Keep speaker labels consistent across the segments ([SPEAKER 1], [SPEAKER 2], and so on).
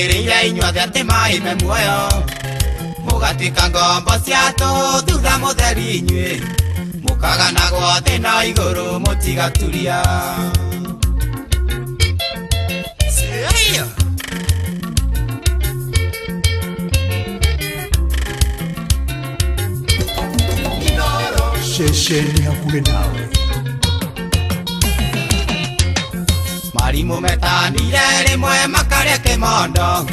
[SPEAKER 1] Iria inyuothe ati mai me muoyo mugatuika ngombo ciatu thutha mutheri inyui mukaganagwo thi na iguru mutigaturia
[SPEAKER 2] Shesheni hakuhe nawe
[SPEAKER 1] marimu metanire rimwe makaria kimondo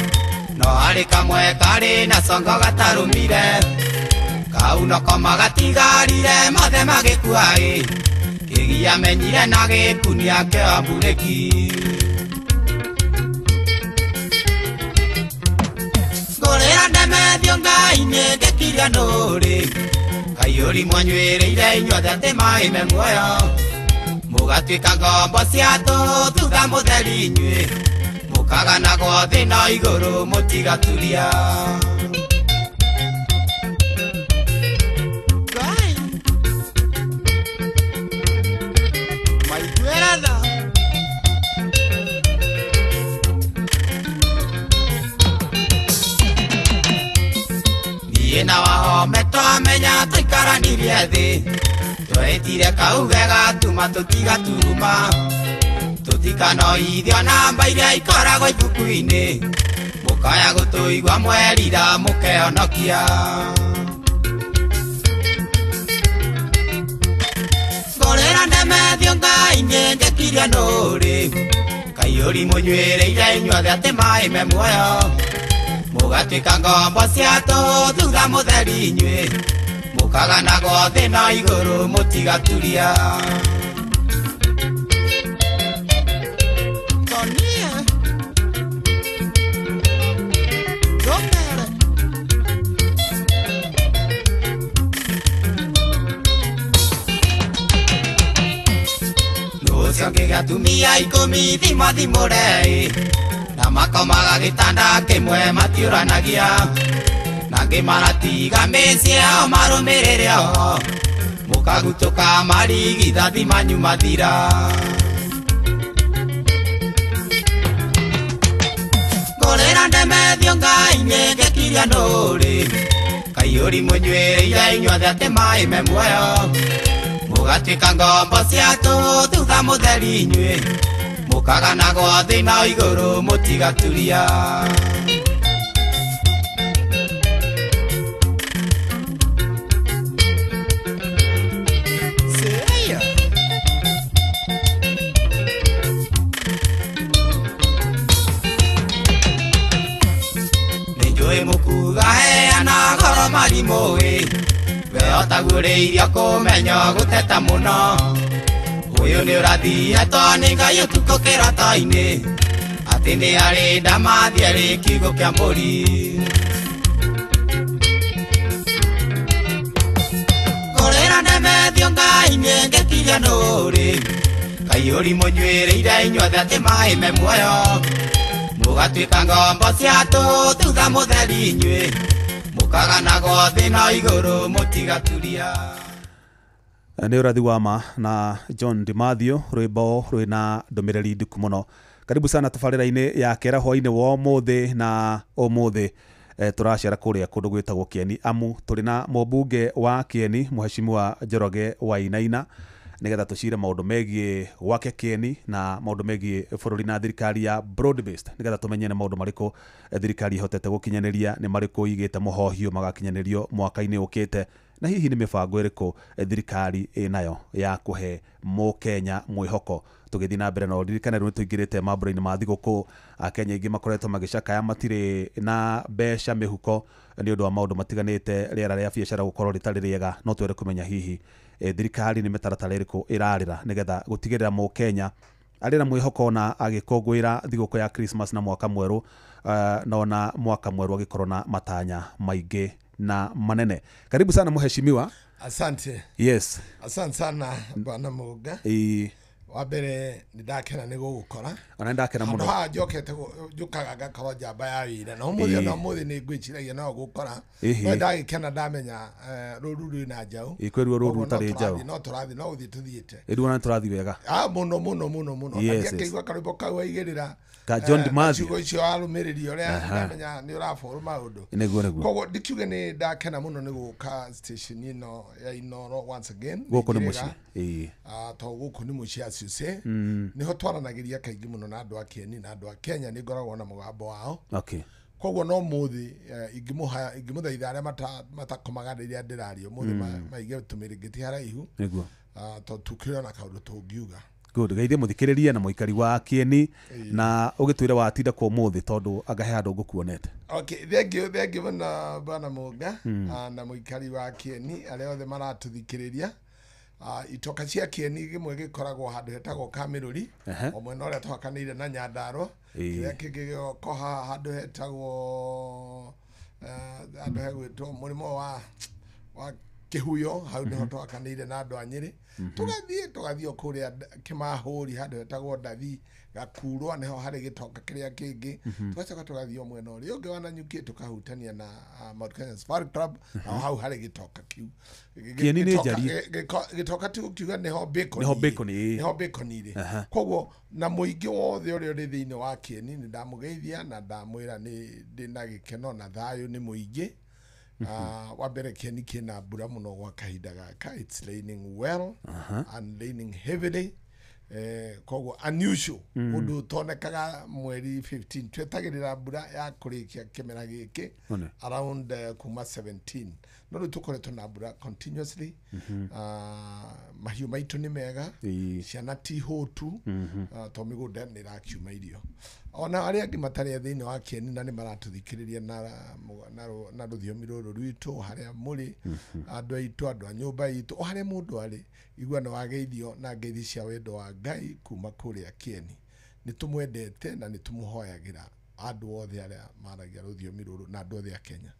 [SPEAKER 1] no hari kamwe kari na songo gatarumire kau no koma gatigarire mothe magikuai kigia menyire na gikunia kia mbureki ngorera ndemethio ngai-inĩ ngĩkiria nũrĩ kaiũri mwanyuĩrĩire inyuothe atĩ mai me muoyo mugatuika ngombo ciatu thutha mutheri inyui mukaganagwo thi na iguru mutigaturia niĩ na wahome twamenya tũikaranirie thĩ twetire kau gega tuma tutigaturuma tutikanoithio namba iria ikoragwo ibuku-inĩ mukaya gũtũigua mwerira mũkehonokia ngorera ndemethio ngai-inĩ ngĩkiria nũrĩ kaiũri mũnyuĩrĩire inyuothe atĩ mai me muoyo mugatuika ngombo ciatu thutha mutheri inyui mukaganagwo thi na iguru mutigaturia nucio ngĩgatumia ikũmi thimothimũre na makomaga gĩtanda kĩmwe matiũranagia na ngĩmaratiga mĩciĩ ao marũmĩrĩre o mũkagutũka marigithathi manyu mathira ngorera ndemethio ngai-inĩ ngĩkiria nũrĩ kaiũri mũnyuĩrĩire inyuothe atĩ mai me muoyo mugatuika ngombo ciatu thutha mutheri inyui mukaganagwo thi na iguru mutigaturia nĩnjũĩ mũkuga heana goro marimũ-ĩ we otagũrĩirio kũmenyo gũteta mũno ũyũ nĩ ũrathiĩtwo nĩ ngai ũtukũ kĩroto-inĩ atĩ nĩ arĩ ndamathi arĩ kiugo kĩa mbũri ngorera ndemethio ngai-inĩ ngĩkiria nũrĩ kaiũri mũnyuĩrĩire inyuothe atĩ mai me muoyo mugatuika ngombo ciatu thutha mutheri inyui mukaganagwo thi na iguru mutigaturia
[SPEAKER 3] nĩ ũrathi wa ma na John Dimathio rwĩmbo rwĩna ndũmĩrĩri ndiku mũno karibu sana tabarĩra-inĩ ya kera hwainĩ wa ũmũthĩ na ũmũthĩ tũracera kũrĩa kũndũ gwĩtagwo Kieni amu tũrĩ na mũmbunge wa Kieni Mheshimiwa Njoroge Wainaina nĩgetha tũcire maũndũ megiĩ gwake Kieni na maũndũ megiĩ bũrũri na thirikari ya broad based nĩgetha tũmenye nĩ maũndũ marĩkũ thirikari ihotete gũkinyanĩria nĩ marĩkũ igĩte mũhohio magakinyanĩrio mwaka-inĩ ũkĩte na hihi nĩ mĩbango ĩrĩkũ thirikari ĩnayo ya kũhe mũkenya mwĩhoko tũgĩthiĩ na mbere na ũririkane rĩu tũingĩrĩte mambũra-inĩ ma thigũkũ akenya aingĩ makoretwo magĩcakaya matirĩ na mbeca mĩhuko nĩ ũndũ wa maũndũ matiganĩte rĩera rĩa biacara gũkorwo rĩtarĩ rĩega no twere kũmenya hihi thirikari nĩ mĩtaratara ĩrĩkũ ĩrarĩra nĩgetha gũtigĩrĩra mũkenya arĩ na mwĩhoko na agĩkũngũĩra thigũkũ ya Christmas na mwaka mwerũ na ona mwaka mwerũ agĩkorwo na matanya maingĩ na manene. Karibu sana mheshimiwa.
[SPEAKER 2] Asante.
[SPEAKER 3] Yes.
[SPEAKER 2] Asante sana bwana Muga. wabere ndakena nĩ gũgũkora
[SPEAKER 3] ona ndakena mũno
[SPEAKER 2] ha njokete njukaga ngakorwo njamba ya wĩra na ũmũthĩ ona ũmũthĩ nĩ ngwĩciragia no gũkora no ndagĩkena ndamenya rũru rwĩna njaũ
[SPEAKER 3] ikweruo rũru rutarĩ njaũ
[SPEAKER 2] no tũrathi no gũthiĩ tũthiĩte
[SPEAKER 3] na tũrathi wega
[SPEAKER 2] mũno ngĩigua karwĩmbo kau aigĩrĩra
[SPEAKER 3] ka John Dimathi
[SPEAKER 2] ciugo icio arũmĩrĩri ũrĩa ndamenya nĩ ũraborwo maũndũ
[SPEAKER 3] nĩguo
[SPEAKER 2] koguo ndikiuge nĩ ndakena mũno nĩ gũka station ĩno ya Inooro once again
[SPEAKER 3] gũkũ nĩ mũciĩ
[SPEAKER 2] to gũkũ nĩ mũciĩ aciuce niho twaranagĩria kaingĩ mũno na andũ a Kieni na andũ a Kenya nĩ ngoragwo na mũgambo wao koguo no mũthĩ ingĩmũthaitha arĩa matakomaga rĩrĩa ndĩraria mũthĩ maige tũmĩrĩngĩti haraihu to tukĩrĩ na kaũndũ tũngiuga
[SPEAKER 3] good geithie muthikiriria na muikari wa Kieni na ugitwire watinda kwa muthi tondu agahe andu ngukuonete
[SPEAKER 2] okay thank you na bana Muga na muikari wa Kieni aria othe maratuthikiriria itoka cia Kieni gimwe gikoragwo handu hetagwo Kamiruri o mwena uria twakanire na Nyandarua kiria kigiko handu hetagwo andu hegwitwo murimo wa Kihuyo hau niho twakanire na andu a Nyeri tugathie kuria Kimahuri handu hetagwo Ndathi Gakurwa niho hari gitoka kiria kingi tugacoka tugathie mwena uri ungi wana nyuki tukahutania na Mount Kenya Safari Club na hau hari gitoka kiu
[SPEAKER 3] Kieni ni njari
[SPEAKER 2] gitoka tu kiuga niho Bacon koguo na muingi wothe uri thiini wa Kieni ni ndamugeithia na ndamwira ni ndina gikeno na thayu ni muingi wabere Kieni kina mbura muno gwa kahinda gaka it's raining well and raining heavily koguo unusual undu tonekaga mweri 15 twetagirira mbura ya kurikia kimera giki around kuma 17 no ru tukoretwo na mbura continuously mahiu maitu ni mega ciana ti hotu to migunda ni rakiuma irio ona aria angi matari thiini wa Kieni na ni maratuthikiriria na ruthiomi ruru rwitu haria muri andu aitu andu a nyumba itu haria mundu ari igua no wageithio na ngeithi cia wendo wa Ngai kuma kuria Kieni ni tumwendete na ni tumuhoyagira andu othe aria maragia ruthiomi ruru na andu othe a Kenya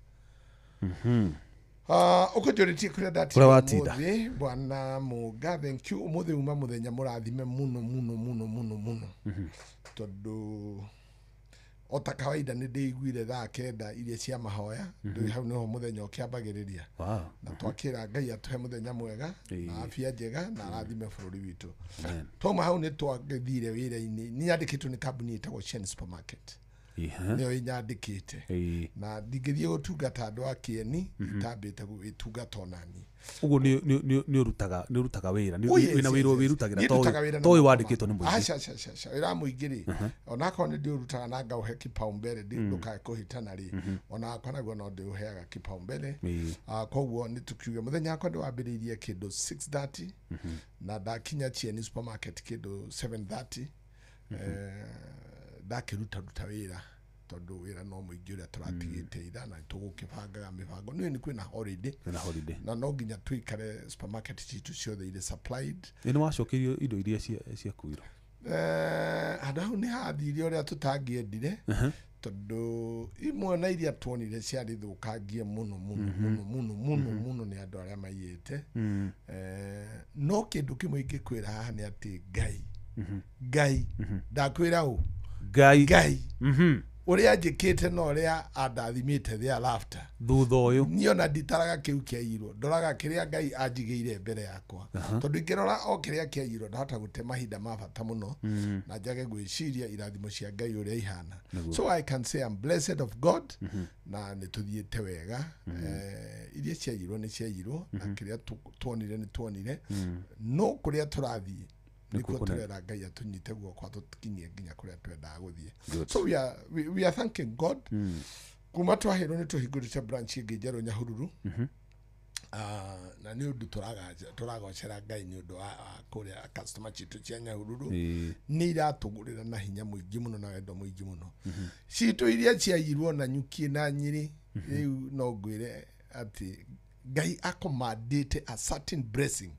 [SPEAKER 2] ukujuritie kuria
[SPEAKER 3] ndatinda
[SPEAKER 2] bwana Muga thank you umuthi uma muthenya murathime muno tondu ota kawaida ni ndigwire thaa kenda iria cia mahoya ndu hau niho muthenya ukiambagiriria na twakira Ngai atuhe muthenya mwega na afya njega na arathime bururi witu toma hau ni twagithire wira-ini ni yandikitwo ni kambuni itagwo Shen Supermarket niyo inyandikite na ndingithie gutungata andu a Kieni itambite gutungata onani
[SPEAKER 3] uguo ni urutaga wira wina wira wirutagira to wandikitwo ni muingi
[SPEAKER 2] ira muingiri ona ko ni ndiurutaga na ngauhe kipaumbele ndukae kuhitana ri ona ko naguo no ndiuheaga kipaumbele koguo ni tukiuga muthenya akwa ndiwambiriirie kindu 6:30 na ndakinya Kieni Supermarket kindu 7:30 ndakiruta wira tondu wira no muingi uria turatigite ira na tugukibangaga mibango ni kwina holiday na no nginya tuikare supermarket citu ciothe ire supplied
[SPEAKER 3] ni wacokirio indo iria cia kuiro
[SPEAKER 2] hau ni hathiri uria tutangiendire tondu imwe na iria tuonire ciari thukangie muno ni andu aria maiyite no kindu kimwe ingikwira haha ni ati Ngai ndakwira Ngai uria njikite no uria andathimite thereafter
[SPEAKER 3] thutha uyu
[SPEAKER 2] niona nditaraga kiu kiairwo ndoraga kiria Ngai anjigire mbere yakwa tondu ingirora o kiria kiairwo ndahota gute mahinda ma bata muno na njage gwiciria irathimo cia Ngai uria ihana so I can say I'm blessed of God na nituthiete wega iria ciairwo ni ciairwo na kiria tuonire ni tuonire no kuria turathie nikuo turera Ngai atunyite guoko tukinyie nginya kuria twendaga guthie so we are thanking God kuma twahirwo ni tuhingurite branch ingi njeru Nyahururu na ni undu turagocera Ngai ni undu wa kuria customer chitu cia Nyahururu ni iratugurira na hinya muingi muno na wendo muingi muno citu iria ciairwo na Nyuki na Nyiri riu no ngwire ati Ngai akomandite a certain blessing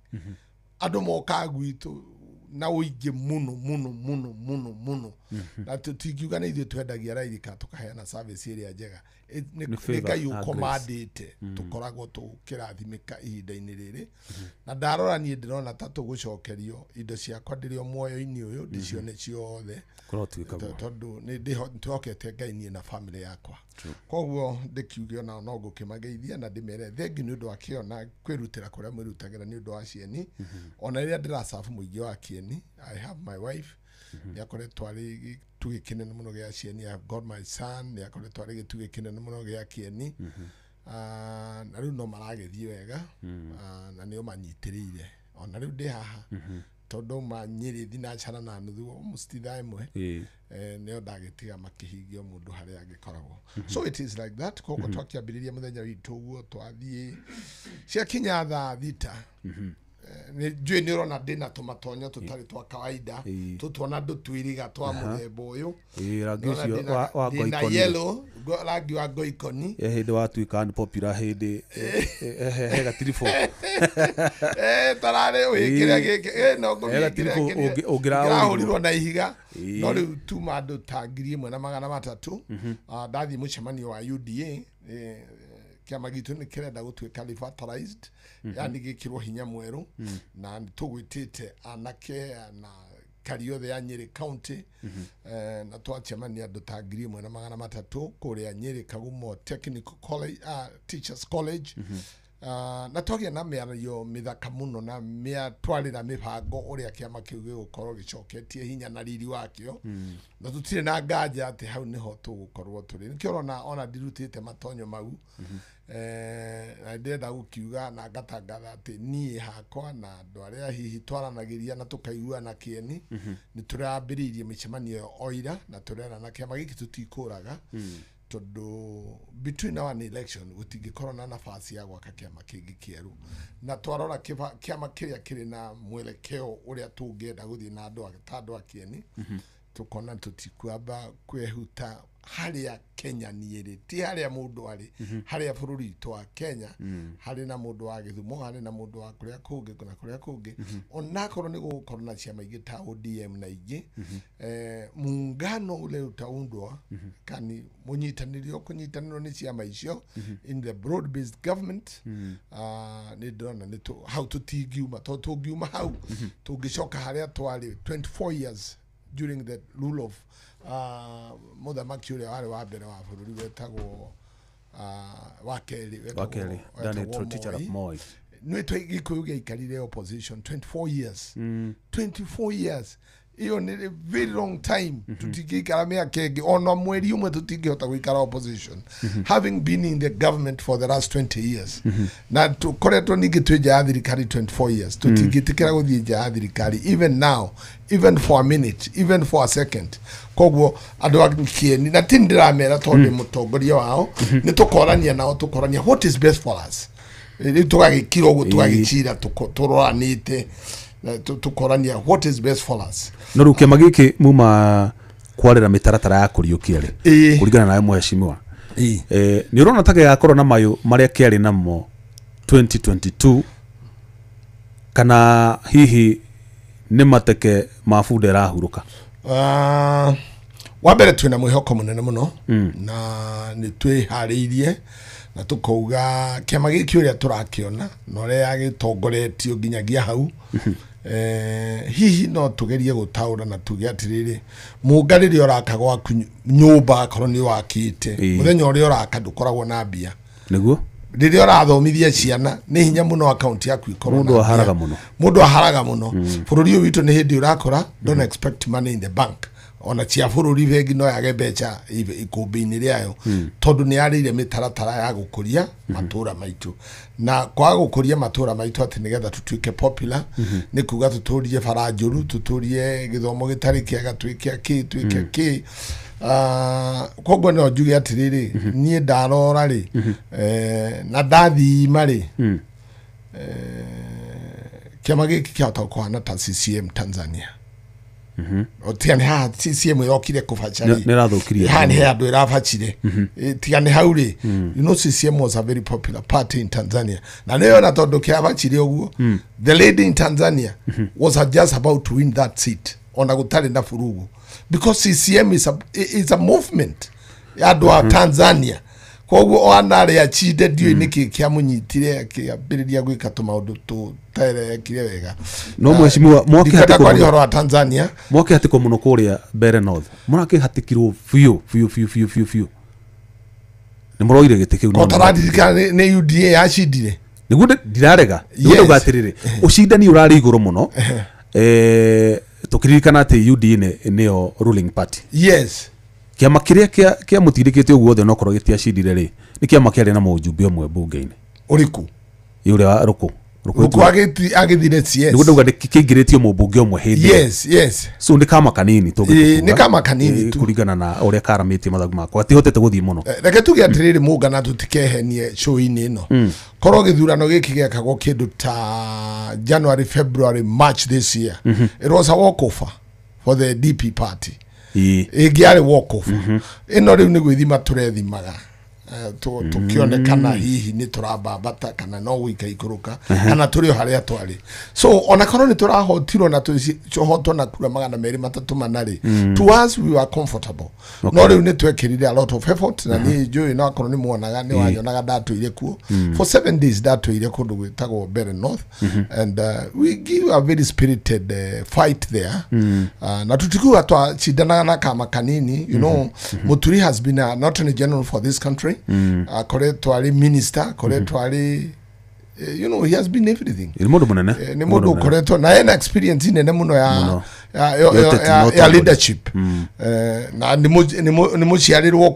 [SPEAKER 2] andu moka gwitu na uige muno na tutingiuga nä ithuä twendagia rairika tå kaheana service ĩrĩa njega nä ngai å komandĩte tå koragwo tå kä rathimä ka ihinda-inä rä rä na ndarora niä ndä rona ta tå gå cokerio indo ciakwa ndä rä o muoyo-inä å yå ndä cione ciothe tondå nä twĩhokete ngai niä na bamĩrĩ yakwa koguo ndä kiuge ona no ngå kä mageithia na ndä mere thengi nä å ndå wa kä ona kwä rutä ra kå rä a mwä rutagä ra nä å ndå wa cieni ona rä rä a ndä racabu må ingä wa kieni I have my wife nä akoretwo arä gä kä nene må no gä a cieni I have got my son nä akoretwo arä gä tugä kä nene må no gä a kieni na rä u no maragä thiä wega na nä o manyitä rä ire ona rä u ndä haha tondå manyä rä thinacara na nuthu mũcititha ĩmwe nĩo ndagĩtiga makĩhingia mũndũ harĩa angĩkoragwo so it is like that koguo twakĩambĩrĩria mũthenya witũ ũguo twathiĩ ciakinya thaa thita njũĩ nĩ ũrona ndĩna tũmatonyo tũtarĩ twa kawaida tũtuona ndũ twĩriga twa mũthemba ũyũ ndĩna yellow rangi wa ngoikoni
[SPEAKER 3] hĩndĩ watuĩka unpopular hĩndĩ he gatiribũ
[SPEAKER 2] tararĩ wĩkĩrĩa gĩkĩ no ngĩrahũrirwo na ihiga no rĩu tuma andũ ta 1,300 ndathiĩ mũcemanio wa UDA kiama gitu nä kä renda gå tuä ka revitalized yani gä kä rwo hinya mwerå na nä tå gwä tä te anake na kariothe ya Nyeri County na twacemania andå ta 1,300 kå rä a Nyeri Kagumo Technical College Teachers College na twagia na mĩario mĩthaka mũno na twarĩra mĩbango ũrĩa kĩama kĩu gĩgũkorwo gĩcoketie hinya na riri wakĩo na tũtirĩ na nganja atĩ hau nĩho tũgũkorwo tũrĩ nĩkĩo ona ndirutĩte matonyo mau na ndĩrenda gũkiuga na ngatangatha atĩ niĩ hakwa na andũ arĩa hihi twaranagĩria na tũkaiguana kĩeni nĩ tũrambĩrĩirie mĩcemanio ĩyo o ira na tũrera na kĩama gĩkĩ tũtikũraga tondu between now and election gutingikorwo na nafasi ya gwaka kiama kingi kieru na twarora kiama kiria kiri na mwelekeo uria tungenda guthii na andu a kieni tukona tutikwamba kwehuta haria Kenya niiri ti haria mundu ari haria bururi twa Kenya hari na mundu wa Githumo hari na mundu wa kuria kungi kuna kuria kungi onakorwo ni gukorwo na ciama ingi ta ODM na ingi muungano ule utaundwa kani munyitanirio kunyitaniro ni ciama icio in the broad based government ni ndona ni how tutingiuma tungiuma hau tungicoka haria twari 24 years during the rule of muthamaki uria wari wa mbere wa bururi wetagwo wa keri
[SPEAKER 3] Daniel Toroitich arap Moi
[SPEAKER 2] nä twagikuyu gäikarire opposition 24 years 24 years iyo nä very long time tutingĩikara mĩaka ĩngĩ ona mweri ũmwe tũtingĩhota gũikara opposition having been in the government for the last 20 years na tũkoretwo ningĩ twĩ nja ya thirikari 24 years tũtingĩtĩkĩra gũthiĩ nja ya thirikari even now even for a minute even for a second koguo andũ a Kieni na ti ndĩramera tondũ mũtongoria wao nĩ tũkorania nao tũkorania what is best for us tũgagĩkira ũguo tũgagĩcira tũroranĩte tukorania what is best for us
[SPEAKER 3] no rä u kä ama gä kä muma kwarä mĩtaratara ya kũriũkia rĩ kũringana nawe mheshimiwa nĩ ũrona ta gĩgakorwo na mayũ marĩa kĩarĩ namo 2022 kana hihi nĩ mateke ma bunda ĩrahurũka
[SPEAKER 2] wa mbere twĩna mwĩhoko mũnene mũno na nĩ twĩharĩirie na tukauga kiama gĩkĩ ũrĩa tũrakĩona na ũrĩa gĩtongoretio nginyagia hau hihi no tugerie gũtaũra na tuge atĩrĩrĩ mũnga rĩrĩa ũraka gwaku nyũmba akorwo nĩ wakĩte mũthenya ũrĩa ũraka ndũkoragwo na mbia
[SPEAKER 3] nĩguo
[SPEAKER 2] rĩrĩa ũrathomithia ciana nĩ hinya mũno akaunti yaku ikorwo
[SPEAKER 3] mũndũ
[SPEAKER 2] aharaga mũno bũrũri ũyũ witũ nĩ hĩndĩ ũrakora don't expect money in the bank ona cia bũrũri bengi no yage mbeca ikũmbĩ-inĩ rĩayo tondũ nĩ yarĩire mĩtaratara ya gũkũria matũra maitũ na kwaga gũkũria matũra maitũ atĩ nĩgetha tũtuĩke popular nĩ kuga tũtũrie bara njũru tũtũrie gĩthomo gĩtarĩ kĩega tuĩke kĩ koguo no njuge atĩrĩrĩ niĩ ndarora rĩ na ndathima rĩ kĩama gĩkĩ kĩahota kũhana ta CCM Tanzania Otiane ha CCM yokire kufachari.
[SPEAKER 3] Nerathukirie.
[SPEAKER 2] Hani he andu irafachire. Tigane hauri. You know CCM was a very popular party in Tanzania. Na leo na tondu kiabachire uguo. The lady in Tanzania was just about to win that seat. Ona gutari na furugu. Because CCM is a movement. Yadu wa Tanzania. Kwa uguo anare achide dio niki kia munyitire kiambiriria gwika tumaundu tu taire kire wega.
[SPEAKER 3] No mweshimiwa mwake hatiko
[SPEAKER 2] kwa horo wa Tanzania.
[SPEAKER 3] Mwake hatiko muno kuria Bere North. Murake hatikirwo fiu. Ni muroire gite kiu.
[SPEAKER 2] Kotaradika ne UDA ashidire.
[SPEAKER 3] Niguo ndirarega. Niguo ugatirire. Ushindani urari iguru muno. Tukiririkana ati UDA neo ruling party.
[SPEAKER 2] Yes.
[SPEAKER 3] Kiama kiria kia mutirikite uguo the nokorwo gitiashindire ri ni kiama kiari na mujumbe omwe bunge-ini
[SPEAKER 2] uriku
[SPEAKER 3] yure wa ruku
[SPEAKER 2] agithire CS
[SPEAKER 3] niguo ndauga kiingiritio mubunge omwe hindi
[SPEAKER 2] yes
[SPEAKER 3] so ni kama kanini to
[SPEAKER 2] ni kama kanini tu
[SPEAKER 3] kurigana na uria karamiti mathagu makwa atihotete guthii muno
[SPEAKER 2] reke tuge atiriri mugana tutikehenie show-ini ino korwo githurano giki giakagwo kindu ta January, February, March this year it was a walkover for the DP party igiare walk off ino riu ni gwithima turethimaga tukionekana hihi ni turabambata kana no wika ikuruka kana turi haria twari so ona korwo ni turahotirwo na tuhoto na kura magana meri matatu manari to us we were comfortable no riu ni twekirire a lot of effort na ni joy na korwo ni muonaga ni wanyonaga ndatuire kuo for 7 days ndatuire kundu gwitagwo Bere North and we give a very spirited fight there na tutikuwa twachindanaga na kama kanini you know Muturi has been an attorney general for this country koretwo ari minister koretwo ari you know he has been everything
[SPEAKER 3] ni mundu munene
[SPEAKER 2] ni mundu koretwo na ena experience nene muno ya leadership na ni muciarirwo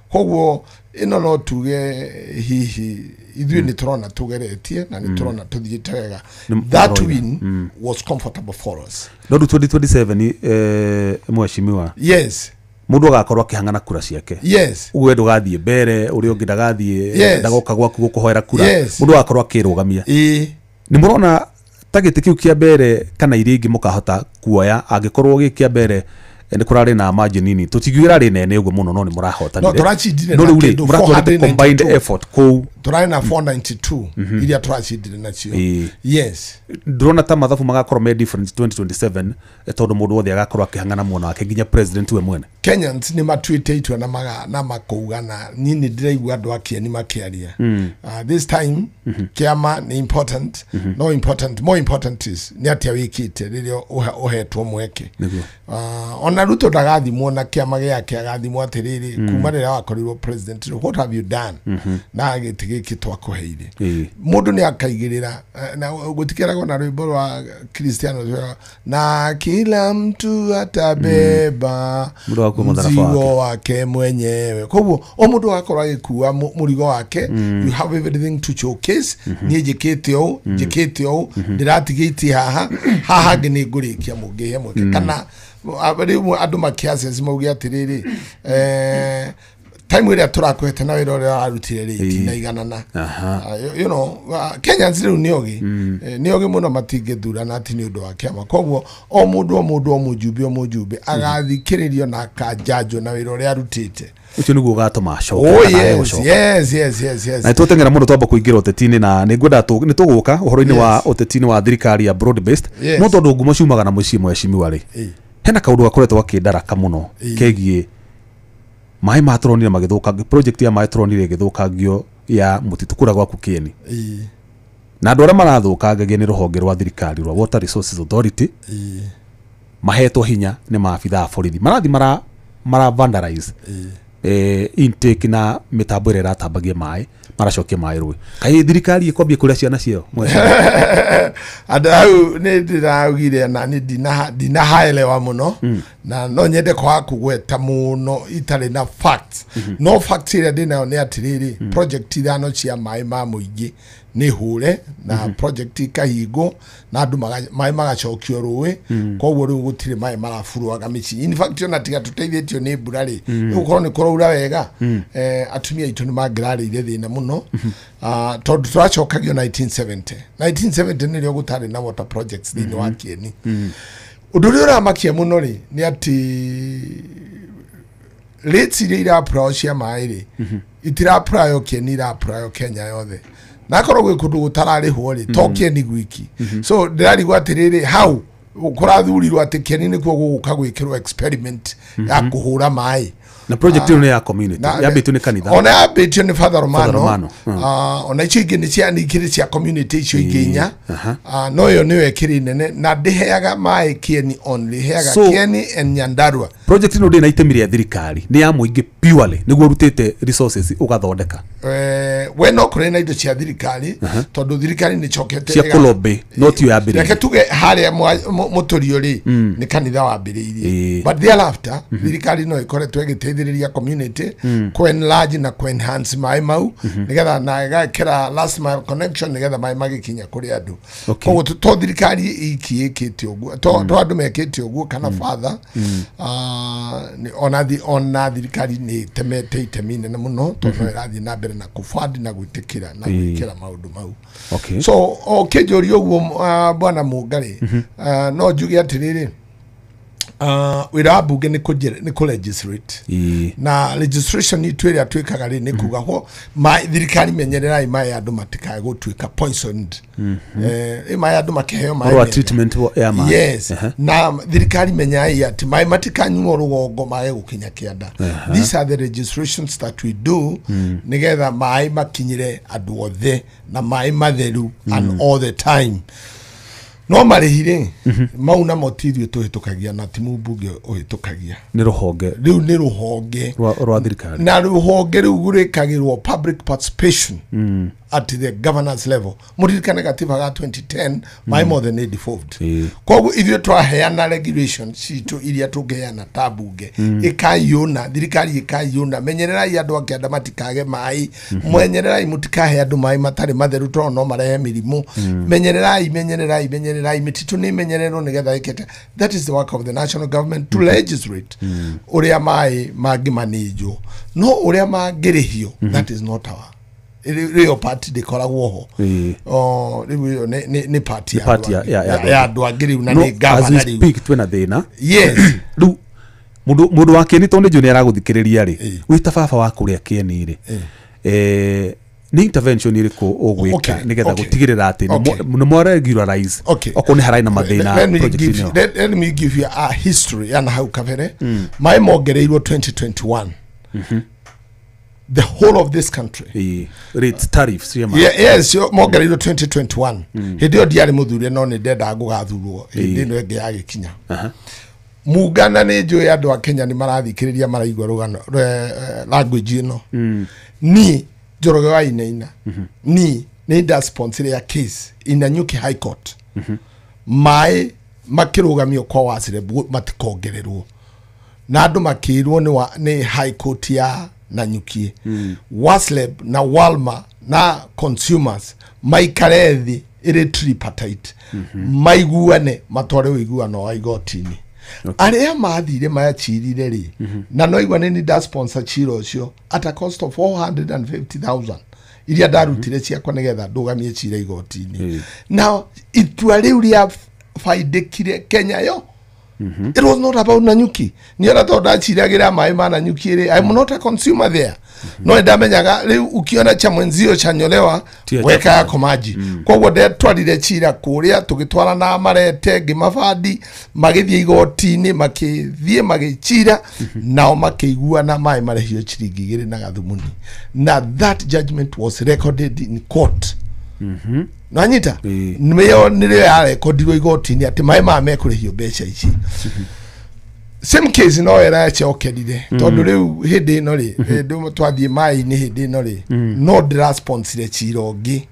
[SPEAKER 2] koguo ino no tuge hihi ithuĩ ni turona tugeretie na ni turona tuthiĩte wega that win was comfortable for us
[SPEAKER 3] no 2027 mweshimiwa
[SPEAKER 2] yes
[SPEAKER 3] mundu agakorwo akihangana kura ciake
[SPEAKER 2] yes
[SPEAKER 3] uwe ndugathie mbere uri ungi ndagathie ndagoka gwaku gukuhoera kura mundu agakorwo akirugamia ni murona tagiti kiu kia mbere kana iringi mukahota kuoya angikorwo gikia mbere ni kurari na margin nini tutigwira ri nene uguo muno no ni murahotanire
[SPEAKER 2] no turachindire na kindu
[SPEAKER 3] combined effort ko
[SPEAKER 2] turari na 492 iria turachindire na cio yes
[SPEAKER 3] ndrona ta mathabu magakorwo me different 2027 tondu mundu wothe agakorwo akihangana muno wake nginya president we mwene
[SPEAKER 2] Kenyans ni matuite itwa na makougana nini ndiraigua andu akie ni makiaria this time kiama ni important no important more important is ni atia wikite ririo uhetwo mweke ona ruto ndagathimwo na kiama giake agathimwo atiriri kuma rira wakorirwo president what have you done na giki twakuheire mundu ni akaigirira na gutikerago na rwimbo rwa Cristiano na kila mtu atabeba mzigo wake mwenyewe koguo o mundu akorwo agikua murigo wake you have everything to showcase ni njikite o ndiratigiti haha ngini ngurikia mungihe mweke kana abari andu makiases maugia atiriri time iria turakwete na wira uria arutire ri na iganana you know Kenyans riu niogi muno matingethura na ati ni undu wa kiama koguo o mundu mujumbe agathikiririo na kajanjo na wira uria arutite
[SPEAKER 3] ucio niguo gatuma coka
[SPEAKER 2] yes
[SPEAKER 3] na tutengera mundu twamba kuingira uteti-ini na ningwenda ni tuguka uhoro-ini wa uteti-ini wa thirikari ya broad based no tondu ngumo ciumaga na mucii mweshimiwa ri hena kaundu gakoretwo gakindaraka muno kegie mai matronire magithukangio project ya mai tronire githukangio ya mutitukura gwaku Kieni na andu aria marathukangagia ni ruhonge rwa thirikari rwa Water Resources Authority mahetwo hinya ni maabitha borithi marathi mara vandalize intake na mitambo ira ratambagia mai maracokia mai rui kai thirikari ikwambia kuria ciana cio
[SPEAKER 2] adau ne ndiraugire na ni dina haelewa muno na no nyende kwa kugweta muno itari na facts no facts ira dina ne atiriri project ithano cia mai ma muingi ni hure na project ikahingo na andu mai magacokio rui koguo riu gutire mai marafurwaga mici in fact ona tiga tuteithitio ni burari ukorwo ni kuraura wega atumia itu ni magrari ire thina muno tondu turacokagio 1970 ni rio gutari na water projects thini wa Kieni Uduri uramakia muno ri ni ati rates ira procia mairi itira prayo kenira prayo Kenya yothe nakoro gwe kundu gutarari hori tokie ni gwiki so ndirari gwatiriri how ukurathurirwo ati keni ni kuo guka gwikirwo experiment ya kuhura mai
[SPEAKER 3] na project ino ya community ya bitu ni kanitha
[SPEAKER 2] ona ya bitu ni Father Romano ona ichi ingi ni cia ni kiri cia community icio inginya no yo niwe kiri nene na ndiheaga mai Kieni only heaga Kieni and Nyandarua
[SPEAKER 3] project ino ndi na itemiria thirikari ni ya muingi purely niguo rutite resources ugathondeka
[SPEAKER 2] we no kure na indo cia thirikari tondu thirikari ni chokete
[SPEAKER 3] cia kulobe not you abiri
[SPEAKER 2] reke tuge haria muturio ri ni kanitha wa biriirie but thereafter thirikari no ikore twegiteithiriria community ku enlarge na ku enhance mai mau nigetha na gakira last mile connection nigetha mai magikinya kuri andu koguo to thirikari ikiikite uguo to andu mekite uguo kana father ni ona thirikari ni temete itemine na muno tondu irathi na mbere na kufadi na gwitikira na gwikira maundu mau so okejori uguo bwana Mungari no njuge atiriri wira bunge ni ku legislate na legislation ni twiri atwikaga ri ni kuga ho thirikari menyererai mai andu matikae gutwika poisoned mai andu makeheo mai
[SPEAKER 3] treatment ya mai
[SPEAKER 2] yes na thirikari menyai ati mai matikanyuo rugongo mai gukinya kianda these are the legislations that we do nigetha mai makinyire andu othe na mai matheru and all the time no marihire mauna motirio tuhitukagia na timu bunge uhitukagia
[SPEAKER 3] ni ruhonge
[SPEAKER 2] riu ni ruhonge
[SPEAKER 3] rwa thirikari
[SPEAKER 2] na ruhonge riu gurikagirwo public participation at the governance level muririkane gatiba ga 2010 my more than devolved koguo ithio twaheana regulation citu iria tungeana tabunge ikayuna thirikari ikayuna menyererai andu akianda matikage mai mwenyererai mutikahe andu mai matari matheru to no marehe mirimu menyererai mititu ni menyerero nigetha ikete that is the work of the national government to legislate uria mai mangimanijwo no uria mangirihio that is not our real party de koragwo ho ni party ya andu angiri na ni governor
[SPEAKER 3] ri speak twena thina
[SPEAKER 2] yes
[SPEAKER 3] ru mundu wa Kieni tondu ju ni araguthikiriria ri wita baba wa kuria Kieni ri ni intervention iriku ogwika nigetha gutigirira ati no more regularize okoni harai na mathina project
[SPEAKER 2] let me give you a history and how kavere my mogereirwo 2021 the whole of this country
[SPEAKER 3] rates tariffs
[SPEAKER 2] yes mogereirwo 2021 hidio diari muthurie no ni ndenda gugathurwo hindi no enge ya gikinya mugana ni njo ya andu a Kenya ni marathikiriria maraigwa rugano language ino ni Njoroge wa Inaina ni nda sponsor ya case in Nanyuki High Court mai makirugamio kwa wasire matikogererwo na andu makirwo ni High Court ya Nanyuki Wasleb na Walma na consumers maikarethi iri tripartite maiguane matware uiguano wa igotini aria mathire mayachirire ri na no igwane ni da sponsor chiro ucio at a cost of 450,000 iria darutire ciakwa nigetha ndugamie chira igotini now itua riu ria faidekire Kenya yo it was not about Nanyuki ni ora tonda chiragira mai ma Nanyuki ri I'm not a consumer there no ndamenyaga riu ukiona cha mwenzio chanyolewa weka yako maji koguo ndetwarire chira kuria tugitwara na marete ngimabandi magithie igotini makithie magichira nao makiigua na mai marehio chiringi igiri na gathumuni na that judgment was recorded in court nanyita nimeyo nire ya recordirwo igotini ati mai ma mekurehio becha ici same case no era cha okedire tondu riu hindi no ri ndu twathie mai ni hindi no ri no dra sponsor chirogi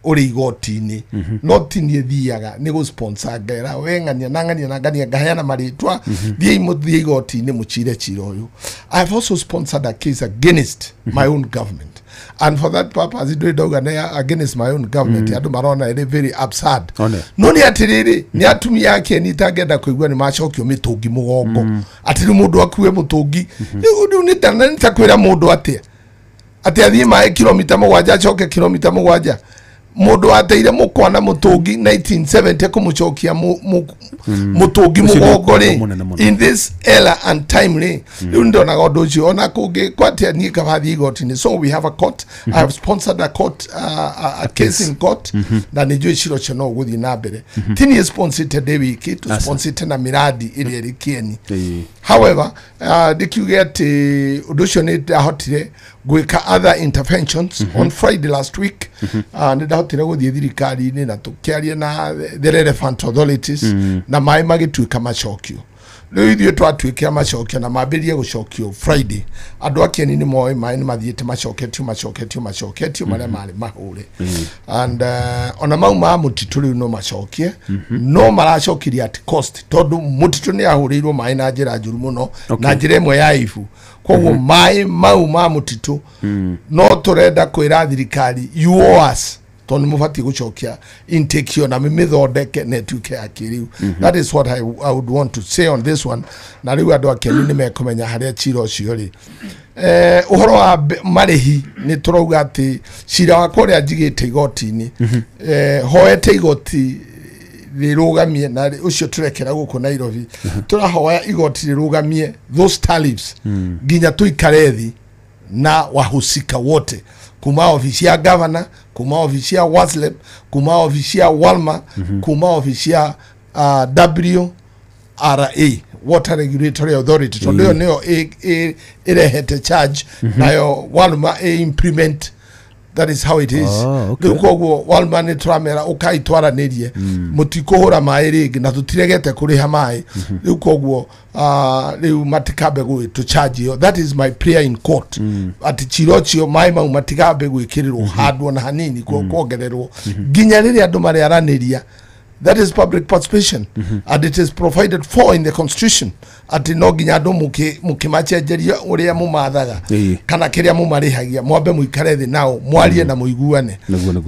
[SPEAKER 2] uri igotini no tinie thiaga ni go sponsor ngera wengania na ngania ngahana maritwa thie imuthie igotini muchire chiro uyu I have also sponsored a case against my own government and for that purpose it do against my own government andu marona ire very absurd no ni atiriri ni atumi yake ni tagenda kuigwa ni macokio mitungi mugongo atiri mundu akuwe mutungi ndu ni tana nitakwira mundu atia athie mai kilomita 7 acoke kilomita 7 mundu ateire mukwana mutungi 1970 kumuchokia mutungi mugongore in this era and timely ndona godo ucio ona kungi kwatia ni kabathi igoti-ini. So we have a court. I have sponsored a court a case in court na nijo iciro cio no guthi na mbere tini sponsored de wiki to sponsor na miradi iri iri kieni. However dikiuge ati undu ucio ni ndahotire gwika other interventions on Friday last week and ndahotire guthie thirikari-ini na tukiaria na the relevant authorities na mai magituika macokio. Riu ithuĩ twatuĩkĩra macokio na mambĩrĩrie gũcokio Friday andũ akĩeni nĩ moĩ maĩ nĩ mathiĩte macoketio marĩa marĩ mahũre and ona mau ma mũtitũ rĩu no macokie no maracokirie at cost tondũ mũtitũ nĩ ahũrĩirwo maĩ na njĩra njũru mũno na njĩra ĩmwe ya ibu. Koguo maĩ mau ma mũtitũ no tũrenda kwĩra thirikari you owe us toni mufati gucokia intake na mimithondeke netuke akiriu. That is what I would want to say on this one. Na riu andu akeni ni mekomenya haria ciro cio ri uhoro wa marihi ni turauga ati cira wa kuria njigite igoti-ini hoete igoti rirugamie na ucio turekera guku Nairobi turahoya igoti rirugamie those tariffs ginya tuikare thi na wahusika wote kuma ofisi ya governor, kuma ofisi ya WASLEP, kuma ofisi ya Walma, kuma ofisi ya WRA, Water Regulatory Authority. So ndio neo irehete charge nayo Walma implement. That is how it is. Kwa Walma ni tramera ukaitwara nirie mutikuhura mai ringi na tutiregete kuriha mai kwa riu matikabe to charge you. That is my prayer in court. Ati chirochio mai mau matikabe gwikirirwo handwo na hanini kuongererwo ginya riria andu mari araniria. That is public participation and it is provided for in the constitution. Ati no ginya andu mukimachenjeria uria mumathaga kana kiria mumarihagia mwambe muikare thi nao mwarie na muiguane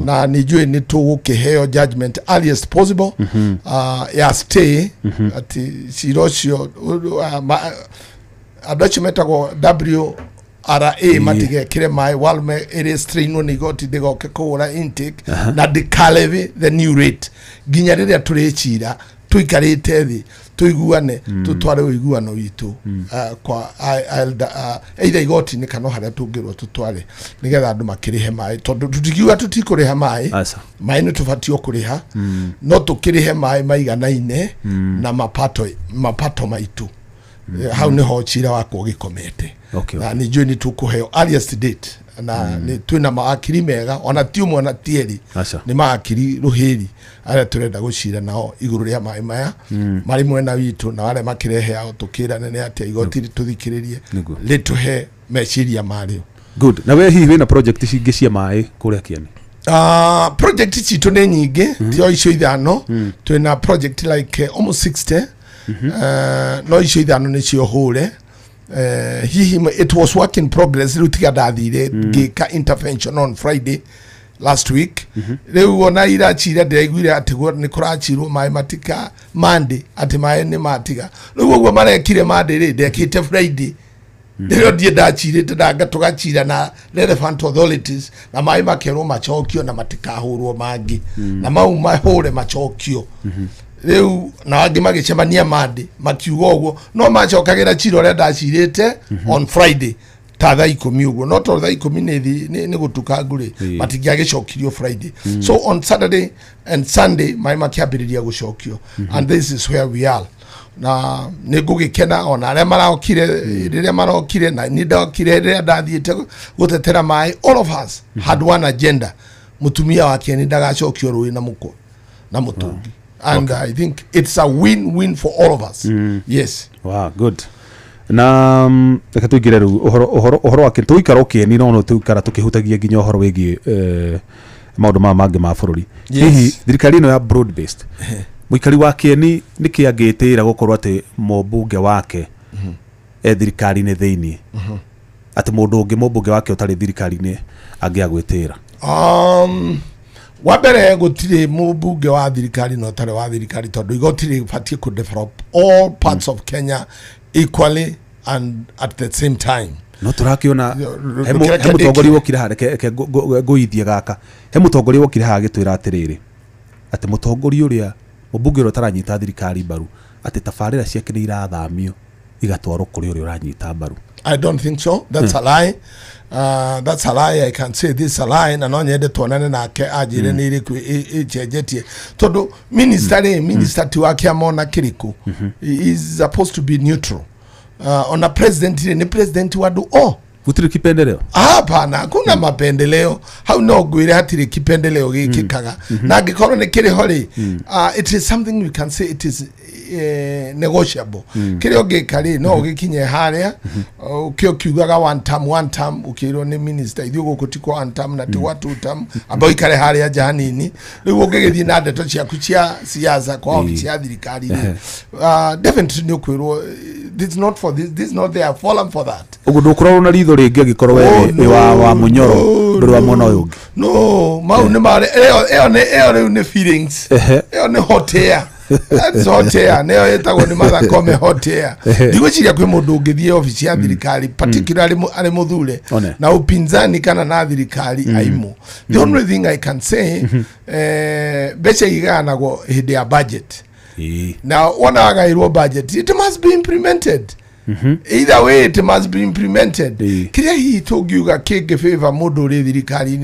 [SPEAKER 2] na nijue ni tugukiheo judgment earliest possible ya stay ati sirocio adochimetago WRA matige kire mai Walme ere strain ni goti digoke kura intake na declare the new rate ginya riria turechira tuikarite thi tuiguane tutware uiguano witu kwa either igoti ni kana haria tungirwo tutware nigetha andu makirihe mai tondu tutikiuga tutikuriha mai mai ni tufatio kuriha no tukirihe mai maiganaine na mapato maitu hau ni ho chira wako gikomete na ni juni tukuheo earliest date na ni twina maakiri mega ona tiumwe na tieri ni maakiri ruhiri ara turenda gucira nao iguru ria mai maya mari mwena witu na wale makirehe ao tukira nene ati igoti tuthikiririe lituhe meciria mari.
[SPEAKER 3] Good. Na we hihi na project cingi cia mai kuria kieni?
[SPEAKER 2] Project citu ni nyingi tio icio ithano twina project like almost 60 no icio ithano ni cio hure it was work in progress rutiga dathire gika intervention on Friday last week riu ona irachira ndiraiguire ati ni kurachirwo mai matika Monday ati mai ni matiga riu ogwo marekire Monday ri ndekite Friday ndio die ndachirite ndanga tugachira na relevant authorities na mai makerwo machokio na matikahurwo mangi na mau mahure machokio riu na wangi magicemania Monday makiuga ogwo no macokagira chiro ria ndachirite on Friday ta thaa 10 uguo no to thaa 10 ni gutuka nguri matingiagicokirio Friday so on Saturday and Sunday mai makiambiriria gucokio and this is where we are na nigugikena ona aria marokire riria marokire na ni ndokire riria ndathiite gutetera mai all of us had one agenda mutumia wake ni ndagacokio rui na muko na mutungi and I think it's a win-win for all of us. Yes.
[SPEAKER 3] Wow, good. Na reka tuigire ru uhoro wake tuikara kieni no tuikara tukihutagia nginya uhoro wigi maundu mangi ma bururi hihi thirikari no ya broad based muikari wa kieni nikiangitira gukorwo ati mobunge wake thirikari ni thiini ati mundu ungi mobunge wake utari thirikari ni angiagwitira wabere gutire mubunge wa thirikari no tare wa thirikari tondu igotire fatie ku develop all parts of Kenya equally and at the same time no turakiona he mutongoria wokire ha reke nguithie gaka he mutongoria wokire ha gitwira atiriri ati mutongoria uria mubunge ro taranyita thirikari mbaru ati tabarira ciake ni irathamio igatwarwo kuri uria uranyita mbaru.
[SPEAKER 2] I don't think so. That's a lie. That's a lie. I can say this a lie. Na no nyende tuonane nake ajire ni iriku echejetie. Todo minister tiwake amona kiriku. He is supposed to be neutral. On a president ni president wadu
[SPEAKER 3] Gutiri kipendeleo?
[SPEAKER 2] Hapana, kuna mapendeleo. Hau no gwire hatiri kipendeleo gikikaga. Na gikorwo ni kiri hori. It is something we can say it is negotiable. Kiri ogikari no gikinye haria. Ukiugaga one term ukiro ni minister ithu gukutiko one term na tiwa two term abo ikare haria jahanini. Riu ugigithi na ndeto ciaku cia siasa kwa ofisi ya thirikari. Definitely ni ukwirwo this is not for this is not there fallen for that.
[SPEAKER 3] Ugudu kuroro na ritho ringi gikorwo we wa munyoro nduri wa mona uyu.
[SPEAKER 2] No, mau ni mare eo ne feelings. Eo ne hot air. That's hot air. Neo yetagwo ni matha kome hot air. Ndigwiciria kwi mundu ngithie office ya thirikari particularly ari muthure na upinzani kana na thirikari aimu. The only thing I can say becha iganagwo hindi ya budget. Now ona agairwo budget it must be implemented. Either way it must be implemented. Kiria hi togiuga kege favor mundu ri thirikari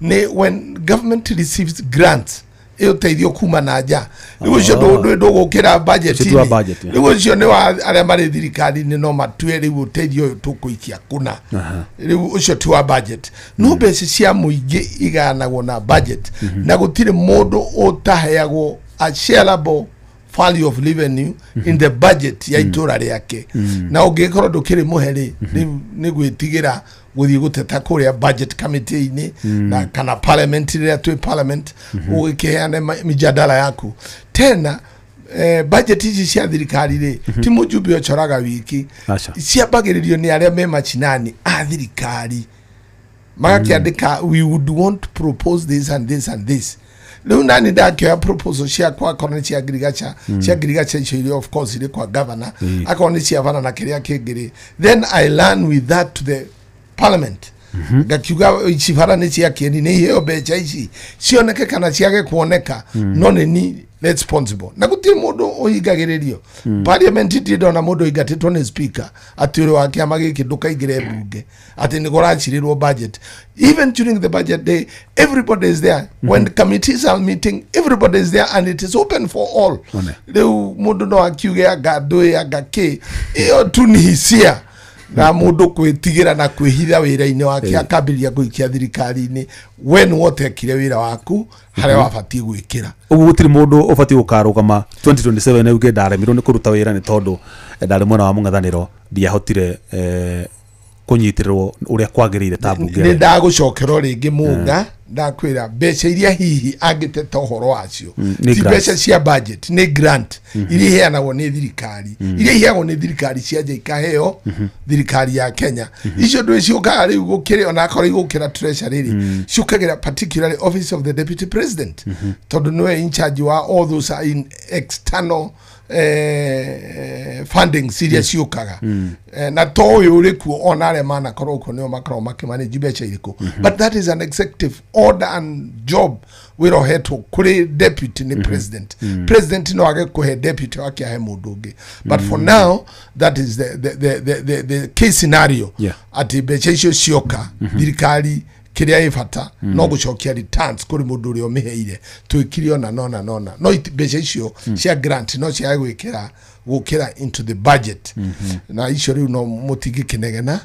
[SPEAKER 2] ni when government receives grants eo teithio kuma na nja riu cio ndo gukira budget riu cio ni wa aria mari thirikari ni no matue riu teithio tukuikia kuna riu ucio tu wa budget no besi cia muingi iganagwo na budget na gutire mundu utaheagwo a shareable value of revenue in the budget ya itura riake na ungikorwo ndukiri muheri ni gwitigira guthii guteta kuria budget committee ini na kana parliament ria tu parliament ugikiheane mijadala yaku tena budget ici cia thirikari ri ti mujumbe ochoraga wiki ciambagiririo ni aria me machinani a thirikari magakiandika we would want to propose this and this and this. Leo nani ndakioya proposal cia kwa kone cia agriculture icio of course ile kwa governor akone cia vana na kiria kingiri then I learn with that to the parliament gakiuga icivara ni cia kieni ni hiyo becha ici cioneke kana ciage kuoneka no ni responsible na gutiri mundu uhingagiririo parliament ndido na mundu ingatitwo ni speaker atiro wake amagiki ndukaigire bunge ati ni gorachirirwo budget even during the budget day everybody is there when committees are meeting everybody is there and it is open for all leo mundu no akiuge agado agake iyo tu ni hisia na mundu kwitigira na kwihitha wira-ini wake akabiria guikia thirikari-ini when wote kire wira waku haria wabati gwikira
[SPEAKER 3] ugu gutiri mundu ubati gukarugama 2027 na uge ndaremirwo ni kuruta wira ni tondu ndari mwena wa mung'athaniro ndiahotire kunyitirwo uria kwagirire ta bunge
[SPEAKER 2] ni ndagucokerwo ringi munga ndakwira becha iria hihi angiteta uhoro wacio ti becha cia budget ni grant iria heanagwo ni thirikari iria heanagwo ni thirikari cia nja ikaheo thirikari ya Kenya icio ndu ciukaga riu gukire ona akora igukira treasury ri ciukagira particularly office of the deputy president tondu niwe in charge wa all those in external funding serious ciukaga na toyo uriku onare mana koroko nio makaro makimanage becha iriku but that is an executive order and job wiro heto kuri deputy ni president president no age ko he deputy wake ahe mudungi but for now that is the case scenario ati becha icio cioka thirikari kiria ifata no gucokia returns kuri mundu uri omiheire twikirio na nona no becha icio cia grant no cia gukira into the budget na icio riu no mutigi kinegena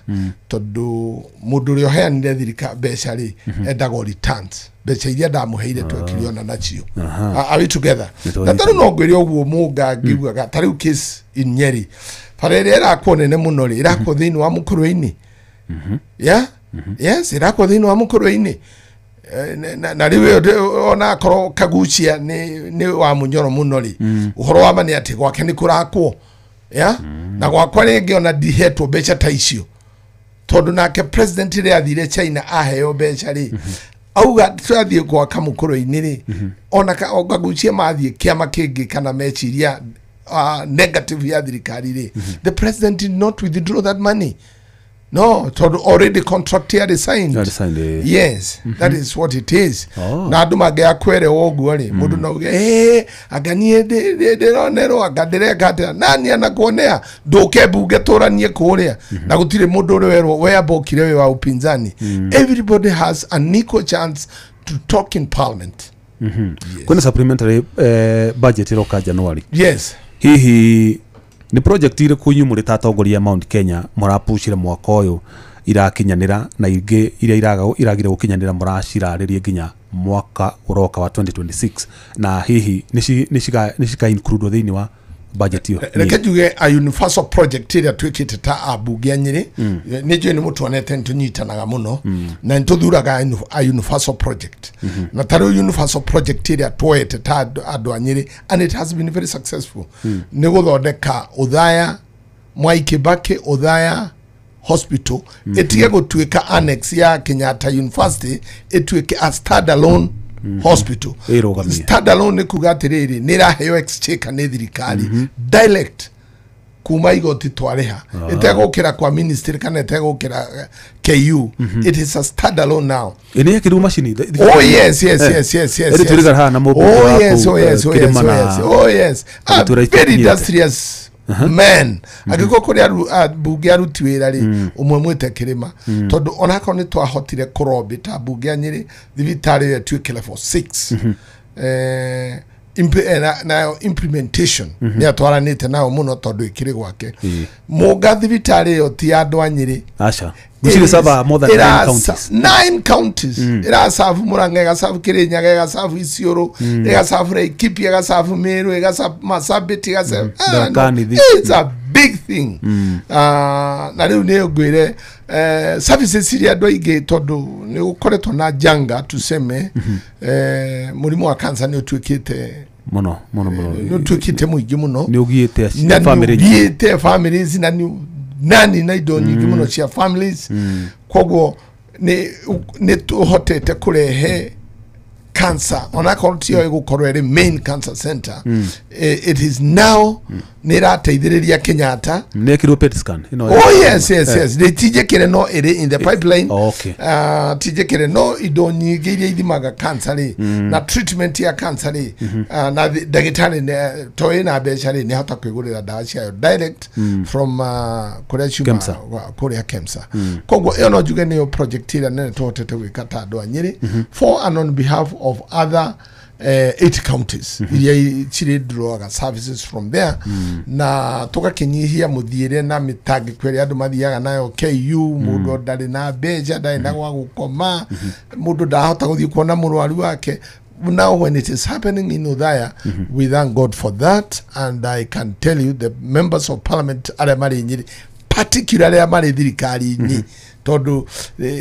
[SPEAKER 2] tondu mundu uri oheanire thirika becha ri endago returns becha iria ndamuheire twikirio na nacio are we together na taru no ngwire oguo munga ngiugaga tariu case in Nyeri parere era kuonene muno ri irako thiini wa mukuru-ini yes irako thiini wa mukuru-ini na riwe ona koro kagucia ni wa munyoro muno ri uhoro wa mani ati gwake ni kurakwo na gwakwa ringi ona dihetwo becha ta icio tondu nake president ri athire China aheo becha ri auga twathie kwa kamukuru-ini ri ona kagucia mathie kiama kingi kana mechiria negative ya thirikari ri the president did not withdraw that money No, already contract here signed. Yes, that is what it is. Na andu magiakwere woguo ri mundu no uge aganie de ronero agadire gata nani anakuonea nduke bunge turanie kuria na gutire mundu uri werwo we abokire we wa upinzani. Everybody has an equal chance to talk in parliament.
[SPEAKER 3] Yes. Kuna supplementary budget iroka January.
[SPEAKER 2] Yes.
[SPEAKER 3] Hihi ni project ire kunyu muri tatongoria Mount Kenya murapushire mwaka uyu irakinyanira na ingi iria iragire gukinyanira muraciraririe nginya mwaka uroka wa 2026 na hihi nishika include thini wa budget yo
[SPEAKER 2] reke juge a universal project ira twikite ta abunge anyiri nije ni mutu onete ntunyitanaga muno na ntuthuraga a universal project na taro universal project ira twoete ta andu anyiri and it has been very successful ni guthondeka Uthaya Mwai Kibaki Uthaya Hospital etige gutwika annex ya Kenyatta University etwike a standalone hospital. Standalone kuga atiriri niraheo exchequer ni thirikari direct kuma igoti twareha etegukira kwa ministry kana etegukira KU. It is a standalone now.
[SPEAKER 3] Ene yakiru machine.
[SPEAKER 2] Oh yes. Oh yes. Very industrious man agiko kuri bunge arutiwira ri umwe mwete kirima tondu onako ni twahotire kurobita bunge anyiri thibitari ya twikele for 6 na implementation ni atwaranite nao muno tondu ikiri gwake muga thibitari yo ti andu anyiri
[SPEAKER 3] acha mushire saba more than 9 counties
[SPEAKER 2] 9 counties ira safu Murang'a ga safu Kirinyaga ga safu Isiolo ga safu Laikipia ga safu Meru ga safu Marsabit ga safu it's a big thing na riu ni ogwire services iria andu aige tondu ni ukoretwo na janga tuseme murimu wa cancer ni utwikite muno ni utwikite muingi muno
[SPEAKER 3] ni ugiite
[SPEAKER 2] families na nani na indo nyingi muno cia families koguo ni tuhotete kurehe cancer onako tio igukorwo ri main cancer center it is now nirateithiriria Kenyatta
[SPEAKER 3] nekiro PET scan
[SPEAKER 2] yes they tijekere no iri in the pipeline tijekere no indo nyingi iria ithimaga cancer na treatment ya cancer na dagitari toy na becha ni hata kwigurira dawa cia direct from Korea Kemsa koguo iyo no juge ni project ira nene tuhotete gwikata andu anyiri for and on behalf of other 8 counties iria chiri droga services from there na tugakinyihia muthiire na mitangi kweri andu mathiaga nayo KU mundu ndari na beja ndari na gwa gukoma mundu ndahota guthii kuona murwaru wake. Now when it is happening in Uthaya we thank God for that and I can tell you the members of parliament are mari nyiri particularly amari thirikari ni tondu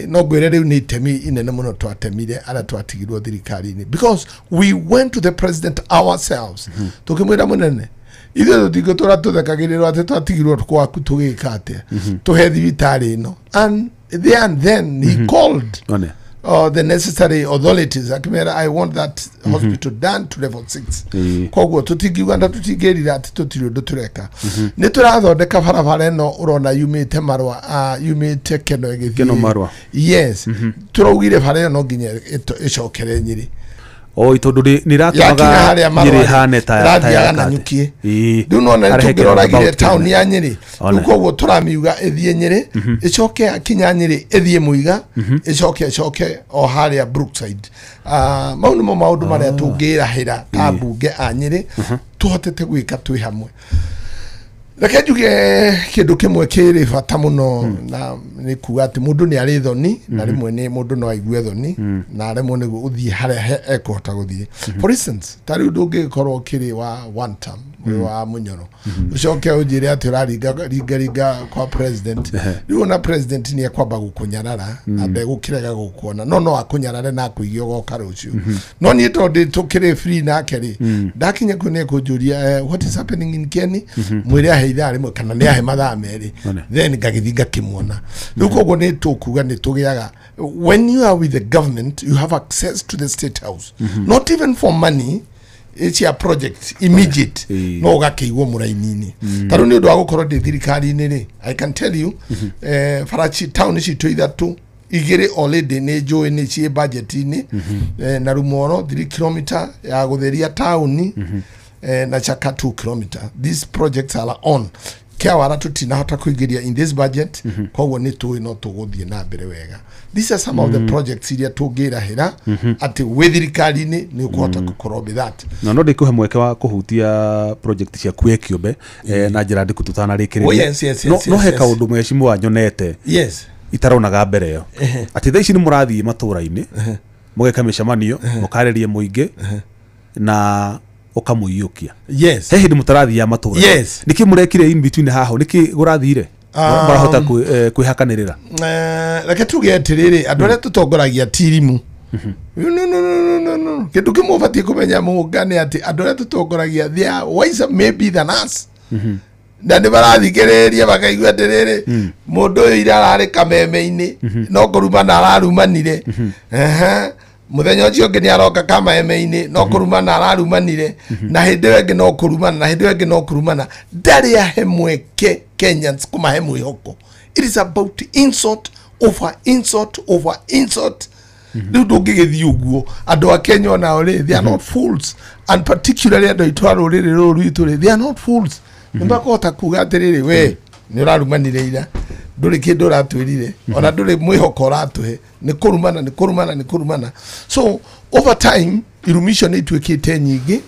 [SPEAKER 2] no gwere riu ni temi inene muno twatemire ara twatigirwo thirikari ni because we went to the president ourselves tukimwira munene ithe tutigo turatuthekagirirwo ati twatigirwo kwaku tugikate tuhe thibitari no and then he called the necessary authorities akimera I want that hospital done to level 6 koguo tutigiganda tutigerira ati tutiri ndu tureka ni turathondeka barabara no urona yumite marwa yumite keno
[SPEAKER 3] marwa
[SPEAKER 2] yes turaugire bara no nginya icokere Nyiri
[SPEAKER 3] itondu ni ratamaga Nyiri hane ta
[SPEAKER 2] na nyukie nduno na tugiroragire town ya Nyiri nuko turamiuga ethie Nyiri icoke akinya Nyiri ethie Muiga icoke o haria Brookside maundu maria tungirahira ta bunge a Nyiri tuhotete gwika twi hamwe. Reke njuge kindu kimwe kiri bata muno na ni kuga ati mundu ni ari thoni na rimwe ni mundu no aigue thoni na rimwe ni uthie haria ekota guthie. For instance tari ndungikorwo kiri wa one term wa Munyoro ucoke ujire ati ringa kwa president riu na president ni akwamba gukunyarara na ndegukirega gukuona no akunyarare na kuigio goka rucio no ni tondu tukiri free na keri ndakinya kune kujuria what is happening in Kenya mwire aheitha rimwe kana ni ahe mathaa meri then ngagithinga kimwona riu koguo ni tukuga ni tugiaga when you are with the government you have access to the state house not even for money it's your project immediate no gakeigwo muraini-ini taru ni undu wa gukorwo ndi thirikari-ini ri I can tell you Farachi town citu ithatu igire already ni njui ni cie budget-ini na Rumoro 3 km ya gutheria town na Chaka 2 km. These projects are on Kiawara tutinahota kuigiria in this budget koguo ni tuwi no tuguthie na mbere wega. These are some of the projects iria tungira hira ati withirikari-ini ni ukuhota gukorwo with that.
[SPEAKER 3] No ndikuhe mweke wa kuhutia project cia kuye kiumbe na njira ndiku tutanarikiriria. No he kaundu mwecimu wa nyonete.
[SPEAKER 2] Yes.
[SPEAKER 3] Itaronaga mbere yo. Ati thaici ni murathie matura-ini mugeka micemanio mukaririe muingi na ukamuyukia.
[SPEAKER 2] Yes.
[SPEAKER 3] He hindi mutarathi ya matura.
[SPEAKER 2] Yes.
[SPEAKER 3] Niki murekire in between haho niki gurathire marahota kwihakanirira.
[SPEAKER 2] Reke tuge atiriri andu aria tutongoragia tirimu no kindu kimwe ubatie kumenya mungane ati andu aria tutongoragia they are wiser maybe than us. Na ni barathikiriria bakaigua atiriri mundu uyu ira arari kameme-ini no kurumana ararumanire muthenya ucio ngi ni aroka kameme-ini no kurumana ararumanire na hindi wengi no kurumana na hindi wengi no kurumana ndari ahemweke Kenyans kumahe mwihoko. It is about insult over insult over insult. Ndugigithii uguo andu a Kenya ona ri they are not fools, and particularly andu itwaro riri ruru itu ri they are not fools. Nimbakota kuga atiriri we ni urarumanire ira nduri kindu ratwirire ona nduri mwihoko ratuhe ni kurumana. So over time irumisho ni twikite nyingi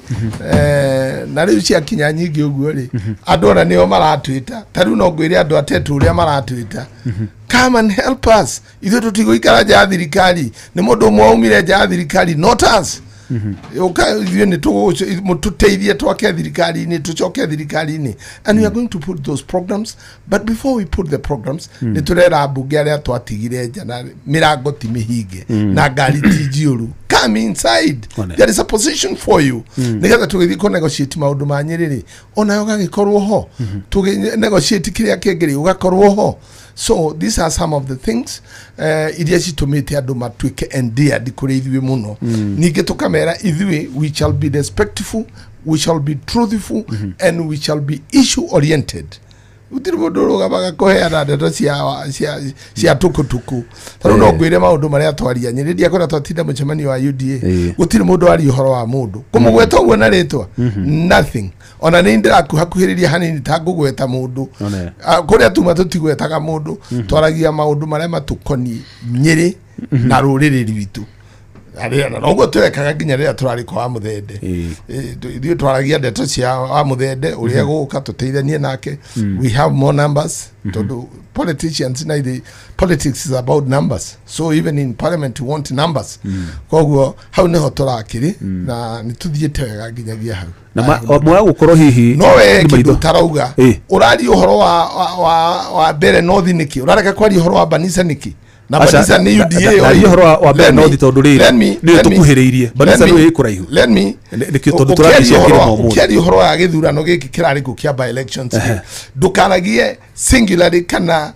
[SPEAKER 2] na riu cia kinya nyingi uguo ri andu ona nio maratwita taru no ngwire andu atetu uria maratwita come and help us ithu tutiguikara ja thirikari ni mundu mwaumire ja thirikari not us. Ni mututeithie twake thirikari-ini tucoke thirikari-ini and we are going to put those programs, but before we put the programs ni turera bunge aria twatigire nja na mirango ti mihinge na ngari ti njiuru. Come inside, there is a position for you. Nigetha tugithi ko negotiate maundu ma Nyerere onayo gagikorwo ho tugi negotiate kiria kengeri ugakorwo ho. So these are some of the things iria citumite andu matwike endeared kuri ithui muno. Ninge tukamera ithui we shall be respectful, we shall be truthful and we shall be issue oriented. Utiri mundu rugabaga kuheana ndeto cia tukutuku taru no ngwire maundu maria twaria Nyerere akora twatinda mucemanio wa UDA gutiri mundu ari uhoro wa mundu kumugweta uguo na ritwa nothing ona ni ndira hakuhiriria hanini ta ngugweta mundu kuria tuma tutigwetaga mundu twaragia maundu maria matukoni Nyeri na ruriri rwitu aria na ngo twekaga nginya ria turari kwa muthende ithu twaragia ndeto cia wa muthende uria guka tuteithanie nake. We have more numbers to do. Politicians na the politics is about numbers, so even in parliament we want numbers. Koguo hau niho turakiri na nituthiete wega nginyagia hau
[SPEAKER 3] na mwa gukorwo hihi
[SPEAKER 2] no we kindu tarauga urari uhoro wa mbere north niki urareka kwari uhoro wa Banisa niki na Banisa ni UDA
[SPEAKER 3] o ihoro wa mbere north tondu riri ni tukuhiriirie Banisa ni ikuraihu
[SPEAKER 2] let me
[SPEAKER 3] niki tondu turarishia kirimo mu
[SPEAKER 2] kiri uhoro wa githurano giki kirari ku kia by elections ndukaragie singularly kana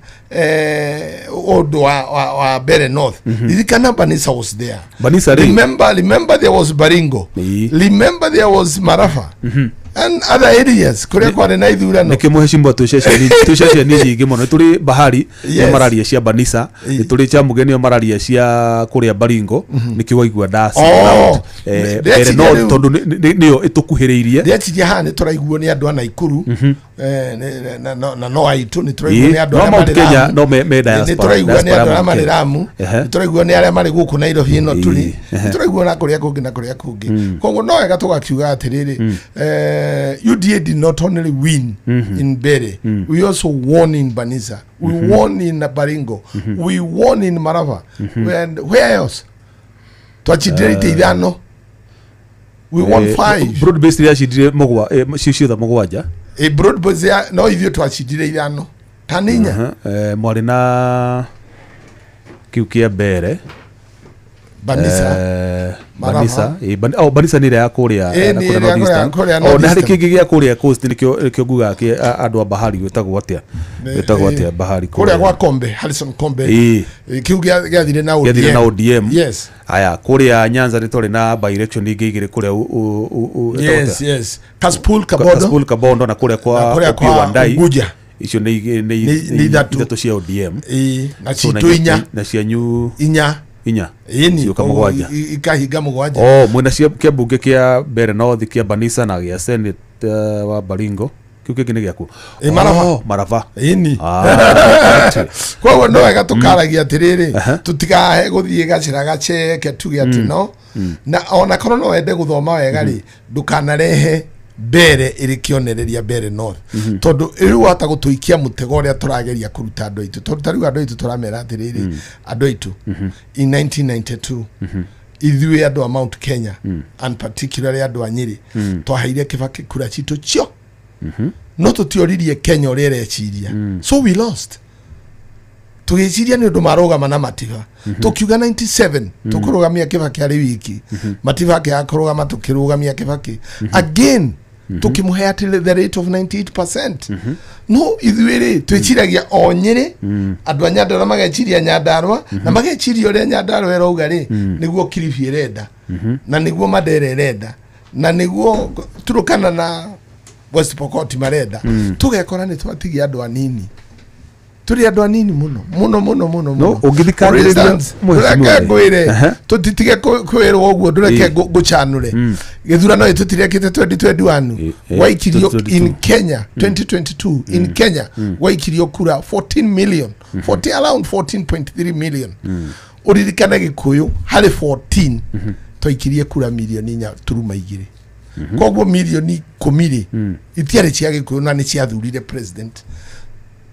[SPEAKER 2] odo wa mbere north kana Banisa was there. Banisa remember there was Baringo, remember there was Marafa and other areas kuria kwa na ithurano
[SPEAKER 3] niki muheshimwa tusheshe ni nyingi muno turi bahari ya mararia cia Banisa turi cha mugeni mararia cia kuria Baringo niki waigua das no tondu niyo itukuhiriirie
[SPEAKER 2] ndeti hane turaiguo ni andu ana Ikuru na no aitu ni turaiguo ni andu ana
[SPEAKER 3] Kenya no me diaspora
[SPEAKER 2] ni turaiguo ni andu ana Mariramu ni turaiguo ni aria mari guku Nairobi ino turi turaiguo na kuria kungi na kuria kungi koguo no wega tugakiuga atiriri UDA did not only win in Bere, we also won in Banisa, we won in Baringo, we won in Marava, and where else? Twachidire ithano, we won 5.
[SPEAKER 3] Broad based ya chidire mogwa shishi da mogwaja
[SPEAKER 2] broad based ya no ithio twachidire ithano taninya
[SPEAKER 3] mwari na kiukia Bere
[SPEAKER 2] Banisa
[SPEAKER 3] Banisa Banisa ni ya kuria
[SPEAKER 2] kuria
[SPEAKER 3] na hari kingi gia kuria coast nikyo nguga ki andu a bahari gwetagwo atia bahari
[SPEAKER 2] kuria kwa Kombe Harrison Kombe kiu giathire na
[SPEAKER 3] ODM
[SPEAKER 2] yes
[SPEAKER 3] aya kuria Nyanza ni tori na by election ingi igire kuria
[SPEAKER 2] yes Kaspool
[SPEAKER 3] Kabondo na kuria kwa Wandai Guja icio ni ithatu cia ODM
[SPEAKER 2] na citu
[SPEAKER 3] na cia nyu inya
[SPEAKER 2] ini
[SPEAKER 3] kamugwanja
[SPEAKER 2] ikahinga mugwanja
[SPEAKER 3] mwena cia kia bunge kia Mbere North kia Banisa na gia Senate wa Baringo kiu kingi ni giaku Marava
[SPEAKER 2] ini kwa no wega tukaragia atiriri tutikahe guthie gacira gacheke tuge ati no na ona kono no wende guthoma wega ri ndukanarehe Mbere iri kionereria Mbere North tondu iriu hata gutuikia mutego uria turageria kuruta andu aitu tondu tariu andu aitu turamera atiriri andu aitu in 1992 ithui andu a Mount Kenya and particularly andu a Nyeri twaheire Kibaki kura citu cio no tutioririe Kenya uria ireciria so we lost tugiciria ni undu marugama na Matiba tukiuga 97 tukurugamia Kibaki ari wiki Matiba akiakurugama tukirugamia Kibaki again tukimuhe at the rate of 98% no ithuiri twiciragia o Nyeri andu a Nyandarua mageciria Nyandarua na mageciria uria Nyandarua erauga ri niguo Kilifi irenda na niguo Mandera irenda na niguo Turukana na West Pokot marenda tugekora ni twatigia andu anini turi andu anini muno
[SPEAKER 3] no ugithikariria
[SPEAKER 2] reke ngwire tutitige kwirwo oguo ndureke guchanure githurano itu tirekite 2021 waikirio in Kenya 2022 in Kenya waikirio kura 14 million around 14.3 million uririkana Gikuyu hari 14 toikirie kura milioni 4.2 koguo milioni 10 itiari cia Gikuyu na ni cia thurire president.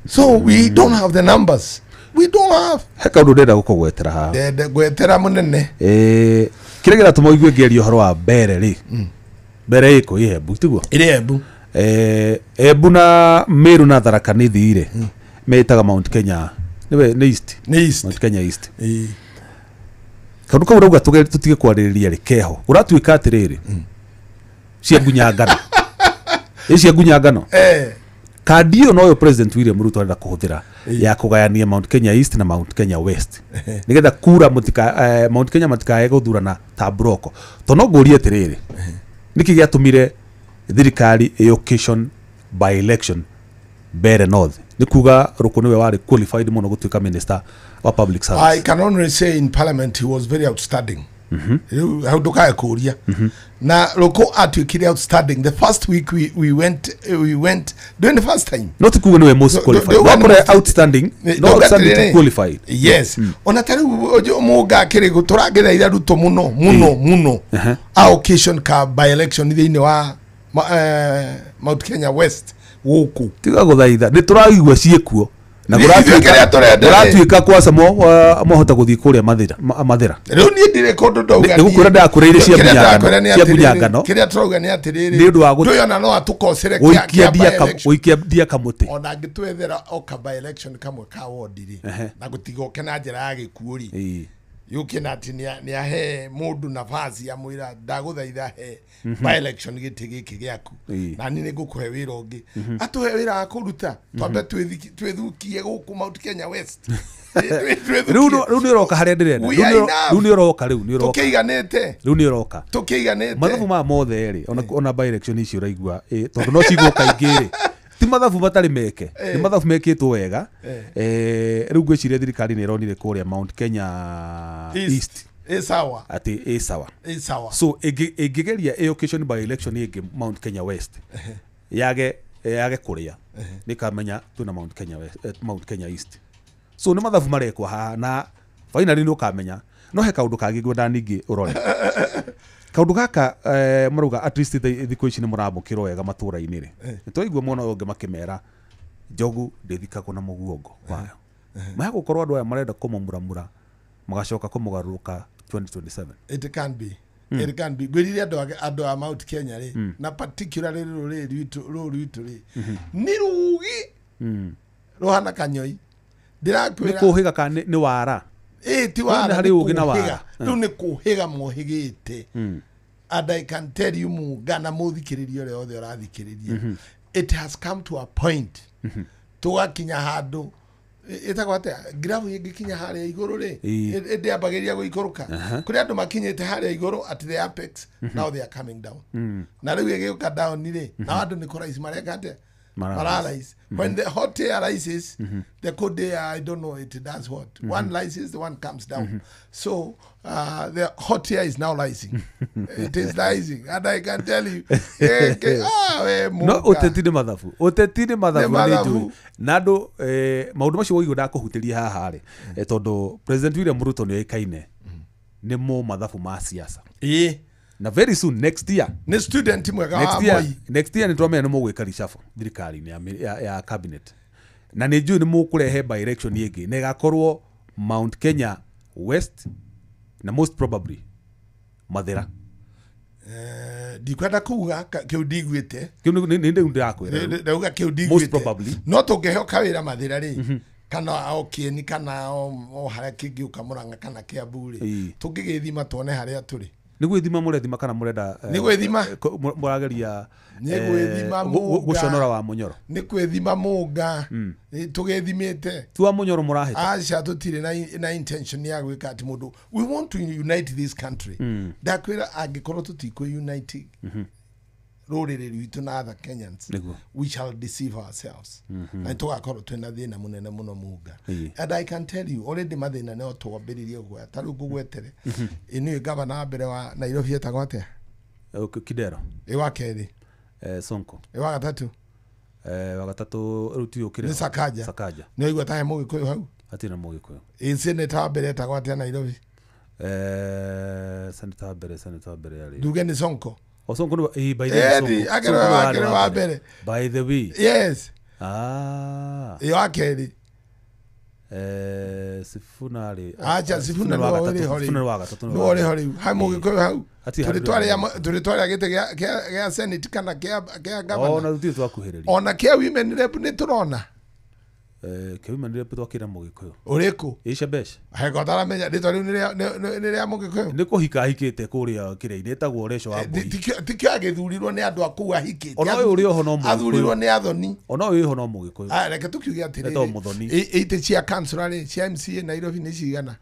[SPEAKER 2] So we don't have the numbers. We don't have.
[SPEAKER 3] Heka undu ndenda gukugwetera ha.
[SPEAKER 2] Ndenda gwetera munene.
[SPEAKER 3] Kire giratuma igwe ngerio horo wa Mbere ri. Mbere iko Embu tiguo.
[SPEAKER 2] Iri Embu.
[SPEAKER 3] Embu na Meru na Tharaka Nithi metaga Mount Kenya. Ni East. Mount Kenya East. Kandu kau rauga tutige kwaririria ri keho. Uratuika atiriri. Cia ngunyangano. Cia ngunyangano. Kadio no yo President William Ruto arenda kuhuthira ya kugayania Mount Kenya East na Mount Kenya West nigetha kura mutika Mount Kenya matikae guthurana ta broko tono ngurie atiriri niki giatumire thirikari occasion by election Mbere North nikuga Ruko niwe wari qualified muno gutuika minister wa public service.
[SPEAKER 2] I can only say in parliament he was very outstanding. How do I call ya? Na Ruko atuikire outstanding. The first week we went during the first time.
[SPEAKER 3] Not to kuwe most qualified. Wakore outstanding. No outstanding to qualified.
[SPEAKER 2] Yes. Onatari muga kire guturagera ira Ruto muno. A occasion ka by election thini wa Mount Kenya West woku.
[SPEAKER 3] Tiga guthaitha. Ni turagigwa ciekuo. Na guratuika kwasa mohota guthii kuria mathira
[SPEAKER 2] riu ni ndire kondu ndauga
[SPEAKER 3] ni gukura ndakureire cia bunyangano
[SPEAKER 2] kiria turauga ni atiriri
[SPEAKER 3] ni ndu wa
[SPEAKER 2] tuyona no atukosere
[SPEAKER 3] uikia dia kamuti
[SPEAKER 2] ona ngitwethera oka by election kamwe ka wodiri na gutigoke na njira ya gikuuri yukina ati ni ahe mundu nafasi ya mwira ndaguthaitha he by election giti giki giaku na ni ngukuhe wira ungi atuhe wira akuruta twambe twithukie guku Mount Kenya West
[SPEAKER 3] riu ni roka haria ndirenda riu ni roka riu ni roka
[SPEAKER 2] tukiiganite
[SPEAKER 3] mathabu ma mothe ri ona by election icio raigua tondu no ciguo kaingiri ti mathabu matari meke ni mathabu mekitwo wega riu ngwiciria thirikari ni ironire kuria Mount Kenya East
[SPEAKER 2] sawa
[SPEAKER 3] ati sawa so egigeria occasion by election igi Mount Kenya West yage kuria nikamenya tuna Mount Kenya West Mount Kenya East so ni mathabu marekwa ha na finally no kamenya no he kaundu kangigwe ndaningi urore kaundu gaka maruga at least thiko ici ni muramukiro wega matura-ini ri nitwaigua mwana ungi makimera njogu ndithikagwo na muguongo wayo maha gukorwo andu aya marenda kumuramura magacoka kumugaruka 2027
[SPEAKER 2] it can be gwirire andu a Mount Kenya ri na particularly ruritu ri ni rugi ruhana kanyoi ndirakwira
[SPEAKER 3] ni kuhiga ka ni wara
[SPEAKER 2] ti wara
[SPEAKER 3] hari ugina wara
[SPEAKER 2] riu ni kuhiga mohigite and I can tell you mugana muthikiririo re othe urathikiriria it has come to a point tugakinya handu itagwate grafu igikinya haria iguru ri ende ambagiria guikuruka kuri andu makinyite haria iguru at the apex now they are coming down na riu igikuka down ri na andu ni kurais mareka ate paralyze when the hot air rises the cold air I don't know it does what one rises the one comes down so the hot air is now rising it is rising and I can tell you
[SPEAKER 3] no utetine mathabu ni njui na andu maundu macio woigo ndakuhutiria haha ri tondu President William Ruto ni oikaine ni mu mathabu ma siasa na very soon next year
[SPEAKER 2] ni student mwega wa Moi
[SPEAKER 3] next year ni twamenya ni mugwika reshuffle thirikari ni ya cabinet na ni njui ni mukurehe by election yingi na igakorwo Mount Kenya West na most probably Mathira
[SPEAKER 2] dikwenda kuga kiu digwite
[SPEAKER 3] kiu ni ndio ndakwira
[SPEAKER 2] ndauga kiu digwite
[SPEAKER 3] most probably
[SPEAKER 2] no tungehoka wira Mathira ri kana okieni kana o haria kingi ukamuranga kana Kiambu ri tungigithima tuone haria turi
[SPEAKER 3] ni gwithima murethima kana murenda
[SPEAKER 2] ni gwithima
[SPEAKER 3] murageria
[SPEAKER 2] ni gwithima
[SPEAKER 3] guconora wa munyoro
[SPEAKER 2] ni gwithima munga tugethimite
[SPEAKER 3] tuwa munyoro murahita
[SPEAKER 2] acha tutire na intention ya gwika ati mundu we want to unite this country ndakwira angikorwo tutiko unite rurire rwitu na other Kenyans we shall deceive ourselves na tugakorwo twina thina munene muno munga and I can tell you already mathina no twambiririe gwa taru gugwetere inu gavana mbere wa Nairobi etagwo atia
[SPEAKER 3] Kidero
[SPEAKER 2] wa keri
[SPEAKER 3] Sonko
[SPEAKER 2] wa gatatu
[SPEAKER 3] ruti ukire
[SPEAKER 2] Sakaja no igwa tahe mugikuyu hau
[SPEAKER 3] atina mugikuyu
[SPEAKER 2] senator mbere etagwo atia Nairobi
[SPEAKER 3] senator mbere yari
[SPEAKER 2] duge ni Sonko
[SPEAKER 3] Sonko by the way by the way
[SPEAKER 2] yes
[SPEAKER 3] wa
[SPEAKER 2] keri
[SPEAKER 3] Sifunari
[SPEAKER 2] acha Sifuna no ori hori hai mugikuyu hau turitwari gite gya senate kana gya governor
[SPEAKER 3] ona ruti twakuhiriria
[SPEAKER 2] ona kia women rep ni turona
[SPEAKER 3] kia women rep twakira mugikuyu
[SPEAKER 2] uriku
[SPEAKER 3] Ishabesh
[SPEAKER 2] hego taramenya rito riu ni ria mugikuyu
[SPEAKER 3] ni kuhika hikite kuria kire-ini etagwo Uresho wa Mbui
[SPEAKER 2] tikio agithurirwo ni andu aku ahikite
[SPEAKER 3] ona uyu uri oho no mugikuyu
[SPEAKER 2] athurirwo ni athoni
[SPEAKER 3] ona uyu iho no mugikuyu
[SPEAKER 2] reke tukiuge atiri
[SPEAKER 3] eto muthoni
[SPEAKER 2] ite cia councilor cia MCA Nairobi ni cigana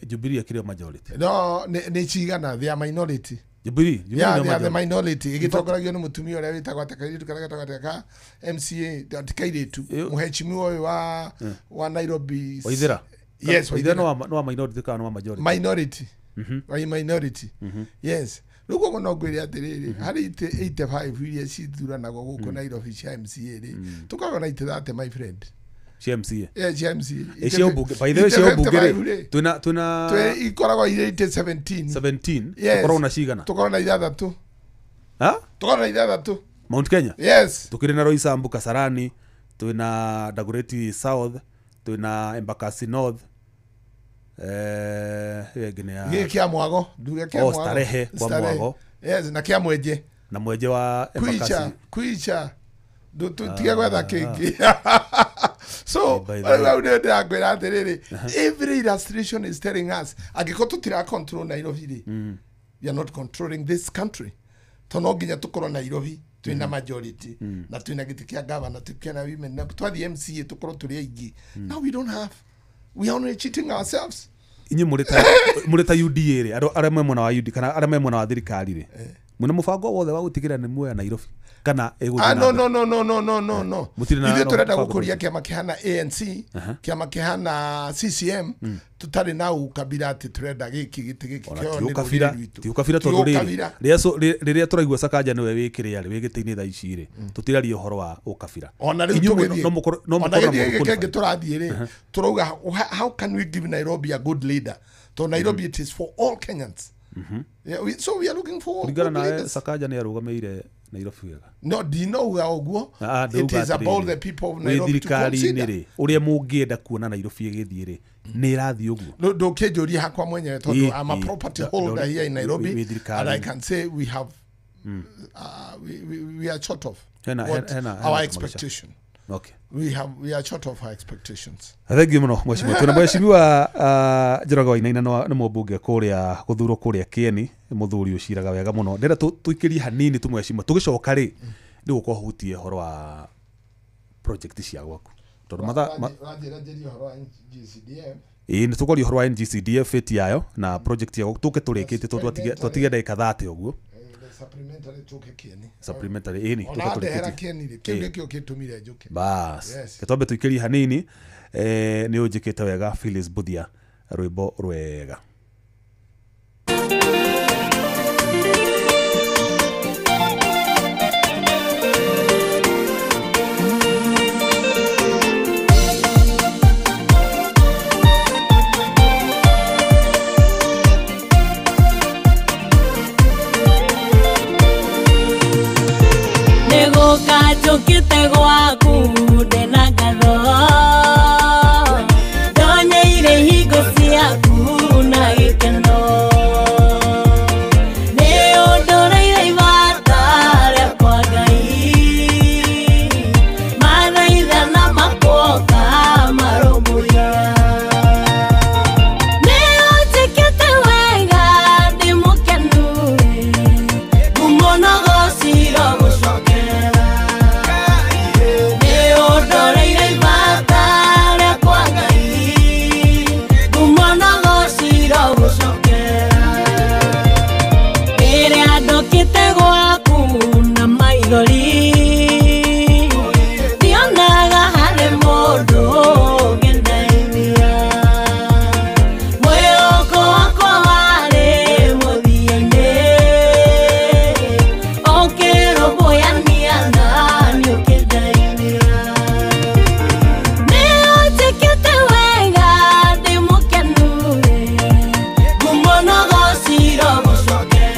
[SPEAKER 3] Jubilee akire majority
[SPEAKER 2] no ni cigana they are minority
[SPEAKER 3] Jubilee
[SPEAKER 2] the minority igitongoragio ni mutumia uria witagwo atakairu kana MCA atikairetu muheshimiwa uyu wa Nairobi
[SPEAKER 3] Waithira
[SPEAKER 2] yes
[SPEAKER 3] Waithira no minority kana no majority minority yes ruko no gwiri atiriri hari 85 iria cithuranago guku Nairobi cia MCA ri tukaga na 30 my friend CMCA
[SPEAKER 2] CMCA
[SPEAKER 3] cio bunge by the way cio bunge tuna
[SPEAKER 2] ikoragwo ile 17
[SPEAKER 3] tukorwo na cigana
[SPEAKER 2] tukorwo na ithathatu tukorwo na ithathatu
[SPEAKER 3] Mount Kenya
[SPEAKER 2] yes
[SPEAKER 3] tukiri na Roysambu Kasarani tuna Dagoretti South tuna Embakasi North
[SPEAKER 2] gä kä a mwago nduge kä
[SPEAKER 3] mwago Starehe kwa mwago
[SPEAKER 2] yes na kä a mwenje
[SPEAKER 3] wa Embakasi
[SPEAKER 2] kuicha tutige gwetha kingi so I ndagwira atiriri every illustration is telling us agiko tutira control Nairobi ri we are not controlling this country tono nginya tukorwo Nairobi twina majority na twina giti kia governor tukena women na twathi MCA tukorwo turi aingi now we don't have we are only cheating ourselves
[SPEAKER 3] inyi mureta UDA ri ara mwe mwana wa UDA kana ara mwe mwana wa thirikari ri muna mubango wothe wa gutigira ni muoya Nairobi kana
[SPEAKER 2] no ithe turenda gukuria kiama kihana ANC kiama kihana CCM tutari na ukabira ati turenda giki giti kio
[SPEAKER 3] ti ukabira tondu riria turaigua Sakaja niwe wikire ari wigite-ini tha ici ri tutirari uhoro wa ukabira
[SPEAKER 2] ona riu no mukoro turathie ri turauga how can we give Nairobi a good leader to Nairobi it is for all Kenyans so we are looking for
[SPEAKER 3] kuringana na Sakaja ni arugameire Nairobi wega
[SPEAKER 2] no dinouga oguo it is about the people of Nairobi to consider
[SPEAKER 3] uria mungienda kuona Nairobi igithie ri ni irathi uguo
[SPEAKER 2] ndukijuria hakwa mwenyewe tondu I'm a property holder here in Nairobi and I can say we have we are short of our expectation
[SPEAKER 3] okay
[SPEAKER 2] we are short of our expectations.
[SPEAKER 3] Thank you muno mheshimiwa. Tuna mheshimiwa Njoroge Wainaina no mũmbunge kuria guthurwo kuria Kieni, muthuri uciraga wega muno. Ndenda tuikirie hanini tu mheshimiwa. Tugicoka ri ndi gukorwo hutie horo wa project cia gwaku. Tondu
[SPEAKER 2] Ranjira horo wa GCDF.
[SPEAKER 3] Ni tukorio horo wa GCDF fiti yayo na project yago tuke turikite tondu twatige ndagika 30 uguo.
[SPEAKER 2] Supplementary tuke Kieni.
[SPEAKER 3] Supplementary ini tuke turikite
[SPEAKER 2] Kieni kile kio kitumire njuke.
[SPEAKER 3] Bas. Ketombe tuikirie hanini ni unjikite wega Phyllis Budia rwimbo rwega.
[SPEAKER 4] Chukite gwaku ndena ngatho ndonyeire hingo ciaku na gikeno nĩ ũndũrĩire ibata rĩakwa Ngai mathaitha na makuoka marũmbũiya nĩ ũnjĩkĩte wega ndĩ mũkenu ngũmũnogocira gũcokera Kite gwaku na maithori ndionaga harĩ mũndũ ũngenagia mwĩhoko wakwa warĩ mũthia-inĩ ũkĩrũmbũyania na nĩũkĩndeithia nĩ ũnjĩkĩte wega ndĩ mũkenu ngũmũnogocira gũcokera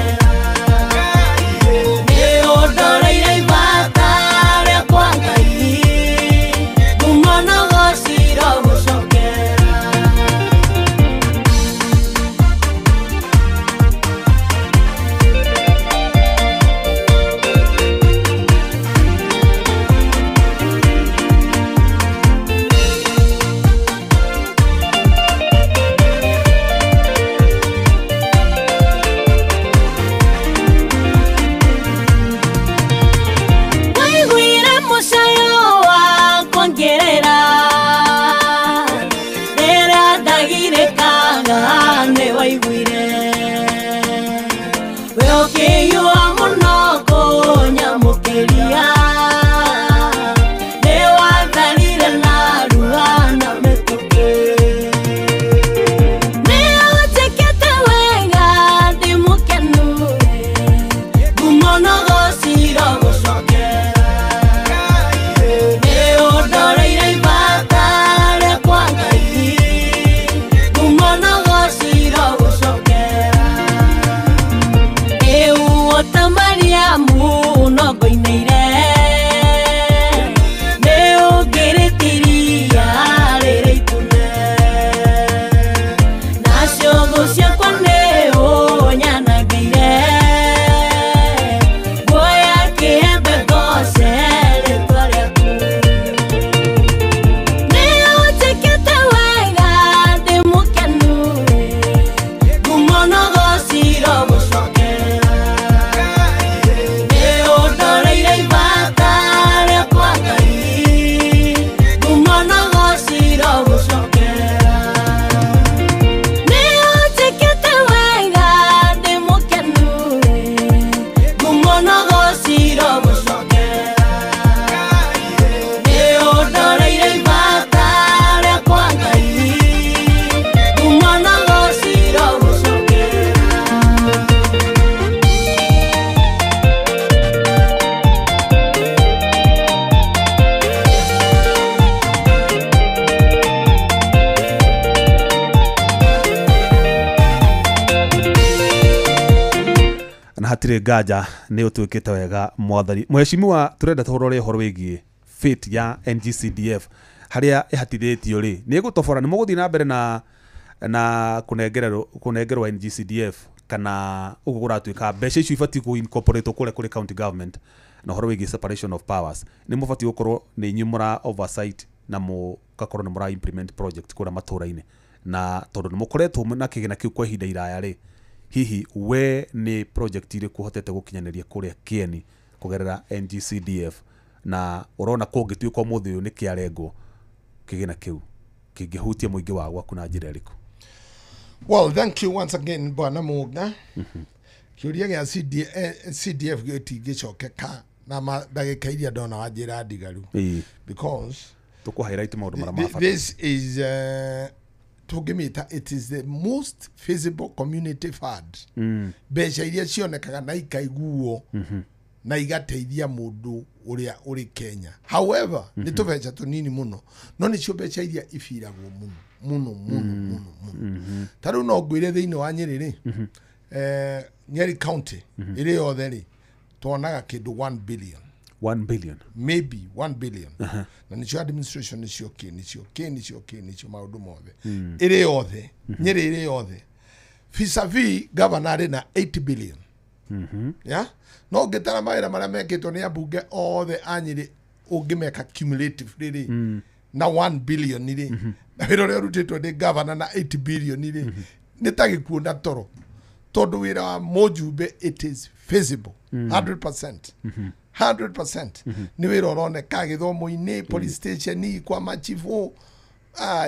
[SPEAKER 3] hatirĩ nganja nĩ ũtuĩkĩte wega mwathani. Mheshimiwa, turenda tũrore ũhoro wĩgiĩ fate ya NGCDF harĩa ĩhatithĩtio rĩ nĩ ĩgũtobora, nĩ mũgũthiĩ na mbere na kũnengerwo NGCDF kana ũguo gũratuĩka mbeca icio ibatiĩ kũ incorporate kũrĩa kũrĩ county government na horo wigi separation of powers ni mubati gukorwo ni nyumura oversight na mugakorwo ni mura implement project kura matura-ini na tondu ni mukoretwo na kigina kiu kwa ihinda iraya ri hihi we ni project iri kuhotete gukinyaniria kuria Kieni kugerera NGCDF na urona kungituika muthi uyu ni kiarengwo kigina kiu kingihutia muingi wa gwaku na njira iriku?
[SPEAKER 2] Well, thank you once again, Bwana Muga. Kiuria gia CDF gitigicokeka na ndagika iria ndona wa njira ndigaru. Because
[SPEAKER 3] tuku highlight maundu mara mabata.
[SPEAKER 2] This is it is the most feasible community fund. Beca iria cionekaga na ikaiguo na igateithia mundu uria uri Kenya. However, ni tubeca tunini muno. No ni cio beca iria ifiragwo muno. Taru no gwire thiini wa Nyeri Nyeri County iri yothe ri tuonaga kindu 1 billion.
[SPEAKER 3] 1 billion.
[SPEAKER 2] Maybe 1 billion. Na nicio administration nicio maundu mothe. Iri yothe, Nyeri iri yothe. Vis-a-vis governor na 8 billion. Yeah? No getara mawira maria mekitwo ni ambunge othe a Nyeri ungimeka cumulative riri na 1 billion iri. Na wira uria urutitwo ni governor na 8 billion iri. Ni ta gikuo na toro. Tondu wira wa Mujumbe it is feasible 100%. 100%. Ni wira uroneka githomo-ini, police station, kwa machifu.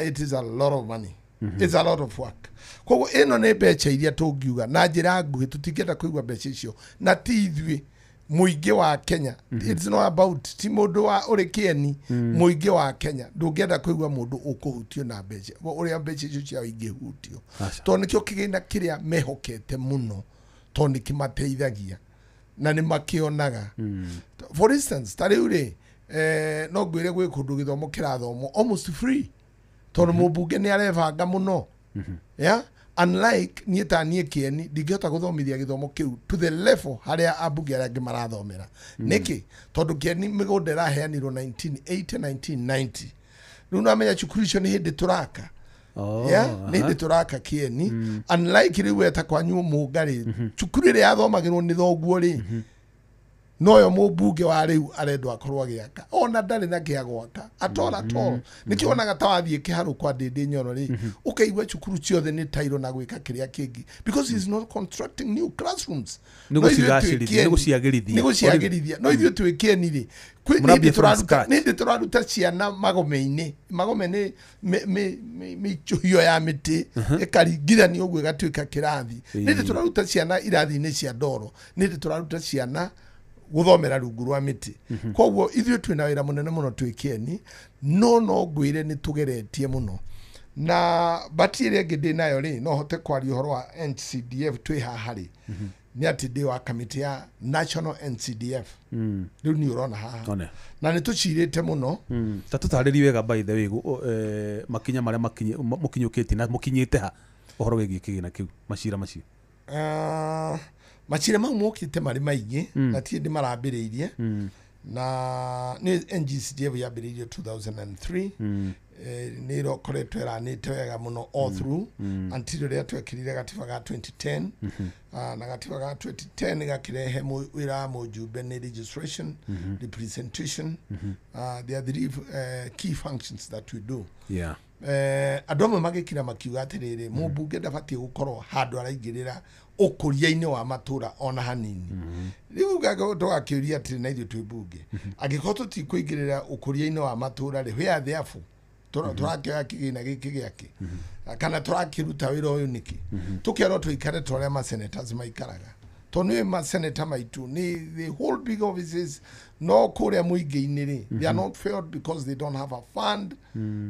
[SPEAKER 2] It is a lot of money. It's a lot of work. Koguo ino ni beca iria tungiuga na njira nguhi tutingenda kuigua beca icio na ti ithui muingi wa Kenya. It's not about ti mundu wa uri Kieni, muingi wa Kenya ndungenda kuigua mundu ukuhutio na beca uria beca icio cia ingihutio to nikio kigina kiria mehokete muno to nikimateithagia na ni makionaga. For instance, tariuri no gwire gwe kundu githomo kirathomo almost free tondu mubunge ni arevanga muno. Yeah, unlike nie Kieni ndingihota guthomithia githomo kiu to the level haria ambunge aria ngimarathomera. Niki tondu Kieni migunda iraheanirwo 1980 1990 riu namenya cukuru icio ni hindi turaka. Yeah, ni hindi turaka Kieni. Unlike riu eta kwanyu mungari cukuru iria yathomagirwo ni thoguo ri noyo mubunge wa riu arendwa akorwo agiaka ona ndari na giagwaka atol nikionaga tawathie kiharu kwa Ndindi Nyoro ri ukaigwa cukuru ciothe ni tairo na gwika kiria kingi because he is not constructing new classrooms.
[SPEAKER 3] Ni guciagirithia
[SPEAKER 2] no ithuĩ twĩ Kieni ri nindi turaruta ciana magome-ini ni michuhio ya miti ikaringithanio ũguo igatuĩka kirathi. Nindi turaruta ciana irathi-ini cia ndoro, nindi turaruta ciana guthomera rungu rwa miti. Koguo ithuĩ twina wira munene muno twi Kieni no ngwire ni tugeretie muno na bati iria ngindi nayo ri no hote kwaria uhoro wa NCDF twi haha ri ni ati ndi wa committee ya National NCDF riu ni urona haha na ni tucirite muno
[SPEAKER 3] ta tutariri wega by the way makinya maria mukinyukiti na mukinyite ha uhoro wigi kigina kiu macira macio
[SPEAKER 2] machire mau mokite mari maingi na ti ndi marambiriirie na ni NGCDF yambiriirie 2003 ni ro koretwo iranite wega muno all through until ria twekirire gatiba ga 2010 na gatiba ga 2010 gakirehe wira Mujumbe ni registration, representation. There are three key functions that we do.
[SPEAKER 3] Yeah.
[SPEAKER 2] Adome magikira makiuga atiriri mubunge ndabatie gukorwo handu araingirira ukuria-ini wa matura ona hanini. Riu gago twakiuria atiri na ithu twi bunge agikorwo tutikuingirira ukuria-ini wa matura ri where therefore turakioya kigina giki giake kana turakiruta wira uyu niki tukiarwo tuikare tore ma senators maikaraga to ni ma senator maitu ni the whole big offices no kuria muingi-ini ri they are not filled because they don't have a fund.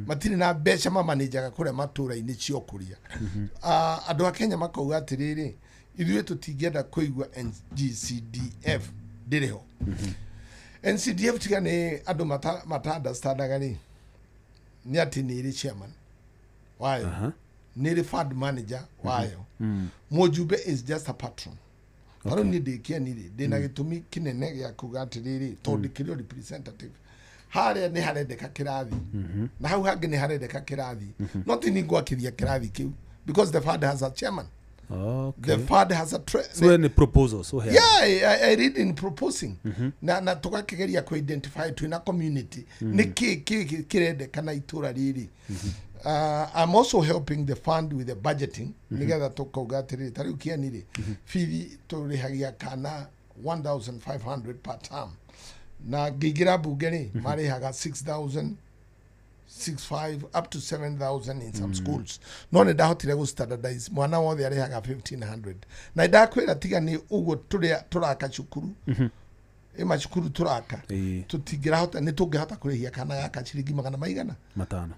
[SPEAKER 2] Matiri na beca ma manager kuria matura-ini cio kuria. Andu a Kenya makauga atiriri ithuĩ tutingenda kuigua NGCDF ndiriho. NCDF tiga ni andu mata understandaga ri ni ati ni ri chairman wayo ni ri fund manager wayo. Mujumbe is just a patron. Haro ni ndi Kieni ri ndina gitumi kinene gia kuga atiriri tondu kirio representative haria ni harendeka kirathi na hau hangi ni harendeka kirathi no ti ni ngwakiria kirathi kiu because the fund has a chairman. The fund has a
[SPEAKER 3] so any proposals so here.
[SPEAKER 2] Yeah, I read in proposing na tukakigeria ku identify to in a community ni kirende kana itura riri. I'm also helping the fund with the budgeting nigetha tukauga atiri tari kianire fithi turihagia kana 1,500 per term na gigira bungeni marihaga 6,065 up to 7,000 in some schools no ne ndahotire go standardize mwana wothe arihaga 1,500 na ndakwira tiga ni uguo turaka cukuru cukuru turaka tutingirahota ni tungihota kurihia kana gaka ciringi magana maigana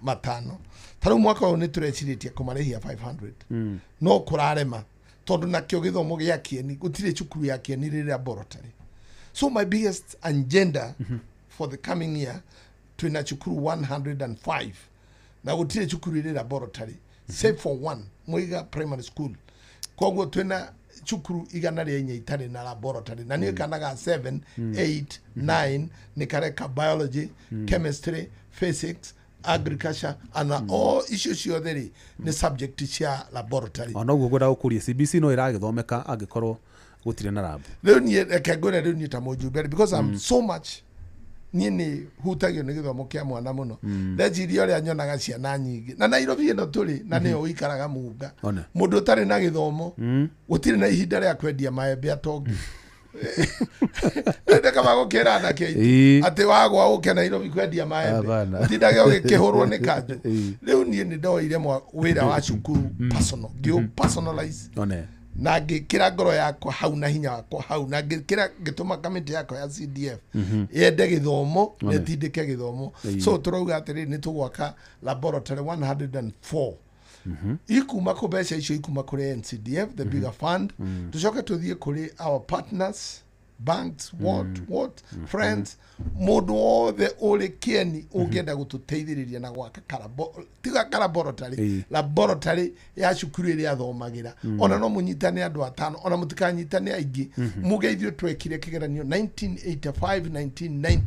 [SPEAKER 2] matano taru mwaka uyu ni tureciretie kumarihia 500 no kurarema tondu nakio githomo gia kieni gutire cukuru ya kieni riri laboratory. So my biggest agenda for the coming year twina cukuru 105 na gutire cukuru riri laboratory save for one Mwiga primary school koguo twina cukuru igana ryenye itari na laboratory na niyo kanaga 7 8 9 ni kareka biology chemistry physics agriculture and all issues ciothe ni subject cia laboratory
[SPEAKER 3] ona uguo gwenda gukuria CBC no iragithomeka angikorwo gutire na lab
[SPEAKER 2] riu ni ekagora riu ni ta mujumbe because I'm so much ni hutagio ni githomo kia mwana muno ndejiria uri anyonaga ciana nyingi na Nairobi ino turi na ni uikaraga muga mundu tari na githomo gutire na ihinda ria kwendia maembe atongi ende kama gukira na keiti ati wagwa uke Nairobi kwendia maembe utindage ugikihurwo ni kanju riu ni ndoire wira wa cukuru personalize na ngikira ngoro yakwa hau na hinya wakwa hau na ngikira ngituma kamiti yakwa ya CDF yende githomo netindike githomo so turauga atiri ni tugwaka laboratory 104 ikuma kubesha icio ikuma kuri NCDF the bigger fund tucoke tuthie kuri our partners banks what friends mundu wothe uri kieni ungenda gututeithiriria na gwaka laboratory ya cukuru iri athomagira ona no munyitane andu atano ona mutikanyitane aingi mugeithio twekire kigeranio 1985 1990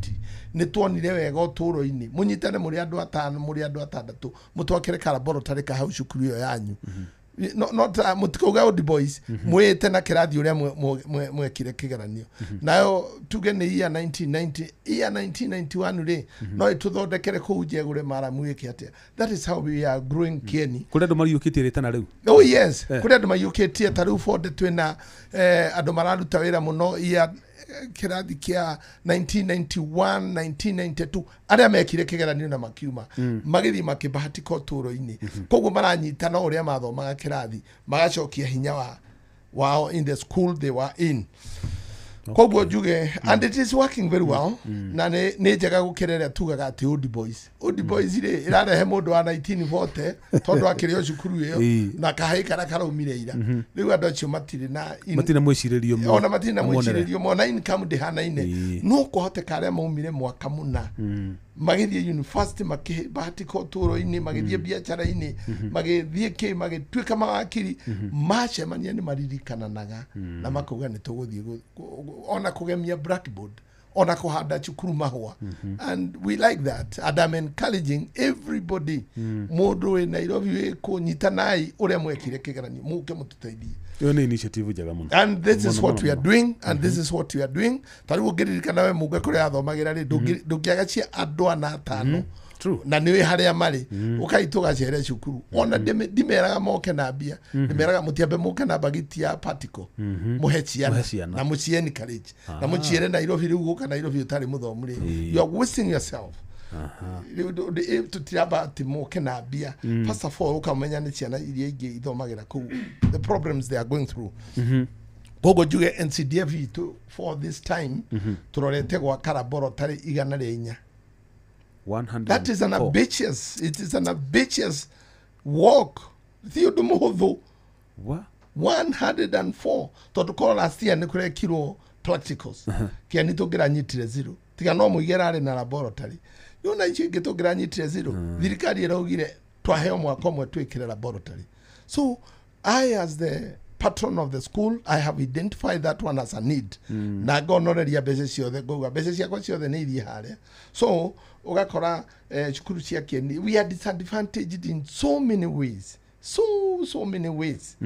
[SPEAKER 2] ni tuonire wega uturo-ini munyitane muri andu atano muri andu atandatu mutwakire laboratory ka hau cukuru yo yanyu not mutikauga old boys mwete na kirathi uria mwekire kigeranio nayo tuge ni year 1991 ri no ituthondekere ku jegure maramu yake atia that is how we are growing kieni
[SPEAKER 3] kuri andu mariyukitie ritana riu
[SPEAKER 2] oh yes kuri andu mariyukitie taru ford twina andu mararuta wira muno year kirathi kia 1991 1992 aria mekire kigeranio na makiuma magithi makibahatika uturo-ini koguo maranyitana uria mathomaga kirathi magacokia hinya wao in the school they were in koguo juge and it is working very well na ni njega gukirera tugaga ati old boys ri irarehe mundu wa 1940 tondu akirio cukuru iyo na kahaikara karaumire ira riu andu acio matire na
[SPEAKER 3] matina mwiciririo mo
[SPEAKER 2] ona matina mwiciririo mo na income ndihana-ine no kuhoteka aria maumire mwaka muna magithie university makibahatika uturo-ini magithie biacara-ini magithie magituika mawakiri macemania ni maririkananaga na makauga ni tuguthie ona kugemia blackboard ona kuhanda cukuru mahua and we like that and I'm encouraging everybody mundu we Nairobi we kunyitanai uria mwekire kigeranio muke mututeithie
[SPEAKER 3] yo ni initiative jaga muno
[SPEAKER 2] and this is what we are doing and this is what we are doing tari ugiririkana we muge kuri athomagira ri ndungiagachia andu ana atano na niwe haria mari ukaituga chere cukuru ona ndimeraga moke na mbia ndimeraga mutiambe moke na bagiti ya particle muhechiana na mucieni college na muciere Nairobi riu guka Nairobi utari muthomure you are wasting yourself tutiriamba ati moke na mbia first of all ukamenya ni ciana iria ingi ithomagira ku the problems they are going through gogo juge NCDF for this time turorete gwaka laboratory igana rinya
[SPEAKER 3] 100.
[SPEAKER 2] That is an ambitious. It is an ambitious walk. Theodore Muhotho.
[SPEAKER 3] What?
[SPEAKER 2] 104. Totokora last year nikure kilo practicals. Kia nitogira nyitire zero. Tika no muigera ari na laboratory. Yona ichi gitogira nyitire zero. Thirikari iraugire twaheo mwaka mwe twikire laboratory. So I as the patron of the school I have identified that one as a need. Na gonoreria mbeca ciothe goga mbeca ciakwa ciothe ni iria haria. So ugakora cukuru cia kieni we are disadvantaged in so many ways so many ways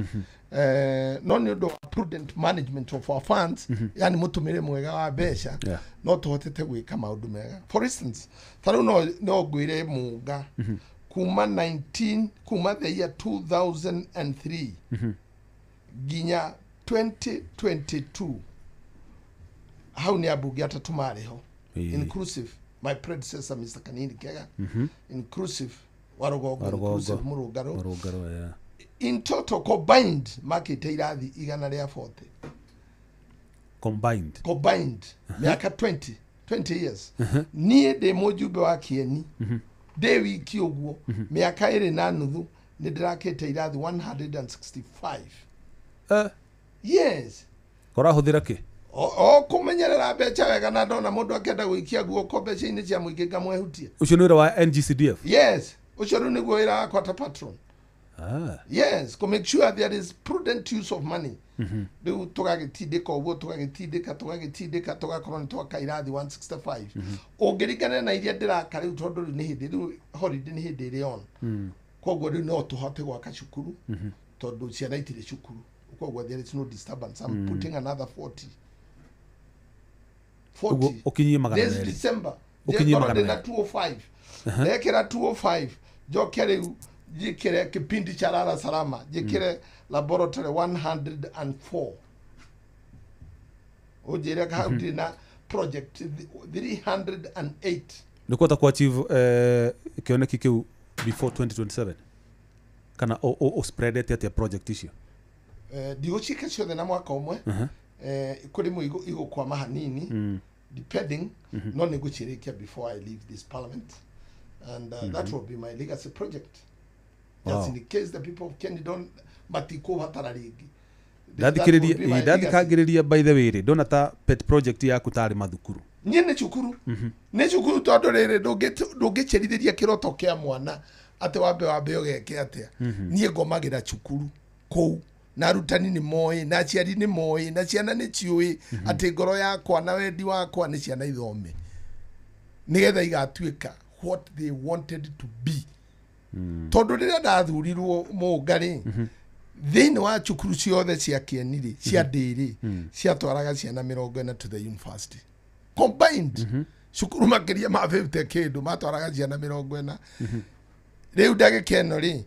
[SPEAKER 2] no ni do prudent management of our funds yani mutumire mwega wa besha no tuhotete gwika maundu mega. For instance taru no gwire muga kuma the year 2003 ginya 2022 how ni abugi atatu mariho inclusive my predecessor Mr. Kanini Kega inclusive Warugogo inclusive Murugaro in total combined market irathi igana ria 40 combined miaka 20 years nie de mojube wa kieni de wiki oguo miaka iri na nuthu ni ndirakete irathi 165 yes
[SPEAKER 3] kora huthira ki
[SPEAKER 2] kumenyerera mbeca wega na ndona mundu akenda gwikia guoko mbeca-ini cia muingi ngamwehutia
[SPEAKER 3] ucio ni wira wa NGCDF
[SPEAKER 2] yes ucio niguo wira wa quarter patron yes to make sure there is prudent use of money riu tugagitindika uguo tugagitindika tugakorwo ni twaka irathi 165 ungiringana na iria ndiraka riu tondu ni hindi riu holiday ni hindi iri on koguo riu no tuhote gwaka cukuru tondu ciana itire cukuru koguo there is no disturbance. I'm putting another 40
[SPEAKER 3] ukinyie magana
[SPEAKER 2] this December ukinyie magana 205 nekera 205 jokere jikere kipindi cha Lala Salama jikere laboratory 104 ujire kaunti na project 308
[SPEAKER 3] nikuota ku achieve kioneki kiu before 2027 kana o spread it at project issue
[SPEAKER 2] diochika ciothe na mwaka umwe kuri mu igo kwa mahanini depending no negotiate before I leave this parliament and that will be my legacy project. Just in the case the people of Kenya don't matiko hatararigi
[SPEAKER 3] ndathikiriria by the way donata pet project ya kutari mathukuru
[SPEAKER 2] nye ne chukuru ne chukuru tondu riri ndungicerithĩria kiroto kia mwana ate wambe ogeke atia nie ngomagira chukuru kou na rutani ni moyi na ciari ni moyi na ciana ni ciui ati ngoro yakwa na wendi wakwa ni ciana ithome nigetha igatuika what they wanted to be tondu rira ndathurirwo mungari thiini wa cukuru ciothe cia kieniri cia ndiri cia twaraga ciana 40 to the university combined cukuru makiria ma 50 kindu matwaraga ciana 40 riu ndagikeno ri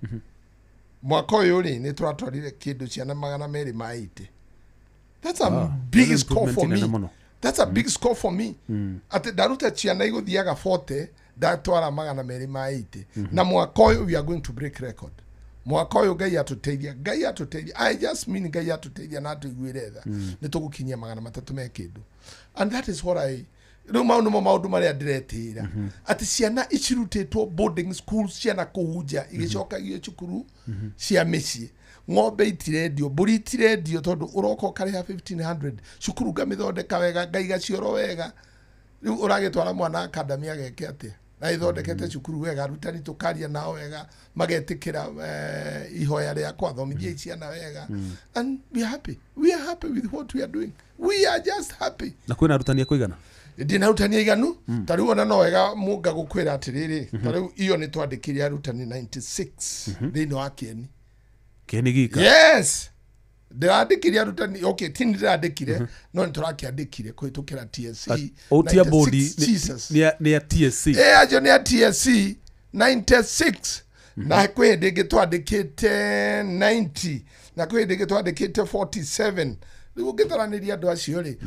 [SPEAKER 2] mwaka uyu ri ni twatwarire kindu ciana 280. That's a big score for me. That's a big score for me. Ati daruta ciana iguthiaga 40 datwara 280 na mwaka uyu we are going to break record. Mwaka uyu Ngai atuteithia I just mean Ngai atuteithia na tuigwiretha ni tugukinyia 300 me kindu and that is what I maundu maria ndiretira ati ciana icirutitwo boarding schools ciana kuhunja igicokagio cukuru cia micii ng'ombe itirendio mburi itirendio tondu uroko kariha 1500 cukuru ngamithondeka wega ngaiga cioro wega riu uragitwara mwana academy ageke atia na ithondekete cukuru wega arutani tukaria nao wega magetikira ihoya ria kwathomithia ciana wega and we are happy with what we are doing. We are just happy.
[SPEAKER 3] Na kwina arutani kuigana
[SPEAKER 2] ndina rutani iganu tariu ona no wega munga gukwira atiriri tariu iyo ni twandikiria arutani 96 thini wa kieni
[SPEAKER 3] gika
[SPEAKER 2] yes ndirandikiria arutani okay tini ndirandikire no niturakiandikire kuhitukira TSC
[SPEAKER 3] otia body ni ya TSC
[SPEAKER 2] ajo ni ya TSC 96 na kwende gitwandikite 90 na kwende gitwandikite 47 riu ngitaraniria andu acio ri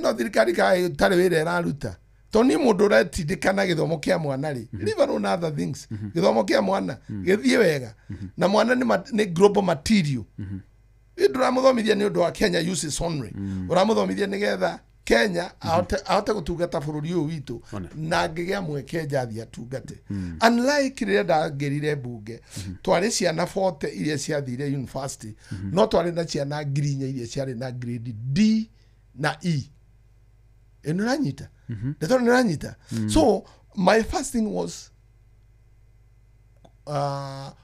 [SPEAKER 2] no thirikari kai tari wira iraruta toni mundu retindikana githomo kia mwana ri live on other things githomo kia mwana githie wega na mwana ni global material nduramuthomithia ni undu wa Kenya uses only uramuthomithia nigetha Kenya ahote gutungata bururi uyu witu na ngigia mweke njathi atungate unlike rira ndagerire bunge twari ciana 40 iria ciathire university no twari na ciana ngirinya iria ciari na grade D na E enuranyita ndiranyita so my first thing was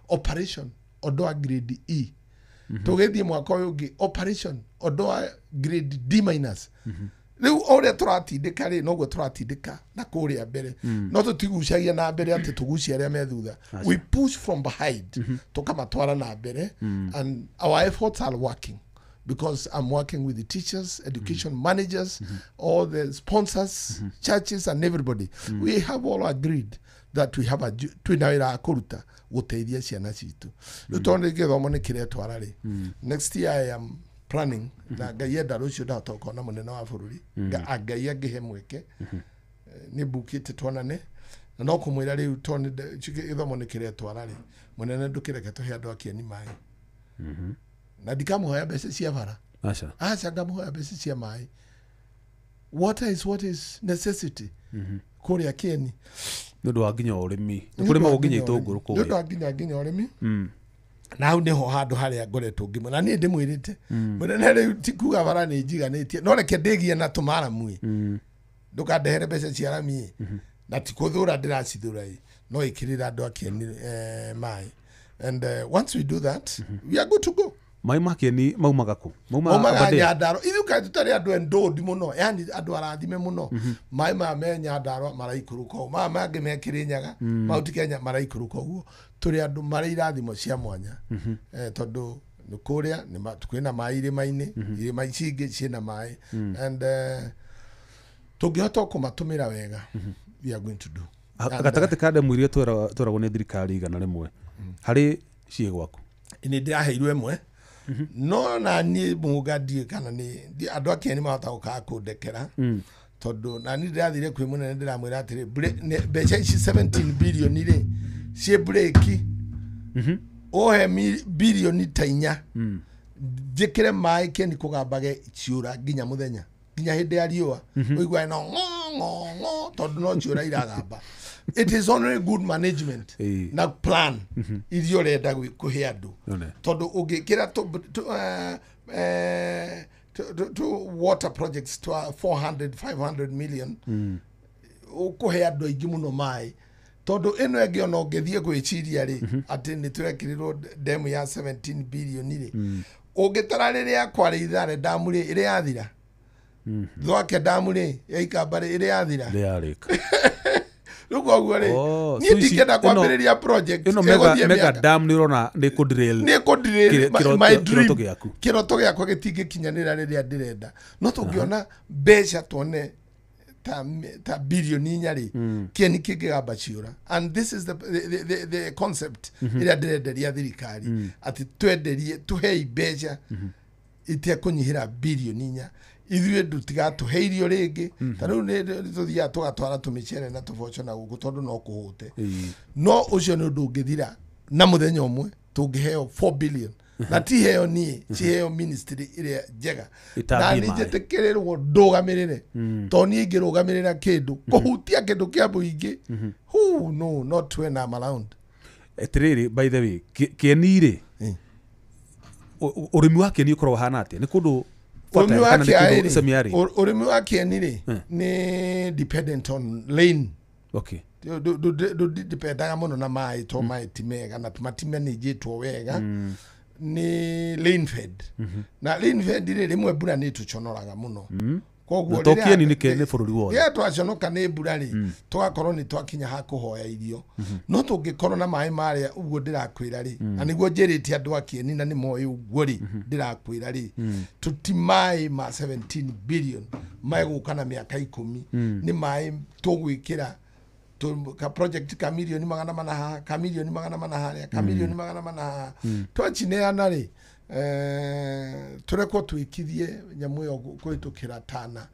[SPEAKER 2] operation odoa grade E tugethie mwaka uyu ngi operation odoa grade D minus riu ore turatindika ri noguo turatindika na kuria mbere no tutigucagia na mbere ati tugucia aria me thutha. We push from behind tukamatwara na mbere and our efforts are working because I'm working with the teachers, education managers, all the sponsors, churches and everybody. We have all agreed that we have a twinawira akuruta guteithia ciana citu. Rutonde githomo ni kiretwara ri. Next year I am planning na Ngai enda rucio ndatoka na munene wa bururi Ngai angihe mweke ni bukite twanane na no kumwira riu tonde githomo ni kiretwara ri munene ndukireke tuhe andu akieni mai na ndikamuhoya mbeca cia bara aca ngamuhoya mbeca cia mai. Water is what is necessity kuria kieni
[SPEAKER 3] ndu wa nginya urimi ni kuri mago nginya itunguru kuya
[SPEAKER 2] ndu nginya urimi na hau niho handu haria ngoretwo ngimo na ni ndimwirite munene riu tikuga bara ni njiganitie no reke ndigie na tumara mui ndukandehere mbeca cia rami na tikuthura ndiracithura no ikirira andu akieni mai and once we do that we are good to go.
[SPEAKER 3] Mai makeni maumaga ku
[SPEAKER 2] maumaga Nyandaro ithuka tutari andu endodi muno yani andu arathime muno mai ma me Nyandaro maraikuruka ma mangi me Kirinyaga mauti Kenya maraikuruka uguo turi andu mari irathimo cia mwanya tondu nukuria ni kwina mai irima-ini irima icingi ciina mai and tungihota kumatumira wega we are going to do
[SPEAKER 3] agatagati ka ndemu iria tweragwo ni thirikari igana rimwe hari cie gwaku
[SPEAKER 2] ini ndiraheirwo imwe no na ni mugadi kana ni andu akieni mahota guka kundekera tondu na ni ndirathire kwi munene ndiramwira atiri mbeca ici 17 billion ri cie breki ohe billion tainya njikire mai keni kugambage ciura nginya muthenya nginya hindi ya riua uigwa no ngo tondu no ciura iragamba. It is only good management na plan irio renda kuhe andu tondu ungikira to water projects to 400-500 million ukuhe andu aingi muno mai tondu ino engi ona ungithie gwiciria ri ati ni turekirirwo demu ya 17 billion ri ungitara riria kwari ithare damu ri iri yathira thwake damu ri ya Ikamba ri iri yathira Lugo gware ni ndikenda kwambiriria project
[SPEAKER 3] ino mega dam ni rona ni kudrill
[SPEAKER 2] my dream kiroto giakwa gitingikinyanira riria ndirenda no tungiona mbeca tuone ta bilioni nyari kieni kigamba ciura and this is the concept iria ndirenderia thirikari ati twenderie tuhei mbeca itia kunyihira bilioni nya ithuĩ ndutigatuheirio ringi tariu ni tuthia tugatwara tumicere na tuboco na guku tondu no kuhute no ucio ni undu ngithira na muthenya umwe tungiheo 4 billion na ti heo ni heo ministry iria njega na ni njetikirirwo ndugamirire to ni ngirugamirira kindu kuhutia kindu kia muingi no not when I'm around
[SPEAKER 3] etiriri by the way kienire urimi wake ni ukorwo hana atia ni kundu
[SPEAKER 2] urimi wa kieni ri ni dependent on lane.
[SPEAKER 3] Okay.
[SPEAKER 2] Do dependaga muno na mai to mai timega na tumatime ni jitwo wega ni lane fed na lane fed ri rimwe bura ni tuchonoraga muno koguo
[SPEAKER 3] to kieni ni kene bururi wothe
[SPEAKER 2] ye twaconoka ni mbura ri tugakorwo ni twakinya ha kuhoya irio no tungikorwo na mai maria uguo ndirakwira ri na niguo njirite andu akieni na ni moyo uguo ri ndirakwira ri tutimai ma 17 billion mai gukana miaka 10 ni mai tugwikira ka project ka milioni 400 ka milioni 400 ka milioni 400 twachineana ri tureko twikithie nyamu yo kwitukira tana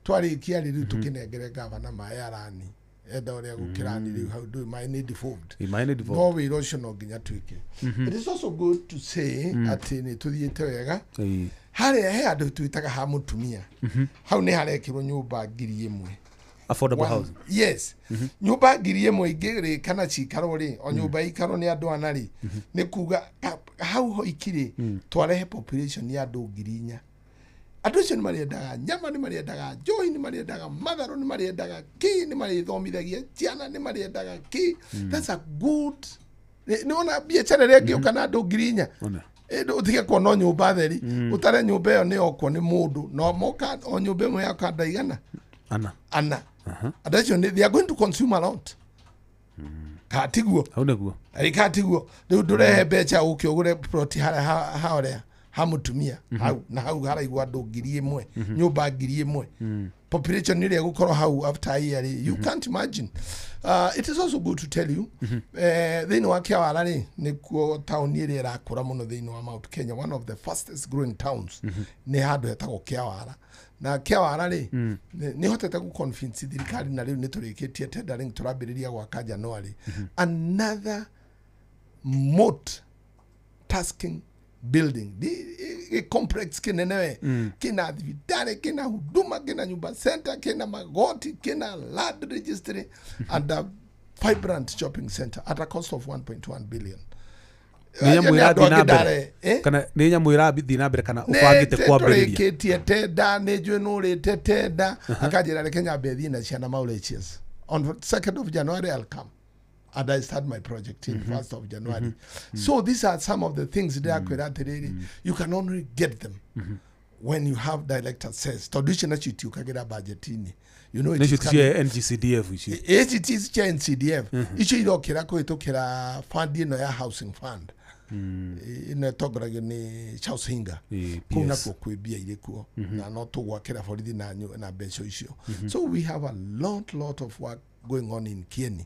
[SPEAKER 2] twarikia riu tukinengere gavana mayarani enda uria gukirani riu how do my need devolved no we rocio no nginya twike. It is also good to say ati ni tuthiete wega haria he andu twitaga ha mutumia hau ni harekirwo nyumba 1,000
[SPEAKER 3] affordable housing.
[SPEAKER 2] Yes. Nyumba 1,000 igiri kana cikaro ri o nyumba ikaro ni andu anari ni kuga hau ho ikiri twarehe population ya andu 4,000 andu cio ni mariendaga nyama ni mariendaga njohi ni mariendaga matharo ni mariendaga ki ni marithomithagia ciana ni mariendaga ki that's a good ni ona biashara regi ukana andu 4,000 utige kuona nyumba theri utare nyumba iyo ni okwo ni mundu no moka o nyumba imwe yakwa ndaigana ana adacho they are going to consume a lot katiguo
[SPEAKER 3] au naguo
[SPEAKER 2] katiguo ndurehe becha ukio gure proti hare hamutumia hau na hau haraigwa andu 1,000 nyumba 1,000 population ile gukorwo hau after a year you can't imagine. It is also good to tell you thini wa Kiawara ri nikuo town ile irakura muno thini wa Mount Kenya, one of the fastest growing towns ni handu hetagwo Kiawara na Kiawara ri ni hotete ku convince thirikari na riu ni turikitie tendering turambiriria gwaka January another moat tasking building the complex kinenewe kina vitare kina huduma kina nyumba center kina magoti kina land registry and a vibrant shopping center at a cost of 1.1 billion.
[SPEAKER 3] Ninya mwira bithi na mbere kana ubangite kwambiriria
[SPEAKER 2] ketie tenda nejwe nurite tenda akajira reke nyambe thi na ciana mauriches on 2nd of January I'll come and I start my project in 1st of January. So these are some of the things that you can only get them when you have direct access. Tradition na chitu kagera budget ini. You know
[SPEAKER 3] it is NGCDF which
[SPEAKER 2] it is NCDF. Ichi irokera ko itokera fund ino ya housing fund. Ina tograga ni Charles Hinga. Kuna ko kwebia ile kuo na no to gwakera borithi na becho icio. So we have a lot of work going on in Kieni.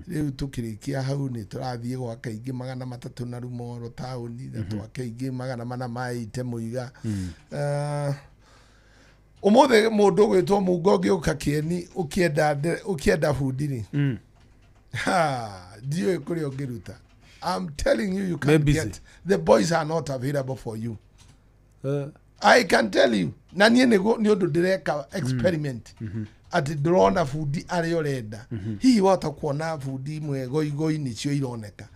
[SPEAKER 2] Riu tukirikia hau ni turathie gwaka ingi 300 na Rumoro tauni na twaka ingi 400 maite muiga umothe mundu gwitwo Mugongi uka Kieni ukienda fundiri dio kuri ongiruta. I'm telling you can get the boys are not available for you. I can tell you na nie ni undu direka experiment ati drona fudi ari orenda hihi wata kuona fudi mwego igoi-ini cio ironeka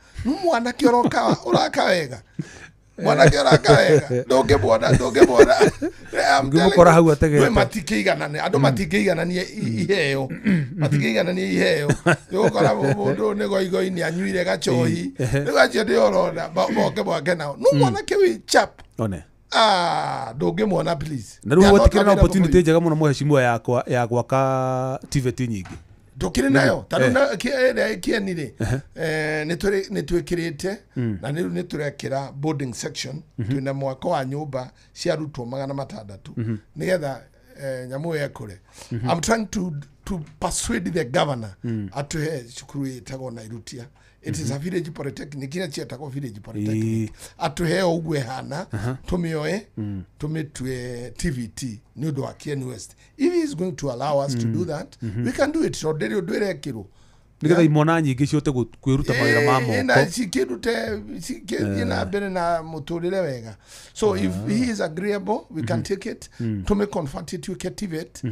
[SPEAKER 2] mwana kioroka uraka wega mwana kioroka wega ndungibona
[SPEAKER 3] ngimukora hau ategete
[SPEAKER 2] matikiganane andu matikigananie iheo matikigananie iheo ndukora mundu ni goi-ini anyuire gachohi nigacio ndiorona boke boke nao mwana kiwi chap
[SPEAKER 3] one
[SPEAKER 2] ndungimwona please
[SPEAKER 3] na ruo watikira na opportunity njega muno muheshimiwa ya gwaka TVET nyingi
[SPEAKER 2] ndukire nayo tano na Kieni ri ni twikirite na ni turekira boarding section twina mwako wa nyumba cia rutwo 600 nigetha nyamu yakure. I'm trying to persuade the governor atuhe cukuru itago na irutia. It is a village polytechnic ina chietagwo village polytechnic atuhe ogwe hana tumioe tumitwe TVET ni undu wa Kieni West. If he is going to allow us to do that we can do it. So ndiri ndwire kiro
[SPEAKER 3] nigetha imona nyingi ciote kwiruta mawira ma moko
[SPEAKER 2] na cikirute cikina mbere na muturire wega. So if he is agreeable we can take it to make convert it to TVET.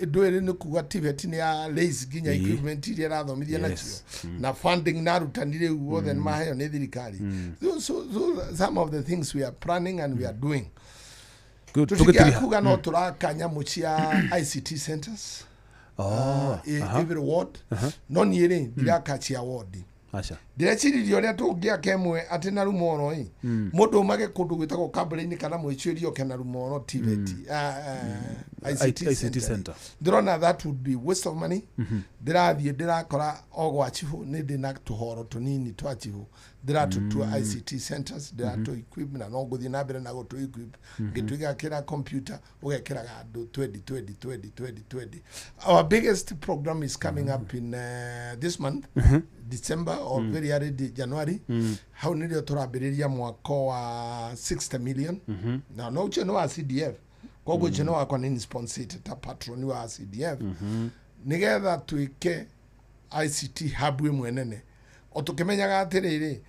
[SPEAKER 2] Ndwire ni kuga TVET ni ya lazy ginya equipment ile rathomithia nacio na funding na rutanire wothe maheo ni thirikari. So some of the things we are planning and we are doing. Tukitia kuga no turakanya mucia ICT centers. Every ward no niere ndirakachia ward ndĩreciria ũrĩa tũngĩaka ĩmwe atĩ na Rumoro mũndũ umage kũndũ gwĩtagwo Kambere-inĩ kana mwĩcuĩrie oke na Rumoro TVET ICT center ndĩrona that would be waste of money. ndĩrathiĩ ndĩrakora o gwa chifu nĩ ndĩ na tũhoro tũnini twa chifu ndĩratũtua ICT centers ndĩratũ equip na no ngũthiĩ na mbere na gũtũ equip ngĩtwĩgakĩra computer ũgekĩraga andũ 2020. Our biggest program is coming up in this month December or very early January. How nilio turambiriria mwaka wa 60 million. Now no cheno wa CDF. Kogo cheno wa kwa nini sponsored ta patron wa CDF. Nigetha tuike ICT hub mwenene. Otukemenyaga atiriri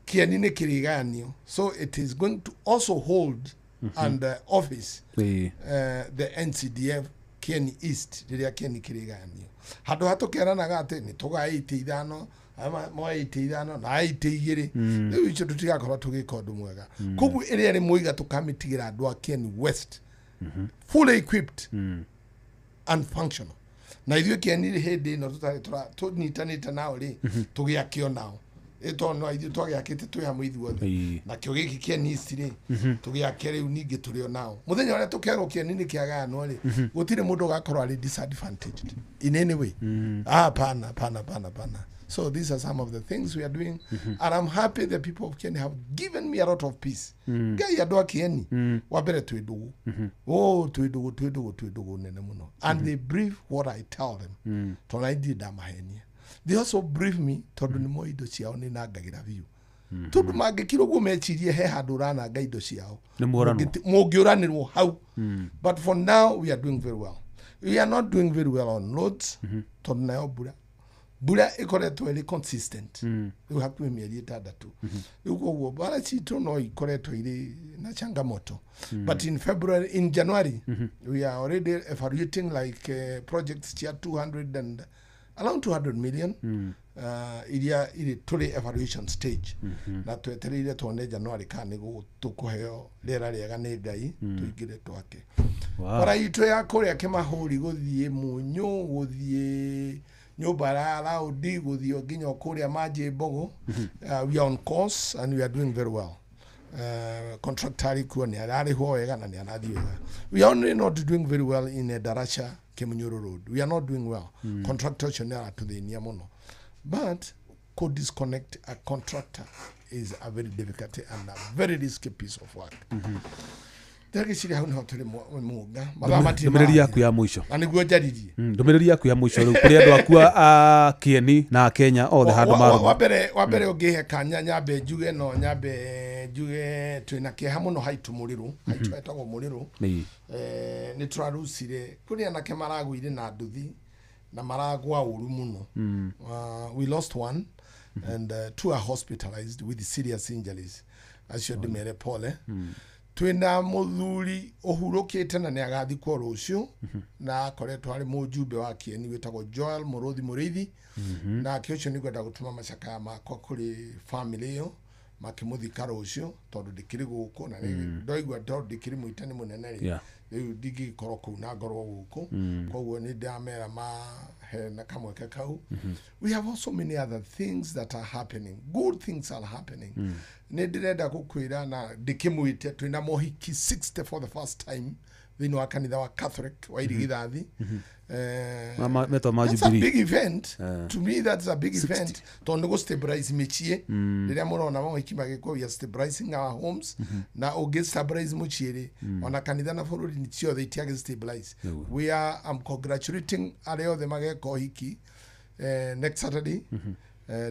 [SPEAKER 2] Kieni ni kiriganio. So it is going to also hold and office the NCDF Kieni East riria Kieni kiriganio. Hado hatukeranaga ati ni tugaite ithano ama moite ithano na aite igiri riu icio tutigakorwo tugika undu mwega koguo iria ri muiga tukamitigira andu a Kieni West fully equipped and functional na ithuĩ Kieni hindi no tunitanite nao ri tugiakio nao ito no ithu twagiakite twi hamwe ithuothe na kio giki kia nisi ri tugiake riu ningi turio nao muthenya ria tukerwo kieni ni kiagano ri gutire mundu gakorwo ari disadvantaged in any way pana. So these are some of the things we are doing, and I'm happy the people of Kenya have given me a lot of peace. Gai adwa Kieni wabere twedugu twedugu nene muno, and they brief what I tell them. Tonaidi damahenia. They also brief me tondu ni mo indo ciao ni nagagira view. Tondu magikiro guo mechirie he handu rana ga indo ciao. Mungiuranirwo hau. But for now we are doing very well. We are not doing very well on roads. Tondu nayo bura ikoretwo iri consistent. We have to mieri itandatu. Uko bara chito no ikoretwo iri na changamoto. But in February, in January, we are already evaluating like projects chia 200 and around 200 million. Ili tuli evaluation stage. Na twetereire tuone January kani tukuheo lera riega ni Ngai tuigire twake. Bara itu ya kuria kimahuri guthie munyu guthie nyobara laudi guthio ginyo kuria maji bogo. We are on course and we are doing very well. Contractari kuoni ari ho wega na ni anathi wega. We are only not doing very well in Darasha Kemunyoro Road. We are not doing well. Contractor chonera to the Niamono. But could disconnect a contractor is a very difficult and a very risky piece of work.
[SPEAKER 3] Ndomereri yaku ya mwisho.
[SPEAKER 2] Aniguo jaririe.
[SPEAKER 3] Ndomereri yaku ya mwisho riu kuri andu akua a Kieni na Kenya all the hard maro.
[SPEAKER 2] Wabere ugihe kanya nyambe njuge no nyambe njuge twina kiha muno haitu muriru haitu etagwo muriru. Ni turarucire kuri anake maragwire na nduthi na maragwa uru muno. We lost one and two are hospitalized with serious injuries. Acio mere pole. Twina muthuri ohurukite na ni agathikwo rucio na akoretwo ari mujumbe wa Kieni witagwo Joel Muruthi Murithi na kiocio ni gwenda gutuma macaka makwa kuri family yo makimuthika rucio tondu ndikiri guku na ndoigwa tondu ndikiri muitani munene ri riu ndigi koroku na ngorwo guku koguo ni ndamera he na kamweke kau. We have also many other things that are happening. Good things are happening. Ni ndirenda gukwira na ndikimwite twina mohiki 60 for the first time thini wa kanitha wa Catholic wa Irigithathi. That's a big event. To me that's a big 60. Event. Tondu go stabilize michie ndiria murona mohiki magikwo we are stabilizing our homes na ugi stabilize muchiere ona kanitha na bururi ni cio they take stabilize. We are congratulating areo the mageko hiki next Saturday.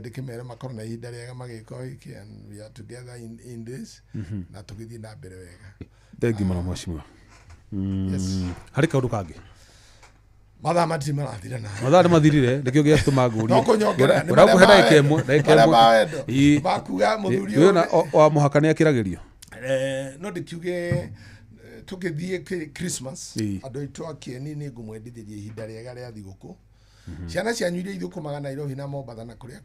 [SPEAKER 2] Dikimere makoro na ihinda riega magiko hiki and we are together in this na tugithi na mbere wega.
[SPEAKER 3] Thank you mheshimiwa.
[SPEAKER 2] Yes.
[SPEAKER 3] Hari kaundu kangi
[SPEAKER 2] mathaa matiri marathire na
[SPEAKER 3] mathaa mathirire ndikio gia tumaguria
[SPEAKER 2] no kunyongera
[SPEAKER 3] ni bara kemwe
[SPEAKER 2] bakuga muthuri
[SPEAKER 3] uyu na wa muhakania akiragirio
[SPEAKER 2] no ndikiuge tugithie Christmas andu itu a Kieni ni ngumwendithirie ihinda riega ria thiguku. Ciana cianyu iria ithukumaga Nairobi na Mombasa na kuria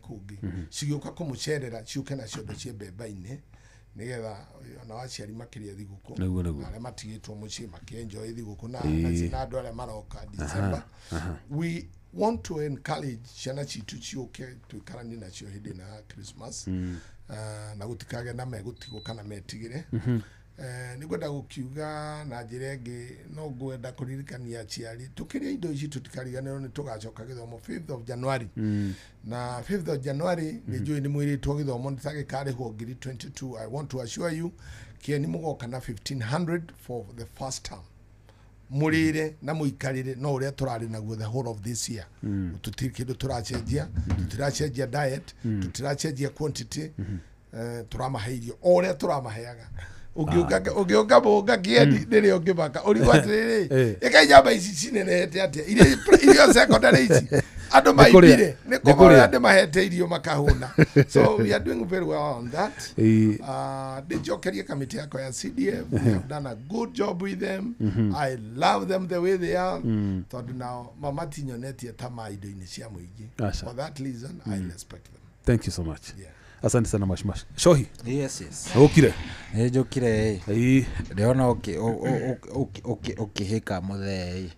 [SPEAKER 2] kungi cigioka kumucerera ciuke na ciondo cie mbemba-ini nigetha ona waciari makiria thiguku aria matigitwo mucii makienjoy thiguku na andu aria maroka December. We want to encourage ciana citu ciuke tuikaranie nacio hindi na Christmas na gutikage na megutigwo kana metigire. Ni gwenda gukiuga na njirenge no gwenda kuririkania aciari tukiria indo ici tutikariganirwo ni tugacoka githomo 5th of January na 5th of January ni njui ni mwiritwo githomo nitagikarihwo ngiri 22. I want to assure you Kieni mugoka na 1500 for the first term murire na muikarire no uria turari naguo the whole of this year. Tutirikindu turacenjia diet tutiracenjia quantity turamaheirio uria turamaheaga ugiuka boga Kieni nire ungibaka urigwatiriri ikainyamba ici cinenehete atia irio secondary ici andu maibire ni kugora andu mahete irio makahuna. So we are doing very well on that. Ndijokerie kamiti yako ya CDF. We have done a good job with them. I love them the way they are. Tondu now mama tinyonetie tama indo-ini cia muingi. For that reason I respect them.
[SPEAKER 3] Thank you so much. Asante sana Mashmash. Shohi.
[SPEAKER 5] Yes.
[SPEAKER 3] Ukire.
[SPEAKER 5] Njokire. Ndeona ukihika muthei.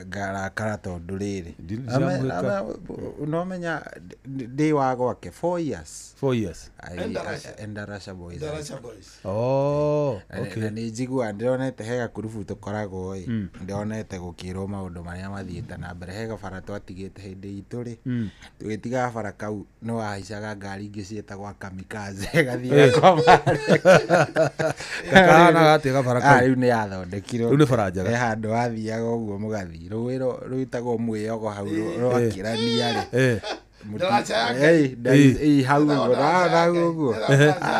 [SPEAKER 5] Ngarakara tondu riri. Unomenya ndi wago ake 4 years.
[SPEAKER 3] 4 years.
[SPEAKER 5] Endarasha boys.
[SPEAKER 3] Oh, okay.
[SPEAKER 5] Ni njigua ndionete hega kurubu tukoragwo ndionete gukirwo maundu maria mathiite na mbere hega bara twatigite hindi itu ri tugitiga bara kau no wahaicaga ngari ingi cietagwa kamikaze gathie kwa mare
[SPEAKER 3] kakana gatiga bara kau
[SPEAKER 5] riu ni yathondekirwo
[SPEAKER 3] riu ni bara njega
[SPEAKER 5] handu wathiaga uguo mugathi ruwiro ruitagwo mwiogo hau rwakirania ri hau uguo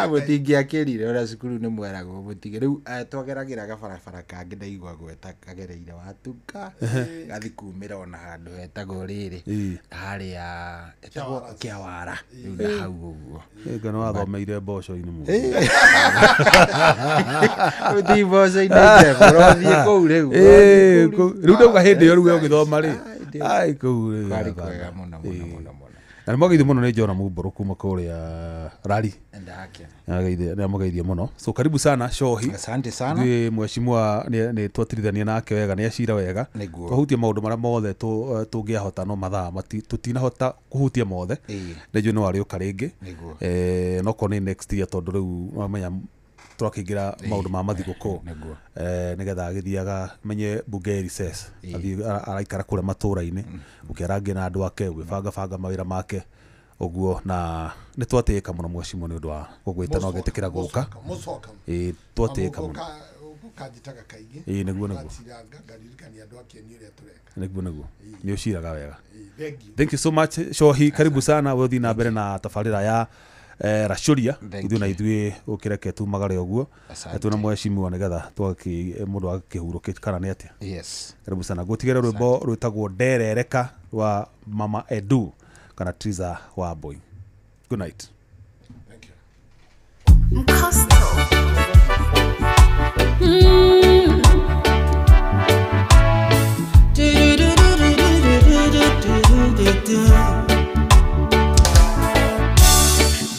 [SPEAKER 5] mutingiakirire uria cukuru ni mweragwo mutige riu twageragira gabarabara kangi ndaigua gweta kagereire watuka gathi kumira ona handu hetagwo riri haria etagwo Kiawara riu na hau uguo
[SPEAKER 3] ngano wathomeire mboco-ini mu
[SPEAKER 5] uthi mboco-ini rothie kou riu
[SPEAKER 3] ndauga hindi yo riu ugithoma ri ai kou ri
[SPEAKER 5] bari kwega muno
[SPEAKER 3] na mwageithie muno ni Jona Mumburu kuma kuria Rari
[SPEAKER 5] ndake
[SPEAKER 3] na mwageithie muno so karibu sana Shohi.
[SPEAKER 5] Asante sana
[SPEAKER 3] ni mheshimiwa ni twatirithania nake wega ni acira wega tuhutie maundu maria mothe tungiahota no mathaa tutinahota kuhutia mothe niju no ari ukaringi no ko ni next year tondu riu amenya twakingira maundu ma mathiguko nigetha agithiaga menye Bungei Recess araikara kure matura-ini ukiarangia na andu ake ugibanga mawira make uguo na ni twatika muno mheshimiwa ni undu wa gugwita no getikira guka twatika muno
[SPEAKER 2] ukajitaga kaingi
[SPEAKER 3] niguo ni uciraga wega. Thank you so much Shohi, karibu sana wethi na mbere na tafarira ya Rachuria ithu na ithuĩ ukireke tu magare uguo tuna mheshimiwa nigetha twaki mundu akihuruke kana ni atia.
[SPEAKER 5] Yes,
[SPEAKER 3] karibu sana gutigere rwimbo rwitagwo Nderereka wa Mama Edu kana Triza wa Boy. Good night.
[SPEAKER 2] Thank you.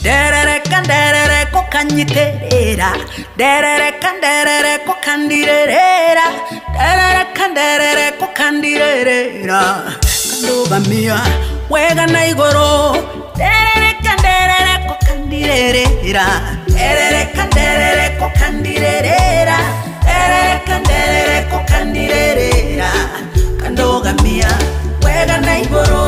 [SPEAKER 4] Derereka kanyiterera derereka kandirerera derereka kandirerera kandugamia wega na igoro derereka kandirerera derereka kandirerera derereka kandirerera kandugamia wega na igoro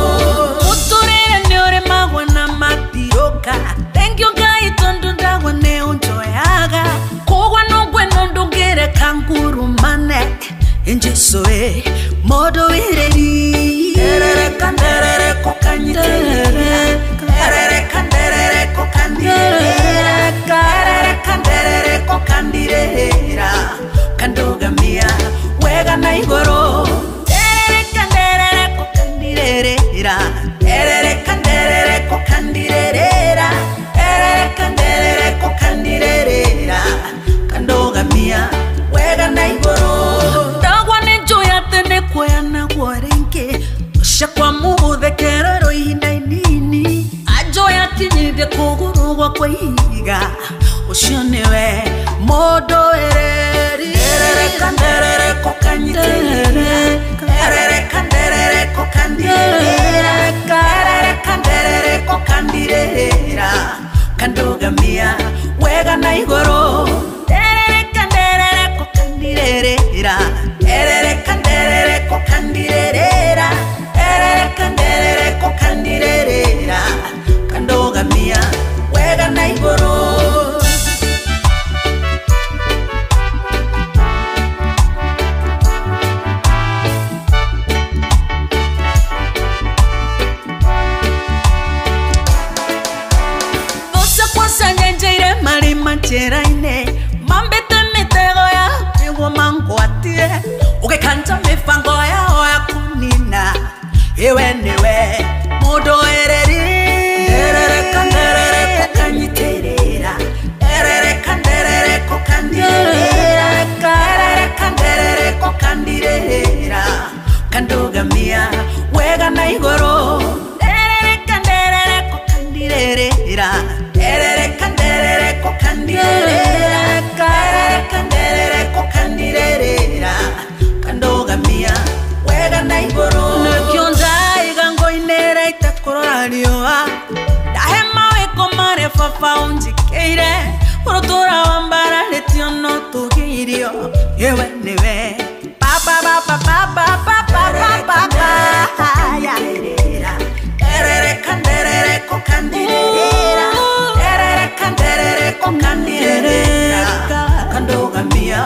[SPEAKER 4] uturire ni uri magwa na matiroka. Thank you guys, tondu ndagwa ne unjoyaga kogwa nogwe nondongere kanguru mane injisoe modo ireri derereka kanyiterera derereka kandirera kandogamia wega na igoro derereka kandirera derereka kandirera kandirerera kandogamia wega na igoro ndagwa nenjoya tene kwena gwarenke shakwa muthekero ihinda inini ajoya kinyire kuguru gwa kwiga ucio niwe modo ereri derereka kanyiterera derereka kandirera kandogamia wega na igoro derereka kandirera derereka kandirera derereka kandirera kandogamia wega na igoro. Njera-ini irio yewe niwe papa papa papa papa papa ya erere kanderere ko kandirera erere kanderere ko kandirera kandogamia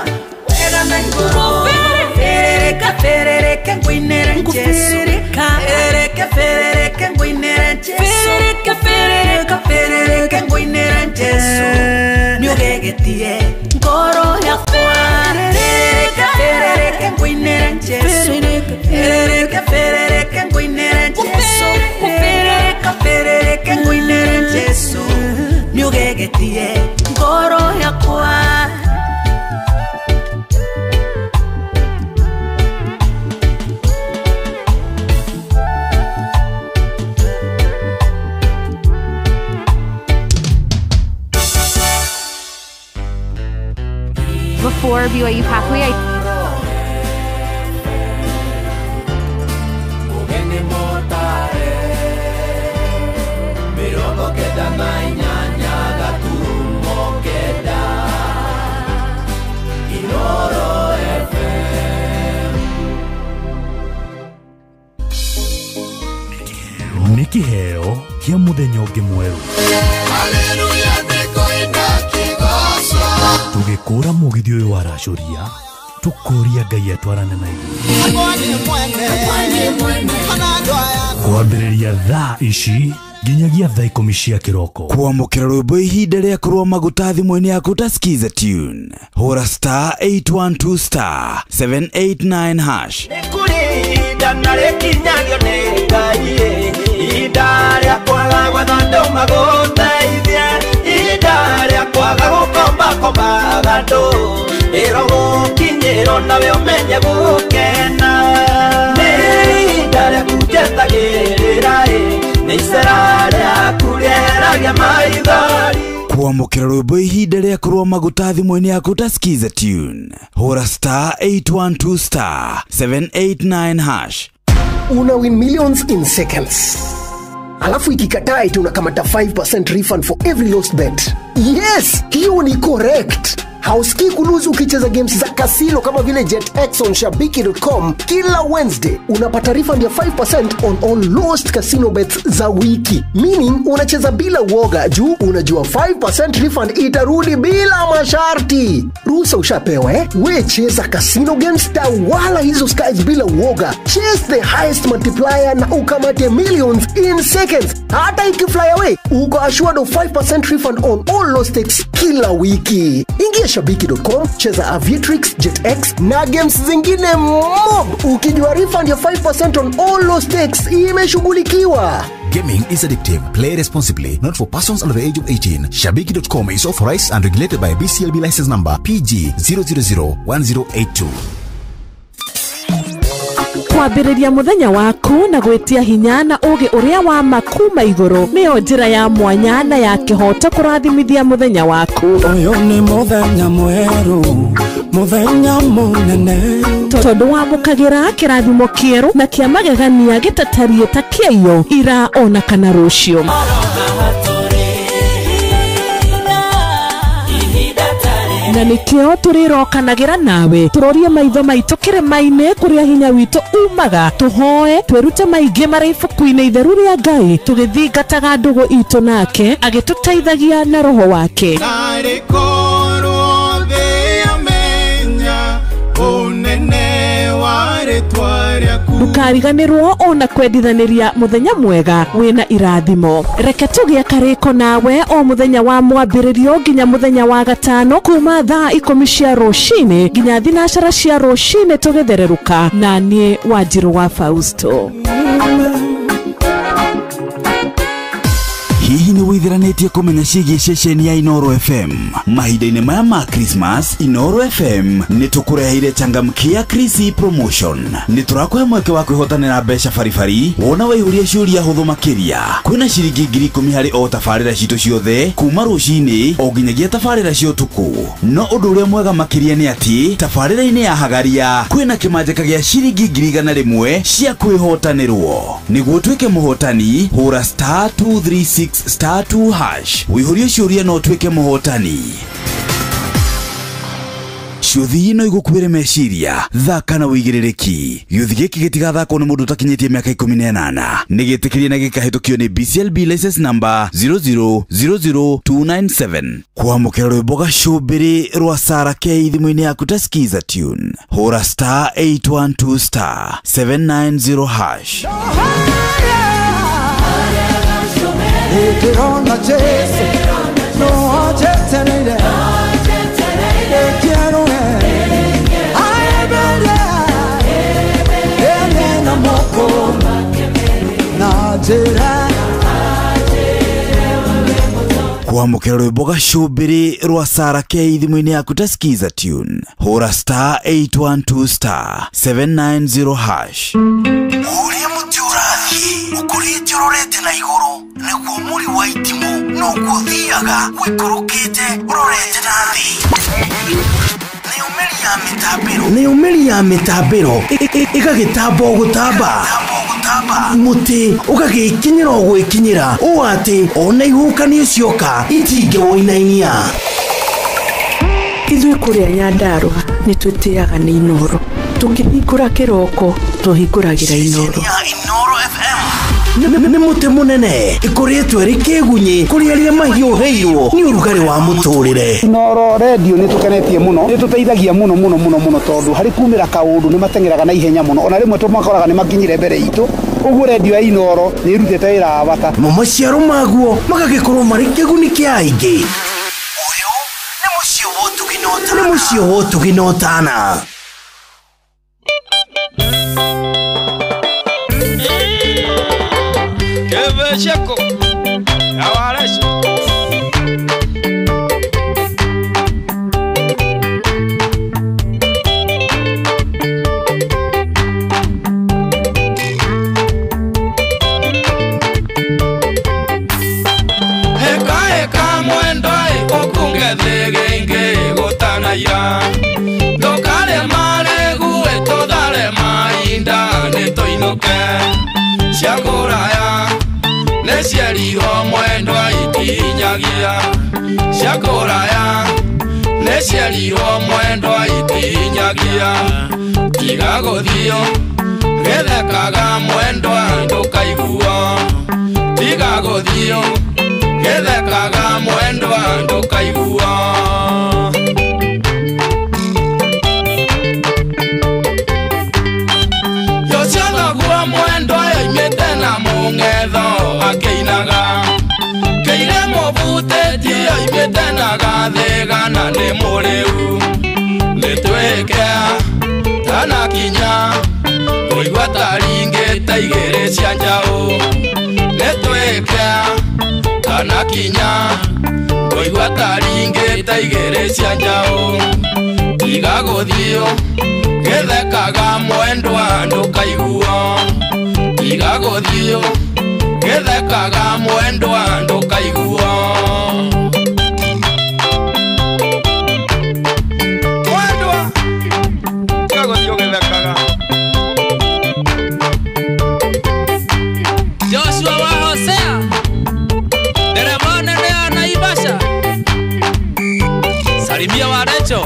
[SPEAKER 4] wega na igoro ferere ke ngwinere Jesu ferere ke ngwinere Jesu ferere ke ngwinere Jesu nyogegetie ngoro yakwa ferere ke ngwinere Jesu ferere ke ngwinere Jesu ferere ke ngwinere Jesu nyogegetie ngoro yakwa.
[SPEAKER 6] Before BYU Pathway,
[SPEAKER 7] Niki heo kia muthenya ungi mweru.
[SPEAKER 2] Haleluya niko inakigoso.
[SPEAKER 7] Tugikura mugithi uyu wa racuria tukuria Ngai atwarane na ithuĩ. Kwambĩrĩria thaa ici nginyagia thaa 10 cia kĩroko.
[SPEAKER 8] Kwamũkĩra rwĩmbo ihinda rĩa kũrũa maguta thimũ-inĩ yaku ta skiza tune. Hũra star 812 star 789 hash.
[SPEAKER 1] Nĩkũrinda na rĩkinyagio nĩ Ngai ihinda rĩa kwaga gwetha andũ magũteithie ihinda rĩa kwaga gũkombakomba andũ ĩro gũkinyĩrwo nawe ũmenye gũkena nĩ ihinda rĩa kũnjetagĩrĩra nĩ icera rĩaku rĩeragia maithori.
[SPEAKER 8] Kwamũkĩra rwĩmbo ihinda rĩa kũrũa maguta thimũ-inĩ yaku ta skiza tune. Hũra star 812 star 789 hash.
[SPEAKER 9] Una win millions in seconds. Alafu ikikataa eti unakamata 5% refund for every lost bet. Yes, hiyo ni correct. Hausikii kuluzu ukicheza games za casino kama vile JetX on Shabiki.com. Kila Wednesday unapata refund ya 5% on all lost casino bets za wiki. Meaning unacheza bila uoga juu unajua 5% refund itarudi bila masharti. Ruhusa ushapewa We cheza casino games wala hizo skies bila uoga. Chase the highest multiplier na ukamate millions in seconds. Hata ikifly away, uko assured of 5% refund on all lost stakes kila wiki. Ingia Shabiki.com, cheza Aviatrix, JetX na games zingine mob. Ukijua refund ya 5% on all lost stakes imeshughulikiwa.
[SPEAKER 10] Gaming is addictive. Play responsibly. Not for persons under the age of 18. Shabiki.com is authorized and regulated by BCLB license number PG 0001082.
[SPEAKER 11] Kwambĩrĩria muthenya waku na gwetia hinya na ũgĩ ũrĩa wa makuma igũrũ nĩyo njĩra ya mwanya na ya kĩhoto kũrathimithia muthenya waku.
[SPEAKER 12] Ũyũ nĩ muthenya mwerũ, muthenya mũnene,
[SPEAKER 11] tondũ wamũkagĩra kĩrathimo kĩerũ na kĩa magegania gĩtatarie ta kĩayo ira ona kana rũciũ. Na nikio turirokanagĩra nawe turorie maitho maitũ kĩrĩma-inĩ kũrĩa hinya witũ umaga tuhoe twĩrute maingĩ marĩ ibuku-inĩ itheru rĩa Ngai tũgĩthingataga ndũgũ itũ nake agĩtũteithagia na roho wake. Ndukariganĩrwo ona kwendithanĩria muthenya mwega wĩna irathimo. Reke tũgĩe karĩko nawe o muthenya wa mwambĩrĩrio nginya muthenya wa gatano kuma thaa 10 cia rũcinĩ nginya thinacara cia rũcinĩ tũgĩthererũka na niĩ Wanjirũ wa Fausto.
[SPEAKER 8] Hihi nĩ wĩthiranĩtie kũmenya ciĩgiĩ ceceni ya Inooro FM? Mahinda-inĩ maya ma Christmas, Inooro FM nĩ tũkũreheire changamkia Chrissy promotion. Nĩ tũrakũhe mweke wa kwĩhotanĩra mbeca baribari wona waihũria ciũria hũthũ makĩria. Kwĩna ciringi 10,000 harĩ o tabarĩra citũ ciothe kuma rũcinĩ o nginyagia tabarĩra cia ũtukũ. No ũndũ ũrĩa mwega makĩria nĩ atĩ tabarĩra-inĩ ya Hagaria kwĩna kĩmanjĩka gĩa ciringi 100,000 cia kwĩhotanĩrwo. Nĩguo ũtuĩke mũhotani, hũra star 236 star 2 hash. Wĩihũrie ciũria no ũtuĩke mũhotani. Cuthi no igukwire meciria thaka na wigirereki. Gĩuthi gĩkĩ gĩtigathakwo nĩ mũndũ ũtakinyĩtie mĩaka 18. Nĩ gĩtĩkĩrie na gĩkahĩtũkio nĩ BCLB license number 0000297. Kwamũkĩra rwĩmbo gacũmbĩrĩ rwa Sarah K thimũ-inĩ yaku ta skiza tune. Hũra star 812 star 790 hash.
[SPEAKER 12] Tirona Jesu, no jetenere, quiero ver, ay bebé, na moko, na jera.
[SPEAKER 8] Kwamũkĩra rwĩmbo gacũmbĩrĩ rwa Sarah K thimũ-inĩ yaku ta skiza tune. Hũra star 812 star 790 hash.
[SPEAKER 13] Ũrĩa mũtĩ ũrathiĩ ũkũrĩte ũrorete na igũrũ nĩguo mũri wa itimũ no gũthiaga wĩkũrũkĩte ũrorete na thĩ. Nĩ ũmĩri ya mĩtambĩro ĩgagĩtamba o gũtamba, mũtĩ ũgagĩkinyĩra o gwĩkinyĩra ũũ atĩ ona ihuhũkanio cioka itingĩwoinainia.
[SPEAKER 11] Ithuĩ kũrĩa Nyandarua nĩ twĩtĩaga nĩ Inoro. Tũngĩhingũra kĩroko tũhingũragĩra Inoro.
[SPEAKER 13] Nĩ mũtĩ mũnene ĩkoretwo ĩrĩ kĩgunyi kũrĩ arĩa mahiũhĩirwo nĩ ũrugarĩ wa mũtũrĩre.
[SPEAKER 14] Inoro radio nĩ tũkenetie mũno, nĩ tũteithagia mũno tondũ harĩ kumĩra kaũndũ nĩ matengeraga na ihenya mũno, ona rĩmwe tũmakoraga nĩ makinyire mbere itũ. Ũguo radio ya Inoro nĩ ĩrutĩte wĩra wa bata.
[SPEAKER 13] Maciaro maguo magagĩkorwo marĩ kĩguni kĩa aingĩ. Ũyũ nĩ mũciĩ wa Ũtugi na Ũtana.
[SPEAKER 1] Sheko Awaresho Heka mwendo okungethegenge gũtanaira ndũkare maregu etũthare mainda nĩtũinũke ciagũraya neciarirwo mwendwa itinyagia ciakũraya neciarirwo mwendwa itinyagia tiga gũthio gĩthekaga mwendwa ndũkaiguo tiga gũthio gĩthekaga mwendwa ndũkaiguo yociothaguo mwendwa yoimĩte na mũng'etho akĩinaga kĩire mũbutĩtie yoimĩte na gathĩgana nĩ mũrĩu nĩtwĩkea tanakinya kũigua taringĩte igĩrĩ cia njaũ nĩtwĩkea tanakinya kũigua taringĩte igĩrĩ cia njaũ tiga gũthio gĩthekaga mwendwa ndũkaiguo tiga gũthio gĩthekaga mwendwa ndũkaiguo mwendwa tiga gũthio gĩthekaga Joshua wa Hosea dereva nene ya Naivasha salimia wa Recho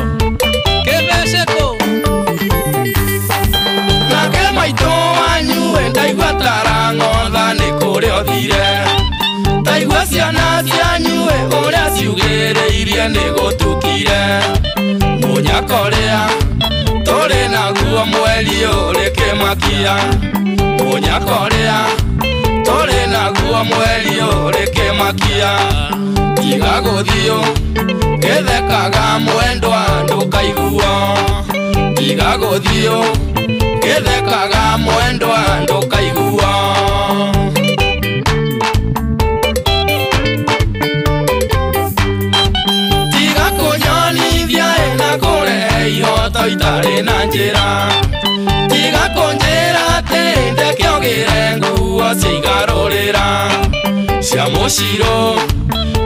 [SPEAKER 1] Kebesheko nake maitũ wanyu ndaigua tarang'otha nĩ kũrĩa ũthire ndaigua ciana cianyu ũrĩa ciugĩrĩirie nĩ gũtukire mũnyakorĩa tũrĩ naguo mweri ũrĩ kĩmakia mũnyakorĩa tũrĩ naguo mweri ũrĩ kĩmakia tiga gũthio gĩthekaga mwendwa ndũkaiguo tiga gũthio gĩthekaga mwendwa ndũkaiguo tiga kũnyonithia na kũrehe ihoto itarĩ na njĩra tiga kũnjĩra atĩ ndekĩogĩre nguo cigarũrĩra cia mũcirũ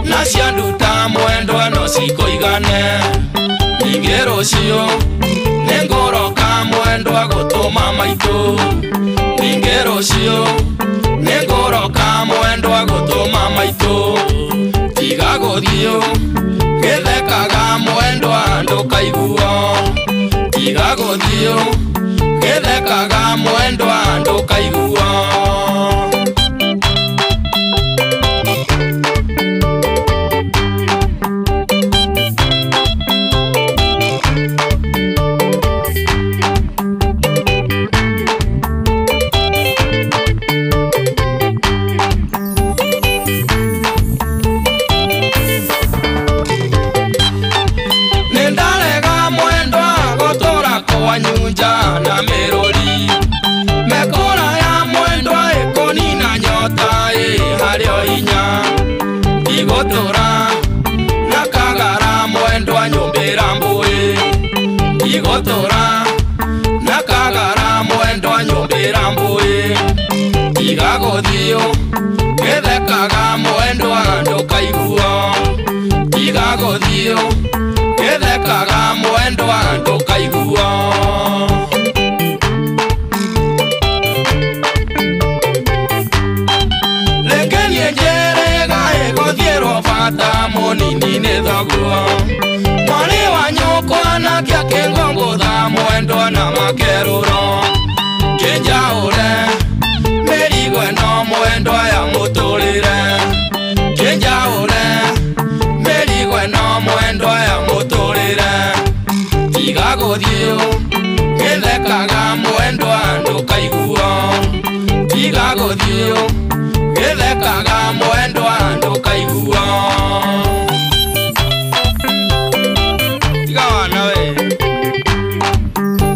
[SPEAKER 1] na cia nduta mwendwa no cikũigane ningĩ rũciũ nĩngũroka mwendwa gũtũma maitũ ningĩ rũciũ nĩngũroka mwendwa gũtũma maitũ tiga gũthio gĩthekaga mwendwa ndũkaiguo tigaguthio githekaga mwendwa ndukaigua nyunja na merori mekora ya mwendwa ekoni na nyota hario inya igotora na kagara mwendwa nyumbira mbui igotora na kagara mwendwa nyumbira mbui igaguthio githekaga mwendwa ndukaigua igaguthio githekaga mwendwa ndukaigua lekenie njerega egothierwo bata munini nĩ thoguo mwarĩ wa nyũkwa nake akĩngũngũtha mwendwa na makerũro kĩnjaũre mĩrigo ĩno mwendwa ya mũtũrĩre kĩnjaũre mĩrigo ĩno mwendwa ya mũtũrĩre tigaguthio githekaga mwendwa ndukaigua tigaguthio githekaga mwendwa ndukaigua tigawana we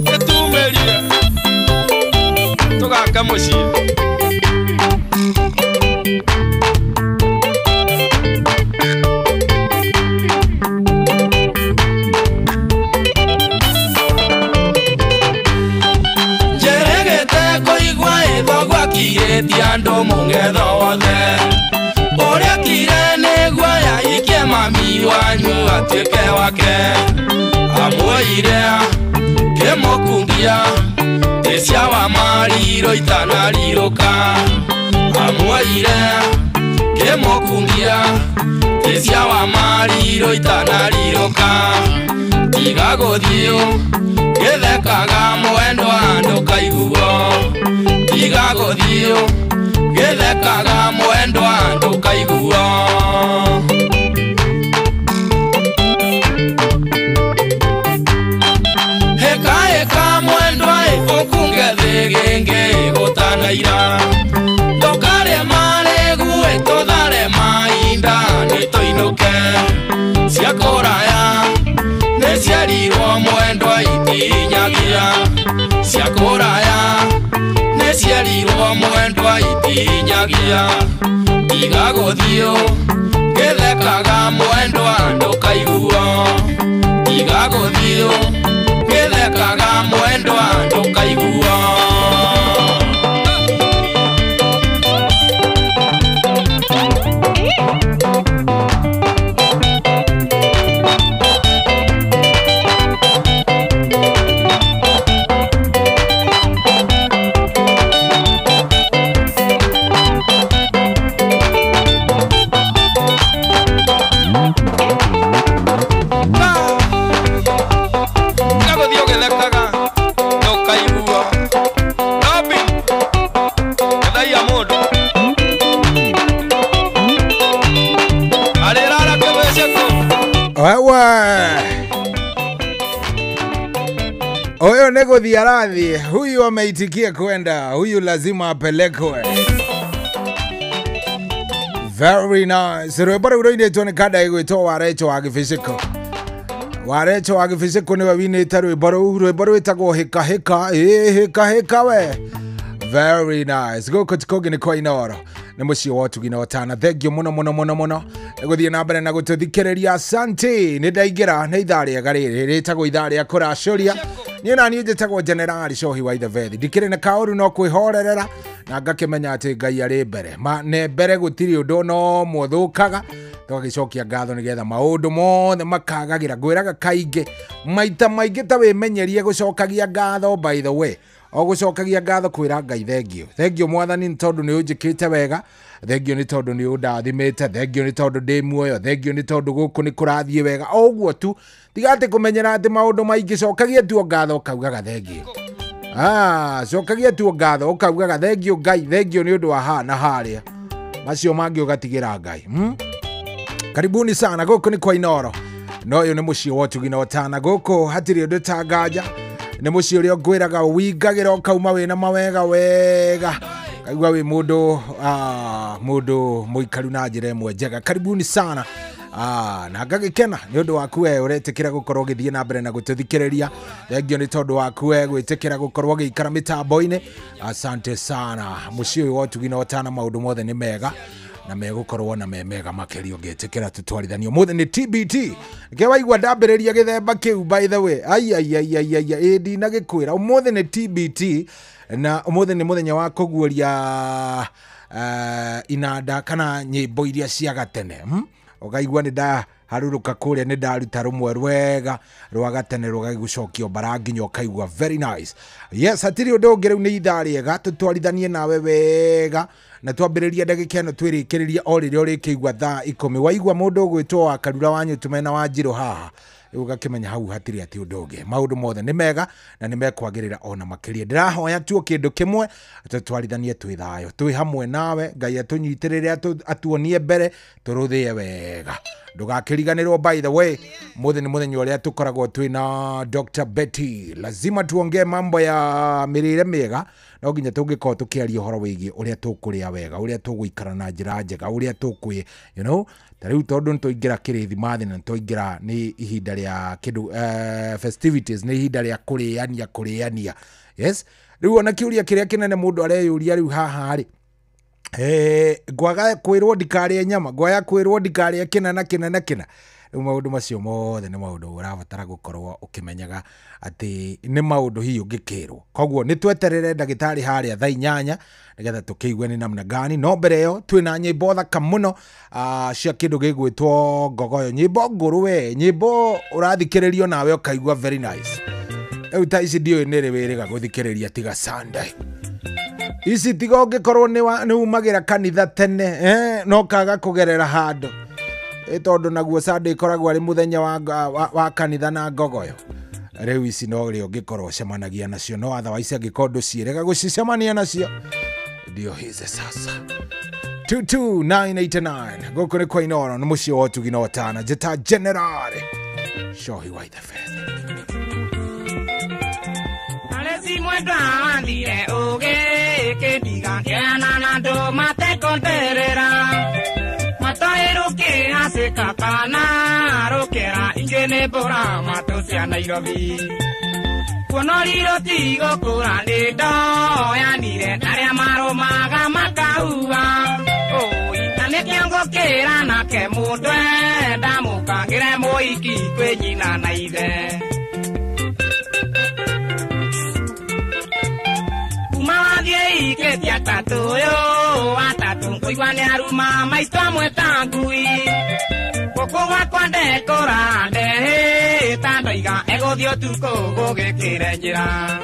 [SPEAKER 1] gĩtumĩrie tũgaka mũciĩ kirĩtie andũ mũng'etho wothe ũrĩa kire nĩguo yaikie mami wanyu atuĩke wake amwĩire kĩmũkungia ĩcia wa mariro itanarirũka amwĩire kĩmũkungia ĩcia wa mariro itanarirũka tigaguthio githekaga mwendwa ndukaiguo tigaguthio githekaga mwendwa ndukaiguo heka heka mwendwa ũkunge thĩ gĩngĩ gũtanaira ndũkarĩ marĩgu tũthare mainda nĩtũinũke cia kũraya nĩciarirwo mwendwa itinyagia cia kũraya nĩciarirwo mwendwa itinyagia tigaguthio githekaga mwendwa ndukaiguo tigaguthio githekaga mwendwa ndukaiguo
[SPEAKER 5] Oyo nego dhiaradhi, huyu ameitikia kwenda, huyu lazima apelekwe. Very nice. Rwebora uroine tuone kada igwito warecho wagifisiko. Warecho wagifisiko ni wawinite rwebora witagwo hika hika. Hika hika we. Very nice. Goko tikogi ni kwa inoro. Ni mushi watu gina watana. Thank you muno. Neguthie na mbere na gututhikiriria asante. Ni ndaigira na ithari agariri ritagwo ithari akurashuria. Ni na ni njitagwo General Shohi wa Ithevethi. Ndikire na kauru no kwihorerera na ngakimenya ati Ngai ari mbere. Ma ne mbere gutiri undu no muthukaga. Tugagicokia ngatho nigetha maundu mothe makagagira ngwiraga kaingi maita maingi ta wimenyerie gucokagia ngatho. By the way, ogucokagia ngatho kwira Ngai thengio mwathani ni tondu ni unjikite wega thengio ni tondu ni undathimite thengio ni tondu ndi muoyo thengio ni tondu guku ni kurathie wega oguo tu tigate kumenyera ati maundu maingi cokagia tu ngatho kaugaga thengio cokagia tu ngatho ukaugaga thengio Ngai thengio ni undu wa ha na haria macio mangi ugatigira Ngai karibuni sana guku ni kwa Inoro no yo ni mucio wotu gino tana guku hatiri undu tangaja ni mucio uri ngwiraga wingagira ukauma wina mawega wega kaigua wi mundu muikaru na njira imwe njega karibuni sana na ngagikena ni undu waku we uretikira gukorwo githie na mbere na gututhikiriria thengio ni tondu waku we gwitikira gukorwo giikara mitambo-ini asante sana mucio wotu gino tana maundu mothe ni mega na megukorwo na memega makerio ngetikira tutwarithanio mothe ni TBT ke waigua ndambiriria githemba kiu by the way edi na gikwira mothe ni TBT na mothe ni muthenya wa kuguoria inanda kana nyimbo iria cia gatene ugaigua ni da haruruka kuria ni ndaruta rumwe rwega rwa gatene rugagigucokio baranginya ukaigua very nice yes hatiri undu ungi riu ni ithaa riega tutwarithanie nawe wega na twambiriria ndagika ino twirikiriria o riria urikigua thaa 10 waigua mundu gwitwo wa Karura wanyu tumena wa Njiro haha ugakimenya hau hatiri ati undu ungi maundu mothe ni mega na ni mekwagirira ona makiria ndirahoya tu kindu kimwe tutwarithanie twi thayo twi hamwe nawe Ngai atunyitirire atuonie mbere turuthie wega ndugakiriganirwo by the way mothe ni muthenya uria tukoragwo twi na Dr. Betty lazima tuongee mambo ya mirire miega no nginya tungikorwo tukiaria uhoro wigi uria tukuria wega uria tuguikara na njira njega uria tukwi tariu tondu ntuingira kirithimathi na ntuingira ni ihinda ria kindu festivities ni ihinda ria kuriania yes riu ona kiuria kiria kinene mundu areyuria riu haha ri ngwaga kwirwo ndikaria nyama ngwaya kwirwo ndikaria kina riu maundu macio mothe ni maundu urabatara gukorwo ukimenyaga ati ni maundu hiyo ngikirwo koguo ni tweterere ndagitari haria thaa 8 nigetha tukiigwe ni namna gani no mbere yo twina nyimbo thaka muno cia kindu gigwitwo ngogoyo nyimbo nguru we nyimbo urathikiririo nawe ukaigwa very nice riu ta ici ndio ni riwiriga guthikiriria tiga Sunday isi tiga ungikorwo ni umagira kanitha tene no kaga kugerera handu tondu naguo Sunday koragwo ari muthenya wa kanitha na ngogoyo riu ici no ri ungikorwo cemanagia nacio no otherwise angikorwo ciirega gucicemania nacio ndio hizi sasa 22989 guku ni kwa Inoro ni mucio wotu gino tana jeta general shohi wa the faith
[SPEAKER 15] alesi mwendwa andire oge kediga yana na do mate konterera matoeruke aseka kana rokera ingene bora matosia Nairobi kunoriro tigo kurani do yanire aria maromaga makaua oi kiongo kera na ke mundwe ndamukangire muiki kwe nyina na ithe umawathie iketia tatu yo atatu kuigwa ni aruma maitwa mwetangui kukuwa kwa ndekora ndehe tandoiga egothio tuko gugikire njira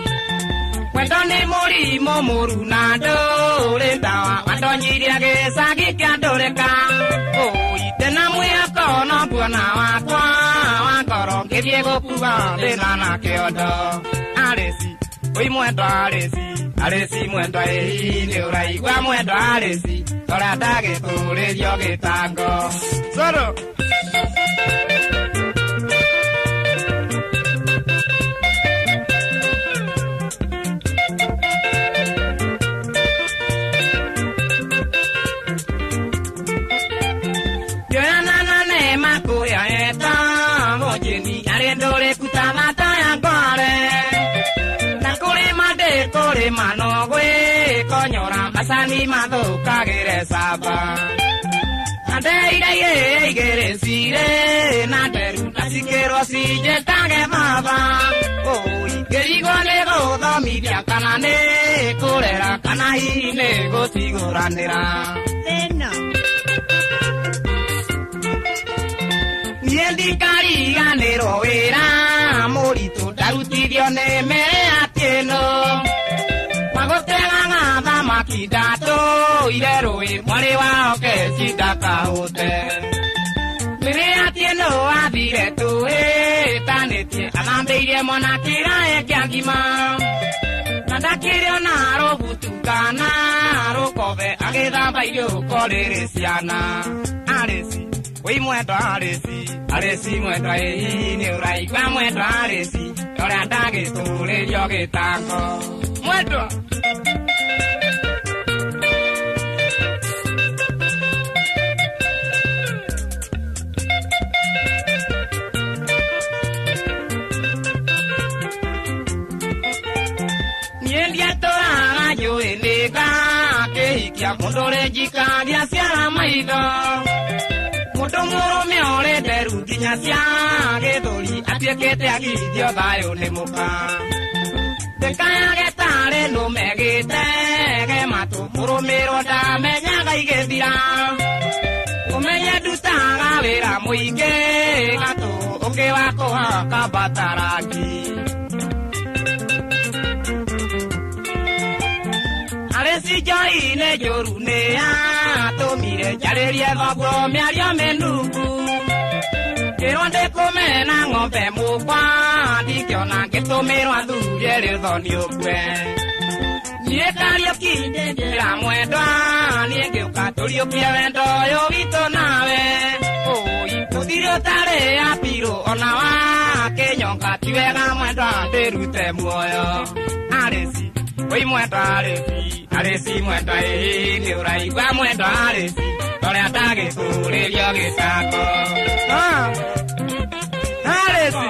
[SPEAKER 15] kwendo ni murimo muru na nduri ndawa wandonyirie gicagi kia ndurika tena mwiyako no nguona wakwa wa ngoro ngithie gukuga ndina na kiondo arisi ui mwendwa arisi mwendwa ihi ni uraigua mwendwa arisi toria ndagituririo gitango soro manogwe konyora masani mathukagire saba andeire igere sire na deru nasikero sijetage baba oi gerigo ne gothomithia kana ne kurera kana hine gutiguranira tena niendikari ganero wera muritu darutithio ne mere atieno dato ireroi mwari wa oke sitaka hote mire atieno adire tu tanete anambeire mwana kirae kyangima nandakire na robutukana rokove agethamba irio korere ciana aresi wi mwendo aresi mwendo ni uraigwa mwendo aresi ora ndagituririo gitango mwendo Kia mondore jika dia siara maido Motomoro meore deru kinya siage dori Atiekete agi dio bayo nemuka Tekaya getare no megete Ge mato muro mero da menya gaige dira Umenya dutaga vera muige Gato oke wako haka bataragi Aresi joi ne joru ne ya to mire jalerie vago mi aria menuku Keronde come na ngombe mukwa dikiona keto mero adu yere donio kwe Ye kario kinde dira mwendo ni ke ukatorio pievendo yo vito nawe Oi podirio tare apiro onawa kenyonka tiwega mwendo derute moyo Aresi oi mwendo aresi mwendo ni uraigwa mwendo aresi tore atage kuririo gitako aresi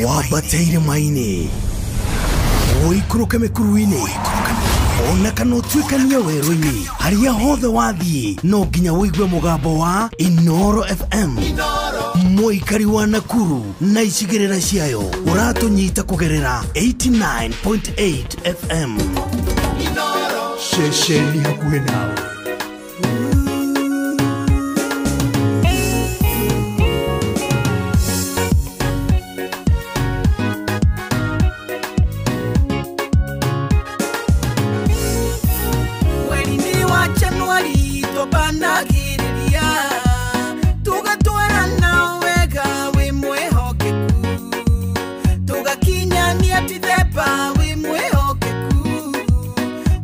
[SPEAKER 13] Wabateire maine Oikuruke mekuruine Ona kano tuikania weroini Haria hothe wathie No nginya uigue mugambo wa Inoro FM Moikari wa Nakuru Na icigirira ciayo Uratunyita kugerera 89.8 FM Inoro Shesheni hakuhe nawe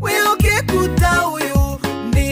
[SPEAKER 12] We okay kuta uyu ni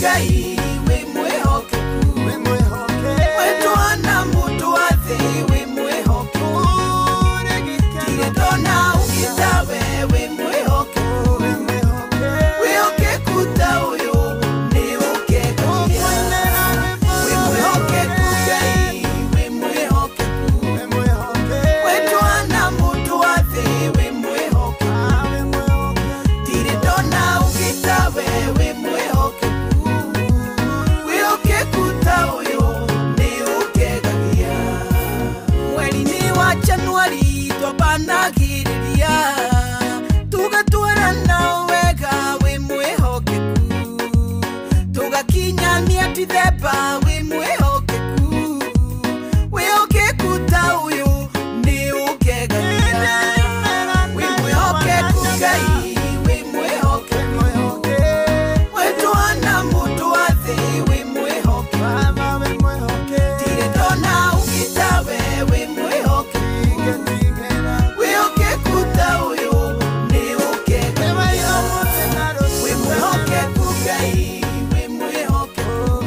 [SPEAKER 4] kugai we mwehoke wetwana mutu wa thi we mwehoke tire dona ukitawe we mwehoke wehoke kuta uyo ni ukegagia we mwehoke kugai we mwehoke wetwana mutu wa thi we mwehoke tire dona ukitawe we mwehoke wehoke kuta uyo ni ukegagia mweri ni wa Januari twabanagiriria tugatwarana wega we mwehokeku tugakinyania Dithemba we mwehokeku wehokeku ta uyu ni ukegagia we mwehokeku Ngai we mwehokeku wetwana mutu wa thi we mwehokeku tire dona ukitawe we mwehokeku wehokeku ta uyu ni ukegagia we mwehokeku Ngai we mwehokeku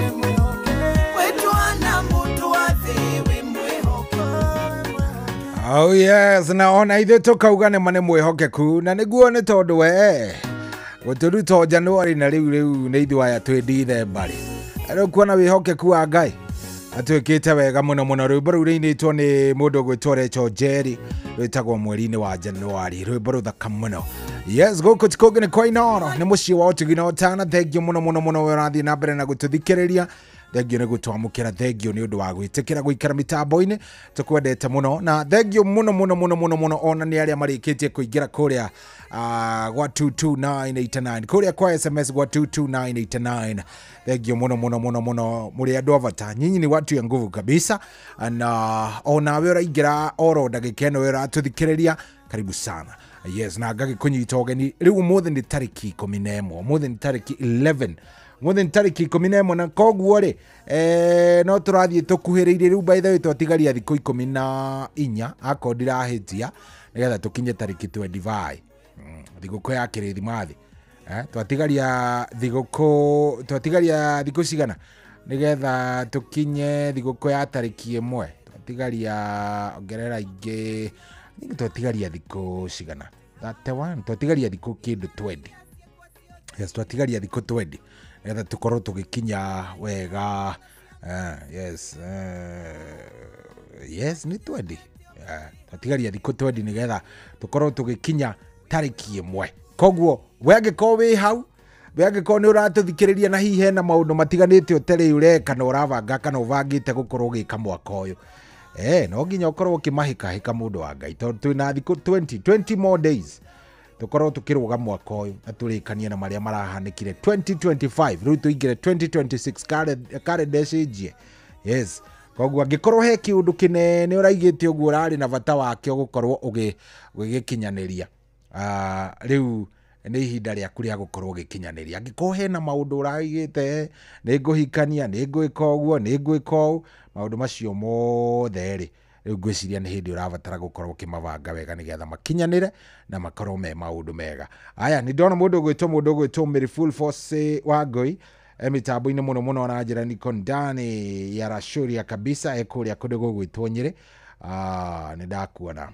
[SPEAKER 4] wetwana mutu wa thi we mwehokeku.
[SPEAKER 5] Oh yes, naona ithe tukauga nĩ mane mwĩhokeku na nĩguo nĩ tondũ we gũtũruta Januari na rĩu nĩ ithuaya twĩ Dithemba rĩu kuona wĩhokeku wa Ngai atwĩkĩte wega mũno rwĩmbo rũu rũinĩtwo nĩ mũndũ ũgwĩtwo Rachel Jerry rwĩtagwo mweri-inĩ wa Januari rwĩmbo rũthaka mũno. Yes, gũkũ ti kũngĩ nĩ kwa Inooro nĩ mũciĩ wa ũtugi na ũtana. Thengio mũno we ũrathiĩ na mbere na gũtũthikĩrĩria. Thengio nĩ gũtwamũkĩra, thengio nĩ ũndũ wa gwĩtĩkĩra gũikara mĩtambo-inĩ, tũkwendete mũno na thengio mũno ona nĩ arĩa marĩkĩtie kũingĩra kũrĩa gwa 22989 kũrĩa kwa SMS gwa 22989. Thengio mũno mũrĩ andũ avata, nyinyi ni watu ya nguvu kabisa, na onawe ũraingĩra oro ndagĩka ĩno ũratũthikĩrĩria, karibu sana. Yes, na ngagĩkũnyita ũgeni rĩu ũmũthĩ nĩ tarĩki 11, ũmũthĩ nĩ tarĩki 11, mũthĩ nĩ tarĩki 11 na koguo rĩ no tũrathiĩ tũkuhĩrĩirie rĩu. By the way twatigaria thikũ 14 akorwo ndirahĩtia nĩgetha tũkinye tarĩki 25 thigũkũ ya Kĩrĩthimathi. Twatigaria thikũ cigana nĩgetha tũkinye thigũkũ ya tarĩki 1, twatigaria ongerera ingĩ twatigaria thikũ cigana 31, twatigaria thikũ kĩndũ 20. Yes, twatigaria thikũ 20 nĩgetha tũkorwo tũgĩkinya wega. Yes nĩ 20. Twatigaria thikũ 20 nĩgetha tũkorwo tũgĩkinya tarĩki 1. Koguo we angĩkorwo wĩ hau, we angĩkorwo nĩ ũratũthikĩrĩria na hihi hena maũndũ matiganĩte ũtarĩ ũreka na ũravanga kana ũbangĩte gũkorwo ũgĩka mwaka ũyũ, no nginya ũkorwo ũkĩmahĩka mũndũ wa Ngai, tondũ twĩna thikũ 20 more days tukorwo tukĩrũga mwaka ũyũ na tũrĩkanie na marĩa marahanĩkire 2025 rĩu tũingĩre 2026 calendar cenjie. Yes, koguo angĩkorwo he kĩũndũ kĩnene ũraigĩte ũguo ũrarĩ na bata wakĩo gũkorwo ũgĩgĩkinyanĩria, rĩu nĩ ihinda rĩaku rĩa gũkorwo ũgĩkinyanĩria. Angĩkorwo hena maũndũ ũraigĩte, nĩ ngũhikania, nĩ ngwĩka ũguo, nĩ ngwĩka ũũ, maũndũ macio mothe rĩ rĩu ngwĩciria nĩ hĩndĩ ũrabatara gũkorwo ũkĩmabanga wega nĩgetha makinyanĩre na makorwo me maũndũ mega. Aya nĩ ndona mũndũ ũgwĩtwo Mary Full Force Wangui mitambo-inĩ mũno na njĩra niko ndani ya rashuria kabisa ekũrĩa kũndũ gũgwĩtwo Nyĩrĩ. Nĩ ndakuona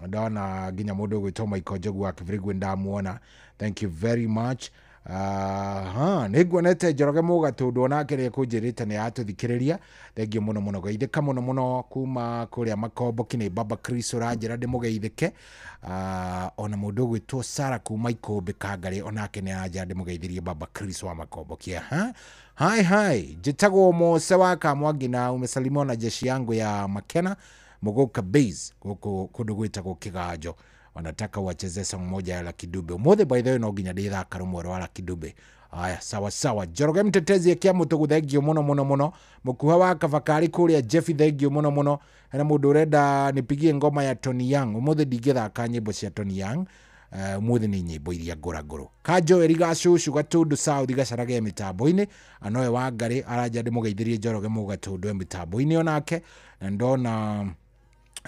[SPEAKER 5] ndona nginya mũndũ ũgwĩtwo Michael Njogu wa Kĩbirigwe ndamuona, thank you very much. Nĩ nguonete Njoroge Mũgatũndũ onake nĩ ekũnjĩrĩte nĩ atũthikĩrĩria, thengiũ mũno geithĩka mũno kuma kũrĩa Makomboki nĩ Baba Chris ũranjĩra ndĩmũgeithĩke. Ona mũndũ ũgwĩtwo Sara kuma Ikũmbĩ Kangarĩ onake nĩ aranjĩra ndĩmũgeithĩrie Baba Chris wa Makomboki. Hi njĩtagwo Mose wa Kamwangi na umesalimwa na jeshi yangu ya Makena Mogoka Base gũkũ kũndũ gwĩtagwo Kĩganjo. Wanataka wacheze song moja ya Lucky Dube. Mothe by the way no nginya ndĩthaka rũmwe rwa Lucky Dube. Aya sawa. Njoroge mtetezi ya kia mũtũgũ thengio mũno. Mũkuha wa Kavakari kũrĩa Jeffy thengio mũno. Hena mũndũ ũrenda nipigie ngoma ya Tony Young. Mothe ndingĩthaka nyĩmbo cia Tony Young. Mothe nĩ nyĩmbo iria ngũragũrũ. Kanjo Eriga Shushu Gatundu South gacarage mitambo-inĩ. Anoe Wangari aranja ndĩmũgeithĩrie Njoroge Mũgatũndũ mitambo-inĩ onake. Na ndona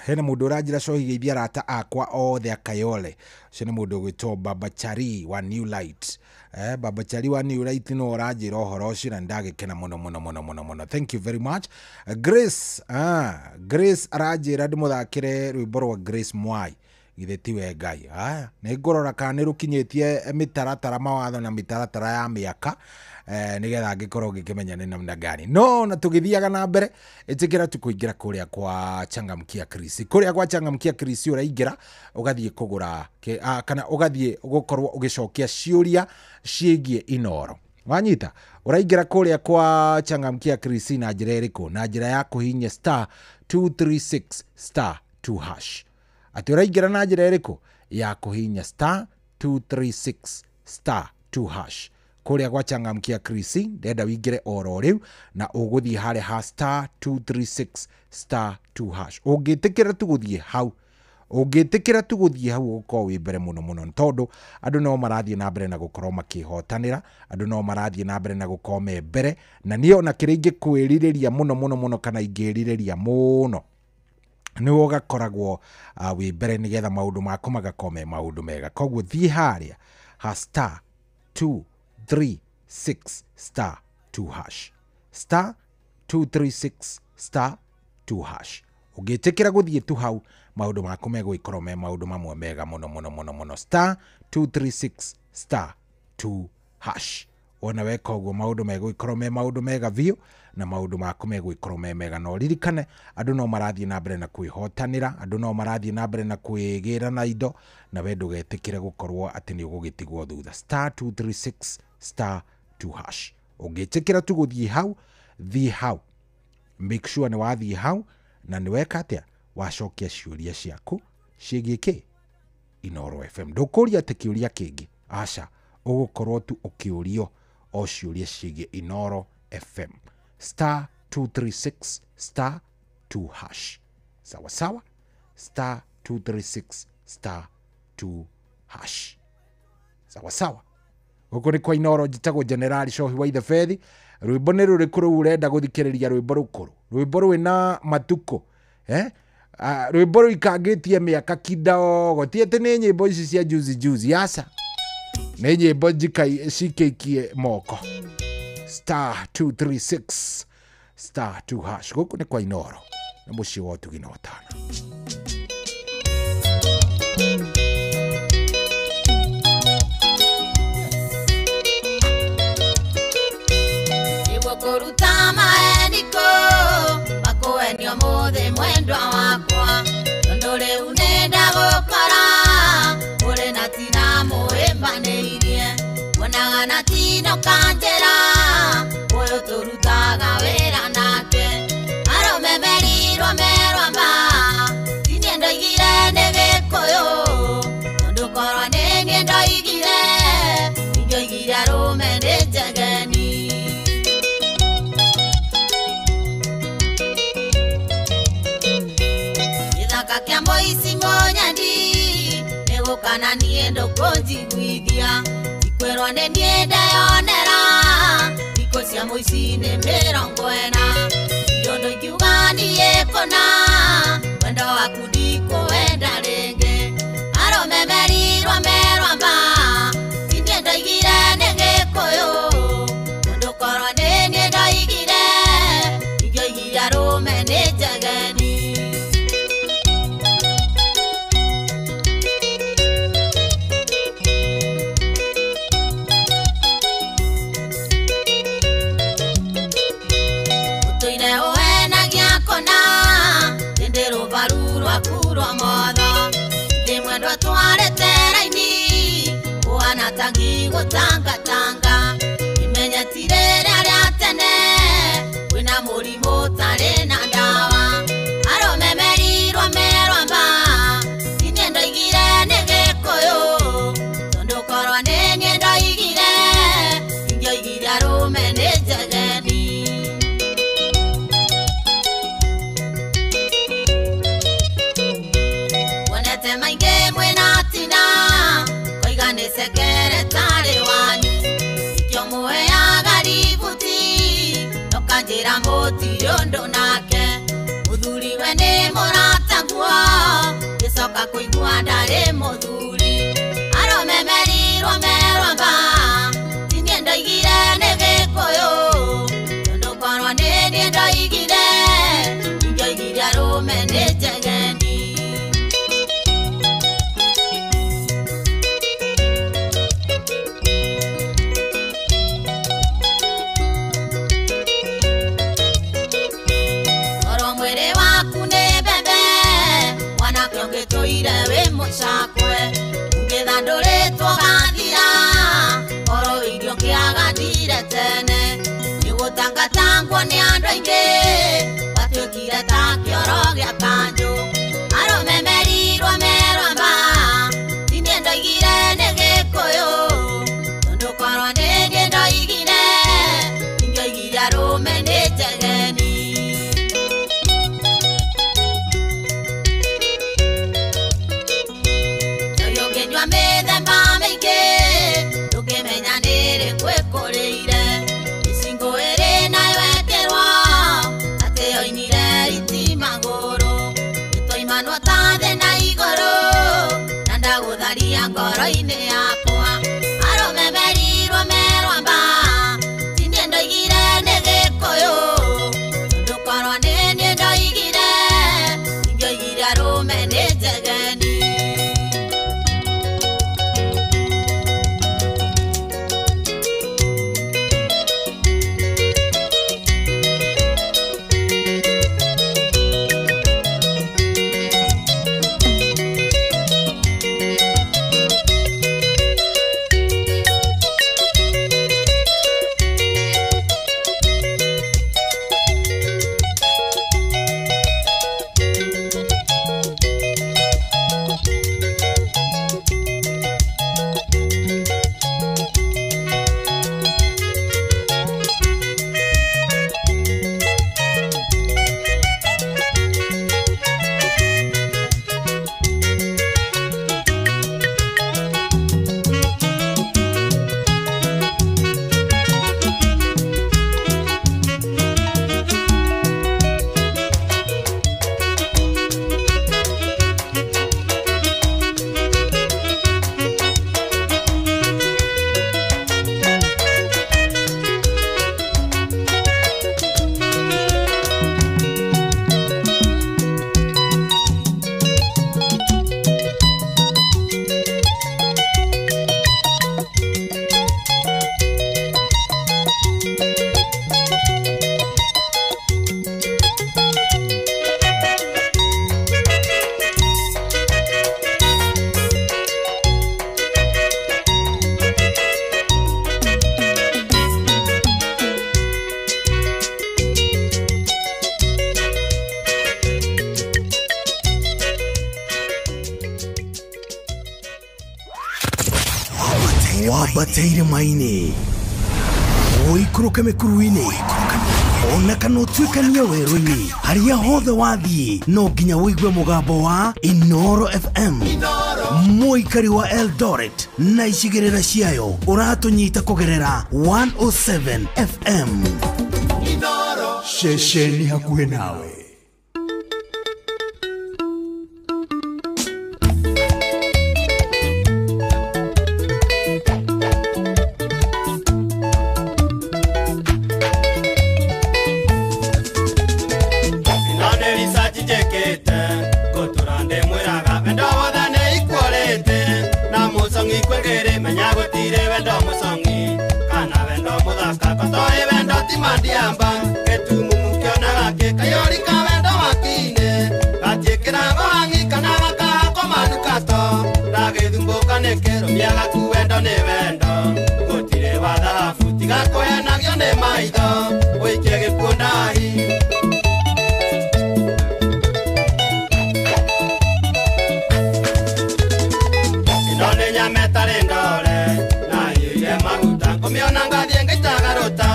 [SPEAKER 5] hena mundu urajira cohi geithia arata akwa othe akayole ucio ni mundu gwitwo Baba Chari wa New Light. Baba Chari wa New Light no urajira uhoro ucio na ndagikena muno. Thank you very much. Grace Grace arajira ndimuthakire rwimbo rwa Grace Mwai githe tiwe Ngai. Nĩ ngorora kana nĩ rukinyetie mitaratara mawatho na mitaratara ya miaka nigetha ngikorwo ngikimenya ni namna gani. No na tugithiaga na mbere itikira tukuingira kuria kwa Changamkia Chris. Kuria kwa Changamkia Chris uraingira ugathie kugura kana ugathie gukorwo ugicokia ciuria ciegie Inoro. Wanyita uraingira kuria kwa Changamkia Chris na njira iriku na njira ya kuhinya *236*2#. Ati uraingira na njira iriku ya kuhinya *236*2#. Kuria kwa Changamkia Chris ndenda wingire oro riu na uguthie hare ha *236*2#. Ungitikira tuguthie hau uko wi mbere muno tondu andu no marathie na mbere na gukorwo makihotanira, andu no marathie na mbere na gukorwo me mbere, na niyo na kiringi kwiririria muno kana ingiriria muno ni ugakoragwo wi mbere nigetha maundu maku magakome maundu mega. Koguo thie haria ha *236*2#. *236*2#. Ungitikira guthie tu hau maundu maku megwikorwo me maundu mamwe mega muno *236*2#. Ona weka uguo maundu megwikorwo me maundu mega vio na maundu maku megwikorwo me mega. No ririkane andu no marathie na mbere na kwihotanira, andu no marathie na mbere na kwigira na indo, na we ndugetikire gukorwo ati ni ugugitigwo thutha. *236*2#. Ungitikira tu guthie hau thie hau, make sure ni wathie hau na ni weka atia wacokia ciuria ciaku ciĩgie Inoro FM. Ndukuria ati kiuria kingi, aca ugukorwo tu ukiurio o ciuria ciĩgie Inoro FM. *236*2#. Sawa *236*2#. Sawa guku ni kwa Inoro, njitagwo General Cohi wa Ithefethi. Rwimbo ni ruriku ru urenda guthikiriria rwimbo rukuru, rwimbo rwina matuko rwimbo ruikangitie miaka kidogo, tiete ni nyimbo ici cia juzi aca ni nyimbo cikeikie moko. *236*2#. guku ni kwa Inoro na muci wa Tugina Otana.
[SPEAKER 16] Kuruta maeniko makuenio mothe mwendwa wakwa, ndore unenda gukora uri na tina muimbaneirie, wonaga na tino kanjera uyu turutaga wira nake, aromemerirwo merwamba tinie ndoigire ni gikuyu, tondu korwo ni nie ndoigire indoigire arume ni njegeni. Kiambo isi ngonyandi nego kana niendo konjiguithia ikwerwa ne nienda yonera iko cia muici ne mirongo ena yondo ikiugani yekona wendo waku ndiko wenda renge aromemerirwo merwamba tiniendo igire ne gikuyu tondu korwo ne niendo igire ingio igire arume ni njegeni. Kurwa motho ndi mwendwa twareteraini uana tangi gutanga imenya tirere aria tene wina murimu tari na ndawa aromemerirwo merwamba tinie ndoigire ni gikuyu tondu korwo ni nie ndoigire ingioigire arume ni njegeni. Mainge mwena tina koiga ni sekretari wanyu ikyo muhe agaributi nokanjira muti yondo nake muthuriwe nĩ mũrataguo gĩcoka kũigua ndarĩ mũthuri aromemerirwo merwamba tinie ndoigire nĩ gĩkũyũ tondũ korwo nĩ niĩ ndoigire ingĩoigire arũme nĩ njegeni. Toire we mucakwe ngithandũrĩtwo gathira oro irio kĩagatire tene nĩgũtangatangwo nĩ andũ aingĩ watuĩkire ta kĩoro gĩa kanjũ aromemerirwo merwamba tinie ndoigire nĩ gĩkũyũ tondũ korwo nĩ niĩ ndoigire ingĩoigire arũme nĩ njegeni. Mĩthemba mĩingĩ ndũkĩmenya nĩrĩ kwĩkũrĩire icingo ĩrĩ nayo ekerwo atĩ yoinire iti magũrũ ĩtoimanwo ta thĩ na igũrũ na ndagũtharia ngoro-inĩ yakwa aromemerirwo merwamba tinie ndoigire nĩ gĩkũyũ tondũ korwo nĩ niĩ ndoigire ingĩoigire arũme nĩ njegeni.
[SPEAKER 13] wabateire maini oikũrũke mĩkuru-inĩ ona kana ũtuĩkanie werũ-inĩ harĩa hothe wathiĩ no nginya wĩigue mũgambo wa Inoro FM mũikari wa Eldoret na icigĩrĩra ciayo ũratũnyita kũgerera 107 FM Inoro ceceni hakuhĩ nawe.
[SPEAKER 1] Mandiamba ketu mumukiona gake kayori kawendo wakine atiekera gohangi kana gaka komanukato ragethumbuka nekero miaga kuwendo ne wendo gotire watha futi gako enagio ne maitho oikie gikuondahi inone nyametare ndore na yeye maguta komiona ngathie ngitagarota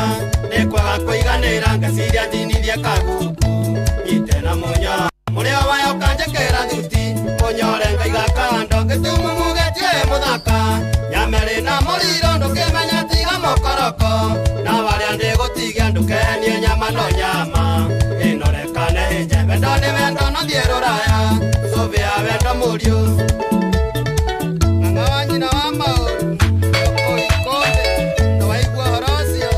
[SPEAKER 1] nekwaga kũiganĩra ngeciria njinithie kaguku nyitena mũnyo mũrĩa wayo kanjekera thuti mũnyore ngaiga kando ngĩtumumugetie mũthaka nyamerĩ na mũriro ndũkĩmenya tiga mũkoroko na warĩa ndĩgũtigia ndũkenie nyama no nyama ĩnorekane hĩnje wendo nĩ
[SPEAKER 17] murio ng'ang'a nyina wa maũru oikonde na waigua horo ũcio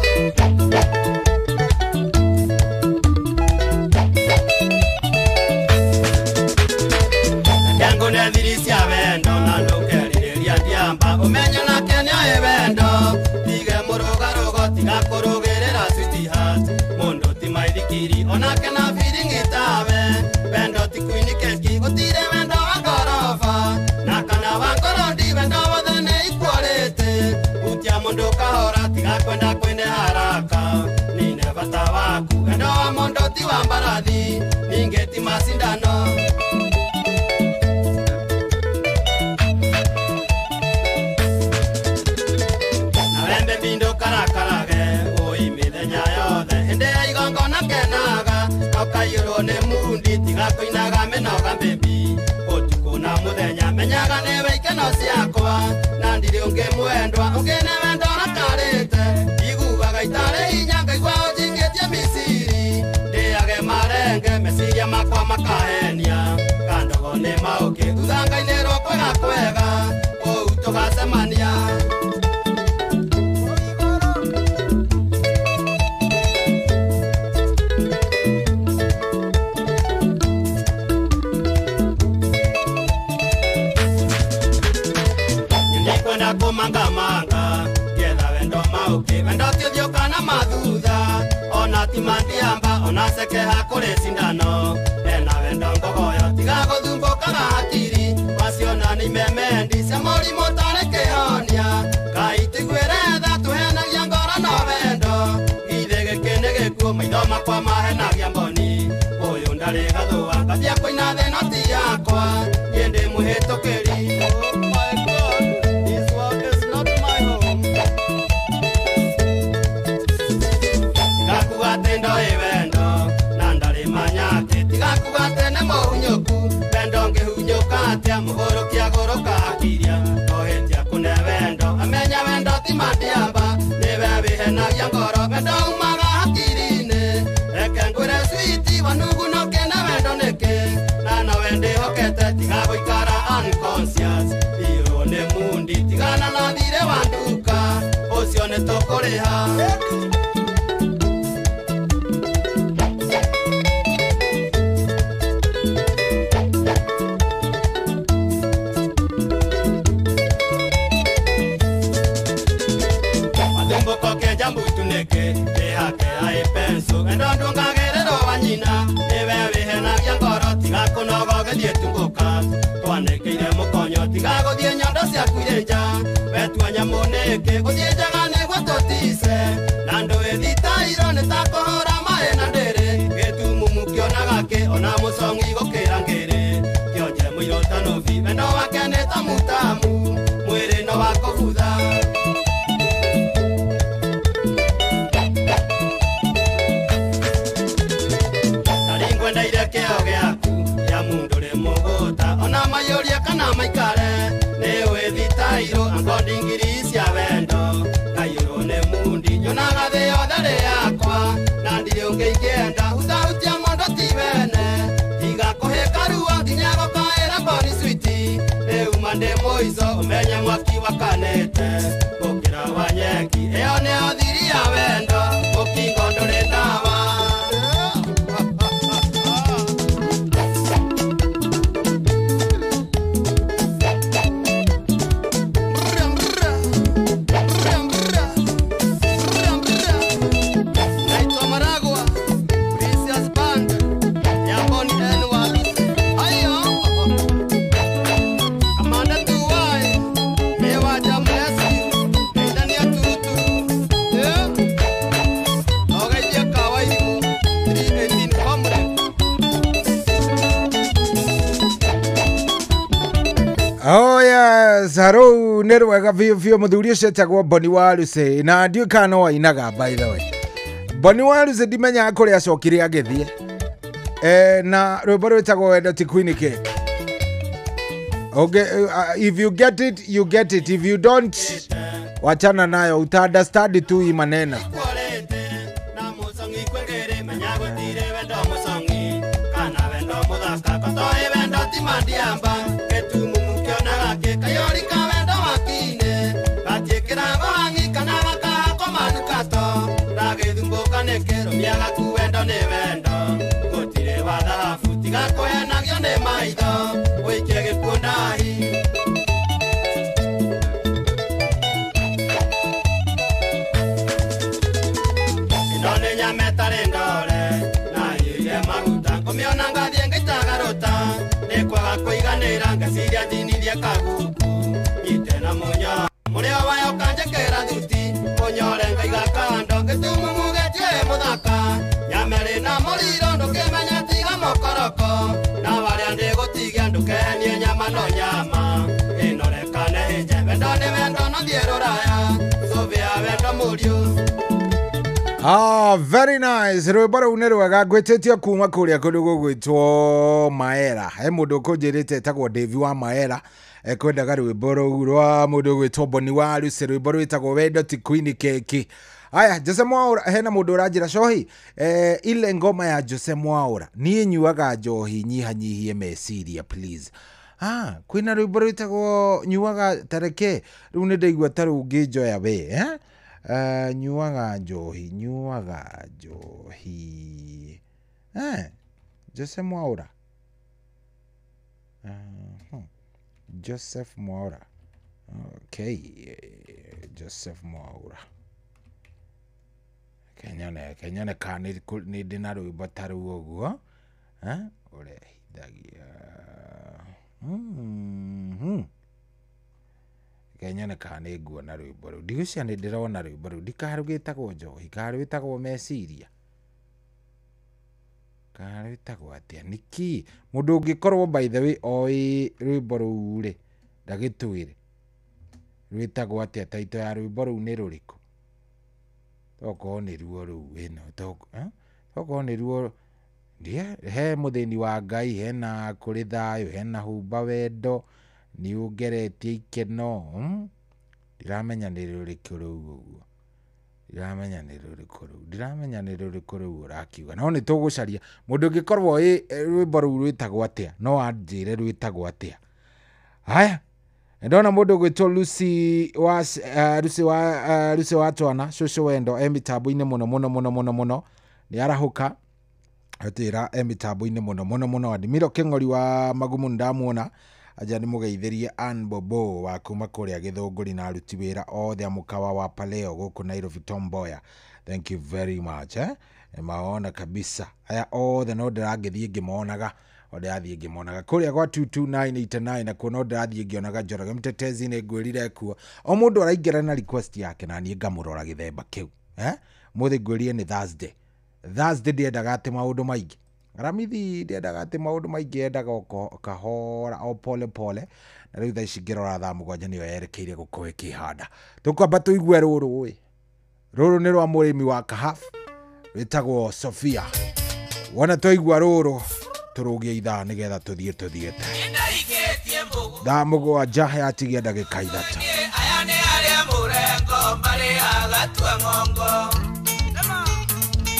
[SPEAKER 1] yangu nĩ thiri cia wendo na ndũkerirĩria ndiamba ũmenyo nake nĩoĩ wendo tige mũrũgarũgo tiga kũrũgĩrĩra sweetheart mũndũ ti maithikiri onake na feeling tawe wendo ti kuini keki gũtirĩ wendo wa ngoroba na kana wa ngorondi wendo wothe nĩ ikũrĩte hutia mũndũ kahora tiga kwenda kwene haraka nine bata waku wendo wa mũndũ ti wa mbarathi ningĩ ti macindano kaiyũrwo nĩ mundi tiga kũinaga mĩnoga baby ũtukũ na mũthenya menyaga nĩwe ikeno ciakwa na ndirĩ ũngĩ mwendwa ũngĩ nĩ wendo rakarĩte iguaga itarĩ hinya ngaigua ũnjingĩtie mĩciri ndĩage marenge meciria makwa makahenia kandogo nĩ maũkĩ thutha ngainĩrwo kwega kwega kũu tũgacemania kumangamanga getha wendo mauki wendo tithioka na mathutha ona timandiamba ona sekeha kũrĩ cindano ena wendo ngogoyo tiga gũthumbũkaga hakiri waciona nĩ memendi cia mũrimũ tarĩ kĩhonia Ngai tiguĩre tha tũhenagia ngoro no wendo githĩ gĩkĩ nĩ gĩkuũ maitho makwa mahenagia mboni ũyũ ndarĩ gathũa ngathia kũina thĩno ti yakwa niĩ ndĩ mũhĩtũkĩri mũgũrũkia gũrũka akiria kohĩtia kũne wendo amenya wendo ti mandiamba nĩwe wĩhenagia ngoro wendo umaga hakiri-inĩ reke ngwĩre switi wanugunoke na wendo nĩkĩ na no wendĩhokete tiga gũikara unconscious iyũrwo nĩ mundi tigana na thirĩ wa nduka ũcio nĩ tũkũrĩha twanĩkĩire mũkonyo tiga gũthiĩ nyondo ciaku irĩ nja wetua nyamũnĩkĩ gũthiĩ njaga nĩguo tũtice na ndũĩ thitairwo nĩ ta kũhũra maĩ na ndĩrĩ gĩtumumu kĩonaga kĩ ona mũcongi gũkĩra ngĩrĩ kĩonje mũirũ tanubi wendo wake nĩ ta mutamu mwĩrĩ no wa kũbutha taringwendeire kĩo gĩaku ya mũndũ rĩ mũgũta ona mayũria kana maikare nĩwe thitairũ angondi ngiri cia wendo kaiyũrwo nĩ mundi nyonaga thĩ yothe rĩ yakwa na ndirĩ ũngĩ ingĩenda hutahutia mũndũ ti wene tiga kũhĩka ruo nginya gũkaĩra mboni switi rĩuma ndĩ mũico ũmenye mwaki wakanĩte gũkĩra wa nyeki ĩyo nĩyo thiri ya wendo mũkingo ndũrĩ ndawa
[SPEAKER 5] Oh yes, haro nĩ rwega biũ mũthuri ũcio etagwo Boni Waluce na ndiũĩ kana no ainaga by the way. Boni Waluce ndimenyaga kũrĩa acokire agĩthiĩ na rwĩmbo rwĩtagwo wendo ti kuinĩke. Okay, if you get it, you get it. If you don't, wachana nayo, uta understand tu hii maneno.
[SPEAKER 1] Kana wendo muthaka kotoe wendo ti mandiamba ketu karia gaku wendo ni wendo gutire wathabu tiga kwenagio ni maitho wikie gikunahi inone nyametare ndore na ile maguta komiona ngathie ngitagarota ni kwaga kuiganira ngasiria ndinithie kaguku nyitena munya murio wayo kanjekera thuti munyore ngaiga kando ngitumugetie muthaka nyamere na muriro ndukimenya tiga mokoroko na waria ndigutigia ndukenie nyama no nyama inorekane njebe ndone wendo no thieruraya suvia wendo murio.
[SPEAKER 5] Very nice. Rwimbo rũu nĩ rwega ngwĩtĩtie kuma kũrĩa kũndũ gũgwĩtwo Maera. He mũndũ ũkũnjĩrĩte etagwo Devi wa Maera ekwendaga rwimbo rũu rwa mũndũ ũgwĩtwo Boni wa Lucy, rwimbo rwĩtagwo wendo ti Queen Keki. Aya, Jose Mwaura, hena mũndũ ũranjĩra cohi ile ngoma ya Jose Mwaura niĩ nyuaga njohi nyihanyihie meciria please. Kwĩna rwimbo rwĩtagwo nyuaga tareke rĩu nĩ ndaigua ta rũu ngĩnjoya we nyuaga njohi Jose Mwaura Joseph Mwaura okay Joseph Mwaura kenyane ka nĩ ndĩna rwĩmbo ta rũu ũguo ũrehithagia kenyane ka nĩ nguona rwĩmbo rũu ndigũcia nĩ ndĩrona rwĩmbo rũu ndikarũgĩtagwo njohi karwĩtagwo meciria karwĩtagwo atĩa niki mũndũ ũngĩkorwo by the way oĩ rwĩmbo rũu rĩ ndagĩtwĩre rwĩtagwo atĩa taito ya rwĩmbo rũu nĩ rũrĩkũ tokorwo nĩ ruo rũu ĩno tokorwo nĩ ruo he mũthĩni wa Ngai hena kũrĩ thayũ hena humba wendo ni ugeretie ikeno ndiramenya nĩ rũrĩkũ rũu ũguo ndiramenya nĩ rũrĩkũ rũu ũrakiuga no nĩ tũgũcaria mũndũ ũngĩkorwo rwĩmbo rũu rwĩtagwo atĩa no anjĩre rwĩtagwo atĩa. Haya ndona mũndũ ũgwĩtwo Lucy wa Twana cũcũ wendo emitambo-inĩ mũno nĩ arahũka atĩra emitambo-inĩ mũno Adimiro Kĩng'ori wa Magumu ndamuona aja nĩ mũgeithĩrie Ann Bobo wa kuma kũrĩa Gĩthũngũri na aruti wĩra othe a mũkawa wa Paleo gũkũ Nairobi Tom Mboya, thank you very much maona kabisa aya othe no ndĩrangĩthiĩ ngĩmonaga kũrĩa gwa 22989 na kuo no ndĩrathiĩ ngĩonaga Njoroge Mtetezi nĩ ngwĩrire kuo o mũndũ araingĩra na request yake na niĩ ngamũrora gĩthemba kĩu mũthĩ ngwĩrie nĩ Thursday ndiendaga atĩ maũndũ maingĩ Ramithi ndiendaga atĩ maũndũ maingĩ endaga kahora o pole na rĩu thaa ici ngĩrora thaa mũgwanja nĩyo yerekeire gũkorwo ĩkĩhanda tũkwamba tũigue rũrũ nĩ rwa mũrĩmi wa Kahafu rwĩtagwo Sophia wona twaigua rũrũ tũrũgie ithaa nĩgetha tũthiĩte thaa mũgwanja yatigia ndagĩka 3
[SPEAKER 4] aya nĩ arĩa mũrengo marĩaga tua ng'ongo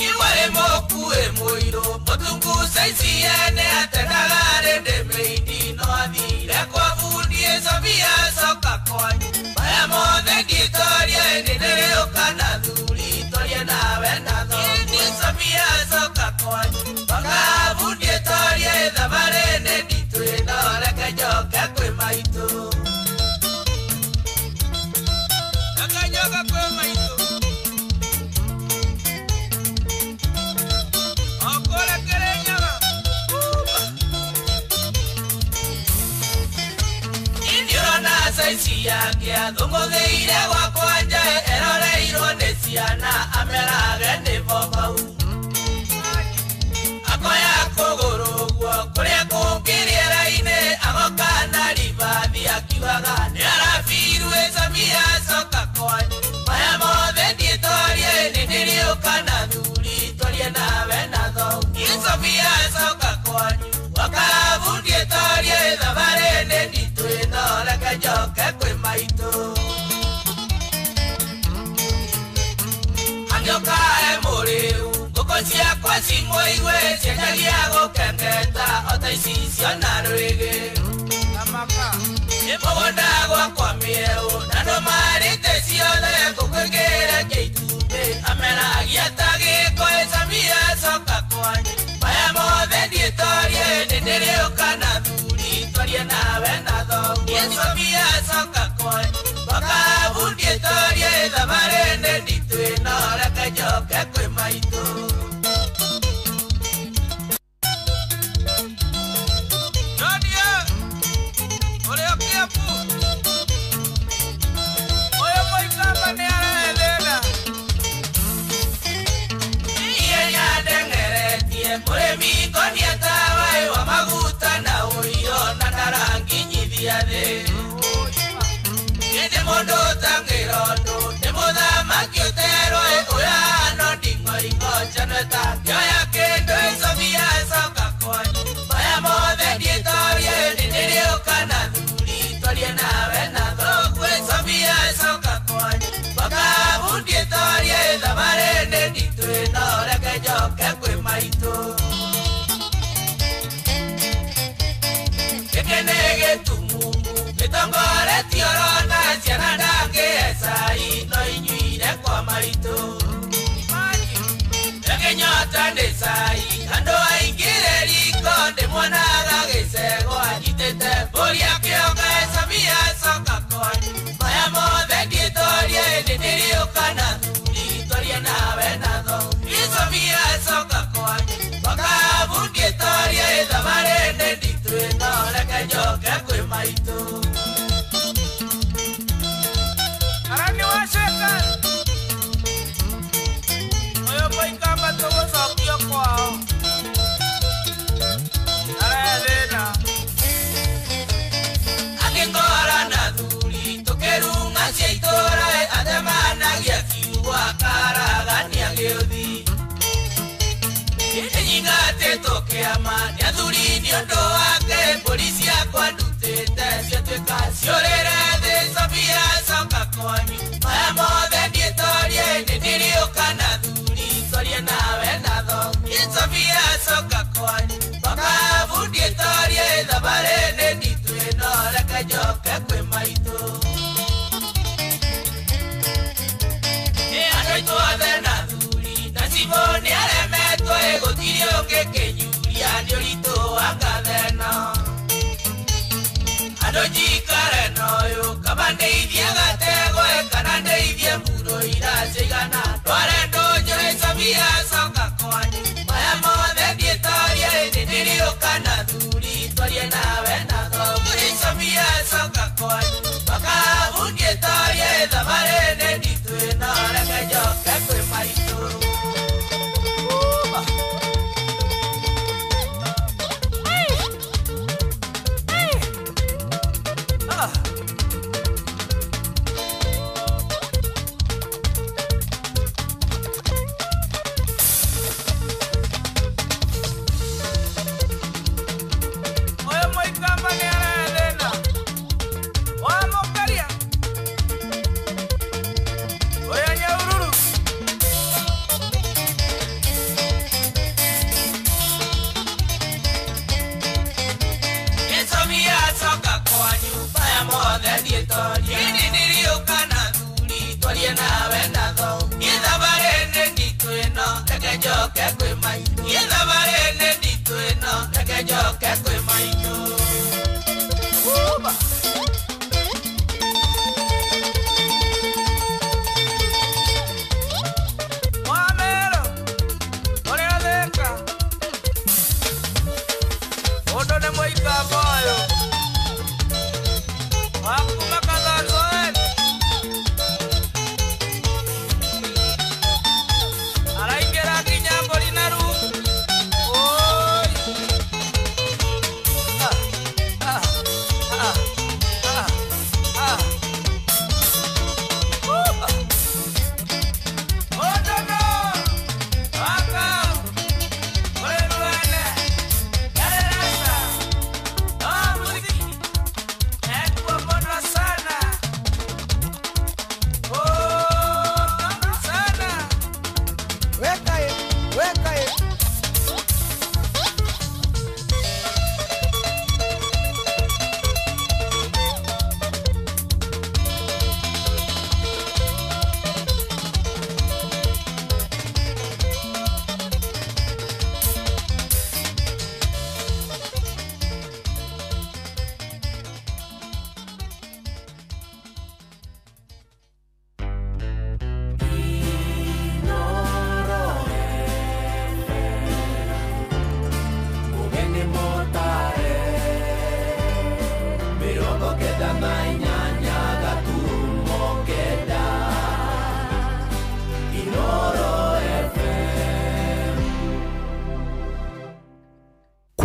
[SPEAKER 4] iwale mokue muiro motungu saisi ene atenaga rende meindi no adire kwa fundi Sophia soka kwani baya mode gitoria enere okana duri toria na wenda no Sophia soka kwani baka fundi toria edabare ne ditwe no reka joka kwe maito reka joka kwe maito saisi yake athũngũthĩire gwakwa nja eroreirwo nĩ ciana amerage nĩ bobau akoya kũgũrũ ũguo kũrĩa kũngĩrĩera-inĩ agoka na ribathi akiugaga nĩ arabirwe Sophia coka kwanyu maya mothe ndiĩtorie nĩ ndĩrĩũka na thuri twarie nawe na thau Sophia coka kwanyu wakabu ndiĩtorie thabarĩ nĩ nditũ ĩno reke njoke kwĩ maitũ angĩũka mũrĩu ngũkũ ciakwa cimũigwe ciendagia gũkengeta o ta ici ciona rwĩgĩ nĩ mũgũnda gwakwa mĩeũ na no marĩte ciothe ngũkũ ĩngĩrekia itumbĩ ameragia ta gĩko Sophia Samia soka kwa baka bundie torie da marende ditwe no la kajo ke kwe maito Nadia ole akia pu oyo moi kamba ne ara dena iye ya dengere tie kore mi konia tawa wa maguta na oyo na narangi nyidiade Mondo tangirondo Nemoda makiotero Oya no dingo ingo chaneta Yoya kendo Samia soka kwani Maya mode dietorie Nidirio kanaduri Torie nawe na dhokwe Samia soka kwani Baka bundietorie Damarende ditwe No reke joke kwe maito Kekenege tumumu Ketongore tiorona Cianadake esai no inyuire kwa marito Ekenyota ndesai Ando aingire liko de mwanaga gesego Ajitete boria kioka Samia soka kwani Maya mode dietorie Nidirio kanaduri Torie nawe nadho Samia soka kwani Baka bundietorie Damarende ditwe no leke joke kwe maito Arani waseka Oyo boy kamba togo sokyo kwao Arelena Akengora na duri Tokerunga seitora Ademana gia kiwa Karagani ageodi Nyingate toke ama Nyaduri niondo wake Polisi kwa dutete Sietwe kasi Yorere de Samia soka kwani Maya mode dietorie Nidirio kanaduri Torie nawe nadho Samia soka kwani Baka bundietorie Dabarene ditwe no leke joke kwe maito Anoito ade naduri Nasiboni aremeto ego tirio keke nyuria Niorito akadena Adojikare noyo Kabande idie gatego Ekanande idie muro irasigana Dware dojo Samia soka kwani Maya mode dietorie Nidirio kanaduri Torie nawe nadho Samia soka kwani Baka bundietorie Damarene ditwe no leke joke kwe maito Araingera kinyambo lina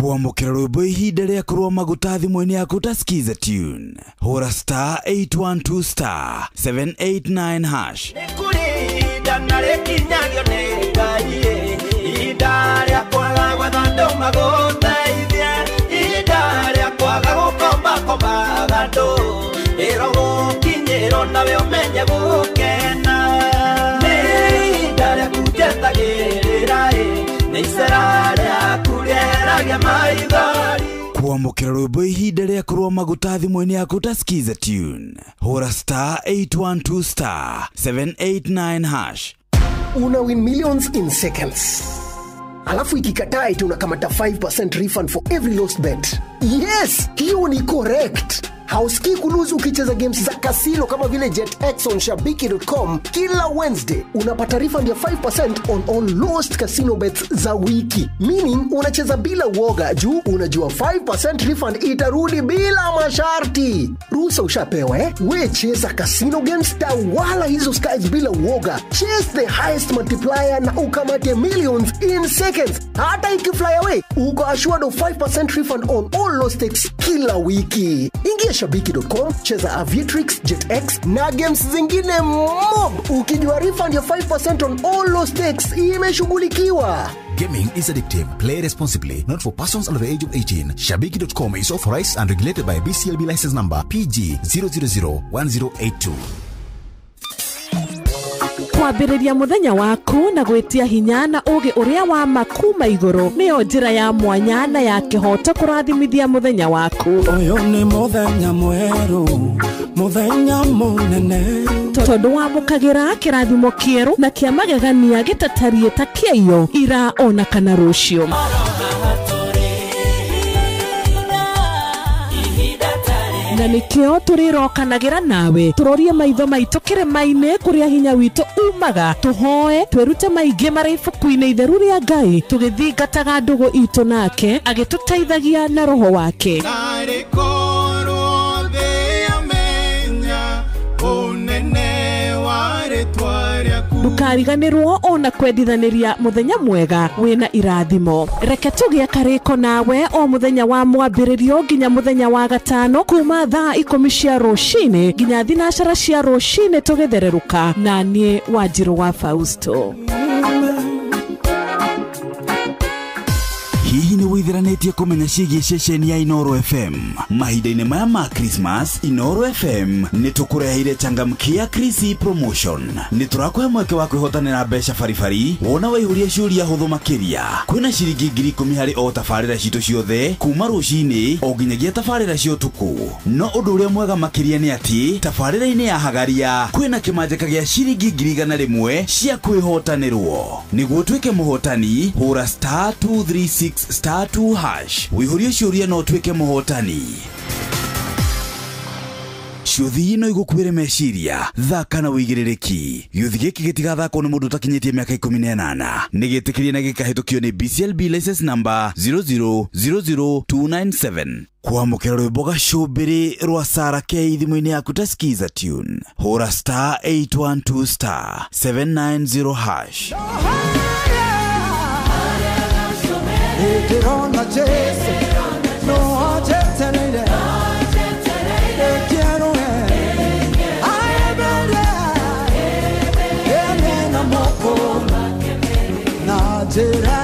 [SPEAKER 8] Kuamukira rwimbo ihinda rĩa kũrũa maguta thimũ-inĩ yaku ta skiza tune. Hũra star 812 star 789 hash.
[SPEAKER 4] Nĩkũrinda na rĩkinyagio nĩ Ngai, ihinda rĩa kwaga gwetha andũ magũteithie, ihinda rĩa kwaga gũkomba andũ, ĩro gũkinyĩrwo nawe ũmenye gũkena, nĩ ihinda rĩa kũnjetagĩrĩra, nĩ icera rĩaku rĩeragia maithori.
[SPEAKER 8] Kuamukira rwimbo ihinda rĩa kũrũa maguta thimũ-inĩ yaku ta skiza tune. Hũra star 812 star 789 hash.
[SPEAKER 9] Una win millions in seconds. Alafu ikikataa eti unakamata 5% refund for every lost bet. Yes, hiyo ni correct. Hausikii kuluzu ukicheza games za casino kama vile JetX on Shabiki.com. Kila Wednesday unapata refund ya 5% on all lost casino bets za wiki. Meaning unacheza bila uoga juu unajua 5% refund itarudi bila masharti. Ruhusa ushapewa We cheza casino games wala hizo skies bila uoga. Chase the highest multiplier na ukamate millions in seconds. Hata ikifly away, uko assured of 5% refund on all lost stakes kila wiki. Ingia Shabiki.com, cheza Aviatrix, JetX na games zingine mob. Ukijua refund ya 5% on all lost stakes imeshughulikiwa.
[SPEAKER 10] Gaming is addictive. Play responsibly. Not for persons under the age of 18. Shabiki.com is authorized and regulated by BCLB license number PG 0001082.
[SPEAKER 11] Kwambĩrĩria mũthenya waku na gwĩtia hinya na ũgĩ ũrĩa wa makuma igũrũ nĩyo njĩra ya mwanya na ya kĩhoto kũrathimithia mũthenya waku.
[SPEAKER 12] Ũyũ nĩ mũthenya mwerũ, mũthenya mũnene,
[SPEAKER 11] tondũ wamũkagĩra kĩrathimo kĩerũ na kĩa magegania gĩtatariĩ ta kĩayo ira ona kana rũciũ. Na nikio turirokanagĩra nawe turorie maitho maitũ kĩrĩma-inĩ kũrĩa hinya witũ umaga, tuhoe twĩrute maingĩ marĩ ibuku-inĩ itheru rĩa Ngai tũgĩthingataga ndũgũ itũ nake agĩtũteithagia na roho wake. Ndukariganĩrwo ona kwendithanĩria mũthenya mwega wĩna irathimo. Reke tũgĩe karĩko nawe o mũthenya wa mwambĩrĩrio nginya mũthenya wa gatano kuma thaa 10 cia rũcinĩ nginya thinacara cia rũcinĩ tũgĩthererũka na niĩ Wanjirũ wa Fausto.
[SPEAKER 8] Hihi nĩ wĩtheranĩtie kũmenya ciĩgiĩ ceceni ya Inoro FM? Mahinda-inĩ maya ma Christmas, Inoro FM nĩ tũkũreheire changamkia Krisi promotion. Nĩ tũrakũhe mweke wa kwĩhotanĩra mbeca baribari wona waihũria ciũria hũthũ makĩria. Kwĩna ciringi 10,000 harĩ o tabarĩra citũ ciothe kuma rũcinĩ o nginyagia tabarĩra cia ũtukũ. No ũndũ ũrĩa mwega makĩria nĩ atĩ tabarĩra-inĩ ya Hagaria kwĩna kĩmanjĩka gĩa ciringi 100,000 cia kwĩhotanĩrwo. Nĩguo tuĩke mũhotani, hũra star 236 star 2 hash. Wĩihũrie ciũria no tuĩke mũhotani. Ciũthi ino igũkuĩre meciria, thaka na wĩigĩrĩrĩki. Gĩũthi gĩkĩ gĩtigathakwo nĩ mũndũ ũtakinyĩtie mĩaka 18. Nĩ gĩtĩkĩrie na gĩkahĩtũkio nĩ BCLB license number 0000297. Kuamũkĩra rwĩmbo gacũmbĩrĩ rwa Sarah K thimũ-inĩ yaku ta skiza tune. Hũra star 812 star 790 hash.
[SPEAKER 12] Ndĩrona Jesu no ajetereire, quiero na moko na njĩra.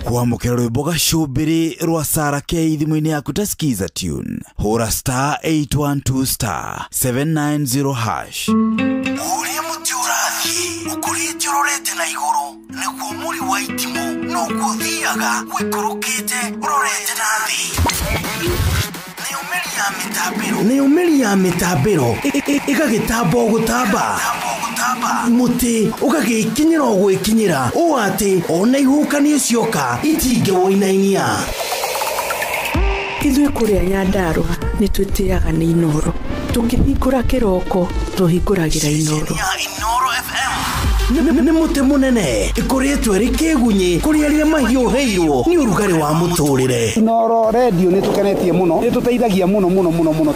[SPEAKER 8] Kuamũkĩra rwĩmbo gacũmbĩrĩ rwa Sarah K thimũ-inĩ yaku ta skiza tune. Hũra star 812 star 790 hash.
[SPEAKER 13] Ũrĩa mũtĩ ũrathiĩ ũkũrĩte ũrorete na igũrũ, nĩguo mũri wa itimũ no gũthiaga wĩkũrũkĩte ũrorete na thĩ. Nĩ ũmĩri ya mĩtambĩro ĩgagĩtamba o gũtamba, mũtĩ ũgagĩkinyĩra o gwĩkinyĩra, ũũ atĩ ona ihuhũkanio cioka itingĩwoinainia.
[SPEAKER 11] Ithuĩ kũrĩa Nyandarua nĩ twĩtĩaga nĩ Inoro. Tũngĩhingũra kĩroko tũhingũragĩra Inoro.
[SPEAKER 13] Nĩ mũtĩ mũnene ĩkoretwo ĩrĩ kĩgunyi kũrĩ arĩa mahiũhĩirwo nĩ ũrugarĩ wa mũtũrĩre.
[SPEAKER 14] Inoro radio nĩ tũkenetie mũno, nĩ tũteithagia mũno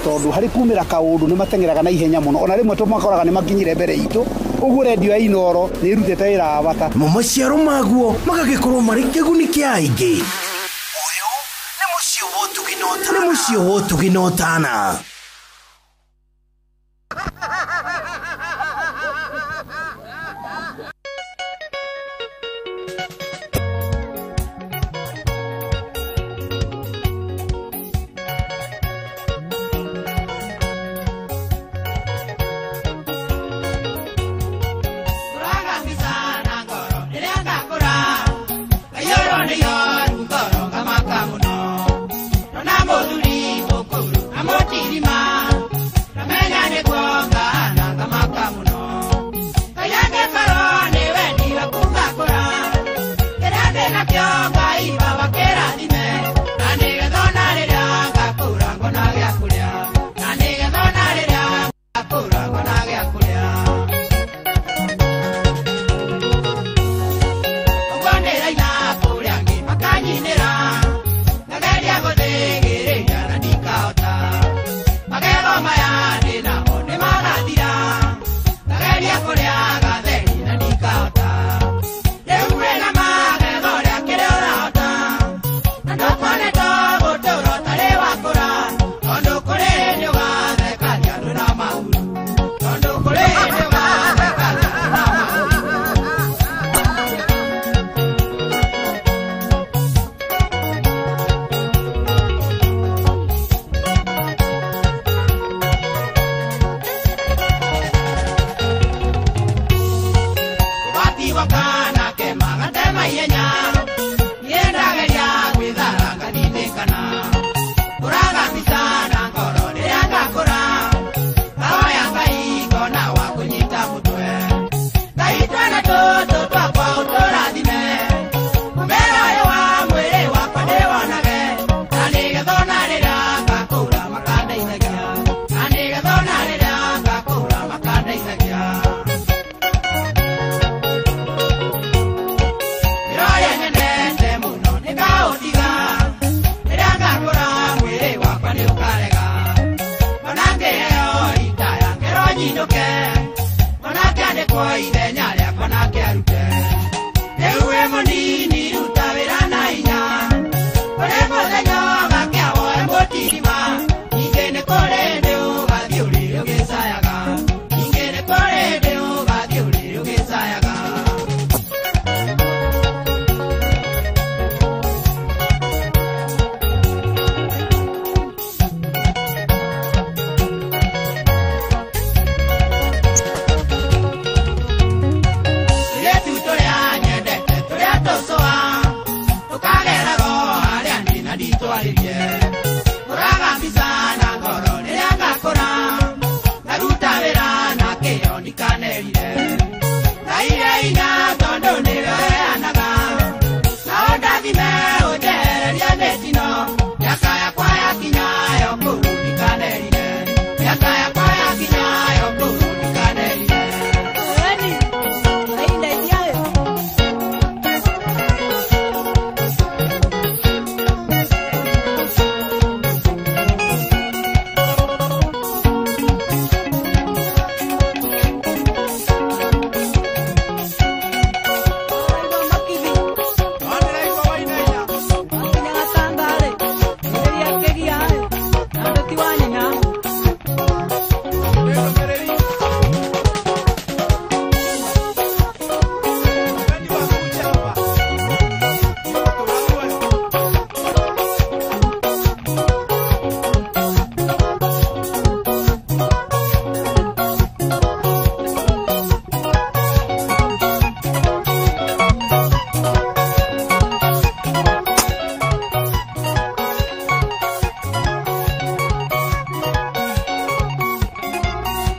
[SPEAKER 14] tondũ harĩ kumĩra kaũndũ nĩ matengeraga na ihenya mũno, ona rĩmwe tũmakoraga nĩ makinyire mbere itũ uguo redio ya Inoro nä irutete wä ra wa bata
[SPEAKER 13] maciaro maguo magagĩkorwo marĩ kĩguni kĩa aingĩ. Nĩ mũciĩ wa Ũtugi na Ũtana.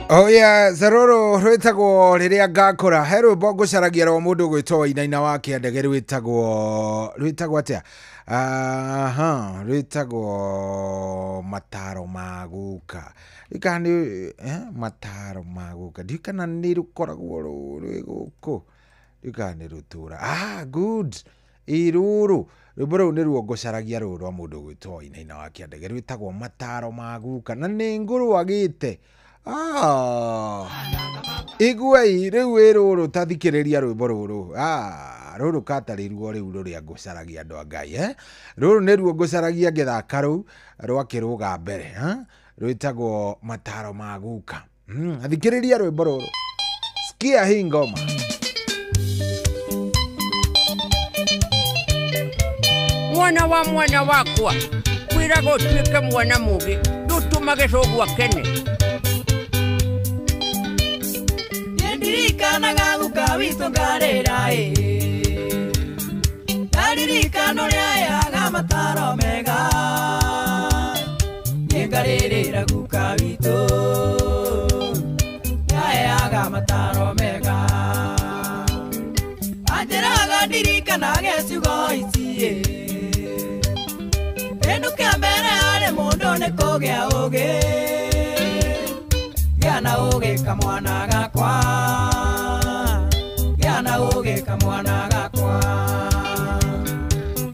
[SPEAKER 5] Oya Zaroro rwitagwo riria ngakura he rwimbo ngucaragia rwa mundu gwitwo Wainaina wa Kiandege rwitagwo atia rwitagwo mataro maguka ikani mataro maguka ndikana ni rukoragwo rwi guku ikani rutura good iruru rwimbo rũu nĩ ruo ngucaragia rũu rwa mundu gwitwo Wainaina wa Kiandege rwitagwo mataro maguka na nĩ ngũrwagĩte Iguai riu ruru tathikiriria rwimbo ruru. Ruru katariruo riu ruria ngucaragia andu a Ngai ruru niruo ngucaragia ngithaka ru rwakiruga mbere rwitagwo mataro ma guka. Athikiriria rwimbo ruru. Sikia hii ngoma.
[SPEAKER 18] Mwana wa mwana wakwa kwiraga utuike mwana mugi ndutumage cogwa kene
[SPEAKER 12] ndirikanaga guka witũ ngarĩra ndaririkana ũrĩa yaga mataro mega nĩngarĩrĩra guka witũ yaga mataro mega anjĩraga ndirikanaga ciugo ici Enduke mbere harĩ mũndũ nĩ kũgĩa ũgĩ gĩa na ũgĩ kamwana gakwa gĩa na ũgĩ kamwana gakwa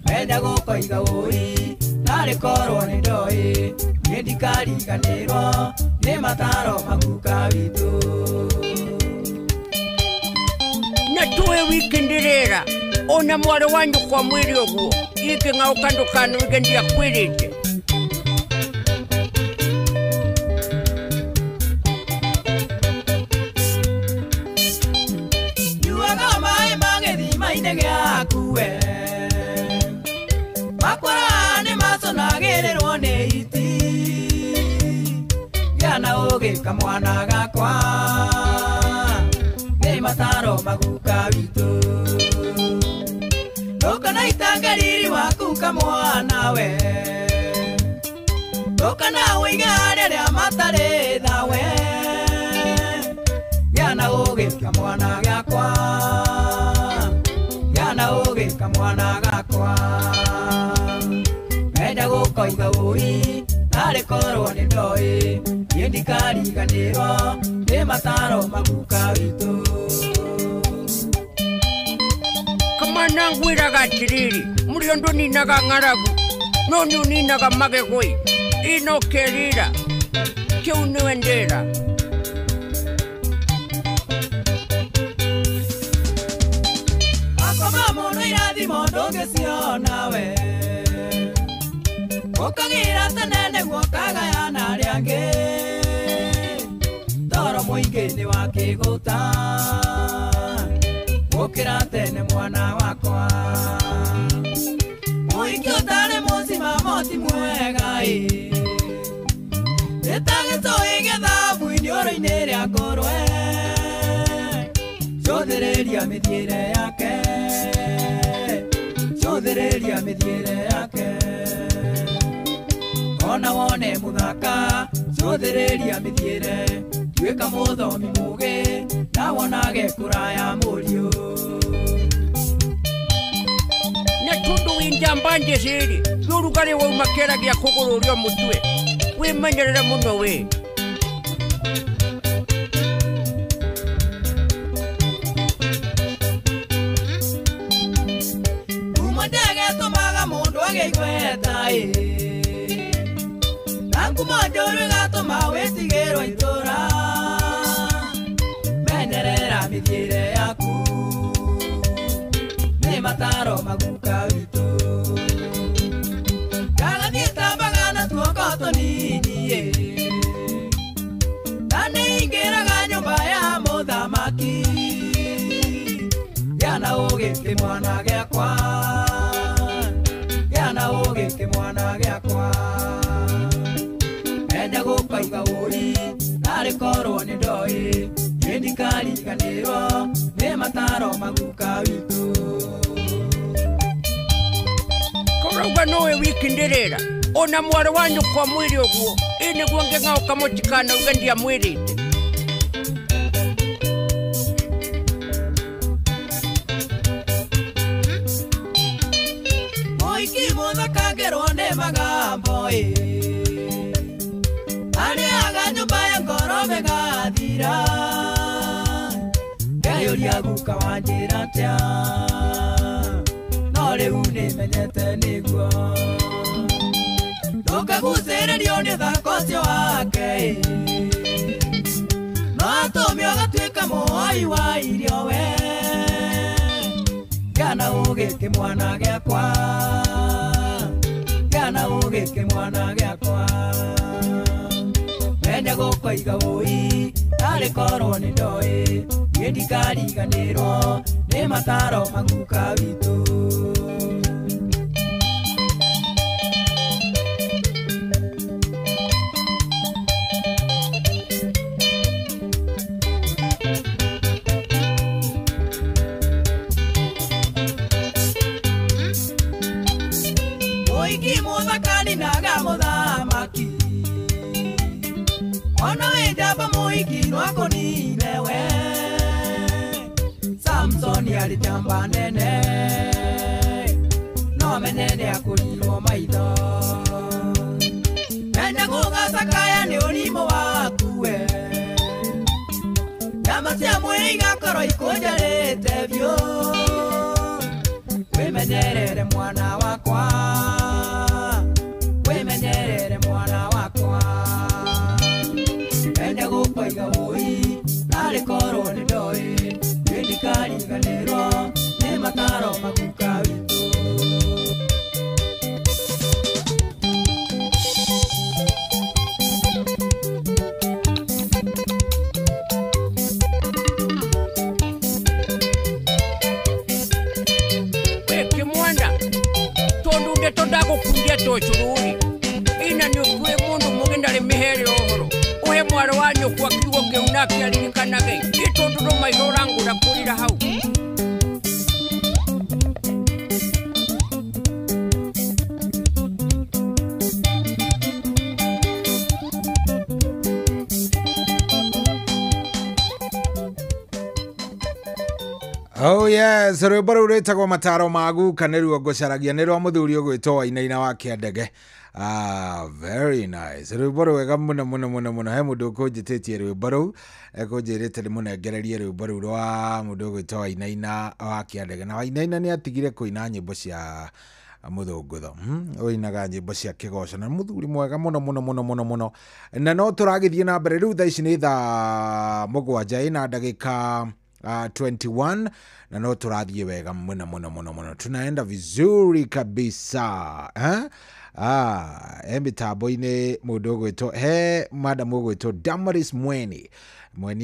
[SPEAKER 12] wenda gũkoiga ũri narĩ korwo nĩ ndoĩ niĩ ndikariganĩrwo nĩ mataro maguka witũ
[SPEAKER 18] na tuwe wikindĩrĩra ona mwarĩ wa nyũkwa mwĩrĩ ũguo ingĩng'aũka ndũkanũige ndiakwĩrĩte
[SPEAKER 12] nyuaga maĩ ma gĩthima-inĩ gĩaku we makora nĩ maconagĩrĩrwo nĩ iti gĩa na ũgĩ kamwana gakwa nĩ mataro maguka witũ Ndũkana itangariri waku kamwana we Ndũkana ũige harĩa matarĩ thawe gĩa na ũgĩ kamwana gakwa gĩa na ũgĩ kamwana gakwa wenda gũkoiga ũri narĩ korwo nĩ ndoĩ niĩ ndikariganĩrwo nĩ mataro maguka witũ
[SPEAKER 18] Kamana ngwĩraga atĩrĩrĩ mũrĩo ndũninaga ng'aragu no nĩ ũninaga magegoi inokerira kĩu nĩwe ndĩra
[SPEAKER 12] akoma mũndũ irathimo ndũngĩciona we ũkagĩra tene nĩguo kagayana arĩa angĩ toro mũingĩ nĩ wa kĩgũta Gũkĩra tene mwana wakwa mũingĩ ũtarĩ mũcima moti mwega Nĩtagĩtũĩ gĩthabu iniũrũ-inĩ rĩa ngũrwe Cũthĩrĩria mĩthiĩre yake Cũthĩrĩria mĩthiĩre yake Ona wone mũthaka Cũthĩrĩria mĩthiĩre Tuĩka mũthomi mũgĩ Na wonage kũraya mũriũ
[SPEAKER 18] nĩ tũndũ wĩ njamba njĩcĩrĩ n'ũrugarĩ wauma kĩara gĩa kũgũrũ ũrĩa mũtwe wĩmenyerere mũno we
[SPEAKER 12] Kuma ndege tũmaga mũndũ agĩigweta Na kuma njũru ĩgatũma wĩtigĩrwo itũra Menyerera mĩthiĩre yaku Nĩ mataro maguka witũ Kagathiĩ tambaga na tuoko tũnini Na nĩingĩraga nyũmba ya mũthamaki Gĩa na ũgĩ kĩmwana gĩakwa Gĩa na ũgĩ kĩmwana gĩakwa Enda gũkoiga ũri narĩ korwo nĩ ndoĩ niĩ ndikariganĩrwo nĩ mataro maguka witũ
[SPEAKER 18] Kũrauga nowe wikindĩrĩra ona mwarĩ wa nyũkwa mwĩrĩ ũguo nĩguo ngĩng'aũka mũtikanauge ndiamwĩrĩte
[SPEAKER 12] Mũiki mũthakagĩrwo nĩ magambo Arĩaga nyũmba ya ngorobe gathira Ngayũria guka wanjĩra atĩa No rĩu nĩmenyete nĩguo Ndũkagucĩrĩrio nĩ thako ũcio wake watumio gatuika muoi wa irio we Gana ugeke mwana gyakwa Gana ugeke mwana gyakwa Menya gukoiga ui Ari korwo ni ndoi Ndikariganirwo ni mataro maguka witu Oiki muthakani naga muthamaki Ona wendamba muiki nwako ninewe Samson yari jamba nene No menene akurirwo maitho Menya gugasakaya ni urimo wakuwe Nyama cia mwiri igakorwo ikunjarite biũ Wimenyerere mwana wakwa Wimenyerere mwana wakwa Menya gukoiga ui Nari korwo ni ndoi Ndikariganirwo ni mataro maguka witu
[SPEAKER 18] Weke mwanda Tondu ndeto ndago kundia tochururi Ina nyukwe mundu mugendale mihere ohoro Uhe mwaro wanyo kwa kiwo geunaki alinikanage Itondu no mairo rangu na kurira hau
[SPEAKER 5] Oh yes, rwimbo rũu rwĩtagwo mataro magu kana ruo ngũcaragia nĩ rwa mũthuri ũgwĩtwo Wainaina wa Kĩandege. Very nice. Rwimbo rwega mũno mũno mũno mũno. He mũndũ ũkũnjĩtĩtie rwimbo rũu ekũnjĩrĩte ndĩmũnengererie rwimbo rũu rwa mũndũ ũgwĩtwo Wainaina wa Kĩandege. Na Wainaina nĩ atigire kũina nyĩmbo cia mũthũngũtho oinaga nyĩmbo cia kĩgoco na mũthuri mwega mũno mũno mũno mũno mũno. Na no tũragĩthiĩ na mbere rĩu thaa ici nĩ thaa mũgwanja ĩna ndagĩka 21 na no turadhie wega muna muna muna muna tunaenda vizuri kabisa mitambo-inĩ mũndũ ũgwĩtwo he madam ũgwĩtwo Damaris Mweni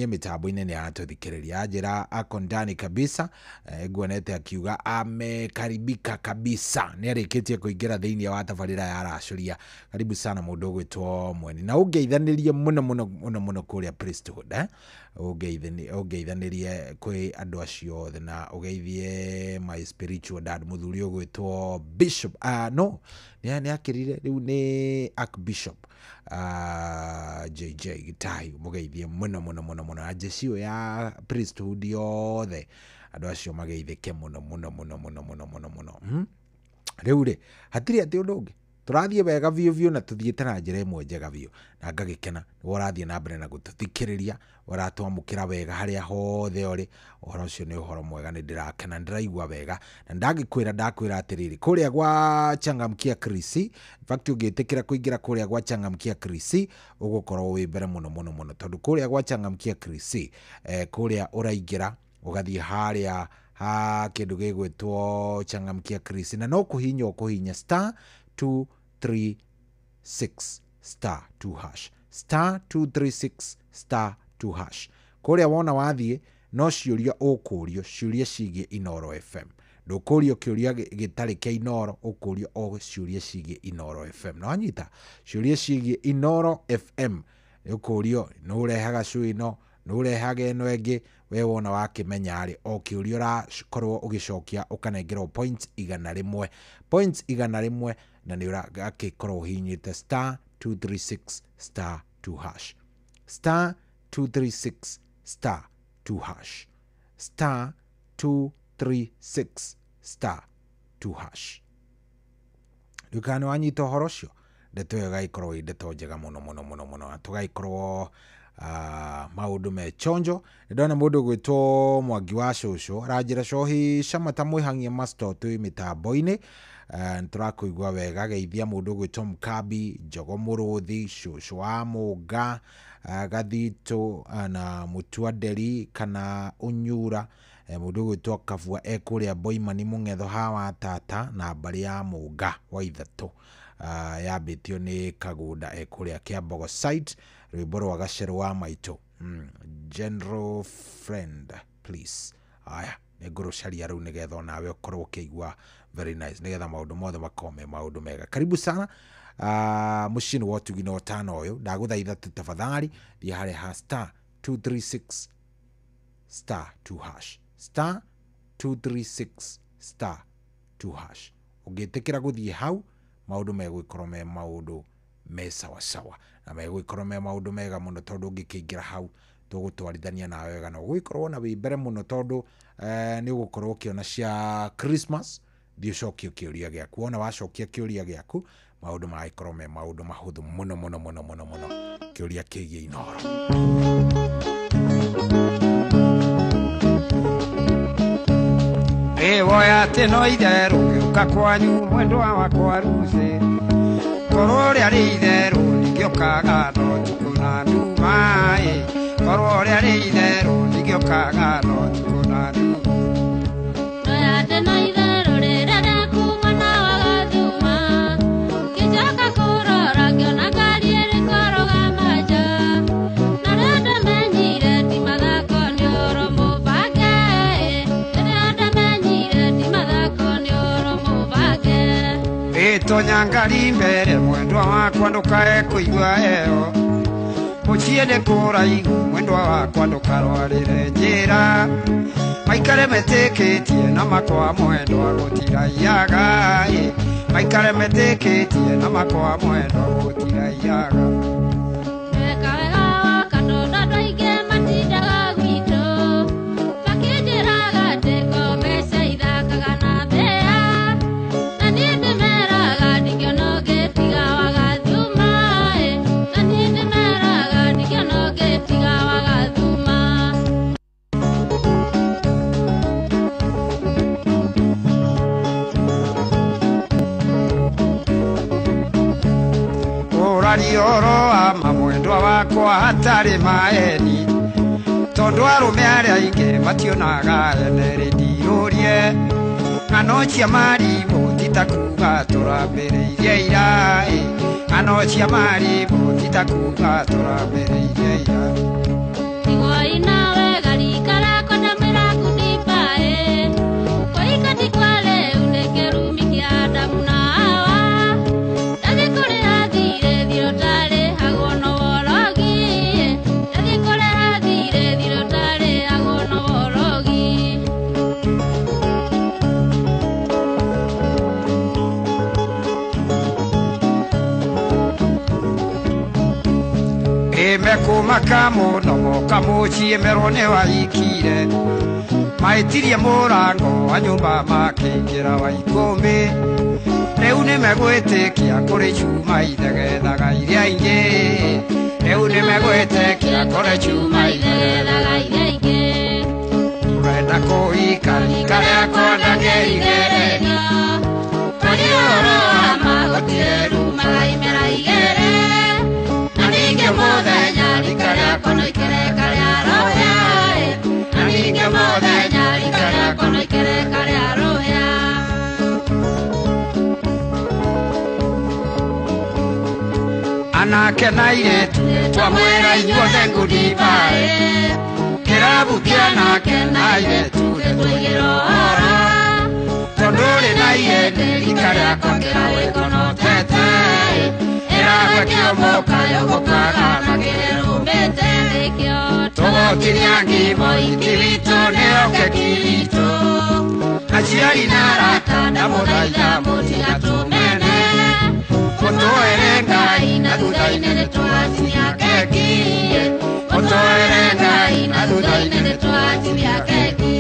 [SPEAKER 5] mitambo-inĩ nĩ aratũthikĩrĩria anjĩra ako ndani kabisa nguonete akiuga amekaribika kabisa nĩ arĩkĩtie kũingĩra thĩinĩ wa tabarĩra ya Racuria. Karibu sana mũndũ ũgwĩtwo Mweni na ũngeithanĩrie mũno mũno mũno mũno kũrĩa priesthood ũngeithanĩrie kwĩ andũ acio othe na ũgeithie my spiritual dad mũthuri ũgwĩtwo Bishop no nĩ akĩrire rĩu nĩ Archbishop JJ Gitahi mũgeithie mũno mũno mũno mũno ajecio ya priesthood yothe andũ acio mageithĩke mũno mũno mũno mũno mũno mũno mũno. Rĩu rĩ hatirĩ atĩ ũndũ ũngĩ tũrathiĩ wega biũ biũ na tũthiĩte na njĩra ĩmwe njega biũ na ngagĩkena nĩ ũrathiĩ na mbere na gũtũthikĩrĩria ũratwamũkĩra wega harĩa hothe ũrĩ. Ũhoro ũcio nĩ ũhoro mwega nĩ ndĩrakena ndĩraigua wega na ndakwĩra atĩrĩrĩ kũrĩa gwa Changamkia Chris in fact ũngĩtĩkĩra kũingĩra kũrĩa gwa Changamkia Chris ũgũkorwo wĩ mbere mũno mũno mũno tondũ kũrĩa gwa Changamkia Chris kũrĩa ũraingĩra ũgathiĩ harĩa ha kĩndũ gĩgwĩtwo Changamkia Chris na no kũhinya star 236 star 2 hash star 236 star 2 hash. Kũrĩa wona wathiĩ no ciũria ũkũrio ciũria ciĩgiĩ Inoro FM. Ndũkũrio kĩũria gĩtarĩ kĩa Inoro, ũkũrio o ciũria ciĩgiĩ Inoro FM. Na wanyita ciũria ciĩgiĩ Inoro FM ũkũrio nĩ ũrehaga cũĩ ĩno nĩ ũrehaga ĩno ĩngĩ we wona wakĩmenya rĩ o kĩũria ũrakorwo ũgĩcokia ũkanengerwo points 100 points 100 na nĩ ũragĩkorwo ũhihinyĩte star 236 star 2 hash star 236 star 2 hash star 236 star 2 hash. Ndukane wanyita ũhoro ũcio ndeto ĩyo ĩgagĩkorwo ĩ ndeto njega mũno mũno mũno mũno tũgagĩkorwo maundu me chonjo ndona mundu gwitwo Mwangi wa Shusho aranjira cohi cama ta mwihangie masto twi mitambo-ini nturakuigua wega geithia mundu gwitwo Mkabi Njogo Muruthi Shusho wa Munga Gathito na Mutua Nderi kana Unyura mundu gwitwo Kavua ekuria Boimani Mungetho hawa tata na mbari ya Munga wa ithatu yambitio ni Kagunda ekuria Kiambogo site rwimbo rwa Gacero wa Maito general friend please aya negoro sharia ru nigetha nawe ukorwo ukiigua very nice nigetha maundu mothe makome maundu mega karibu sana mushini wotu gino tano uyu ndaguthaitha tafadhali thie hare ha star 236 star 2 hash star 236 star 2 hash ugitikira guthie hau maundu megwikorwo me maundu me sawa sawa na megwikorwo me maundu mega muno tondu ngikingira hau tugutwarithania na wega no gwikorwo na wimbere muno tondu ni ugukorwo ukiona cia Christmas thie cokio kiuria giaku ona wacokia kiuria giaku maundu magikorwo me maundu mahuthu muno muno muno muno muno kiuria kigie Inoro
[SPEAKER 19] woya tino itheru ngiuka kwanyu mwendwa wakwa ruci korwo ria ri itheru ningiokaga no tukuna nduma korwo ria ri itheru ningiokaga no tukuna nduma
[SPEAKER 16] woya tino itheru rira riakuma na wagathuma ngicoka kurora ngiona ngari iri koroga manja na renda menyire ti mathako ni oro mubange
[SPEAKER 19] tonya ngari mbere mwendwa wakwa ndukae kuigua eo muciende kuraihu mwendwa wakwa ndukarwarire njira maikare metikitie na makwa mwendwa gutiraiaga maikare metikitie na makwa mwendwa gutiraiaga Oro ama mwendwa wakwa hatari maeni tondu arume aria aingi mationaga ene rindiurie ng'ano cia marimu titakuga turambiriirie ira ng'ano cia marimu titakuga turambiriirie ira
[SPEAKER 16] igoi nawe garikara kona miraku ndipae koikati kwale unekerumi kia Adamu na Hawa ndagikore hathire thirotare hagono worogi ndagikore hathire thirotare hagono worogi
[SPEAKER 19] mekumaka muno moka mucie merone waikire maitirie murango wa nyumba makingira wa ikumi riu ni megwitikia kuri chuma ithegethaga iria ingi riu ni megwitikia kuri chuma ithegethaga iria ingi urenda kuikarika riakwa ndangeigererio karioro amagotire ruma imera igere na ninge muthenya rika riakwa no ikereka ria roya na ninge muthenya rika riakwa no ikereka ria roya anake na iretu twamwera inyuothe ngudibae kirabu kia nake na iretu nitwigirora tondu ri na irene rika riakwa kirawĩkonotete ĩragwe kĩomoka yogokaga na kĩrũmĩte nĩkĩo tũgokiria ngimo ikiritu nĩoke kiritu aciari na arata na mũthaitha mũtigatũmene mũtũĩre Ngai na thutha-inĩ nĩtwatinia keki mũtũĩre Ngai na thutha-inĩ nĩtwatinia keki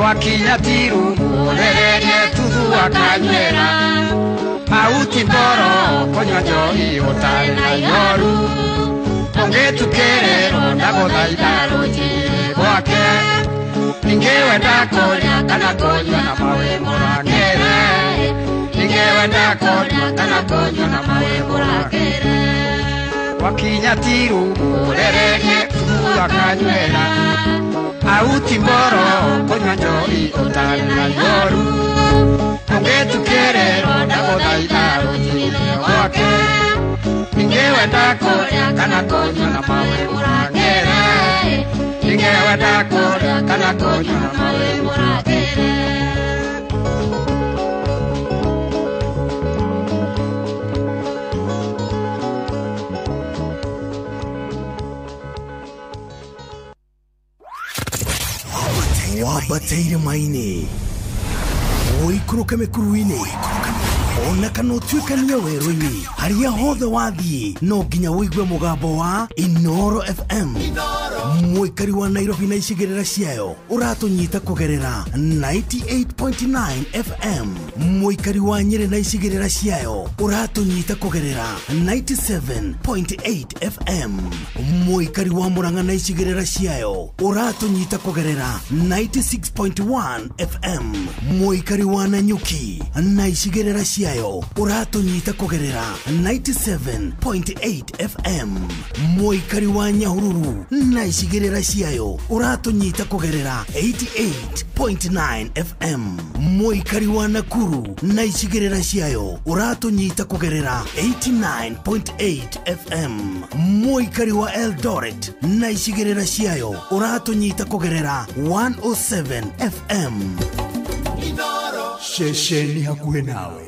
[SPEAKER 19] Wakinya tiru Rerege tuthu akanywera Auti mboro Konywa njoi utari na yoru Ongetukerero Ndaguthaitha rujire gwake Ningewenda kuria kana konywa na mawe murangere Ningewenda kuria kana konywa na mawe murangere Wakinya tiru Rerege tuthu akanywera Auti mboro Konywa njoi utari na yoru Ongetukerero Ndaguthaitha rujire gwake Ningewenda kuria kana konywa na mawe murangere Ningewenda kuria kana konywa na mawe murangere
[SPEAKER 10] Wabataire maine Oikuruka mekuruine Ona kana utuikania werũ-inĩ haria hothe wathiĩ no nginya wĩigue mũgambo wa Inoro FM mũikari wa Nairobi na icigĩrĩra ciayo ũratũnyita kũgerera 98.9 FM mũikari wa Nyĩrĩ na icigĩrĩra ciayo ũratũnyita kũgerera 97.8 FM mũikari wa Murang'a na icigĩrĩra ciayo ũratũnyita kũgerera 96.1 FM mũikari wa Nanyuki na icigĩrĩra ciayo uratunyita kugerera 97.8 FM mũikari wa Nyahururu na icigĩrĩra ciayo uratunyita kugerera 88.9 FM mũikari wa Nakuru na icigĩrĩra ciayo uratunyita kugerera 89.8 FM mũikari wa Eldoret na icigĩrĩra ciayo uratunyita kugerera 107 FM Shesheni hakuhe nawe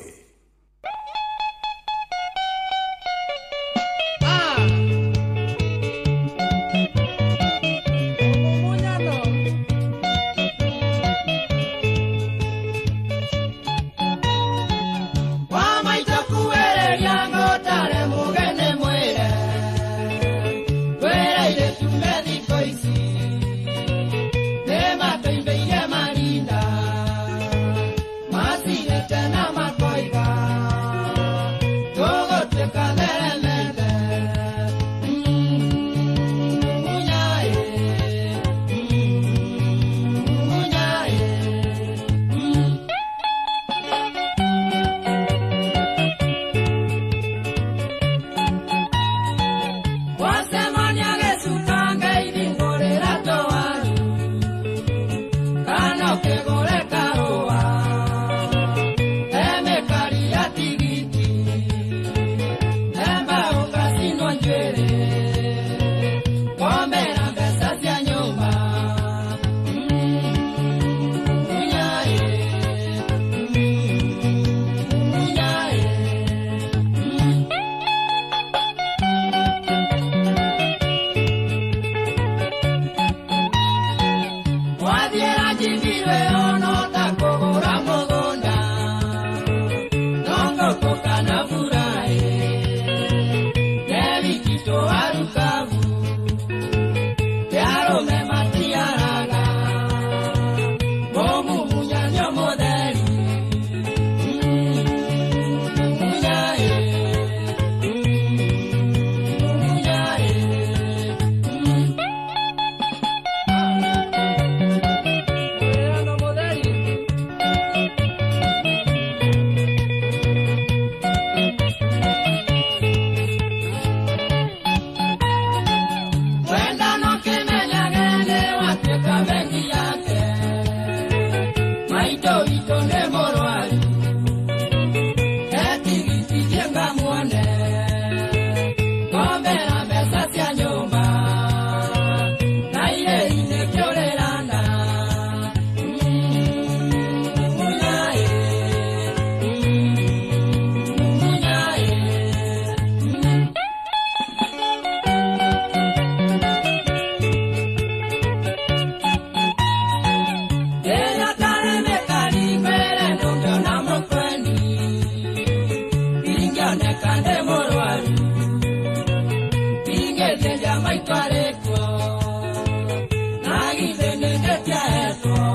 [SPEAKER 12] Nagitene ngetia etwa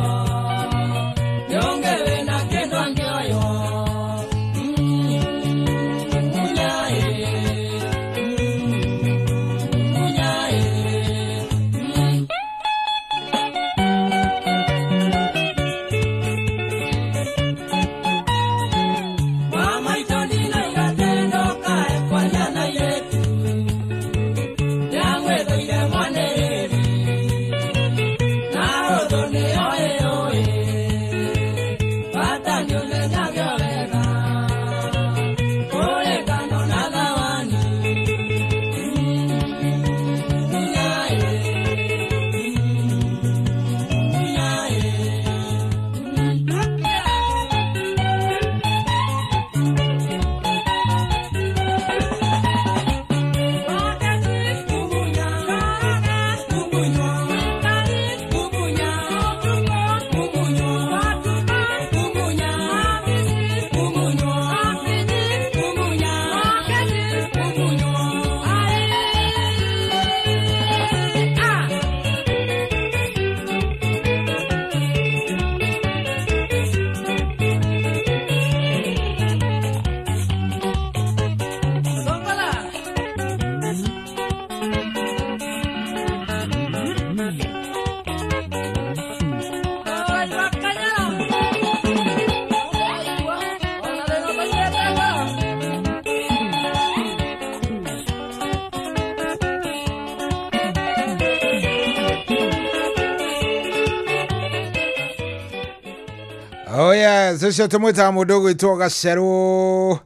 [SPEAKER 5] yes, ucio tumwita mundu gwitwo Gaceru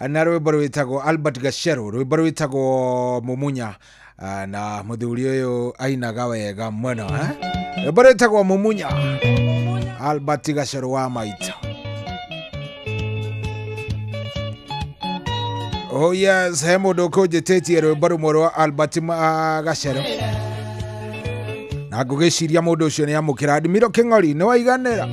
[SPEAKER 5] na rwimbo rwitagwo Albert Gaceru, rwimbo rwitagwo Mumunya, na muthuri uyu ainaga wega muno rwimbo rwitagwo Mumunya, Albert Gaceru wa Maita. Oh yes, he mundu kunjititie rwimbo rumwe rwa Albert Gaceru na ngugiciria mundu ucio ni amukira Admiro King'ori, ni waiganira.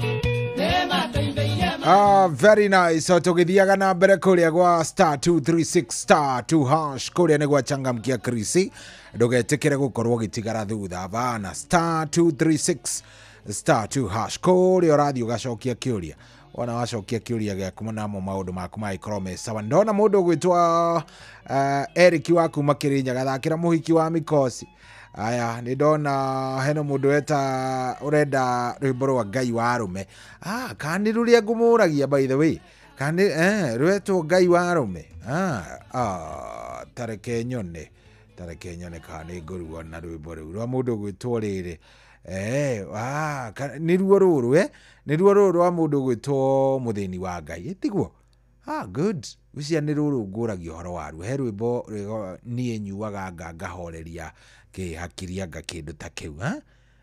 [SPEAKER 5] Very nice. So tugithiaga na mbere kuria gwa star 236 star 2 hash kuria ni gwa changamkia Krisi, ndugetikire gukorwo gitigara thutha bana. Star 236 star 2 hash kuria radio gacokia kiuria, ona wacokia kiuria gyaku munamo maundu maku maikorwo me sawa. Ndona mundu gwitwa Eric wa kuma Kirinyaga gathakira muhiki wa Mikosi. Aya, ni ndona heno mundu weta urenda rwimbo rwa Ngai wa Arume. Kandi ruria ngumuragia by the way. Kandi rwetwo Ngai wa Arume. Tareke nyone kandi ngurua na rwimbo rwa rwa mundu gwitwo riri. Ni ruo ruru ni ruo ruru rwa mundu gwitwo Muthini wa Ngai. Tiguo. Good. Ucia ni ruru nguragia horo waru. He rwimbo nie nyuaga ngahoreria ke hakiria gakindu ta kiu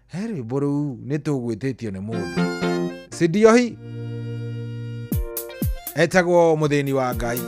[SPEAKER 5] heri boru nitugwititio ni mundu sidio hi etagwo Muthini wa Ngai.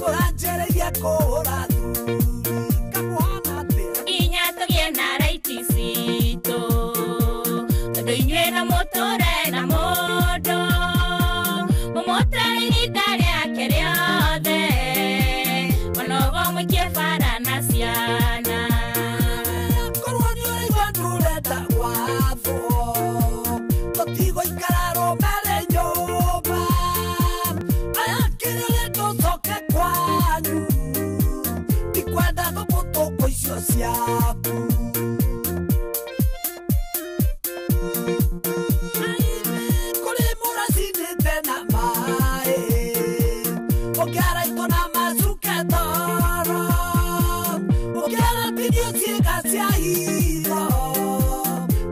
[SPEAKER 20] Ora Tigo ikararo mere nyumba aya kirele tosoke kwanyu Tikwenda thubutoko icio ciaku Kuri muracinite na mai Ogiara ito na mazuke toro Ogiara tidio ciega cia hiro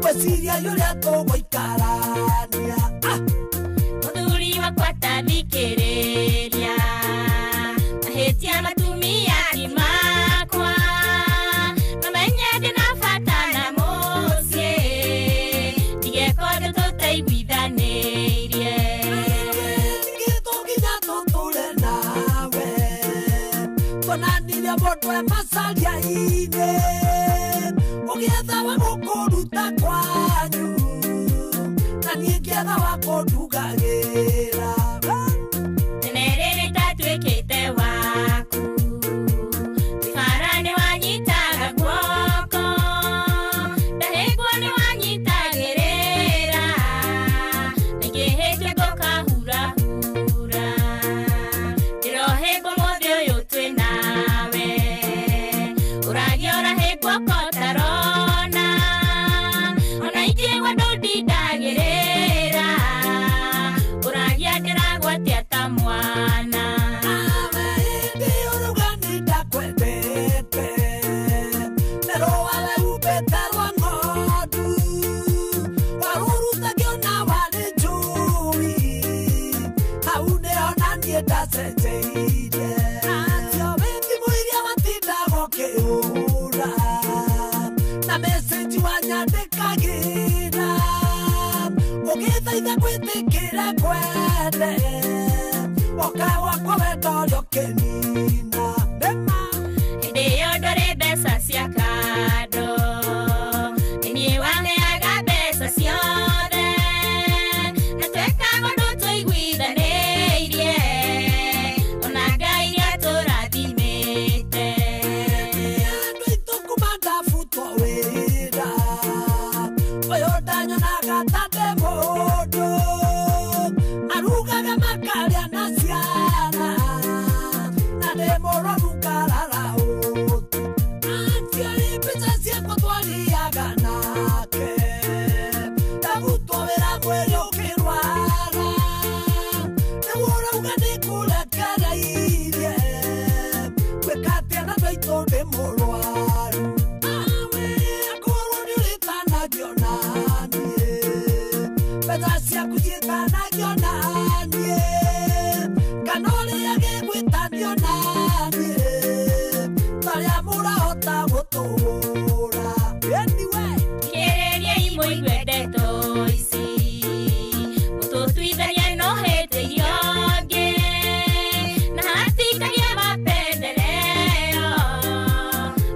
[SPEAKER 20] Wesiria yuria togo ikarania
[SPEAKER 16] Muthuri wakwa tathikiriria Mahetia matumia ni makwa Mamenya ndina bata na mucie Ndigekorwo tutaiguithanirie
[SPEAKER 20] Nginya tuture nawe Tonanirie mũndũ macaria-inĩ Ũgĩetha wa gũkũruta kwanyu Na niĩ ngĩetha wa kũndugagĩra
[SPEAKER 16] Tene rĩrĩ tatuĩkĩte waku Bara nĩ wanyitaga guoko Ndahĩngwo nĩ wanyitagĩrĩra Nĩngĩhĩtia ngũkahura-hura Ndĩrohĩngwo mũthĩ ũyũ twĩ nawe Ũragĩa ũrahĩngwo kotarona Ona ingĩgwa ndũndindagĩrĩra Ũragĩa ndĩragwatia ta mwana
[SPEAKER 20] Nawe hĩndĩ ũruga nĩ ndakwendete Na rũa rehumbĩte rwa ng'ondu Warurutagio na warĩ njui Hau nĩho na niĩ ndacenjeirie Nacio thimũ iria watindaga ũkĩhũra Na message wanyandĩkagĩra Ũgĩthaitha gwĩtĩkĩra kwende Oka wakwa wendo ũrĩa ũkĩnina
[SPEAKER 16] Hĩndĩ ĩyo ndũrĩ mbeca cia kando Nĩ niĩ waheaga mbeca ciothe Na twekaga ũndũ tũiguithanĩirie Ona Ngai nĩatũrathimĩte
[SPEAKER 20] Andũ aitũ kuma ndabutwo wĩra Ũyũ ndanyonaga ta ndĩ mũndũ Arugaga makarĩa na ciana Na ndĩ mũrũaru ngarara ũtu Atiarĩ mbica ciakwa twariaga nake Ndabutwo wĩra mwĩrĩ ũkĩrwara Nĩguo ũrauga nĩkũrekereirie Gwĩka atĩa na andũ aitũ ndĩ mũrũaru Awe akorwo nĩũrĩtanagio na niĩ Mbeca ciaku ciĩtanagio na niĩ Kana ũrĩage gwĩtanio na niĩ Tarĩa mũrahota gũtũũra Anyway
[SPEAKER 16] Kĩrĩriai mũigue ndeto ici Mũtũtuithania no hĩndĩ yongĩ Na hatikagia mapendeleo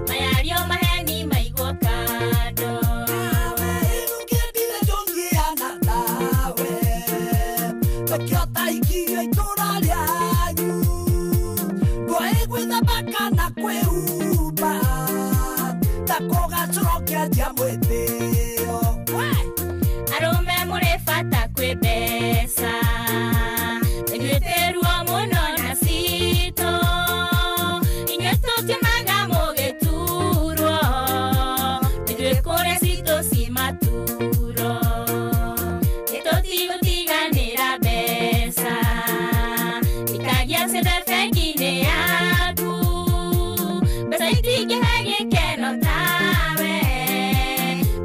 [SPEAKER 16] Mayario maheni maigwo kando
[SPEAKER 20] Ngĩendire njũngiana nawe Tũkĩota ikirio itũra rĩanyu Ndũĩ gwĩthamba kana kwĩhumba Ta kũgacũrokia mwĩtĩo
[SPEAKER 16] Arũme mũrĩ bata kwĩ mbeca Nĩgwĩtĩruo mũno na citũ Inyuĩ tũtinaga mũgĩturwo Nĩtwĩ kũrĩa citũ ci maturo Nĩtũtigũtiganĩra mbeca Ikagia ciothe bengi-inĩ yaku Mbeca itingĩhe gĩkeno tawe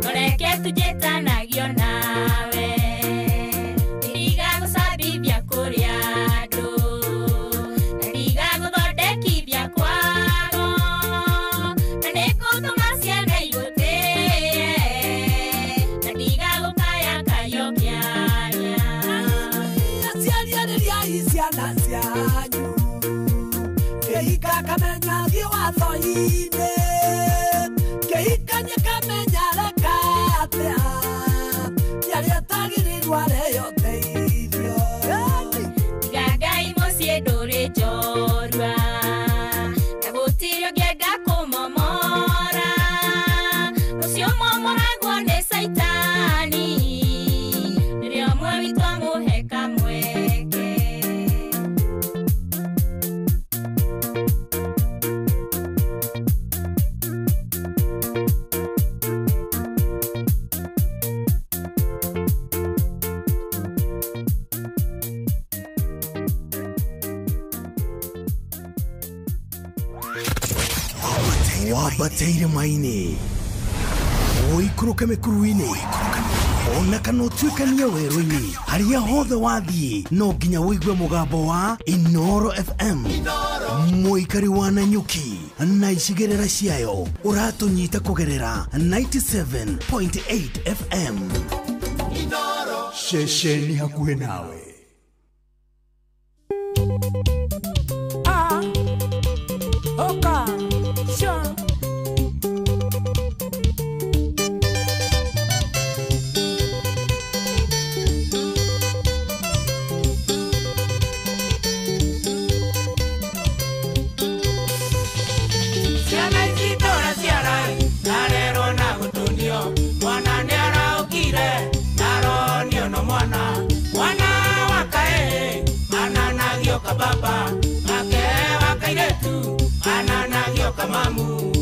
[SPEAKER 16] No reke tũnjĩtanagio nawe Ndigagũcambithia kũrĩ andũ Na ndigagũthondekithia kwago Na nĩngũtũma ciana igũtĩe Na ndigagũkaya kayo kĩanya
[SPEAKER 20] Aciarĩrĩriai ciana cianyu Kĩhika kamenya thiĩ watho-inĩ Kĩhikanie kamenya reka atĩa Rĩarĩa tagĩrĩirwo areheo teithio
[SPEAKER 16] Tiga Ngai mũciĩ ndũrĩ njorua Na gũtirĩ ũngĩenda kũmomora Mũciĩ ũmomoragwo nĩ Saitani Nĩrĩo
[SPEAKER 10] Wabateire maini oikũrũke mĩkuru-inĩ ona kana ũtuĩkanie werũ-inĩ harĩa hothe wathiĩ no nginya wĩigue mũgambo wa Inoro FM mũikari wa Nanyuki na icigĩrĩra ciayo ũratũnyita kũgerera 97.8 FM ceceni hakuhĩ nawe.
[SPEAKER 4] Baba, ake wakairetu, ananagio kamamu.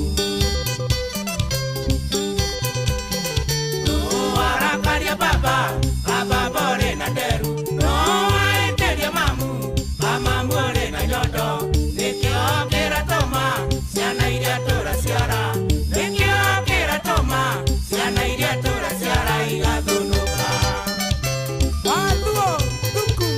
[SPEAKER 4] Warakaria baba, baba bore na deru. No aenderia mamu, mama more na nyodo. Nikio kera toma, siana iria tora siara. Nikio kera toma, siana iria tora siara igadunuka. Watuo, tuku,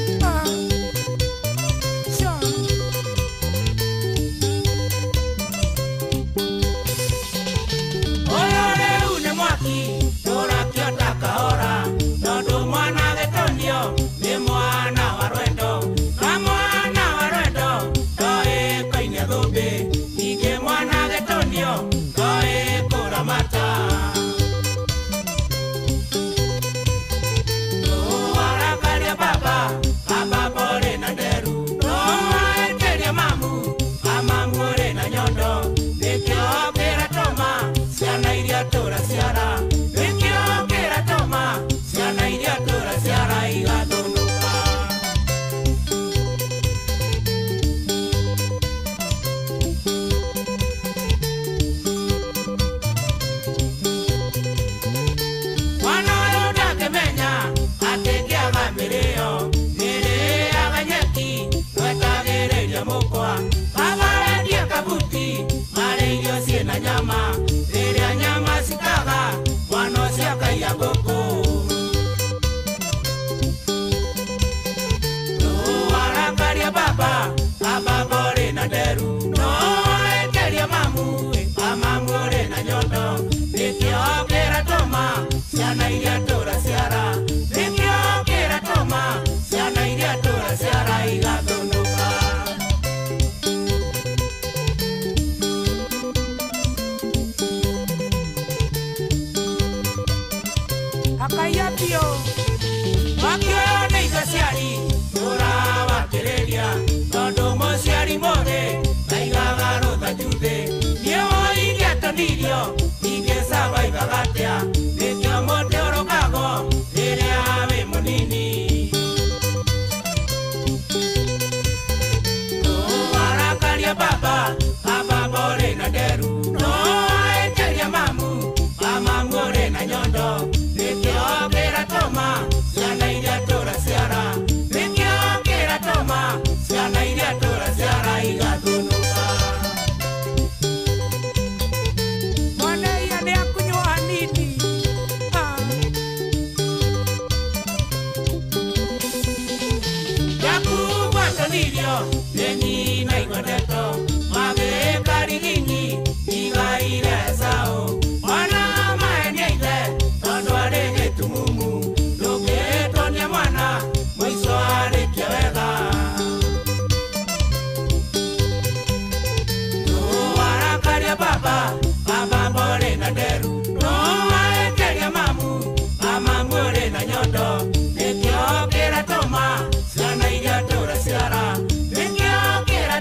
[SPEAKER 4] Nikio kera toma, siana iria tora siara. Nikio kera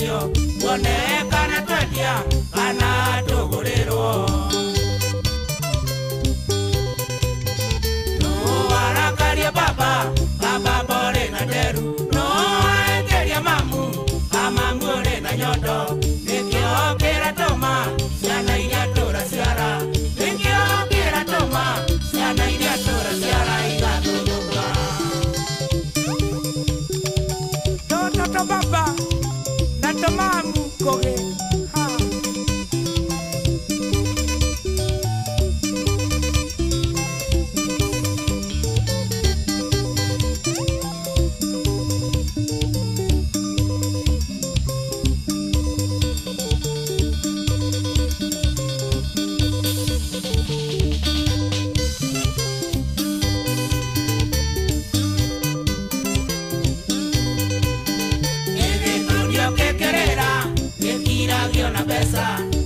[SPEAKER 4] tũgeranio tuone kana twendia kana tũgũrĩrwo nũwarakaria baba mbore na nderu no aenderia mamu amamu ũrĩ na nyondo nĩkĩo kĩratũma ciana iria tũra ciara nĩkĩo kĩratũma ciana iria tũra ciara igathũthũka toto baba na tomamu koge ha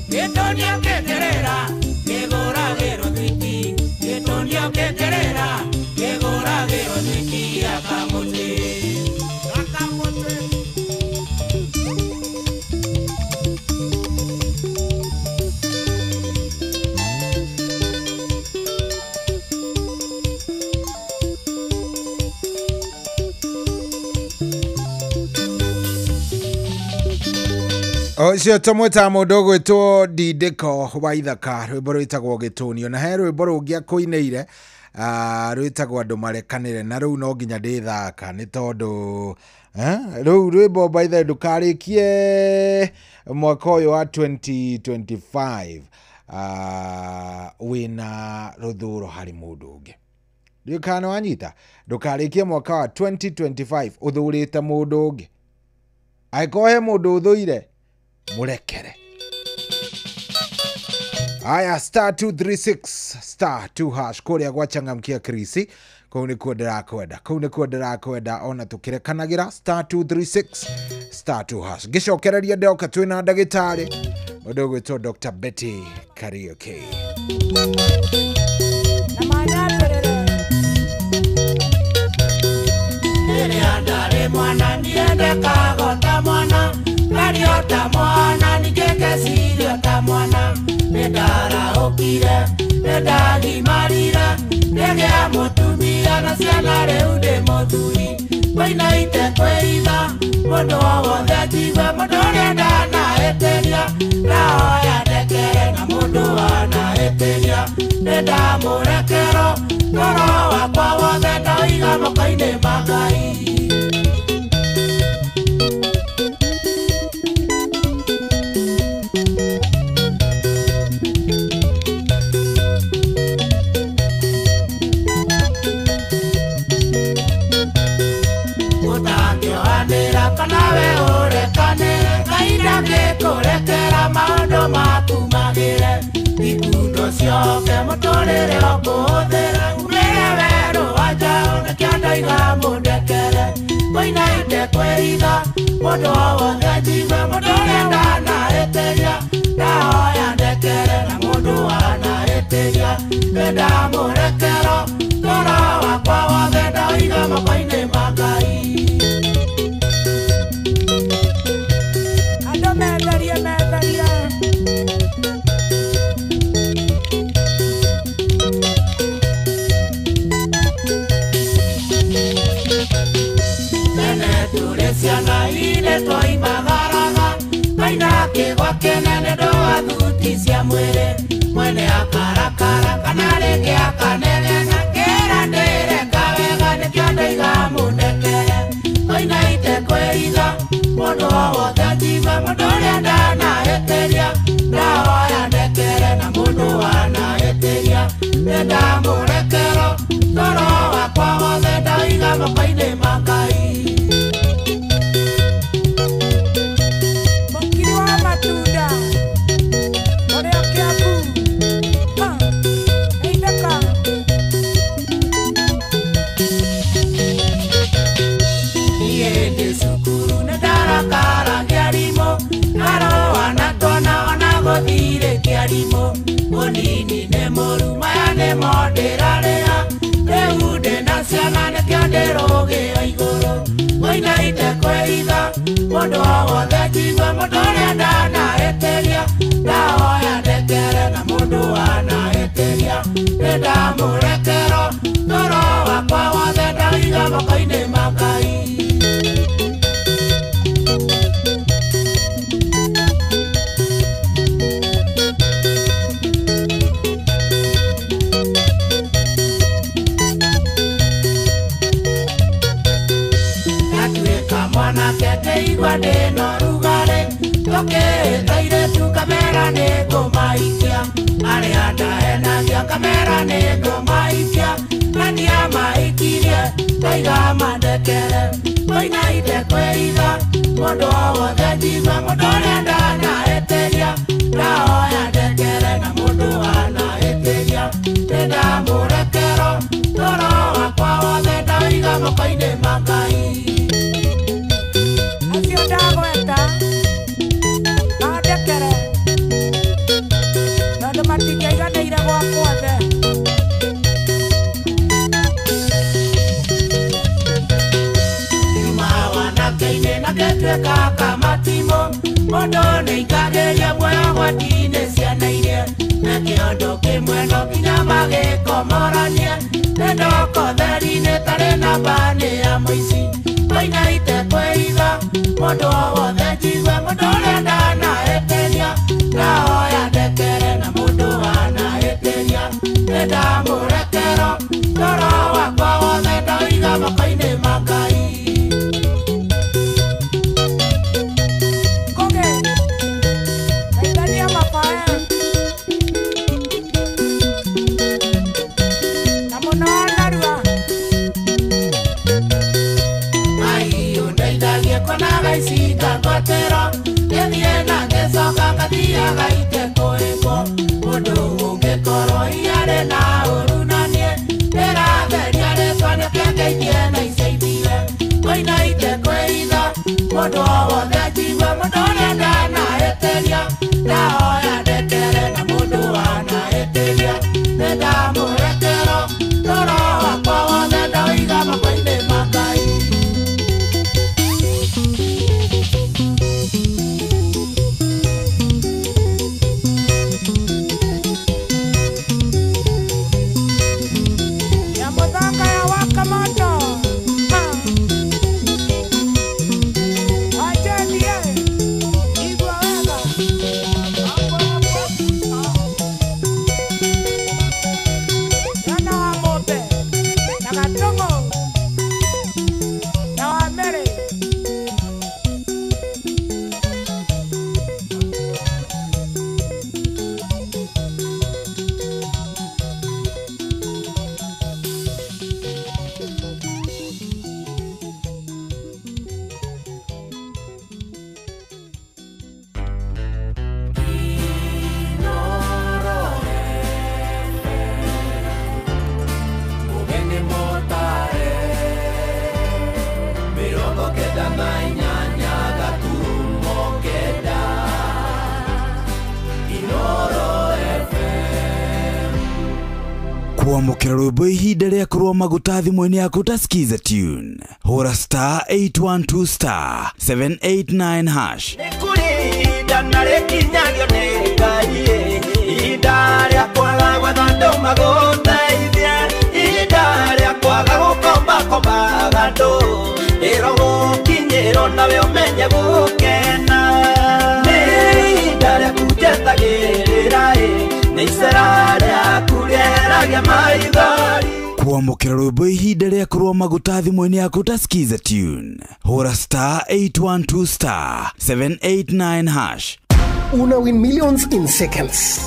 [SPEAKER 4] Getonio que querera, que goragero twiti. Getonio que querera, que goragero twiti. Akamote, akamote.
[SPEAKER 5] Ocio tomweta mundu gwitwo Didiko wa Ithaka rwimbo rwitagwo Gitunio na he rwimbo rungia kuineire rwitagwo andu marekanire na riu no nginya ndithaka ni tondu riu rwimbo by the ndukarikie mwaka uyu wa 2025 wina ruthuro hari mundu ungi ndikana wanyita ndukarikie mwaka wa 2025 uthurite mundu ungi aikohe mundu uthuire murekere aya star 236 star 2 hash kuria gwachangamkia krisi kau nikuo ndirakwenda ona tukirekanagira star 236 star 2 hash gicokereria ndoka twina ndagitari mundu gwitwo Dr. Betty Karaoke
[SPEAKER 4] mwana niende kagota mwana kariota mwana nikeke siriota mwana nedara okire nedagimarira negea mutumia na ciana riu ndi muthuri wainaite kwĩitha mũndũ wothe atigwe mũndũ ũrĩa ndanahĩtĩria ndahoya ndekere na mũndũ wanahĩtĩria nĩndamũrekero toro wakwa wothe ndaiga moko-inĩ ma Ngai. Kurekera maundu makumagire ikundo cioke muturire okuhuthire umire weru wanja nikio ndaiga mundekere wainaite kwĩitha mundu wothe ajigue mundu uria ndanahĩtĩria ndahoya ndekere na mundu wanahĩtĩria nĩndamũrekero toro wakwa wothe ndaiga moko-inĩ ma Ngai. Ciana ile twaimagaraga maina kĩgwa kĩnene ndũgathuti cia mwĩrĩ mwene akarakara kana rĩngĩ akanegena kĩra ndĩreka wega nĩkĩo ndaiga mũndekere wainaite kwĩitha mũndũ wothe ajigue mũndũ ũrĩa ndanahĩtĩria ndahoya ndekere na mũndũ wanahĩtĩria nĩndamũrekero toro wakwa wothe ndaiga moko-inĩ ma Ngai. Munini ne moru maya ne moderarea Eude na ciana nikio ndirugia iguru wainaite kwĩitha mundu wothe ajigue
[SPEAKER 20] Taire tu kamera nego maikia Ariana enagia kamera nego maikia Nania maikirie Taiga mandekere Koina ite kweiga Mondo wothe jigwa Mondo renda na eteria Raoya dekere na mondo wana eteria Nenda murekero Toro wakwa wothe Daiga mokoine makai Asio dago eta Matikaiga neira gwakwa the Yuma wanakaine na ketweka kamatimo Mondo neikageria mwana watine siana irie Na kiondo kimweno kinyama gikomoranie Nendoko therine tare na bane ya moisi Koina ite kweiga Mondo wothe jigwe Mondo renda na eteria Raoya dekere na Nenda murekero Toro wakwa wothe Daiga mokoine makai Koge Kaitania mapae Namono anarua Ai undaidagie kona gaisika kotero Yethie na gesoka katia gaite koeko Mudu ungekoro iare na urunanie Era veriare swane kenge ikiena isaidire Koina ite kweiga Mudu wothe jigwe Mudu renda na eteria Raoya dekere na mudu wana eteria Nenda murekero Toro wakwa wothe Daiga mokoine makai
[SPEAKER 8] Kwamukira rwimbo ihinda rĩa kũrũa maguta thimũ-inĩ yaku ta skiza tune hũra star 812 star 789 hash
[SPEAKER 4] Nĩkũrĩ na rĩkinyagio nĩ Ngai ihinda rĩa kwaga gwetha andũ magũteithie ihinda rĩa kwaga gũkombakombaga andũ ĩro gũkinyĩrwo nawe ũmenye gũkena nĩ ihinda rĩa kunjetagĩrĩra nĩ icera rĩaku rĩeragia maithori
[SPEAKER 8] Kwamukira rwimbo ihinda rĩa kũrũa maguta thimũ-inĩ yaku ta skiza tune hũra star 812 star 789 hash
[SPEAKER 9] Una win millions in seconds.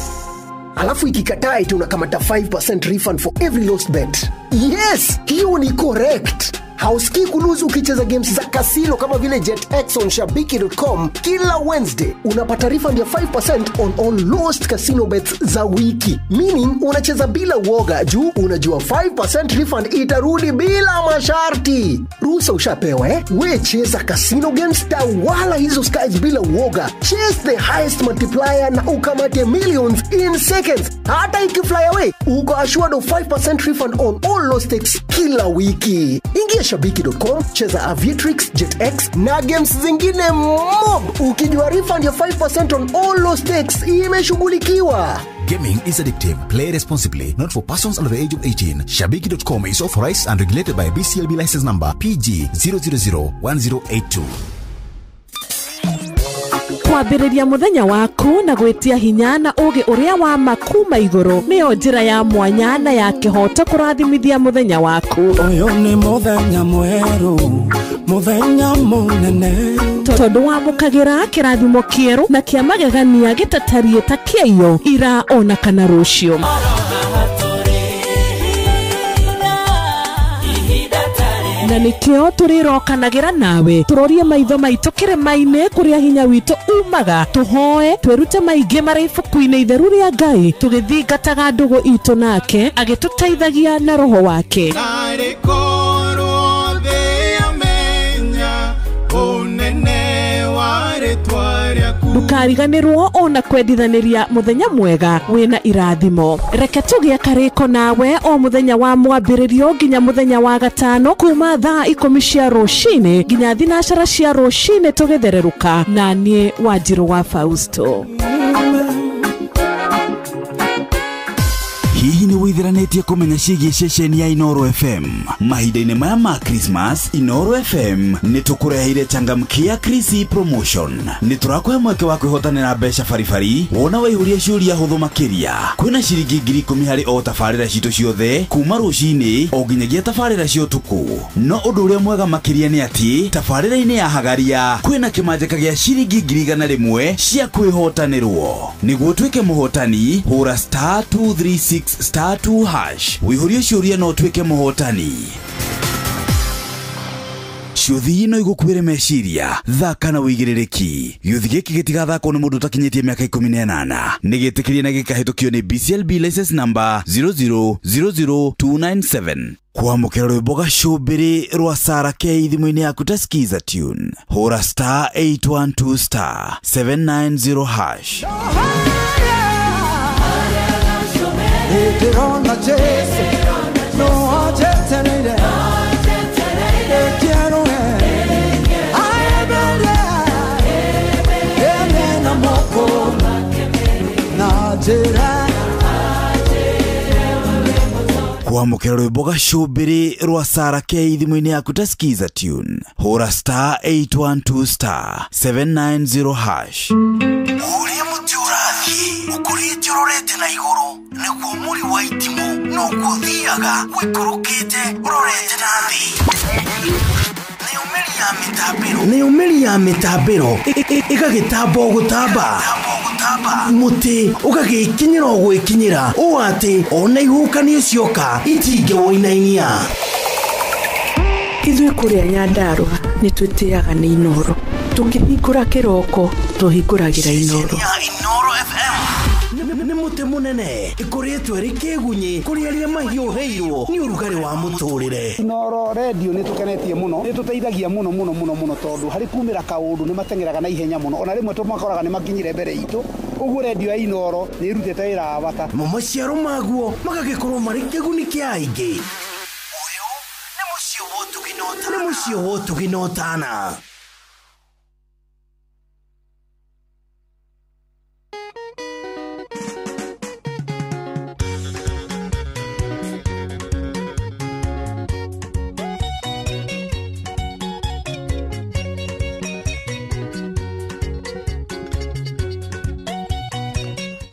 [SPEAKER 9] Alafu ikikataa eti unakamata 5% refund for every lost bet. Yes, hiyo ni correct. Hausikii kuluzu ukicheza games za casino kama vile JetX on Shabiki.com. Kila Wednesday unapata refund ya 5% on all lost casino bets za wiki. Meaning unacheza bila uoga juu unajua 5% refund itarudi bila masharti. Ruhusa ushapewa We cheza casino games wala hizo skies bila uoga. Chase the highest multiplier na ukamate millions in seconds. Hata ikifly away, uko assured of 5% refund on all lost stakes kila wiki. Ingia Shabiki.com, cheza Aviatrix, JetX na games zingine mob. Ukijua refund ya 5% on all lost stakes imeshughulikiwa.
[SPEAKER 21] Gaming is addictive. Play responsibly. Not for persons under the age of 18. Shabiki.com is authorized and regulated by BCLB license number PG 0001082.
[SPEAKER 11] kwambĩrĩria mũthenya waku na gwĩtia hinya na ũgĩ ũrĩa wa makuma igũrũ nĩyo njĩra ya mwanya na ya kĩhoto kũrathimithia mũthenya waku.
[SPEAKER 10] Ũyũ nĩ mũthenya mwerũ, mũthenya mũnene,
[SPEAKER 11] tondũ wamũkagĩra kĩrathimo kĩerũ na kĩa magegania gĩtatariĩ ta kĩayo ira ona kana rũciũ. Na nĩkĩo tũrĩrokanagĩra nawe tũrorie maitho maitũ kĩrĩma-inĩ kũrĩa hinya witũ umaga, tũhoe twĩrute maingĩ marĩ ibuku-inĩ itheru rĩa Ngai tũgĩthingataga ndũgũ itũ nake agĩtũteithagia na roho wake. Ndukariganĩrwo ona kwendithanĩria mũthenya mwega wĩna irathimo. Reke tũgĩe karĩko nawe o mũthenya wa mwambĩrĩrio nginya mũthenya wa gatano kuma thaa 10 cia rũcinĩ nginya thinacara cia rũcinĩ tũgĩthererũka na niĩ Wanjirũ wa Fausto.
[SPEAKER 8] Hihi nĩ wĩthiranĩtie kũmenya ciĩgiĩ ceceni ya Inoro FM? Mahinda-inĩ maya ma Christmas, Inoro FM nĩ tũkũreheire changamkia Krisi Promotion. Nĩ tũrakũhe mweke wa kwĩhotanĩra mbeca baribari wona waihũria ciũria hũthũ makĩria. Kwĩna ciringi 10,000 harĩ o tabarĩra citũ ciothe kuma rũcinĩ o nginyagia tabarĩra cia ũtukũ. No ũndũ ũrĩa mwega makĩria nĩ atĩ tabarĩra-inĩ ya Hagaria kwĩna kĩmanjĩka gĩa ciringi 100,000 cia kwĩhotanĩrwo. Nĩguo tuĩke mũhotani, hũra *236*2# wĩihũrie ciũria no tuĩke mũhotani. Ciũthi no igũkuĩre meciria, thaka na wĩigĩrĩrĩki. Gĩũthi gĩkĩ gĩtigathakwo nĩ mũndũ ũtakinyĩtie mĩaka 18. Nĩgĩtĩkĩrie na gĩkahĩtũkio nĩ BCLB license number 0000297. Kwamũkĩra rwĩmbo gacũmbĩrĩ rwa Sarah K thimũ-inĩ yaku ta skiza tune. Hũra *812*790#.
[SPEAKER 10] Ĩtĩrona Jesu, no ajetereire, ĩkĩarũe, aebere, ĩmena moko, na njĩra.
[SPEAKER 8] Kwamũkĩra rwĩmbo gacũmbĩrĩ rwa Sarah K thimũ-inĩ yaku ta skiza tune. Hũra *812*790#.
[SPEAKER 13] Ũrĩa mũtĩ ũrathiĩ ũkũrĩte ũrorete na igũrũ, nĩguo mũri wa itimũ noguo ũthiaga wĩkũrũkĩte ũrorete na thĩ.
[SPEAKER 10] Nĩ umĩri ya mĩtambĩro ĩgagĩtamba o gũtamba, mũtĩ ũgagĩkinyĩra o gwĩkinyĩra, ũũ atĩ ona ihuhũkanio cioka itingĩwoinainia.
[SPEAKER 11] Ithuĩ kũrĩa Nyandarua nĩ twĩtĩaga nĩ Inoro. Tũngĩhingũra kĩroko tũhingũragĩra Inoro.
[SPEAKER 10] Nĩ mũtĩ mũnene ĩkoretwo ĩrĩ kĩgunyi kũrĩ arĩa mahiũhĩirwo nĩ ũrugarĩ wa mũtũrĩre.
[SPEAKER 14] Inoro radio nĩ tũkenetie mũno, nĩ tũteithagia mũno tondũ harĩ kumĩra kaũndũ nĩ matengeraga na ihenya mũno, ona rĩmwe tũmakoraga nĩ makinyire mbere itũ. Ũguo radio ya Inoro nĩ ĩrutĩte wĩra wa bata.
[SPEAKER 10] Maciaro maguo magagĩkorwo marĩ kĩguni kĩa aingĩ.
[SPEAKER 13] Ũyũ nĩ mũciĩ wotũginotana.
[SPEAKER 10] Nĩ mũciĩ wotũginotana.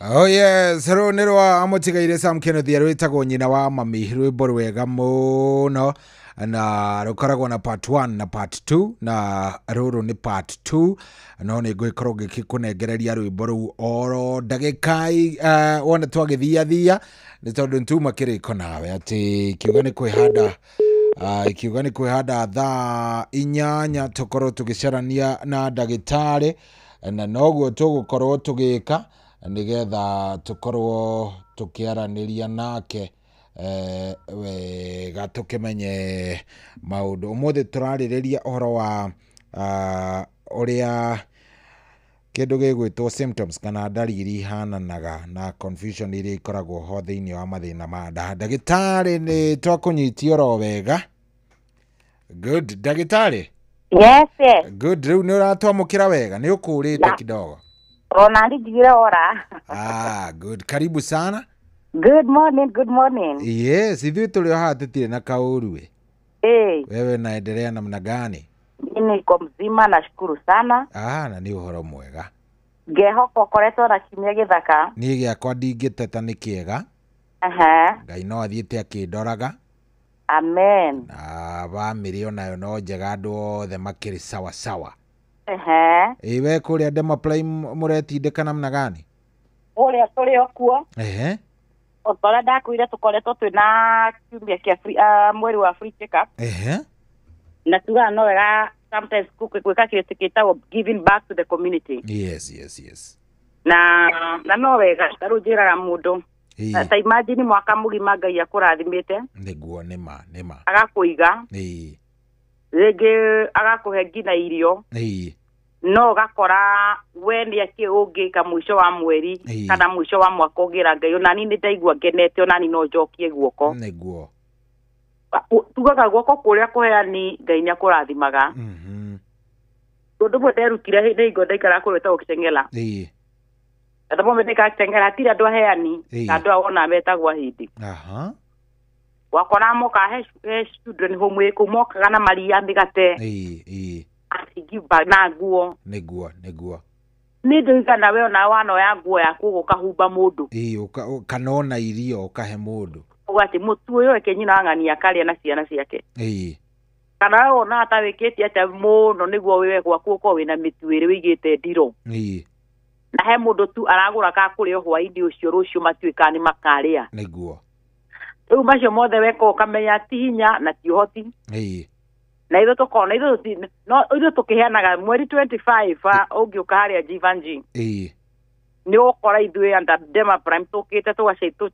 [SPEAKER 5] Oh yes, rũu nĩ rwa amũtigaire Sam Kennedy rwĩtagwo nyina wa mami, rwĩmbo rwega mũno na rũkoragwo na part 1 na part 2 na rũrũ nĩ part 2 no nĩ ngũgĩkorwo ngĩkũnengereria rwĩmbo rũu oro ndagĩka wona twagĩthiathia nĩ tondũ ntuma kĩrĩko nawe atĩ kiuga nĩ kwĩhanda thaa 8 tũkorwo tũgĩcarania na ndagĩtarĩ na noguo tũgũkorwo tũgĩka nĩgetha tũkorwo tũkĩaranĩria nake wega tũkĩmenye maũndũ. Ũmũthĩ tũrarĩrĩria ũhoro wa ũrĩa kĩndũ gĩgwĩtwo symptoms kana ndariri ihananaga na confusion iria ikoragwo ho thĩinĩ wa mathĩna ma nda. Ndagĩtarĩ nĩ twakũnyitia oro wega. Good. Ndagĩtarĩ?
[SPEAKER 3] Yes.
[SPEAKER 5] Good. Rĩu nĩ ũratwamũkĩra wega, nĩ ũkũrĩte kidogo.
[SPEAKER 3] Ona ndigira ora.
[SPEAKER 5] Good. Karibu sana.
[SPEAKER 3] Good morning.
[SPEAKER 5] Yes, ithuĩ tũrĩ haha tũtirĩ na kaũru we. Wewe naendelea namna gani?
[SPEAKER 3] Mimi niko mzima nashukuru sana.
[SPEAKER 5] Na ni uhoro mwega.
[SPEAKER 3] ngehoko koretwo na kimia githaka
[SPEAKER 5] niĩ gĩakwa ndingĩteta nĩ kĩega Ngai no athiĩte akĩndoraga
[SPEAKER 3] amen
[SPEAKER 5] na bamĩrĩ onayo no njega andũ othe makĩrĩ sawa sawa we kũrĩa Demaplay mũretindĩka namna gani
[SPEAKER 3] ũrĩa tũrĩ okuo otora ndakwire tukoretwo twina kiumia kia mweri wa free check up na tuga no wega sometimes gwĩka kĩrĩa kĩtagwo giving back to the community
[SPEAKER 5] yes
[SPEAKER 3] na no wega tarũ njĩraga mũndũ ta imagine mwaka mũgima Ngai akũrathimĩte
[SPEAKER 5] nĩguo nĩma
[SPEAKER 3] agakũiga rĩngĩ agakũhe nginya irio no gakora we nĩ akĩ ũngĩka mũico wa mweri kana mũico wa mwaka ũngĩra Ngai ona ni ndaigua ngenete ona ni no njokie guoko
[SPEAKER 5] nĩguo
[SPEAKER 3] tugaga guoko kũrĩa kũheani Ngai nĩ akũrathimaga tondũ mwe nderutire hĩndĩ ngo ndaikara kũrũta gũkĩteng'era ata mwe ndikateng'era tira andũ aheani na andũ ona metagwa hindi wakora moka he children home kumokaga na maria migate asigiba na nguo
[SPEAKER 5] nĩguo
[SPEAKER 3] nĩ ndoigana we ona wana ya nguo yaku gũkahumba mũndũ
[SPEAKER 5] kanona irio ũkahe mũndũ
[SPEAKER 3] ugati mũtu ũyũ eke nyina ng'ania karĩa na ciana ciake kana ona atawĩkĩtie atĩ mũno nĩguo wewe gwaku ũkorwo wĩna mĩtuĩrĩ wĩigĩte ndiro na he mũndũ tu aragũra ka kũrĩa hwaĩ-inĩ ũcio rũciũ matuĩka nĩ makarĩa
[SPEAKER 5] nĩguo
[SPEAKER 3] rĩu macio mothe weka ũkamenya ti hinya na ti ũhoti na ithuĩ tũkona ithuĩ tũkĩheanaga mweri 25 ũngĩũka harĩa Jivanji nĩ ũkora ithuĩ anda Dema Prime tũkĩte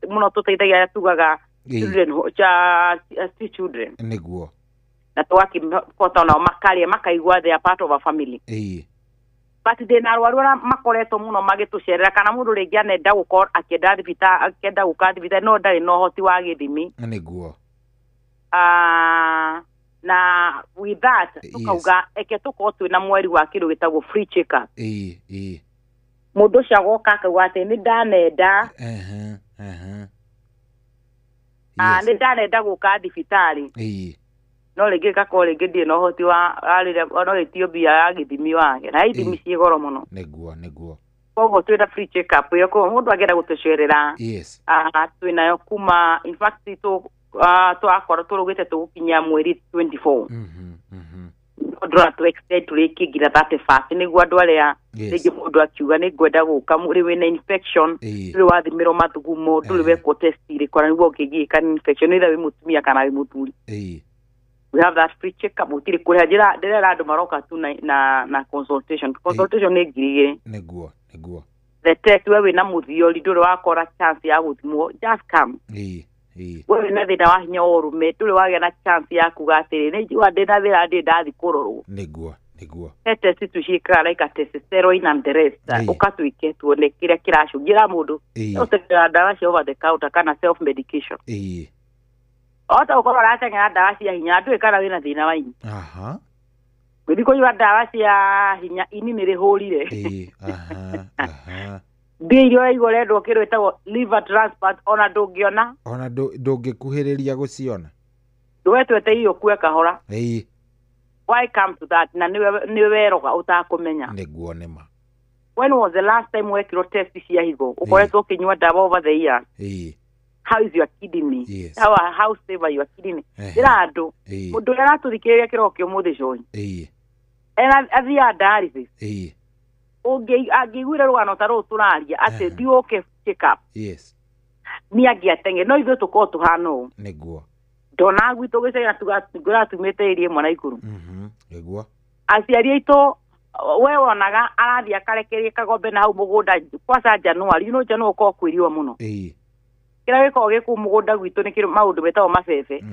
[SPEAKER 3] mũno tũteithagia tugaga children
[SPEAKER 5] nĩguo
[SPEAKER 3] na tũgakĩhota nao makarĩa makaigua they are part of a family but thĩna arwaru arĩa makoretwo mũno magĩtũcerera kana mũndũ rĩngĩ anenda gũkorwo akĩenda gũka thibitarĩ no ndarĩ na ũhoti wa gĩthimi
[SPEAKER 5] nĩguo
[SPEAKER 3] na with that tukauga eke tukorwo twĩna mweri wa kĩndũ gĩtagwo free check up mũndũ ũcio agoka akauga atĩ nĩ ndanenda nĩ ndanenda gũka thibitarĩ no rĩngĩ gakorwo rĩngĩ ndirĩ na ũhoti wa no rĩtio mbia ya gĩthimi wake na ithimi ciĩ goro mũno
[SPEAKER 5] nĩguo
[SPEAKER 3] koguo twĩna free check up ĩyo koguo mũndũ angĩenda gũtũcerera twĩnayo kuma in fact twakorwo tũrũgĩte tũgũkinya mweri 24 ndũra tũ extend tũrĩkie nginya 31 nĩguo andũ arĩa rĩngĩ mũndũ akiuga nĩ ngwenda gũka rĩ wĩna infection ndũrĩ wathimĩrwo mathugumo ndũrĩ wekwo test kora nĩguo ũngĩgĩka infection either wĩ mũtumia kana wĩ mũthuri we have that free check up utire kũrĩa njĩra ndĩrera andũ maroka tu na consultation nĩ ngiri
[SPEAKER 5] nĩguo
[SPEAKER 3] the test we wĩna mũthiori ndũrĩ wakora chance ya gũthimwo just come wewe na thĩna wa hinya ũrũme ndũrĩ wagĩa na chance ya kuga atĩrĩ nĩ njigua ndĩna thĩna ndĩ ndathi kũrorwo
[SPEAKER 5] nĩguo
[SPEAKER 3] test tuciĩkaga like testosterone and the rest ũkatuĩke tuone kĩrĩa kĩracũngĩra mũndũ ũtengera ndawa cia over the counter kana self medication ota ũkorwo ũrateng'era ndawa cia hinya ndũĩ kana wĩna thĩna wa ini gũthiĩ kũnyua ndawa cia hinya ini nĩ rĩhũrire mbia iria ũraigua ũrendwo kĩndũ gĩtagwo liver transplant ona ndũngĩona
[SPEAKER 5] ona ndũngĩkuhĩrĩria gũciona
[SPEAKER 3] ndũwetwete irio kue kahora why come to that na nĩ weroga ũtakũmenya
[SPEAKER 5] nĩguo nĩma
[SPEAKER 3] when was the last time wekirwo test cia higo ũkoretwo ũkĩnyua ndawa over the years how is your kidney how safe are your kidney ĩra andũ mũndũ ũrĩa aratũthikĩrĩria kĩroko kĩa ũmũthĩ coĩ athiaga dialysis angĩiguire rũgano ta rũrũ tũraria atĩ ndiũke check up nĩ angĩateng'e no ithuĩ tũkorwo tũhana ũũ
[SPEAKER 5] nĩguo
[SPEAKER 3] ndona gwitũ gĩcagi tũratumĩte ĩrĩa ĩmwe na igũrũ
[SPEAKER 5] nĩguo
[SPEAKER 3] aciari aitũ we wonaga arathiĩ akarekeria kagombe na hau mũgũnda kwaca Januari Januari ũkorwo kwĩriũa mũno kĩrĩa gĩkoragwo gĩkũu mũgũnda gwitũ nĩ maũndũ metagwo mabebe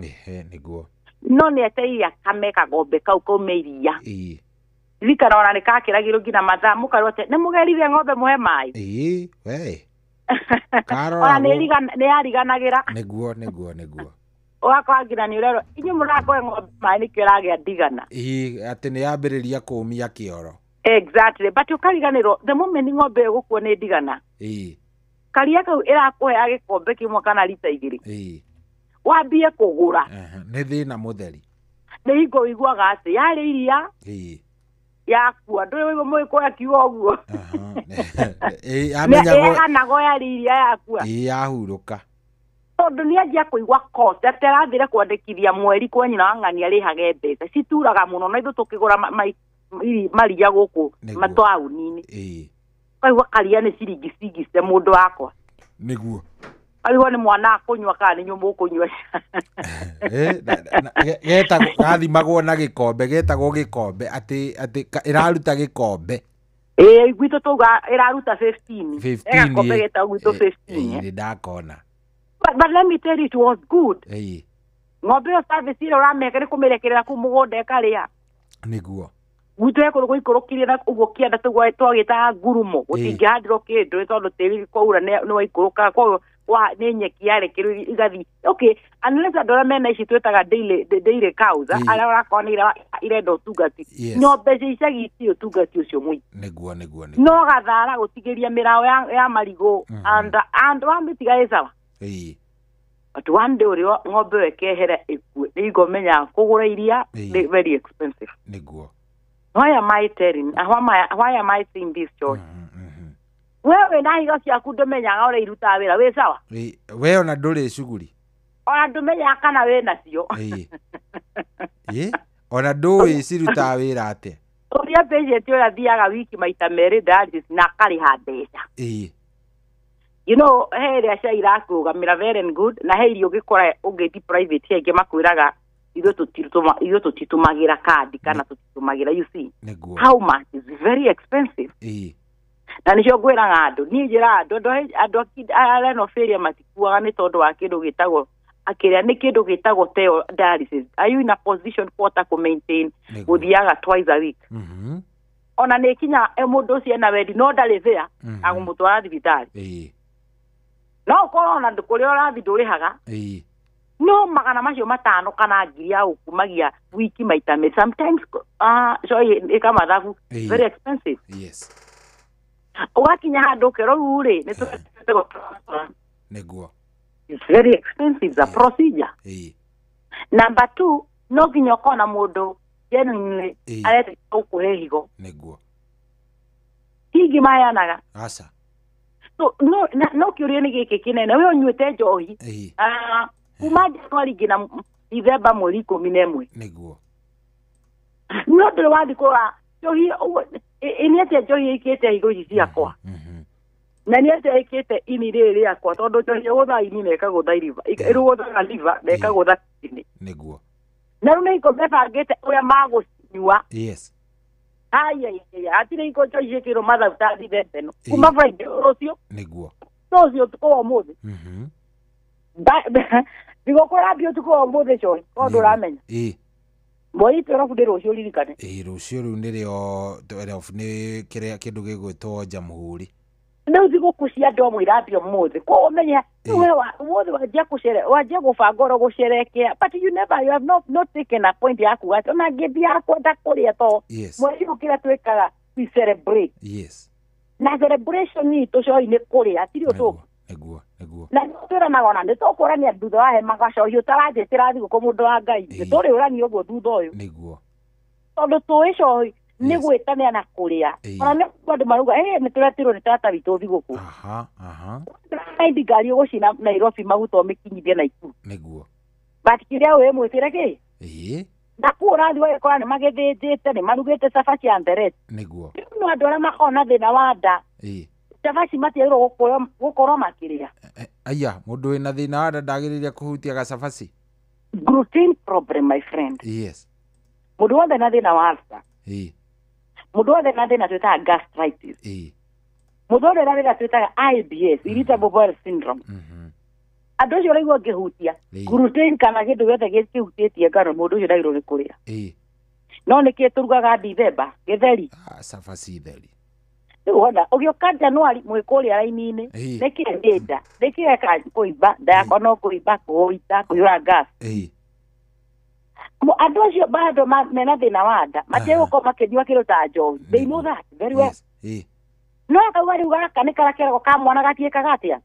[SPEAKER 5] nĩguo
[SPEAKER 3] no nĩ etereire akame kagombe kau kaume iria ririkana ona nĩ kakĩragĩrwo nginya mathaa mũkarwo atĩ nĩ mũgerire ng'ombe mũhe maĩ ona nĩ yariganagĩra
[SPEAKER 5] nĩguo
[SPEAKER 3] ũgakora nginya nĩ ũrerwo inyuĩ mũrakũhe ng'ombe maĩ nĩkĩo ĩragĩa ndigana
[SPEAKER 5] atĩ nĩ yambĩrĩria kũũmia kĩoro
[SPEAKER 3] exactly but ũkariganĩrwo the moment ng'ombe ĩgũkua nĩ ndigana karia kau ĩrakũhe gĩkombe kĩmwe kana lita igĩrĩ wambie kũgũra
[SPEAKER 5] nĩ thĩna mũtheri
[SPEAKER 3] nĩ hingo ũiguaga atĩ yarĩ iria yakua ndå må ä akiuga å guo nagoya riria yakua
[SPEAKER 5] yahurũka
[SPEAKER 3] tondå nä anjia kå igua atä arathire kwandäkithia mweri kwa nyina wa ng'ani arä hage mbeca cituraga må no na ithu tå kä gå ra maria gå kå mataũni-inĩ kaigua karia nä ciringi cingiste må ndå wakwa
[SPEAKER 5] nĩguo
[SPEAKER 3] aigua nä mwana akũnyua kana nä nyå må kå nyua
[SPEAKER 5] gathimagwo na gĩkombe getagwo gĩkombe atĩ ĩraruta gĩkombe
[SPEAKER 3] gwitũ tũuga ĩraruta 15 gakombe getagwo gwitũ 15
[SPEAKER 5] nĩ ndakona
[SPEAKER 3] but let me tell you it was good ng'ombe ĩyo service ĩrĩa ũrameka nĩ kũmĩrekerera kũu mũgũnda ĩkarĩa
[SPEAKER 5] nĩguo
[SPEAKER 3] gwitũ ekũrũ gũikũrũkirie na ũguo kĩanda twagĩtaga ngurumo gũtingĩhandirwo kĩndũ tondũ tĩri kwaura nĩ waikũrũkaga koguo nĩ nyeki yarekerwo igathi okay unless andũ arĩa mena ici twĩtaga daily cows arĩa ũrakorwo nĩ irenda ũtungati ng'ombe cia icagi itirĩ ũtungati ũcio mũingĩ
[SPEAKER 5] nĩguo
[SPEAKER 3] no gathara gũtigĩria mĩraũ ya marigũ and wamĩtiga ĩ sawa but one day ũrĩa ng'ombe ĩyo ĩkehere ĩkue nĩ igomenya kũgũra iria very expensive
[SPEAKER 5] nĩguo
[SPEAKER 3] why am I saying this George wewe na hiyo ciaku ndũmenyaga ũrĩa irutaga wĩra wĩ sawa
[SPEAKER 5] we ona ndũrĩ cuguri
[SPEAKER 3] ona ndũmenyaga kana wĩ nacio
[SPEAKER 5] ona ndũĩ cirutaga wĩra atĩa
[SPEAKER 3] ũrĩa patient ũrĩa athiaga wiki maita merĩ dialysis na akarĩha mbeca you know he ĩrĩa cia irakũrũgamĩra very good na he irio ũngĩkora ũngĩthi private ingĩ makwĩraga ithuĩ tũtitumagĩra kandi kana tũtitumagĩra you see how much is very expensive na nĩcio ngwĩraga andũ niĩ njĩra andũ arĩa no failure matikuaga nĩ tondũ wa kĩndũ gĩtagwo akĩrĩa nĩ kĩndũ gĩtagwo dialysis are you in a position kwota kũ maintain gũthiaga twice a week ona nĩ kinya mũndũ ũcio ena wendi no ndarĩ there agũmũtwara thibitarĩ no ũkorwo ona kũrĩa ũrathi ndũrĩhaga no magana macio 5 kana 1000 ya gũkumagia wiki maita me sometimes ĩkamathabu very expensive ugakinya handũ ũkerwo rĩ nĩ tũtete
[SPEAKER 5] nĩguo
[SPEAKER 3] it's very expensive the procedure number 2 no nginya ũkorwo na mũndũ genuinely arete gũkũhe higo
[SPEAKER 5] nĩguo
[SPEAKER 3] hingi mayanaga
[SPEAKER 5] aca
[SPEAKER 3] so no kĩũria nĩ gĩkĩ kĩnene we ũnyuĩte njohi kuma Januari nginya December mweri 11
[SPEAKER 5] nĩguo
[SPEAKER 3] no ndũrĩ wathi kũra njohi nĩ atĩa njohi ĩkĩte higo ici ciakwa na nĩ atĩa ĩkĩte ini rĩrĩ rĩakwa tondũ njohi ĩgũtha ini na ĩkagũtha liver ĩrũgũthaga liver na ĩkagũtha kidney
[SPEAKER 5] nĩguo
[SPEAKER 3] na rĩu nĩ ikũmebangĩte ũrĩa magũcinyua hatirĩ iko njohi ciĩkĩrwo mathabutarĩ thembeno kuma Friday rũciũ
[SPEAKER 5] nĩguo
[SPEAKER 3] rũciũ ũtukũ wa ũmũthĩ thigũkũ yambia ũtukũ wa ũmũthĩ coĩ ko ndũramenya mweri 12 ndĩ rũciũ ririkane
[SPEAKER 5] rũciũ rĩu nĩrĩo 12 nĩ kĩrĩa kĩndũ gĩgwĩtwo njamũhũri
[SPEAKER 3] rĩu thigũkũ cia ndomũ irambia ũmũthĩ ko ũmenye ũmũthĩ wanjia gũbanga ũrĩa gũcerekea but you have not taken a point ya kuga atĩ ona ngĩthi yakwenda kũrĩa to mweri ũkĩra twĩkaga we celebrate na celebration itũ coĩ nĩ kũrĩa hatirĩ ũtũngũ
[SPEAKER 5] nĩguo
[SPEAKER 3] na twĩranaga ona nĩ tũkũrania thutha wa he magacohi ũtaranjĩtĩra thigũkũ mũndũ wa Ngai nĩ tũrĩ ũrani ũguo thutha ũyũ
[SPEAKER 5] nĩguo
[SPEAKER 3] tondũ tũĩ cohi nĩ gwĩtanĩa na kũrĩa ona nĩ andũ maruga nĩ tũretirwo nĩ tata witũ thigũkũ ndi ngari ũgũcina Nairobi maguta ũmĩkinyithie Naikuru
[SPEAKER 5] nĩguo
[SPEAKER 3] but kĩrĩa wĩ mwĩtĩre kĩ na kuo ũrathi wagĩkora nĩ magĩthĩnjĩte nĩ marugĩte cabaci ya ndereti
[SPEAKER 5] nĩguo
[SPEAKER 3] no andũ arĩa makoragwo na thĩna wa nda cabaci matiagĩrĩirwo gũkorwo makĩrĩa
[SPEAKER 5] aya mũndũ wĩna thĩna wa nda ndagĩrĩire kũhutia gacabaci
[SPEAKER 3] gluten problem my friend mũndũ wothe na thĩna wa ulcer mũndũ wothe na thĩna twĩtaga gastritis mũndũ wothe na thĩna twĩtaga IBS irritable bowel syndrome andũ acio ũraigua ngĩhutia gluten kana kĩndũ gĩothe gĩkĩhutĩtie ngano mũndũ ũcio ndagĩrĩirwo nĩ kũrĩa no nĩkĩĩ tũrugaga December gĩtheri
[SPEAKER 5] cabaci theri
[SPEAKER 3] wona ũgĩũka Januari mwĩkũrĩa raini-inĩ nĩkĩĩ ndĩnda nĩkĩĩ kũimba nda yakwa no kũimba kũũita kũihũra gas andũ acio bado mena thĩna wa nda matigũkorwo makĩnyua kĩndũ ta njohi they know that very well no akauga rĩu gaka nĩ karakeragwo ka mwana gatiĩkaga atĩa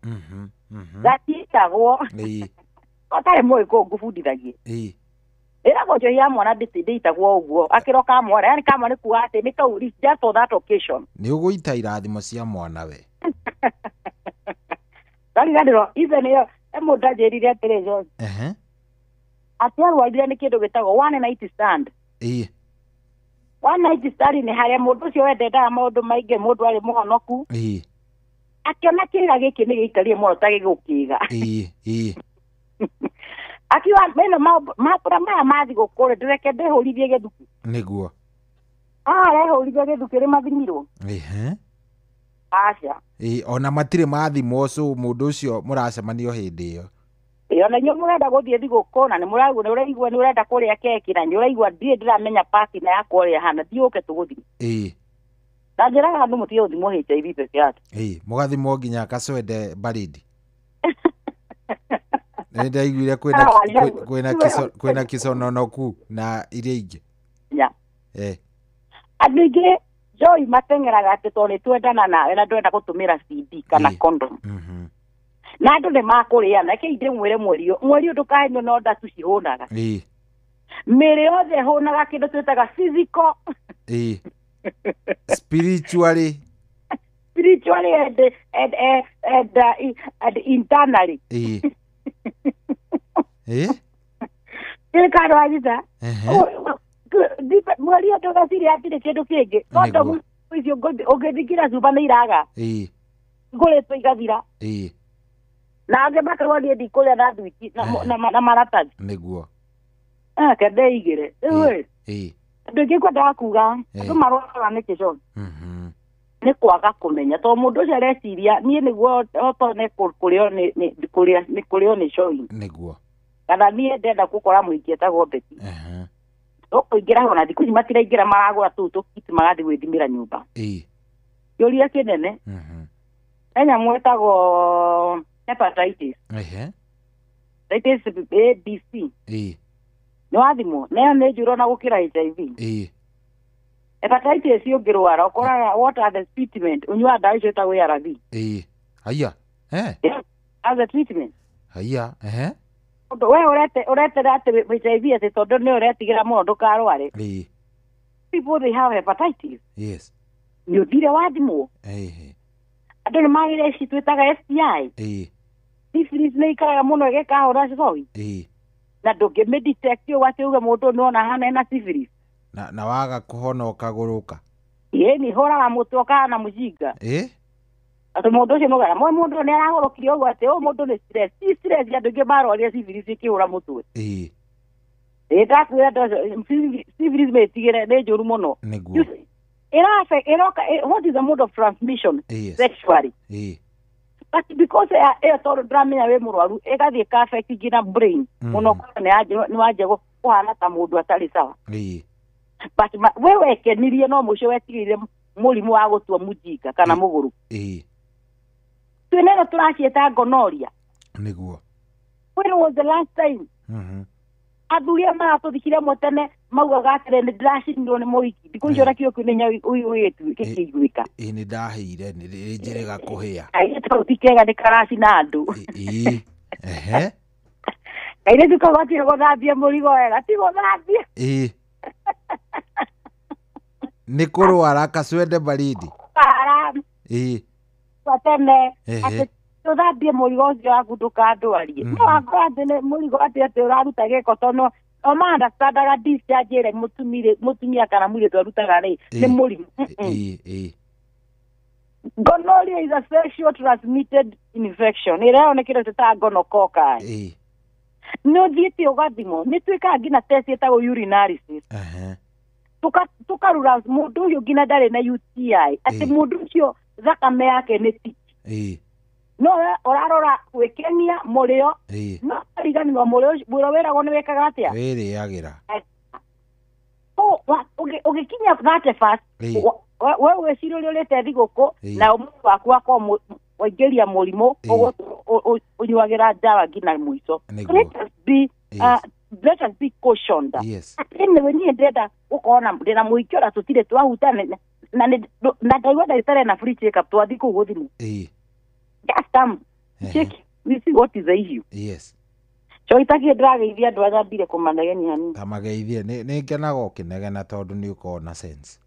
[SPEAKER 3] gatiĩkagwo ũtarĩ mũĩ kũ ngũbundithagie Era gojo ya mwana nditindita gwo uguo akiroka mwana yani kama ni kuate ni kauri just for that occasion
[SPEAKER 5] ni uguita irathimo cia mwana we
[SPEAKER 3] Dali gadiro even yo emuda jerire atelejo atiaru alire ni kindu gitago one night stand one night stand ni haria mundu cio wendeta maundu maingi mundu ari muhonoku akiona kiga giki ni gikarie muno ta gigukiga akiwa meno mapura maya mathi gukore direke ndehurithie githuku
[SPEAKER 5] niguo
[SPEAKER 3] rehurithie githuku ri mathimirwo acha
[SPEAKER 5] ona matire mathimo so mundu ucio muracemanio hindi iyo
[SPEAKER 3] ona nyo murenda guthie thiguku na ni muraigua ni uraigua ni urenda kuria keki na ni uraigua ndiramenya party na yakwa ria hana thiuke tuguthi na njiraga andu mutie uthimo HIV peke yake
[SPEAKER 5] mugathimo nginya kacwende baridi ndaiguire kwina kisononoku na iria ingi
[SPEAKER 3] andu ingi Joy matengeraga ati toni twendana nawe na ndwenda gutumira CD kana condom na andu ni makuriana kindi mwire mweri ndukahenyo no nda tu cihunaga mere yothe hunaga kindu twitaga physical
[SPEAKER 5] spiritually
[SPEAKER 3] and internally karo agiza mweri otoga siri atire kindu kingi condom icio ungithikira cuba ni iraga nguritwo igathira na ange makarwo ni ndikuria na thwiti na maratathi
[SPEAKER 5] niguo
[SPEAKER 3] ndeigire andu ingi kwendaga kuga andu marwaraga ni kicono ni kwaga kumenya to mundu ucio areciria nie niguo otone kurio ni showing
[SPEAKER 5] niguo
[SPEAKER 3] kana nie ndenda gukora muikie ta gombeti ukuingira ona thikũ matiraingira maragura tu tukiti magathi gwithimira nyumba yoria kinene enya mwetagwo hepatitis hepatitis ABC ni wathimo nayo ni njuro na gukira HIV hepatitis yongirwara ukoraga what are the treatment unywa dawa icio ta ARV
[SPEAKER 5] haya
[SPEAKER 3] as a treatment
[SPEAKER 5] haya
[SPEAKER 3] we urete ati HIV ati tondu ni uretigira muno ndukarware people they have hepatitis ni uthire wathimo andu ni magire ici twitaga STI syphilis ni ikaraga muno igikahura coi na ndungimedetect wati uge mundu nona hana ena syphilis
[SPEAKER 5] na waga kuhona ukaguruka
[SPEAKER 3] ni horaga mutu kana mujinga atu mundu ucio nuga mundu ni arahurukire uguo ati mundu ni stress andu ingi marwaria syphilis ikihura mutwe ndakwira syphilis metigire ni njuru muno what is the mode of transmission sexually but because toro dramenya we murwaru igathie ka affect ngina brain muno ni waje kuhana ta mundu atari sawa but wewe kenirie no mucio wetigire murimu wa gutua mujinga kana muguru twineno turacieta gonorrhea
[SPEAKER 5] niguo
[SPEAKER 3] when was the last time athuria maratuthikire motene maugaga atire ni ndiracinirwo ni muiki thikũ icio rakio kwinenya uitu kikiguika
[SPEAKER 5] ni ndahire ni njirega kuhia
[SPEAKER 3] tikega ni karasi na andu kaire tukagwatire guthambia murigo wega ti guthambia
[SPEAKER 5] ni kurwara kacwende baridi
[SPEAKER 3] watene ati tuthambie murigo ucio waku ndukandwarie no akora ati ni murigo ati uraruta giko tono oma understandaga discharge mutumia kana mwire twarutaga ri ni murimu gonorrhea is a sexual transmitted infection iraonekire ta gonococcus no thiete ugathimo ni twika ngina test etagwo urinalysis tukarura mundu uyu ngina ndari na UTI ati mundu ucio thakame yake ni tiki no orarora gwikenia murio no ariganirwo murio wirago ni wekaga atia
[SPEAKER 5] wiriagira
[SPEAKER 3] ugikinya that fast wewe weciria uri urete thiguku na umuntu waku akwa waingiria murimu unyuagira ndawa ngina mwico let us be cautioned ene wenye ndenda ukona ndina muikiora tutire twahutana na ndaigwa ndagitari na free check up twathi ku guthimu just check we see what is the issue Choitaki ndirageithia andũ arĩa mbire kũmanegenia hani.
[SPEAKER 5] Tamageithie nĩ ngenaga ũkĩnegena tondũ nĩ ũkoragwo na sense.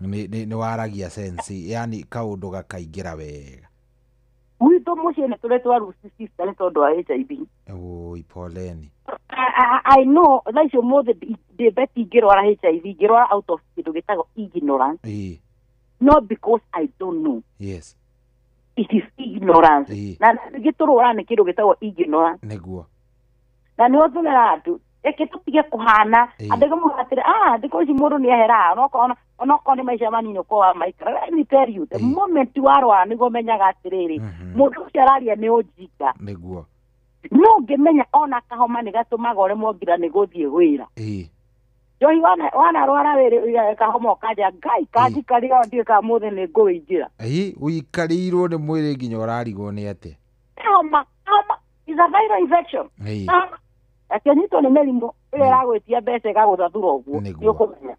[SPEAKER 5] Nĩ waragia sense, yani kaũndũ gakaingĩra wega.
[SPEAKER 3] Mwito mũciĩ nĩ tũrĩ twaruci sister nĩ tondũ wa HIV.
[SPEAKER 5] Oi, poleni.
[SPEAKER 3] I know thaa icio mũthĩ ndĩbeti ngĩrwara HIV, ngĩrwara out of kĩndũ gĩtagwo ignorance. Not because I don't know.
[SPEAKER 5] Yes.
[SPEAKER 3] It is ignorance. Na gĩtũrũra nĩ kĩndũ gĩtagwo ignorance.
[SPEAKER 5] Nĩguo.
[SPEAKER 3] Na nĩ ũtũmĩra andũ eke tũtige kũhana andĩga mũhatĩre thikũ ici mũndũ nĩ ahera onokorwo nĩ maica manini kwa maikara. Let me tell you, the moment warwara nĩguo menyaga atĩrĩrĩ mũndũ ũcio araria nĩ ũnjinga.
[SPEAKER 5] Nĩguo.
[SPEAKER 3] No ngĩmenya ona kahoma nĩ gatũmaga ũremwo nginya nĩ gũthiĩ wĩra. Johi wanarwara wĩra kahoma ũkaja ngai kanjikarĩra ndiĩ ka mũthĩ nĩ ngũwĩinjĩra.
[SPEAKER 5] Ũikarĩirwo nĩ mwĩrĩ nginya ũrarigwo nĩ atĩ.
[SPEAKER 3] Homa is a viral infection. Akĩnyitwo nĩ mĩrimũ ĩrĩa ĩragwĩtia mbeca ĩgagũthathura ũguo nĩ ũkũmenya.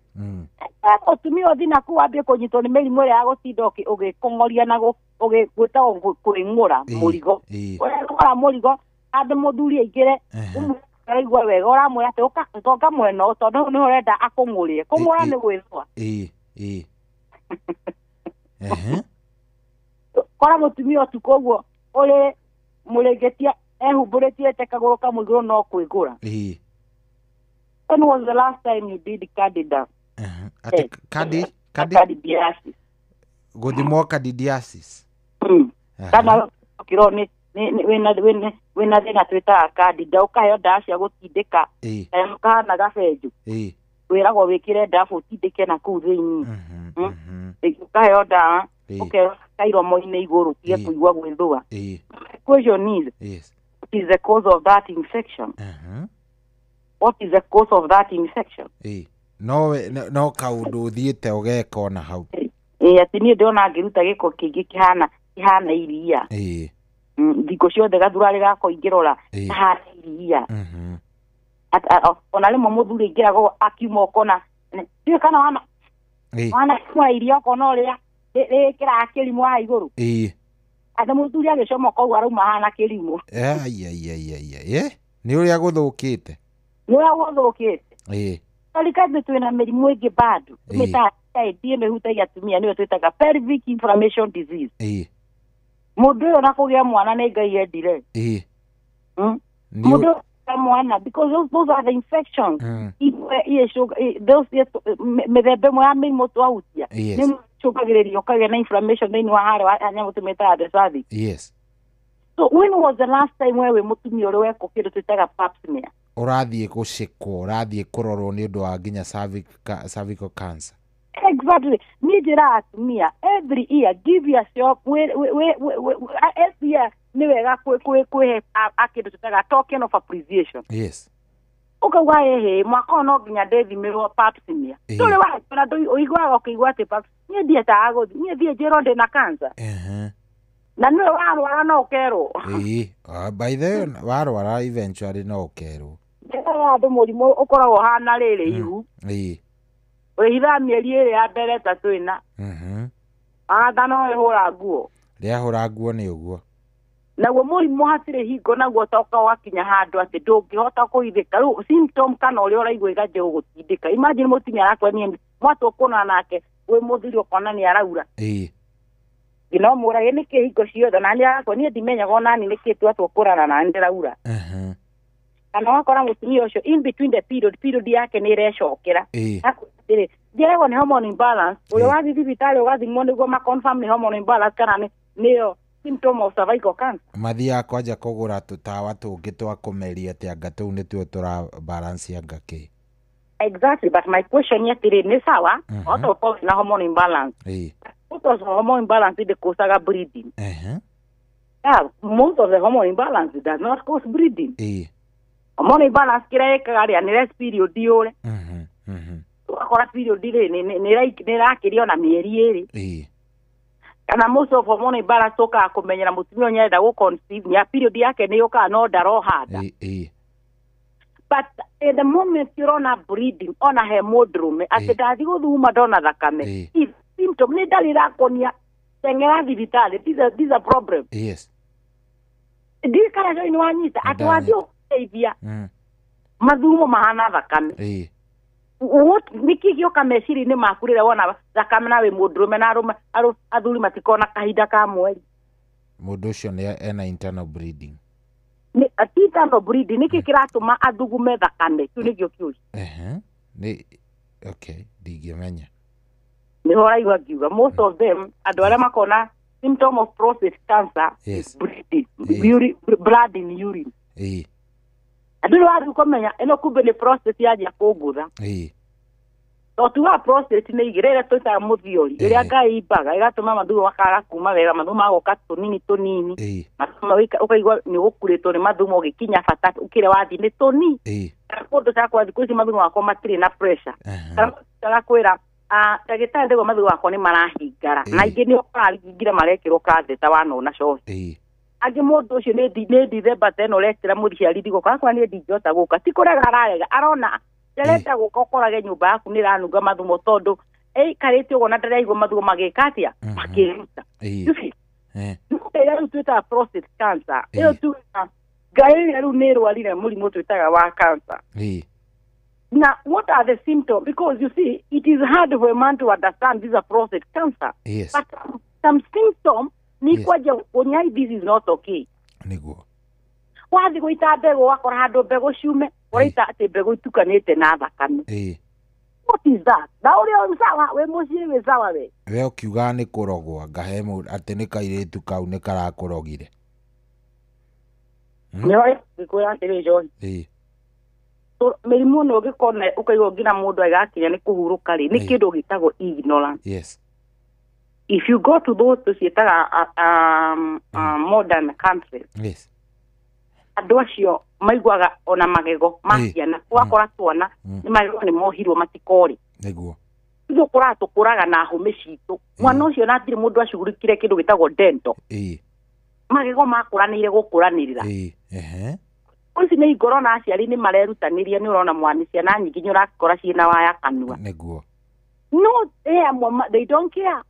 [SPEAKER 3] Ũtumia ũthiĩ naku wambie kũnyitwo nĩ mĩrimũ ĩrĩa yagũtinda ũgĩkong'oria na gwĩtagwo kũrĩng'ũra mũrigo. Ũrĩng'ũra mũrigo andũ mũthuri aingĩre ũmũraigua wega ũramwĩra atĩ ũka mwena ũyũ tondũ nĩ ũrenda akũng'ũrie. Kũng'ũra nĩ gwĩthua. Kora mũtumia ũtukũ ũguo ũrĩ mũrĩngĩtia ehumbũrĩtie kagũrũ kamwe igũrũ no kwĩgũra. When was the last time you did candidiasis? Candidiasis.
[SPEAKER 5] Gũthimwo candidiasis.
[SPEAKER 3] Kana kiro wĩna thĩna twĩtaga candida ũkaheo ndawa cia gũtindĩka kahana gabenjũ. Wĩragwo wĩkĩre ndawa ũtindĩke na kũu thĩinĩ. Ũkaheo ndawa ũkaheo kairomo-inĩ igũrũ tige kũigua gwĩthũa. Question is, what is the cause of that infection? What is the cause of that infection?
[SPEAKER 5] No kaũndũ ũthiĩte ũgeka ona hau.
[SPEAKER 3] Atĩ niĩ ndĩrona ngĩruta gĩko kĩngĩ kĩhana iria. Thikũ ciothe gathurarĩ gakwa ingĩrora kahana iria. Ona rĩmwe mũthuri aingĩraga akiuma ũkona ndiũĩ kana wana kumwa iria ũkona ũrĩa rĩkĩraga kĩrimũ wa igũrũ. Atĩ mũthuri agĩcomoka ũguo arauma hana kĩrimũ.
[SPEAKER 5] Nĩ ũrĩa gũthũkĩte.
[SPEAKER 3] Nĩ ũrĩa gũthũkĩte. Tarikathi twĩna mĩrimũ ĩngĩ bado. Mĩtaĩ mĩhutagia atumia nĩyo twĩtaga pelvic inflammation disease. Mũndũ ũyũ na kũgĩa mwana nĩ Ngai endire. Mũndũ mwana because those are the infections. Mĩthemba ĩmwe ya mĩrimũ twahutia. Nĩmũcũngagĩrĩria ũkagĩa na inflammation thĩinĩ wa harĩa nyamũ tũmĩtaga the cervix. So when was the last time wewe mũtumia ũrĩ wekwo kĩndũ twĩtaga pap smear?
[SPEAKER 5] Ũrathiĩ gũcekwo, ũrathiĩ kũrorwo nĩ ũndũ wa nginya cervical cancer.
[SPEAKER 3] Exactly. Niĩ njĩra atumia every year give yourself every year nĩ wega kwĩhe kĩndũ twĩtaga token of appreciation.
[SPEAKER 5] Yes.
[SPEAKER 3] Ũkauga mwaka ũyũ no nginya ndĩthimĩrwo pap smear. Tũrĩ wahĩtũra ũiguaga ũkĩigua atĩ pap niĩ ndietaga gũthiĩ niĩ thiĩ njĩrwo ndĩna cancer. Na nĩwe warwara no ũkerwo.
[SPEAKER 5] By the way warwara eventually no ũkerwo.
[SPEAKER 3] Ndĩraga andũ mũrimũ ũkoragwo hana rĩrĩ ihu. Wĩhitha mĩeri ĩrĩ ya mbere ta twĩna. Agathano ĩhũra nguo.
[SPEAKER 5] Rĩahũra nguo nĩ ũguo.
[SPEAKER 3] Naguo mũrimũ hatirĩ hingo naguo toka wakinya handũ atĩ ndũngĩhota kũhithĩka. Rĩu symptom kana ũrĩa ũraigua igaje gũtindĩka. Imagine mũtumia arakwenia mwatũ ũkũna nake wĩ mũthuri ũkona nĩ araura. Gino mũrage nĩ kĩhingo ciothe na nĩ arakwenia ndimenyaga ona nĩ kĩ twatũ ũkũrana na ndĩraura. Kana wakora mũtumia ũcio in between the period yake nĩ ĩrecokera. Njĩragwo nĩ hormone imbalance. Ũrĩa wathiĩ thibitarĩ ũgathimwo nĩguo ma-confirm nĩ hormone imbalance kana nĩyo symptom of cervical cancer.
[SPEAKER 5] Mathiaga kwanja kũgũra tũtawa tũngĩ twa kũmeria atĩ anga tũu nĩtuo tũra-balance anga kĩ.
[SPEAKER 3] Exactly, but my question yesterday nĩ sawa otokorwo na hormone imbalance. Most of the hormone imbalance causaga bleeding. Yeah, most of the hormone imbalance does not cause bleeding. Hormone imbalance kĩrĩa ĩkaga rĩa nĩ rest period yũre. Wakora period nĩ rakĩrio na mĩeri ĩrĩ. Kana most of hormone imbalance ũkaga kũmenyera mũtumia ũyũ nĩarenda gũconceive nĩ period yake nĩ yũkaga no ndarohanda. But at the moment ũrona bleeding ona he mũndũrũme atĩ ndathiĩ gũthuma ndona thakame. Symptom nĩ ndarĩ rakonia teng'era thibitarĩ. This is a problem.
[SPEAKER 5] Yes.
[SPEAKER 3] Ndikara join wanyita atĩ wathiĩ teithia mathumo mahana thakame niki gioka meciria-inĩ maku rĩrĩa wona thakame nawe mũndũrũme na arũme athuri matikona kahinda ka mweri
[SPEAKER 5] mũndũ ũcio nĩ ena internal bleeding
[SPEAKER 3] ni internal bleeding niki kiratũma athugume thakame kĩu nĩkĩo kĩũria
[SPEAKER 5] ni okay ndingĩmenya
[SPEAKER 3] nĩ horaigua ngiuga most of them andũ arĩa makona symptom of prostate cancer is bleeding blood in urine andũ nĩ wathiĩ kũmenya ĩno kumbe nĩ prostate yanjia kũngũtha tondũ wa prostate nĩ igĩrĩ ĩrĩa twĩtaga mũthiori ĩrĩa Ngai imbaga ĩgatũma mathugumo makaga kuma wega mathugumo magoka tũnini mathugumo ũkaigua nĩ ũgũkurĩtwo nĩ mathugumo ũgĩkinya bata ũkĩrĩa wathiĩ nĩ tũnini kũndũ cakwa thikũ ici mathugumo makwa matirĩ na pressure agakwĩra ndagĩtarĩ ndĩgwo mathugumo makwa nĩ marahingara na ingĩ nĩ ũkarahingire marekĩrwo catheter wanona coci angĩ mũndũ ũcio nĩ December teno rekĩra mũciari thigũkũ akwa nĩ ndingĩhota gũka ti kũrega ararega arona ndarenda gũka ũkorage nyũmba yaku nĩ ranunga mathugumo tondũ karĩte ũguo na ndaraigua mathugumo magĩka atĩa makĩruta ĩrĩa rĩu twĩtaga prostate cancer ĩyo tu Ngai rĩu nĩ rwarire mũrimũ twĩtaga wa cancer now what are the symptoms because you see it is hard for a man to understand this is prostate cancer but some symptoms ni kwaje kunyai this is not okay
[SPEAKER 5] niguo
[SPEAKER 3] wathi guita mbegu wakora handu mbegu ciume uraita ati mbegu itukanite na thakame what is that na uri sawa we mucie we sawa we
[SPEAKER 5] ukiuga ni kurogwa ngahe ati ni kairitu kau ni karakurogire
[SPEAKER 3] no ikuya tere John mĩrimũ no gĩkone ũkaigua nginya mũndũ agakinya nĩ kũhurũka rĩ nĩ kĩndũ gĩtagwo ignorance if you go to those modern countries andũ acio maiguaga ona magego maciana wakora twana nĩ magego nĩ mohirwo matikori
[SPEAKER 5] nĩguo
[SPEAKER 3] ithuĩ kũratũkũraga na hũme citũ mwana ũcio na atirĩ mũndũ acugurikire kĩndũ gĩtagwo dental magego makũranĩire gũkũranĩrĩra ici nĩ ingoro na aciari nĩ marerutanĩria nĩ ũrona mwana ciana nyingĩ nĩ ũrakora ciĩna waya kanua
[SPEAKER 5] nĩguo
[SPEAKER 3] no they don't care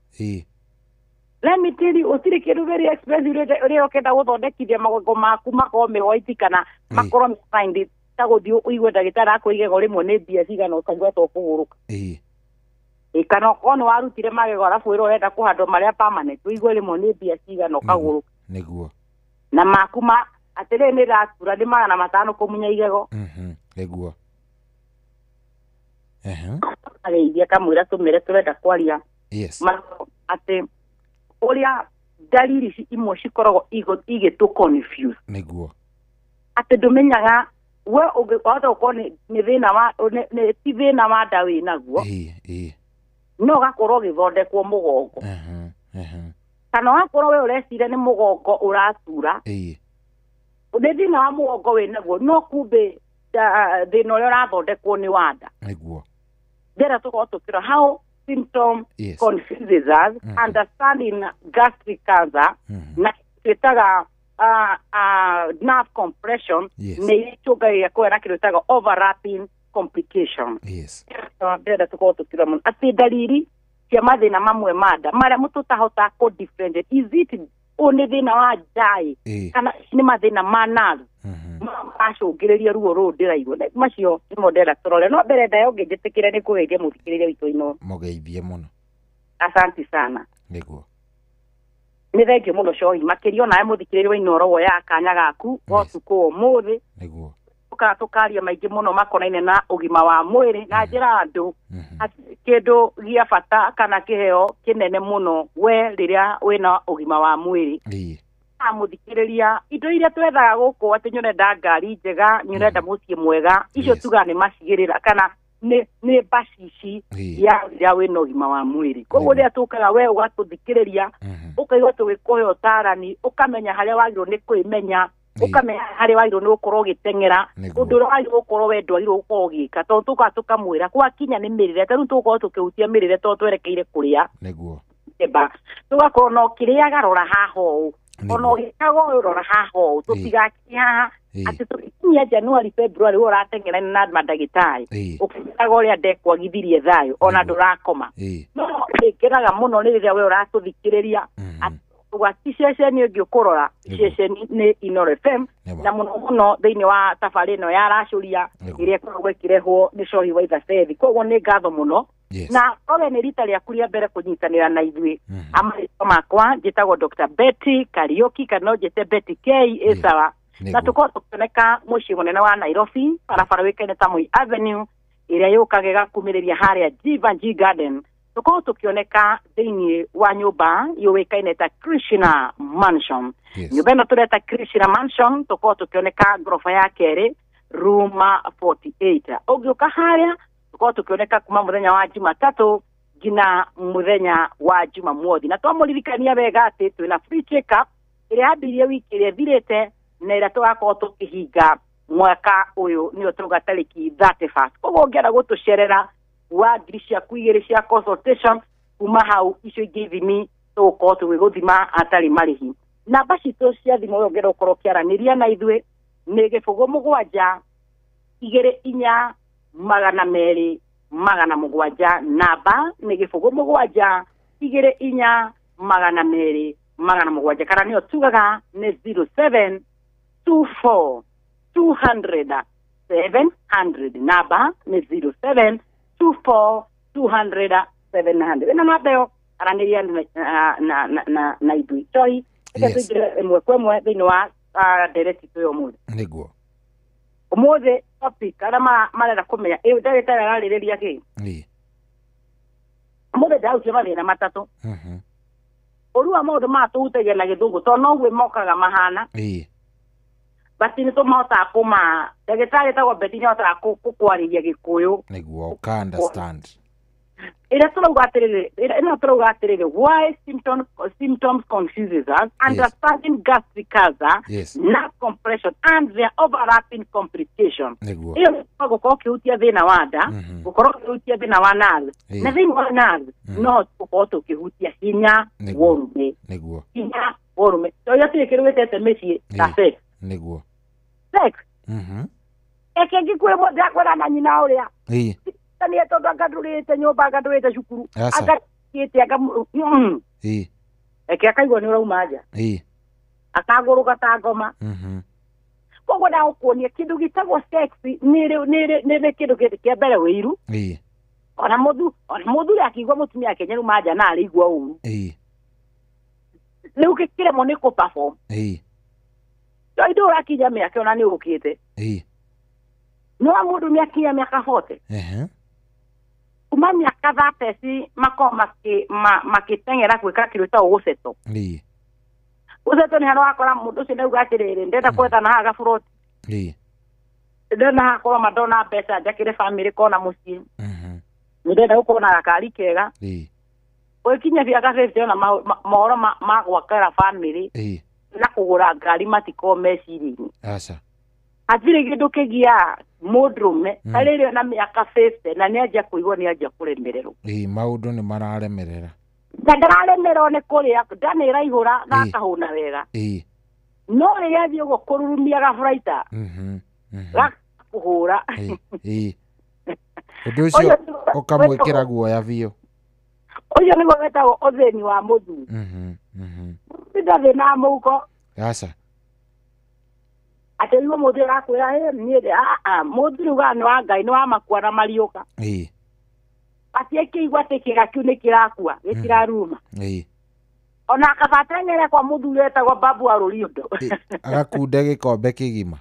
[SPEAKER 3] let me tell you ũtirĩ kĩndũ very expensive ũrĩa ũkenda gũthondekithia magego maku makorwo me white kana makorwo find ta gũthiĩ ũigue ndagĩtarĩ akũigego rĩmwe nĩ mbia cigana ũkaigua to kũgũrũka kana okorwo nĩ warutire magego arabu wĩra ũrenda kũhandwo marĩa permanent ũigue rĩmwe nĩ mbia cigana ũkagũrũka
[SPEAKER 5] nĩguo
[SPEAKER 3] na maku atĩrĩ nĩ ratura nĩ 500 kũmunya igego
[SPEAKER 5] nĩguo
[SPEAKER 3] ageithia kamwĩra tũmĩre tũrenda kwaria atĩ ũrĩa dalili imwe cikoragwo igĩtũ confuse
[SPEAKER 5] nĩguo
[SPEAKER 3] atĩ ndũmenyaga we ũngĩkora ũkorwo nĩ thĩna wa ti thĩna wa nda wĩnaguo no ũgakorwo ũgĩthondekwo mũgongo kana wakorwo we ũreciria nĩ mũgongo ũratura nĩ thĩna wa mũgongo wĩnaguo no kumbe thĩna ũrĩa ũrathondekwo nĩ wa nda
[SPEAKER 5] nĩguo
[SPEAKER 3] ndera tũkorwo tũkĩra how symptom confuses us understanding gastric cancer na twĩtaga nerve compression nĩ ĩcũngagĩrĩria kũgĩa na kĩndũ gĩtagwo overlapping complication ndera tũkorwo tũkĩra mũno atĩ dalili cia mathĩna mamwe ma nda marĩa mũndũ ũtahotaga kũ differentiate is it nĩ thĩna wa njai kana nĩ mathĩna ma nerve macũngĩrĩria ruo rũu ndĩraigua macio nĩmo ndĩrenda tũrore no mbere ndayo ngĩnjĩtĩkĩre nĩ kũgeithia mũthikĩrĩria witũ ino
[SPEAKER 5] mũgeithie mũno
[SPEAKER 3] asante sana
[SPEAKER 5] nĩguo
[SPEAKER 3] nĩ thengiũ mũno cohi makĩria nawe mũthikĩrĩria wa Inooro woya kanya gaku gotukũ ũmũthĩ
[SPEAKER 5] nĩguo
[SPEAKER 3] tũkaria maingĩ mũno makonaine na ũgima wa mwĩrĩ na njĩra andũ kĩndũ gĩa bata kana kĩheo kĩnene mũno we rĩrĩa wĩna ũgima wa mwĩrĩ mũthikĩrĩria indo iria twethaga gũkũ atĩ nyũrenda ngari njega nyũrenda mũciĩ mwega icio tuga nĩ macigĩrĩra kana nĩ bacici ya rĩrĩa wĩna ũgima wa mwĩrĩ koguo rĩrĩa tũkaga we ũgatũthikĩrĩria ũkaigua tũgĩkũhe ũtarani ũkamenya harĩa wagĩrĩirwo nĩ kwĩmenya ũkamenya harĩa wagĩrĩirwo nĩ gũkorwo ũgĩteng'era ũndũ ũrĩa wagĩrĩirwo gũkorwo we ndwagĩrĩirwo gũkorwo ũgĩka tondũ tũkaga tũkamwĩra gwakinya nĩ mĩrĩre tarĩu tũgũkorwo tũkĩhutia mĩrĩre tondũ twerekeire kũrĩa
[SPEAKER 5] nĩguo
[SPEAKER 3] tũgakorwo no kĩrĩaga rora haha ũũ ona ũgĩkaga rora haha ũũ tũtigakinya haha atĩ tũgĩkinyia January February we ũrateng'era na mandagĩtarĩ ũkĩraga ũrĩa ndekwagithirie thayũ ona ndũrakoma no ĩkĩraga mũno nĩ rĩrĩa we ũratũthikĩrĩria gwa ceceni ũngĩ ũkũrora ceceni nĩ Inooro FM na mũno thĩinĩ wa thabarĩ ĩno ya racuria ĩrĩa ĩkoragwo ĩkĩrehwo nĩ Cohi wa Ithacethi. Koguo nĩ ngatho mũno na owe nĩ rita rĩaku rĩa mbere kũnyitanĩra na ithuĩ. Amarĩtwa makwa njĩtagwo Dr. Betty Kariuki kana njĩte Betty K Ĩsawa na tũkorwo tũkĩoneka mũciĩ mũnene wa Nairobi barabara wĩkaine ta Moi Avenue ĩrĩa yũkaga ĩgakumĩrĩria harĩa Jivanji Garden. Tuko tukioneka thĩinĩ wa nyũmba yũĩkaine ta Krishna Mansion. Nyũmba ĩno tũreta Krishna Mansion tuko tukioneka ngorofa ya kerĩ room 48. Ũngĩũka harĩa tuko tukioneka kuma mũthenya wa Jumatatu nginya mũthenya wa Jumamothi. Na twamũririkania wega atĩ twĩna free check-up ĩrĩa yambirie wiki ĩrĩa ĩthirĩte na ĩrĩa tũgakorwo tũkĩhinga mwaka ũyũ nĩyo tũruga tarĩki 31. Koguo ũngĩenda gũtũcerera wa dirisha kuigere cia consultation kuma hau icio ingĩ ithimi tũgũkorwo tũgĩgũthima atarĩ marĩhi. Namba citũ cia thimũ ũyũ ũngĩenda gũkorwo ũkĩaranĩria na ithuĩ nĩ 07 24 200 700. Namba nĩ 07 24 200 700 kana nĩyo tugaga nĩ 07 24 200 700. Namba nĩ 07 24 200 700. Ina mabeo aranĩria na ithuĩ. Cohi ĩmwe kwa ĩmwe thĩinĩ wa ndereti tũyo ũmũthĩ.
[SPEAKER 5] Nĩguo.
[SPEAKER 3] Ũmũthĩ topic arĩa marenda kũmenya ndagĩtarĩ ararĩrĩria kĩ? Ũmũthĩ ndarutia mathĩna matatũ. Ũru wa maũndũ matũhutagia na gĩthũngũ tondũ noguo mokaga mahana. Basi nĩ tũmahotaga kũma ndagĩtarĩ tagwo Betty nĩ ahotaga kũkwarĩria Gĩkũyũ
[SPEAKER 5] nĩguo ũka understand.
[SPEAKER 3] Ĩrĩa tũrauga atĩrĩrĩ why symptoms confuses us, understanding gastric ulcer, nerve compression and their overlapping complications. Iyo nĩ gũkorwo ũkĩhutia thĩna wa nda, gũkorwo ũkĩhutia thĩna wa nerve, na thĩna wa nerve no gũkorwo tũkĩhutia hinya worume. Hinya worume. Tũrĩa tũkĩrũgĩte mĩciĩ ta sex.
[SPEAKER 5] Nĩguo.
[SPEAKER 3] Sex. Eke ngĩkwĩra mũndũ akwĩra na nyina ũrĩa. Tani etondo akandurĩte nyũmba akandurĩte cukuru. Akakĩte eke akaigua nĩ ũrauma nja. Akagũrũka ta ngoma. Koguo ndagũkuonia kĩndũ gĩtagwo sex nĩ kĩndũ kĩa mbere wĩiru. Ona mũthuri akigua mũtumia ake nyaruma nja na arĩigua ũru. Rĩu gĩkĩremwo nĩ kũ-perform. Ndio ũrakinya mĩaka ona nĩ ũkĩte. No mũndũ nĩ akinya mĩaka 40. Kuma mĩaka 30 makoma makĩteng'era gwĩka kĩndũ ta ũgũceto. Gũceto nĩ handũ wakora mũndũ ũcio ndauga atĩrĩrĩ ndenda kwetha na haga buroti. Ndenda hakorwo madona mbeca njakĩre family kona mũciĩ. Ndenda gũkorwo na gakari kega. Ũkinya mĩaka 50 ona mohoro ma gwakĩra family. Na kũgũra ngari matiko meciria-inĩ.
[SPEAKER 5] Aca.
[SPEAKER 3] Hatirĩ kĩndũ kĩgia mũndũrũme arĩrĩ na mĩaka 50 na nĩanjia kũigua nĩanjia kũremererwo.
[SPEAKER 5] Maũndũ nĩ mararemerera.
[SPEAKER 3] Na ndararemererwo nĩ kũrĩa ndanĩraihũra na akahũna wega. No rĩrĩa athiĩ ũguo kũrurumia gaburaita gakũhũra.
[SPEAKER 5] Ũndũ ũcio ũkamwĩkĩra guoya biũ.
[SPEAKER 3] Ũcio nĩguo wetagwo ũthĩni wa mũthuri. Ndarĩ na mũhuko.
[SPEAKER 5] Aca.
[SPEAKER 3] Atĩ rĩu mũthuri arakwĩra niĩ mũthuri uga nĩ wa Ngai nĩ wa makua na mariũka. Ati akĩigua atĩ kĩga kĩu nĩ kĩrakua gĩtiraruma. Ona akabateng'era kwa mũthuri etagwo Babu wa Rũriũndũ.
[SPEAKER 5] Agakunde gĩkombe kĩgima.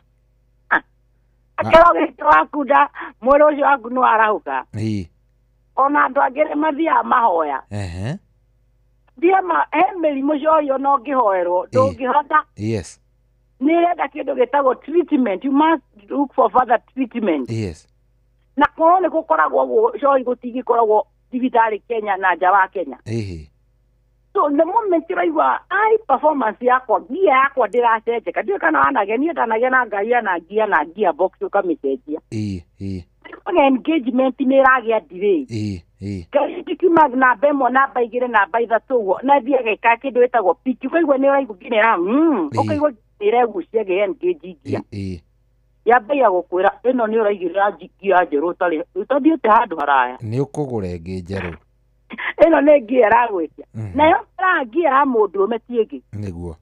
[SPEAKER 3] Akĩrwo gĩkĩ wakunda mwĩrĩ ũcio waku nĩ warahũka. Ona andũ angĩ nĩ mathiaga mahoya. Ndiema mĩrimũ cio no ngĩhoerwo ndũngĩhota.
[SPEAKER 5] Yes.
[SPEAKER 3] Nĩrenda kĩndũ gĩtagwo treatment. You must look for further treatment.
[SPEAKER 5] Yes.
[SPEAKER 3] Na korwo nĩ gũkoragwo coi gũtigĩkoragwo thibitarĩ Kenya na nja wa Kenya. So the moment ũraigua performance yakwa gia yakwa ndĩracenjeka ndiũ kana wanagenia ndanagia na ngari na gia na gearbox ũkamĩcenjia. Engagement nĩ ĩragĩa delay. Kiuma namba ĩmwe namba igĩrĩ namba ithatũ ũguo na thiaga ĩka kĩndũ ĩtagwo pitch ũkaigua nĩ ũraigua nginya ũkaigua ĩregucia engage gia. Yambagia gũkwĩra ĩno nĩ ũraigĩrĩra gia njerũ ũthiĩte handũ haraya.
[SPEAKER 5] Nĩ ũkũgũra ĩngĩ njerũ.
[SPEAKER 3] eno ne giera gwetia nayo rangia mundu metiegi
[SPEAKER 5] niguo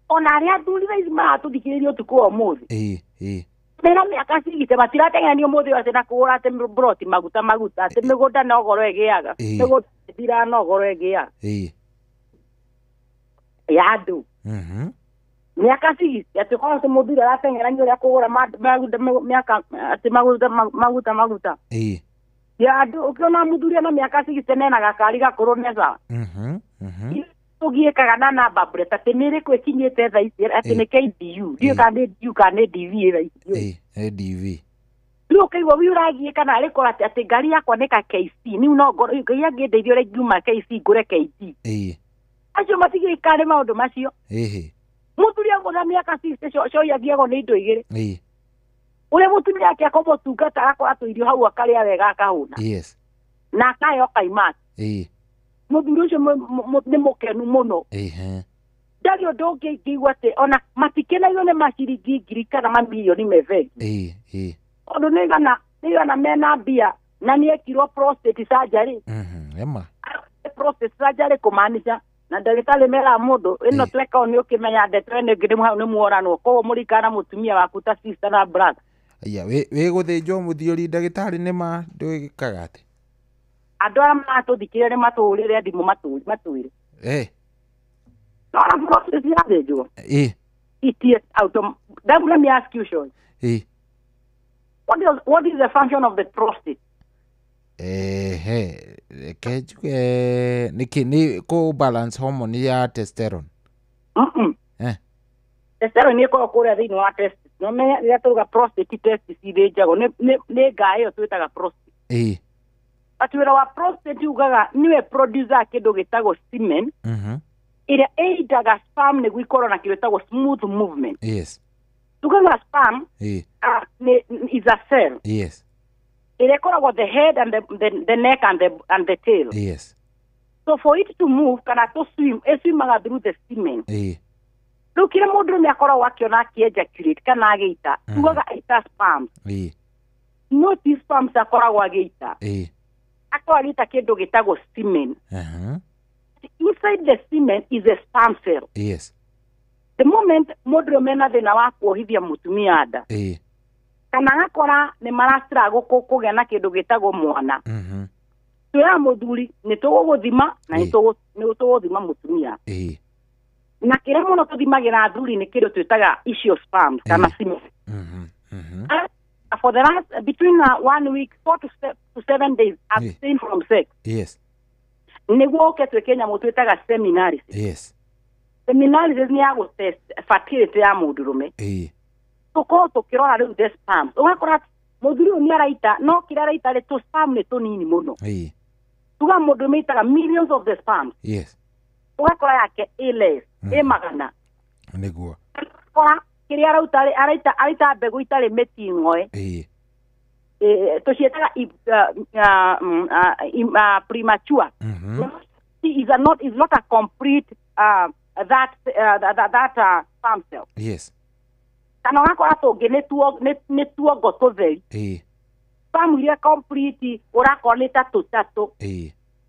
[SPEAKER 3] ona aria athuri thaa ici maratũthikĩrĩria ũtukũ wa ũmũthĩ mena mĩaka cigite matiratenganio mũthĩ atĩ na kũgũra atĩ broti maguta atĩ mĩgũnda no goro ĩgĩaga mĩgũnda ĩthira no goro ĩgĩaga ya andũ mĩaka cigite atĩ korwo atĩ mũthuri aratengerania ũrĩa kũgũra mĩaka atĩ maguta ya andũ ũkĩona mũthuri na mĩaka cigite nena gakari gakũrũ nesa tũgiĩkaga na namba plate atĩ nĩ ĩrĩkũ ĩkinyĩte thaa ici atĩ nĩ KDU ndiũ kana nĩ DU kana nĩ DV thaa ici
[SPEAKER 5] DV
[SPEAKER 3] rĩu ũkaigua wĩ ũragiĩka na arĩkora atĩ ngari yakwa nĩ ka KC niu no ngoro ngai angĩndeithia ũrĩa ngiuma KC ngũre KT acio matigĩka nĩ maũndũ macio mũthuri agũtha mĩaka 60 coya agiagwo nĩ indo igĩrĩ ũrĩa mũtumia yake akomotungata agakora tũirio hau akarĩa wega akahũna na akayo kaimati mũthuri ũcio nĩ mũkenu mũno ndarĩ ũndũ ũngĩ ingĩigua atĩ ona matikenagio nĩ maciringi ngiri kana mamirioni mebengi tondũ nĩ igana mena mbia na nĩ ekirwo prostate surgery prostate surgery kũmaanisha na ndagĩtarĩ mera mũndũ ĩno tweka nĩ ũkĩmenya ndeto ĩno ĩngĩ hau nĩ muoranwo koguo mũrikana na mũtumia waku ta sister na brother
[SPEAKER 5] wĩ gũthĩnjwo mũthiori ndagĩtarĩ nĩ ma ndũgĩkaga atĩ
[SPEAKER 3] andũ arĩa maratũthikĩrĩria nĩ matũũrĩre thimũ matwĩre no process yathĩnjwo it is let me ask you Sean what is the function of the prostate
[SPEAKER 5] nĩ kũ balance hormone ya testosterone
[SPEAKER 3] testosterone nĩ ĩkoragwo kũrĩa thĩinĩ wa testis no menya rĩrĩa tũruga prostate testis ithĩnjagwo nĩ ngaĩ ĩyo twĩtaga prostate atwĩra wa prostate ugaga niwe producer kĩndũ gĩtagwo semen ĩrĩa ĩidaga sperm nĩguo ikorwo na kĩndũ gĩtagwo smooth movement tugaga sperm is a cell ĩrĩa ĩkoragwo the head and the neck and the tail so for it to move kana to swim ĩswimaga through the semen rĩu kĩrĩa mũndũ nĩ akoragwo akĩona akĩejaculate kana agĩita tugaga aita sperm no ti sperms akoragwo agĩita akoragwo kĩndũ gĩtagwo semen inside the semen is a sperm cell the moment mũndũ mena thĩna wa kuohithia mũtumia nda kana akora nĩ marastira kũgĩa na kĩndũ gĩtagwo mwana twĩra mũthuri nĩ tũgũgũthima na nĩ tũgũthima mũtumia na kĩrĩa mũno tũthimagĩra athuri nĩ kĩndũ twĩtaga ichthyosperms kana semen for the last between 1 week 4 to 7 days abstain from sex nĩguo ũke twĩke nyamũ twĩtaga seminaries seminaries nĩ ya gũtest fertility ya mũndũrũme tũkorwo tũkĩrora rĩu the sperms ũgakora mũthuri ũyũ nĩ araita no kĩrĩa araita rĩ tũ sperm nĩ tũnini mũno tuga mũndũrũme aitaga millions of the sperms ũgakora yake less magana
[SPEAKER 5] nĩguo
[SPEAKER 3] kĩrĩa araita mbegũ itarĩ mĩting'oe tũciĩtaga premature is not a complete that sperm cell kana ũgakora tũngĩ nĩ tuongo tũtheri sperm iria complete ũrakora nĩ ta tũtatũ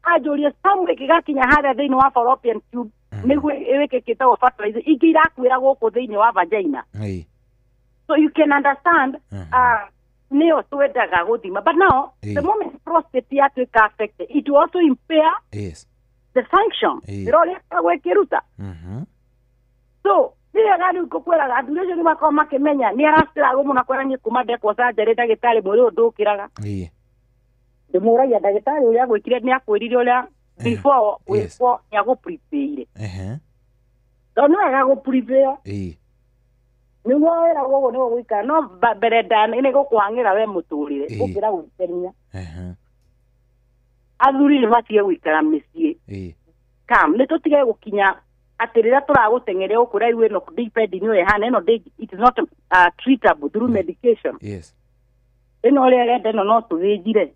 [SPEAKER 3] anjũria sperm ĩkĩgakinya harĩa thĩinĩ wa fallopian tube nĩguo ĩwĩkĩkĩte fertilizer ingĩ irakuĩra gũkũ thĩinĩ wa vagina so you can understand nĩyo twendaga gũthima but now the moment prostate yatuĩka affected it will also impair the function ĩrĩa ũrĩa gwĩkĩruta so nĩwega rĩu ngũkwĩraga athuri acio nĩ makorwo makĩmenya nĩ aracitĩragwo mũno kwĩrania kuma ndekwo surgery ndagĩtarĩ mwĩrĩ ũyũ ndũkĩraga ndĩmũragia ndagĩtarĩ ũrĩa gwĩkire nĩ akwĩrire ũrĩa before wĩkwo nĩ agũprepare tondũ nĩ wega gũprepare nĩguo wĩragwo ũguo nĩguo gũikara no mbere ndana nĩ gũkũhang'ĩra we mũtũrĩre gũkĩra gwĩkenia athuri nĩ batige gũikara mĩciĩ nĩ tũtige gũkinya atĩ rĩrĩa tũragũteng'eria gũkũrĩa rĩu ĩno depend nĩ ĩhana ĩno it is not treatable through medication ĩno ũrĩa ĩrenda ĩno no tũthĩnjire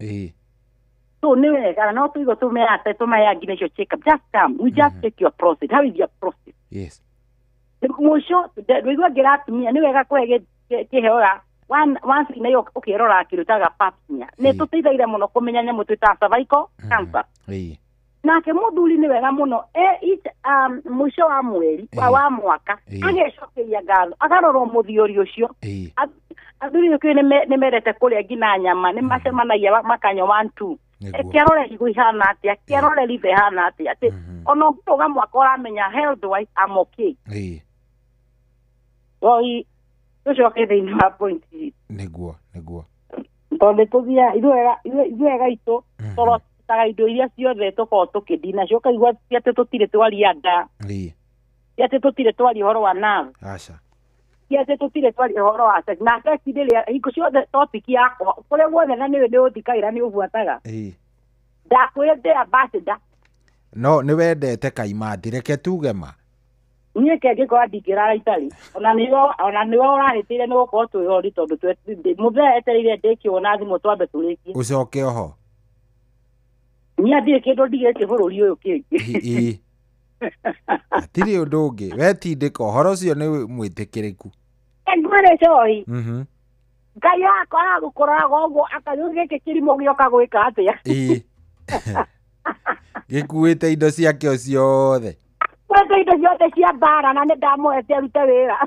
[SPEAKER 3] so nĩ wega no tũigo tũmeya nginya icio check up just come we just check your prostate how is your prostate mũico ndũigua ngĩra atumia nĩ wega kũhe kĩheo ya once na yo ũkĩrora kĩrutaga pap smear nĩ tũteithagia mũno kũmenya nyamũ twĩtaga cervical cancer
[SPEAKER 6] nake muthuri ni wega muno mwisho wa mweri wa mwaka agecokeria ngatho agarorwo muthiori ucio athuri ucio ni merete kuria ngina nyama ni macemanagia makanywa 1 2 kiarore igwihana atia kiarore live hana atia ati ono kuga mwaka uramenya health wise I'm okay oi tucoke thiini wa point
[SPEAKER 5] niguo
[SPEAKER 6] tondu tuthia ithuega itu toro taga indo iria ciothe tukorwo tukithina cio kaigua ati tutire twaria nda ati tutire twaria horo wa nav ati tutire twaria horo wa sex na sex ndiria hingo ciothe topic yakwa kure guothe na niwe ndi uthikaira ni ubuataga ndakwende ambassador
[SPEAKER 5] no ni wendete kaimandi reke tugema
[SPEAKER 6] niä kä ngä korwo ndingä itari ona nä we å rahä tä ire nä gå korwo twä hori tondå må thea etereire ndä kä ona thimå twambe tå rä kie
[SPEAKER 5] å coke oho
[SPEAKER 6] niä ndirä kä ndå ndigä kä bå rå ri å yå kä ngä
[SPEAKER 5] atirä å ndå å ngä wetindä ka å horo å cio nä mwä tä kä rä ku
[SPEAKER 6] ngwarä cohi ngai akwa agå koraga å guo akanyå gä kä kä rimå gä oka gwä ka atä a
[SPEAKER 5] gä kuä te indo ciake o ciothe
[SPEAKER 6] kwenda indo ciothe cia mbara na nä ndamwete arute wä ra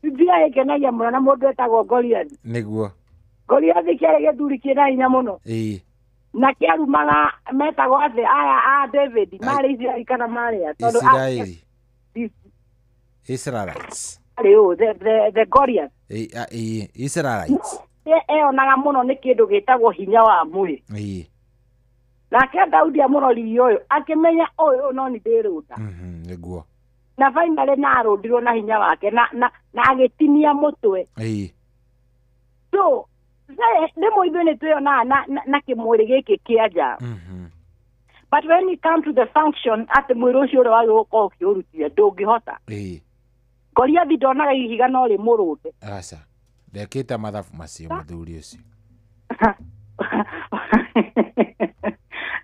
[SPEAKER 6] bibia ä kenagia må no na må ndå etagwo Goliath
[SPEAKER 5] niguo
[SPEAKER 6] Goliath kä arä gä thuri kä na hinya må no na kä arumaga metagwo athä aya a David marä Israeli kana marä a
[SPEAKER 5] Israelites
[SPEAKER 6] the Goliath
[SPEAKER 5] Israelites
[SPEAKER 6] eonaga må no nä kä ndå gä tagwo hinya wa mwä nake Daudi amuroriri uyu akimenya uyu no ni ndiruta
[SPEAKER 5] niguo
[SPEAKER 6] na finally na arundirwo na hinya wake na agitinia mutwe so nä må ithuä nä twä ona na kä mwä rä gä kä kä anja but when it come to the function atä mwä rä å cio å rä wagä gå korwo å kä å rutire ndå ngä hota Goliathi ndonaga ihiga no rä må rå te
[SPEAKER 5] aca ndekä te mathabu macio må thuri å cio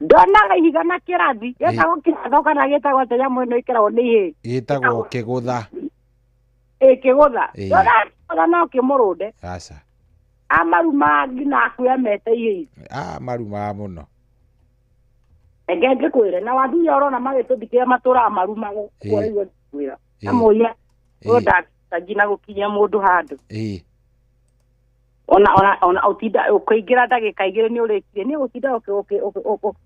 [SPEAKER 6] ndonaga ihiga na kä rathi gätagwo kä ratho kana gätagwo atä nyamå ä no ä keragwo nä ihä
[SPEAKER 5] gätagwo kä gå tha
[SPEAKER 6] kä gå tha ndonaga no kä må rå nde
[SPEAKER 5] aca
[SPEAKER 6] amaruma ngina akuya mete ihä
[SPEAKER 5] marumaga må no
[SPEAKER 6] enge ngä kwä re na wathuria å rona magä tå thikä ra matå raga marumagwo kwä ra amå ia å ndangina gå kinyia må ndå handå ona utinda ukiingira ndagika igiri ni urikire ni utinda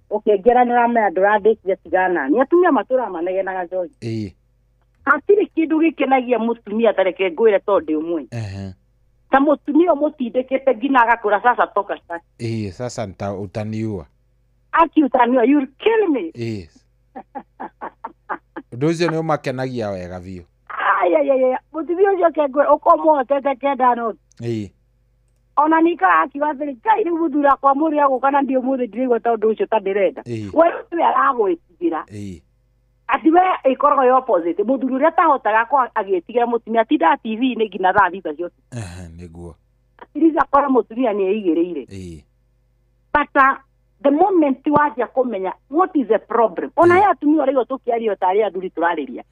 [SPEAKER 6] ukiingiranira na ndu randikire tigana ni atumia matura manegenaga joyi atiri kindu gikenagia mutumia tareke ngwire tondu umwe ta mutumia mutindikite ngina agakura sasa toka sasa
[SPEAKER 5] sasa nta utaniua
[SPEAKER 6] aki utaniua you kill me
[SPEAKER 5] nducio ni umakenagia wega biu
[SPEAKER 6] aya mutumia ucio kengwe ukomo tete kenda no ona nika akiwa thirikari rä u må thura kwa må rä agå kana ndiå må thä ndirä igua tondå å cio ta ndä renda we aragwä tigä ra ati we ä koragwo yo opposite må thuri å rä a tahotaga ko agä tigä ra må tumia tindaga tv-inä nginya thaa thita cio
[SPEAKER 5] niguo
[SPEAKER 6] atirica kora må tumia nä eigä rä ire but the moment wajia kå menya what is the problem ona he atumia å rä tå kä ario tarä athuri tå rarä ria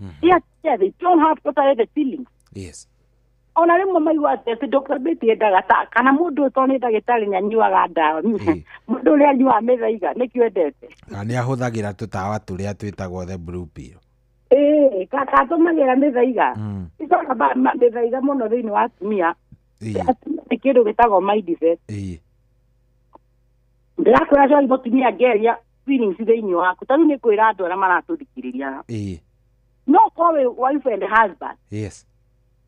[SPEAKER 6] they don't have totally the feelings ona rimwe maigua atä Dr. Betty endaga kana må ndå to nä ndagätarä nä anyuaga ndawa må ndå å rä a anyuaga mä thaiga nä kä endete
[SPEAKER 5] nä ahå thagä ra tå tawa tå rä a twä tagwo the blue pill
[SPEAKER 6] kaka atå magä ra mä thaiga icoka mä thaiga må no thä inä wa atumia nä kä ndå gä tagwo ndä rakwä ra cori må tumia ngeria thä inä waku tarä u nä kwä ra andå arä a maratå thikä rä ria no korwo wä wife and husband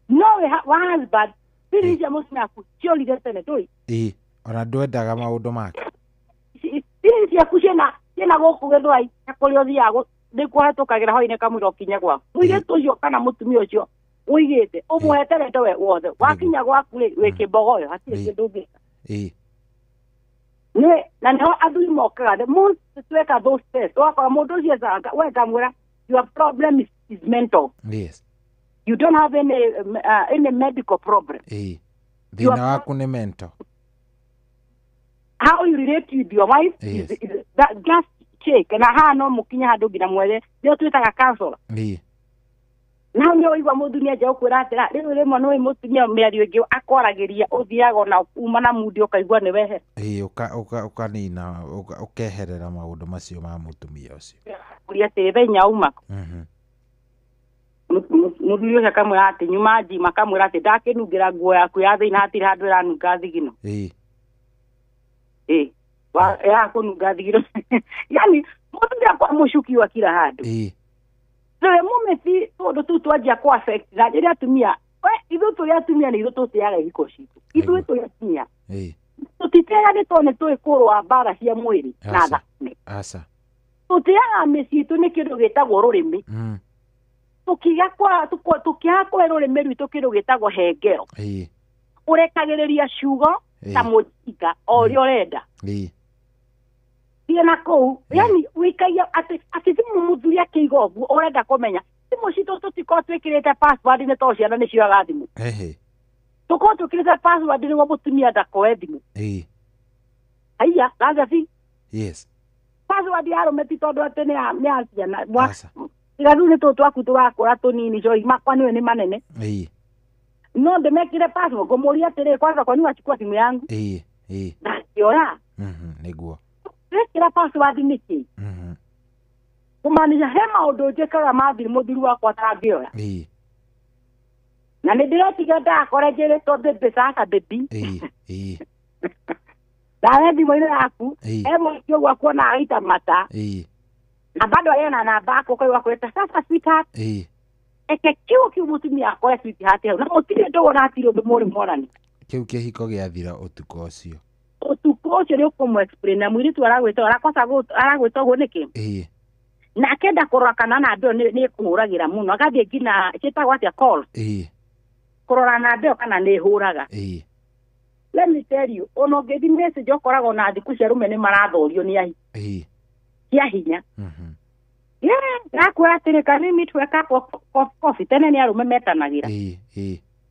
[SPEAKER 6] no wa husband feelings ya mutumia aku ciorire tene ndui
[SPEAKER 5] ona ndwendaga maundu make
[SPEAKER 6] feelings yaku ciena gũkũ gĩthwai na kũrĩa ũthiaga nĩkũhetũkagĩra hwainĩ kamũira ũkinye gwaku mũirĩtu ũcio kana mũtumia ũcio ũigĩte ũmũhete wendo we wothe wakinya gwaku rĩ wĩ kĩmbogoyo hatirĩ kĩndũ ũngĩka na nĩho athuri mokaga the most tweka those tests wakora mũndũ ũcio ecaga we ngamwĩra your problem is mental you don't have any medical problem
[SPEAKER 5] thina waku nĩ mental
[SPEAKER 6] how you relate with your wife is that just check na ha no mukinya handu nginya mwere ndio twitaga counselor na nĩ ũigua mũthuri nja ũkwĩra atĩra rĩu rĩmwe nĩ mũtumia mĩario ĩngĩ akoragĩria ũthiaga na uma na mudi ũkaigua nĩ wehe
[SPEAKER 5] ũkanina ũkeherera maũndũ macio ma mũtumia ũcio
[SPEAKER 6] kũria atĩrĩ thenya uma mũthuri ũcio akamwĩra atĩ nyuma njima akamwĩra atĩ ndakĩnungĩra nguo yaku ya thĩinĩ hatirĩ handũ ĩranunga thigino ya kũnunga thigino yani mũtumia kwa mũcuki wa kila handũ the moment tondũ tu twanjia ku affect na rĩrĩa atumia ithuĩ tũrĩ atumia nĩ ithuĩ tũteaga ihiko citũ ithuĩ tũrĩ atumia tũtiteaga nĩ tondũ nĩ tũĩ kũrũa mbara cia mwĩrĩ na thakame tũteaga mĩciĩ itũ nĩ kĩndũ gĩtagwo rũrĩmĩ tũkĩaga kũhe rũrĩmĩ rwitũ kĩndũ gĩtagwo hengero ũrekagĩrĩria ciugo ta mũcinga o ũrĩa ũrenda na kũu yani wĩikagia atĩ thimũ mũthuri akĩiga ũguo ũrenda kũmenya thimũ citũ tũtikorwo twĩkĩrĩte password nĩ tondũ ciana nĩ cioyaga thimũ tũkorwo twĩkĩrĩte password nĩguo mũtumia ndakoe thimũ haiya gacabi password ya arũme ti tondũ atĩ nĩ ya ciana tiga rĩu nĩ tũtũ twaku tũrakũra tũnini coi makwa nĩwe nĩ manene no ndĩmekĩre password ngũmũria atĩrĩ kwanza kwani wachukua simu yangu ndakĩoya
[SPEAKER 5] nĩguo
[SPEAKER 6] wekĩra password nĩkĩ kũmaanisha he maũndũ njĩkaga mathiri mũthuri wakwa atangĩoya na nĩ ndĩretiga ndakore njĩrĩ tondũ mbĩcaga bebi ndawe thimũ-inĩ yaku mũingĩ ũguo akuona agaita mata na bado ena namba yako ũkaigua kwĩta sasa sweetheart eke kiu mũtumia akore sweetheart hau na mũtirĩ ndũgona hatirĩ ũndũ mũrĩ morani
[SPEAKER 5] kĩu kĩhiko gĩathira ũtukũ ũcio
[SPEAKER 6] ũcio nĩ ũkũmũ-explain na mũirĩtu aragwĩta ũguo nĩkĩ na akenda kũrora kana namba ĩyo nĩ ĩkũhũragĩra mũno agathiĩ nginya ciĩtagwo atĩa call kũrora namba ĩyo kana nĩ ĩhũraga let me tell you ona ũngĩthi message ũkoragwo na thikũ cia rũme nĩ marathorio nĩ ahi cia hinya gakwĩra atĩrĩ kanini tweka coffee tene nĩ arũme metanagĩra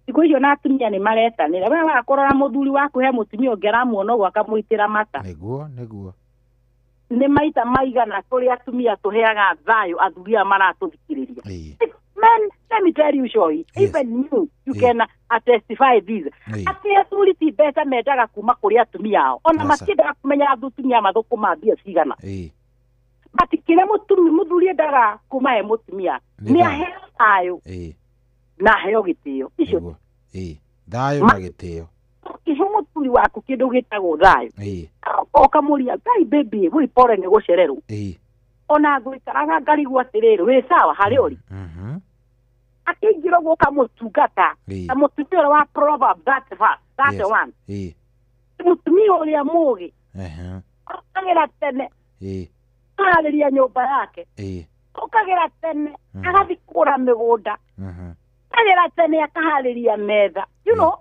[SPEAKER 6] thikũ icio na atumia nĩ maretanĩra we wakũrora mũthuri waku he mũtumia ũngĩ aramuona ũguo akamũitĩra mata
[SPEAKER 5] nĩguo
[SPEAKER 6] nĩ maita maigana tũrĩ atumia tũheaga thayũ athuri aya maratũthikĩrĩria men let me tell you Joy even you can testify this atĩ athuri ti mbeca mendaga kuma kũrĩ atumia ao ona matiendaga kũmenya atumia mathũkũma mbia cigana but kĩrĩa mũthuri endaga kuma he mũtumia nĩ aheo thayũ na heo gĩtĩo icio
[SPEAKER 5] thayũ na gĩtĩo
[SPEAKER 6] ũkĩhe mũthuri waku kĩndũ gĩtagwo thayũ ũkamũria ngai baby wĩ pore nĩ gũcererwo ona ngũikaraga ngarigwo atĩrĩrĩ wĩ sawa harĩ ũri akĩingĩra ũguo ũkamũtungata ta mũtumia ũrĩa wa Proverbs 31 mũtumia ũrĩa mũũgĩ ũkagĩra tene aharĩria nyũmba yake ũkagĩra tene agathiĩ kũgũra mĩgũnda akagĩra tene akaharĩria metha you know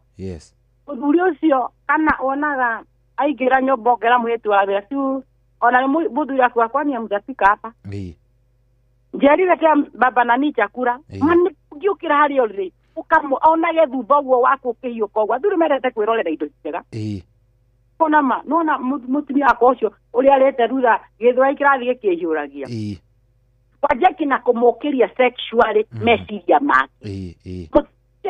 [SPEAKER 6] mũthuri ũcio kana onaga aingĩra nyũmba ongera mũirĩtu wa wĩra tu ona nĩ mũthuri akwa kwani amjafika hapa njerire kia baba nani chakula mani ngiũkĩra harĩa ũrĩ onage thumba ũguo waku ũkĩhiũka ũguo athuri mendete kwĩrorera indo njega ona ma nona mũtumia akwa ũcio ũrĩa arĩte rutha gĩthũra kĩrathi gĩkĩhiũragia kwanja kina kũmũkĩria sexually meciria make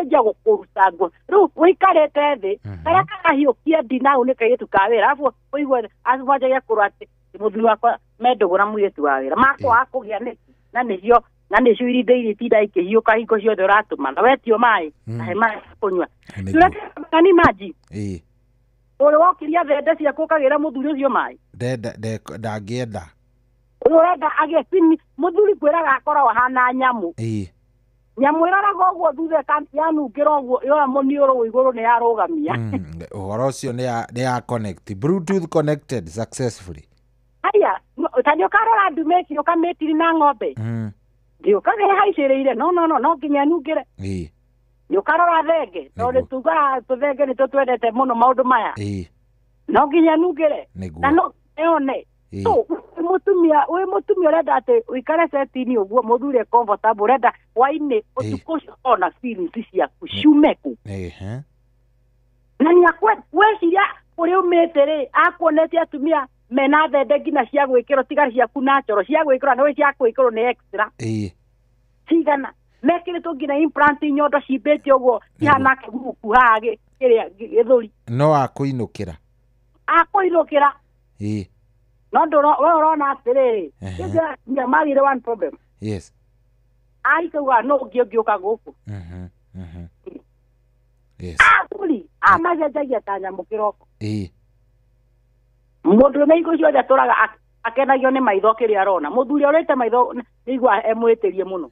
[SPEAKER 6] nja gũkũruta ngo rĩu wĩikarĩte thĩ karĩa karahiũkia ndina hau nĩ kairĩtu ka wĩra arabu ũigua amanjagia kũrwo atĩ mũthuri wakwa mendũgũra mũirĩtu wa wĩra makwa akũgĩa nĩki na nĩcio irinde itinda ikĩhiũka hingo ciothe ũratũmana wetio maĩ nahe maĩ kũnyua tũrekani maji ũrĩ wokĩria thende ciaku ũkagĩra mũthuri ũcio maĩ
[SPEAKER 5] ndangĩenda
[SPEAKER 6] ũrenda agĩcini mũthuri kwĩraga akoragwo hana nyamũ nyamũ ĩroraga ũguo thutha yanungĩra ũguo yora mũniũrũ igũrũ nĩ yarũgamia
[SPEAKER 5] ũhoro ũcio nĩ ya connect bluetooth connected successfully
[SPEAKER 6] aya ta nĩ ũkarora ndume ici ũkamĩtiri na ng'ombe ndiũkage haicĩrĩire no nginya nungĩre nĩ ũkarora thenge tondũ tuga tũthenge nĩ tũtwendete mũno maũndũ maya no nginya nungĩre na no yone mũtumia ũrenda atĩ ũikare setini ũguo mũthuri comfortable ũrenda hwainĩ ũtukũ ũcio ona feelings ciaku ciume ku na weciria ũrĩa umĩte rĩ akuonete atumia mena thende nginya cia gwĩkĩrwo tiga ciaku na coro cia gwĩkĩrwo na cia gwĩkĩrwo nĩ extra cigana mekire to ngina implant nyondo cimbete uguo ihana kiguku hage kiria githuri
[SPEAKER 5] no akuinukira
[SPEAKER 6] no ndorona atiriri ngia magire one problem
[SPEAKER 5] yes
[SPEAKER 6] aikauga no ngioka guku
[SPEAKER 5] yes
[SPEAKER 6] akuri amajajagia tanya mukiroko mundu meigo cio jaturaga akenagio ni maitho kiria arona muthuri orete maitho nigwa emwetirie muno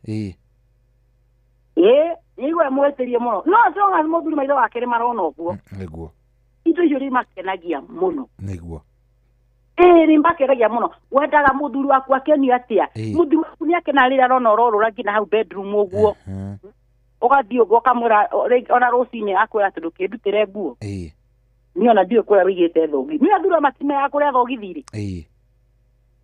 [SPEAKER 6] nigwa emwetirie muno no songa muthuri maitho wake marona oguo
[SPEAKER 5] niguo
[SPEAKER 6] ito icio ri makenagia muno
[SPEAKER 5] niguo
[SPEAKER 6] ri makenagia muno wendaga muthuri waku akeni atia muthuri waku ni akena rira arona ororora ngina hau bedroom oguo ugathii uguo kamura ona rucini akwira tundu kindutire nguo ni ona ndio kwa wigite thogi ni athura matime ya kuria thogithiri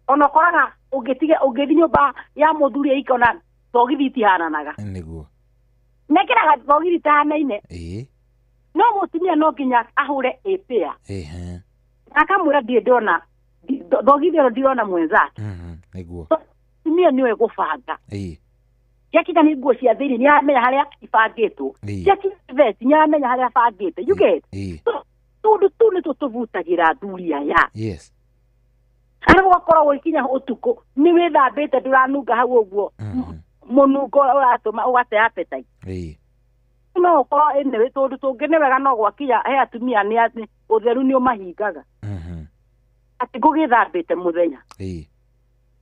[SPEAKER 6] ona koraga ungithi nyumba ya muthuri ikona thogithiti hananaga
[SPEAKER 5] niguo
[SPEAKER 6] nekiraga thogithiti tahanaine no mutumia no nginya ahure epea akamwira ndiona thogithiro ndiona mwenzake
[SPEAKER 5] niguo
[SPEAKER 6] mutumia niwe gubanga yakita ni nguo cia thiri ni amenya haria ibangitwo yakita vest ni amenya haria bangite you get tundu ni tutuvutagira athuri aya
[SPEAKER 5] yes
[SPEAKER 6] ara wakorwo ikinya utuku ni withambite nduranunga hau uguo munungo uratuma ugate appetite no korwo ene tundu tungi ni wega no gwakinya he atumia ni ati utheru ni umahingaga ati ngugithambite muthenya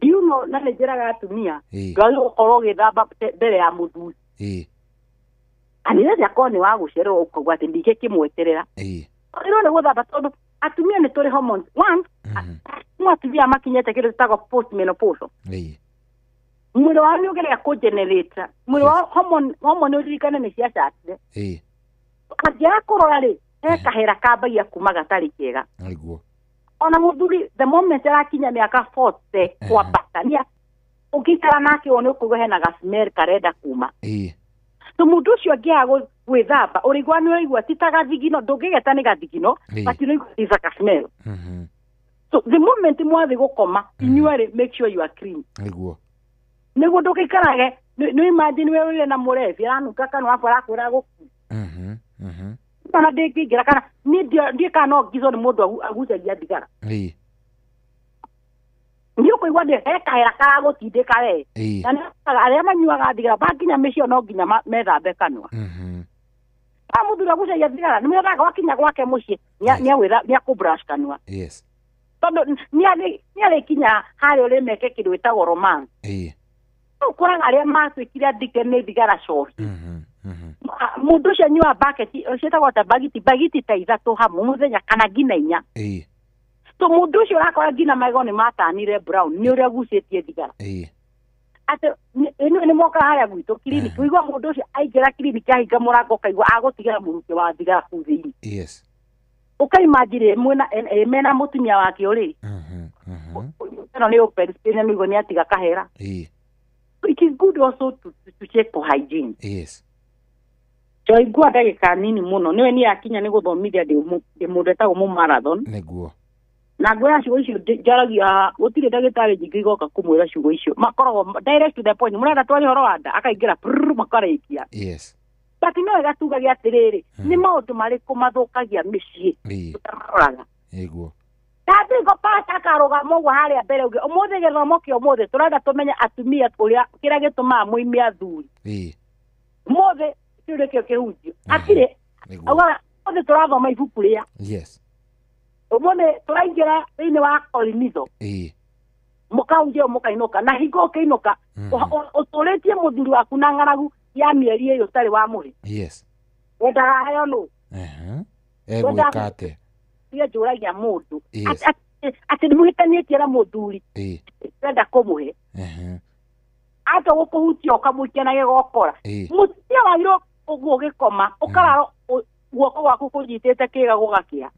[SPEAKER 6] you know na njiraga atumia ngai ukorwo githamba mbere ya muthuri anira yakoni wa gucerwo ukagwa ati ndike kimweterera iro ne guthamba tondu atumia ni turi hormones once atumia makinyete kile tutago postmenopause mwili wa nyo kile kugenerate mwili wa hormone urikane ni cia chatire agia kurora ri kahera kabagia kuma gatari kega
[SPEAKER 5] niguo
[SPEAKER 6] ona muthuri the moment arakinya miaka 40 kwa batania ukikara nake one ukugo hena ga smell karenda kuma so mundu ucio angiaga gwithamba urigwa ni urigwa titaga thigino ndungigeta ni gathigino but no is a smell so the moment mwathi gukoma inyuere make sure you are clean
[SPEAKER 5] niguo
[SPEAKER 6] ndugikarage no imagine we uri na murevi aranuka kana afara kura guku kana ngira kana ni ndio kana ngizo ni mundu agucagia ndigara ndio kuigwa ndi hekahera karagutindika we kana aria manyuaga ndigara bakinya micio no nginya methambe kanwa muthuri agucagia ndigara ni methaga wakinya gwake mucii ni awira ni akubrush kanwa
[SPEAKER 5] yes
[SPEAKER 6] tondu ni arikinya hari uri meke kindu witagwo romance ukuraga aria matwikire andike ni ndigara short mundu ucio nyua bucket cietagwo ta bagiti ta ithatu hamwe muthenya kana ngina inya to mundu ucio akora ngina maigo ni matanire brown ni uria gucetie ndigara ate ni moka haria gwitu clinic wigwa mundu ucio aingira clinic ahinga murango kaigwa agutigira muruke wa ndigara kuthiri
[SPEAKER 5] yes
[SPEAKER 6] ukaimagine mena mutumia wake uri no ni open space ni goni atiga kahera it is good also to check for hygiene
[SPEAKER 5] yes
[SPEAKER 6] so igua ndagika nini muno niwe ni akinya ni guthomithia ndi mundu etagwo mu marathon
[SPEAKER 5] niguo
[SPEAKER 6] na ngwira ciugo icio njaragia gutire ndagitari jingi goka kumwira ciugo icio makoragwo direct to the point murenda twari horo wanda akaingira makarikia
[SPEAKER 5] yes
[SPEAKER 6] but no wega tugagia atiriri ni maundu mariku mathukagia micii tutamaroraga
[SPEAKER 5] niguo
[SPEAKER 6] tabigo pata karugama uguo haria mbere uge umuthi githomo kio umuthi turenda tumenya atumia uria kira gituma muimia athuri umuthi kiure kio kihunjio atire auga umuthi turathoma ibuku ria
[SPEAKER 5] yes
[SPEAKER 6] umuthi turaingira thiini wa kolimizo mukaunjia mukainuka na hingo ukiinuka uturitie muthuri waku na ng'aragu ya mieri iyo utari wa muhi
[SPEAKER 5] yes
[SPEAKER 6] wendaga heo nu
[SPEAKER 5] egwikate
[SPEAKER 6] ia njuragia mundu ati nimuhitanitie na muthuri wenda kumuhe ata gukuhutia ukamuikia na gigokora mutia wagirwo uguo gikoma ukararo guoko gwaku kunyitite kiga gugakia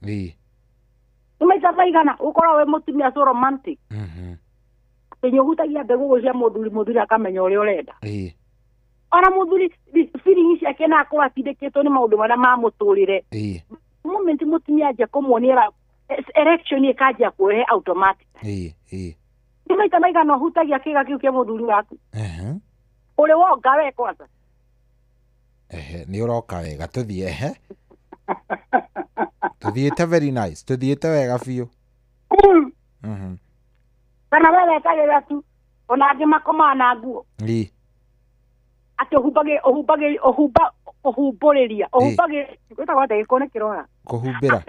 [SPEAKER 6] umaita maigana ukorwo we mutumia so romantic penyuhutagia mbegu cia muthuri akamenya uria urenda ona muthuri feeling ciake na akora tindikitwo ni maundu maria mamuturire moment mutumia aje kumuonera erection ikaja kurehe automatic ni maita maigana hutagia kiga kiu kia muthuri waku uri woga we kwanza
[SPEAKER 5] ni uroka wega tuthie tuthiite very nice tuthiite wega biũ
[SPEAKER 6] kana wewe etagĩrĩra tu ona angĩ makomaga na nguo atĩ ũhumbũrĩria gwĩtagwo atĩa gĩkũyũ nĩ kĩrora
[SPEAKER 5] kũhumbĩra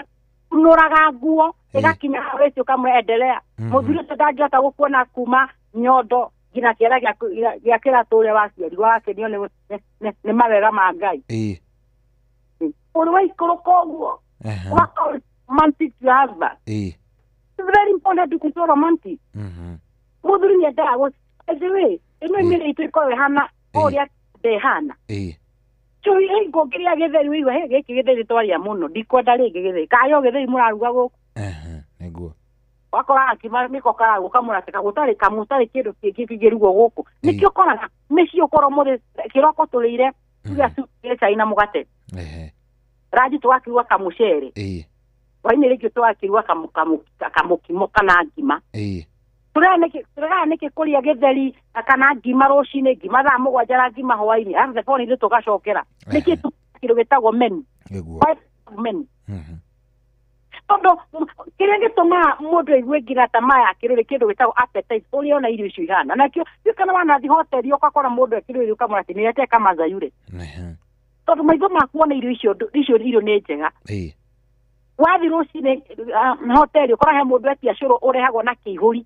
[SPEAKER 6] nũraga nguo ĩgakinya rĩcio kamwendelea mũthuri ũcio ndangĩhota gũkuona kuma nyondo nginya kĩara gĩa kĩratũ ũrĩa waciarirwo wakenio nĩ mawega ma Ngai ũrĩ waikũrũka ũguo ũgakorwo romantic to your husband it's very important to be romantic mũthuri nĩendaga gũciwe ĩno mĩrĩ itũ ĩkorwo ĩhana ũrĩa ndehana cui ngũngĩrĩa gĩtheri wĩigua gĩkĩ gĩtheri twaria mũno ndikwenda rĩngĩ gĩtheri kayo gĩtheri mũraruga gũkũ
[SPEAKER 5] nĩguo
[SPEAKER 6] wakora akima niko karago kamũrateka gũtarĩ kamũtarĩ kĩndũ kĩngĩ kĩgĩrugwo gũkũ nĩkĩo ũkoraga mĩciĩ ũkorwo mũthĩ kĩroko tũrĩire tuga tuge cai na mũgate ranji twakiruga kamũcere hwainĩ rĩngĩ twakiruga kamũkimo kana ngima turega nĩkĩ kũrĩa gĩtheri kana ngima rũcinĩ ngima thaa mũgwanja na ngima hwainĩ arabu thaboni-inĩ tũgacokera nĩkĩ kĩndũ gĩtagwo menu tondũ kĩrĩa gĩtũmaga mũndũ aigue nginya tamaa yake rĩ kĩndũ gĩtagwo appetite ũrĩa ona irio icio ihana nakĩo kana wanathi hoteli ũgakora mũndũ ekĩrwo irio kamũra atĩ nĩrete kamazayure tondũ maitho maku wona irio icio irio nĩ njega wathi rũcinĩ hoteli ũkora he mũndũ etia cũrũ ũrehagwo na kĩihũri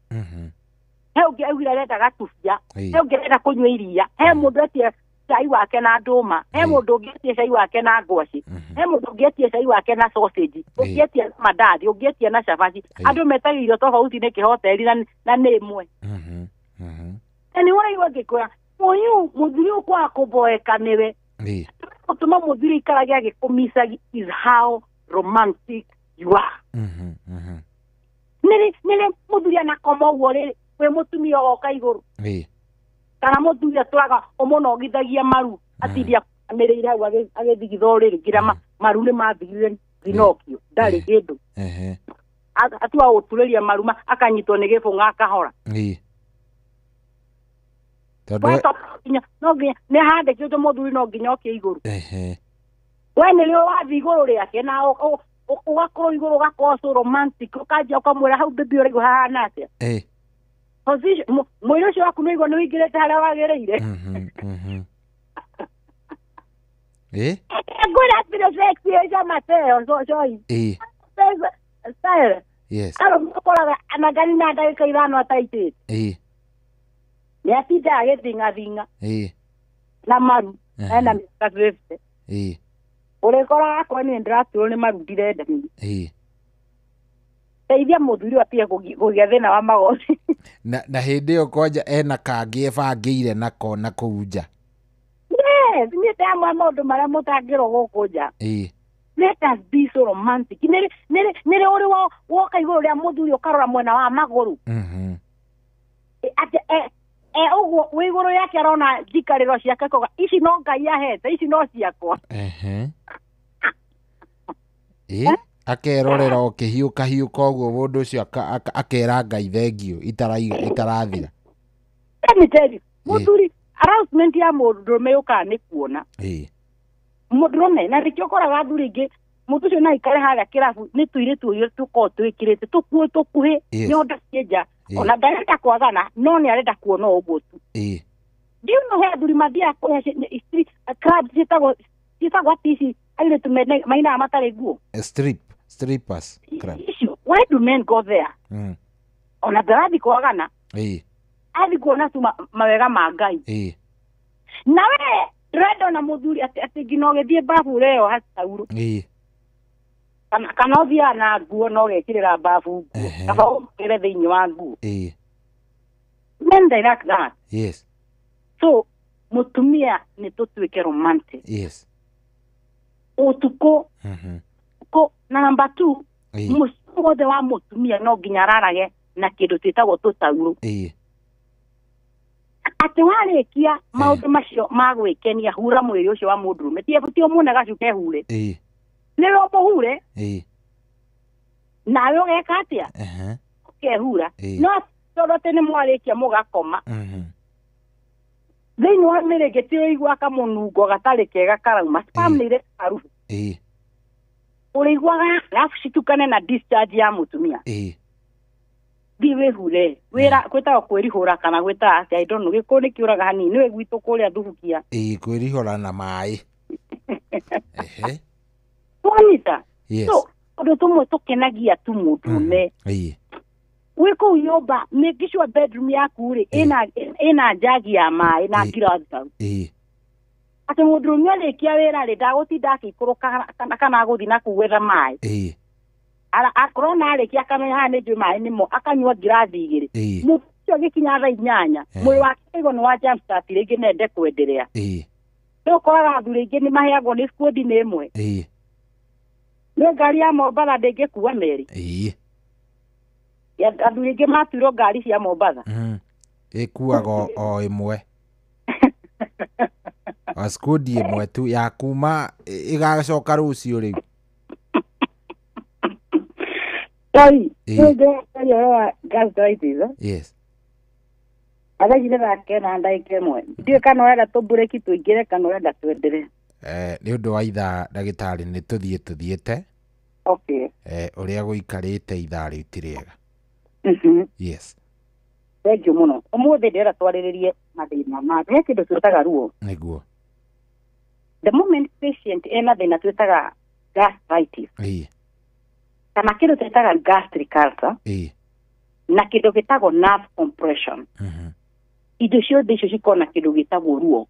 [SPEAKER 6] he ũngĩ augire arenda gatubia he ũngĩ arenda kũnyua iria he mũndũ etia cai wake na ndũma he mũndũ ũngĩ etia cai wake na ngwaci he mũndũ ũngĩ etia cai wake na sausage ũngĩ etia na mandathi ũngĩ etia na cabaci andũ metaga irio tofauti nĩ kĩhoteli na nĩ ĩmwe nĩ ũraigua ngĩkwĩra mũyũ mũthuri ũkwaga kũmboeka nĩwe gũtũma mũthuri ikarage agĩkũmicagia is how romantic you are nĩrĩ mũthuri anakoma ũguo rĩrĩ wĩ mũtumia woka igũrũ kana mũthuri atũraga ũmũnogithagia maru atindia amĩrĩire hau agĩthigitha ũrĩrĩ nginya maru nĩ mathigire Pinocchio ndarĩ kĩndũ atua gũturĩria maru akanyitwo nĩ gĩbũng'a akahora nĩ handĩkĩtwo mũthuri no nginya oke igũrũ we nĩrĩo wathi igũrũ rĩake na ũgakorwo igũrũ ũgakorwo so romantic ũkanjia ũkamwĩra hau baby ũraigua hahana atĩa mwĩrĩ ũcio waku nĩigua nĩ wĩingĩrĩte harĩa wagĩrĩire ngwĩra atĩrĩ sexy ĩca mateo coyi style ũkoraga anagani na ndagĩka ithano ataitĩte nĩ atinda agĩthing'athing'a na maru ena mĩaka 50 ũrĩkoraga akorwo nĩ ndĩraturwo nĩ maru ndirendania teithia mũthuri atige kũgĩa thĩna wa magoti
[SPEAKER 5] na hĩndĩ ĩyo kwanja ena kangĩ ebangĩire nako na kũu nja
[SPEAKER 6] yes nĩ tamwe maũndũ marĩa mũtangĩrwo gũkũ nja let us be so romantic nĩrĩ ũrĩ woka igũrũ rĩa mũthuri ũkarora mwena wa magũrũ atĩ ũguo wĩ igũrũ yake arona thikarĩro ciake koga ici no Ngai ahete ici no ciakwa
[SPEAKER 5] akerorera ũkĩhiũka ũguo mũndũ ũcio akera Ngai thengio itarathira
[SPEAKER 6] mũthuri announcement ya mũndũrũme yũkaga nĩ kuona mũndũrũme na rĩkĩo ũkoraga athuri aingĩ mũndũ ũcio no aikare harĩa kĩrabu nĩ tũirĩtu ũyũ tũkorwo twĩkĩrĩte tũkuhĩ nyondo cienja ona ndarenda kwagana no nĩ arenda kuona ũguo tu ndiũ no he athuri mathiaga kũrĩa club ciĩtagwo atĩ ici airĩtu mainaga matarĩ nguo
[SPEAKER 5] strippers club
[SPEAKER 6] why do men go there ona ndarathi kwagana athi kuona tu mawega ma Ngai nawe ndĩrenda ona mũthuri atĩ nginya ũgĩthiĩ babu leo hatauro kana ũthiaga na nguo no ũgekĩrĩra babu nguo kaba ũkĩre thĩinĩ wa nguo men they like that so mũtumia nĩ tũtuĩke romantic ũtukũ na number 2 mũciĩ wothe wa mũtumia no nginya ararage na kĩndũ twĩtagwo tũtauro atĩ warĩkia maũndũ macio ma gwĩkenia hura mwĩrĩ ũcio wa mũndũrũme ti ũmune gacuke hure nĩrwo mũhure nawe ũgeka atĩa ũkehura no tondũ atĩ nĩ mwarĩkia mũgakoma thĩinĩ wa mĩrĩngĩti ũigua kamũnungo gatarĩ kega karauma spam nĩ irĩ harufu ũrĩiguaga alafu citukane na discharge ya mũtumia thi wĩhure wĩra gwĩtagwo kwĩrihũra kana gwĩta atĩ I don't know gĩkũyũ nĩ kĩũraga hanini nĩwe gwitũ kũrĩa thubukia
[SPEAKER 5] kwĩrihũra na maĩ
[SPEAKER 6] Juanita so ũndũ tũmwe tũkenagia tu mũndũme wĩ kũu nyũmba make sure bedroom yaku rĩ ĩna njagi ya maĩ na ngirathi atĩ mũndũme arĩkia wĩra rĩ ndagũtinda akĩikũrũka kana gũthiĩ na kũu gwetha maĩ akorwo narĩkia akamenya haha nĩ njũĩ maĩ nĩmo akanyua ngirathi igĩrĩ mũndũ ũcio agĩkinya thaa 8 mwĩrĩ wake ĩgo nĩ wa jump start rĩngĩ nende kwenderea nĩ ũkoraga athuri aingĩ nĩ maheagwo nĩ skundi nĩ ĩmwe nĩ ngari ya Mombatha ndĩngĩkua merĩ athuri aingĩ matuirwo ngari cia Mombatha
[SPEAKER 5] ĩkuaga o ĩmwe skundi ĩmwe tu ya kuma ĩgacoka rũciũ rĩu
[SPEAKER 6] yes Araigire thake na ndaike mwe. Ndiye kana wenda tũmbureki tũingĩre kana wenda twendere.
[SPEAKER 5] Nĩ ũndũ wa ithaa ndagĩtarĩ nĩ tuthiĩte.
[SPEAKER 6] Okay.
[SPEAKER 5] Ũrĩa gũikarĩte ithaa rĩu ti rĩega. Yes.
[SPEAKER 6] Thank you mũno. Ũmũthĩ ndĩrenda twarĩrĩrie mathĩna ma kĩndũ twĩtaga ruo.
[SPEAKER 5] Nĩguo.
[SPEAKER 6] The moment patient ena thĩna twĩtaga gastritis. Kana kĩndũ twĩtaga gastric ulcer. Na kĩndũ gĩtagwo nerve compression. Indo ciothe icio cikorwo na kĩndũ gĩtagwo ruo.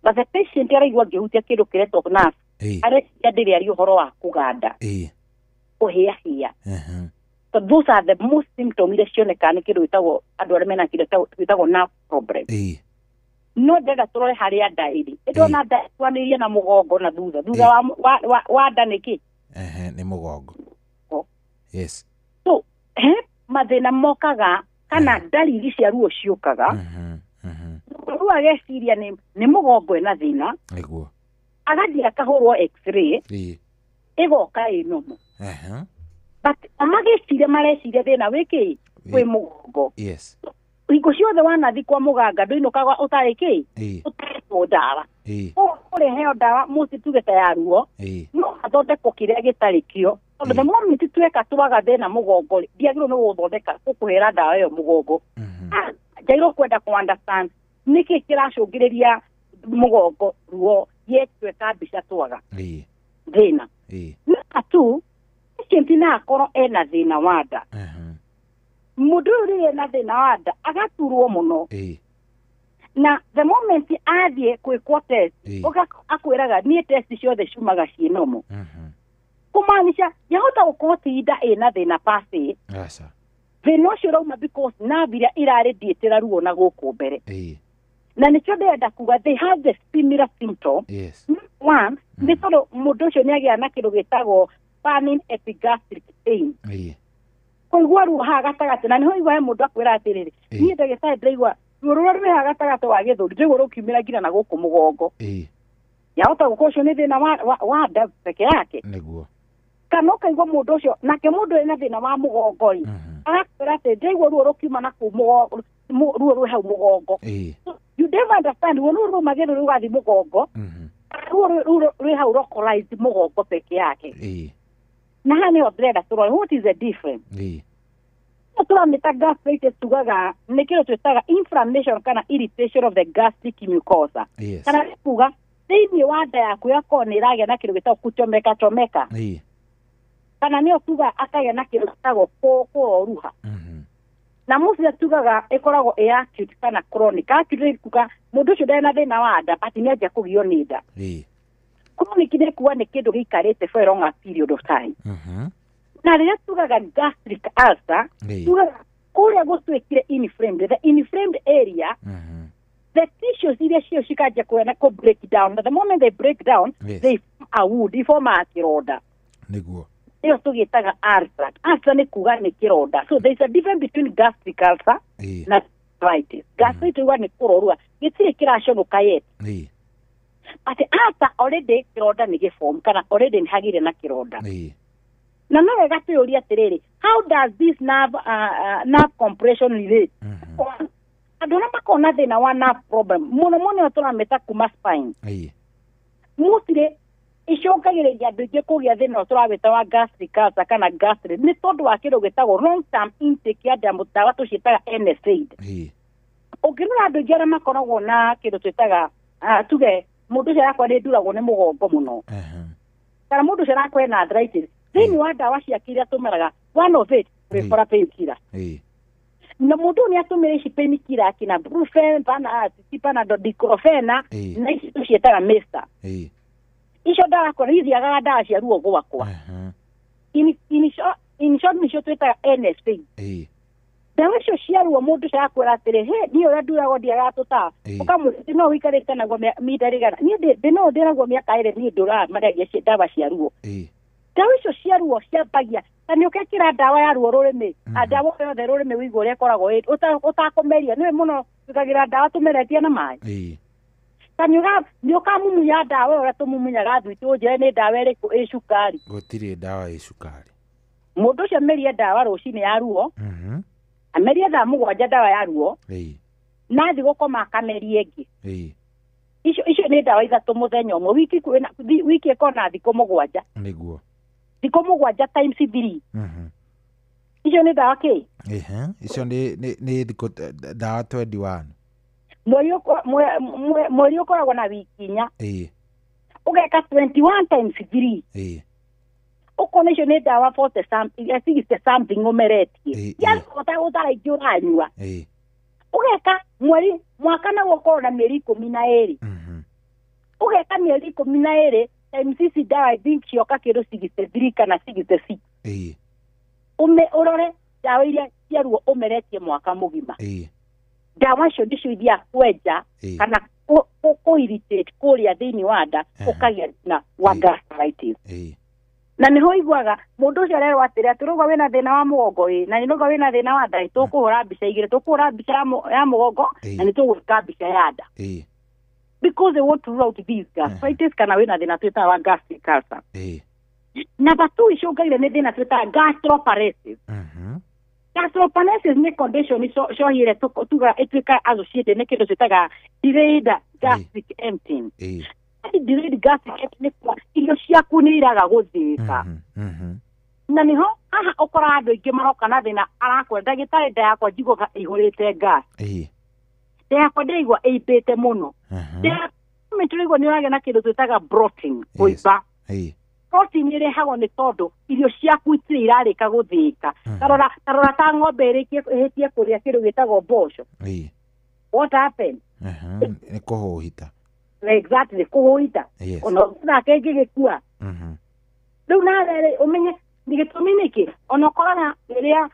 [SPEAKER 6] But the patient araigua ngĩhutia kĩndũ kĩretwo nerve. Areciria ndĩrĩ ari ũhoro wa kũganda. Kũhĩahĩa. So those are the most symptoms iria cionekaga nĩ kĩndũ gĩtagwo andũ arĩa mena kĩndũ gĩtagwo nerve problem. No ndenda tũrore harĩa nda ĩrĩ. Ndona nda twanĩrie na mũgongo na thutha wa nda nĩkĩ?
[SPEAKER 5] Nĩ mũgongo. Yes.
[SPEAKER 6] So mathĩna mokaga kana dalili cia ruo ciũkaga ruo ageciria nĩ mũgongo ena thĩna
[SPEAKER 5] nĩguo
[SPEAKER 6] agathiĩ akahũrwo x-ray ĩgoka ĩ nomo but amageciria mareciria thĩna wĩkĩ kwĩ mũgongo hingo ciothe wanathi kwa mũganga ndũinũkaga ũtarĩ kĩ ũtarĩtwo ndawa ũreheo ndawa mũci tuge ta ya ruo no athondekwo kĩrĩa gĩtarĩ kĩo tondũ the moment tweka twaga thĩna mũgongo ndiagĩrĩirwo nĩ gũthondeka gũkũhera ndawa ĩyo mũgongo njagĩrĩirwo kwenda ku understand nĩkĩ kĩracũngĩrĩria mũgongo ruo yetweka mbica twaga thĩna na tu patient na akorwo ena thĩna wa nda mũndũ ũrĩa ena thĩna wa nda agaturwo mũno na the moment athiĩ kwĩkwo test akwĩraga niĩ test ciothe ciumaga ciĩ nomo kumaanisha yahota gũkorwo ti nda ĩna thĩna pasi thĩna ũcio ũrauma because nerve iria irarĩ ndiĩtĩra ruo na gũkũ mbere na nĩkĩo ndĩrenda kuga they have the similar symptom one nĩ tondũ mũndũ ũcio nĩagĩa na kĩndũ gĩtagwo burning epigastric pain kũigua ruo haha gatagatĩ na nĩho igua he mũndũ akwĩra atĩrĩrĩ niĩ ndagĩtarĩ ndĩraigua ruo rũrĩa rwĩ haha gatagatĩ wa gĩthũri ndĩrigwo rũkiumĩra nginya na gũkũ mũgongo yahota gũkorwo ũcio nĩ thĩna wa nda peke yake
[SPEAKER 5] nĩguo
[SPEAKER 6] kana ũkaigua mũndũ ũcio nake mũndũ ena thĩna wa mũgongo-ĩ agakwĩra atĩ ndĩraigua ruo rũkiuma na kũu mũgongo ruo rwĩ hau mũgongo you never understand ruo rũu rumagĩrĩra rũgathiĩ mũgongo ruo rwĩ hau localized mũgongo peke yake na haha nĩho ndĩrenda tũrore what is the difference tũramĩta gastritis tugaga nĩ kĩndũ twĩtaga inflammation kana irritation of the gastric mucosa kana nĩ kuga thĩinĩ wa nda yaku yakorwo nĩ ĩragĩa na kĩndũ gĩtagwo kuchomeka kana nĩyo tuga akagĩa na kĩndũ gĩtagwo kũroruha na mũciĩ tugaga ĩkoragwo ĩ acute kana chronic acute kuga mũndũ ũcio ndarĩ na thĩna wa nda but nĩanjia kũgio nĩ nda chronic nĩ kuga nĩ kĩndũ gĩikarĩte for a longer period of time na rĩrĩa tugaga gastric ulcer tugaga kũrĩa gũtuĩkire inflamed the inflamed area the tissues iria cio cikanjia kũ break down the moment they break down they form a wound ifoma kĩronda
[SPEAKER 5] nĩguo
[SPEAKER 6] iyo tũgĩtaga ulcer ulcer nĩ kuga nĩ kĩronda so there is a difference between gastric ulcer na gastritis gastritis nĩ kũrorua gĩtirĩ kĩraconoka yet but ulcer already kĩronda nĩ gĩform kana already nĩ hagire na kĩronda na no wega tũyũria atĩrĩrĩ how does this nerve compression relate Adona makona thina wa nerve problem. Muno turameta kuma spine. Mutire icongagĩrĩria andũ aingĩ kũgĩa thĩna tũrawĩta wa gastric ulcer kana gastric nĩ tondũ wa kĩndũ gĩtagwo long term intake ya ndawa tũciĩtaga NSAID. Ũngĩrora andũ aingĩ arĩa makoragwo na kĩndũ twĩtaga tuge mũndũ ũcio yakwa nĩ nduragwo nĩ mũgongo mũno kana mũndũ ũcio yakwa ena arthritis thĩinĩ wa ndawa ciake iria tũmeraga one of it referral painkiller. Na mũndũ nĩ atũmĩra ici painkiller akina brufen panadol diclofenac na ici tũciĩtaga Mesta. Icio ndawa kwa rithiaga ndawa cia ruo gwakwa. In short nicio twĩtaga NSAID. Ndawa icio cia ruo mũndũ cakwĩra atĩrĩ niĩ ũrĩa nduragwo ndiagatũta ũkamwĩra no ũikarĩte naguo minda rĩgana niĩ no ndĩragwo mĩaka ĩrĩ niĩ ndũraga malaria ndawa cia ruo. Ndawa icio cia ruo ciambagia na nĩ ũkĩkĩra ndawa ya ruo rũrĩmĩ ndawa yothe rũrĩmĩ wĩigua ũrĩa ĩkoragwo ũtakũmeria nĩwe mũno tũkagĩra ndawa tũmeretie na maĩ. Nĩ ũkamumunya ndawa ũrĩa tũmumunyaga thwitũ njĩra nĩ ndawa ĩrĩkũ ĩ cukari.
[SPEAKER 5] Gũtirĩ ndawa ĩ cukari. Mũndũ
[SPEAKER 6] ũcio merie ndawa rũcinĩ ya ruo amerie thaa mũgwanja ndawa ya ruo na thĩ gũkoma akamerie ĩngĩ. Icio nĩ ndawa ithatũ mũthenya ũmwe wiki ĩkorwo na thikũ mũgwanja.
[SPEAKER 5] Nĩguo
[SPEAKER 6] thikũ mũgwanja times 3. Icio nĩ ndawa kĩ?
[SPEAKER 5] Icio nĩ thikũ ndawa 21.
[SPEAKER 6] Mweri ũkoragwo na wiki inya. Ũgeka 21 times 3. Ũkona icio nĩ ndawa 60 something ũmeretie. Ũtaraingĩ ũranyua. Ũgeka mwaka na gũkorwo na mĩeri 12. Ũgeka mĩeri 12 times ici ndawa I think cioka kĩndũ 63 kana 66. Ũrore ndawa iria cia ruo ũmeretie mwaka mũgima. Ndawa icio ndicio iria kwenja kana kũ-irritate kũrĩa thĩinĩ wa nda ũkagĩa na wa gastritis. Na nĩho iguaga mũndũ ũcio arerwo atĩrĩ atĩrũga wĩna thĩna wa mũgongo na nĩrũga wĩna thĩna wa nda tũkũhũra mbica igĩrĩ tũkũhũra mbica ya mũgongo na nĩtũgwĩka mbica ya nda. Because they want to rule out this gastritis kana wĩna thĩna twĩtaga wa gastric ulcer. Number 2 icũngagĩrĩria nĩ thĩna twĩtaga gastroparesis. Gastroparesis nĩ condition cohire tuga ĩtuĩka associated nĩ kĩndũ twĩtaga delayed gastric emptying. Delayed gastric emptying nĩ irio ciaku nĩ iraga gũthĩĩka. Na nĩho haha ũkora andũ aingĩ maroka na thĩna arakũra ndagĩtarĩ nda yakwa njiguaga ĩihũrĩte gas. Nda yakwa ndĩraigua ĩimbĩte mũno. Tũraigua nĩ ũragĩa na kĩndũ twĩtaga bloating kũimba. Protein ĩrehagwo nĩ tondũ irio ciaku itirĩ irarĩka gũthĩĩka. Tarora ta ng'ombe ĩhĩtie kũrĩa kĩndũ gĩtagwo mboco. What happened?
[SPEAKER 5] Nĩ kũhũhita.
[SPEAKER 6] Exactly, kũhũhita. Ona nake ĩngĩgĩkua. Rĩu nawe ũmenye nĩ gĩtũmi nĩkĩ ona ũkoraga rĩrĩa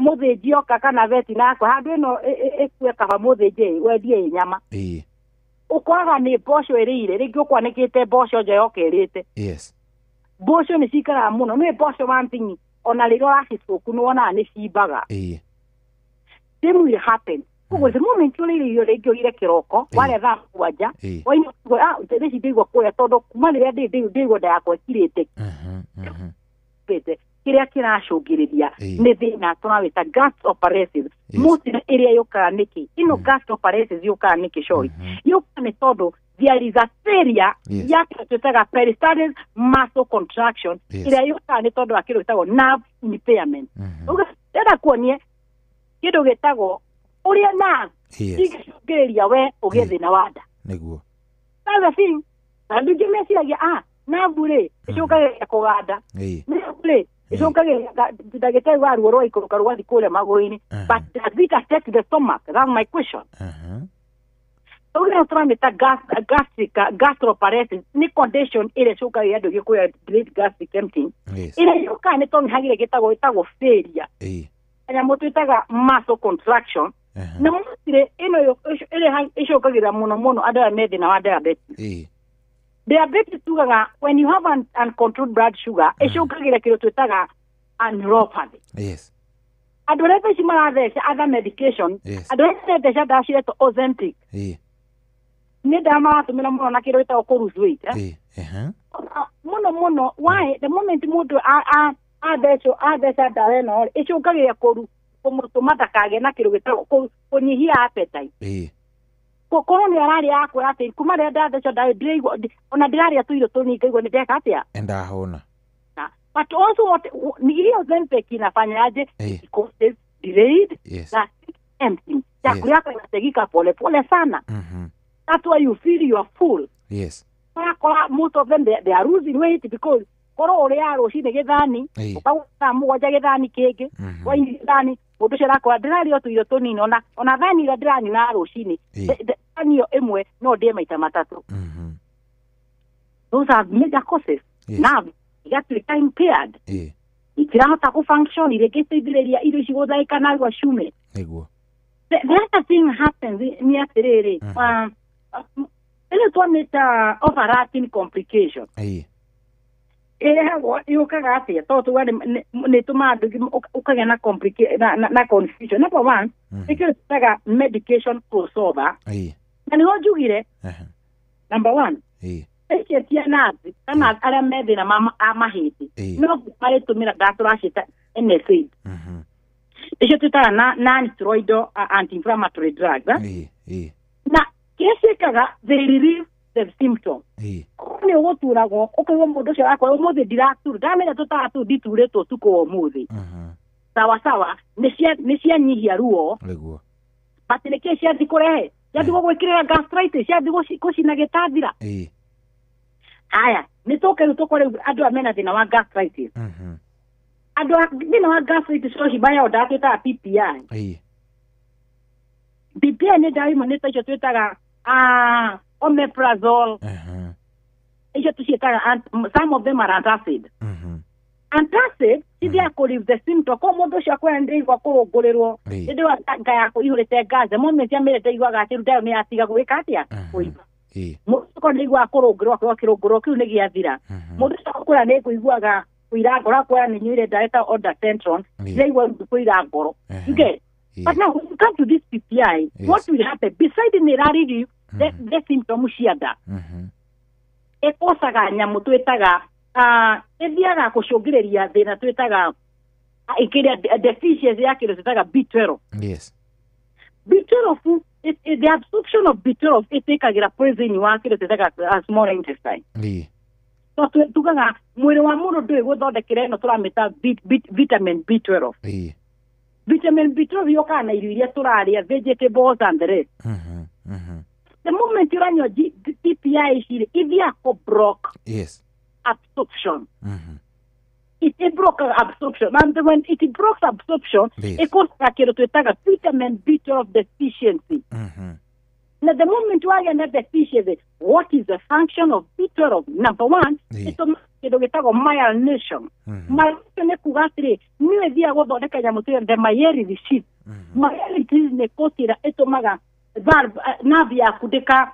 [SPEAKER 6] mũthĩnji oka kana veti nakwa handũ ĩno ĩkue kaba mũthĩnji wendie nyama. Ũkoraga nĩ mboco ĩrĩire rĩngĩ ũkwanĩkĩte mboco nja yoka ĩrĩte. Mboco nĩ cikaraga mũno nĩ mboco one thing ona rĩrĩa ũracicũku nĩ wonaga nĩ cimbaga. Same will happen. Koguo the moment ũrĩire irio rĩngĩ ũire kĩroko warĩa thaa mũgwanja ici ndĩigua kũrĩa tondũ kuma rĩrĩa ndĩigua nda yakwa ĩkirĩte kĩrĩa kĩracũngĩrĩria nĩ thĩna tũrawĩta gastroparesis. Mostly ĩrĩa yũkaga nĩkĩ ĩno gastroparesis yũkaga nĩkĩ sorry yũkaga nĩ tondũ there is a failure ya kĩndũ twĩtaga peristaltic muscle contraction ĩrĩa yũkaga nĩ tondũ wa kĩndũ gĩtagwo nerve impairment. Ndĩrenda kuonie kĩndũ gĩtagwo ũrĩa nerve igĩcũngĩrĩria we ũgĩe thĩna wa nda.
[SPEAKER 5] Nĩguo.
[SPEAKER 6] That's the thing. Andũ aingĩ meciragia nerve rĩ ĩcũngagĩrĩria kũganda. Nerve rĩ ĩcũngagĩrĩria ndagĩtarĩ wa ruo rwaikũrũka rũgathiĩ kũrĩa magũrũ-inĩ. But does it affect the stomach? That's my question. Ũguo tũramĩta gastroparesis nĩ condition ĩrĩa ĩcũngagĩrĩria andũ aingĩ kũgĩa delayed gastric emptying. Ĩrĩa yũkaga nĩ tondũ hagire gĩtagwo failure. Nyamũ twĩtaga muscle contraction. Na mũtire ĩno ĩrĩa ĩcũngagĩrĩria mũno andũ arĩa me thĩna wa diabetes. Diabetes tugaga when you have an uncontrolled blood sugar ĩcũngagĩrĩria kĩndũ twĩtaga neuropathy. Andũ arĩa thaici maratheca other medication andũ arĩa maratheca ndawa ciretwo Ozempic nĩ ndawa maratũmĩra mũno na kĩndũ gĩtagwo kũ lose weight. Mũno why the moment mũndũ atheca ndawa ĩno ĩcũngagĩrĩria kumutuma ndakage na kiru gitagwo kunyihia appetite Kono ni arari yako ati kuma ria ndatheco ndaigua ona ndirari atuiro tuni ngaigua ni ndeka atia
[SPEAKER 5] enda hona
[SPEAKER 6] but also what ni hiyo Ozempic inafanyaje causes delayed gastric emptying chakula yako inategika pole pole sana that's why you feel you are full kwa most of them they are losing weight because koro ore aro shine githani ukauta mugwaja githani kege kwa githani mundu cera kwa ndirari otuiro tunini ona thani ira ndirani na aro shine thani yo emwe no ndie maita matatu those are major causes now gastric impaired itirahota ku function iregeteithĩrĩria irio cigũthaĩka na rwa shume
[SPEAKER 5] niguo
[SPEAKER 6] the other thing happens ni atiriri ile tuanita overlapping complication hago yukaga atia to tu ni tumadu ukaga na complication na confusion number one ikyo taga medication crossover na ni hojugire number one tia nazi kana ala mede na mama amahiti no pare tumira gastrashita NSAID isho tutara na steroid anti-inflammatory drug na kesi kaga they relieve the symptom ni woturago okaiwa mundu cio akwa umuthi ndiratura ndamenya tutatu nditure to tuko umuthi sawa sawa ni cia nyihia ruo
[SPEAKER 5] niguo
[SPEAKER 6] but ni kesi cia thikurehe cia thigo gwikirira gastritis cia thigo kucina gitathira aya nitoke tutokore andu amena thina wa gastritis andu thina wa gastritis so cibaya odakita PPI PPI ni ndaimo nitacho twitaga omeprazole icio tucietaga some of them are antacid antacid ithia kurieve the symptom ko mundu cio akwa ndigwa kurungurirwo ndi wa nga yako ihurite gaze moment ya mere ndigwa ati ndayo ni atiga gwika atia kuiba muko ndigwa kurungurwo kwa kirungurwo kiu ni giathira mundu cio akura ni kuiguaga kuira ngoro kwa ni nyire director order centron ndigwa kuira ngoro okay but now when you come to this PPI what will happen beside the rarity the symptom ciada ekosaga nyamu twetaga ethiaga kucungiriria thina twetaga ikiria deficiency yake twetaga B12 B12 the absorption of B12 itekagira poison wake twetaga small intestine so tugaga mwiri wa mundu ndui guthondekere no turamita vitamin B12 vitamin B12 yoka na irio iria turaria vegetables and the rest the moment you run your PPI shiri ithia ko block absorption it broke absorption and when it broke absorption it causes akero twetaga vitamin B12 deficiency now the moment you are in a deficiency what is the function of B12 number one it's kido gitago myelination myelination ne kugatire niwe thia guthondeka nyamu the myelin sheath myelin ne kotira etomaga valve nerve yaku ndika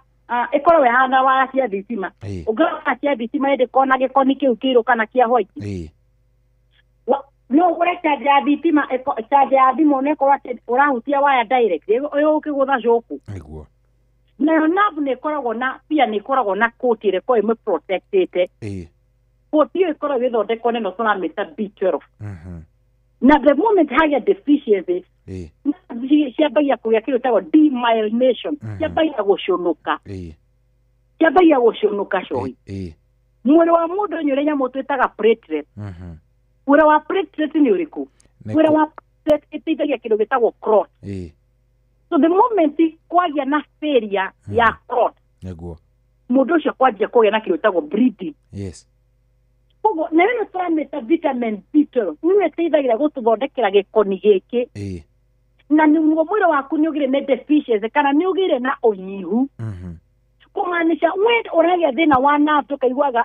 [SPEAKER 6] ikorwe hana wa cia thitima ugaga cia thitima ende kona gikoni kiu kiru kana kia white no gure charge ya thitima charge ya thimu ne ko urahutia waya direct uyo ukigutha joku
[SPEAKER 5] niguo
[SPEAKER 6] na nerve ne koragwo na pia ne koragwo na kotire ko ime protected kotire ikoragwo ithondekwo ne no turamita B12 na the moment higher deficiency ciambagia kugia kiru tago demyelination ciambagia gucunuka ciambagia gucunuka cohi mwiri wa mundu nyure nyamu twitaga platelet wira wa platelet ni uriku wira wa platelet iteithagia kindu gitagwo clot so the moment kwagia na failure ya clot
[SPEAKER 5] niguo
[SPEAKER 6] mundu ucio kwagia kugia na kindu gitagwo bleeding koguo na rĩu tũramĩta vitamin B12 nĩwe ĩteithagia gũtũthondekera gĩkoni gĩkĩ na nĩguo mwĩrĩ waku nĩ ũgire nĩ deficiency kana nĩ ũgire na ũnyihu kũmaanisha we ũragĩa thĩna wa nerve ũkaiguaga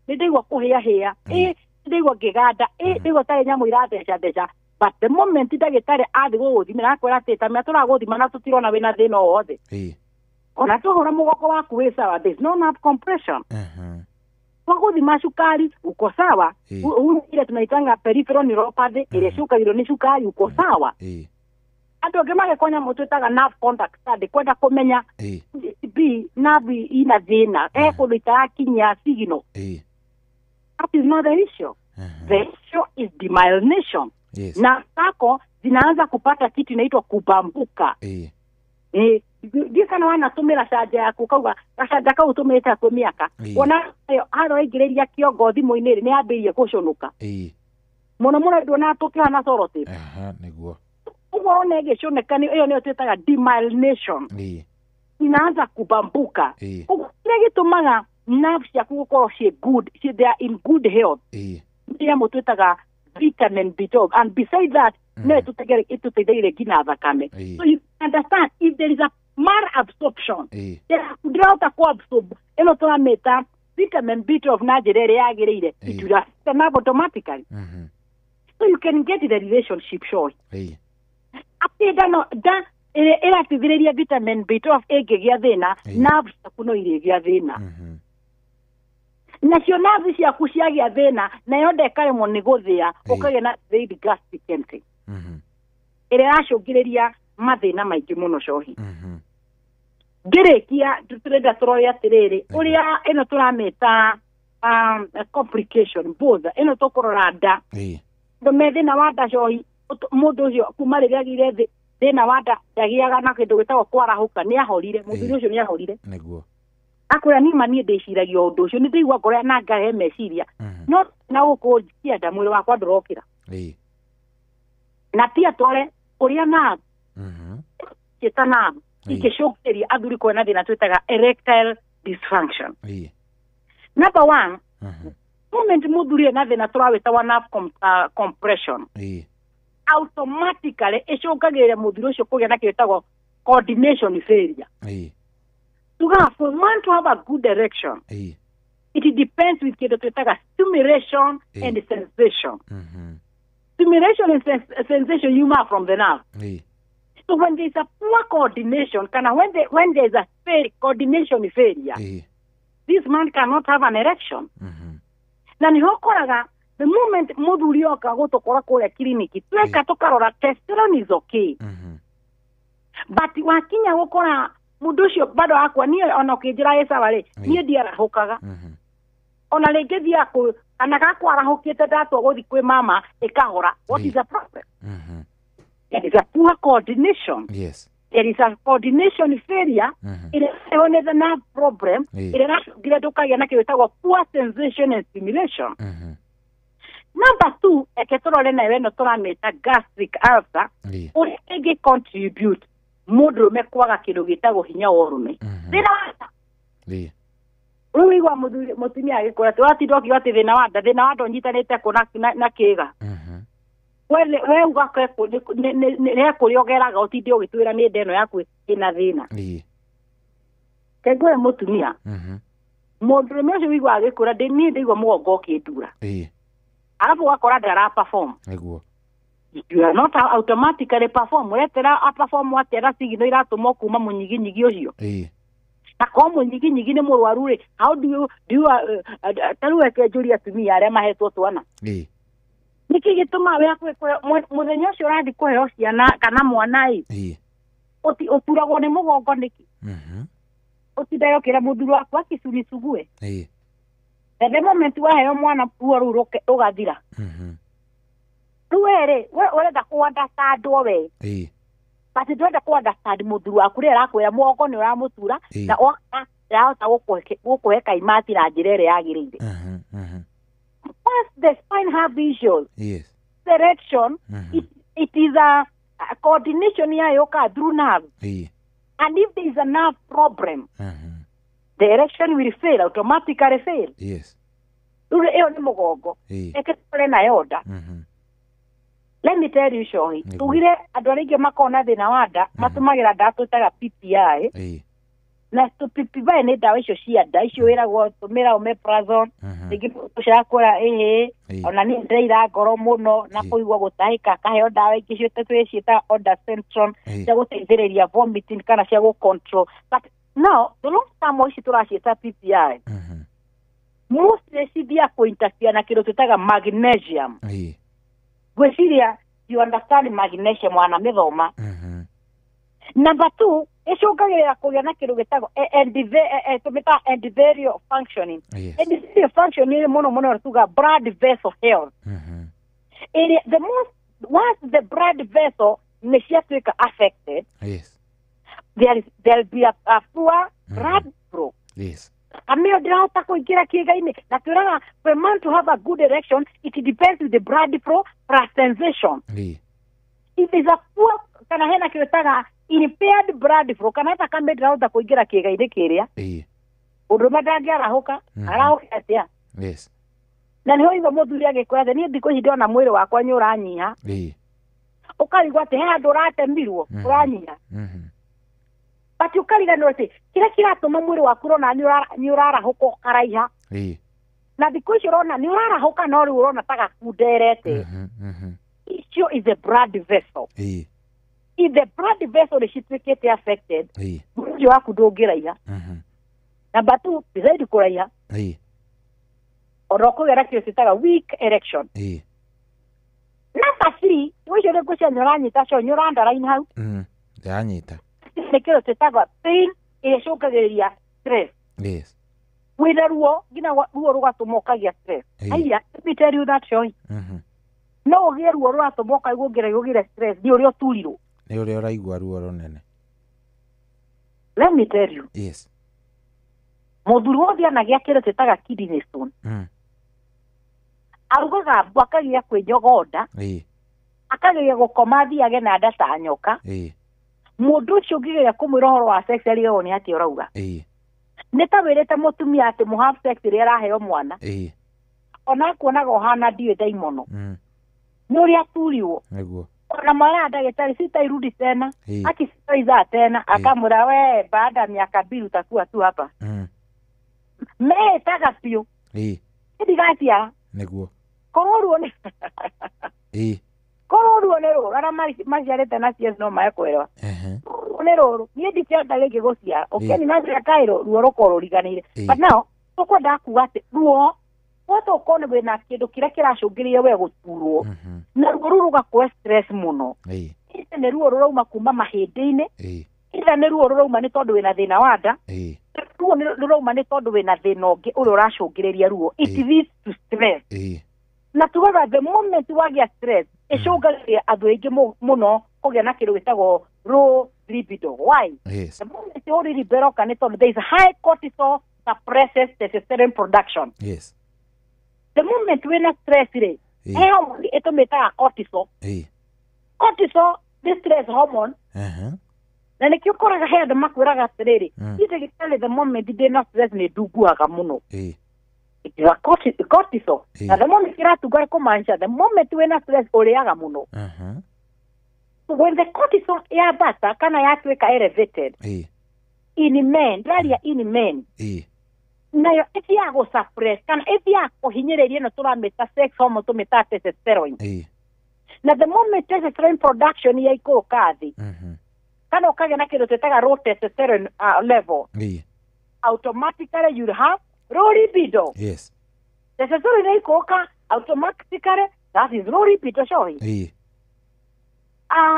[SPEAKER 6] nĩ ndaigua kũhĩahĩa nĩ ndaigua ngĩganda ndaigua tarĩ nyamũ iratheca but the moment ndagĩtarĩ athiĩ gũgũthimĩra akwĩra atĩ tamĩa tũragũthima na tũtirona wĩna thĩna o wothe ona tũhũra mũgongo waku wĩ sawa there's no nerve compression waguthima cukari uko sawa ile tunaitanga peripheral neuropathy ile cukari ni cukari uko sawa andu angi magikonya mutwitaga nerve contact study kwenda kumenya b nerve ina thina kulita kinya signal that is not the issue the issue is demyelination na sako zinaanza kupata kitu inaitwa kubambuka. Ndio kana wanatumira caja yaku kauga gacaja kau utumite kwa miaka ona haro igireria kiongo thimu-ini ni ambirie gucunuka muno ndona atukira na sorote
[SPEAKER 5] niguo
[SPEAKER 6] ugo ne gicuneka ni iyo ni twitaga demyelination inaanza kubambuka ugo kile gitumaga nerves yaku gukorwo they are in good health ndio mutwitaga vitamin B12 and beside that no tutegeire gina thakame. So you understand if there is a malabsorption ndirahota kuabsorb ino turameta vitamin B12 na njira ĩrĩa yagĩrĩire it will stand up automatically. So you can get the relationship short. Apida no da ĩrateithĩrĩria vitamin B12 ĩngĩgĩa thĩna nerves yaku no irĩgĩa thĩna. Nacio nerves ciaku ciagĩa thĩna nayo ndekaremwo nĩ gũthĩa ũkagĩa na delayed gastric emptying. Ĩrĩa yacũngĩrĩria mathĩna maingĩ mũno cohi. Ngĩrĩkia tũrenda tũrore atĩrĩrĩ ũrĩa ĩno tũramĩta complication both ĩno tũkũrora nda ndũme thĩna wa nda cohi mũndũ ũcio kuma rĩrĩa agĩire thĩna wa nda ndagĩaga na kĩndũ gĩtagwo kwarahũka nĩ ahorire mũthuri ũcio nĩ ahorire nĩguo akwĩra nima niĩ ndĩciragia ũndũ ũcio nĩ ndĩigua ngoro na ngahe meciria no na gũkũ nda mwĩrĩ wakwa ndũrokĩra na pia tore ũrĩa na na ikicũngĩrĩria athuri kwona thĩna twĩtaga erectile dysfunction. Number one, moment mũthuri ena thĩna tũrawĩta wa nerve compression automatically ĩcũngagĩrĩria mũthuri ũcio kũgĩa na kĩtagwo coordination failure. For one to have a good direction, it depends with kĩndũ twĩtaga stimulation and sensation. Stimulation and sensation you have from the nerve. So when there is a poor coordination, when there is a coordination failure, this man cannot have an erection. Na ni hokoraga the moment mũthuri oka gũtũkora kũrĩa kiriniki tweka tũkarora testosterone is okay. But wakinya gũkora mũndũ ũcio bado akwa niĩ ona ũkĩnjĩra ĩcawa rĩ niĩ ndiarahũkaga ona rĩngĩ thiakũ kana gakwarahũkĩte ndatwa gũthi kwĩ mama ĩkahora. What is the problem? There is a poor coordination. Yes. There is a coordination failure. It is a nerve problem. It is a poor sensation and stimulation. Number two, gastric ulcer. It contribute. Modro mekwaga kido gitago hinya orume. Ruiwa mutumia agikora twatindwo kiwati thina wanda nyitanite kuna na kiga. We ugakeko nä kå ogeraga å tindä å gä twä ra nä ndeno yaku ä na thä na kengwe må tumia må ndå rä me å cio wigua agä kå ra niä ndäigua må gongo å kä ndura arabu ũgakora ndara you are not automatically perform ũretera atĩa signal iratũmwo kuma mũnyiginyigi ũcio na kwa mũnyiginyigi nĩ mũrwaru rĩ how do you tarũ reke njũrie atumia arĩa mahetwo twana niki gituma we muthenya ucio rathi kuheo ciana kana mwana uturagwo ni mugongo niki utidayo kira muthuru waku akicurisugue the moment waheo mwana puo ru ugathira ruere we urenda ku understand we but ndwenda ku understand muthuru waku rä arakwira mugongo ni uramutura na rahota gukuhe kaimati na njĩra ĩrĩa yagĩrĩire. Once the spine have issues, direction, it is a coordination yayoka through nerve. And if there is a nerve problem, the erection will fail, automatically fail. Yes. Let me tell you, Shohi, tugire andũ arĩa makona thĩna wa nda matũmagĩra ndawa twĩtaga PPI. Na PPI nĩ ndawa icio cia nda icio wĩragwo tũmĩra omeprazole rĩngĩ ũcakũra ona nĩ ndĩra ngoro mũno na kũigua gũtahĩka kaheo ndawa ingĩ cio twĩciĩta ondansetron cia gũteithĩrĩria vomiting kana cia gũcontrol. But now the long term ici tũraciĩta PPI mostly cithia kũinterfere na kĩndũ twĩtaga magnesium. Gwĩciria you understand magnesium wana mĩthoma. Number two, ĩcũngagĩrĩra kũgĩa na kĩndũ gĩtagwo endothelial functioning. Endothelial functioning mũno tuga blood vessel health. The most once the blood vessel niciatuĩka affected,
[SPEAKER 5] yes,
[SPEAKER 6] there'll be a poor blood flow.
[SPEAKER 5] Yes.
[SPEAKER 6] Ameo ndirahota kũingĩra kĩĩga-inĩ na twĩraga for a man to have a good erection it depends with the blood flow plus sensation. If there's a poor kana hena kĩrĩtaga impaired blood flow kana thakame ndirahota kũingĩra kĩĩga-inĩ kĩrĩa ũndũme ndangĩarahũka arahũka atĩa.
[SPEAKER 5] Yes.
[SPEAKER 6] Na nĩho igo mũthuri agĩkwatha niĩ thikũ ici ndĩona mwĩrĩ wakwa nĩ ũranyiha ũkarigwo atĩ he handũ ũratemirwo ũranyiha but ũkariganĩrwo atĩ kĩrĩa kĩratũma mwĩrĩ waku ũrona nĩ ũrarahũka ũkaraiha na thikũ ici ũrona nĩ ũrarahũka no rĩu ũrona ta gakunderete icio is the blood vessel. If the blood vessel nĩcituĩkĩte affected mwĩrĩ waku ndũngĩraiha. Number 2 besides kũraiha orokugera kĩo citaga weak erection. Number 3 ũcio nĩ ngũcia nyũranyita cio nyũrandara-inĩ hau
[SPEAKER 5] ndanyita
[SPEAKER 6] nĩ kĩo citaga pain ĩcũngagĩrĩria stress.
[SPEAKER 5] Yes.
[SPEAKER 6] Wĩna ruo nginya ruo rũgatũma ũkagĩa stress. Aya let me tell you that show. No ũgĩe ruo rũratũma ũkagĩa stress nĩ ũrĩa ũturirwo.
[SPEAKER 5] Nĩ ũrĩa ũraigua ruo rũnene.
[SPEAKER 6] Let me tell you.
[SPEAKER 5] Yes.
[SPEAKER 6] Mũthuri wothe anagĩa kĩrĩa citaga kidney stone. Arugaga mbu akagĩa kwĩnyogonda. Akagĩa gũkoma athiage na nda ta nyoka. Mũndũ ũcio ũngĩgeria kũmwĩra ũhoro wa sex arĩo nĩ atĩ ũrauga. Nĩ ta wĩrĩte mũtumia atĩ mũhave sex rĩrĩa araheo mwana. Ona kuonaga ũhana ndiũĩ daimono. Nĩ ũrĩa aturirwo.
[SPEAKER 5] Nĩguo.
[SPEAKER 6] Ona mwana ndagĩtarĩ sitairudi tena. Akisitaiza tena akamwĩra we baada ya miaka 2 utakuwa tu hapa. Metaga piũ. Ndigacia.
[SPEAKER 5] Nĩguo.
[SPEAKER 6] Korũo nĩ. Korũo nĩ rũrũ ara maciarĩte na ciana no maekwerewa. Nĩ rũrũ niĩ ndikĩenda rĩngĩ gũciara ũkeni na njĩra kaĩro ruo rũkorwo rũriganĩire. But now tũkwenda kuga atĩ ruo wote ũkone wĩna kĩndũ kĩrĩa kĩracũngĩrĩria we gũturwo na ruo rũu rũgakũhe stress mũno. Ĩte nĩ ruo rũrauma kuma mahĩndĩ-inĩ. Ĩte nĩ ruo rũrauma nĩ tondũ wĩna thĩna wa nda. Ruo rũrauma nĩ tondũ wĩna thĩna ũngĩ ũrĩa ũracũngĩrĩria ruo. It leads to stress. Na tugaga the moment wagĩa stress ĩcũngagĩrĩria andũ aingĩ mũno kũgĩa na kĩndũ gĩtagwo low libido. Why? The moment your libido can it there is high cortisol suppresses testosterone production.
[SPEAKER 5] Yes.
[SPEAKER 6] The moment when stress rate it meta cortisol. Cortisol this stress hormone. Na nĩ kĩo koraga he andũ makwĩraga atĩrĩrĩ ite the moment ndĩna stress nĩ ndunguaga mũno. It is a cortisol. Na the moment kĩratuga kũmanisha the moment wĩna stress ũrĩaga mũno. So when the cortisol yambata kana yatuĩka elevated in men nayo ĩthiaga suppress kana ĩthiaga kũhinyĩrĩria ĩno tũramĩta sex hormone tũmĩta testosterone. Na the moment testosterone production yaikũrũka thĩ kana ũkagĩa na kĩndũ twĩtaga low testosterone level automatically you have low libido.
[SPEAKER 5] Yes.
[SPEAKER 6] Testosterone yaikũrũka automatically that is low libido shohi.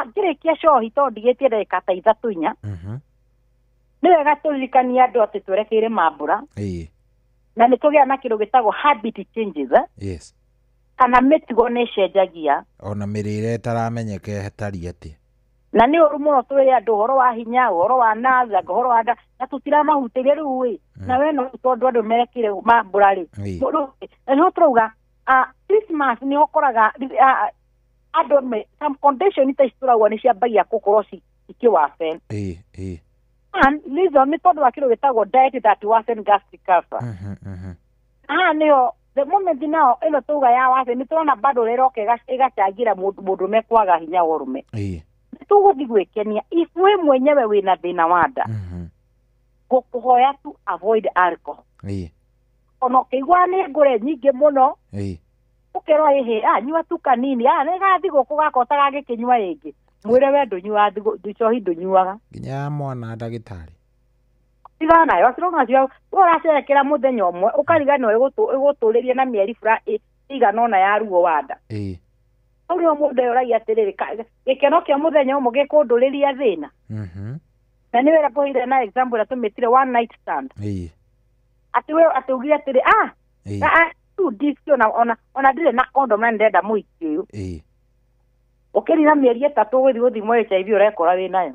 [SPEAKER 6] Ngĩrĩkia shohi tondũ ndigĩtie ndagĩka ta 3-4 nĩ wega tũririkanie andũ atĩ twerekeire mambura na nĩ tũgĩa na kĩndũ gĩtagwo habit changes.
[SPEAKER 5] Yes.
[SPEAKER 6] Kana mĩtugo nĩ ĩcenjagia
[SPEAKER 5] ona mĩrĩre ĩtaramenyeka ĩtariĩ atĩ
[SPEAKER 6] na nĩ ũru mũno twĩre andũ ũhoro wa hinya ũhoro wa naza ũhoro wa nda na tũtiramahutĩria rĩu na we no tondũ andũ merekire mambura rĩ na nĩ tũrauga Christmas nĩ ũkoraga andũ some condition ita cituragwo nĩ ciambagia gũkorwo cikĩwaben. And reason nĩ tondũ wa kĩndũ gĩtagwo diet that worsen gastric ulcer. Nĩyo the moment now ĩno tuga ya wase nĩ tũrona bado rero ĩgacangĩra mũndũme kwaga hinya wa ũrũme. Tũgũthiĩ gwĩkenia if we mwenyewe wĩna thĩna wa nda gũkũhoya tu avoid alcohol. Ona ũkĩigua nĩ ngũre nyingĩ mũno ũkerwo ĩhĩ nyua tu kanini nĩ gathiĩ gũkũ gaka ũtagagĩkĩnyua rĩngĩ mwĩre we ndũnyuaga njohi ndũnyuaga
[SPEAKER 5] nginya mwana ndagĩtarĩ
[SPEAKER 6] tiga nayo cironga cio ũracerekera mũthenya ũmwe ũkarigana ĩgũtũrĩrie na mĩeri ĩigana ũna ya ruo wa nda. Ũrĩa mũndũ ũragia atĩrĩrĩ gĩkeno kĩa mũthenya ũmwe gĩkũndũrĩria thĩna. Na nĩ wĩra kũhire na example atũmĩtire one night stand. Atĩ we atũgire atĩrĩ tu disco ona ndire na condom na ndenda mũiki ũyũ. Ukirina mieri 3 withi guthimwo HIV urekora winayo.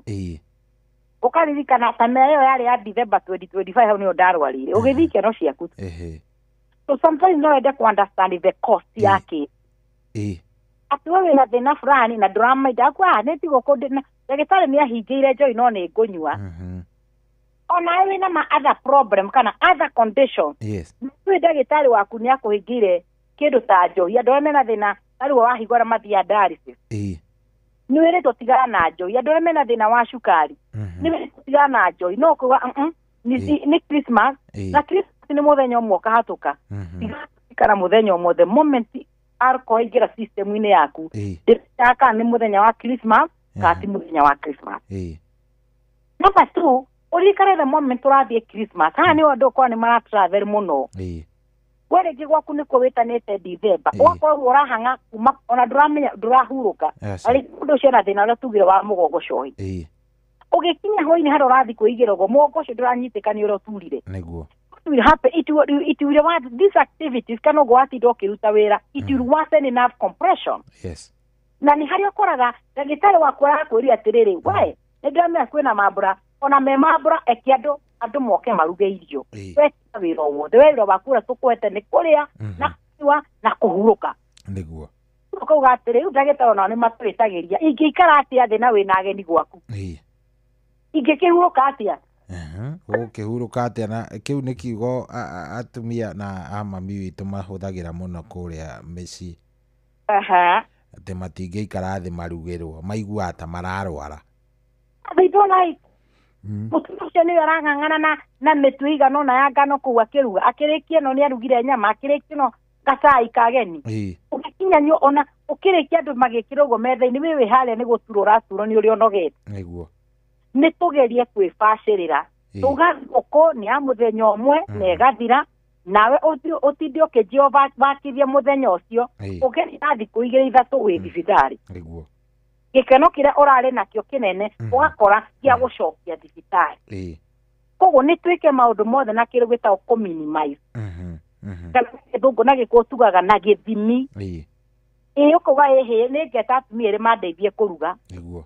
[SPEAKER 6] Ukaririkana tama iyo yari ya December 2025 hau niyo ndarwarire. Ugithike no ciaku. So sometimes no ende ku understand the cost yake. Atuwe wina thina fulani na drama idakwa neti gukundina ndagitari ni ahingire joy no ni ngunywa. Ona wina ma other problem kana other condition.
[SPEAKER 5] Yes.
[SPEAKER 6] Nĩ ndagitari waku ni akuhingire kindu ta joy andu mena thina ari wahigora mathia dialysis. Ni were totigana na joy andu mena thina wa cukari. Ni were totigana na joy no kuga ni Christmas na Christmas ni muthenya umwe kahatuka. Kana muthenya umwe the moment arko igira system ine yaku ndaka ni muthenya wa Christmas kati muthenya wa Christmas. Number 2 urikare the moment urathie Christmas ni wandu kwa ni mara travel muno. Were gigwaku ni kuwitanite December wakora urahanga kuma ona ndurahuruka ari kundu cena thina ria tugire wa mugogo coyi ugikinya hoini haro rathi kuigira go mugogo cio nduranyitikani ura turire
[SPEAKER 5] niguo
[SPEAKER 6] will happen it will want these activities cannot go at dokiruta wera it will worsen enough compression.
[SPEAKER 5] Yes.
[SPEAKER 6] Na ni hari okoraga ndagitari wakora kwiri atiriri we ndamya kwina mabura ona me mabura ekiado andu moke maruge irio weka wira wothe wira bakura tukwete ni kuria na kuwa na kuhuruka
[SPEAKER 5] niguo
[SPEAKER 6] ukauga atiri ndagitari ona ni matwitagiria ingikara atia thi na wina ageni gwaku ingikihuruka atia
[SPEAKER 5] ukihuruka atia na kiu ni kiugo atumia na amami witu mahuthagira muno kuria mici ati matingiikara thi marugirwo maigua ta mararwara
[SPEAKER 6] they don't like mutucio ni arang'ang'ana na mitu igano na ya ngano kuwa kiruga akirikie no ni arugire nyama akirikie no gacai kageni ukikinya nyo ona ukirikia andu magikirwo metha-ini wiwi haria ni guturo raturo ni uri onogete
[SPEAKER 5] niguo
[SPEAKER 6] ni tugerie kwibacirira tugako ni amuthenya omwe negathira nawe utinde ukijio bakithia muthenya ucio ugeni nathi kuigire ithatu wi thibitari
[SPEAKER 5] niguo
[SPEAKER 6] gikeno kire urari nakio kinene ugakora kia gucokia thibitari koguo ni twike maundu mothe na kiru gitao ku minimize ndungu na gikutugaga na githimi ukuga ehe ni ngeta atumia eri mandeithie kuruga
[SPEAKER 5] niguo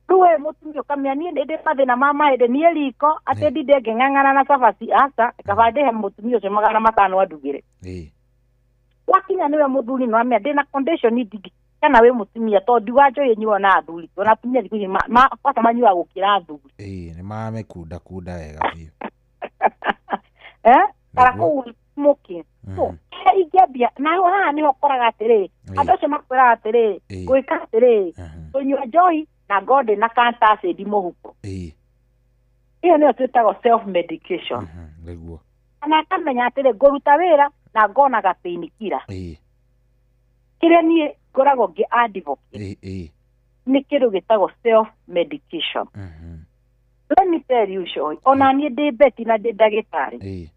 [SPEAKER 6] ruwe mutumia ukamia nie ndi mathina mama hende nie riko ati ndinde ng'ang'ana na cabaci asa kabande he mutumia ucio 500 andugire wakinya niwe muthuri no amia ndina condition ndigi kana we mutumia to ndiwajo yenyu na athuri to na tumia thikũ kwata manyua gukira athuri
[SPEAKER 5] ni mamekunda kunda wega biũ
[SPEAKER 6] karako muki so igebia na wana ni okoraga atiriri andu acio makwiraga atiriri gwika atiriri tunyua joy na gode na kanta acid muhuko iyo ni twitago self medication
[SPEAKER 5] niguo
[SPEAKER 6] ana kamenya atiriri nguruta wira na ngona gapainkiller kire ni ngorago ngi advocate ni kiru gitago self medication let me tell you show ona ni ndi beti na ndi ndagitari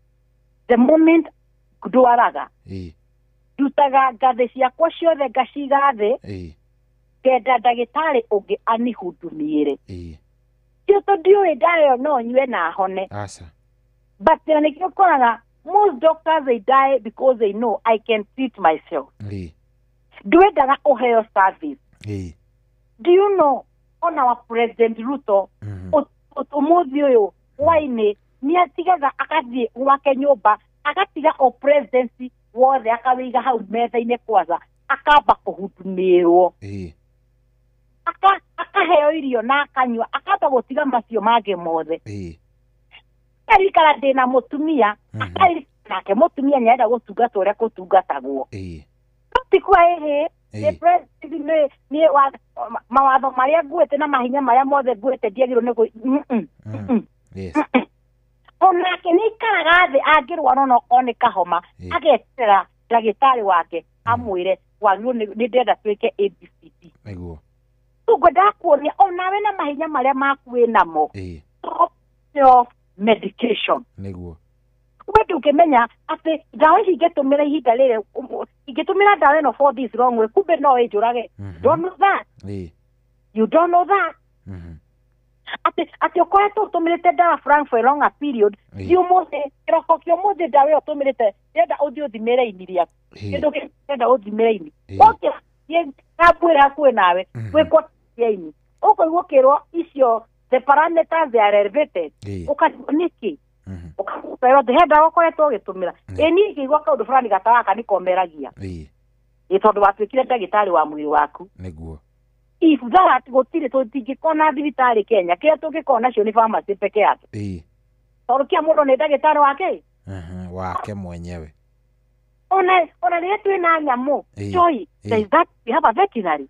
[SPEAKER 6] the moment ndwaraga ndutaga ngathĩ ciakwa ciothe ngaciga thĩ ngenda ndagĩtarĩ ũngĩ anihudumĩre tio to ndiũĩ ndayo no nyue na hone but nĩkĩo ũkoraga most doctors they die because they know I can treat myself ndwendaga ũheo service do you know on our president Ruto ũmũthĩ ũyũ hwainĩ ni atigaga akathie gwake nyumba agatiga o presidency wothe akawiga hau metha-inĩ kwanza akamba kuhudumirwo akaheo irio na akanyua akamba gutiga macio mangĩ mothe arikara ndĩna mũtumia nake mũtumia nĩarenda gũtungata ũrĩa gũtungatagwo tikwa ĩhĩ nĩ mawatho marĩa nguĩte na mahinya marĩa mothe nguĩte ndiagĩrwo nĩ onake ni ikaraga thĩ angĩrwara no one kahoma agetera ndagĩtarĩ wake amwĩre wagĩrwo nĩ ndenda twĩke ABCD
[SPEAKER 5] niguo
[SPEAKER 6] ngwenda kuonia onawe na mahinya marĩa maku wĩnamo self medication
[SPEAKER 5] niguo
[SPEAKER 6] we ndũngĩmenya atĩ ndawa ici ingĩtũmĩra ihinda rĩrĩ ingĩtũmĩra ndawa ĩno for this long way kumbe no ĩnjũrage don't know that you don't know that ati ukoretwo utumirite ndawa frank for a longer period ti umuthi kiroko kio ndawa utumirite ndenda uthii uthimire ini riaku kindu ndenda uthimire ini okay ye kabwira kwe nawe kwe kwa yaini oko igokero icio the parameters they are elevated ukaniki ukapera the head akoretwo gitumira eni igwa kaundu fulani gatawaka nikomeragia itondu watwikire ndagitari wa mwiri waku
[SPEAKER 5] niguo
[SPEAKER 6] if that gotire tutingikona thibitari Kenya kile tungikona cio ni pharmacy peke yake Torukia mundu ni ndagitari wake
[SPEAKER 5] wake mwenyewe
[SPEAKER 6] ona rĩrĩa twĩna nyamũ joy does that we have a veterinary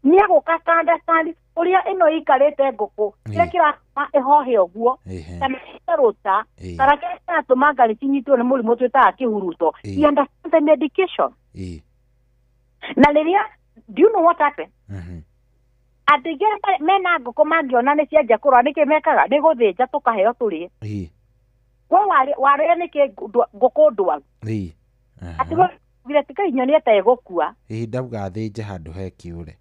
[SPEAKER 6] ni agoka understand uria ĩno ikarĩte ngũkũ kĩrĩa kĩratũma ĩhohe ũguo kana ĩruta kana kĩrĩa kĩratũma ngari cinyitwo nĩ mũrimũ twĩtaga kĩhuruto you understand the medication na rĩrĩa do you know what happened atige mena ngũkũ mangĩona nĩ cianjia kũrũa nĩkĩ mekaga nĩ gũthĩnja tũkaheo tũrĩe warĩa nĩkĩ ngũkũ ndwaru atigo vile tikainyoni ategũkua
[SPEAKER 5] ndauga thĩnje handũ he kiure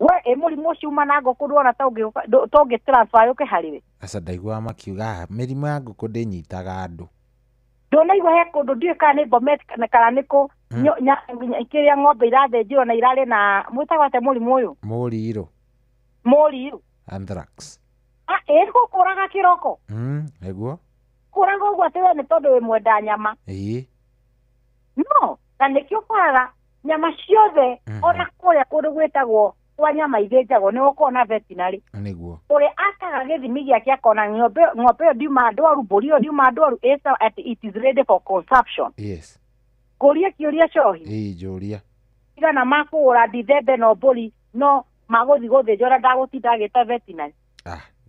[SPEAKER 6] we mũrimũ ũcio uma na ngũkũ ndwona tũngĩ transfer yũke harĩwe
[SPEAKER 5] aca ndaigua makiuga mĩrimũ ya ngũkũ ndĩnyitaga andũ
[SPEAKER 6] ndũnaigua he kũndũ ndiũĩ kana nĩ Bomet kana nĩkũ kĩrĩa ng'ombe irathĩnjirwo na irarĩ na mwĩtagwo atĩa mũrimũ ũyũ mũrirũ
[SPEAKER 5] anthrax
[SPEAKER 6] gũkũraga kĩroko
[SPEAKER 5] nĩguo
[SPEAKER 6] kũraga ũguo atĩ we nĩ tondũ wĩ mwenda nyama no na nĩkĩo ũkoraga nyama ciothe ona kũrĩa kũndũ gwĩtagwo kwa nyama ithĩnjagwo nĩ gũkorwo na veterinary
[SPEAKER 5] nĩguo
[SPEAKER 6] ũrĩa akaga gĩthimi gĩake akona ng'ombe ĩyo ndiuma ndwaru mbũri ĩyo ndiuma ndwaru it is ready for consumption kũria kĩũria cohi
[SPEAKER 5] njũria
[SPEAKER 6] igana makũgũra ndithembe no mbũri no magũthi gũthĩnja ũrĩa ndagũtinda agĩta veterinary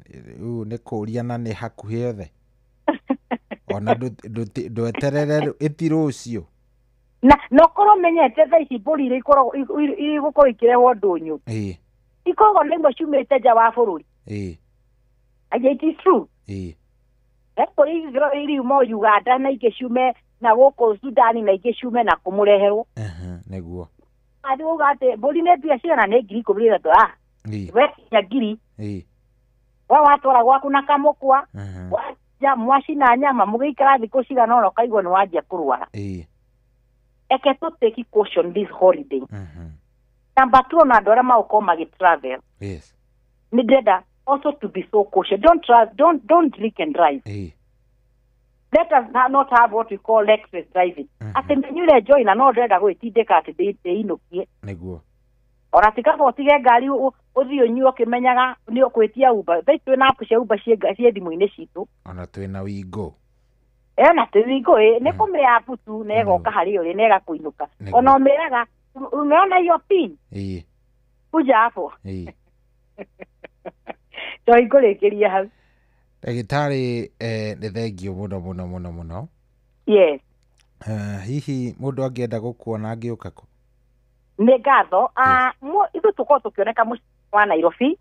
[SPEAKER 5] rĩu nĩ kũria na nĩ hakuhĩ othe ona ndweterere ĩtirũ ũcio
[SPEAKER 6] na korwo menyete thaa ici mbũri iria igũkorwo ikĩrehwo ndũnyũ ikoragwo nĩ imwe ciumĩte nja wa bũrũri it is true mbũri iriuma Uganda na ingĩ ciume na gũkũ Sudan na ingĩ ciume na kũmũreherwo
[SPEAKER 5] nĩguo
[SPEAKER 6] atĩ uga atĩ mbũri nĩ mbia cigana nĩ 13,000 wekinya ngiri we watwara gwaku na kamũkwa mwacina nyama mũgĩikara thikũ cigana ona ũkaigua nĩ wanjia kũrwara eke to take caution this holiday number 2 ona andũ arĩa magũkorwo magĩtravel nĩ ndĩrenda also to be so cautious don't drink and drive let us not have what we call reckless driving atĩ menyure joy na no ndĩrenda gwĩtindĩka atĩ ndĩinũkie
[SPEAKER 5] nĩguo
[SPEAKER 6] ona tikaba ũtige ngari ũthiĩ ũnyue ũkĩmenyaga nĩ ũkwĩtia Uber thaa twĩ na app cia Uber ciĩ thimũ-inĩ citũ
[SPEAKER 5] ona twĩ na Wingo
[SPEAKER 6] na Wingo nĩ kũmĩra app tu na ĩgoka harĩ ũrĩ na ĩgakũinũka ona ũmĩraga umeona hiyo pin kuja hapo Joy ngũrĩkĩria hau
[SPEAKER 5] ndagĩtarĩ nĩ thengio mũno
[SPEAKER 6] yes
[SPEAKER 5] hihi mũndũ angĩenda gũkuona angĩũka kũ
[SPEAKER 6] nĩ ngatho ithuĩ tũkorwo tũkĩoneka mũciĩ wa Nairobi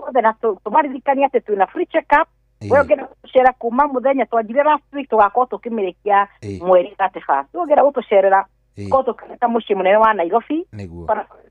[SPEAKER 6] othe na tũmaririkania atĩ twĩna free check up we ũngĩenda gũtũcerera kuma mũthenya twanjire last week tũgakorwo tũkĩmĩrĩkia mweri 31 ũngĩenda gũtũcerera tũkorwo tũkĩoneka mũciĩ mũnene wa Nairobi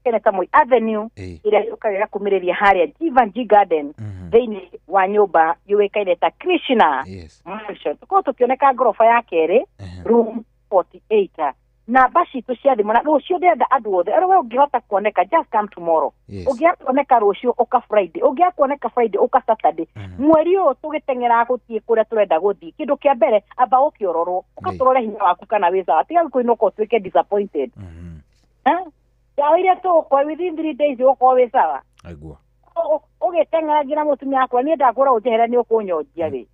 [SPEAKER 6] keneta Moi Avenue ĩrĩa yũkagĩra kumĩrĩria harĩa Jivanji Garden thĩinĩ wa nyũmba yũĩkaine ta Krishna Mansion tũkorwo tũkĩoneka ngoroba ya kerĩ room 48 namba citũ cia thimũ na rũciũ ndĩrenda andũ othe arĩ we ũngĩhota kuoneka just come tomorrow ũngĩhota kuoneka rũciũ ũka Friday ũngĩhota kuoneka Friday ũka Saturday mweri ũyũ tũgĩteng'era gũthiĩ kũrĩa tũrenda gũthiĩ kĩndũ kĩa mbere amba ũkĩororwo ũgatũrore hinya waku kana wĩ sawa tiga kũinũka ũtuĩke disappointed yawa iria tũgũkorwo within 3 days ũgũkorwo wĩ sawa ũgĩteng'era nginya mũtumia wakwa niĩ ndakwĩra ũnjehere nĩ ũkũnyonjia wĩ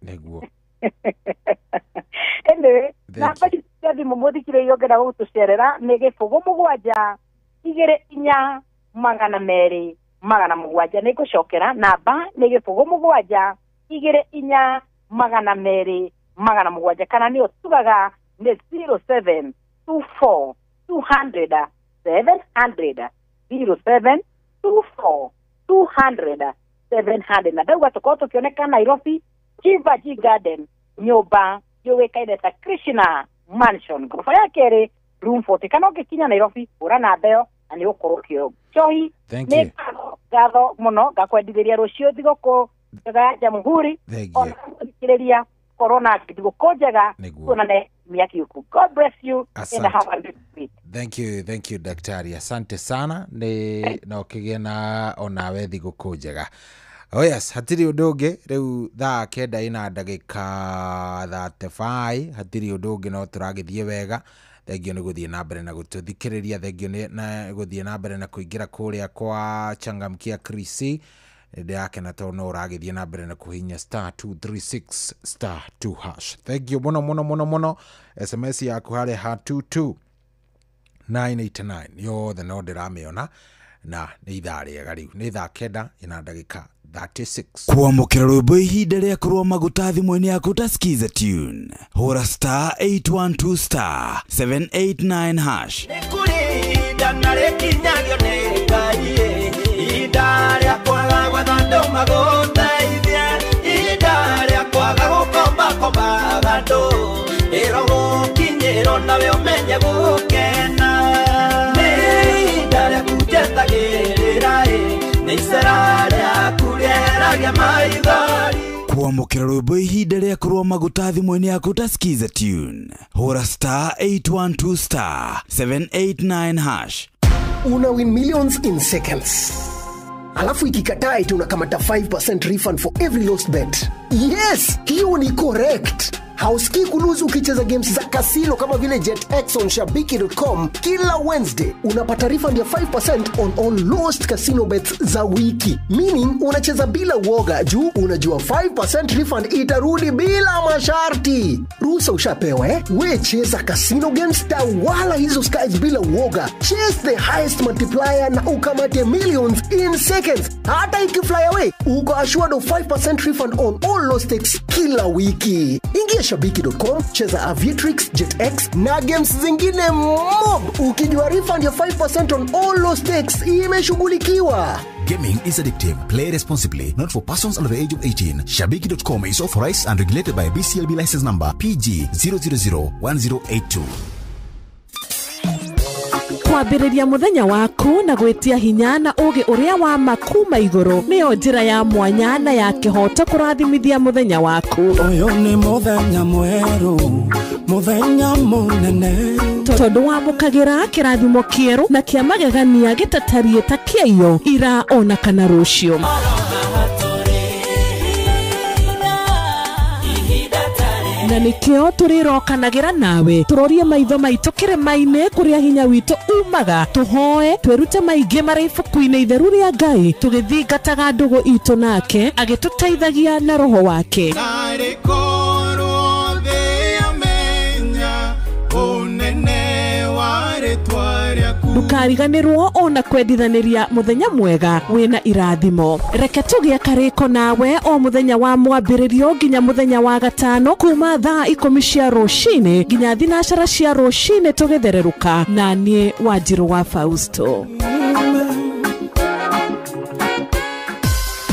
[SPEAKER 6] anyway namba cia thimũ mũthikĩrĩria ũngĩenda gũtũcerera nĩ 07 24 200 700 nĩ ngũcokera namba nĩ 07 24 200 700 kana nĩyo tugaga nĩ 07 24 200 700 07 24 200 700 na ndauga tũkorwo tũkĩoneka Nairobi Jivanji Garden nyũmba yũĩkaine ta Krishna Mansion ngoroba ya kerĩ room 40 kana ũngĩkinya Nairobi hũra namba ĩyo na nĩ ũkorwo kĩo Johi nĩ ngatho mũno ngakwendithĩria rũciũ thigũkũ njega ya Jamhuri ona gũthikĩrĩria korona thigũkũ njega tuonane miaki ũku God bless you and have a good week
[SPEAKER 5] Thank you daktari. Asante sana. Na ukigena ona wethi gukujega. Oh yes, hatiri undugi riu thaa kenda ina ndagika 35 hatiri undugi no turagithie wega. Thengio ni guthie na mbere na gututhikiriria, thengio na guthie na mbere na kuingira kuria kwa Changamkia Chris. Ndio yake na tono uragithie na mbere na kuhinya *236 *2#. Thengio muno. SMS yaku hare ha 22989 yothe no ndirameona na ni ithaa riega riu ni thaa kenda ina ndagika 36.
[SPEAKER 8] Kuamukira rwimbo ihinda ria kurwa maguta thimwe-ini yaku ta skiza tune hura *812 *789#.
[SPEAKER 4] Nikurinda na rekinyagio ni Ngai ihinda ria kwaga gwetha magũteithie ihinda ria kwaga gũkomba andũ ĩro gũkinyĩrwo nawe ũmenye gũkena nĩ ihinda ria kũnjetagĩrĩra nĩ icera rĩaku rĩeragia maithori.
[SPEAKER 8] Kuamukira rwimbo ihinda ria kurwa maguta thimwe-ini yaku ta skiza tune hura *812 *789#.
[SPEAKER 9] Una win millions in seconds. Alafu ikikataa eti unakamata 5% refund for every lost bet. Yes, hiyo ni correct. Hausikii kuluzu ukicheza games za casino kama vile JetX on Shabiki.com. Kila Wednesday unapata refund ya 5% on all lost casino bets za wiki. Meaning unacheza bila uoga juu unajua 5% refund itarudi bila masharti. Ruhusa ushapewa We cheza casino games wala hizo skies bila uoga. Chase the highest multiplier na ukamate millions in seconds. Hata ikifly away, uko assured of 5% refund on all lost stakes kila wiki. Ingia Shabiki.com, cheza Aviatrix, JetX na games zingine mob. Ukijua refund ya 5% on all lost stakes imeshughulikiwa.
[SPEAKER 21] Gaming is addictive. Play responsibly. Not for persons under the age of 18. Shabiki.com is authorized and regulated by BCLB license number PG 0001082.
[SPEAKER 11] Kwambĩrĩria muthenya waku na gwitia hinya na ugi uria wa makuma iguru niyo njira ya mwanya na ya kihoto kurathimithia muthenya waku.
[SPEAKER 10] Uyu ni muthenya mweru, muthenya munene,
[SPEAKER 11] tondu wamukagira kirathimo kieru na kia magegania gitatarie ta kieyo ira ona kana rucio. Na nikio turirokanagira nawe turorie maitho maitu kirima-ini kuria hinya witu umaga tuhoe twirute maingi mari ibuku-ini itheru ria Ngai tugithingataga ndugu itu nake agituteithagia na roho wake. Ndukariganirwo ona kwendithaniria muthenya mwega wina irathimo. Reke tugie kariko nawe o muthenya wa mwambiririo nginya muthenya wa gatano kuma thaa 10 cia rucini nginya thinacara cia rucini tugithereruka na nie Wanjiru wa Fausto.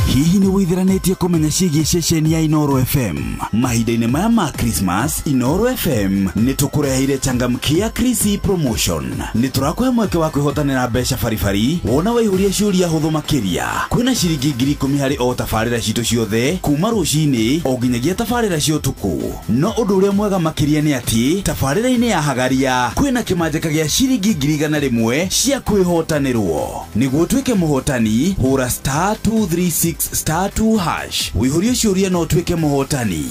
[SPEAKER 8] Hihi ni withiranetie kumenya ciĩgiĩ ceceni ya Inoro FM. Mahinda-inĩ maya ma Christmas, Inoro FM nĩ tũkũreheire Changamkia Chris Promotion. Nĩ tũrakũhe mweke wa kwĩhotanĩra mbeca baribari wona waihũria ciũria hũthũ makĩria. Kwĩna ciringi 10,000 harĩ o tabarĩra citũ ciothe kuma rũcinĩ o nginyagia tabarĩra cia ũtukũ. No ũndũ ũrĩa mwega makĩria nĩ atĩ tabarĩra-inĩ ya Hagaria kwĩna kĩmanjĩka gĩa ciringi 100,000 cia kwĩhotanĩrwo. Nĩguo ũtuĩke mũhotani, hũra *236 *2#. Wĩihũrie ciũria no ũtuĩke mũhotani.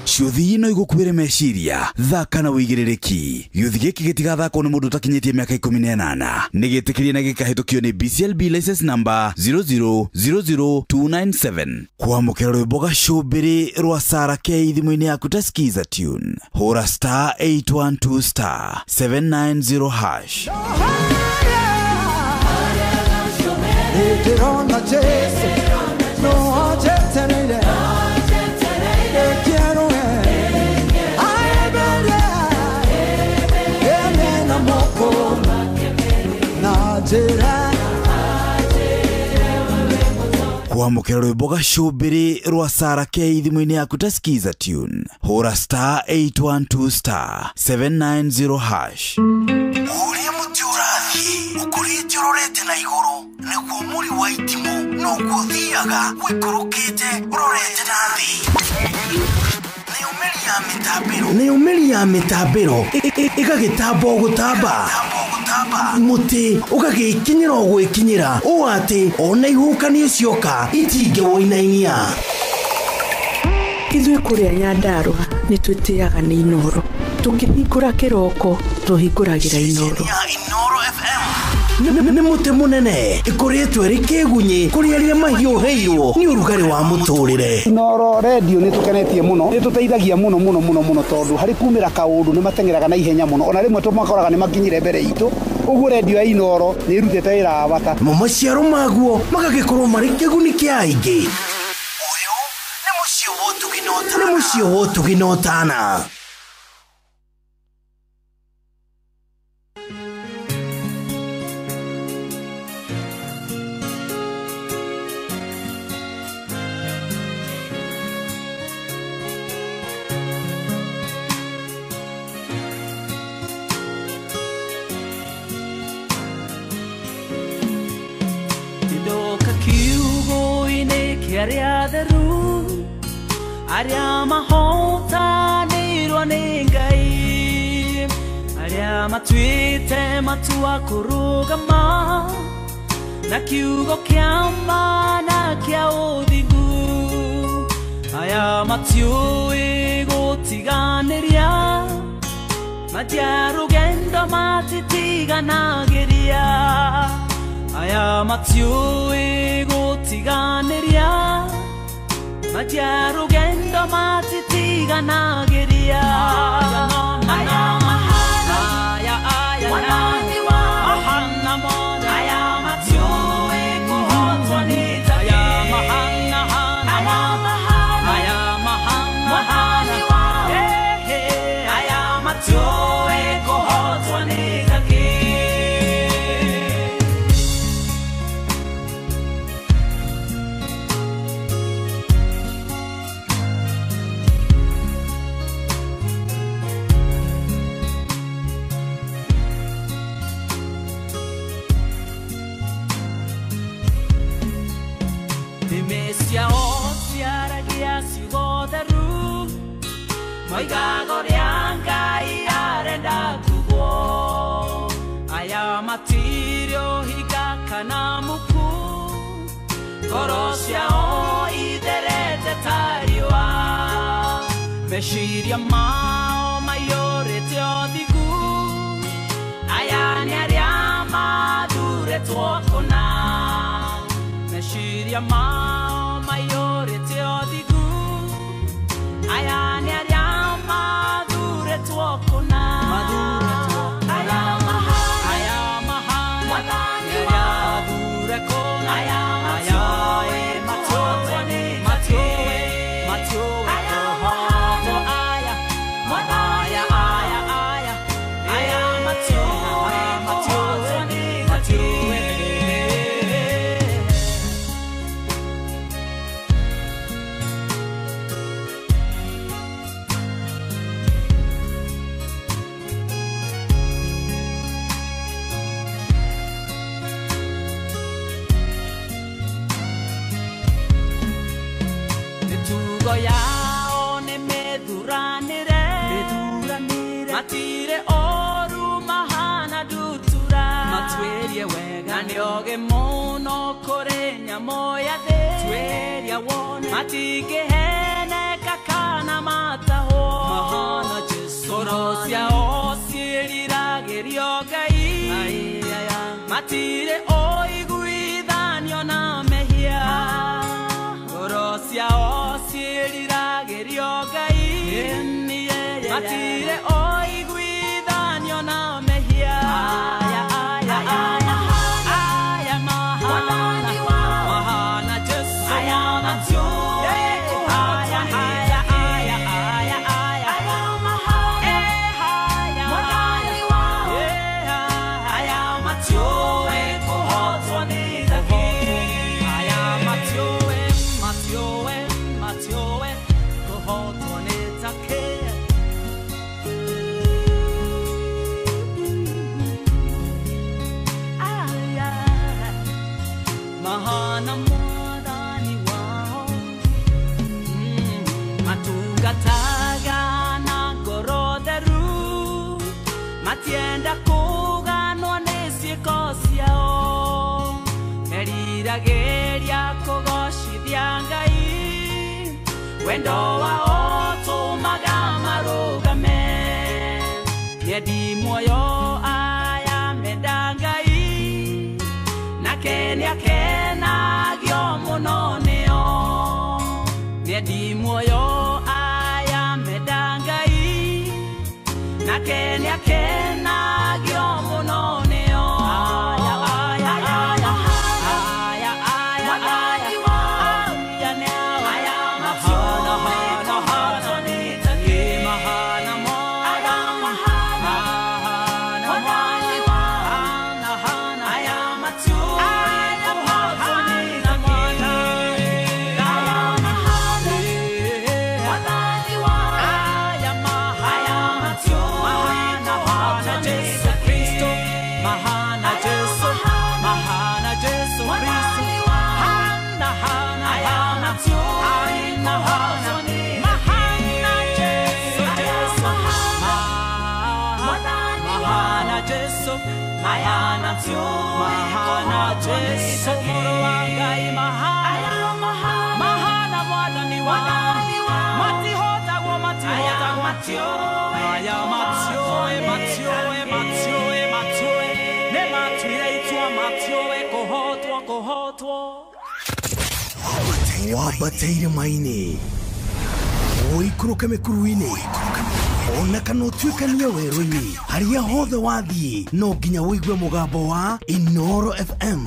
[SPEAKER 8] Ciuthi no igukuire meciria thaka na wigirĩrĩki. Gĩuthi gĩkĩ gĩtigathakwo nĩ mũndũ ũtakinyĩtie mĩaka 18. Nĩ gĩtĩkĩrie na gĩkahĩtũkio nĩ BCLB license number 0000297. Kwamũkĩra rwĩmbo gacũmbĩrĩ rwa Sarah K thimũ-inĩ yaku ta skiza tune hũra *812 *790#.
[SPEAKER 4] Tirona Jesu, no ajetereire, quiero ay bella, emena moko, najera.
[SPEAKER 8] Kwamũkĩra rwĩmbo gacũmbĩrĩ rwa Sarah K thimũ-inĩ yaku ta skiza tune hũra *812 *790#.
[SPEAKER 13] Uria muti urathi ukurite urorete na iguru niguo muri wa itimu no guthiaga wikurukite urorete na thi ni umeri
[SPEAKER 10] nayo meri ya mĩtambĩro ĩgagĩtamba o gũtamba mũtĩ ũgagĩkinyĩra o gwĩkinyĩra ũũ atĩ ona ihuhũkanio cioka itingĩwoinainia.
[SPEAKER 11] Ithuĩ kũrĩa Nyandarua nĩ twĩtĩaga nĩ Inoro. Tũngĩhingũra kĩroko tũhingũragĩra Inoro.
[SPEAKER 10] Nĩ mũtĩ mũnene ĩkoretwo ĩrĩ kĩgunyi kũrĩ arĩa mahiũhĩirwo nĩ ũrugarĩ wa mũtũrĩre.
[SPEAKER 14] Inoro radio nĩ tũkenetie mũno, nĩ tũteithagia mũno tondũ harĩ kumĩra kaũndũ nĩ matengeraga na ihenya mũno, ona rĩmwe tũmakoraga nĩ makinyire mbere itũ. Ũguo radio ya Inoro nĩ irutĩte wĩra wa bata.
[SPEAKER 10] Maciaro maguo magagĩkorwo marĩ kĩguni kĩa aingĩ. Nĩ mũciĩ wotũginotana.
[SPEAKER 2] Arĩa mahotanĩirwo nĩ Ngai, arĩa matuĩte matua kũrũgama na kiugo kĩa ma na kĩa ũthingu, aya matiũĩ gũtiganĩria, matĩa rũgendo matitiganagĩria, aya matiũĩ gũtiganĩria, matĩa rũgendo matitiganagĩria. Aya mahana, aya mwanani wa mahana mona, aya matiũĩ kũhotwo nĩ Ngai. Aya mahana, aya mahana mwanani wa, aya matiũĩ kũhotwo nĩ Ngai. Moigago rĩa Ngai arenda kugwo, aya matirio higa kana muku, ngoro ciao itherete ta riũa, meciria mao maiyũrĩte ũthingu, aya nĩ arĩa mathurĩtwo kũna, meciria mao maiyũrĩte ũthingu, aya nĩ arĩa mathurĩtwo kũna, aya mahana mwathani wa mathure kũna, aya matiũĩ kũhotwo nĩ Ngai. Aya mahana, aya matiũĩ kũhotwo nĩ Ngai. Yao nĩ mĩthuranĩre, matire oru mahana ndutura, matuĩrie wega na nĩ ogĩ mũno kũrĩ nyamũ ya thĩ, tuĩria wone matingĩheneka kana matahwo, mahana Jesu, ngoro ciao ciĩriragĩrio Ngai, matire ũiguithanio na mehia, ngoro ciao ciĩriragĩrio Ngai, matire ũiguithanio na mehia. Aya mahana Jesu, aya matiũĩ kũhotwo nĩ Ngai. Aya mwathani wa, aya matiũĩ kũhotwo nĩ Ngai. Aya matiũĩ kũhotwo nĩ Ngai. Mahana mwathani wao, matungataga wendo wao tũmaga marũgame Niedi muoyo aya medangai Nake nĩakenagio mũno nĩo Niedi muoyo aya medangai Nake nĩakenagio mũno nĩo Mahana Jesu Muruangai Mahana Wadani Mati hota wo Mati hota Matio Aya Matio Ne Matio Itua Matio Kohotwa
[SPEAKER 10] Wabateire maine Oikuruka mekuruine Ona kana tuikania werũ-inĩ haria hothe wathiĩ no nginya wĩigue mũgambo wa Inoro FM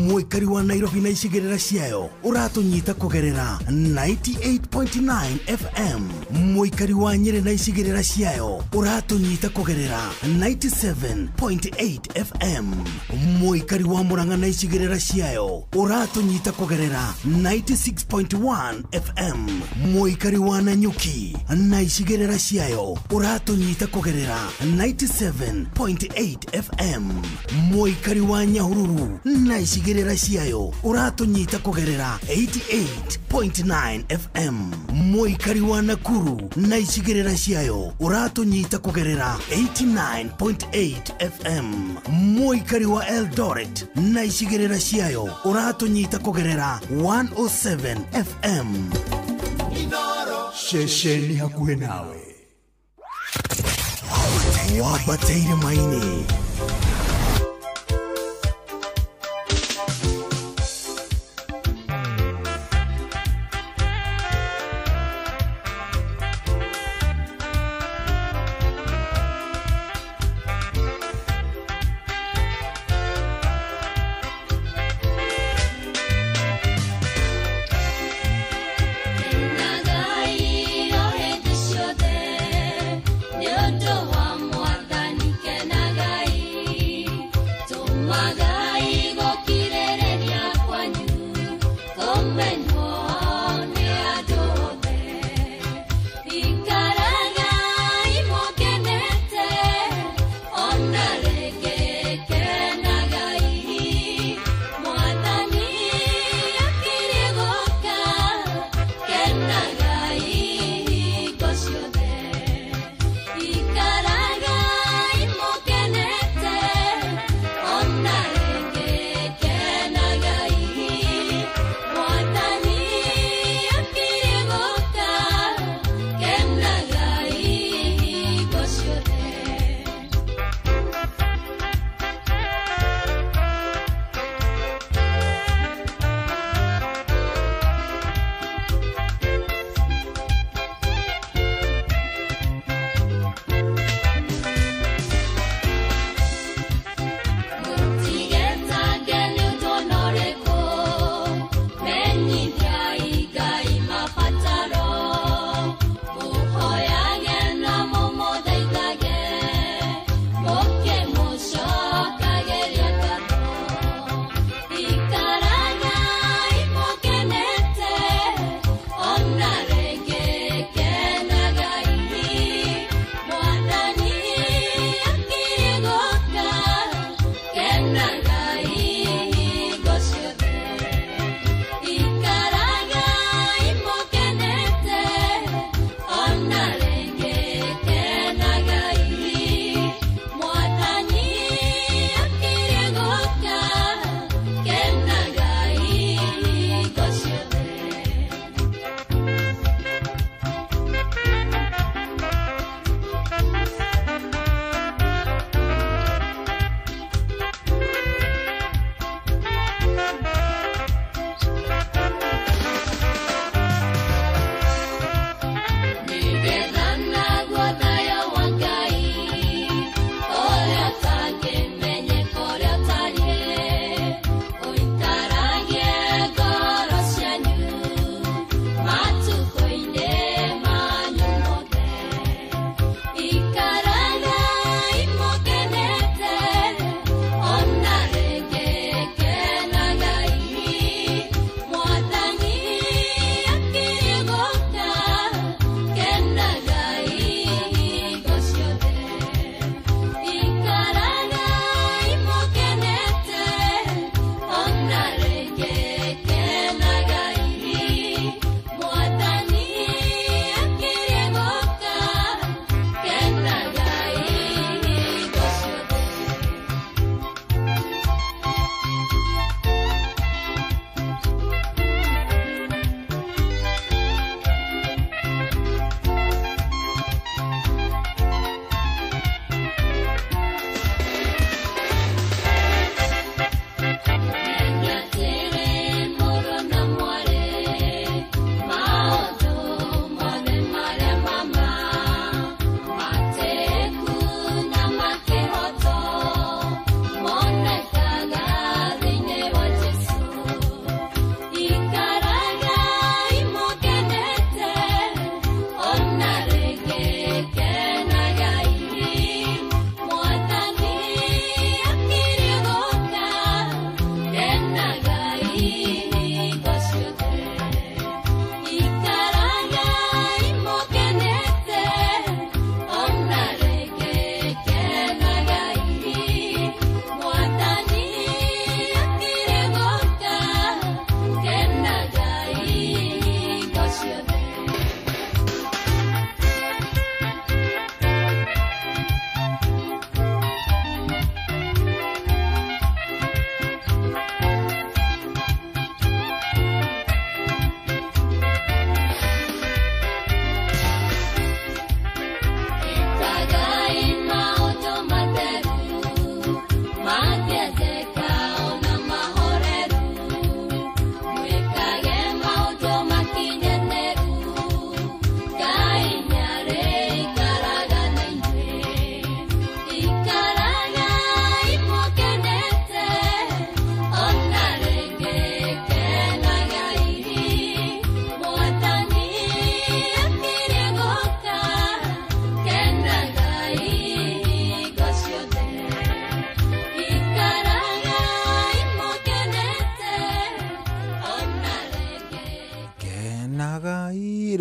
[SPEAKER 10] mũikari wa Nairobi na icigĩrĩra ciayo ũratũnyita kũgerera 98.9 FM mũikari wa Nyeri na icigĩrĩra ciayo ũratũnyita kũgerera 97.8 FM mũikari wa Murang'a na icigĩrĩra ciayo ũratũnyita kũgerera 96.1 FM mũikari wa Nanyuki na icigĩrĩra ciayo uratunyita kugerera 97.8 FM Moikari wa Nyahururu na icigĩrĩra ciayo uratunyita kugerera 88.9 FM Moikari wa Nakuru na icigĩrĩra ciayo uratunyita kugerera 89.8 FM Moikari wa Eldoret na icigĩrĩra ciayo uratunyita kugerera 107 FM Shesheni hakuhe nawe Wabateire maine
[SPEAKER 16] Nagai,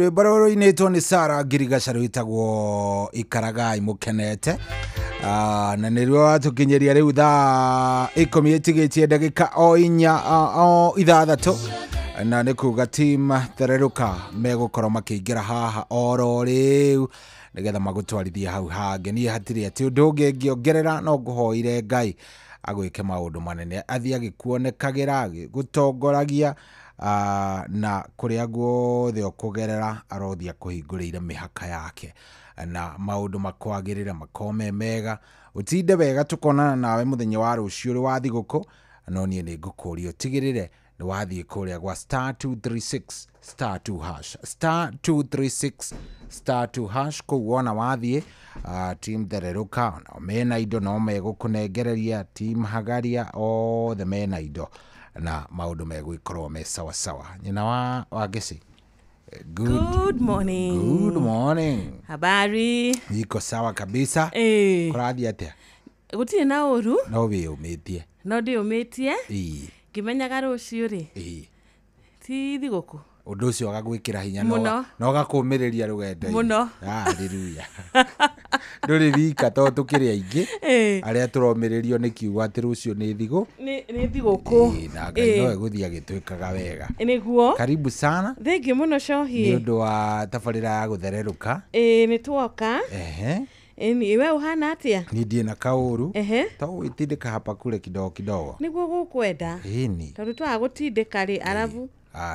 [SPEAKER 5] rwimbo initwo ni Sara Girigasha rwitagwo Ikaragai mukenete. Na nĩruo watukinyeria rĩu thaa 10 ĩtigitie ndagĩka o 6 na nĩ kuga team Thereruka megũkorwo makĩingĩra haha oro rĩu nĩgetha magũtwarithia hau hange. Niĩ hatirĩ atĩ ũndũ ũngĩ ngĩongerera no ngũhoire Ngai agwĩke maũndũ manene athiĩ agĩkuonekagĩra gũtongoragia na kũrĩa guothe ũkũgerera arothia kũhingũrĩire mĩhaka yake na maũndũ makwagĩrĩra makome mega utinde wega tukonana nawe muthenya wa rũciũ rĩ wa thigũkũ no niĩ nĩ ngũkũria utigĩrĩre nĩ wathiĩ kũrĩa gwa *236 *236 kũu wona wathiĩ team Thereruka na mena indo no megũkũnengereria team Hagaria othe mena indo na maũndũ megũikorwo me sawa sawa. Nyina wa Gesi.
[SPEAKER 11] Good morning.
[SPEAKER 5] Good morning.
[SPEAKER 11] Habari.
[SPEAKER 5] Niko sawa kabisa. Kũrathiĩ atĩa?
[SPEAKER 11] Gũtirĩ na ũru.
[SPEAKER 5] No wĩyũmĩtie.
[SPEAKER 11] No ndĩyũmĩtie. Ngĩmenyaga rũciũ rĩ. Ti thigũkũ.
[SPEAKER 5] Ũndũ ũcio agagwĩkĩra hinya
[SPEAKER 11] no
[SPEAKER 5] gakũmĩrĩria rũgendo-inĩ.
[SPEAKER 11] Mũno.
[SPEAKER 5] Hallelujah. Ndũrĩ rika to tũkĩrĩ aingĩ arĩa tũromĩrĩrio nĩ kiugo atĩ rũciũ nĩ thigũ.
[SPEAKER 11] Nĩ thigũkũ.
[SPEAKER 5] Na Ngai no egũthiĩ agĩtwĩkaga wega.
[SPEAKER 11] Nĩguo.
[SPEAKER 5] Karibu sana.
[SPEAKER 11] Thengiũ mũno Cohi.
[SPEAKER 5] Nĩ ũndũ wa tabarĩra ya gũthererũka.
[SPEAKER 11] Nĩ tuoka. We uhana atia?
[SPEAKER 5] Ni ndiye na kauru. To witindika hapa kule kidogo.
[SPEAKER 11] Niguo gukwenda.
[SPEAKER 5] Ni.
[SPEAKER 11] Tondu twa gutindika ri arabu.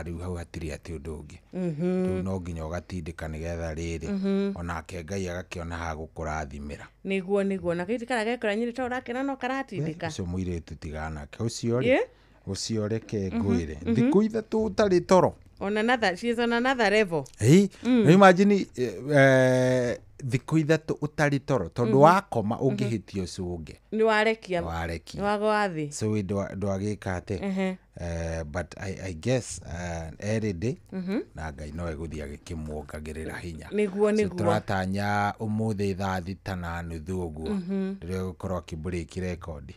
[SPEAKER 5] Riu hau hatiri ati undu ungi. Riu no nginya ugatindika nigetha riri. Onake Ngai agakiona ha gukurathimira.
[SPEAKER 11] Niguo na gitikara gekora nyiri to urakena no karatindika.
[SPEAKER 5] Ucio muiretu tigana ke ucio ri. Ucio reke ngwire. Thiku ithatu utari toro.
[SPEAKER 11] She's on another level.
[SPEAKER 5] Imagine thiku ithatu utari toro tondu wakoma ungihitio ucio ungi.
[SPEAKER 11] Ni warekia. Wagwathi.
[SPEAKER 5] So ndwagika ate. But I guess every day na Ngai no eguthi agikimwongagirira hinya.
[SPEAKER 11] Niguo.
[SPEAKER 5] Turatanya umuthi thaa 6:30 uguo ndio gukorwo akibreak record.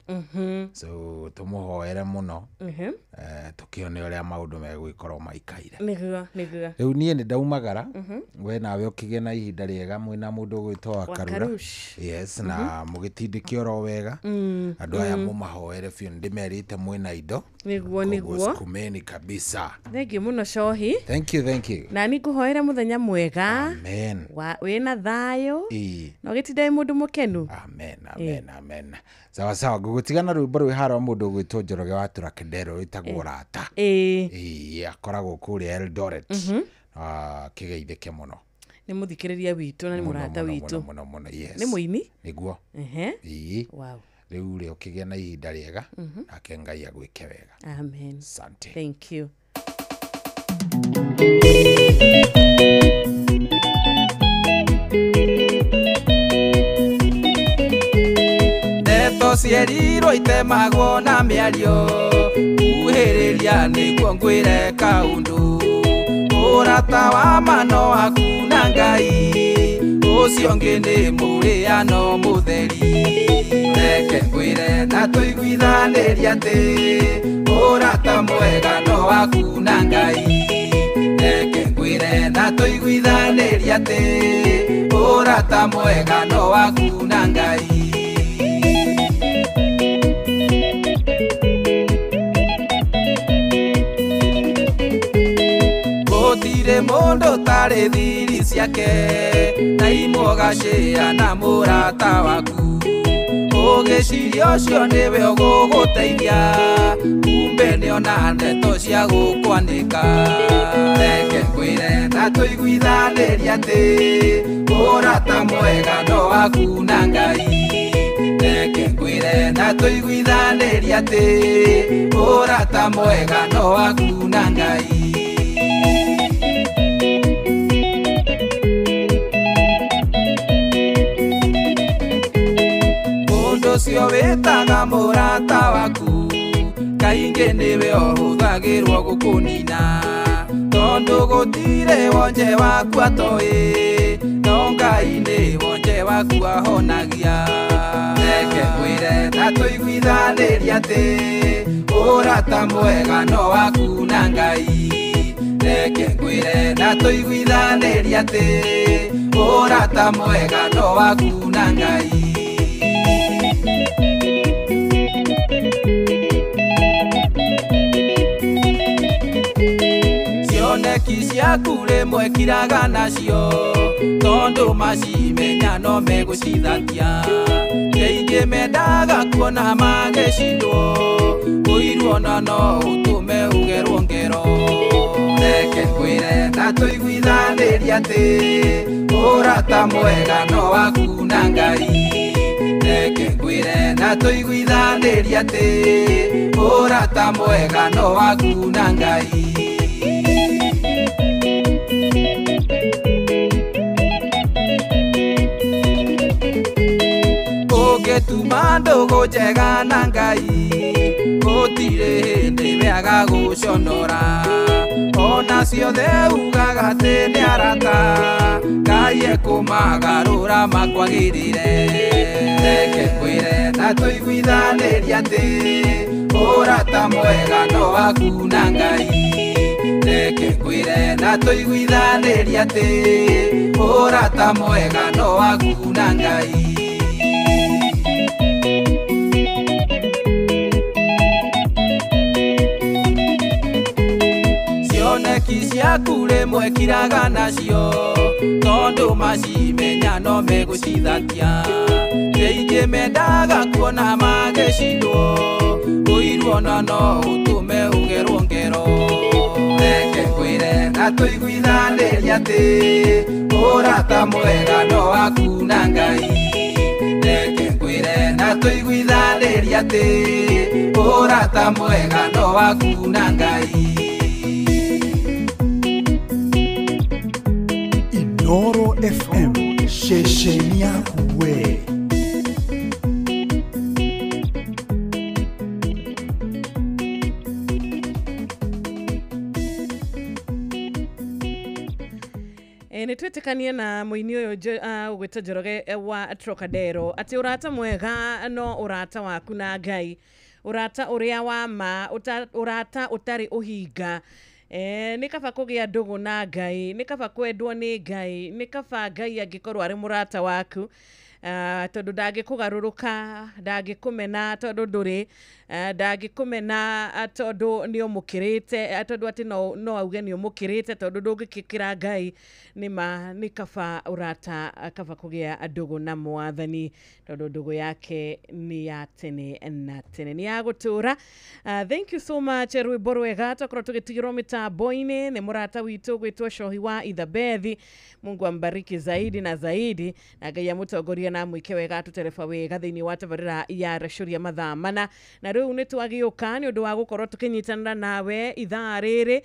[SPEAKER 5] So tumuhoere muno. Tukione uria maundu megwikorwo maikaire.
[SPEAKER 11] Niguo.
[SPEAKER 5] Riu nie ni ndaumagara we nawe ukigie na ihinda riega mwina mundu gwitwa Karura. Yes, na mugitindike oro wega. Andu aya mumahoere biu ndimerite mwina indo.
[SPEAKER 11] Niguo.
[SPEAKER 5] Kumeni kabisa.
[SPEAKER 11] Thank you muno Cohi.
[SPEAKER 5] Thank you.
[SPEAKER 11] Na nikuhoera muthenya mwega.
[SPEAKER 5] Amen.
[SPEAKER 11] Wina thayo. No gitinde mundu mukenu.
[SPEAKER 5] Amen. Sawa gugutigana rwimbo rwi haro mundu gwitwo Njoroge wa Turakendero witagwo Rata. Akoragwo kuria Eldoret. Kigeithike muno.
[SPEAKER 11] Ni muthikiriria witu na ni murata witu.
[SPEAKER 5] Muno, yes.
[SPEAKER 11] Ni muini?
[SPEAKER 5] Niguo.
[SPEAKER 11] Wow.
[SPEAKER 5] Riu ri ukigia na ihinda riega nake Ngai agwike wega.
[SPEAKER 11] Amen.
[SPEAKER 5] Asante.
[SPEAKER 11] Thank you.
[SPEAKER 4] Ndeto cierirwo itemagwo na mĩario kuhĩrĩria nĩguo ngwĩre kaundu ũrata wa mano waku na Ngai ũcio ũngĩ nĩ mũrĩano mũtheri. Reke ngwĩre na tũiguithanĩrie atĩ ũrata mwega no waku na Ngai. Reke ngwĩre na tũiguithanĩrie atĩ ũrata mwega no waku na Ngai. Gũtirĩ mũndũ tarĩ thiri ciake na imwogacĩra na mũrata waku. Ũgĩciria ũcio nĩwe ũgũgũteithia kumbe nĩona ndeto cia gũkwanĩka. Reke ngwĩre na tũiguithanĩrie atĩ ũrata mwega no waku na Ngai. Reke ngwĩre na tũiguithanĩrie atĩ ũrata mwega no waku na Ngai. Ũcio wĩtaga mũrata waku kaingĩ nĩwe ũhũthagĩrwo gũkũnina tondũ gũtirĩ wonje waku atoĩ no Ngai nĩ wonje waku ahonagia. Reke ngwĩre na tũiguithanĩrie atĩ ũrata mwega no waku na Ngai. Reke
[SPEAKER 1] ngwire na tuiguithanĩria atĩ ũrata mwega no waku na Ngai. Cioneki ciaku rĩmwe kiraga nacio tondũ macimenya no megũcithakia. Kaingĩ mendaga kuona magĩcindwo, ũiru ona no ũtũme ũgerwo ngero. Reke ngwĩre na tũiguithanĩria atĩ ũrata mwega no waku na Ngai. Reke ngwĩre na tũiguithanĩria atĩ ũrata mwega no waku na Ngai. Ũngĩtuma ndũgũ njega na Ngai, gũtirĩ hĩndĩ wega gũconora. Ona ciothe ugaga atĩ nĩ arata, Ngai ekũmagarũra makwagĩrĩre. Reke ngwĩre na tũiguithanĩria atĩ ũrata mwega no waku na Ngai. Reke ngwĩre na tũiguithanĩria atĩ ũrata mwega no waku na Ngai. Cioneki ciaku rĩmwe kiraga nacio tondũ macimenya no megũcithakia. Kaingĩ mendaga kuona magĩcindwo, ũiru ona no ũtũme ũgerwo ngero. Reke ngwĩre na tũiguithanĩria atĩ ũrata mwega no waku na Ngai. Reke ngwĩre na tũiguithanĩria atĩ ũrata mwega no waku na Ngai.
[SPEAKER 10] Inooro FM, shesheni yaku we.
[SPEAKER 11] Nĩ twĩtĩkanie na mũini ũyũ ũgwĩtwo Njoroge wa Trocadero atĩ ũrata mwega no ũrata waku na Ngai. Ũrata ũrĩa wa ma, ũrata ũtarĩ ũhinga. Nĩ kaba kũgĩa ndũgũ na Ngai, nĩ kaba kwendwo nĩ Ngai, nĩ kaba Ngai angĩkorwo arĩ mũrata waku. Tondũ ndangĩkũgarũrũka, ndangĩkũmena tondũ ndũrĩ, ndangĩkũmena tondũ nĩ ũmũkĩrĩte, tondũ atĩ no auge nĩ ũmũkĩrĩte tondũ ndũngĩkĩra Ngai. Nĩma nĩ kaba ũrata kaba kũgĩa ndũgũ na Mwathani tondũ ndũgũ yake nĩ ya tene na tene, nĩ ya gũtũra. Thank you so much rwĩmbo rwega twakorwo tũgĩtigĩrwo mĩtambo-inĩ nĩ mũrata witũ gwĩtwo Shohi wa Ithabethi. Mungu ambariki zaidi na zaidi, na Ngai amũtongorie na mwike wega tũtereba wega thĩinĩ wa tabarĩra ya Recuria mathaa mana. Na rĩu nĩ twagĩũka nĩ ũndũ wa gũkorwo tũkĩnyitanĩra nawe ithaa rĩrĩ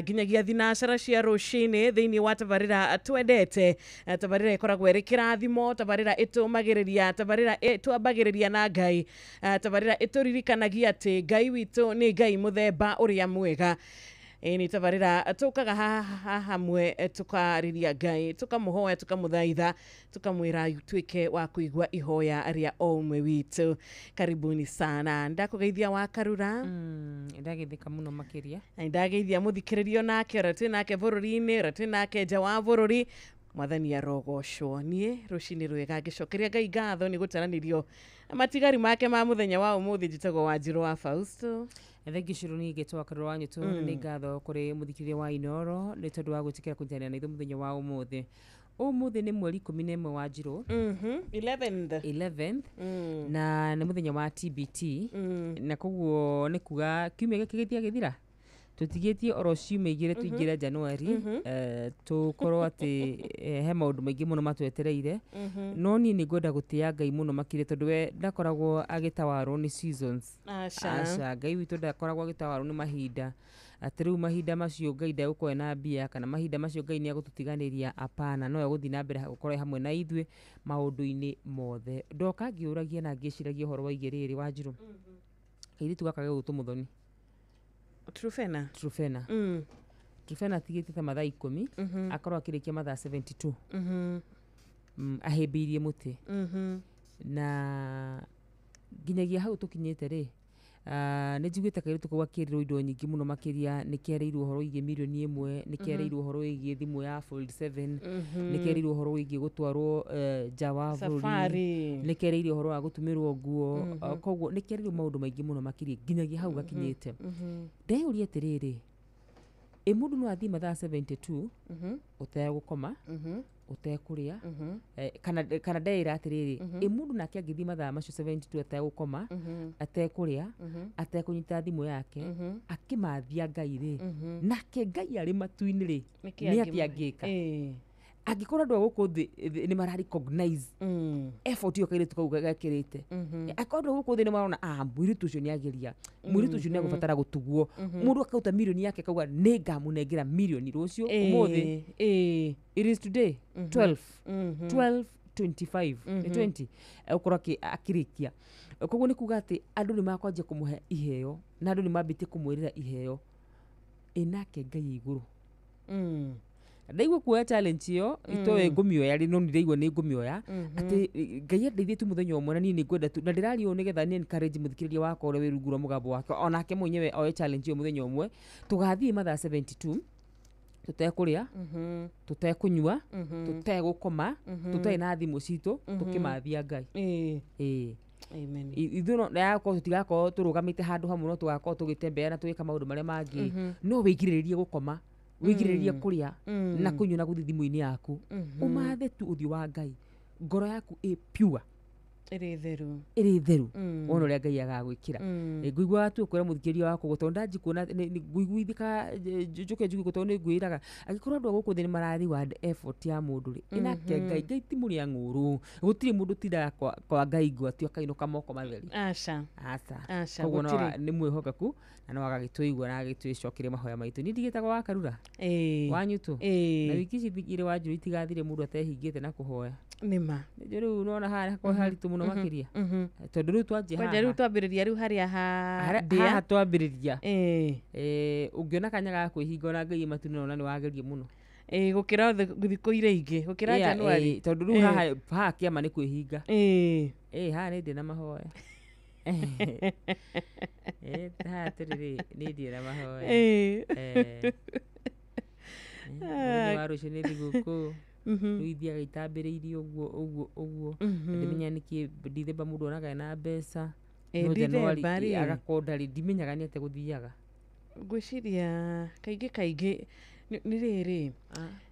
[SPEAKER 11] nginyagia thinacara cia rũcinĩ thĩinĩ wa tabarĩra twendete, tabarĩra ĩkoragwo ĩrĩ kĩrathimo, tabarĩra ĩtũmagĩrĩria, tabarĩra ĩtwambagĩrĩria na Ngai, tabarĩra ĩtũririkanagia atĩ Ngai witũ nĩ Ngai mũthemba ũrĩa mwega. Nĩ tabarĩra tũkaga haha hamwe tũkarĩria Ngai, tũkamũhoya, tũkamũthaitha, tũkamwĩra tuĩke wa kũigua ihoya rĩa o ũmwe witũ. Karibuni sana. Ndakũgeithia wa Karura.
[SPEAKER 7] Ndagĩthĩka mũno makĩria.
[SPEAKER 11] Ndageithia mũthikĩrĩrio nake, ũrĩa twĩ nake bũrũri-inĩ, ũrĩa twĩ nake nja wa bũrũri. Mwathani arogocwo. Niĩ rũcinĩ rwega ngĩcokeria Ngai ngatho nĩ gũtaranĩrio matigari make ma mũthenya wa ũmũthĩ. Njĩtagwo Wanjirũ wa Fausto.
[SPEAKER 7] Thengi ciro nĩ gĩtwa Karura wa Nyũtũ. Nĩ ngatho kũrĩ mũthikĩrĩria wa Inooro nĩ tondũ wa gwĩtĩkĩra kũnyitanĩra na ithuĩ mũthenya wa ũmũthĩ. Ũmũthĩ nĩ mweri 11 wa Njirũ.
[SPEAKER 11] 11th.
[SPEAKER 7] Na nĩ mũthenya wa TBT. Na koguo nĩ kuga kiumia gĩkĩ gĩthira tutigĩtie oro ciumia igĩrĩ tũingĩre Januari, tũkorwo atĩ he maũndũ maingĩ mũno matwetereire. No niĩ nĩ ngwenda gũtĩa Ngai mũno makĩria tondũ we ndakoragwo agĩtawarwo nĩ seasons. Aca Ngai witũ ndakoragwo agĩtawarwo nĩ mahinda. Atĩ rĩu mahinda macio Ngai ndegũkorwo na mbia, kana mahinda macio Ngai nĩ agũtũtiganĩria. Apana, no egũthiĩ na mbere gũkorwo hamwe na ithuĩ maũndũ-inĩ mothe. Ndoka ngĩũragia na ngĩciragia ũhoro wa igĩrĩrĩ wa Njirũ. Kairĩtu gaka gĩgũtũ Mũthoni.
[SPEAKER 11] Trufena.
[SPEAKER 7] Trufena atigĩtie ta mathaa 10, akorwo akĩrĩkia mathaa 72. Ahĩmbĩirie mũtĩ. Na nginyagia hau tũkinyĩte rĩ, nä njiguä kairä tå kau akä rä rwo indo nyingä må no makä ria nä kä ereirwo horo igä mirioni 1 nä kä ereirwo horo igä thimå ya Fold 7 nä kä ereirwo horo igä gå twarwo nja wa bũrũri nä kä ereirwo horo wa gå tumä rwo nguo koguo nä kä ereirwo maå ndå maingä må no makä nginyagia hau gakinyä te ndeyå ria atä rä rä ä må ndå no athiä mathaa 72 å tegå koma utekå rä a kana ndeä ra atä rä rä ä må ndå nake angä thiä mathaa macio 72 ategå koma atekå rä a atekå nyita thimå yake akä mathia Ngai rä nake Ngai arä matu-inä rä nä atä angä ka angä korwo andå a gå kå thä nä mara recognize effort ä yo kairä tu kau gekä rä te akorwo andå a gå kå thä nä marona mwä rä tu å cio nä ageria mwä rä tu å cio nä agå batara gå tugwo må ndå akauta mirioni yake kauga nä ngamå nengera mirioni rå cio å må thä it is today 12:25 20 å korwo akä rä kia koguo nä kuga atä andå nä makwanjia kå må he iheo na andå nä mambä tie kå mwä rä ra iheo nake Ngai igå rå ndaigua kuoya challenge iyo itoe ngumioya ri no ndirigwa ni ngumioya ati Ngai andeithie tu muthenya umwe na ni ngwenda tu na ndirario nigetha ni encourage muthikiriria wakwa ore wirungura mugambo wake onake mwenyewe oye challenge iyo muthenya umwe tugathie mathaa 72 tutekuria tutekunyua tutegukoma tutai na thimu citu tukimathia Ngai amen ithuno yako tutigakorwo turugamite handu hamwe no tugakorwo tugitembea na tugika maundu maria mangi no wigiriririe gukoma wigiriririe kuria na kunywa na guthi thimu-ini yaku umathe tu uthio wa Ngai ngoro yaku pure iri theru wona uria Ngai agagwikira ngũigua tu kwira muthikiriria wako gutonda njikuona ngũiguithika njuke njugi gutonda ngwiraga agikorwo andu guku thini marari ward effort ya mundu ri inake Ngai ti muri nguru gutiri mundu tinda kwa Ngai ngwa ti akainuka moko matheri aca koguo no ni mwihokeku na no agagituigua na agitwicokire mahoya maitu ni ndigitagwo wa Karura wanyu tu na wiki ici thigire wanjuru itigathire mundu atehingite na kuhoya nima riu nona haha haritu muno makiria tondu riu twanjia haha riu twambiriria riu haria haha twambiriria ungiona kanya ga kwihinga na Ngai matu nona ni wagerie muno gukira thikũ iria ingĩ gukira Januari tondu riu haha kiama ni kwihinga haha ni ndi na mahoya haha turiri ni ndi na mahoya wa rucio ni thigũkũ ithiaga itambĩrĩirie ũguo ndimenya nĩkĩ Ndithemba mũndũ onaga na mbeca no Januari agakorwo ndarĩ ndimenyaga nĩ atĩ gũthiaga ngwĩciria kaingĩ nĩ rĩrĩ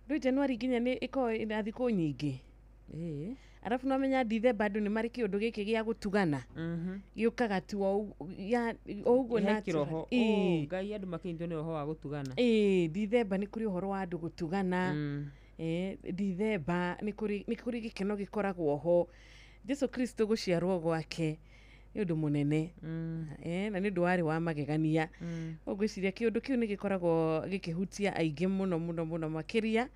[SPEAKER 7] rĩu Januari nginya nĩ ĩkorwo na thikũ nyingĩ arabu nomenya Ndithemba andũ nĩ marĩ kĩũndũ gĩkĩ gĩa gũtugana gĩũkaga tu o ũguo na kĩroho Ngai andũ makĩnyitwo nĩ roho wa gũtugana Ndithemba nĩ kũrĩ ũhoro wa andũ gũtugana Ndithemba nĩ kũrĩ gĩkeno gĩkoragwo ho Jesu Kristo gũciarwo gwake nĩ ũndũ mũnene na nĩ ũndũ warĩ wa magegania ũgwĩciria kĩũndũ kĩu nĩ gĩkoragwo gĩkĩhutia aingĩ mũno makĩria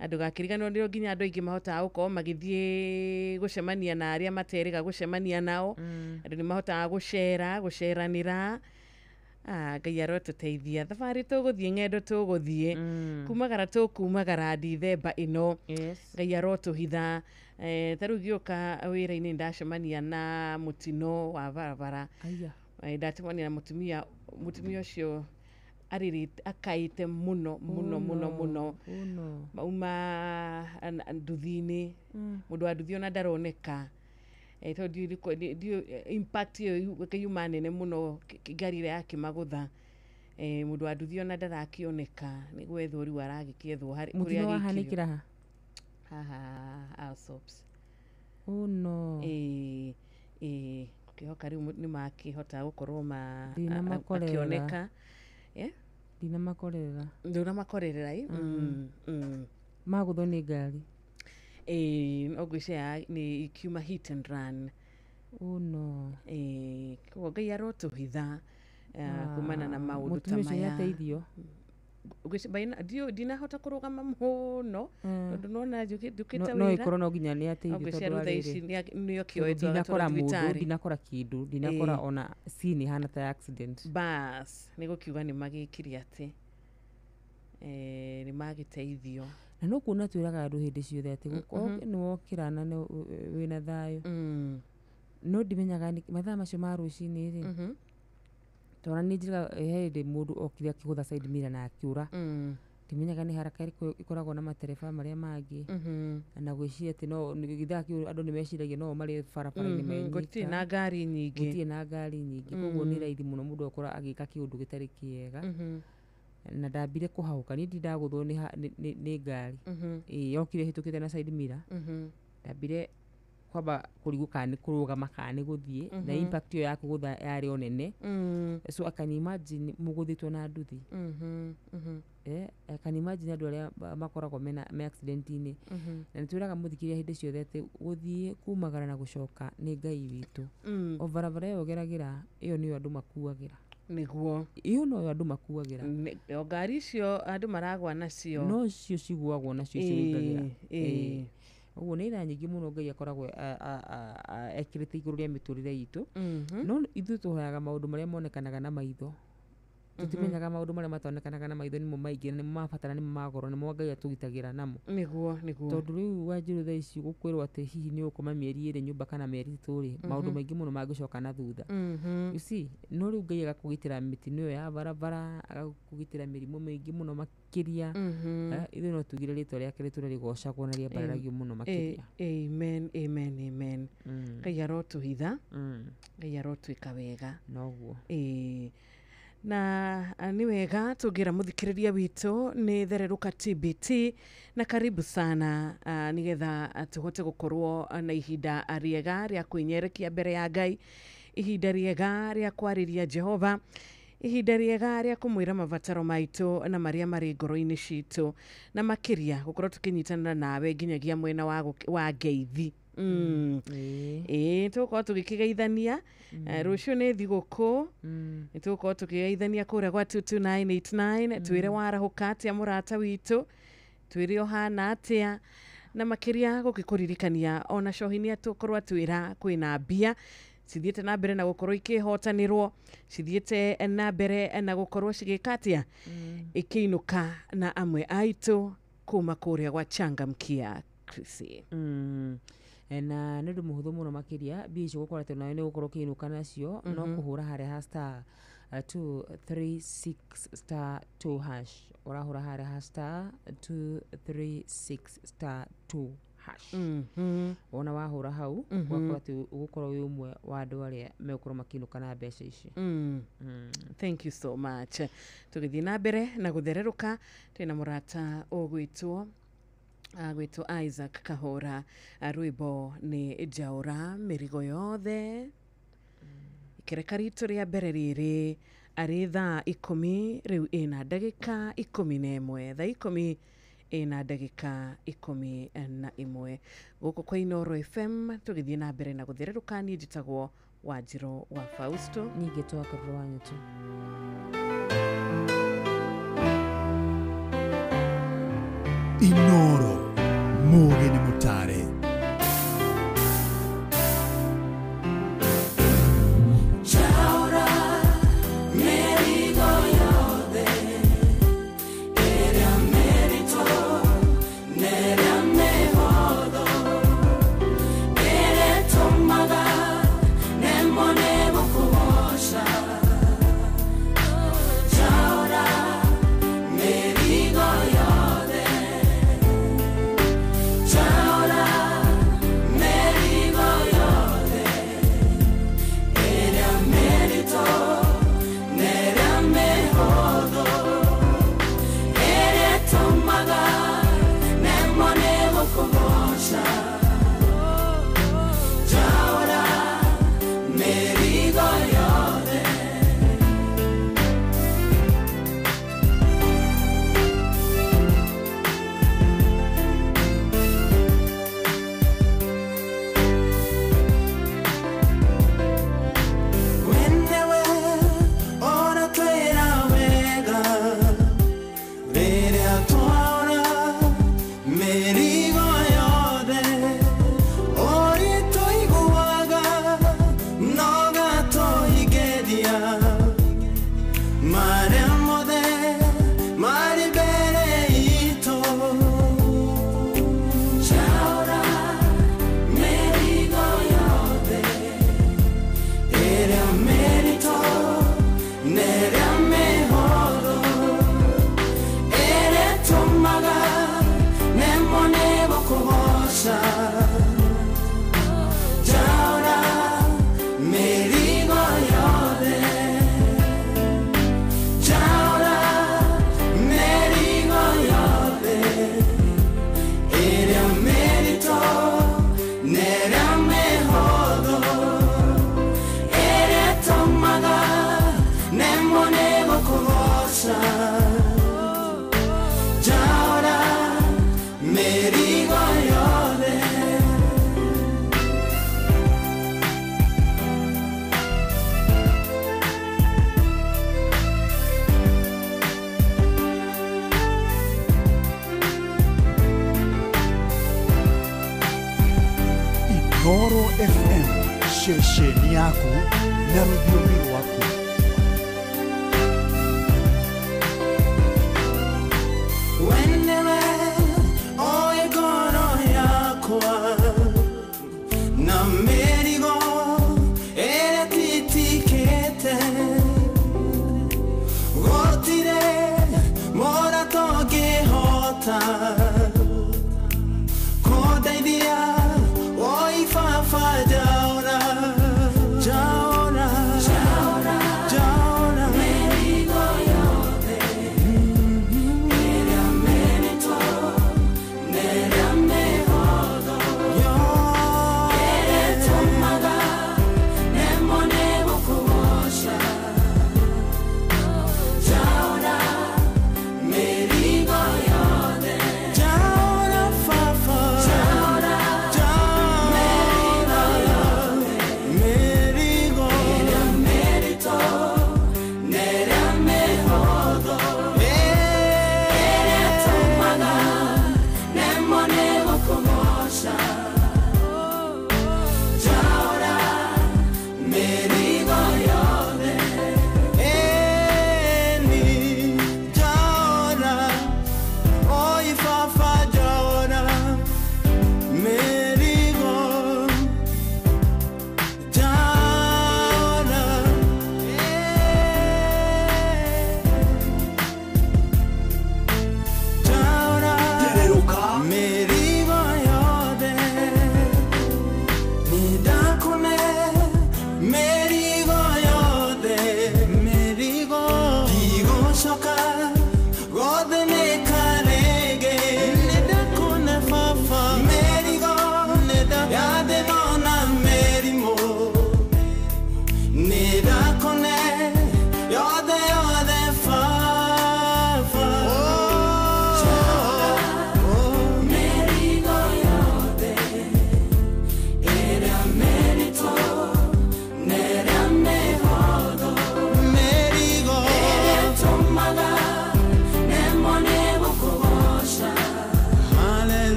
[SPEAKER 7] andũ gakĩriganĩrwo nĩrĩo nginya andũ aingĩ mahotaga gũkorwo magĩthiĩ gũcemania na arĩa materĩga gũcemania nao andũ nĩ mahotaga gũceranĩra Ngai arotũteithia thabarĩ tũgũthiĩ ng'endo tũgũthiĩ kumagara Ndithemba ĩno Ngai arotũhitha ta rĩu gĩũka wĩra-inĩ ndacemania na mũtino wa barabara ndacemania na mũtumia ũcio akaĩte mũno mauma nduthi-inĩ mũndũ wa nduthi ona ndaroneka tondũ impact ĩyo ĩkiuma nene mũno ngari ĩrĩa yakĩmagũtha mũndũ wa nduthi ona ndarakĩoneka nĩ gwethwo rĩu aragĩkĩethwo mũtino wahanĩkĩra
[SPEAKER 6] haha Alsops ũkĩhoka rĩu nĩ makĩhota gũkorwo makĩoneka ndinamakorerera
[SPEAKER 7] magũthwo nĩ ngari
[SPEAKER 6] ogwĩciria nĩ ikiuma hit and run koguo Ngai arotũhitha kumana na maũndũ ta maya ndinahota kũrũgama mũno tondũ nona njũkĩte wĩra
[SPEAKER 7] no ĩkorwo no nginya nĩ ateithio
[SPEAKER 6] tondũ nĩyo kĩoĩtwo agatwara thibitarĩ
[SPEAKER 7] ndinakora kĩndũ ndinakora ona scene hana ta accident
[SPEAKER 6] bas nĩ gũkiuga nĩ magĩkire atĩ nĩ magĩteithio
[SPEAKER 7] na no kuona twĩraga andũ hĩndĩ ciothe atĩ nĩ wokĩra na wĩna thayũ no ndimenyaga mathaa macio ma rũcinĩ rĩ Tona nijira hende mundu okire akigutha side mirror na akiura. Timenyaga ni haraka ikoragwo na matereba maria mangi. Na gwiciria ati no githaki andu ni meciragia no mari barabara-ini menyita.
[SPEAKER 15] Gutirĩ na ngari nyingĩ.
[SPEAKER 7] Gutirĩ na ngari nyingĩ. Koguo ni raithi muno mundu okora agika kiundu gitari kiega. Na ndambire kuhauka ni ndaguthwo ni ngari. Yokire hitukite na side mirror. Ndambire kwamba kuriguka ni kurugama kana guthie na impact yo ya kugutha yari onene. So I can imagine muguthitwo na nduthi. I can imagine andu aria makoragwo mena accident-ini. Na nitwiraga muthikiria hindi ciothe ati guthie kumagara na gucoka ni Ngai witu. O barabara yo geragira iyo niyo andu makuagira.
[SPEAKER 15] Niguo
[SPEAKER 7] iyo no andu makuagira.
[SPEAKER 15] O ngari icio andu maragwa nacio.
[SPEAKER 7] No cio ciguagwo nacio cigagira. Uguo nĩ tha nyingĩ mũno Ngai akoragwo ekĩrĩte igũrũ rĩa mĩtũrĩre itũ. No ithuĩ tũhoyaga maũndũ marĩa monekanaga na maitho. Tutimenyaga maũndũ marĩa matonekanaga na maitho nĩmo maingĩ nĩmo mabatara nĩmo magoro nĩmo Ngai atũgitagĩra namo.
[SPEAKER 15] Niguo.
[SPEAKER 7] Tondũ rĩu wanjiru thaa ici gũkwĩrwo atĩ hihi nĩ ũkoma mĩeri 2 nyũmba kana mĩeri 3 maũndũ maingĩ mũno mangĩcoka na thutha. You see, no rĩu Ngai agakũgitĩra mĩtino ĩyo ya barabara, agakũgitĩra mĩrimũ mĩingĩ mũno makĩria. Ithuĩ no tugire rĩtwa rĩake rĩtũrĩgocagwo na rĩambararagio mũno makĩria.
[SPEAKER 15] Amen, amen, amen. Ngai arotũhitha. Ngai arotwĩka wega.
[SPEAKER 7] Noguo.
[SPEAKER 15] Na ni wega tugira muthikiriria witu ni Thereruka TBT na karibu sana nigetha tuhote gukorwo na ihinda riega ria kwinyerekia mbere ya Ngai, ihinda riega ria kwariria Jehova, ihinda riega ria kumwira mabataro maitu na maria mari ngoro-ini citu na makiria gukorwo tukinyitana nawe nginyagia mwena wa ngeithi. Tukorwo tugikigeithania rucio ni thigũkũ tukorwo tukigeithania kuria gwa 22989 twire warahuka atia murata witu, twire ohana atia na makiria gukikuririkania ona cohinia tukorwo twira kwina mbia cithiete na mbere na gukorwo ikihotanirwo, cithiete na mbere na gukorwo cigikatia ikiinuka na amwe aitu kuma kuria gwa Changamkia Chrissy.
[SPEAKER 7] Na nĩ ũndũ mũhũthũ mũno makĩria mbia icio gũkoretwo nayo nĩ gũkorwo ũkĩinũka nacio no kũhũra harĩa star 236 star 2 hash. Ũrahũra harĩa star 236 star 2 hash. Wona wahũra hau ũgakorwo atĩ ũgũkorwo wĩ ũmwe wa andũ arĩa megũkorwo makĩinũka na mbeca ici.
[SPEAKER 15] Thank you so much. Tũgĩthiĩ na mbere na gũthererũka twĩna mũrata ũgwĩtwo Isaac Kahora, rwĩmbo nĩ Njaũra mĩrigo yothe. Ikereka ritũ rĩa mbere rĩrĩ arĩ thaa 10 rĩu ĩna ndagĩka 11, thaa 10 ĩna ndagĩka 11 gũkũ kwa Inooro FM. Tũgĩthiĩ na mbere na gũthererũka, niĩ njĩtagwo Wanjirũ wa Fausto,
[SPEAKER 7] ningĩ twakorwo wanyu tu.
[SPEAKER 10] Inooro Muge ni Mutare.
[SPEAKER 20] Njaũra mĩrigo yothe ĩrĩa mĩritũ na ĩrĩa mĩhũthũ ĩrĩa ĩtũmaga nemwo nĩ gũkũgoca. Njaũra mĩrigo yothe, Njaũra
[SPEAKER 10] Inooro FM, shesheni yaku na rudhiomi waku.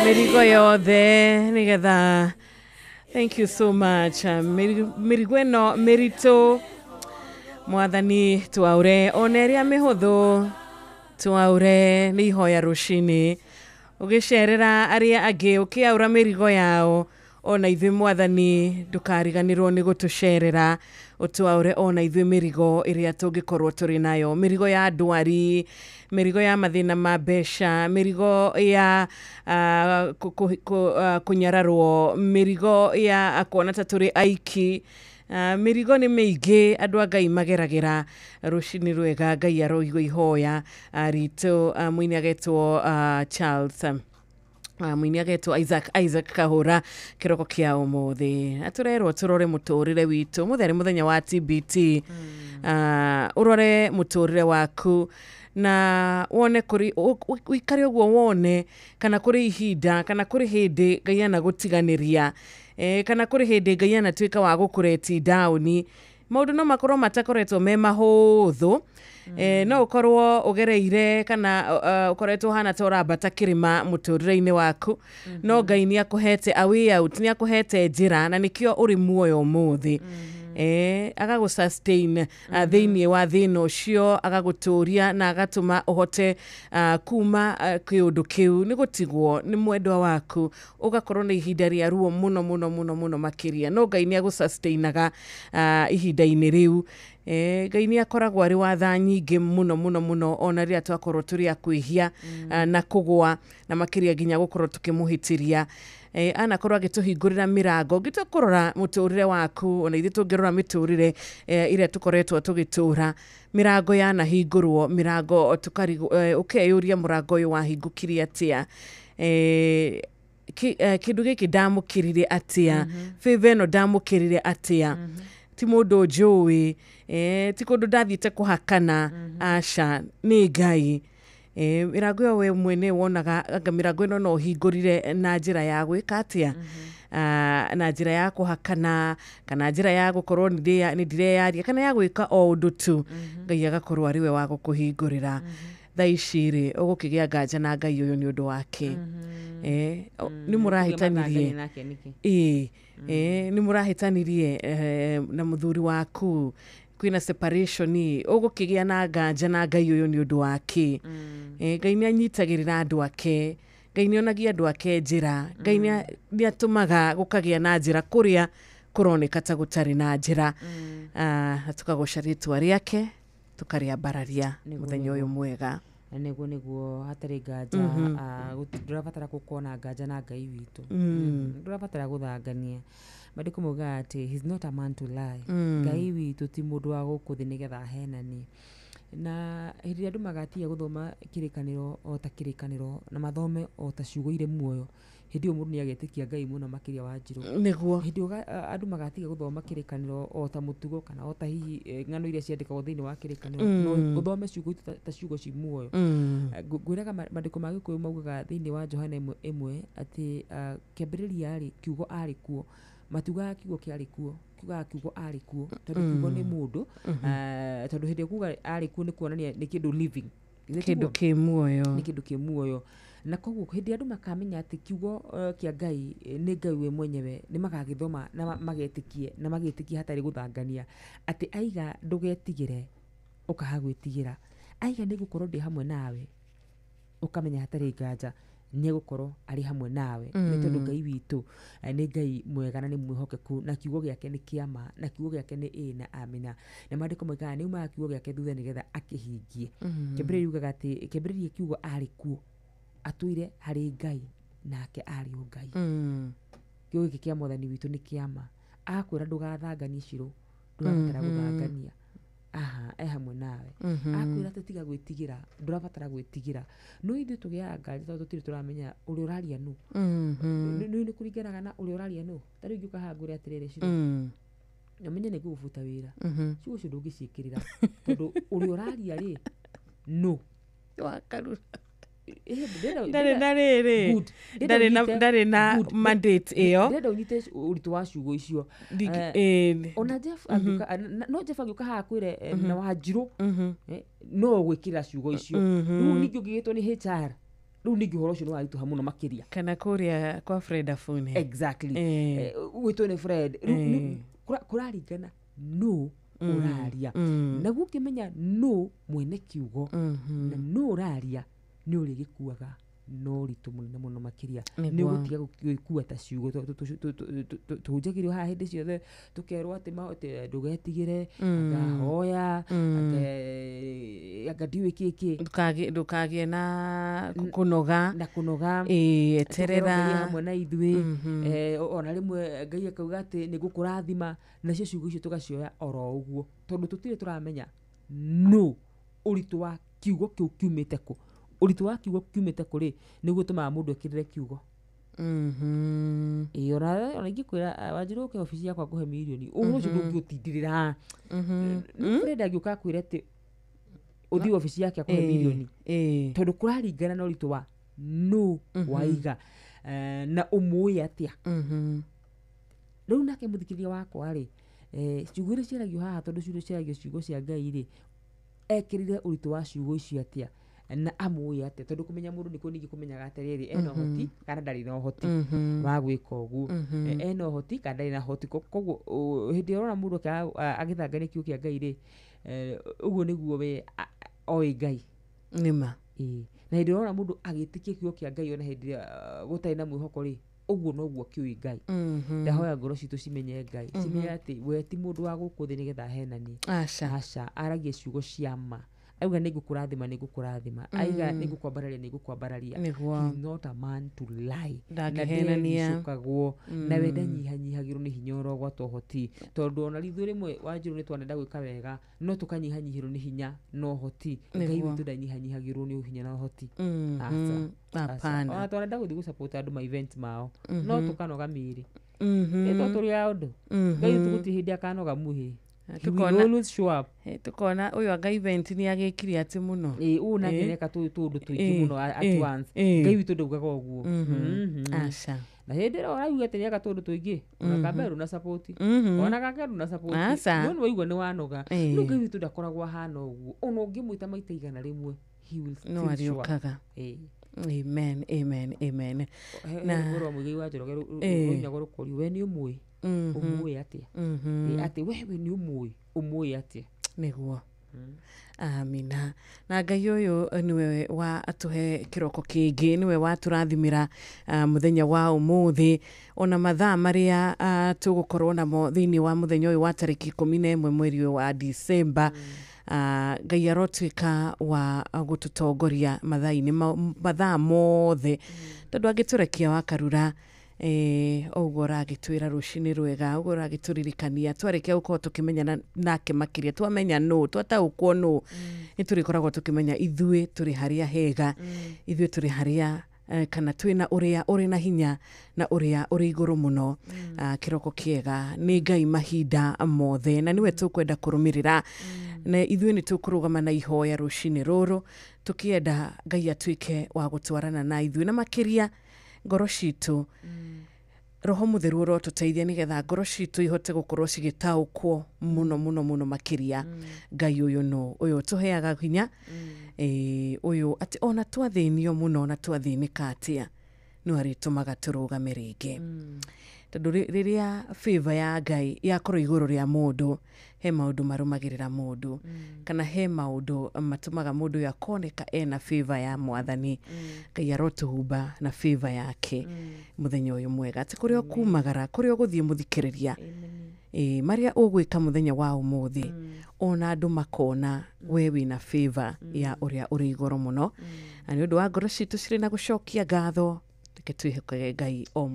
[SPEAKER 15] Mirigo yothe nigetha. Thank you so much. Mirigweno merito mwathani twaure oneria mihuthu twaure ni ihoya rushini ugicerera aria angi ukiaura mirigo yao ona ithui mwathani ndukariganirwo ni gutucerera utwaure ona ithui mirigo iria tungikorwo turi nayo, mirigo ya ndwari, mirigo ya mathina ma besha, mirigo ya kunyararwo, mirigo ya kuona ta turi aiki. Mirigo ni meige andu Ngai mageragera rushini rwega Ngai aroigwo ihoya ritu. Mwini agetwo Charles mwini agetwo Isaac Kahura kiroko kia umuthi aturerwo turore muturire witu mutheri muthenya wa TBT. Urore muturire waku na wone kuri uikare uguo wone kana kuri ihinda kana kuri hindi Ngai ana gutiganiria kana kuri hindi Ngai ana twika wa gukureti down. Maundu no makorwo matakoretwo me mahuthu. No ukorwo ugereire kana ukoretwo hana ta urambata kirima muturire-ini waku, no Ngai ni akuhete a way out, ni akuhete njira na nikio uri muoyo umuthi. agagu sustain thiini wa thina ucio agaguturia na agatuma uhote kuma kiundu kiu ni gutigwo ni mwendwa waku ugakorwo ni ihinda ria ruo muno makiria no Ngai ni agusustainaga ihinda-ini riu Ngai ni akoragwo ari wa tha nyingi muno ona ria twakorwo turi akwihia na kugwa na makiria ginya gukorwo tukimuhitiria anakorwo agituhingurira mirango ngitukurora muturire waku ona ithi tungirora miturire ire tukoretwo tugitura mirango yana hingurwo mirango tukari ukeyuria murango uyu wahingukirie atia kindu giki ndamukirire atia favor ndamukirire atia ti mundu njui ti kundu ndathiite kuhakana aca ni Ngai mirango yo we mwene wonaga anga mirango ino no hingurire na njira ya gwika atia na njira ya kuhakana kana njira ya gukorwo ni ndireyaria kana ya gwika o undu tu Ngai agakorwo ari we wa gukuhingurira thaiciri ugukigia nganja na Ngai uyu ni undu wake ni murahitanirie ni murahitanirie na muthuri waku kwina separation ugukigia na nganja na Ngai uyu ni undu wake Ngai ni anyitagirira andu ake Ngai ni onagia andu ake njira Ngai ni atumaga gukagia na njira kuria kuroneka ta gutari na njira tukagoca ritwa riake tukaria bararia muthenya uyu mwega
[SPEAKER 7] niguo hatari nganja ndurabatara gukona nganja na Ngai witu ndurabatara guthangania Mandiko muga ati he's not a man to lie Ngai witu ti mundu wa gukuthi nigetha henani na hindi andu magatia guthoma kirikaniro o ta kirikaniro na mathome o ta ciugo ire muoyo hindi o mundu ni agetikia Ngai muno makiria wa Njiru
[SPEAKER 15] niguo
[SPEAKER 7] hindi andu magatiga guthoma kirikaniro o ta mutugo kana o ta hihi ng'ano iria ciandikagwo thiini wa kirikaniro no uthome ciugo ta ciugo ci muoyo ngwiraga Mandiko ma Gikuyu maugaga thiini wa Johana 1 ati kiambiriria ari kiugo ari kuo matuga kiugo kiari kuo kiuga kiugo ari kuo tondu kiugo ni mundu tondu hindi kuga ari kuo ni kuonania ni kindu living
[SPEAKER 15] kindu ki muoyo
[SPEAKER 7] ni kindu ki muoyo na koguo hindi andu makamenya ati kiugo kia Ngai ni Ngai we mwenyewe ni magagithoma na magetikie hatari guthangania ati aiga ndugetigire ukahagwitigira aiga ni gukorwo ndi hamwe nawe ukamenya hatari nganja ni gukorwo ari hamwe nawe ni tondu Ngai witu ni Ngai mwega na ni mwihokeku na kiugo giake ni kiama na kiugo giake ni na amina na Mandiko moigaga ni uma kiugo giake thutha nigetha akihingie Kĩambĩrĩria yugaga ati kĩambĩrĩria kiugo ari kuo atuire hari Ngai nake ari o Ngai kiugo giki kia Mwathani witu ni kiama akwira ndugathanganie ciro ndurabatara guthangania hamwe nawe akwira tutiga gwitigira ndurabatara gwitigira no ithu tugia ngari tondu tutiri turamenya uri uraria nu ni kuringanaga na uri uraria nu tari ngiuka hangure atirire ciro namenye ni gubuta wira ciugo cio ndungiciikirira tondu uri uraria ri no
[SPEAKER 15] wakarura ndari na mandate iyo
[SPEAKER 7] ndenda unyite uritu wa ciugo icio ona Jeff no Jeff agiuka hakwire na wa Njiru no gwikira ciugo icio riu ningi ungigitwo ni HR riu ningi horo ucio ni warituha muno makiria
[SPEAKER 15] kana kuria kwa Fred Afune
[SPEAKER 7] exactly gwitwo ni Fred kuraringana no uraria naguo ukimenya no mwene kiugo na no uraria ni uri gikuaga no ritu munene muno makiria ni gutiga gukua ta ciugo tuhujagirio ha hindi ciothe tukerwo ati mahote ndugetigire ngahoya akadiwe kiki
[SPEAKER 15] ndukagie na kunoga eterera
[SPEAKER 7] hamwe na ithwe ona rimwe Ngai akauga ati ni gukurathima nacio ciugo icio tugacioya oro uguo tondu tutire turamenya no uritu wa kiugo kiu kiumite ku uritu wa kiugo kiumite kuri niguo tumaga mundu ekirire kiugo ona ingikwira Wanjiru ke ofisi yakwa kuhe milioni uhuru ucio ndungiutindirira Fred agiuka kwire ati uthi ofisi yake akuhe milioni tondu kuraringana na uritu wa no waiga na umui atia riu nake muthikiriria wakwa ri ciugo iria ciaragio haha tondu ciugo ciaragio ciugo cia Ngai ri ekirire uritu wa ciugo icio atia na amuya ate tondu kumenya mundu niko ningi kumenyaga atiriri eno hoti kana ndari no hoti wa gwika ugu eno hoti kana ndari na hoti koguo hindi urona mundu agithangania kiugo kia Ngai ri uguo niguo we oi Ngai
[SPEAKER 15] nima
[SPEAKER 7] na hindi urona mundu agitikia kiugo kia Ngai ona hindi gutari na mwihoko ri uguo noguo kiui Ngai ndahoya ngoro citu cimenye Ngai cimenye ati we ti mundu wa guku thi nigetha henani aca aragie ciugo cia ma auga ningukurathima aiga ningũkwambararia not a man to lie ndangĩhenania na we ndanyihanyihagĩrwo nĩ hinya ũrĩa gwatwo hoti tondũ ona rithu rĩmwe wanjirũ nĩ twanenda gwĩka wega no tũkanyihanyihĩrwo nĩ hinya no hoti Ngai witũ ndanyihanyihagĩrwo nĩ hinya na hoti hapana ona twanenda gũthiĩ gũsupport andũ ma event mao no tũkanoga mĩĩrĩ ĩtwo tũrĩ a ũndũ Ngai witũ gũtirĩ hĩndĩ akanoga muhĩ
[SPEAKER 15] tukona uyu anga event ni agikiri ati muno
[SPEAKER 7] una ngereka tundu tuingi muno at once Ngai witu ndugaga uguo
[SPEAKER 15] aca
[SPEAKER 7] na hindi ro arauga ati niaga tundu tuingi ona kaberu na support ona kakeru na support no waigua ni wanoga no Ngai witu ndakoragwa hana uguo ona ungimwita maita igana rimwe he will
[SPEAKER 15] no ariukaga amen
[SPEAKER 7] na ngoro mugi wa njoroge runyago rukori we ni umwe umwe atia ati wewe ni umwe atia
[SPEAKER 15] niguo amina na Ngai uyu niwe wa atuhe kiroko kingi niwe wa turathimira muthenya wa umuthi ona mathaa maria tugukorwo namo thiini wa muthenya uyu wa tariki 11 mweri wa December Ngai arotwika wa gututongoria mathaa mothe tondu angiturekia wakarura oguo ragitwira rucini rwega oguo ragituririkania twarikia gukorwo tukimenya nake makiria twamenya no twataukwo no niturikoragwo tukimenya ithui turi haria hega ithui turi haria kana twina uria uri na hinya na uria uri iguru muno kiroko kiega ni Ngai mahinda mothe na niwe tukwenda kurumirira na ithui ni tukurugama na ihoya rucini ruru tukienda Ngai atwike wa gutwarana na ithui na makiria ngoro citu Roho Mutheru rotuteithia nigetha ngoro citu ihote gukorwo cigitaukwo muno makiria Ngai uyu no uyu tuheaga hinya uyu ati ona twathinio muno na twathinika atia no aritumaga turugame ringi tondu riria favor ya Ngai yakorwo iguru ria mundu he maundu marumagirira mundu kana he maundu matumaga mundu yakoneka ena favor ya Mwathani Ngai arotuhumba na favor yake muthenya uyu mwega ati kurio kumagara kurio guthie muthikiriria maria ugwika muthenya wa umuthi ona andu makona we wina favor ya uria uri iguru muno ani undu wa ngoro citu ciri na gucokia ngatho tukitwihokage Ngai o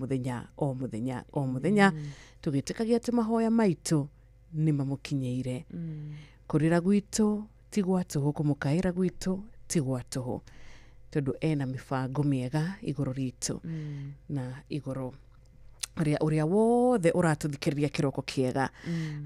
[SPEAKER 15] muthenya tugitikagia ati mahoya maitu ni mamukinyeire kurira gwitu ti gwatuhu kumukaira gwitu ti gwatuhu tondu ena mibango miega iguru ritu na iguru uria wothe uratuthikiriria kiroko kiega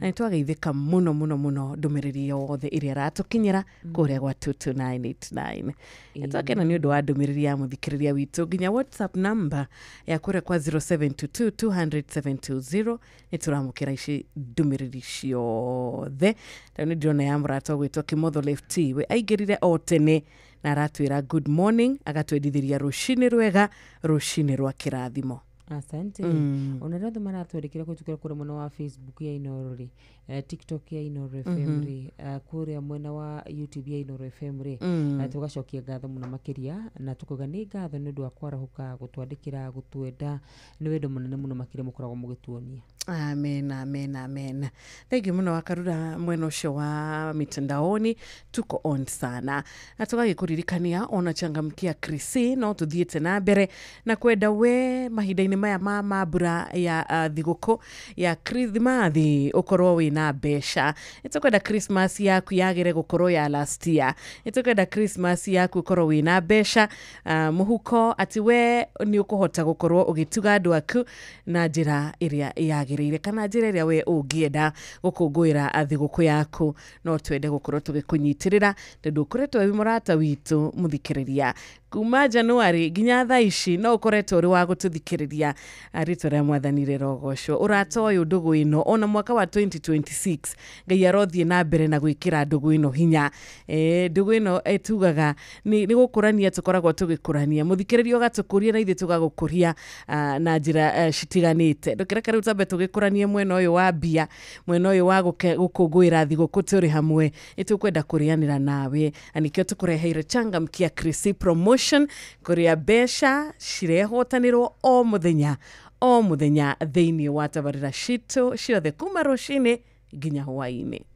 [SPEAKER 15] na nitwageithika muno ndumiriri yothe iria ratukinyira kuria gwa 22989 nitwakena ni undu wa ndumiriri ya muthikiriria witu nginya WhatsApp number ya kuria kwa 0722200720 nituramukira ici ndumiriri ciothe tani ndona ya murata gwitwo Kimotho Lefty we aigirire otene na aratwira good morning agatwendithiria rucini rwega rucini rwa kirathimo.
[SPEAKER 7] Asante. Ona rado maratwandikira kutukira kuri mwena wa Facebook ya Inoro ri, TikTok ya Inoro FM ri, kuri mwena wa YouTube ya Inoro FM ri. Tugacokia ngatho muno makiria na tukuga ni ngatho ni ndu akwarahuka gutwandikira gutwenda ni wendo munene muno makiria mukoragwo mugituonia.
[SPEAKER 15] Amen. Thank you muno wakarura mwena ucio wa mitandaoni tuko on sana. Na tugagikurikania ona changamkia Krisi no tuthiete na mbere na kwenda we mahinda-ini maya ma mambura ya thiguku ya Christmathi ukorwo wina besha. Itukwenda Christmas yaku yagire gukorwo ya last year. Itukwenda Christmas yaku ukorwo wina besha muhuko ati we ni ukuhota gukorwo ugituga andu aku na njira iria yagiriire kana njira iria we ungienda gukungwira thiguku yaku no twende gukorwo tugikunyitirira tondu kuretwo wi murata witu muthikiriria kuma Januari nginya thaa ici no ukoretwo uri wa gututhikiriria ritwa ria mwathani rirogocwo urata uyu ndugu ino ona mwaka wa 2026 ngai arothie na mbere na gwikira ndugu ino hinya ndugu ino etugaga ni gukurania tukoragwo tugikurania muthikiririo gatukuria na ithe tugagukuria na njira citiganite ndukireka riu tambe tugikuranie mwena uyu wa bia mwena uyu wa gukungwira thiguku turi hamwe itukwenda kurianira nawe anikio tukureheire Changamkia Krisi Promotion kuria besha cirehotanirwo o muthenya thiini wa tabarira citu ciothe kuma rucini nginya hwaini.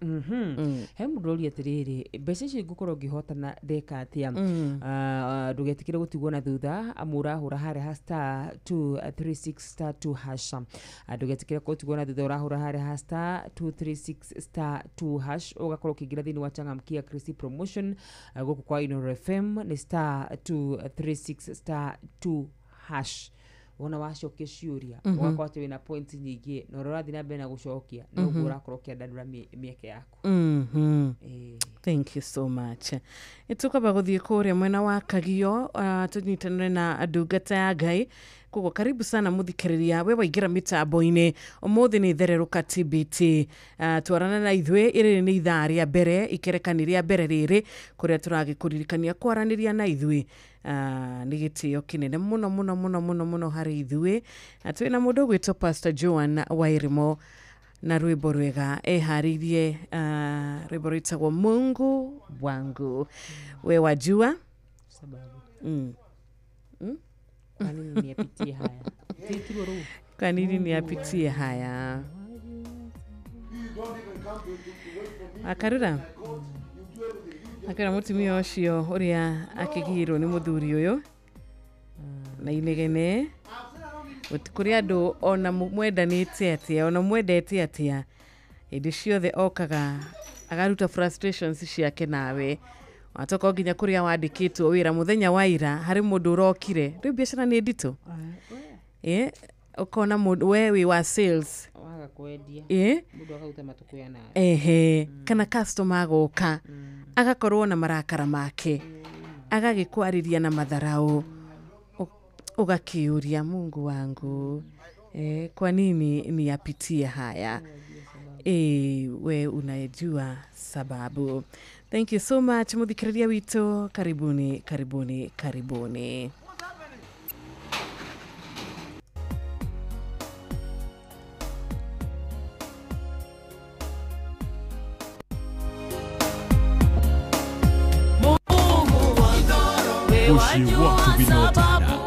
[SPEAKER 7] He mundu uri atiriri mbeca ici ngukorwo ngihotana ndeka atia ndugetikire gutigwo na thutha amurahura hare ha star 236 star 2 hash ndugetikire gutigwo na thutha urahura hare ha star 236 star 2 hash ugakorwo kigira thini wa Changamkia Krisi Promotion guku kwa Inooro FM ni star 236 star 2 hash wona wacokia ciuria ugakorwo wina points nyingi no rorathi na mbere na gucokia no urakorwo kiandandura mieke yaku.
[SPEAKER 15] Thank you so much. Itukaba guthie kuria mwena wa Kagio tunyitanire na ndungata ya Ngai koguo karibu sana muthikiriria we waingira mitambo-ini umuthi ni thereruka TBT twarana na ithwe iri ni ithaa ria mbere ikerekani ria mbere riri kuria turagikurikania kwaraniria na ithwe ni gitio kinene muno hari ithwe twina mundu gwitwo Pastor Joan Wairimo na rwimbo rwega eharirie rwimbo rwitagwo Mungu wangu we wajua sababu
[SPEAKER 7] kanini niapitie haya
[SPEAKER 15] kanini niapitie haya akarura akara mutumia ucio uria akigirwo ni muthuri uyu na inegene kuri andu ona mwendanite atia ona mwendete atia indi ciothe okaga agaruta frustrations ciake nawe watoka nginya kuria wandikitwo wira muthenya wa ira hari mundu urokire riu biashara ni ndito ukona mundu we wa sales
[SPEAKER 7] waga kwendia mundu akaruta matuku ya
[SPEAKER 15] nawe kana customer agoka agakorwo na marakara make agagikwariria na madharau ugakiuria Mungu wangu kwa nini niyapitie haya we unajua sababu. Thank you so much muthikiriria witu karibuni
[SPEAKER 17] Ushi watu binotana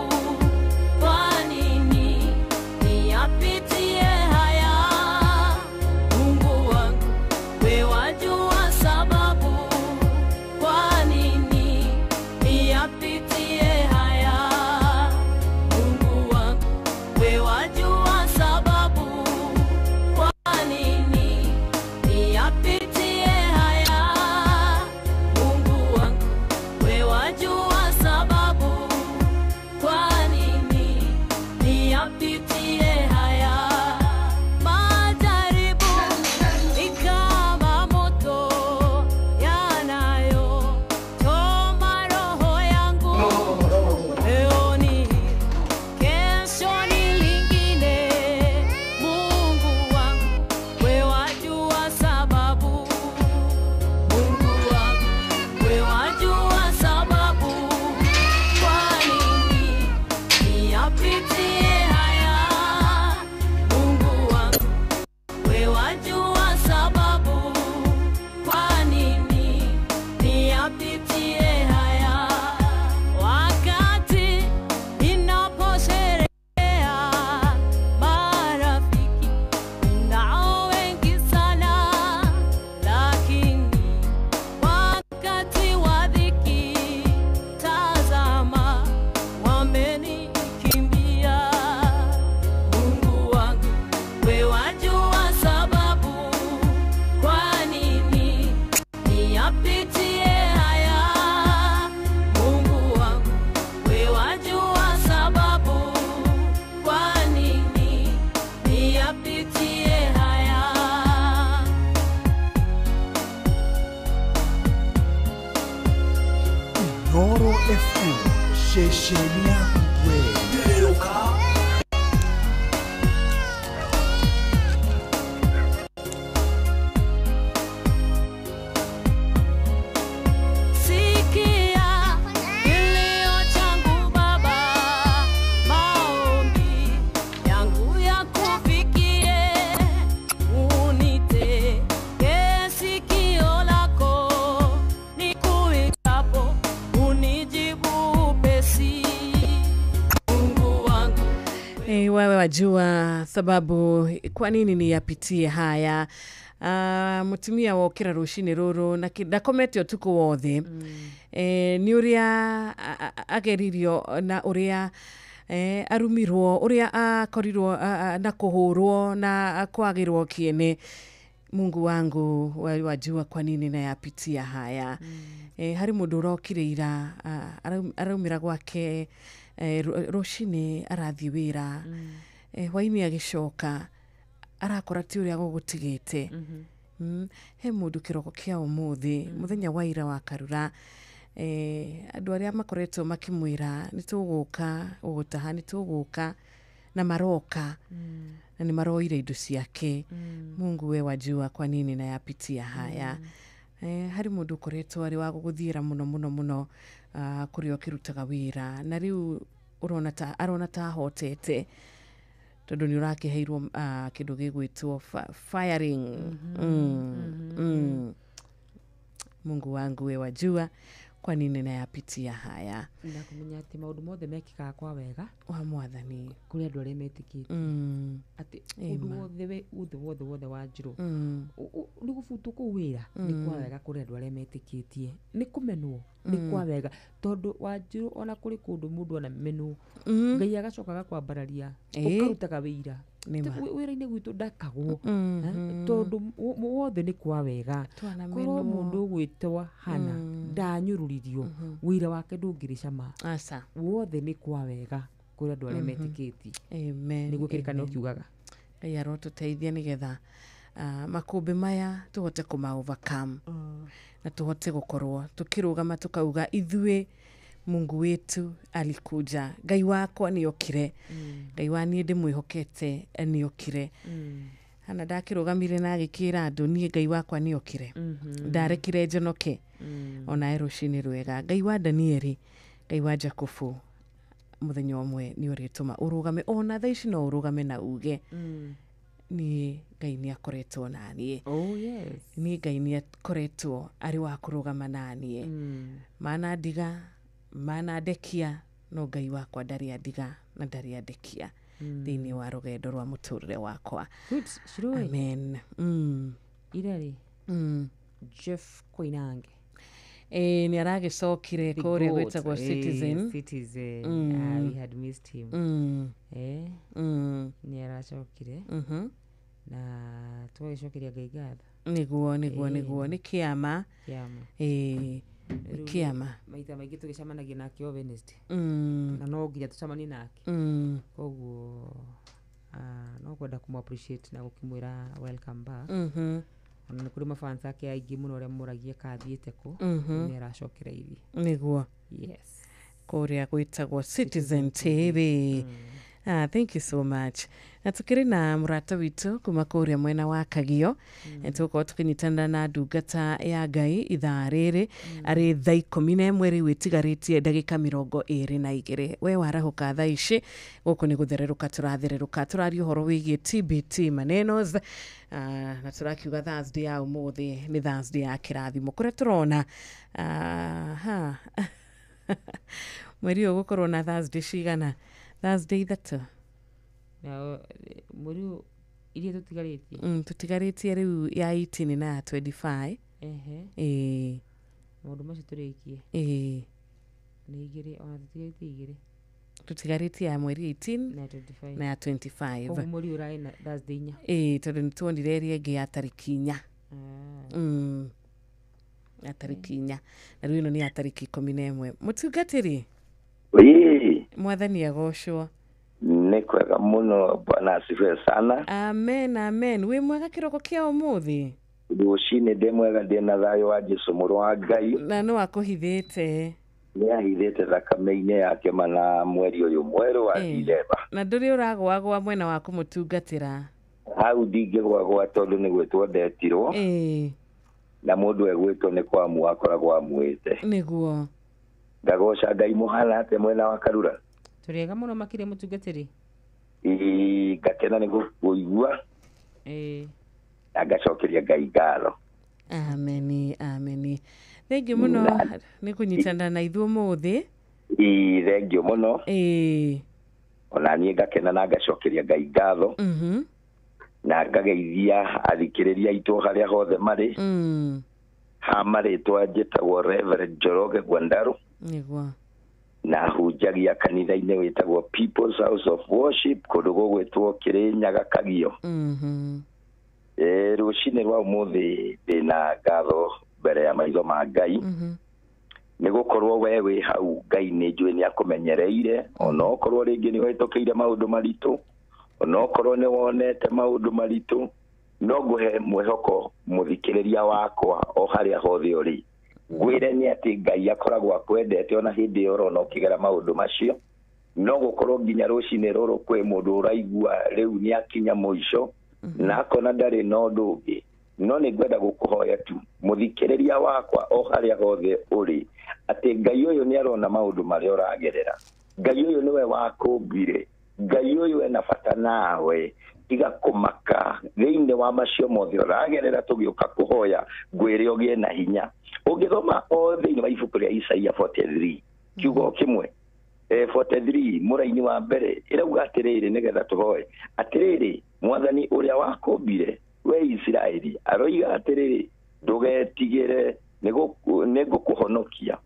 [SPEAKER 10] Inooro FM, ceceni yaku we
[SPEAKER 15] Wewe wajua sababu kwa nini niyapitie haya. Mutumia wokira rushini ruru na komete otuko wothe. Ni uria ageririo na uria arumirwo, uria akorirwo na kuhurwo na kwagirwo kiene. Mungu wangu wajua kwa nini nayapitia haya. Hari mundu urokire ira araumira gwake rushini arathi wira. Hwaini agicoka arakora ti uria gugutigite. He mundu kiroko kia umuthi muthenya wa ira wa karura andu aria makoretwo makimwira nituguka ugutaha nituguka na maroka na ni maroire indo ciake. Mungu we wajua kwa nini nayapitia haya. Hari mundu ukoretwo ari wa guguthira muno kuri okirutaga wira na riu arona ta hotete tondu ni urakiheirwo kindu gigwitwo firing. Mungu wangu we wajua kwa nini nayapitia haya.
[SPEAKER 7] Na kumenya ati maundu mothe mekikaga kwa wega
[SPEAKER 15] wa mwathani
[SPEAKER 7] kuri andu aria metikite. Ati undu wothe wanjiru ni gubutu ku wira ni kwa wega kuri andu aria metikitie. Ni kumenwo ni kwa wega tondu wanjiru ona kuri kundu mundu ona menwo Ngai agacokaga kwambararia ukarutaga wira wira-ini gwitu ndakagwo tondu wothe ni kwa wega. Korwo mundu ugwitwa hana ndanyururirio wira wake ndungiricama wothe ni kwa wega kuri andu aria metikitie.
[SPEAKER 15] Amen.
[SPEAKER 7] Niguo kirikano kiugaga
[SPEAKER 15] Ngai arotuteithia nigetha makumbi maya tuhote kuma overcome na tuhote gukorwo tukirugama tukauga ithuĩ Mungu wetu alikuja. Ngai wakwa ni okire. Ngai wani ndimwihokete ni okire. Hana ndakirugamire na agikira andu nie Ngai wakwa ni okire. Ndarekire njonoke ona erushini rwega. Ngai wa Danieli, Ngai wa Jakubu muthenya umwe ni urituma urugame ona thaici no urugame na uge ni Ngai ni akoretwo nanie. Ni Ngai ni akoretwo ari wa kurugama nanie. Mana ndiga mana ndekia no Ngai wakwa ndari andiga na ndari andekia thiini wa rugendo rwa muturire wakwa. Amen.
[SPEAKER 7] Irari Jeff Koinange
[SPEAKER 15] ni aragicokire kuria gwitagwo Citizen.
[SPEAKER 7] We had missed him. Ni aracokire na tugicokeria Ngai ngatho.
[SPEAKER 15] Niguo ni kiama kiama
[SPEAKER 7] maita maingi tugicamanagia nake o Wednesday na no nginya tucamanie nake koguo no kwenda kumu appreciate na gukimwira welcome back. Ona ni kuri mafans ake aingi muno ria muragie kathiite ku ni aracokereirie
[SPEAKER 15] niguo kuria gwitagwo Citizen TV. Thank you so much. Na tukiri na murata witu kuma kuria mwena wa Kagio. Tuko tukinyitana na ndungata ya Ngai ithaa riri ari thaa 11 witigarĩtie ndagĩka 22. We warahuka thaa ici guku ni guthereruka turathereruka turaria uhoro wigie TBT manenos na turakiuga Thursday ya umuthi ni Thursday ya kirathimo kuria turona mweri ugukorwo na Thursday cigana Thursday ithatu
[SPEAKER 7] na muri iria tutigaritie
[SPEAKER 15] tutigaritie riu ya 18 na 25
[SPEAKER 7] maundu macio turikie ni igiri ona tutigaritie igiri
[SPEAKER 15] tutigaritie ya mweri 18 na ya 25
[SPEAKER 7] koguo muri urai na Thursday nya
[SPEAKER 15] tondu ni tuonire ria ingi ya tariki 4 ya tariki 4 na riu ino ni ya tariki 11 mutungatiri mwathani agocwo
[SPEAKER 18] ni kwega muno bwana asifiwe sana.
[SPEAKER 15] Amen. We mwega kiroko kia umuthi
[SPEAKER 18] rucini ndi mwega ndi na thayo wa Jesu muru wa Ngai
[SPEAKER 15] na no akuhithite
[SPEAKER 18] nĩ ahithĩte thakame-inĩ yake mana mweri ũyũ mwerũ wa Dithemba.
[SPEAKER 15] Na ndũrĩ ũragwagwa mwena wa kũmũtungatĩra?
[SPEAKER 18] Hau ndingĩgwagwa tondũ nĩ gwĩtwo ndetirwo. Na mũndũ egwĩtwo nĩ kwamu akoragwo amwĩte.
[SPEAKER 15] Nĩguo.
[SPEAKER 18] Ndagoca Ngai mũhana atĩ mwena wa Karura.
[SPEAKER 7] Tũrĩega mũno makĩria mũtungatĩri.
[SPEAKER 18] Ngakena nĩ gũkũigua. Na ngacokeria Ngai ngatho.
[SPEAKER 15] Ameni, ameni. Thengiũ mũno nĩ kũnyitana na ithuĩ ũmũthĩ.
[SPEAKER 18] Thengiũ mũno. Ona niĩ ngakena na ngacokeria Ngai ngatho. Na ngageithia athikĩrĩria aitũ harĩa hothe marĩ. Ha marĩtwa njĩtagwo Reverend Njoroge Gwandarũ.
[SPEAKER 15] Nĩguo.
[SPEAKER 18] Na hunjagia kanitha-inĩ wĩtagwo People's House of Worship kũndũ gũgwĩtwo Kĩrĩnyaga Kagio. Rũcinĩ rwa ũmũthĩ ndĩna ngatho mbere ya maitho ma Ngai. Nĩ gũkorwo we wĩ hau Ngai nĩ njũĩ nĩ akũmenyereire, ona okorwo rĩngĩ nĩ wahĩtũkĩire maũndũ maritũ, ona okorwo nĩ wonete maũndũ maritũ, no ngũhe mwĩhoko mũthikĩrĩria wakwa o harĩa hothe ũrĩ. Ngwĩre nĩ atĩ Ngai akoragwo akwendete ona hĩndĩ ĩyo ũrona ũkĩgera maũndũ macio. No gũkorwo nginya rũcinĩ rũrũ kwĩ mũndũ ũraigua rĩu nĩ akinya mũico na akona ndarĩ na ũndũ ũngĩ. No nĩ ngwenda gũkũhoya tu mũthikĩrĩria wakwa o harĩa hothe ũrĩ atĩ Ngai ũyũ nĩ arona maũndũ marĩa ũragerera. Ngai ũyũ nĩwe wakũmbire. Ngai ũyũ ena bata nawe. Tiga kũmaka thĩinĩ wa macio mothe ũragerera tũgĩũka kũhoya, ngwĩre ũgĩe na hinya. Ũngĩthoma o thĩinĩ wa ibuku rĩa Isaia 43 kiugo kĩmwe 43 mũraini wa mbere ĩrauga atĩrĩrĩ nĩgetha tũhoe atĩrĩrĩ, Mwathani ũrĩa wakũmbire we Isiraeli aroiga atĩrĩrĩ, ndũgetigĩre nĩngũkũhonokia,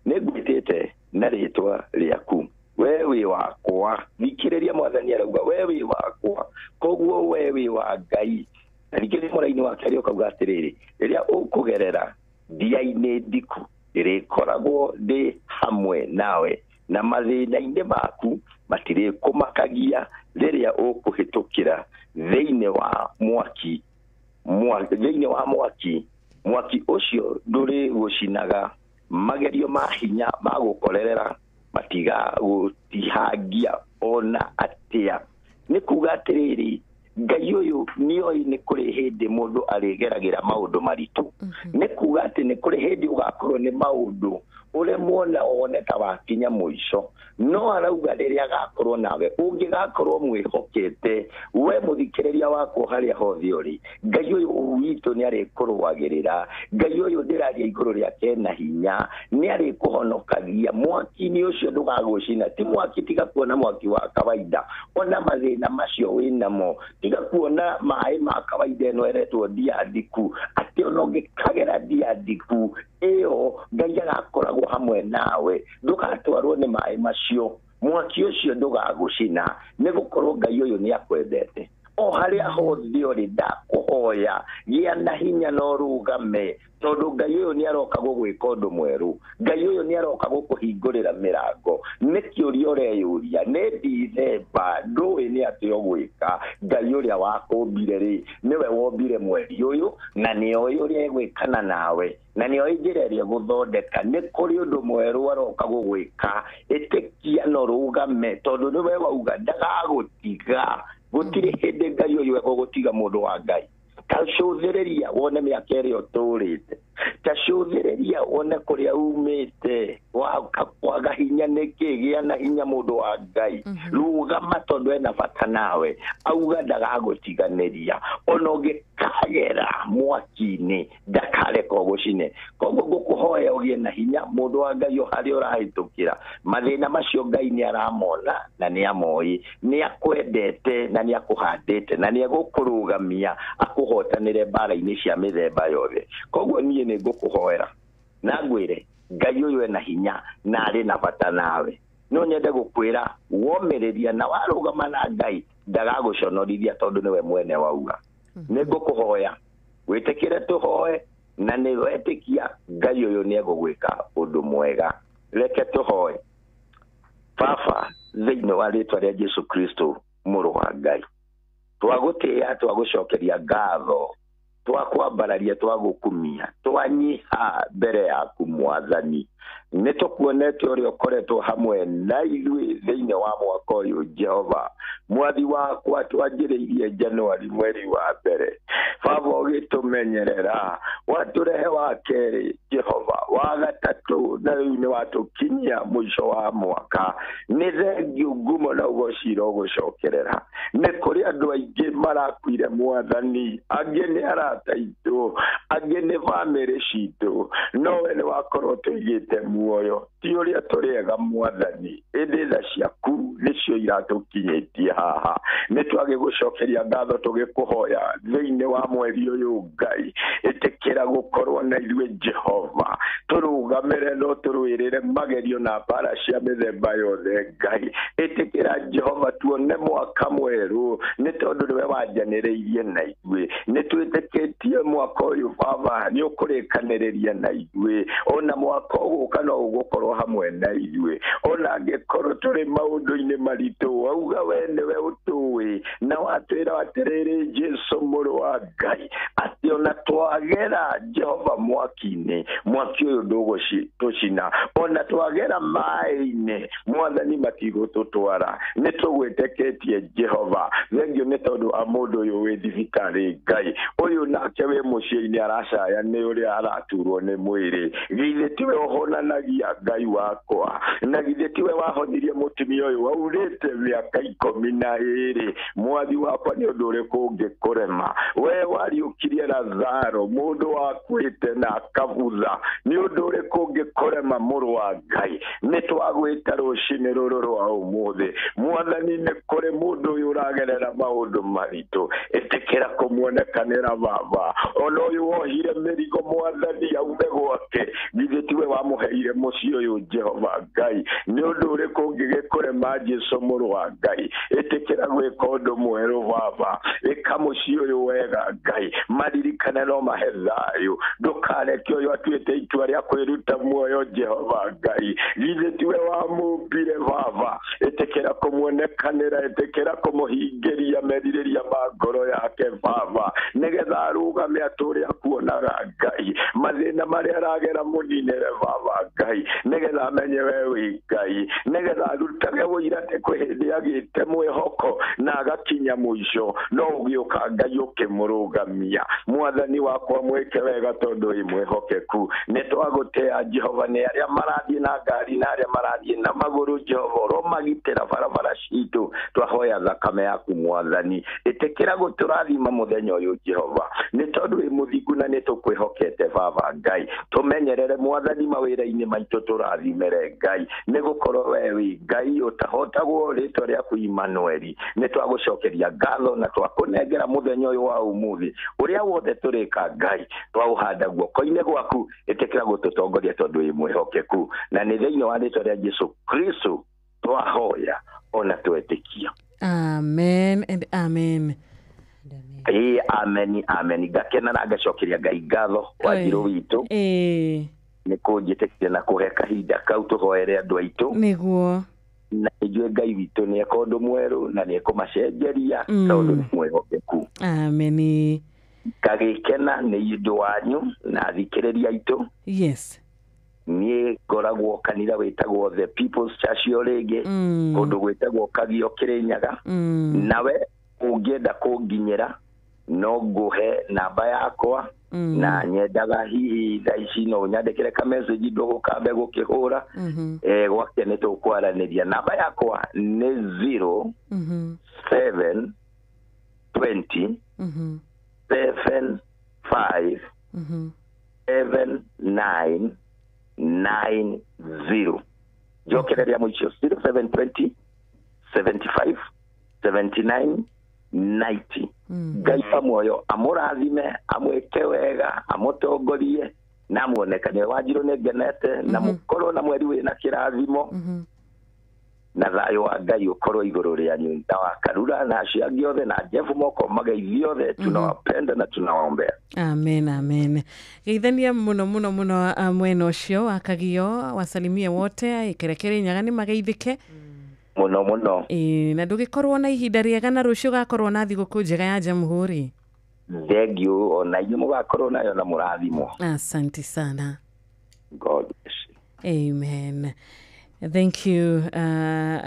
[SPEAKER 18] nĩngwĩtĩte na rĩtwa rĩaku, we wĩ wakwa. Thikĩrĩria Mwathani arauga we wĩ wakwa, koguo we wĩ wa Ngai. Na ningĩ mũraini wa kerĩ ũkauga atĩrĩrĩ, rĩrĩa ũkũgerera ndĩa-inĩ ndiku ndĩrĩkoragwo ndĩ hamwe nawe, na mathĩna-inĩ maku matirĩkũmakagia rĩrĩa ũkũhĩtũkĩra thĩinĩ wa mwaki. Mwaki ũcio ndũrĩ gũcinaga, magerio ma hinya ma gũkorerera matigagũtihangia ona atĩa. Nĩ kuga atĩrĩrĩ, Ngai ũyũ nĩoĩ nĩ kũrĩ hĩndĩ mũndũ arĩgeragĩra maũndũ maritũ. Nĩ kuga atĩ nĩ kũrĩ hĩndĩ ũgakorwo nĩ maũndũ ũremwo na wone ta wakinya mũico, no arauga rĩrĩa agakorwo nawe ũngĩgakorwo mwĩhokete we mũthikĩrĩria wakwa harĩa hothe ũrĩ, Ngai ũyũ witũ nĩ arĩkũrũagĩrĩra. Ngai ũyũ ndĩraria igũrũ rĩake na hinya, nĩ arĩkũhonokagia. Mwaki-inĩ ũcio ndũgagũcina, ti mwaki tiga kuona mwaki wa kawaida, ona mathĩna macio wĩnamo tiga kuona maĩ ma kawaida ĩno ĩretwo ndia ndiku, atĩ ona ũngĩkagera ndia ndiku ĩyo Ngai agakoragwo hamwe nawe. Ndũgatwarwo nĩ maĩ macio, mwaki ũcio ndũgagũcina, nĩ gũkorwo Ngai ũyũ nĩ akwendete. O harĩa hothe ũrĩ ndakũhoya gĩa na hinya na ũrũgame, tondũ Ngai ũyũ nĩ aroka gũgwĩka ũndũ mwerũ. Ngai ũyũ nĩ aroka gũkũhingũrĩra mĩrango. Nĩ kĩũria ũreyũria, nĩ Dithemba, ndũĩ nĩ atĩ ũgwĩka. Ngai ũrĩa wakũmbire rĩ, nĩwe wombire mweri ũyũ, na nĩoĩ ũrĩa egwĩkana nawe, na nĩoĩ njĩra ĩrĩa gũthondeka. Nĩ kũrĩ ũndũ mwerũ aroka gũgwĩka. Ĩtĩkia na ũrũgame, tondũ nĩwe wauga ndagagũtiga. Gũtirĩ hĩndĩ Ngai ũyũ egũgũtiga mũndũ wa Ngai. Tacũthĩrĩria wone mĩaka ĩrĩa ũtũrĩte, tacũthĩrĩria wone kũrĩa umĩte, kwaga hinya nĩkĩ, gĩa na hinya mũndũ wa Ngai. Rũgama tondũ ena bata nawe, auga ndagagũtiganĩria. Ona ũngĩkagera mwaki-inĩ ndakareka ũgũcine. Koguo ngũkũhoya ũgĩe na hinya mũndũ wa Ngai o harĩa ũrahĩtũkĩra. Mathĩna macio Ngai nĩ aramona na nĩ amoĩ, nĩ akwendete na nĩ akũhandĩte na nĩ egũkũrũgamia akũhotanĩre mbara-inĩ cia mĩthemba yothe. Koguo niĩ nĩ ngũkũhoera na ngwĩre Ngai ũyũ ena hinya na arĩ na bata nawe. No nyende gũkwĩra womĩrĩria na warũgama na Ngai ndagagũconorithia tondũ nĩwe mwene wauga. Nĩ ngũkũhoya wĩtĩkĩre tũhoe, na nĩ wetĩkia Ngai ũyũ nĩ egũgwĩka ũndũ mwega. Reke tũhoe. Baba, thĩinĩ wa rĩĩtwa rĩa Jesũ Kristo mũrũ wa Ngai, twagũtĩĩa, twagũcokeria ngatho, twakwambararia, twagũkumia, twanyiha mbere yaku Mwathani. nitukuonete uria ukoretwo hamwe na ithuĩ thĩinĩ wa mwaka ũyũ Jehova mwathi wakwa twanjĩrĩirie Januari mweri wa mbere Baba ũgĩtũmenyerera watũrehe wa kerĩ Jehova wa gatatũ na rĩu nĩ watũkinyia mũico wa mwaka nĩ thengiũ ngumo na ũgocira ũgũcokerera nĩ kũrĩ andũ aingĩ marakuire mwathani angĩ nĩ arata aitũ angĩ nĩ bamĩrĩ citũ no we nĩ wakorwo tũigĩte muoyo ti ũrĩa tũrĩega mwathani ĩndĩ tha ciaku nĩcio iratũkinyĩtie haha nĩ twagĩgũcokeria ngatho tũgĩkũhoya thĩinĩ wa mweri ũyũ Ngai ĩtĩkĩra gũkorwo na ithuĩ Jehova tũrũgamĩre no tũrũĩrĩre magerio na mbara cia mĩthemba yothe Ngai ĩtĩkĩra Jehova tuone mwaka mwerũ nĩ tondũ nĩwe wanjanĩrĩirie na ithuĩ nĩ twĩtĩkĩtie mwaka ũyũ Baba nĩ ũkũrĩkanĩrĩria na ithuĩ ona mwaka ũgũka no ũgũkorwo hamwe na ithuĩ ona angĩkorwo tũrĩ maũndũ-inĩ maritũ auga we nĩwe ũtũĩ na watwĩra atĩrĩrĩ Jesũ mũrũ wa Ngai atĩ ona twagera Jehova mwaki-inĩ mwaki ũyũ ndũgũtũcina ona twagera maĩ-inĩ mwathani matigũtũtwara nĩ tũgwĩtĩkĩtie Jehova thengio nĩ tondũ wa mũndũ ũyũ wĩ thibitarĩ Ngai ũyũ nake wĩ mũciĩ-inĩ aracaya nĩ ũrĩa araturwo nĩ mwĩrĩ githĩ tiwe ũhonanagia Ngai wakwa na githĩ tiwe wahonirie mũtumia ũyũ waurĩte mĩaka 12 mwathi wakwa nĩ ũndũ ũrĩkũ ũngĩkũrema we wariũkirie Lazaro mũndũ wakuĩte na akabutha nĩ ũndũ ũrĩkũ ũngĩkũrema mũrũ wa Ngai nĩ twagwĩta rũcinĩ rũrũ rwa ũmũthĩ mwathani nĩ kũrĩ mũndũ ũyũ ũragerera maũndũ maritũ ĩtĩkĩra kũmuonekanĩra Baba ona ũyũ wohire mĩrigo mwathani aume gwake githĩ tiwe wamũheire mũciĩ ũyũ Jehova Ngai nĩ ũndũ ũrĩkũ ũngĩgĩkũrema Jesũ mũrũ wa Ngai ĩtĩkĩra gwĩka ũndũ mwerũ Baba ĩka mũciĩ ũyũ wega Ngai maririkane no mahe thayũ ndũkareke ũyũ atuĩte itua rĩa kwĩruta muoyo Jehova Ngai githĩ tiwe wamũmbire Baba ĩtĩkĩra kũmuonekanĩra ĩtĩkĩra kũmũhingĩria merirĩria ma ngoro yake Baba nĩgetha arũgame atũre akuonaga Ngai mathĩna marĩa aragera mũninĩre Baba Ngai nĩgetha amenye we wĩ Ngai nĩgetha arutage ũira atĩ kwĩ hĩndĩ agĩte mwĩhoko na agakinya mũico no ũgĩũka Ngai ũkĩmũrũgamia mwathani wakwa mwĩke wega tondũ wĩ mwĩhokeku nĩ twagũtĩa Jehova nĩ arĩa marathiĩ na ngari na arĩa marathiĩ na magũrũ Jehova ũromagitĩra barabara citũ twahoya thakame yaku mwathani ĩtĩkĩra gũtũrathima mũthenya ũyũ Jehova nĩ tondũ wĩ mũthingu na nĩ tũkwĩhokete Baba Ngai tũmenyerere mwathani mawĩra-inĩ maitũ tũrathimere Ngai nĩ gũkorwo we wĩ Ngai ũtahotagwo rĩtwa rĩaku Imanueli nĩ twagũcokeria ngatho na twakũnengera mũthenya ũyũ wa ũmũthĩ ũrĩa wothe tũrĩka Ngai twaũhanda guoko-inĩ gwaku ĩtĩkĩra gũtũtongoria tondũ wĩ mwĩhokeku na nĩ thĩinĩ wa rĩtwa rĩa Jesũ Kristo twahoya ona twetĩkia.
[SPEAKER 15] Amen and amen.
[SPEAKER 18] Amen amen ngakena na ngacokeria Ngai ngatho wa njirũ witũ nĩ kũnjĩtĩkĩria na kũhe kahinda kau tũhoere andũ aitũ
[SPEAKER 15] nĩguo
[SPEAKER 18] na ijue Ngai witũ nĩ eka ũndũ mwerũ na nĩ ekũmacenjeria tondũ nĩ mwĩhokeku.
[SPEAKER 15] Amen.
[SPEAKER 18] Ngagĩkena nĩ indũ wanyu na thikĩrĩria aitũ.
[SPEAKER 15] Yes.
[SPEAKER 18] Niĩ ngoragwo kanitha wĩtagwo The People's Church yo rĩngĩ kũndũ gwĩtagwo Kagio Kĩrĩnyaga nawe ũngĩenda kũnginyĩra no ngũhe namba yakwa na nyendaga hihi thaa ici no nyandĩkĩre ka message ndũgũkambe gũkĩhũra gwake nĩ tũkwaranĩria namba yakwa nĩ 0720 75 7990 njokereria mũico 0720 75 79 90 Ngai pamoyo amũrathime amwĩke wega amũtongorie na muonekane Wanjirũ nĩ ngenete na mũkorwo na mweri wĩna kĩrathimo na thayũ wa Ngai ũkorwo igũrũ rĩanyu na wa Karura na acio angĩ othe na Jeff Moko mageithio othe tunawapenda na tunawaombea.
[SPEAKER 15] Amen amen. Geithania muno muno muno mwena ũcio wa Kagio wasalimie wote ikerekere nyaga nĩ mageithĩke
[SPEAKER 18] muno muno
[SPEAKER 15] na ndũgĩkorwo na ihinda rĩega na rũciũ gakorwo na thigũkũ njega ya Jamhuri.
[SPEAKER 18] Thengiũ ona inyuĩ mũgakorwo nayo na mũrathimo.
[SPEAKER 15] Asante sana.
[SPEAKER 18] God bless you.
[SPEAKER 15] Amen. Thank you.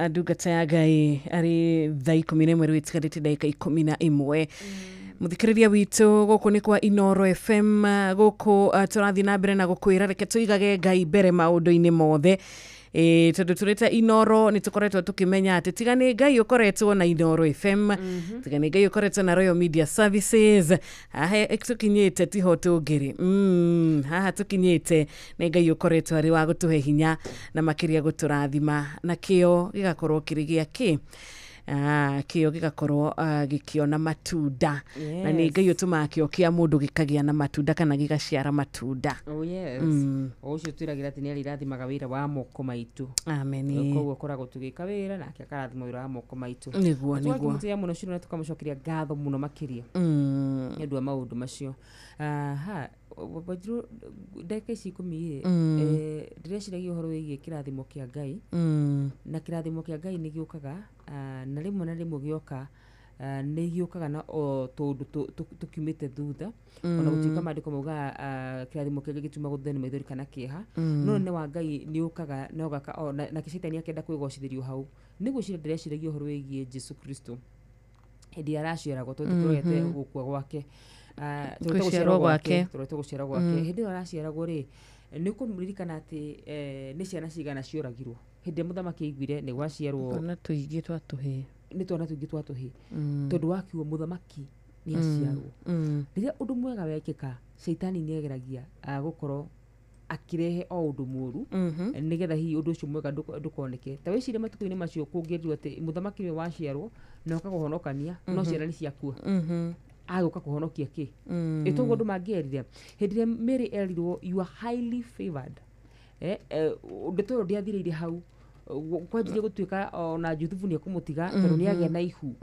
[SPEAKER 15] Ndungata ya Ngai ari thaa 11 rĩu itigarĩte ndagĩka 11. Muthikĩrĩria witũ gũkũ nĩ kwa Inoro FM gũkũ tũrathiĩ na mbere na gũkwĩra reke tũigage Ngai mbere maũndũ-inĩ mothe. Tondũ tũrĩta Inoro nĩ tũkoretwo tũkĩmenya atĩ tiga nĩ Ngai ũkoretwo na Inoro FM, tiga nĩ Ngai ũkoretwo na Royal Media Services, haha tũkinyĩte tiho tũngĩrĩ. Haha tũkinyĩte nĩ Ngai ũkoretwo arĩ wa gũtũhe hinya na makĩria gũtũrathima na kĩo gĩgakorwo kĩrĩ gĩakĩ. Kĩo gĩgakorwo gĩkĩona matunda. Na nĩ Ngai ũtũmaga kĩo kĩa mũndũ gĩkagĩa na matunda kana gĩgaciara matunda.
[SPEAKER 7] Ũcio twĩragĩra atĩ nĩ arĩrathimaga wĩra wa moko maitũ.
[SPEAKER 15] Amen.
[SPEAKER 7] Koguo koragwo tũgĩka wĩra nake akarathima wĩra wa moko maitũ.
[SPEAKER 15] Nĩguo.
[SPEAKER 7] Twakĩmũtĩa mũno ciro na tũkamũcokeria ngatho mũno makĩria. Nĩ ũndũ wa maũndũ macio. Wajirũ ndagĩka ici 10 ndĩreciragia ũhoro wĩgiĩ kĩrathimo kĩa Ngai. Na kĩrathimo kĩa Ngai nĩ gĩũkaga na rĩmwe gĩoka nĩ gĩũkaga na tondũ tũkiumĩte thutha. Ona gũtuĩka maandĩko maugaga kĩrathimo kĩngĩ gĩtuma gũtheni maithori kana kĩeha, no nĩ wa Ngai nĩ ũkaga na ũgaka na kĩcaitani akĩenda kwĩgocithĩrio hau. Nĩguo cira ndĩreciragia ũhoro wĩgiĩ Jesu Kristo hĩndĩ ĩrĩa araciaragwo tondũ tũrogete gũkua gwake.
[SPEAKER 15] Gũciarwo gwake.
[SPEAKER 7] Tũrogete gũciarwo gwake. Hĩndĩ ĩyo araciaragwo rĩ, nĩ kũririkana atĩ nĩ ciana cigana cioragirwo hĩndĩ ĩrĩa mũthamaki aiguire nĩ gwaciarwo
[SPEAKER 15] twana tũingĩ twatũhĩ.
[SPEAKER 7] Nĩ twana tũingĩ twatũhĩ tondũ wakiuo mũthamaki nĩ aciarwo. Rĩrĩa ũndũ mwega wekĩka, Shaitani nĩ ageragia gũkorwo akĩrehe o ũndũ mũũru nĩgetha hihi ũndũ ũcio mwega ndũkoneke. Ta wĩcirie matukũ-inĩ macio kũngĩrirwo atĩ mũthamaki nĩ waciarwo na ũka kũhonokania no ciana nĩ ciakua. Agũka kũhonokia kĩ? Ĩtoguo ũndũ mangĩerire. Hĩndĩ ĩrĩa Mary erirwo you are highly favored. Ndeto ndĩathirĩire hau. Kwanjirie gũtuĩka ona Juthubu nĩ ekũmũtiga tondũ nĩ agĩa na ihu.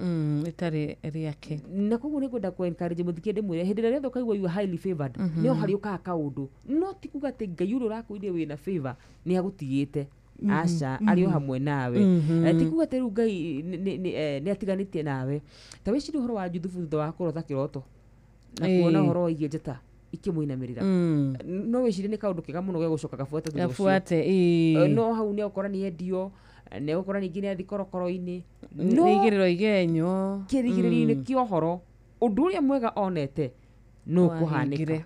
[SPEAKER 15] Rĩtarĩ rĩake.
[SPEAKER 7] Na koguo nĩ ngwenda kũ-encourage mũthikĩrĩrie ndĩmwĩre hĩndĩ ĩrĩa ũkaigua you are highly favored nĩho harĩ ũkaga kaũndũ. No ti kuga atĩ Ngai ũrĩa ũrakwĩrire wĩna favor nĩ agũtigĩte. Aca arĩ o hamwe nawe. Ti kuga atĩ rĩu Ngai nĩ atiganĩtie nawe. Ta wĩcirie ũhoro wa Juthubu thutha wa kũrotha kĩroto na kuona ũhoro wĩgiĩ njata ikĩmũinamĩrĩra. No wĩcirie nĩ kaũndũ kega mũno gĩa gũcoka gabuate thutha ũcio.
[SPEAKER 15] Gabuate.
[SPEAKER 7] No hau nĩ ũkora nĩ endio, nĩ ũkora ningĩ nĩ athi korokoro-inĩ.
[SPEAKER 15] No igĩrĩrwo igenyo.
[SPEAKER 7] Kĩrigĩrĩrio-inĩ kĩa ũhoro ũndũ ũrĩa mwega onete no kũhanĩka.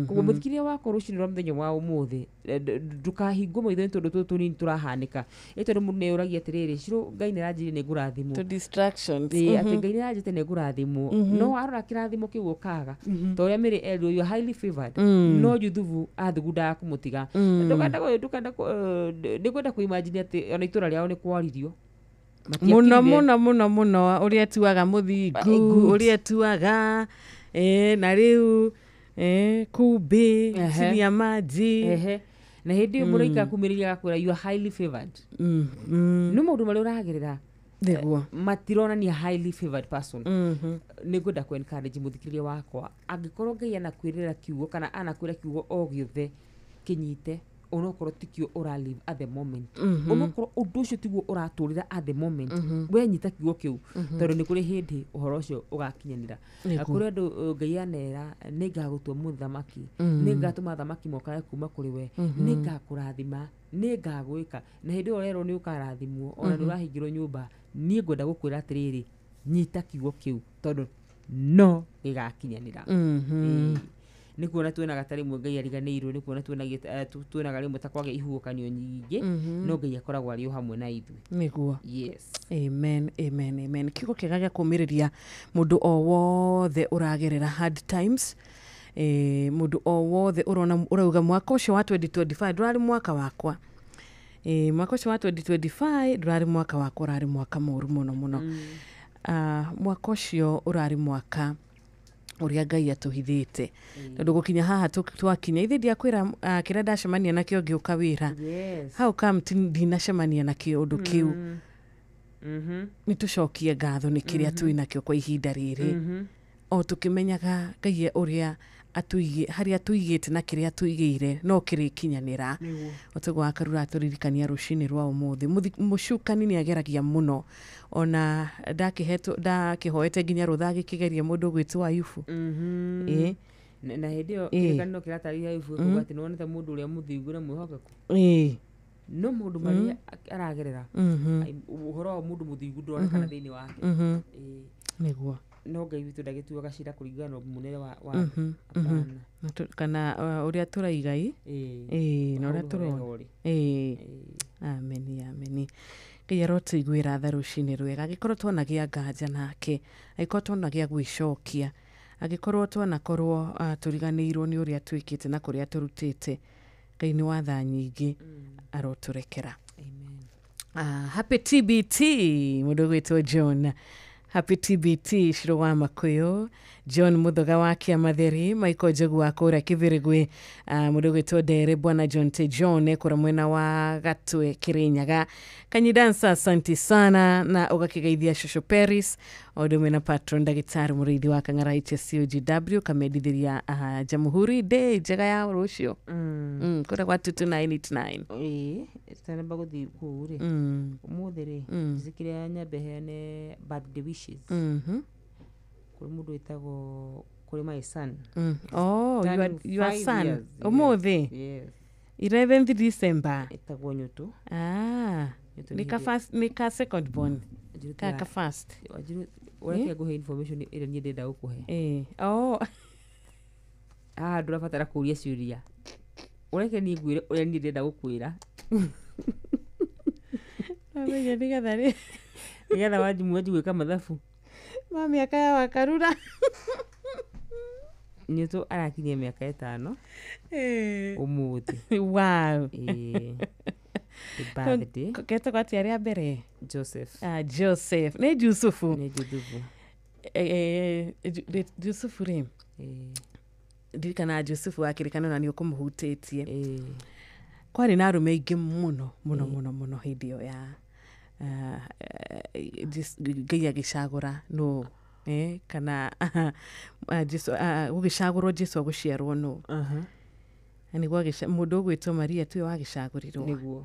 [SPEAKER 7] Koguo mũthikĩrĩria wakwa rũciinĩ rwa mũthenya wa ũmũthĩ ndũkahingwo maitho nĩ tondũ tũtũ tũnini tũrahanĩka. Tondũ mũndũ nĩ ũragia atĩrĩrĩ ciro Ngai nĩ aranjĩrire nĩ ngũrathimwo.
[SPEAKER 15] To distractions.
[SPEAKER 7] Atĩ Ngai nĩ aranjĩte nĩ ngũrathimwo. No arora kĩrathimo kĩu ũkaga. Ta ũrĩa Mary erirwo you are highly favored. No Juthubu athugundaga kũmũtiga. Nĩngwenda kũ-imagine atĩ ona itũũra rĩao nĩ kwaririo.
[SPEAKER 15] Mũno ũrĩa tuaga mũthingu, ũrĩa tuaga na rĩu kumbi ciria maji.
[SPEAKER 7] Na hĩndĩ ĩyo mũraika kumĩrĩria gakwĩra you are highly favored. Nĩ maũndũ marĩa ũragerera matironania highly favored person. Nĩ ngwenda kũ-encourage mũthikĩrĩria wakwa angĩkorwo Ngai anakwĩrĩra kiugo kana anakwĩra kiugo o gĩothe kĩnyite onokorwo tikio ũralive at the moment. Onokorwo ũndũ ũcio tiguo ũratũrĩra at the moment. We nyita kiugo kĩu tondũ nĩ kũrĩ hĩndĩ ũhoro ũcio ũgakinyanĩra. Kũrĩ andũ Ngai anera nĩ ngagũtua mũthamaki, nĩ ngatũma athamaki mokage kuma kũrĩ we, nĩ ngakũrathima, nĩ ngagwĩka. Na hĩndĩ ĩyo ũrerwo nĩ ũkarathimwo ona nĩ ũrahingĩrwo nyũmba, niĩ ngwenda gũkwĩra atĩrĩrĩ nyita kiugo kĩu tondũ no gĩgakinyanĩra. Nĩ kuona tuonaga ta rĩmwe Ngai ariganĩirwo, nĩ kuona tuonaga rĩmwe ta kwagĩa ihuhũkanio nyingĩ, no Ngai akoragwo arĩ o hamwe na ithuĩ.
[SPEAKER 15] Nĩguo.
[SPEAKER 7] Yes.
[SPEAKER 15] Amen. Kiugo kĩega gĩa kũũmĩrĩria mũndũ o wothe ũragerera hard times. Mũndũ o wothe ũrauga mwaka ũcio wa 2025 ndũrarĩ mwaka wakwa. Mwaka ũcio wa 2025 ndũrarĩ mwaka wakwa, ũrarĩ mwaka mũũru mũno. Mwaka ũcio ũrarĩ mwaka ũrĩa Ngai atũhithĩte. Tondũ gũkinya haha twakinya ithe ndiakwĩra kĩrĩa ndacemania nakĩo ngĩũka wĩra. Hau kamti ndinacemania na kĩũndũ kĩu. Nĩ tũcokie ngatho nĩ kĩrĩa twĩ nakĩo kwa ihinda rĩrĩ. O tũkĩmenyaga Ngai ũrĩa harĩa tũigĩte na kĩrĩa tũigĩire no kĩrĩkinyanĩra. Ũtũgũ wa Karura tũririkania rũciinĩ rwa ũmũthĩ. Mũcukani nĩ ageragia mũno. Ona ndakĩhoete nginya rũtha gĩkĩgeria mũndũ gwĩtwo Ayubu.
[SPEAKER 7] na hĩndĩ ĩyo kĩrĩkanĩro kĩratarĩria ibu kuga atĩ nĩwonete mũndũ ũrĩa mũthingu na mwĩhokeku no mũndũ marĩa aragerera ũhoro wa mũndũ mũthingu ndũronekana thĩinĩ wake
[SPEAKER 15] nĩguo
[SPEAKER 7] no Ngai witũ ndagĩtuaga cira kũringana na mũnene wa
[SPEAKER 15] kana ũrĩa tũraigai na ũrĩa tũrona ameni Ngai arotũiguĩra tha rũcinĩ rwega angĩkorwo twanagĩa nganja nake angĩkorwo twanagĩa gwĩcokia angĩkorwo twanakorwo tũriganĩirwo nĩ ũrĩa twĩkĩte na kũrĩa tũrutĩte Ngai nĩ wa tha nyingĩ arotũrekera happy TBT mũndũ gwĩtwo John happy TBT Shiro wa Makuyu John Muthoga wa Kiamatheri Michael Njogu wa kũrĩa Kĩbĩrĩgwĩ mũndũ gwĩtwo Ndere bwana John T John kũrĩa mwena wa Gatwe Kĩrĩnyaga Kanyidansa asante sana na ũgakĩgeithia Shosho Paris ũndũ mwena patron ndagĩtarĩ mũrĩithi wa Kang'ara HSCOGW kamendithĩria Jamhuri Day njega ya rũciũ kũrĩa gwa 2989
[SPEAKER 7] tũtanamba gũthiĩ kũu rĩ ũmũthĩ rĩ njĩkĩre nyambe heane birthday wishes kũrĩ mũndũ wĩtagwo kũrĩ my son
[SPEAKER 15] your son ũmũthĩ 11th December
[SPEAKER 7] ĩtagwo Nyũtũ
[SPEAKER 15] nĩ ka second born ka first
[SPEAKER 7] ũreke ngũhe information ĩrĩa niĩ ndĩrenda gũkũhe ndũrabatara kũũria ciũria ũreke niĩ ngwĩre ũrĩa niĩ ndĩrenda gũkwĩra nĩgetha wanjimu gwĩka mathabu
[SPEAKER 15] ma mĩaka ya Wakarura
[SPEAKER 7] Nyũtũ arakinyia mĩaka 5 ũmũthĩ
[SPEAKER 15] wow
[SPEAKER 7] birthday
[SPEAKER 15] ketagwo atĩa arĩa mbere
[SPEAKER 7] Joseph
[SPEAKER 15] Joseph nĩ Jusufu Jusufu rĩ ndirikana Jusufu wakĩrĩkana na nĩ ũkũmũhutĩtie kwarĩ na arũme aingĩ mũno hĩndĩ ĩyo ya Ngai agĩcagũra no kana gũgĩcagũrwo Jesu agũciarwo no nĩguo mũndũ ũgwĩtwo Maria tiwe wagĩcagũrirwo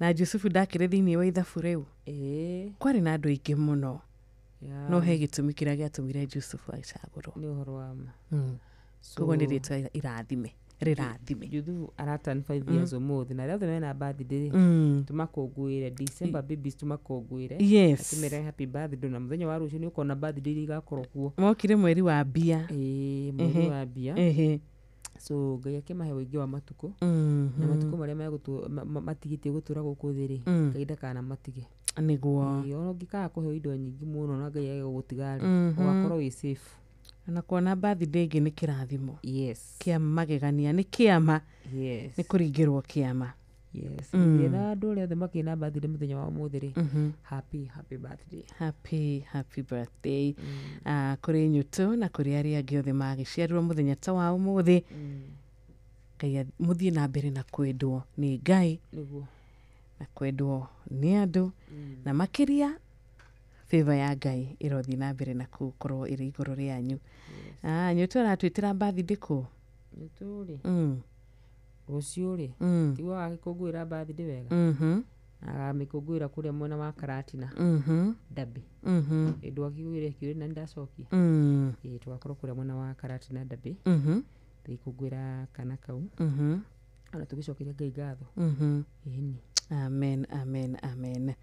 [SPEAKER 15] na Jusufu ndakĩrĩ thĩinĩ wa ithabu rĩu kwarĩ na andũ aingĩ mũno no he gĩtũmi kĩrĩa gĩatũmire Jusufu agĩcagũrwo
[SPEAKER 7] nĩ ũhoro wa ma
[SPEAKER 15] koguo nĩ rĩtwa irathime
[SPEAKER 7] Juthu aratan 5 years ũmũthĩ na rĩothe mena birthday tũmakũngũĩre December babies tũmakũngũĩre atĩmere happy birthday na mũthenya wa rũciũ nĩ ũkona birthday iria igakorwo kuo
[SPEAKER 15] mokire mweri wa mbia
[SPEAKER 7] mweri wa mbia so Ngai akĩmahe ũingĩ wa matukũ na matukũ marĩa matigĩtie gũtũra gũkũ thĩ rĩ Ngai ndakana matige
[SPEAKER 15] nĩguo
[SPEAKER 7] ona ũngĩkaga kũheo indo nyingĩ mũno na Ngai agĩgũtiga rĩ ũgakorwo wĩ safe
[SPEAKER 15] na kuona birthday ĩngĩ nĩ kĩrathimo kĩama magegania nĩ kĩama nĩ kũringĩrwo kĩama
[SPEAKER 7] nĩgetha andũ arĩa othe makĩna birthday mũthenya wa ũmũthĩ rĩ happy birthday
[SPEAKER 15] happy birthday kũrĩ Nyũtũ na kũrĩ arĩa angĩ othe magĩciarirwo mũthenya ta wa ũmũthĩ Ngai mũthiĩ na mbere na kwendwo nĩ Ngai na kwendwo nĩ andũ na makĩria favor ya Ngai ĩrothiĩ na mbere na gũkorwo ĩrĩ igũrũ rĩanyu Nyũtũ aratwĩtĩra birthday kũ
[SPEAKER 7] Nyũtũ rĩ rũciũ rĩ tiguo agĩkũngũĩra birthday wega agamĩkũngũĩra kũrĩa mwena wa Karatina Dabi ĩndũ akĩgũĩre kĩũrĩ na ndacokia tũgakorwo kũrĩa mwena wa Karatina Dabi tũgĩkũngũĩra kana kau ona tũgĩcokeria Ngai ngatho
[SPEAKER 15] amen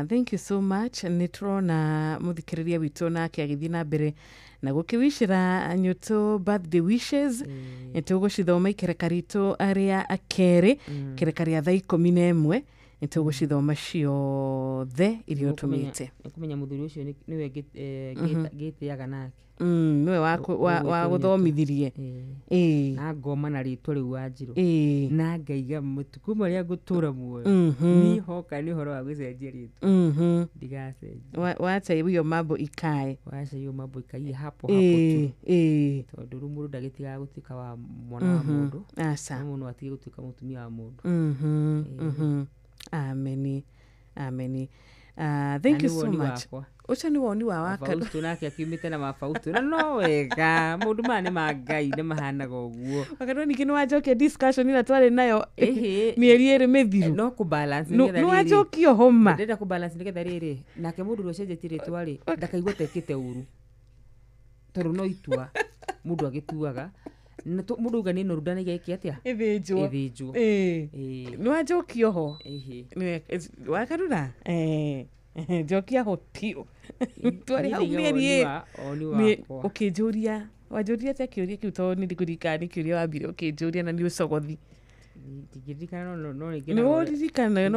[SPEAKER 15] thank you so much nĩ tũrona mũthikĩrĩria witũ nake agĩthiĩ na mbere na gũkĩwicĩra Nyũtũ birthday wishes nĩtũgũcithoma ikereka ritũ arĩa akerĩ kereka rĩa thaa 11 nĩtũgũcithoma ciothe iria ũtũmĩte
[SPEAKER 7] nĩkũmenya mũthuri ũcio nĩwe gĩtĩaga nake
[SPEAKER 15] nĩwe wa gũthomithirie
[SPEAKER 7] na ngoma na rĩtwa rĩu Wanjirũ na ngaiga matukũ marĩa ngũtũra muoyo niĩ hoka nĩ ũhoro wa gũcenjia rĩtwa ndigacenjia
[SPEAKER 15] wacha hiyo mambo ikae
[SPEAKER 7] hapo tu tondũ rĩu mũndũ ndagĩtigaga gũtuĩka wa mwana wa mũndũ mũndũ atige gũtuĩka mũtumia wa mũndũ
[SPEAKER 15] ameni thank you so much ucio nĩ woni wa
[SPEAKER 7] Fausto nake akiumĩte na Fausto na no wega mũndũ maya nĩ ma Ngai nĩ mahanaga ũguo
[SPEAKER 15] wakati ningĩ nĩwajokia discussion ĩrĩa twarĩ nayo mĩeri ĩrĩ mĩthiru
[SPEAKER 7] no kũbalance nĩgetha rĩrĩ
[SPEAKER 15] nĩwajokio homa
[SPEAKER 7] ndĩrenda kũbalance nĩgetha rĩrĩ nake mũndũ ũrĩa ũcenjetie rĩtwa rĩ ndakaigua tekĩte ũru tondũ no itua mundu agituaga mundu uga ni no rudana geki atia
[SPEAKER 15] ithijwo no ajokio ho wakarura jokia ho pio twari hau mieri ukijuria wajuria ta kiuria kiu to ni ndikurikani kiuria wambire ukijuria na ni ucogothi
[SPEAKER 7] tigirikana no
[SPEAKER 15] ririkana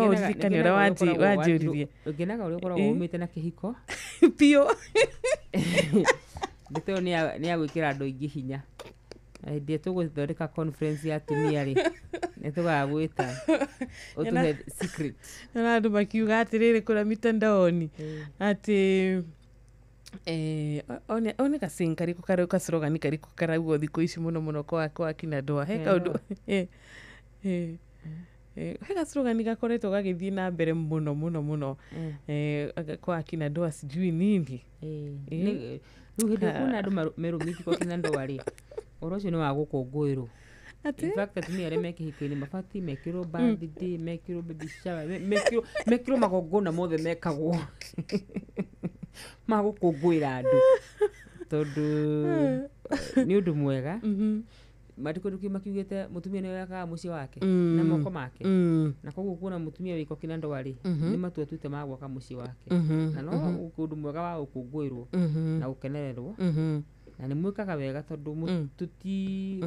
[SPEAKER 15] ura wanjuririe
[SPEAKER 7] nginaga uri ukoragwo umite na kihiko
[SPEAKER 15] pio
[SPEAKER 7] ndito ni agwikira andu ingi hinya ndie tugũthondeka conference ya atumia ri nitugagwita utuhe secret
[SPEAKER 15] na andu makiuga atiriri kura mitandaoni ati one kasinga riko karauka slogan kariko karaugo thiko ici muno kwa kina ndoa he kaundu hega slogan gakoretwo gagithii na mbere muno kwa kina ndoa sijui nini
[SPEAKER 7] riu hindi kuna andu merumithi kwa kina ndoa ri orocio ni wa gukungwirwo in fact atumia aria mekihiko-ini mabati mekirwo birthday mekirwo baby shower mekirwo magongona mothe mekagwo magukungwira andu tondu ni undu mwega matikuruki makiugite mutumia ni wekaga mucii wake na moko make na koguo kuona mutumia wiko kina ndoa ri ni matua tuite magwaka mucii wake na no undu mwega wa gukungwirwo na gukenererwo na ni mwikaga wega tondu tuti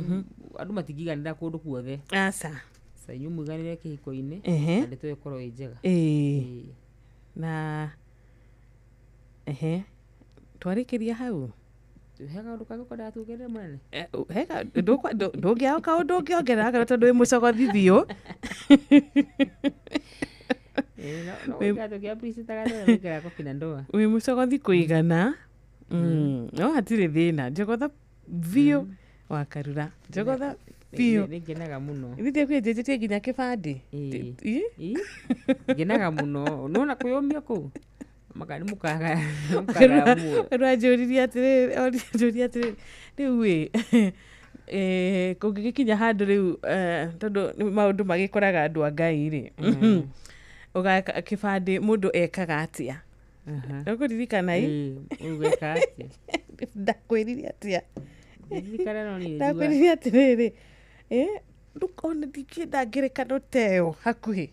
[SPEAKER 7] andu matigiganira kundu kuothe
[SPEAKER 15] asa
[SPEAKER 7] sa inyu mwiganire kihiko-ini na ndito ikorwo njega
[SPEAKER 15] na twarikiria hau
[SPEAKER 7] hega undu kangu kada tugerere mwana
[SPEAKER 15] hega ndungiaoka undu ungiongerera kana tondu wi mucogothi biu wi mucogothi kuigana no hatire thina njogotha biu wakarura njogotha biu
[SPEAKER 7] ngenaga muno
[SPEAKER 15] ithie kwijejetie nginya kibandi
[SPEAKER 7] ngenaga muno nona kuyomia ku makani mukaga
[SPEAKER 15] rajuriria atiri riu wi kungigikinya handu riu tondu maundu magikoraga andu a Ngai ri ugaka kibandi mundu ekaga atia ukuririkana
[SPEAKER 7] ugeka atia
[SPEAKER 15] ndakwiririe atia
[SPEAKER 7] ndirikana no ni
[SPEAKER 15] ndakwiririe atiriri ndukona ndikienda ngerekano teo hakuhi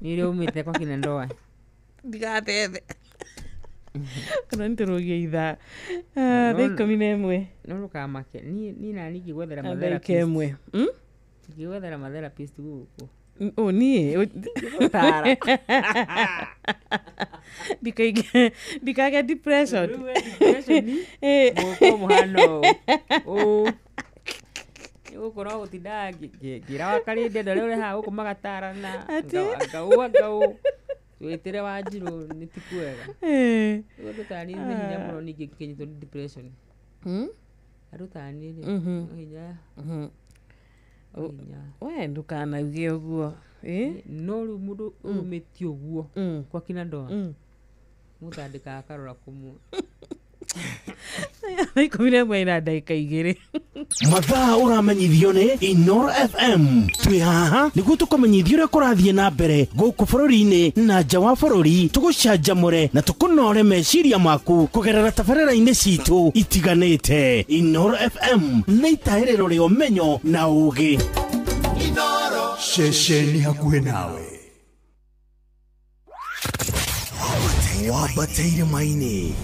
[SPEAKER 7] ni rio umite kwa kina ndoa
[SPEAKER 15] ndigathethe kana niturugie ithaa thaa 11
[SPEAKER 7] no rukamake ni nani ngigwethera matherapist
[SPEAKER 15] imwe
[SPEAKER 7] ngigwethera matherapist guku
[SPEAKER 15] nie tara ndikage depression
[SPEAKER 7] guku muhano ukora gutinda ngira wakarinde ndore uri ha guku magatarana ngau twitire Wanjiru ni tikwega ndu tani ni hinya muno ningi kinyitwo depression arutani ni hinya
[SPEAKER 15] we ndukanaugie uguo
[SPEAKER 7] no riu mundu urumitie uguo kwa kina ndoa mutandika akarora kumwe
[SPEAKER 15] ikumi na ndagika igiri
[SPEAKER 10] mathaa uramenyithio ni Inoro FM twi haha niguo tukumenyithia uria kurathie na mbere guku bururi-ini na nja wa bururi tugucanjamure na tukunore meciria maku kugerera tabarĩra-inĩ citu itiganĩte. Inoro FM nĩ itaĩrĩro rĩa ũmenyo na ũũgĩ.
[SPEAKER 13] Inoro
[SPEAKER 10] ceceni hakuhĩ nawe wambatĩire maini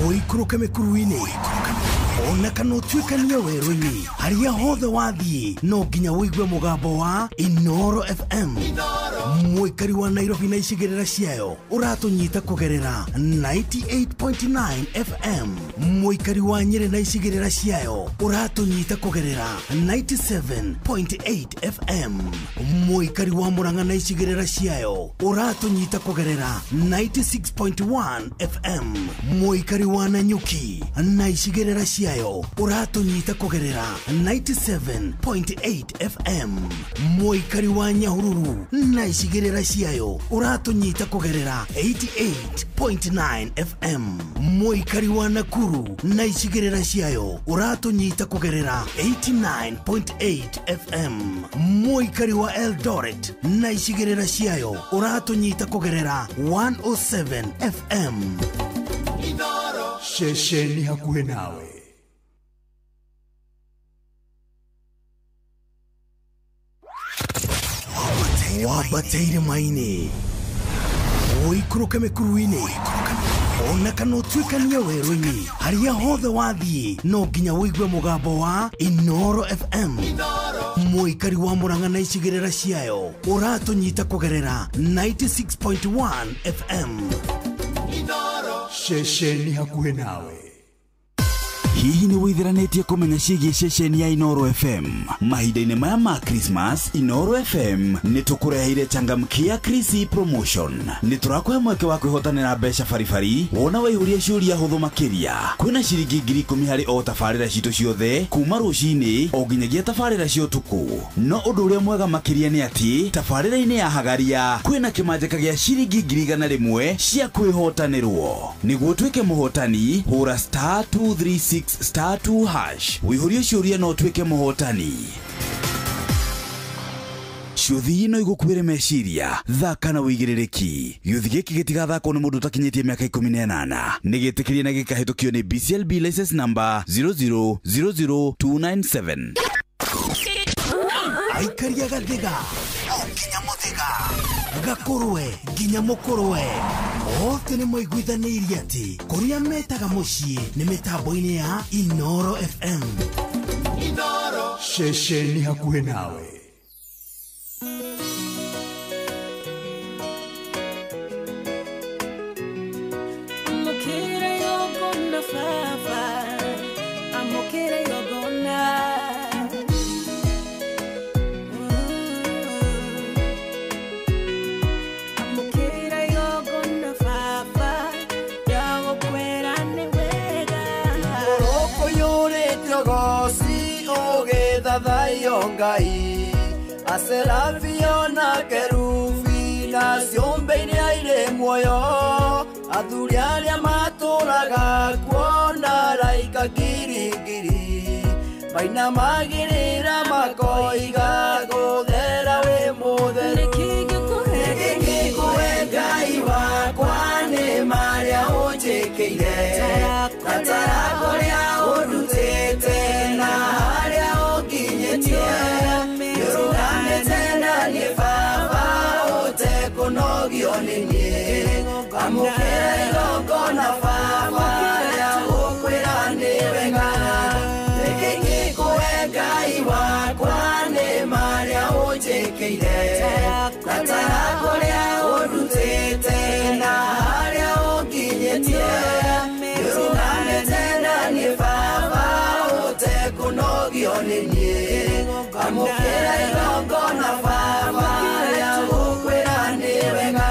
[SPEAKER 10] ũikũrũke mĩkuru-inĩ ona kana ũtuĩkanie werũ-inĩ harĩa hothe wathiĩ no nginya wĩigue mũgambo wa Inoro FM mũikari wa Nairobi na icigĩrĩra ciayo ũratũnyita kũgerera 98.9 FM mũikari wa Nyĩrĩ na icigĩrĩra ciayo ũratũnyita kũgerera 97.8 FM mũikari wa Murang'a na icigĩrĩra ciayo ũratũnyita kũgerera 96.1 FM mũikari wa Nanyuki na icigĩrĩra ciayo ũratũnyita kũgerera 97.8 FM mũikari wa Nyahururu na icigĩrĩra ciayo ũratũnyita kũgerera 88.9 FM mũikari wa Nakuru na icigĩrĩra ciayo ũratũnyita kũgerera 89.8 FM mũikari wa Eldoret na icigĩrĩra ciayo ũratũnyita kũgerera 107 FM.
[SPEAKER 13] Inoro
[SPEAKER 10] ceceni hakuhĩ nawe. Wambateire maini ũikũrũke mĩkuru-inĩ ona kana ũtuĩkanie werũ-inĩ harĩa hothe wathiĩ no nginya wĩigue mũgambo wa Inoro FM. Mũikari wa Mũrang'a na icigĩrĩra ciayo ũratũnyita kũgerera 96.1 FM. Ceceni hakuhĩ nawe.
[SPEAKER 8] Hihi nĩ wĩtheranĩtie kũmenya ciĩgiĩ ceceni ya Inoro FM? Mahinda-inĩ maya ma Christmas, Inoro FM nĩ tũkũreheire changamkia Krisi promotion. Nĩ tũrakũhe mweke wa kwĩhotanĩra mbeca baribari wona waihũria ciũria hũthũ makĩria. Kwĩna ciringi 10,000 harĩ o tabarĩra citũ ciothe kuma rũcinĩ o nginyagia tabarĩra cia ũtukũ. No ũndũ ũrĩa mwega makĩria nĩ atĩ tabarĩra-inĩ ya Hagaria kwĩna kĩmanjĩka gĩa ciringi 100,000 cia kwĩhotanĩrwo. Nĩguo tuĩke mũhotani, hũra *236*2# wĩihũrie ciũria no tuĩke mũhotani. Ciũthi ino igũkuĩre meciria, thaka na wĩigĩrĩrĩki. Gĩũthi gĩkĩ gĩtigathakwo nĩ mũndũ ũtakinyĩtie mĩaka 18. Nĩgĩtĩkĩrie na gĩkahĩtũkio nĩ BCLB license number 0000297.
[SPEAKER 10] Aikaria Gathiga, nginya Mũthĩga, Gakũrwe, nginya Mũkũrwe, othe nĩ maiguithanĩirie atĩ kũrĩa metaga mũciĩ nĩ mĩtambo-inĩ ya Inoro FM. Inoro, ceceni hakuhĩ nawe.
[SPEAKER 19] Ngai Aserafiona kerufi na ciũmbe-inĩ aire muoyo athuri arĩa matũraga kuona raika ngirigiri maina magĩrĩra makoiga gũthera wĩ mũtheru nĩkĩngĩkũhe Ngai wakwa nĩ marĩa ũnjĩkĩire na tarakũrĩa ũndutĩte na harĩa kunogio nini amukira igongona baba ya ukwira ni wega nikikuwe Ngai wakwa ni marĩa ũnjĩkĩire na tarakũrĩa ũndutĩte na harĩa ũnginyĩtie yũrũgamĩte na niĩ baba ũtekunogio nini amukira igongona baba ya ukwira ni wega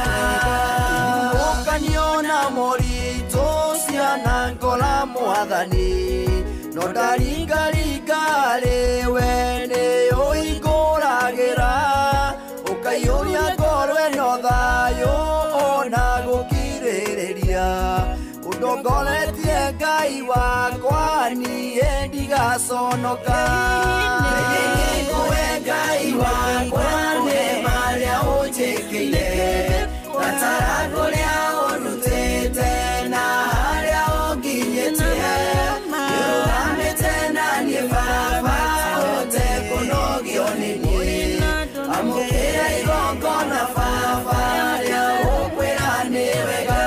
[SPEAKER 19] ukaniona morito ciana ngola mwathani no ndaringaringa rĩwe nĩũhingũragĩra ũkaiyũria ngoro ĩno thayũ ona gũkirĩrĩria ũndongoretie Ngai wakwa niĩ ndigaconoka nĩgĩkũwe Ngai wakwa nĩ marĩa ũnjĩkĩire na tarakũrĩa ũndutĩte na harĩa ũnginyĩtie yũrũgamĩte na niĩ baba ũtekunogio nĩ niĩ amũkĩra igongona baba rĩa ũkwĩra nĩ wega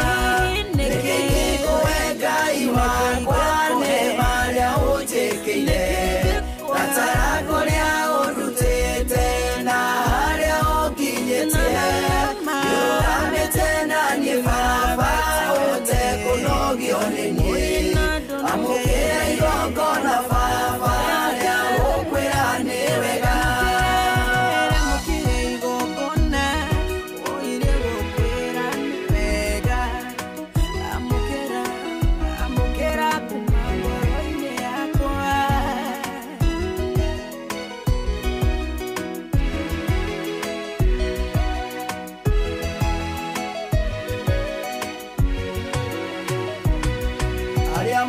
[SPEAKER 19] nĩkĩngĩkũwe Ngai wakwa nĩ marĩa ũnjĩkĩire na tarakũrĩa ũndutĩte na harĩa ũnginyĩtie yũrũgamĩte na niĩ baba ũtekunogio nĩ niĩ amũkĩra igongona baba rĩa ũkwĩra nĩ wega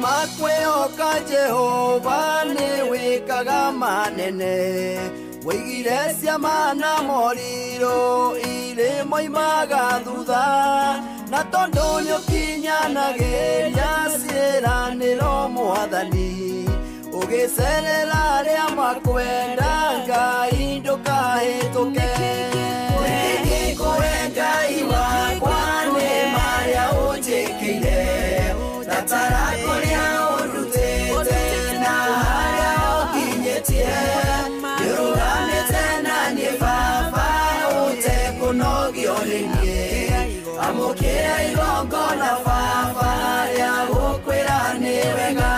[SPEAKER 19] makwĩhoka Jehova nĩ wĩkaga manene wĩigire ciama na morirũ irĩ moimaga thutha na tondu ni ukinyanagiria ciĩranĩro Mwathani ũgĩcerera arĩa makwenda Ngai ndũkahĩtũke ngĩkũhe Ngai wakwa nĩ marĩa ũnjĩkĩire na tara kũrĩa ũndutĩte na harĩa ũkinyĩtie nĩũrũgamĩte na niĩ Baba ũtekũnogio nĩ niĩ amũkĩra igongona Baba rĩa gũkwĩra nĩ wega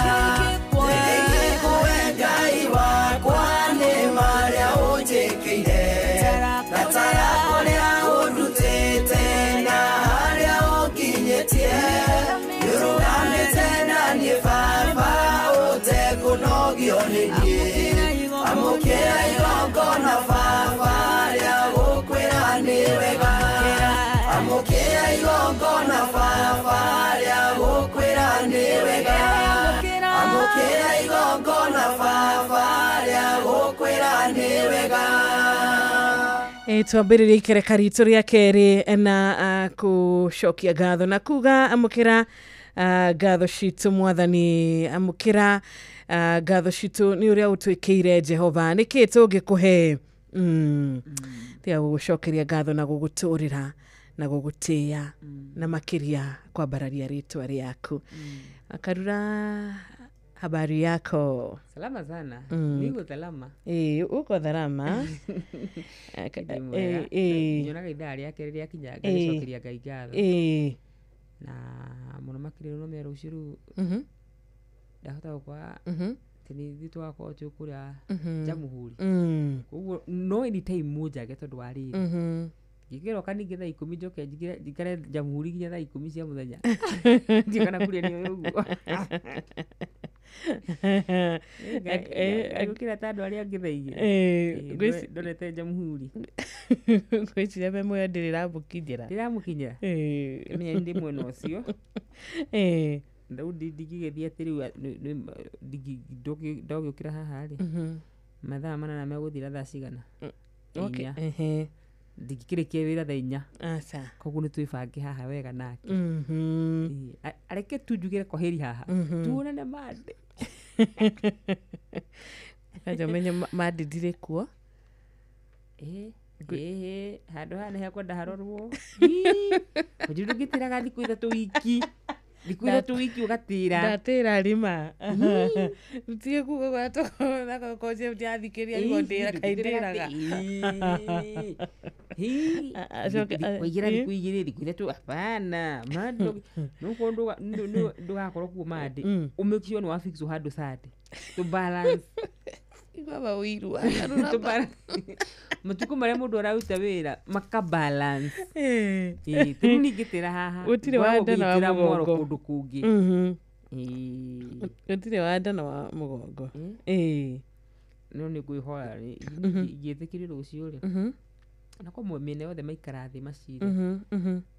[SPEAKER 19] ngĩkũhe Ngai wakwa nĩ marĩa ũnjĩkĩire na tara kũrĩa ũndutĩte na harĩa ũkinyĩtie nĩũrũgamĩte na niĩ Baba ũtekũnogio nĩ niĩ amũkĩra igongona Baba rĩa gũkwĩra nĩ wega amũkĩra igongona Baba rĩa gũkwĩra nĩ wega amũkĩra igongona Baba rĩa gũkwĩra nĩ wega.
[SPEAKER 15] Twambĩrĩrie ikereka ritũ rĩa kerĩ na kũcokia ngatho na kuga amũkĩra ngatho citũ Mwathani amũkĩra ngatho citũ nĩ ũrĩa ũtwĩkĩire Jehova nĩkĩ tũngĩkũhe tiga gũgũcokeria ngatho na gũgũtũrĩra na gũgũtĩĩa na makĩria kwambararia rĩtwa rĩaku. Akarura habari yako?
[SPEAKER 7] Salama sana. Niko salama.
[SPEAKER 15] Uko salama.
[SPEAKER 7] Nyonaga idhaa rĩake rĩrĩa kinyaga gĩcokeria Ngai ngatho. Na mũno makĩria no mero uciru. Ndahota gũkwa tini thitwako tũkũrĩa Jamhuri. Koguo no anytime mujage tondũ wa rĩrĩ. Ngĩkĩra kaningĩ thaa 10 njoke njikare Jamhuri nginya thaa 10 cia mũthenya. Ndikana kũrĩa nĩ ũguo. Gũkĩra ta andũ arĩa angĩ thaa igĩrĩ. Ndonete Jamhuri.
[SPEAKER 15] Gwĩciria me moya ndĩramũkinyĩra.
[SPEAKER 7] Ndĩramũkinyĩra. Menya ndĩ mwena ũcio. Ndaudi ndigigethia atĩrĩ ndogĩũkĩra haha rĩ. Mathaa manana megũthira thaa cigana.
[SPEAKER 15] Okay.
[SPEAKER 7] Ndingĩkĩrĩkia wĩra thaa 4.
[SPEAKER 15] Aca.
[SPEAKER 7] Koguo nĩ twĩbange haha wega nake. Areke tu njugĩre kwaheri haha. Tuonane Monday.
[SPEAKER 15] Aja menye Monday ndirĩ kuo.
[SPEAKER 7] Handũ haha nĩ hakwenda harorwo. Ũnjũ ndũngĩtĩraga thikũ 3 wiki. Thikũ 3 wiki ũgatĩra.
[SPEAKER 15] Ndatĩra rima. Tutige kuga gwatũ na koje ũthiathikĩria igondĩra kaindĩraga.
[SPEAKER 7] Waigĩra thikũ 2 thikũ 3 hapana. Mando ndũgakorwo kuo Monday. Umake sure nĩ wa fix handũ Saturday. To balance.
[SPEAKER 15] Igwa wiru.
[SPEAKER 7] To balance. Matuko marĩa mũndũ araruta wĩra maka balance. Tũrũ ningĩtĩra haha.
[SPEAKER 15] Ũtirĩ wanda na wa mũgongo
[SPEAKER 7] kũndũ kũngĩ.
[SPEAKER 15] Ũtirĩ wanda na wa mũgongo.
[SPEAKER 7] No nĩ ngwĩhoya ingĩthikĩrĩ rũciũ rĩ. Na kwa mĩena yothe maikara thĩ maciri.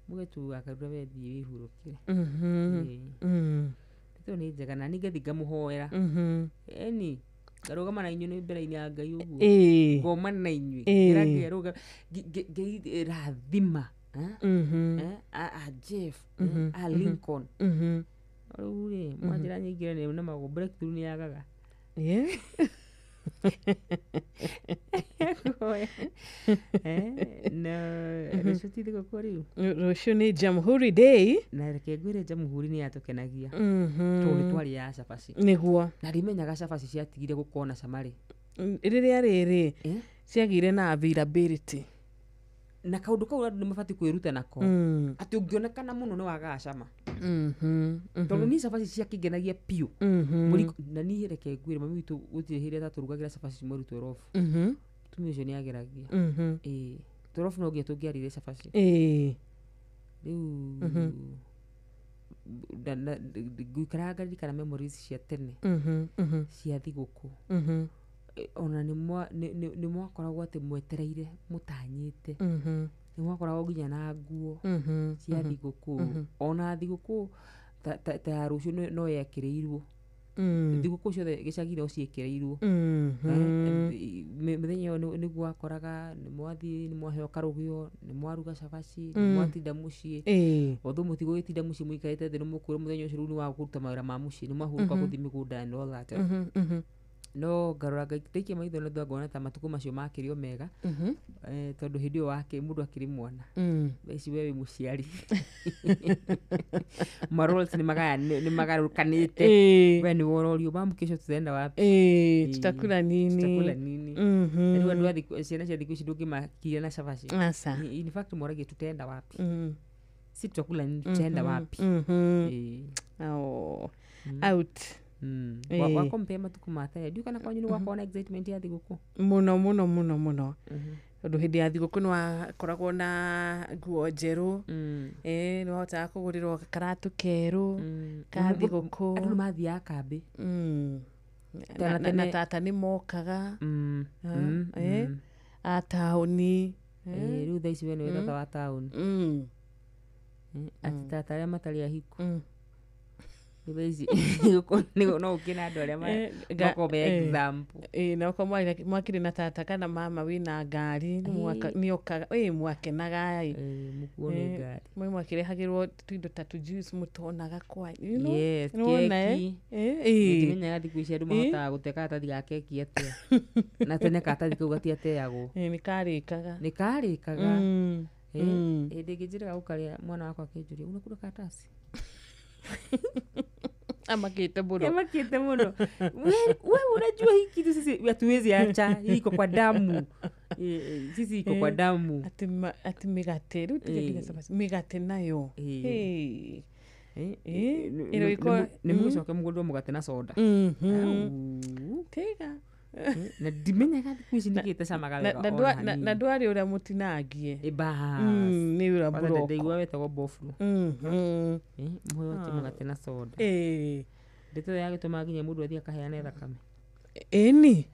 [SPEAKER 7] Mũgetuga akaruta wethi wĩhurũkire. Tũ nĩ njega na ningĩ ngamũhoera. Eni ngarũgama na inyuĩ mbere-inĩ ya Ngai ũguo. Ngoma na inyuĩ. Ngĩragĩrũga rathima. Jeff. Lincoln. Rĩu rĩ mwanjĩra nyingĩ nĩ na mago breakthrough nĩ yagaga. Rũciũ ti thigũkũ rĩu.
[SPEAKER 15] Rũciũ nĩ Jamhuri Day.
[SPEAKER 7] Na reke ngwĩre Jamhuri nĩ yatũkenagia. Tondũ twari ya cabaci.
[SPEAKER 15] Nĩguo.
[SPEAKER 7] Na ndimenyaga cabaci ciatigire gũkorwo na cama rĩ.
[SPEAKER 15] Rĩrĩa rĩrĩ ciagire na availability.
[SPEAKER 7] Na kaũndũ kau andũ nĩ mabatiĩ kwĩruta nako. Atĩ ũngĩonekana mũno nĩ wagaga cama. Tondũ ni cabaci ciakĩngenagia piũ. Na niĩ reke ngwĩre mami witũ gũtirĩ hĩndĩ atatũrugagĩra cabaci mweri twĩrobu. Tumia ũcio nĩ ageragia. Twĩrobu no nginya tũngĩarire cabaci. Rĩu ngũikara ngaririkana memories cia tene cia thigũkũ. Ona nĩ mwakoragwo atĩ mwetereire mũtanyĩte. Nĩ mwakoragwo nginya na nguo cia thigũkũ. Ona thigũkũ ta ya rũciũ no yekĩrĩirwo thigũkũ ciothe gĩcagi no ciĩkĩrĩirwo mũthenya ũyũ nĩguo wakoraga nĩ mwathiĩ nĩ mwaheo karũgio nĩ mwaruga cabaci nĩ mwatinda mũciĩ although mũtigũgĩtinda mũciĩ mũikarĩte thĩ nĩ mũkwĩrwo mũthenya ũcio rĩu nĩ wa kũruta mawĩra ma mũciĩ nĩ mwahurũka gũthiĩ mĩgũnda and all that no ngarora ngaikia maitho na ngona ta matukũ macio makĩrio mega tondũ hĩndĩ ĩyo wake mũndũ akĩrĩ mwana ici we wĩ mũciari marols nĩ magarũrũkanĩte we nĩ wororio mamu kesho tutaenda wapi
[SPEAKER 15] tutakula nini
[SPEAKER 7] rĩu andũ a ciana cia thikũ ici ndũngĩmakiria na cabaci in fact moragia tutaenda wapi si tutakula nini tutaenda wapi
[SPEAKER 15] out
[SPEAKER 7] wakompea matuku matene ndiũ kana kwanyu nĩ gwakorwo na excitement ya thigũkũ
[SPEAKER 15] mũno tondũ hĩndĩ ya thigũkũ nĩ wakoragwo na nguo njerũ nĩ wahotaga kũgũrĩrwo karatũ kerũ ka thigũkũ
[SPEAKER 7] andũ nĩ mathiaga kambĩ
[SPEAKER 15] na tata nĩ mokaga a taũni
[SPEAKER 7] rĩu thaa ici we nĩwe tata wa taũni ati tata arĩa matarĩ ahiku no ũkĩna andũ arĩa makomea example
[SPEAKER 15] na ũkorwo mwakĩrĩ na tata kana mama wĩna ngari nĩ okaga mwakenaga mwe mwakĩrehagĩrwo tũindo ta tũjuice mũtonaga kwanyu
[SPEAKER 7] kĩmenyaga thikũ ici andũ mahotaga gũte karatathi ga keki atĩa na tene karatathi kau gatiateagwo
[SPEAKER 15] nĩ karĩkaga
[SPEAKER 7] hĩndĩ ĩngĩ njĩraga gũkarĩa mwana wakwa akĩnjũria unakula karatasi
[SPEAKER 15] amakite muno
[SPEAKER 7] wewe unajua hii kitu sisi hatuwezi acha hii iko kwa damu sisi iko kwa damu
[SPEAKER 15] ati migate migate nayo
[SPEAKER 7] ilo iko ni mwishoke mugundwa mugate na soda
[SPEAKER 15] tega
[SPEAKER 7] na dimenya kati kuici ndigite camaga wega
[SPEAKER 15] na ndwari uria mutinangie
[SPEAKER 7] ni
[SPEAKER 15] ura broko
[SPEAKER 7] ndigwa wetagwo boflu muyo timugate na soda ndito yagituma nginya mundu athia kaheana thakame
[SPEAKER 15] eni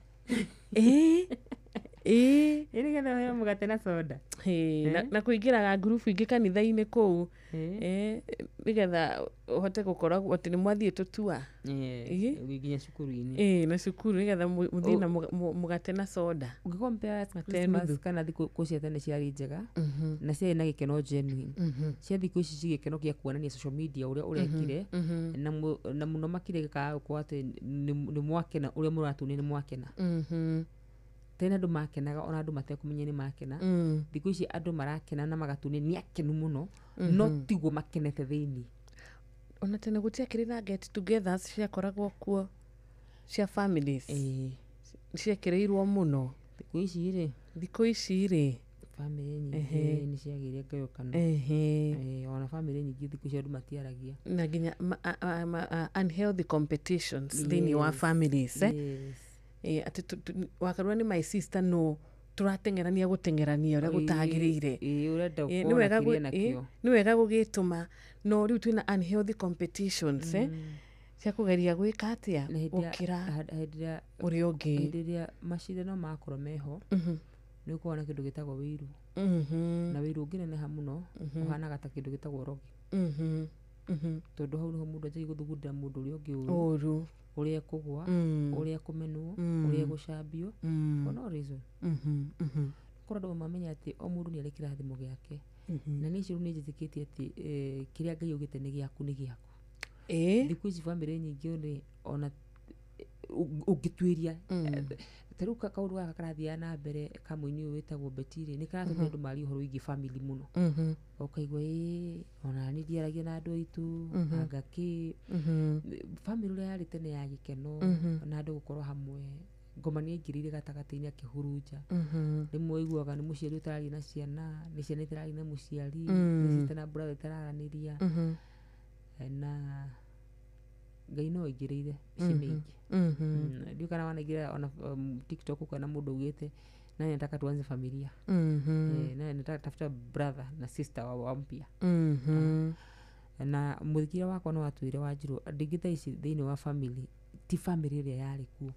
[SPEAKER 7] getha heo mugate na soda
[SPEAKER 15] na kuingiraga ngurubu ingĩ kanitha-inĩ kũu nĩgetha ũhote gũkorwo atĩ nĩ mwathiĩ tũtua
[SPEAKER 7] nginya cukuru-inĩ
[SPEAKER 15] na cukuru nĩgetha mũthiĩ na mũgate na soda
[SPEAKER 7] ũngĩkompea Christmas kana thikũ cia tene ciarĩ njega na ciarĩ na gĩkeno genuine cia thikũ ici ci gĩkeno gĩa kuonania social media ũrĩa ũrekire na mũno makĩria gĩkaga gũkorwo atĩ nĩ mwakena ũrĩa mũratũnia nĩ mwakena tena andũ makenaga ona andũ matekũmenya nĩ makena thikũ ici andũ marakena na magatunia nĩ akenu mũno no tiguo makenete thĩinĩ
[SPEAKER 15] ona tene gũtiakĩrĩ na get together ciakoragwo kuo cia families ciekĩrĩirwo mũno thikũ ici rĩ
[SPEAKER 7] family nyingĩ nĩ ciagĩire ngayũkano ona family nyingĩ thikũ ici andũ matiaragia
[SPEAKER 15] na nginya unhealthy competitions thĩinĩ wa families wakarua ni my sister no turatengerania gutengerania uria gutagirire ni wega gugituma no riu twina unhealthy competitions cia kugeria gwika atia gukira uri ungi
[SPEAKER 7] hĩndĩ macindano makorwo meho nĩ ũkoragwo na kĩndũ gĩtagwo wĩiru na wĩiru ũngĩneneha mũno ũhanaga ta kĩndũ gĩtagwo ũrogi tondũ hau nĩho mũndũ anjagia gũthugundĩra mũndũ ũrĩa ũngĩ ũru ũrĩa kũgwa ũrĩa kũmenwo ũrĩa gũcambio for no reason kũrĩ andũ mamenya atĩ o mũndũ nĩ arĩ kĩrathimo gĩake na nĩ icio nĩ njĩtĩkĩtie atĩ kĩrĩa Ngai augĩte nĩ gĩaku nĩ gĩaku thikũ ici bamĩrĩ nyingĩ nĩ ona ũngĩtuĩria tarĩu kaũndũ gaka karathiaga na mbere kamũini ũyũ wĩtagwo Betty nĩ karatũmia andũ marie ũhoro wĩgiĩ family mũno ũkaigua ona niĩ ndiaragia na andũ aitũ angakĩ family ũrĩa yarĩ tene ya gĩkeno na andũ gũkorwo hamwe ngoma nĩ aingĩrĩire gatagatĩ-inĩ akĩhurunja rĩmwe ũiguaga nĩ mũciari ũtararia na ciana nĩ ciana itararia na mũciari nĩ sister na brother itararanĩria na Ngai no aingĩrĩire mĩciĩ mĩingĩ ndiũ kana wanaingĩra ona TikTok kana mũndũ ugĩte nani nataka tuanze familia nani nataka tafuta brother na sister wa mpya na mũthikĩria wakwa no watwĩre Wanjirũ ndingĩta ici thĩinĩ wa family ti family ĩrĩa yarĩ kuo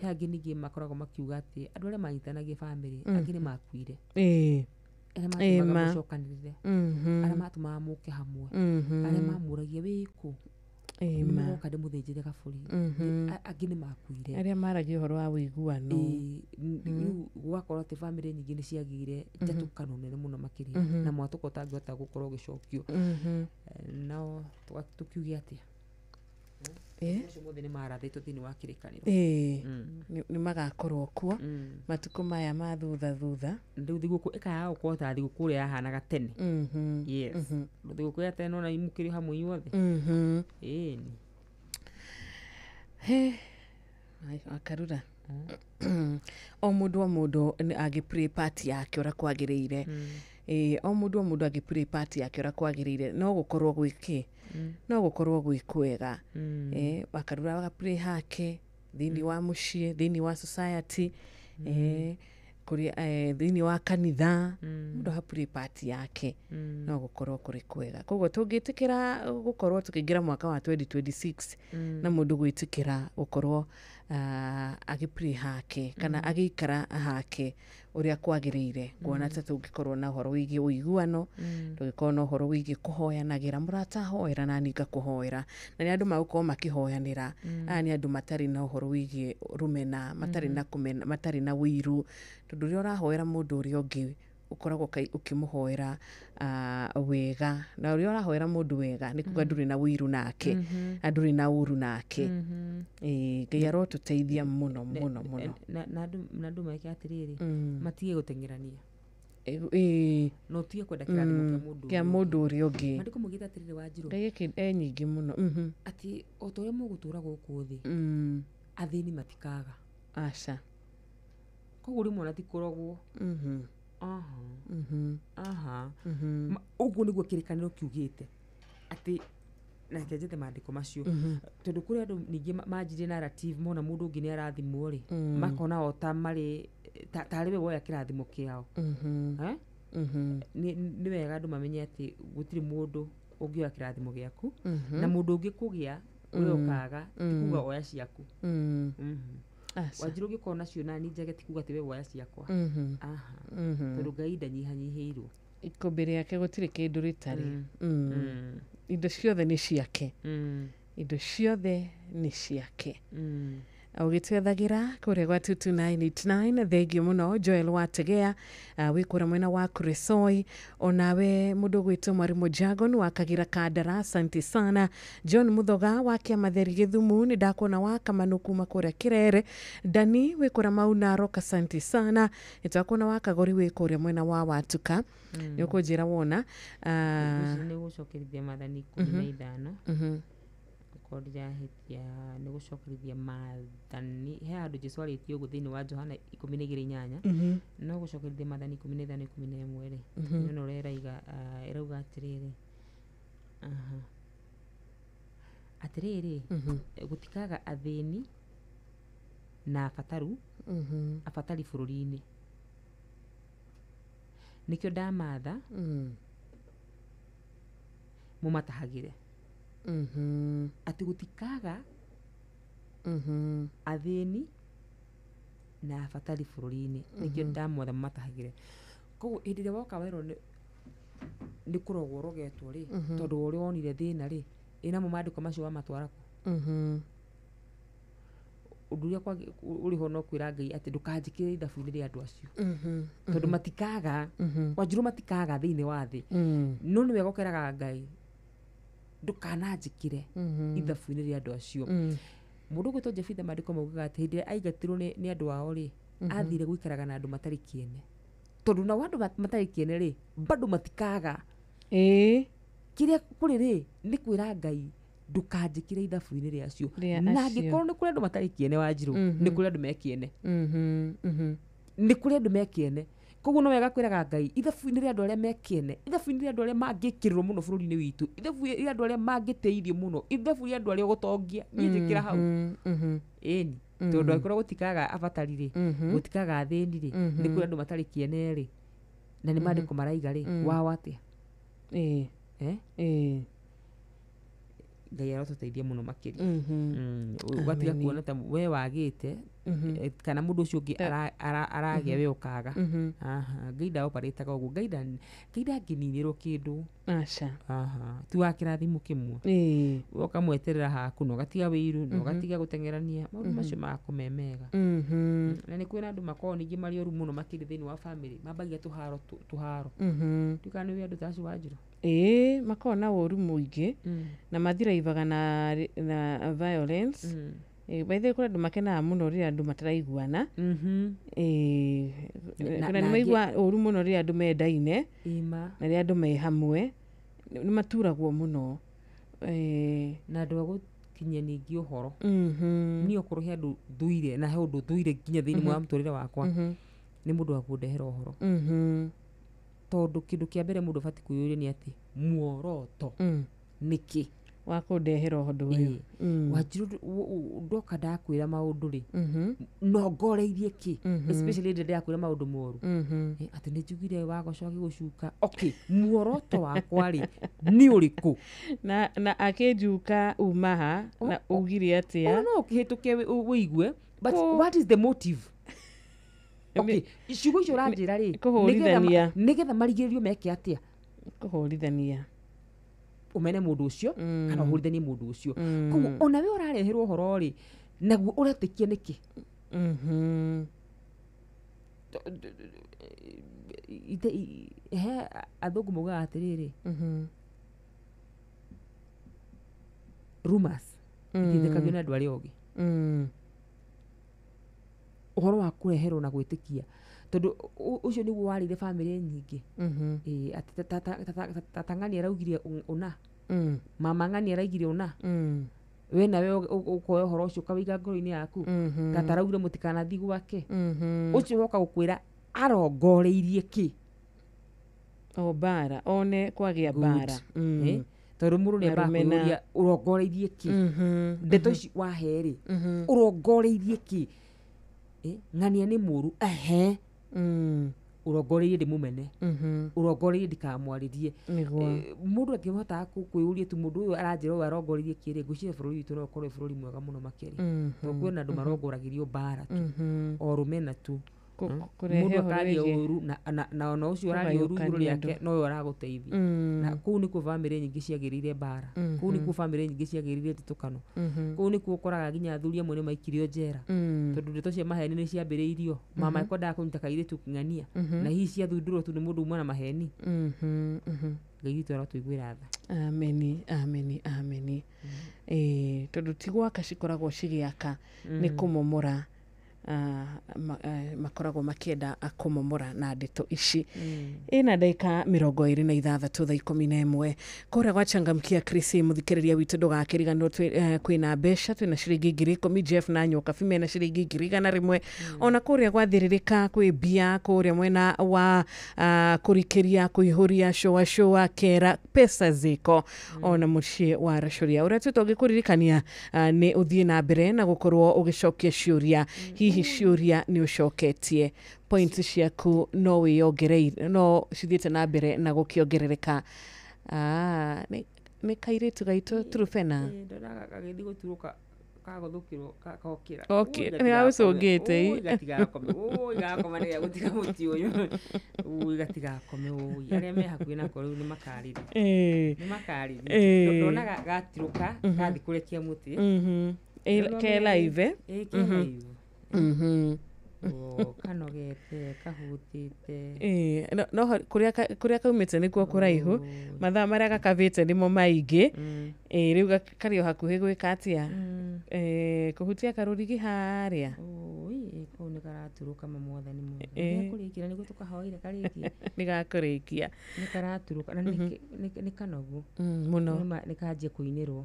[SPEAKER 7] angĩ ningĩ makoragwo makiuga atĩ andũ arĩa manyitanagia family angĩ nĩ makuire arĩa matũmaga mũcokanĩrĩre arĩa matũmaga mũke hamwe arĩa mamũragia wĩkũ nĩmoka ndĩmũthĩnjĩre kabũri angĩ nĩ makuire
[SPEAKER 15] arĩa maragia ũhoro wa wĩiguano
[SPEAKER 7] rĩu gwakorwo atĩ bamĩrĩ nyingĩ nĩ ciagĩire njatũkano nene mũno makĩria na mwatũka ũtangĩhota gũkorwo ũgĩcokio nao tũkiuge atĩa ũcio mothe nĩ marathĩtwo thĩinĩ wa kĩrĩkanĩro
[SPEAKER 15] nĩ magakorwo kuo matukũ maya ma thutha
[SPEAKER 7] rĩu thigũkũ ĩkayaga gũkorwo ta thigũkũ ũrĩa yahanaga tene thigũkũ ya tene ona imũkĩrio hamwe inyuothe
[SPEAKER 15] akarura o mũndũ agĩ play part yake ũrĩa kwagĩrĩire o mũndũ agĩ play part yake ũrĩa kwagĩrĩire no gũkorwo gwĩkĩ no gũkorwo gwĩ kwega wakarura waga play hake thĩinĩ wa mũciĩ thĩinĩ wa society thĩinĩ wa kanitha mũndũ ha play part yake no gũkorwo kũrĩ kwega koguo tũngĩtĩkĩra gũkorwo tũkĩingĩra mwaka wa 2026 na mũndũ gwĩtĩkĩra gũkorwo agĩ play hake kana agĩikara hake ũrĩa kwagĩrĩire kuona ta tũngĩkorwo na ũhoro wĩgiĩ ũiguano tũngĩkorwo na ũhoro wĩgiĩ kũhoyanagĩra mũrata hoera na ninga kũhoera na nĩ andũ magũkorwo makĩhoyanĩra aya nĩ andũ matarĩ na ũhoro wĩgiĩ rũmena matarĩ na wĩiru tondũ rĩrĩa ũrahoera mũndũ ũrĩa ũngĩ ũkoragwo ũkĩmũhoera wega na ũrĩa ũrahoera mũndũ wega nĩ kuga ndũrĩ na wĩiru nake ndũrĩ na ũru nake Ngai arotũteithia mũno
[SPEAKER 7] na andũ meke atĩrĩrĩ matige gũteng'erania no tuye kwenda kĩrathimo
[SPEAKER 15] kĩa mũndũ ũrĩa ũngĩ
[SPEAKER 7] mandĩko mũgĩte atĩrĩrĩ Wanjirũ
[SPEAKER 15] Ngai nyingĩ mũno
[SPEAKER 7] atĩ o ta ũrĩa mũgũtũra gũkũ thĩ athĩni matikaga
[SPEAKER 15] aca
[SPEAKER 7] koguo rĩmwe ona tikoragwo ũguo nĩguo kĩrĩkanĩro kiugĩte atĩ nake njete maandĩko macio tondũ kũrĩ andũ ningĩ manjirie narrative mona mũndũ ũngĩ nĩ arathimwo rĩ makona o ta marĩ tarĩ we woya kĩrathimo kĩao nĩ wega andũ mamenye atĩ gũtirĩ mũndũ ũngĩoya kĩrathimo gĩaku na mũndũ ũngĩ kũgĩa ũrĩa ũkaga tikuga oya ciaku Wanjirũ ũngĩkorwo nacio nani njage tikuga atĩ we woya ciakwa tondũ Ngai ndanyihanyihĩirwo
[SPEAKER 15] ikũmbĩ rĩake gũtirĩ kĩndũ rĩtarĩ indo ciothe nĩ ciake indo ciothe nĩ ciake ũgĩtwethagĩra kũrĩa gwa 22989 thengiũ mũno Joel Wategea wĩkũra mwena wa Kuresoi onawe mũndũ gwĩtwo Mwarimũ Jagon wakagira Kandara asante sana John Muthoga wa Kĩamatheri Gĩthumu nĩ ndakuona wa Kamano kuma kũrĩa Kĩrere Dani wĩkũra Maunaro asante sana nĩtwakuona wa Kagori wĩkũrĩa mwena wa Watuka nĩ ũkũnjĩra wona
[SPEAKER 7] nĩ gũcokerithia mathani 15 kũrĩahĩtia nĩ gũcokerithia mathani he handũ Jesũ arĩtio ũguo thĩinĩ wa Johana 12:8 no gũcokerithia mathani 15:11 rĩ no ĩrauga atĩrĩrĩ gũtikaga athĩni na abatari bũrũri-inĩ nĩkĩo ndamatha mũmatahagĩre atĩ gũtikaga athĩni na abatari bũrũri-inĩ nĩkĩo ndamwatha mũmatahagĩre koguo hĩndĩ ĩrĩa woka werwo nĩ kũrogwo ũrogetwo rĩ tondũ ũrĩa wonire thĩna rĩ ĩnamo maandĩko macio wamatwara kũ ũndũ ũrĩa ũrĩho no kwĩra Ngai atĩ ndũkanjĩkĩre ithabu-inĩ rĩa andũ acio tondũ matikaga Wanjirũ matikaga thĩinĩ wa thĩ no nĩ wega ũkeraga Ngai ndũkananjĩkĩre ithabu-inĩ rĩa andũ acio mũndũ gwĩtwo Jefitha maandĩko maugaga atĩ hĩndĩ ĩrĩa aingatirwo nĩ andũ ao rĩ athire gũikaraga na andũ matarĩ kĩene tondũ nao andũ matarĩ kĩene rĩ bado matikaga kĩrĩa kũrĩ rĩ nĩ kwĩra Ngai ndũkanjĩkĩre ithabu-inĩ rĩacio na angĩkorwo nĩ kũrĩ andũ matarĩ kĩene Wanjirũ nĩ kũrĩ andũ mekĩene nĩ kũrĩ andũ mekĩene koguo no wega kwĩraga Ngai ithabu-inĩ rĩa andũ arĩa mekĩene ithabu-inĩ rĩa andũ arĩa mangĩkĩrĩrwo mũno bũrũri-inĩ witũ ithabu-inĩ rĩa andũ arĩa mangĩteithio mũno ithabu rĩa andũ arĩa ũgũtongia niĩ njĩkĩra hau ĩni tondũ angĩkorwo gũtikaga abatari rĩ gũtikaga athĩni rĩ nĩ kũrĩ andũ matarĩ kĩene rĩ na nĩ maandĩko maraiga rĩ wao atĩa ngai arotuteithia muno makiria ugatiga kuona ta we wagite kana mundu ucio ungi aragia we ukaga ngai ndaoparĩtaga ũguo ngai ndangininĩrwo kĩndũ tu wa kĩrathimo kĩmwe ũkamweterera haku na ũgatiga wĩiru na ũgatiga gũteng'erania maũndũ macio makũmemega na nĩ kwĩna andũ makoragwo ningĩ marĩ oru mũno makĩria thĩinĩ wa bamĩrĩ mambagia tũharo ndikana nĩ andũ ta acio Wanjirũ
[SPEAKER 15] makoragwo na ũru mũingĩ na mathiraivaga na violence by the way kũrĩ andũ makenaga mũno rĩrĩa andũ mataraiguana kana nĩ maigua ũru mũno rĩrĩa andũ mendaine na rĩrĩa andũ me hamwe nĩ maturagwo mũno
[SPEAKER 7] na andũ agũkinyia ningĩ ũhoro niĩ okorwo he andũ thuire na he ũndũ thuire nginya thĩinĩ wa mũtũrĩre wakwa nĩ mũndũ wa kũndehera ũhoro tondũ kĩndũ kĩa mbere mũndũ abatiĩ kwĩyũria nĩ atĩ muoroto nĩkĩ
[SPEAKER 15] wa kũndehera ũndũ ũyũ
[SPEAKER 7] Wanjirũ ndoka ndakwĩra maũndũ rĩ no ngoreirie kĩ especially rĩrĩa ndakwĩra maũndũ moru atĩ nĩ njugire wagoco agĩgũcuka muoroto wakwa rĩ nĩ ũrĩkũ
[SPEAKER 15] na akĩnjuka umaha na ugire atĩa
[SPEAKER 7] no ũkĩhĩtũke wĩigue but what is the motive ciugo icio ũranjĩra rĩ nĩgetha marigĩrĩrio meke atĩa
[SPEAKER 15] kũhũrithania
[SPEAKER 7] umene mundu ucio kana uhurithanie mundu ucio koguo ona we ũrareherwo ũhoro rĩ naguo ũretĩkia nĩkĩ he athũngũ maugaga atĩrĩrĩ rumors itithekagio nĩ andũ arĩa ogĩ ũhoro wa kũreherwo na gwĩtĩkia tondũ ũcio nĩguo warĩire bamĩrĩ nyingĩ atĩ tata ng'ani araugire ũna mama ng'ani araigire ũna we nawe ũkoya ũhoro ũcio ũkawĩiga ngoro-inĩ yaku tata araugire mũtikanathiĩ gwake ũcio woka gũkwĩra arongoreirie kĩ
[SPEAKER 15] mbara one kwagĩa mbara
[SPEAKER 7] tondũ mũndũ nĩ ambakwĩũria ũrongoreirie kĩ ndeto ici waherĩ ũrongoreirie kĩ ng'ania nĩ mũru ũrongoreirie ndĩmũmene ũrongoreirie ndikamwarĩrie mũndũ angĩhotaga kwĩyũria tu mũndũ ũyũ aranjĩra ũyũ arongoreirie kĩrĩ ngwĩciria bũrũri witũ no ũkorwo bũrũri mwega mũno makĩria tondũ kwĩna andũ marongoragĩrio mbara tu o rũmena tu mũndũ akaria ũru na ona ũcio ũraria ũru igũrũ rĩake nowe aragũteithia na kũu nĩkuo bamĩrĩ nyingĩ ciagĩrĩire mbara kũu nĩkuo bamĩrĩ nyingĩ ciagĩrĩire thitũkano kũu nĩkuo ũkoraga nginya athuri amwe nĩ maikirio njera tondũ ndeto cia maheni nĩ ciambĩrĩirio mama ekwendaga kũnyita kairĩtu ng'ania na hihi ciathundũrwo tu nĩ mũndũ uma na maheni ngai witũ arotũiguĩra tha
[SPEAKER 15] ameni tondũ ti gwaka cikoragwo cigĩaka nĩ kũmomora makoragwo makĩenda kũmomora na ndeto ici ĩna ndagĩka 26 thaa 11 kũrĩa gwa Changamkia Chris mũthikĩrĩria witũ ndũgakĩriganĩrwo kwĩna mbeca twĩna ciringi 10,000 Jeff na nyoka fime na ciringi 100 ona kũrĩa gwathĩrĩrĩka kwĩ mbia kũrĩa mwena wa kũrikĩria kũihũria showa kera pesa ziko ona mũciĩ wa Racoria ũrĩa tũtũngĩkũririkania nĩ ũthiĩ na mbere na gũkorwo ũgĩcokia ciũria hihi ciũria nĩ ũcoketie point ciaku no wĩongereire no cithiĩte na mbere na gũkĩongerereka nĩ kairĩtu gaitũ Trufena
[SPEAKER 7] ndonaga gagĩthiĩ gũturũka kagũthũkĩrwo gokĩra
[SPEAKER 15] nĩ gagũcũngĩte
[SPEAKER 7] gatigakome gakoma nĩgĩa gũtiga mũti ũyũ gatigakome arĩa me hakuhĩ nako rĩu nĩ makarĩria ndonaga gatirũka gathiĩ kũrekia mũtĩ
[SPEAKER 15] ke live
[SPEAKER 7] kanogete kahutĩte
[SPEAKER 15] no kũrĩa kaumĩte nĩkuo kũraihu mathaa marĩa gakavĩte nĩmo maingĩ rĩu karĩ o hakuhĩ gwĩka atĩa kũhutia karũrigi harĩa
[SPEAKER 7] kũu nĩ karaturũka mamwathani kũrĩkĩra nĩguo tũkahoire karĩkie
[SPEAKER 15] nĩ gakũrĩkia
[SPEAKER 7] nĩ karaturũka na nĩ kanogu
[SPEAKER 15] mũno
[SPEAKER 7] nĩ kanjia kũinĩrwo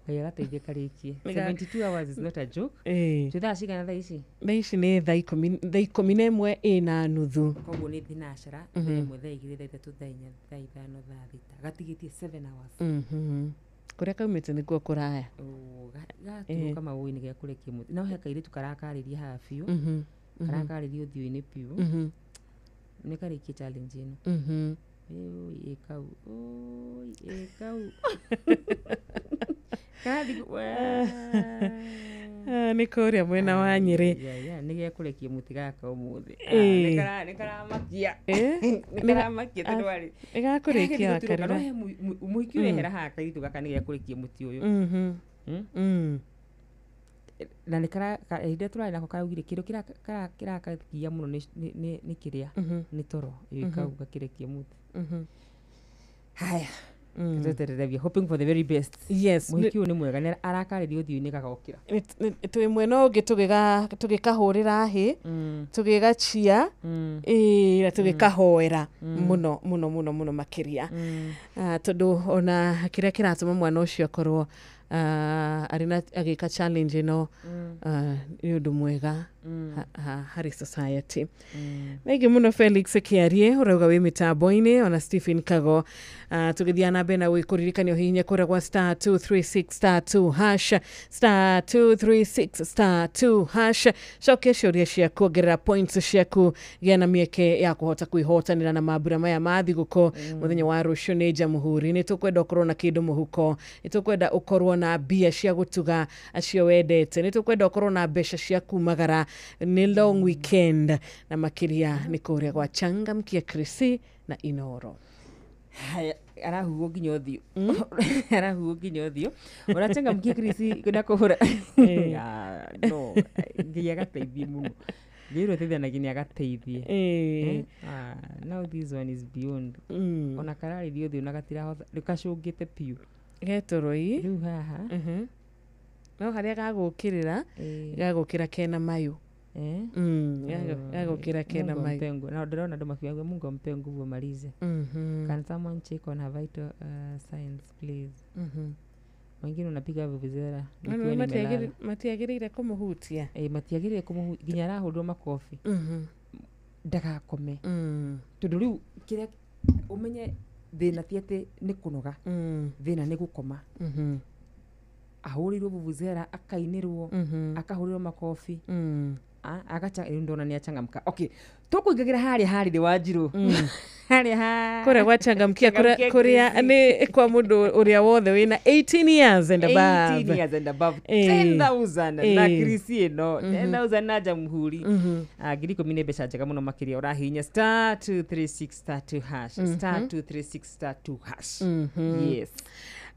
[SPEAKER 7] Ngai agateithie karĩkie 72 hours is not a joke thaa cigana thaa ici
[SPEAKER 15] nĩ thaa 11 ĩna nuthu
[SPEAKER 7] koguo nĩ thinacara ĩmwe thaa 2 thaa 3 thaa 4 thaa 5 thaa 6 gatigĩtie 7 hours
[SPEAKER 15] kũrĩa kaumĩte nĩkuo kũraya
[SPEAKER 7] gaturuka maũi-inĩ gĩa kũrekia mũtĩ no he kairĩtu karakarĩria haha biũ karakarĩria ũthiũ-inĩ biũ nä karä kie challenge ä no ekau
[SPEAKER 15] nä kå rä a mwena wa Nyeri
[SPEAKER 7] nä gä akå rekia må tä gaka å må thä nä karamakia tondå arä
[SPEAKER 15] nä gakå rä kia wakarä
[SPEAKER 7] må hiki å rehera haha kairä gaka nä gä akå rekia må tä å yå na nä hindä tå rarä nako karaugire kä ndå kä rakagia må no nä kä rä a nä toro kau gakä rekia må tä haya twetererebia hoping for the very best.
[SPEAKER 15] Yes,
[SPEAKER 7] muhiki ni mwega ni arakarĩrio thiũ-inĩ gagokĩra
[SPEAKER 15] twĩ mwena ũngĩ tũgĩkahũrĩra hĩ tũgĩgachia na tũgĩkahoera mũno makĩria tondũ ona kĩrĩa kĩratũma mwana ũcio akorwo agĩka challenge ĩno nĩ ũndũ mwega harĩ society. Thengi mũno Felix Kĩarie ũrauga wĩ mĩtambo-inĩ, ona Stephen Kago tũgĩthiĩ na mbere na gwĩkũririkania hihinya kũrĩa gwa *236*2# *236*2# cokia ciũria ciaku, ongerera points ciaku, gĩa na mĩeke ya kũhota kwĩhotanĩra na mambura maya ma thigũkũ mũthenya wa rũciũ nĩ Jamhuri. Nĩ tũkwenda ũkorwo na kĩndũ mũhuko, nĩ tũkwenda ũkorwo na mbia cia gũtuga acio wendete, nĩ tũkwenda ũkorwo na mbeca cia kumagara, nĩ long weekend na makĩria nĩ kũrĩa gwa Changamkia Chrissy na Inoro.
[SPEAKER 7] Arahuo nginya ũthiũ ũrĩa Changamkia Chrissy na kũhũra no nginya gateithie mũno gĩrwo teithanagia nĩ agateithie. Now this one is beyond ona kararĩrio ũthiũ na gatirahotha gacũngĩte piũ
[SPEAKER 15] getoroi
[SPEAKER 7] rĩu haha
[SPEAKER 15] no harĩa gagũkĩra kena mayũ gagũkĩra kena mayũ
[SPEAKER 7] na ndĩrona andũ makiuga Mungu ampe nguvu malize. Can someone check on her vital signs please? Wengine unapiga vuvuzela
[SPEAKER 15] matiagĩrĩire kũmũhutia
[SPEAKER 7] matiagĩrĩire kũmũhutia nginya arahũrwo makobi ndagakome tondũ rĩu kĩrĩa ũmenye thĩna ti atĩ nĩ kũnoga, thĩna nĩ gũkoma. Ahũrĩirwo vuvuzela akainĩrwo akahũrĩrwo makobi ndona nĩ achangamka. Okay, tũkũingagĩra harĩa thĩ wa Njirũ
[SPEAKER 15] kũrĩa gwa Changamkia kũrĩa nĩ kwa mũndũ ũrĩa wothe wĩna 18 years and above
[SPEAKER 7] 10,000 na Chrissy ĩno 10,000 na Jamhuri ngiri 10 nĩ mbeca njega mũno makĩria. ũrahihinya *236*2# *236*2#. Yes,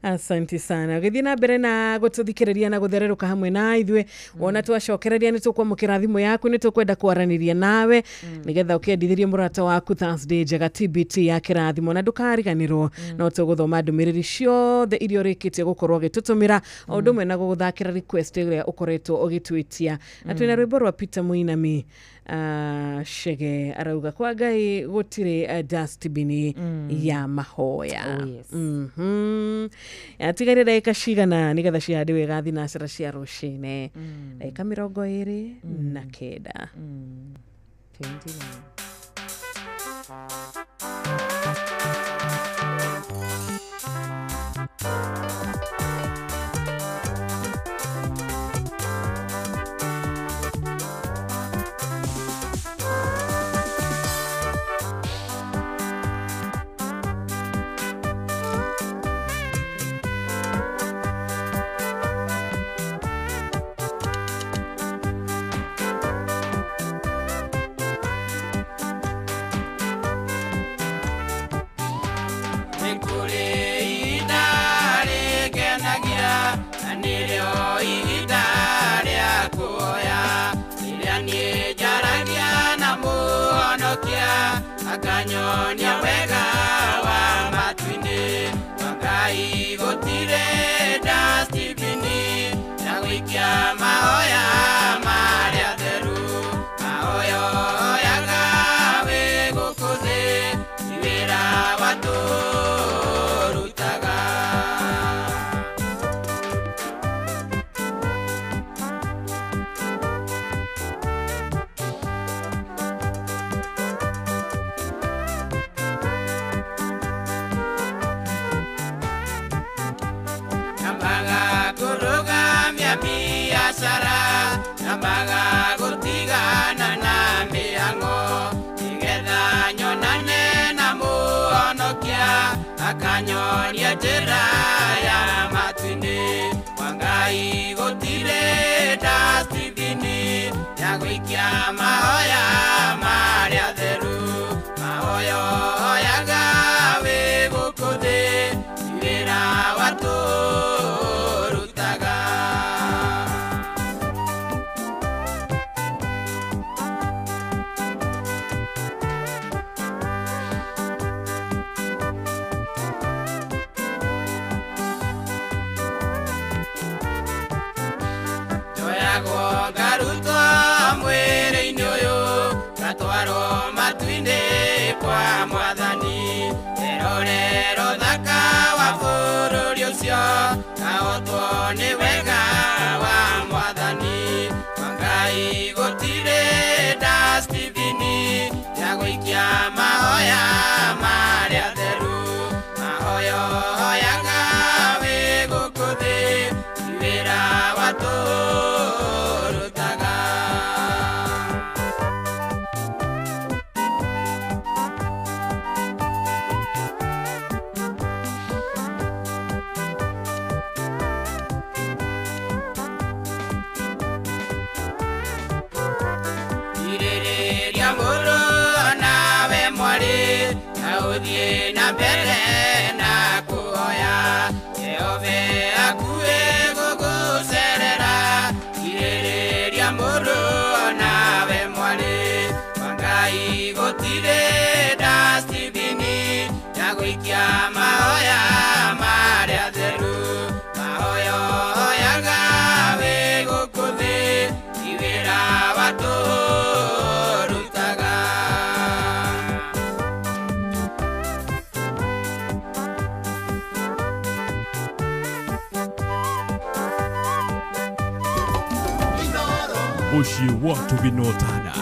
[SPEAKER 15] asante sana. Gĩthiĩ na mbere na gũtũthikĩrĩria na gũthererũka hamwe na ithuĩ. Wona twacokereria nĩ tũkwamũkĩra thimũ yaku, nĩ tũkwenda kwaranĩria nawe nĩgetha ũkĩendithĩrie mũrata waku Thursday njega TBT ya kĩrathimo, na ndũkariganĩrwo no tũgũthoma ndũmĩrĩri ciothe iria ũrĩkĩtie gũkorwo ũgĩtũtũmĩra o ũndũ ũmwe na gũgũthakĩra request ĩrĩa ũkoretwo ũgĩtwĩtia. Na twĩna rwĩmbo rwa Peter Mũinami Shege arauga kwa Ngai gũtirĩ dustbin ya mahoya. Yatigarĩ ndagĩka cigana nĩgetha cihande wega thinacara cia rũcinĩ. Ndagĩka 29.
[SPEAKER 4] Akanyonia wega wa matuini Wakai gotire dustbini na wikia mahoya maria theru mahoyo yagawe gukuthi iwira watu rutaga. Nambaga gutigana na mihango nigetha Nyonia njĩra ya matu-inĩ Wangai gũtirĩ dustbini ya gũikia mahoya marĩa theru mahoya hoyaga wĩ gũkũ thĩ ti wĩra wa tũrutaga Njoyagwo ngarutwo mwĩrĩ-inĩ ũyũ ngatwarwo matu-inĩ kwa Mwathani erorero thaka wa bũrũri ũcio ngahotwo nĩ wega wa Mwathani Wangai gũtirĩ dustbini ya gũikia mahoya marĩa theru mahoya hoyaga wĩ gũkũ thĩ ti wĩra wa tũrutaga irĩrĩria mũrũ nawe mwarĩ na ũthiĩ na mbere na kũhoya Jehova akuĩ gũgũcerera irĩrĩria mũrũ nawe mwarĩ Wangai gũtirĩ dustbini ya gũikia mahoya marĩa theru mahoya hoyaga wĩ gũkũ thĩ ti wĩra wa tũrutaga
[SPEAKER 17] Muciĩ wa tũginotana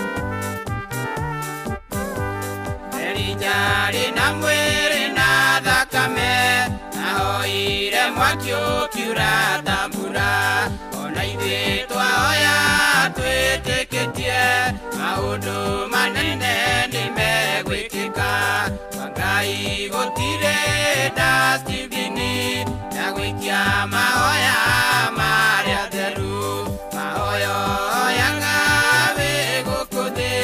[SPEAKER 4] Erinjari na mwĩrĩ na thakame nahoire mwaki ũkiura tambura ona ithuĩ twahoya twĩtĩkĩtie maũndũ manene nĩmegwĩkĩka Wangai gũtirĩ dustbini ya gũikia mahoya marĩa theru mahoya hoyaga wĩ gũkũ thĩ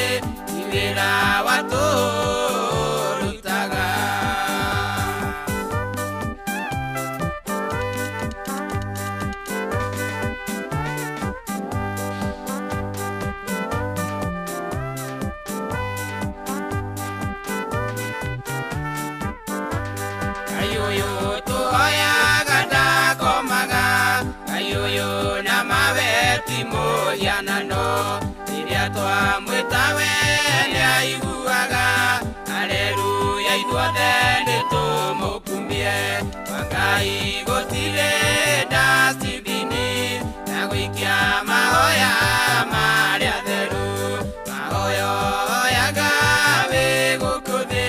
[SPEAKER 4] ti wĩra wa tũrutaga Ngai ũyũ tũhoyaga ndakomaga Ngai ũyũ na maweti mũhianano rĩrĩa twamwĩta we nĩaiguaga Haleluya ithuothe nĩtũmũkumie Wangai gũtirĩ dustbini ya gũikia mahoya marĩa theru mahoya hoyaga wĩ gũkũ thĩ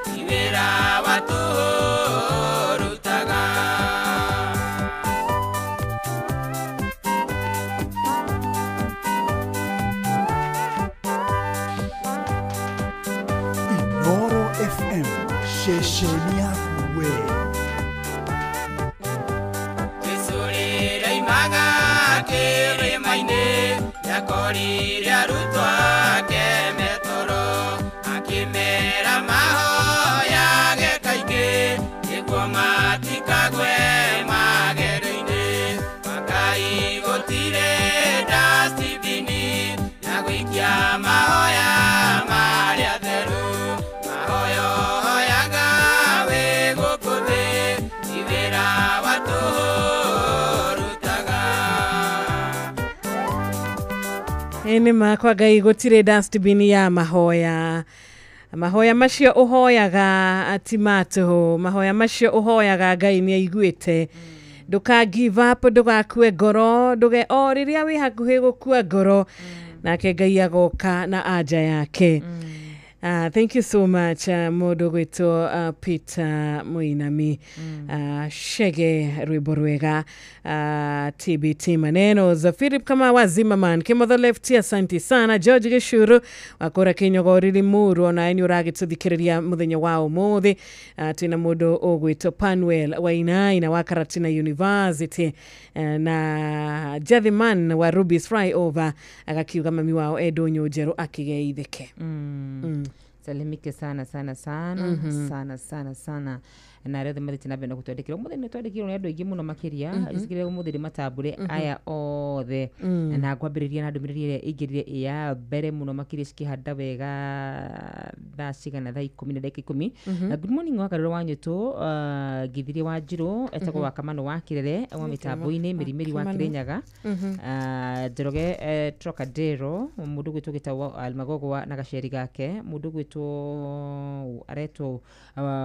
[SPEAKER 4] ti wĩra wa tũrutaga
[SPEAKER 10] Inoro FM, shesheni yaku we.
[SPEAKER 4] Jesũrĩra imaga kĩrĩma-inĩ nĩakorire arutwo ake metoro akĩmera mahoyage kaingĩ nĩguo matikagwe magerio-inĩ Wangai gũtirĩ dustbini ya gũikia mahoya marĩa theru mahoya hoyaga wĩ gũkũ thĩ ti wĩra wa tũrutaga
[SPEAKER 15] Nĩ makwa Ngai gũtirĩ dustbini ya mahoya mahoya macio ũhoyaga ti matũhũ mahoya macio ũhoyaga Ngai nĩaiguĩte ndũka give up ndũgakue ngoro ndũge o rĩrĩa wĩ hakuhĩ gũkua ngoro nake Ngai agoka na anja yake Thank you so much mundu gwitwo Peter Muinami Shege rwimbo rwega TBT maneno za Philip kama Wazimaman Kimotho Lefty asante sana George Gishuru wakora Kinyogoriri Muru na eni uragituthikiriria muthenya wa umuthi tina mundu ogwitwo Panwell Wainai na Wakaratina University na Jathiman wa Ruby's Flyover agakiuga mami wao Edonyo Njeru akigeithike.
[SPEAKER 7] Salimike sana na rĩothe mathĩti na benda gũtwandĩkĩra mũthĩ nĩ twandĩkĩrwo nĩ andũ aingĩ mũno makĩria isikĩrĩra mũthĩ matambũre aya othe na ngwambĩrĩria na ndũmĩrĩri ĩrĩa ingĩrire ya mbere mũno makĩria cikĩhanda wega thaa cigana thaa 10 na dakika 10 good morning wakarĩro wanyũtũ ngithirie wa njirũ etagwo wa Kamano wa Kĩrere wa mĩtambo-inĩ mĩrimĩri wa Kĩrĩnyaga Njoroge Trocadero mũndũ gwĩtwo gĩtagwo Almagogo na gaceri gake mũndũ gwĩtwo aretwo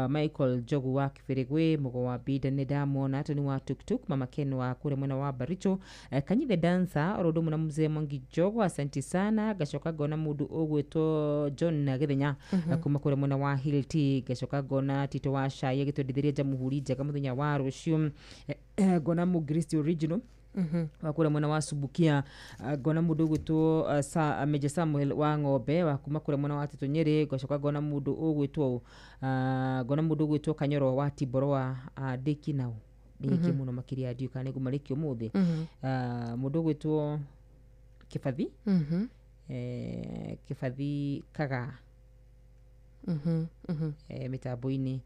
[SPEAKER 7] Michael Jogu wa Kĩbĩrĩgwĩ Mũgo wa Bida nĩ ndamona Tony wa Tuktuk Mama Ken wa kũrĩa mwena wa Baricho Kanyithe Dancer orodo mũna Mzee Mwangi Jogo asante sana gacoka ngona mũndũ ũgwĩtwo John na Gĩthenya kuma kũrĩa mwena wa Hilti gacoka ngona Tito wa Shaya gĩtwendithĩria Jamhuri njega mũthenya wa rũciũ ngona Mugristi original wakura mwana wa Subukia ngona mundu gwitwo Major Samuel wa Ng'ombe wa kuma kure mwana wa Tito Nyeri gacoka ngona mundu ugwitwo ngona mundu gwitwo Kanyoro wa Tiboro wa Deki nao ndiki muno makiria ndiuka ne gumarikio muthi mundu gwitwo Kifathi Kifathi Kaga mitambo-ini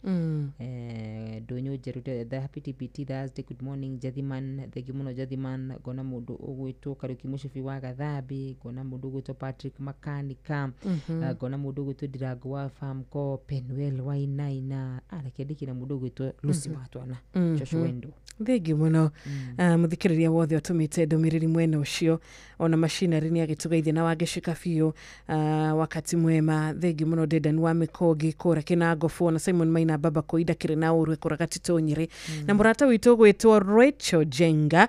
[SPEAKER 7] Ndonyo Njeru the happy TBT Thursday good morning Jathiman thank you muno Jathiman ngona mundu ugwitwo Karuki Mushifi wa Gathambi ngona mundu ugwitwo Patrick Makanika ngona mundu ugwitwo Ndirango wa Famco Penwell Wainai na arakendikira mundu ugwitwo Lucy Watwana Joshua Wendo
[SPEAKER 15] thank you muno muthikiriria wothe otumite ndumiriri mwena ucio ona machinery ni agitugeithia na wageshika biu wakati mwema thank you muno Dedan wa Mikogi kora Kinangofu na Simon Maina Baba Koida Kirina Urwe kora Gatito Nyeri na murata witu gwitwo Rachel Jenga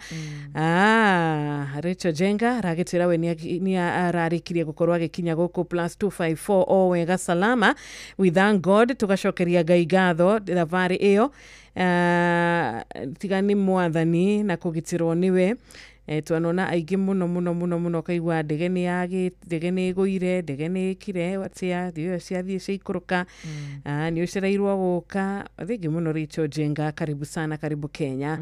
[SPEAKER 15] Rachel Jenga ragitira we ni ararikirie gukorwa gikinya guku +254 o wega salama we thank God tugacokeria Ngai ngatho thabarĩ iyo tigani mwathani na kugitirwo niwe twanona aingĩ mũno kaigua ndege nĩ igũire ndege nĩ kire watia dio ciathiĩ ciikũrũka nĩ ũcereirwo gũka thengi mũno Rachel Jenga karibu sana karibu Kenya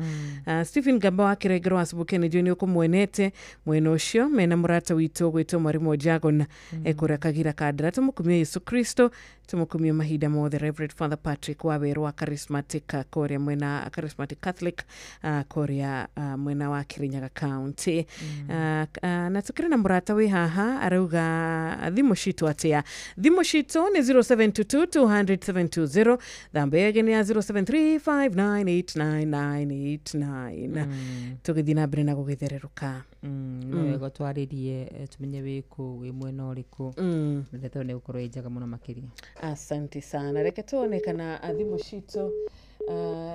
[SPEAKER 15] Stephen Gamba wa Kĩrengero wa Subukene nĩ ũkũmwenete mwena ũcio mena mũrata witũ gwĩtwo Mwarimo Jagon ekũrĩa Kagira Kandara tũmũkumia Yesu Kristo tũmũkumia mahinda mothe Reverend Father Patrick wa Werũ wa Charismatic kũrĩa mwena Charismatic Catholic kũrĩa mwena wa Kĩrĩnyaga County na tukire na murata we haha arauga thimo citu atia thimo citu ni 0722 thamba yake ni 0735989989 tugithi na mbere na gugithererũka
[SPEAKER 7] no wega twaririe tumenye wiku wi mwena uriku ndeto ne ukorwo njaga muno makiria
[SPEAKER 15] asante sana reke tuone kana thimo citu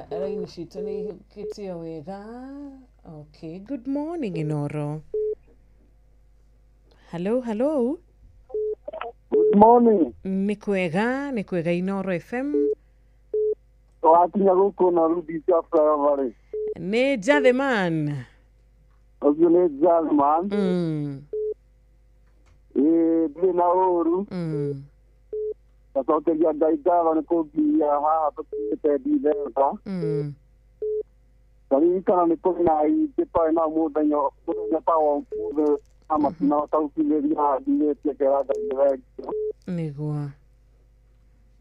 [SPEAKER 15] raini citu ni kitio wega. Okay, good morning Inoro. Hello.
[SPEAKER 12] Good morning.
[SPEAKER 15] Ni kwega Inoro FM.
[SPEAKER 12] Wakinya guku na Ruby Flyover.
[SPEAKER 15] Ni Jathiman.
[SPEAKER 12] Oyo ni Jathiman. Bina uru. Tasokeria Ngai ngatho ni kugia haha tukite ndithereka. Kari kana ni kuna ipa na muthenya tawo muthe ama na taukileria ndire tekera ndire
[SPEAKER 15] nigwa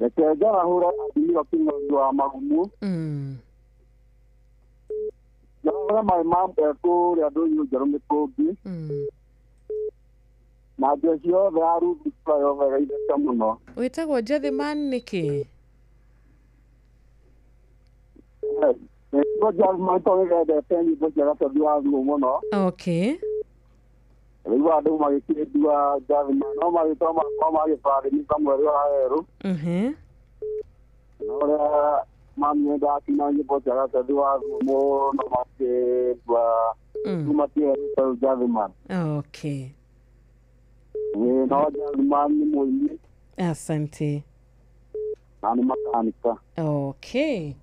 [SPEAKER 12] Ndekeja hura ndiro kinyo wa magumu Jana my mom ko ya do you Jerome Kogi na jesio varu Flyover ide kamuno
[SPEAKER 15] wetagwo Jathiman niki Okay.
[SPEAKER 12] Riwa ndo magikidwa Jathiman no magitoma koma gifari ni Samuel wa Heru. Ora mamye da kina ni bojara tadwa mo no make ba tumatie Jathiman.
[SPEAKER 15] Okay.
[SPEAKER 12] No Jathiman ni mo ni
[SPEAKER 15] Asante.
[SPEAKER 12] Na ni makanika.
[SPEAKER 15] Okay.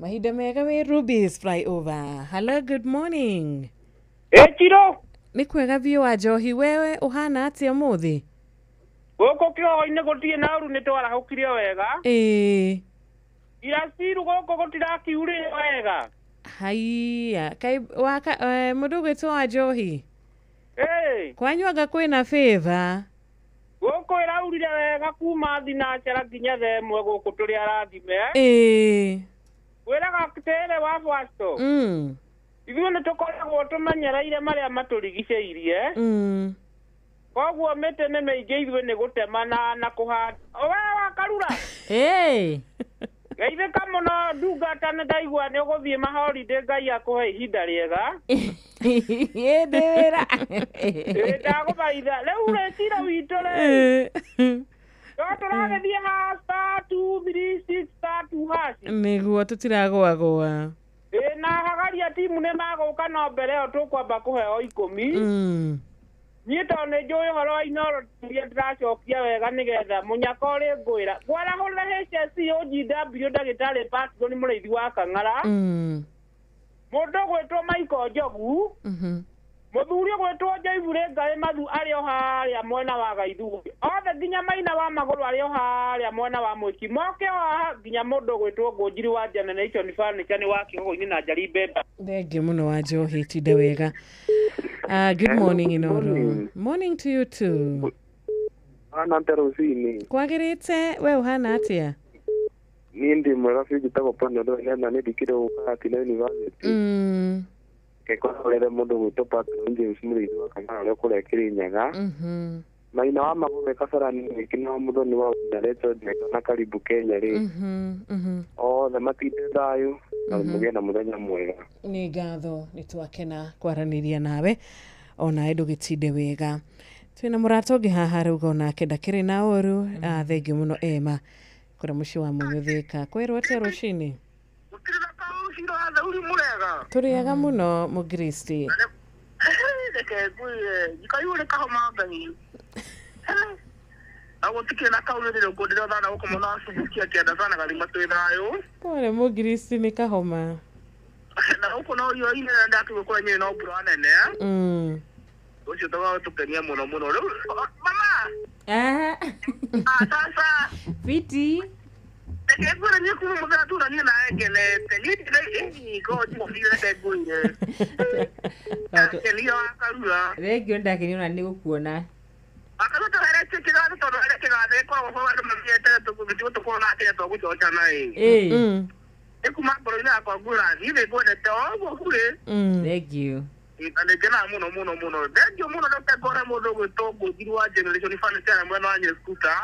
[SPEAKER 15] Mahinda mega we Ruby's flyover. Hello, good morning.
[SPEAKER 3] Chiro.
[SPEAKER 15] Nĩ kwega biũ wa Njohi, wewe ũhana atĩa mũthĩ?
[SPEAKER 3] Gũkũ kĩhogo-inĩ gũtirĩ na uru nĩ twarahũkire wega. Ira ciru gũkũ gũtirakiurire wega.
[SPEAKER 15] Haiya, kai waka mũndũ gwĩtwo wa Njohi. Kwanyuaga kwĩna favor.
[SPEAKER 3] Gũkũ ĩraurire wega kuma thinacara nginya thaa ĩmwe gũkũ tũrĩ arathime. Wĩraga tere wa Fasto. Ithuĩ nĩ tũkoragwo tũmenyereire marĩa matũrigicĩirie. Koguo mĩtĩ nĩ mĩingĩ ithuĩ nĩ gũtemana na kũhanda. Wee wa Karura. Geithĩka mũno ndungata nĩ ndaigua nĩ ũgũthiĩ mahorindĩ Ngai akũhe ihinda rĩega.
[SPEAKER 15] Ĩndĩ wĩra.
[SPEAKER 3] Ndagũthaitha rĩu rĩcira witũ rĩ. Tũragĩthiĩ ha *236*2#.
[SPEAKER 15] Nĩguo tũtiragwagwa.
[SPEAKER 3] Na hagaria timu nĩ magũka no mbere ĩyo tũkwamba kũheo 10. Niĩ tondũ nĩ njũĩ ũhoro wa Inooro iria ndĩracokia wega nĩgetha mũnyaka ũrĩ ngwĩra. Kwarahũrĩra HSC OGW ndagĩtarĩ Patson nĩ mũrĩithi wa Kang'ara. Mũndũ gwĩtwo Michael Njogu. Mũthuri gwĩtwo Njaibure Ngarĩ Mathu arĩ o harĩa mwena wa Gaithuĩ. Othe nginya Maina wa Magũrũ arĩ o harĩa mwena wa Mwiki. Moke o nginya mũndũ gwĩtwo Ngũnjiri wa Generation Furniture nĩ wa Kĩgogo-inĩ na Njari Mbemba.
[SPEAKER 15] Thengiũ mũno wa Njohi, tinde wega. Good morning, Inooro. Morning to you too.
[SPEAKER 12] Ana nterocini.
[SPEAKER 15] Kwagĩrĩte, we ũhana atĩa?
[SPEAKER 12] Niĩ ndĩ mwega biũ njĩtagwo Panado na nĩ ndikire gũka Tina University. Kekorere mũndũ gwĩtwo Patron James mũrĩithi wa Kang'ara ũrĩa kũrĩa Kĩrĩnyaga. Maina wa Magũrũ Kasarani wĩkĩ na mũthoni wa Ndareto Njega na Karibu Kenya rĩ. Othe matinde thayũ na mũgĩe na mũthenya mwega.
[SPEAKER 15] Nĩ ngatho nĩ twakena kwaranĩria nawe ona ndũgĩtinde wega. Twĩna mũrata ũngĩ haha rauga onake ndakĩrĩ na ũru. Thengiũ mũno Emma kũrĩa mũciĩ wa Mũnyũthĩka. Kwĩrwo atĩa rũcinĩ? Tũrĩega mũno Mũngiristi.
[SPEAKER 22] Reke ngwĩre njikayũrĩ kahoma Ngai. Agũtikĩrĩ na kaurĩrĩro ngũndĩra thana gũkoma na asubukia kĩanda sana galima twĩ thayũ.
[SPEAKER 15] Pole Mũngiristi nĩ kahoma.
[SPEAKER 22] Na gũkũ no yo ine ndatuwe kwa nyene no mbura nene. Ũcio tũgagũtukania mũno mũno. Rĩu mama. Sasa.
[SPEAKER 7] Fiti.
[SPEAKER 22] Reke ngwĩre niĩ kuma mũthenya turanie na engenete. Niĩ ngothi mũbire reke ngwĩre. Akenia wa Karura.
[SPEAKER 7] Thengio ndakĩniona nĩ gũkuona.
[SPEAKER 22] Akaruta tũherete kĩgatho tondũ herete kĩgatho ĩkoragwo kwa andũ mathiĩte tũkorwo na atĩa tũgũcoka naĩ. Kuma ngoro-inĩ yakwa ngwĩra niĩ ngwendete o ũguo kurĩ.
[SPEAKER 7] Thengio.
[SPEAKER 22] Na nĩngenaga mũno mũno mũno. Thengio mũno reke ngore mũndũ gwĩtwo Ngũnjiri wa Generation Furniture mwena wa Nyeskuta.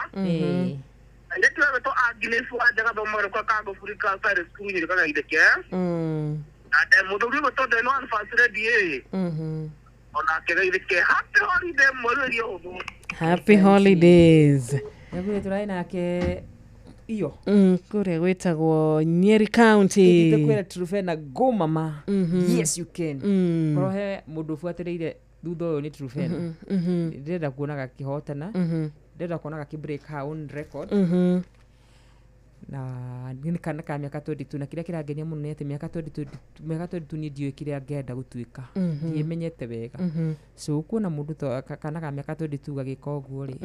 [SPEAKER 22] Nĩ tuwe gwĩtwo Agnes wa Njaga thomagĩra kwa Kango Free Class High School nyĩrĩ Kagaithĩke. Na mũthuri gwĩtwo Ndeno Alphonse Reddy. Ona Kagaithĩke. Happy holiday mweri ũyũ.
[SPEAKER 15] Happy holidays.
[SPEAKER 7] Nĩguo tũraĩ nake iyo.
[SPEAKER 15] Kũrĩa gwĩtagwo Nyeri County.
[SPEAKER 7] Tũkwĩra Trufena go mama. Yes you can. Korohe mũndũ ũbuatĩrĩire thutha ũyũ nĩ Trufena. Ndĩrenda kuona gakĩhotana. Ndĩrenda kuona gakĩ-break her own record. Na nĩ kana ka mĩaka 22 na kĩrĩa kĩrangenia mũno nĩ atĩ mĩaka 22 nĩ ndiũĩ kĩrĩa ngenda gũtuĩka. Ndiĩmenyete wega. So kuona mũndũ kana ka mĩaka 22 gagĩka ũguo rĩ.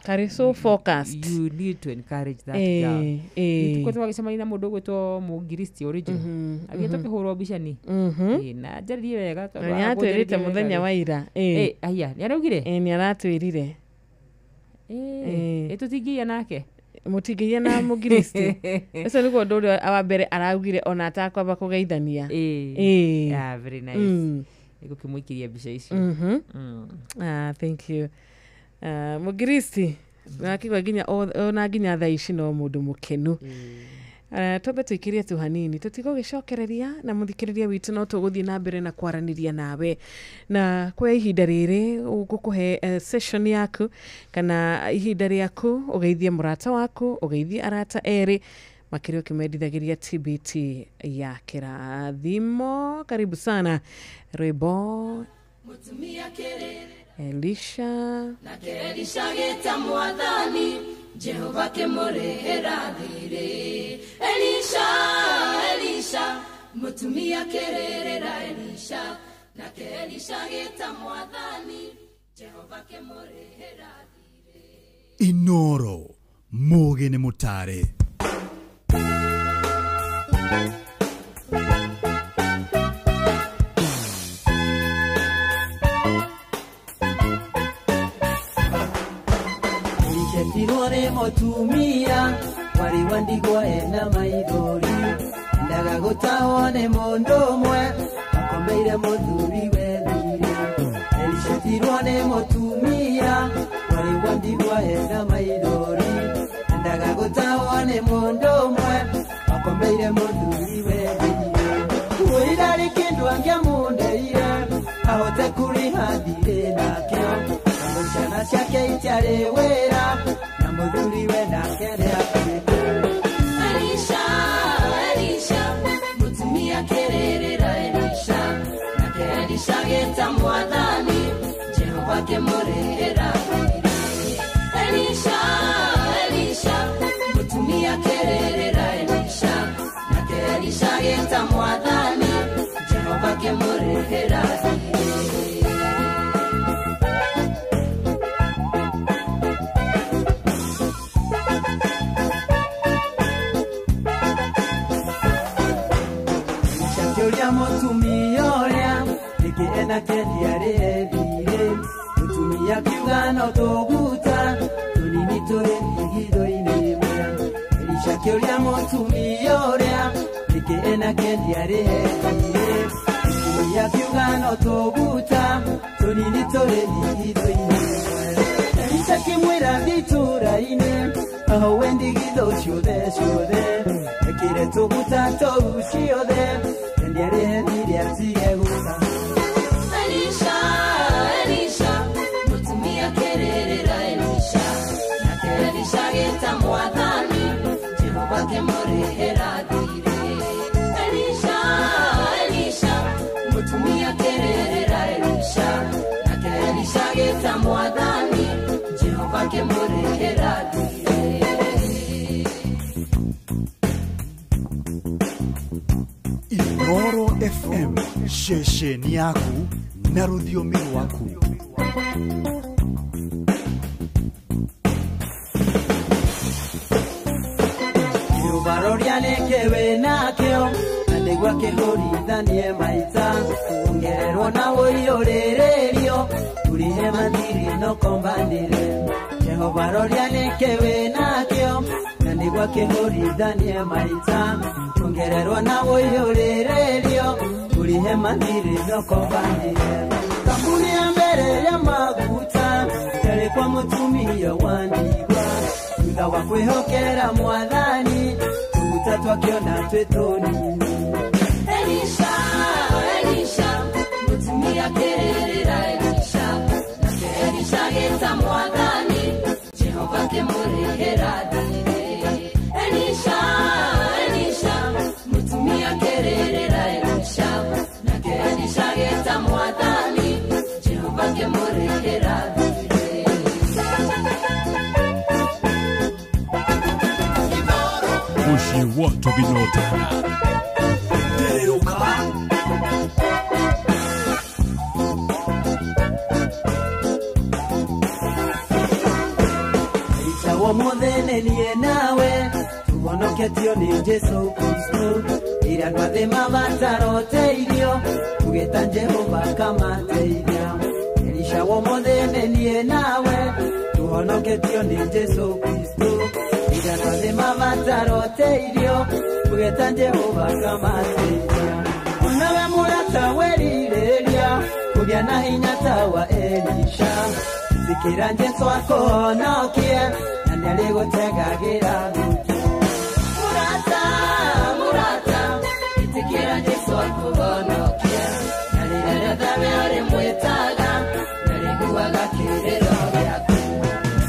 [SPEAKER 15] Karĩ so focused.
[SPEAKER 7] You need to encourage that girl. Nĩtũkorwo twagĩcemania na mũndũ gwĩtwo Mũngiristi original. Agĩtwo kĩhũrwo mbica ni. Na njaririe wega.
[SPEAKER 15] Nĩ atwĩrĩte mũthenya wa ira.
[SPEAKER 7] Aya nĩ araugire?
[SPEAKER 15] Nĩ aratwĩrire.
[SPEAKER 7] Tũtingĩia nake.
[SPEAKER 15] Mũtingĩia na Mũngiristi. Ũcio nĩguo ũndũ ũrĩa wa mbere araugire ona atakwamba kũgeithania.
[SPEAKER 7] Very nice. Nĩgũkĩmũikĩria mbica icio.
[SPEAKER 15] Thank you. Mũngiristi nakigwa nginya ona nginya thaa ici no mũndũ mũkenu. Twambe tũikĩrie tu hanini tũtigũgĩcokereria na mũthikĩrĩria witũ no tũgũthiĩ na mbere na kwaranĩria nawe na kwa ihinda rĩrĩ ũgũkũhe session yaku kana ihinda rĩaku ũgeithie mũrata waku ũgeithie arata erĩ makĩria ũkĩmendithagĩria TBT ya kĩrathimo. Karibu sana rwĩmbo.
[SPEAKER 19] Mutumia kĩrĩrĩra
[SPEAKER 15] Elisha
[SPEAKER 16] nake Elisha gĩta mwathani Jehova kĩmũrĩhĩra thirĩ. Elisha mũtumia kĩrĩrĩra Elisha nake Elisha gĩta mwathani Jehova kĩmũrĩhĩra thirĩ.
[SPEAKER 10] Inoro Mũgĩ nĩ mũtare.
[SPEAKER 19] Tinore motumia wari wandigwa ena maithori ndaga gutahone mundu mwe akomeire muthuri wethire. Elisha tinore motumia wari wandigwa ena maithori ndaga gutahone mundu mwe akomeire muthuri wethire. Kuira kindu angya mundeire ahote kuriha thire nakyo Muchana chake ichare wera na muthuri we nake nĩakuĩte. Elisha mũtumia kĩrĩrĩra Elisha nake Elisha gĩta mwathani Jehova kĩmũrĩhĩra thirĩ. Elisha mũtumia kĩrĩrĩra Elisha nake Elisha gĩta mwathani Jehova kĩmũrĩhĩra thirĩ. Mutumia oria nikienda kendiare thire mutumia kiuga no tuguta tunini turi igitho-ini mwe. Elisha kiuria mutumia oria nikienda kendiare thire mutumia kiuga no tuguta tunini turi igitho-ini mwe. Elisha kimwira thitura-ini aho wendi igitho ciothe ekire tuguta tou ciothe Elisha mutumia kĩrĩrĩra Elisha nake Elisha gĩta mwathani Jehova kĩmũrĩhĩra thirĩ. Elisha mutumia kĩrĩrĩra Elisha nake Elisha gĩta mwathani Jehova kĩmũrĩhĩra thirĩ.
[SPEAKER 10] Inoro FM, shesheni yaku na rũthiomi rwaku.
[SPEAKER 19] Irubaroria nĩkĩwe nakĩo na nĩguo kĩhũrithanie maita ongererwo na ũiyũrĩrĩrio turihe mathiri no kombanĩre. Jehova roria nĩkĩwe nakĩo na nĩguo kĩhũrithanie maita ongererwo na ũiyũrĩrĩrio turihe mathiri no kombanĩre. Kampuni ya mbere ya maguta yarĩ kwa mũtumia wa ndigwa thutha wa kwĩhokera mwathani tuguta twakiona twĩ tũnini. Elisha mũtumia kĩrĩrĩra Elisha nake Elisha gĩta mwathani Jehova kĩmũrĩhĩra thirĩ. Elisha mũtumia kĩrĩrĩra Elisha nake Elisha gĩta mwathani Jehova kĩmũrĩhĩra thirĩ.
[SPEAKER 17] Mushi watu binotana
[SPEAKER 19] Itawo mũthene niĩ nawe tũhonoketio nĩ Jesũ Kristo ira ndwathĩma mataroteithio tũgĩta Jehova kamateithia. Elisha wo mũthene niĩ nawe tũhonoketio nĩ Jesũ Kristo ira ndwathĩma mataroteithio tũgĩta Jehova kamateithia. Onawe mũrata werirĩria kũgĩa na hinya ta wa Elisha thikĩra Jesũ akũhonokie na nĩarĩgũtegagĩra gũtũ. Mũrata ĩtĩkĩra Jesũ akũhonokie na rĩrĩa rĩothe ũrĩ mwĩtaga nĩarĩiguaga kĩrĩro gĩaku.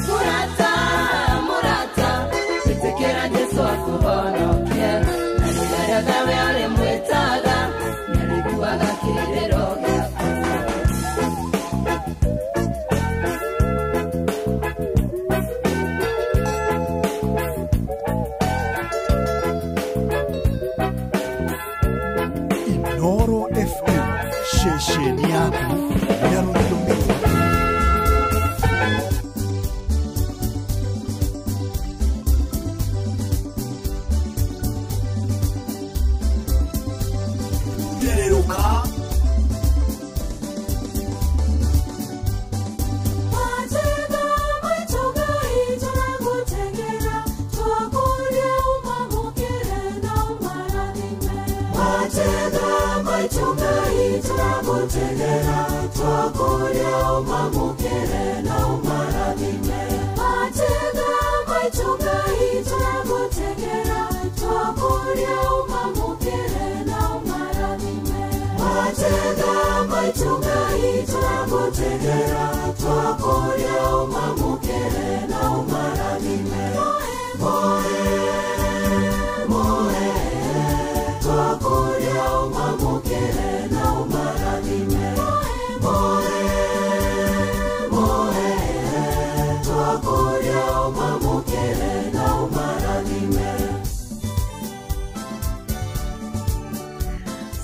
[SPEAKER 19] Mũrata ĩtĩkĩra Jesũ akũhonokie na rĩrĩa rĩothe ũrĩ mwĩtaga nĩarĩiguaga kĩrĩro gĩaku.
[SPEAKER 10] ceceni yaku ya rũthiomi Ndereruka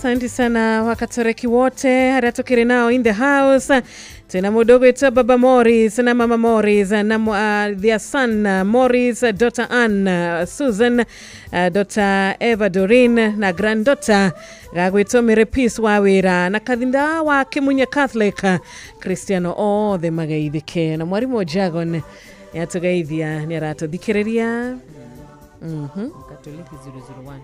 [SPEAKER 15] Asante sana wakatoreki wote hata tukiri nao in the house. Tuna mudogo ito Baba Morris na Mama Morris na their son Morris, daughter Anne, Susan, daughter Eva Doreen na granddaughter Gagwito Mirepis Wawira na kathinda wa Kimunya Catholic Cristiano othe magaithike na mwarimu Jagon yatugaithia ni aratuthikiriria
[SPEAKER 7] Catholic 001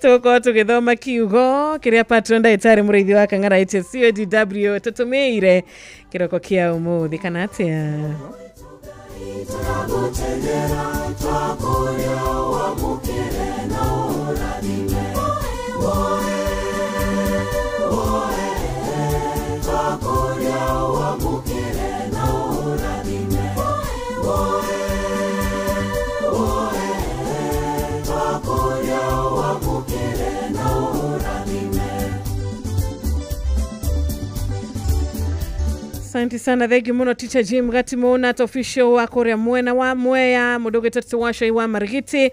[SPEAKER 15] Toko tugithoma kiugo kiria patron ndaitari murithi wa Kang'ara ite CODW tutumeire kiroko kia umuthi kana atia Asante sana thegi muno teacher Jim Gatimona official wa Korea mwena wa mwea mudogo tatu washo iwa Marigiti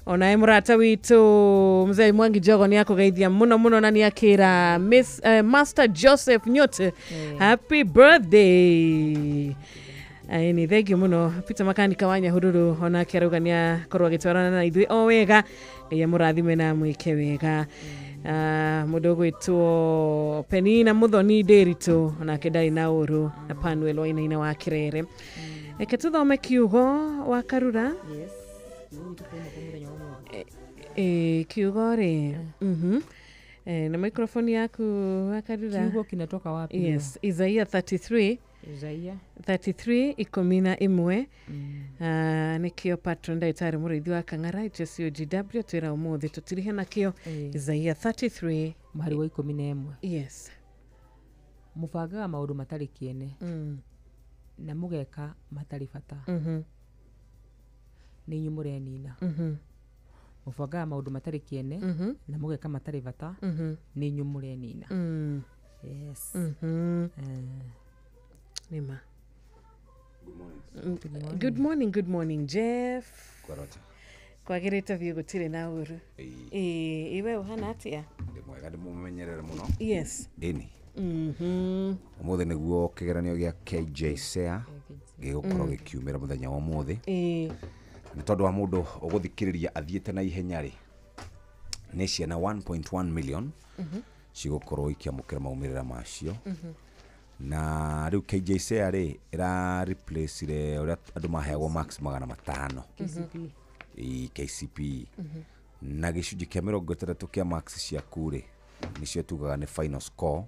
[SPEAKER 15] ona emurata witu mzee Mwangi Jogo ni yako gaithia muno nani akira Miss Master Joseph Nyote happy birthday ni thegi muno Peter Makani Kawanya hururu ona kirugania korwa gitwarana na ithui o wega ya murathime na mwike wega mudogo ito Penina Muthoni Derito na kedai na uru na Panuel Wainaina wa Kirere tuthome kiugo wa Karura kiugo ri na microphone yaku wa Karura
[SPEAKER 7] kiugo kinatoka wapi?
[SPEAKER 15] Yes, Isaiah 33 ikomina imwe nikio patron ndaitari murithi wa Kang'ara COGW twira umuthi tutirihe nakio Isaiah 33
[SPEAKER 7] mahari wa 11.
[SPEAKER 15] Yes,
[SPEAKER 7] mubangaga maundu matari kiene na mugeka matari bata ni nyumure nina mubangaga maundu matari kiene na mugeka matari bata ni nyumure nina. Yes.
[SPEAKER 15] Nima. Good morning Jeff. Kwa gereta vyo gutire na uru. Iwe uhana atia?
[SPEAKER 5] Ndimwega ndimumenyerere muno.
[SPEAKER 15] Yes.
[SPEAKER 5] Ini. Umuthi niguo kigeranio gia KJSEA gigukorwo gikiumira muthenya wa umuthi. Ni tondu wa mundu uguthikiriria athiete na ihenya ri. Ni ciana 1.1 million. Cigukorwo ikiamukira maumirira macio. Na riu KJSEA ri ira replace re uria andu maheagwo max 500 KCP na gicunji kia 30 kia max ciaku ri nicio tugaga ni final score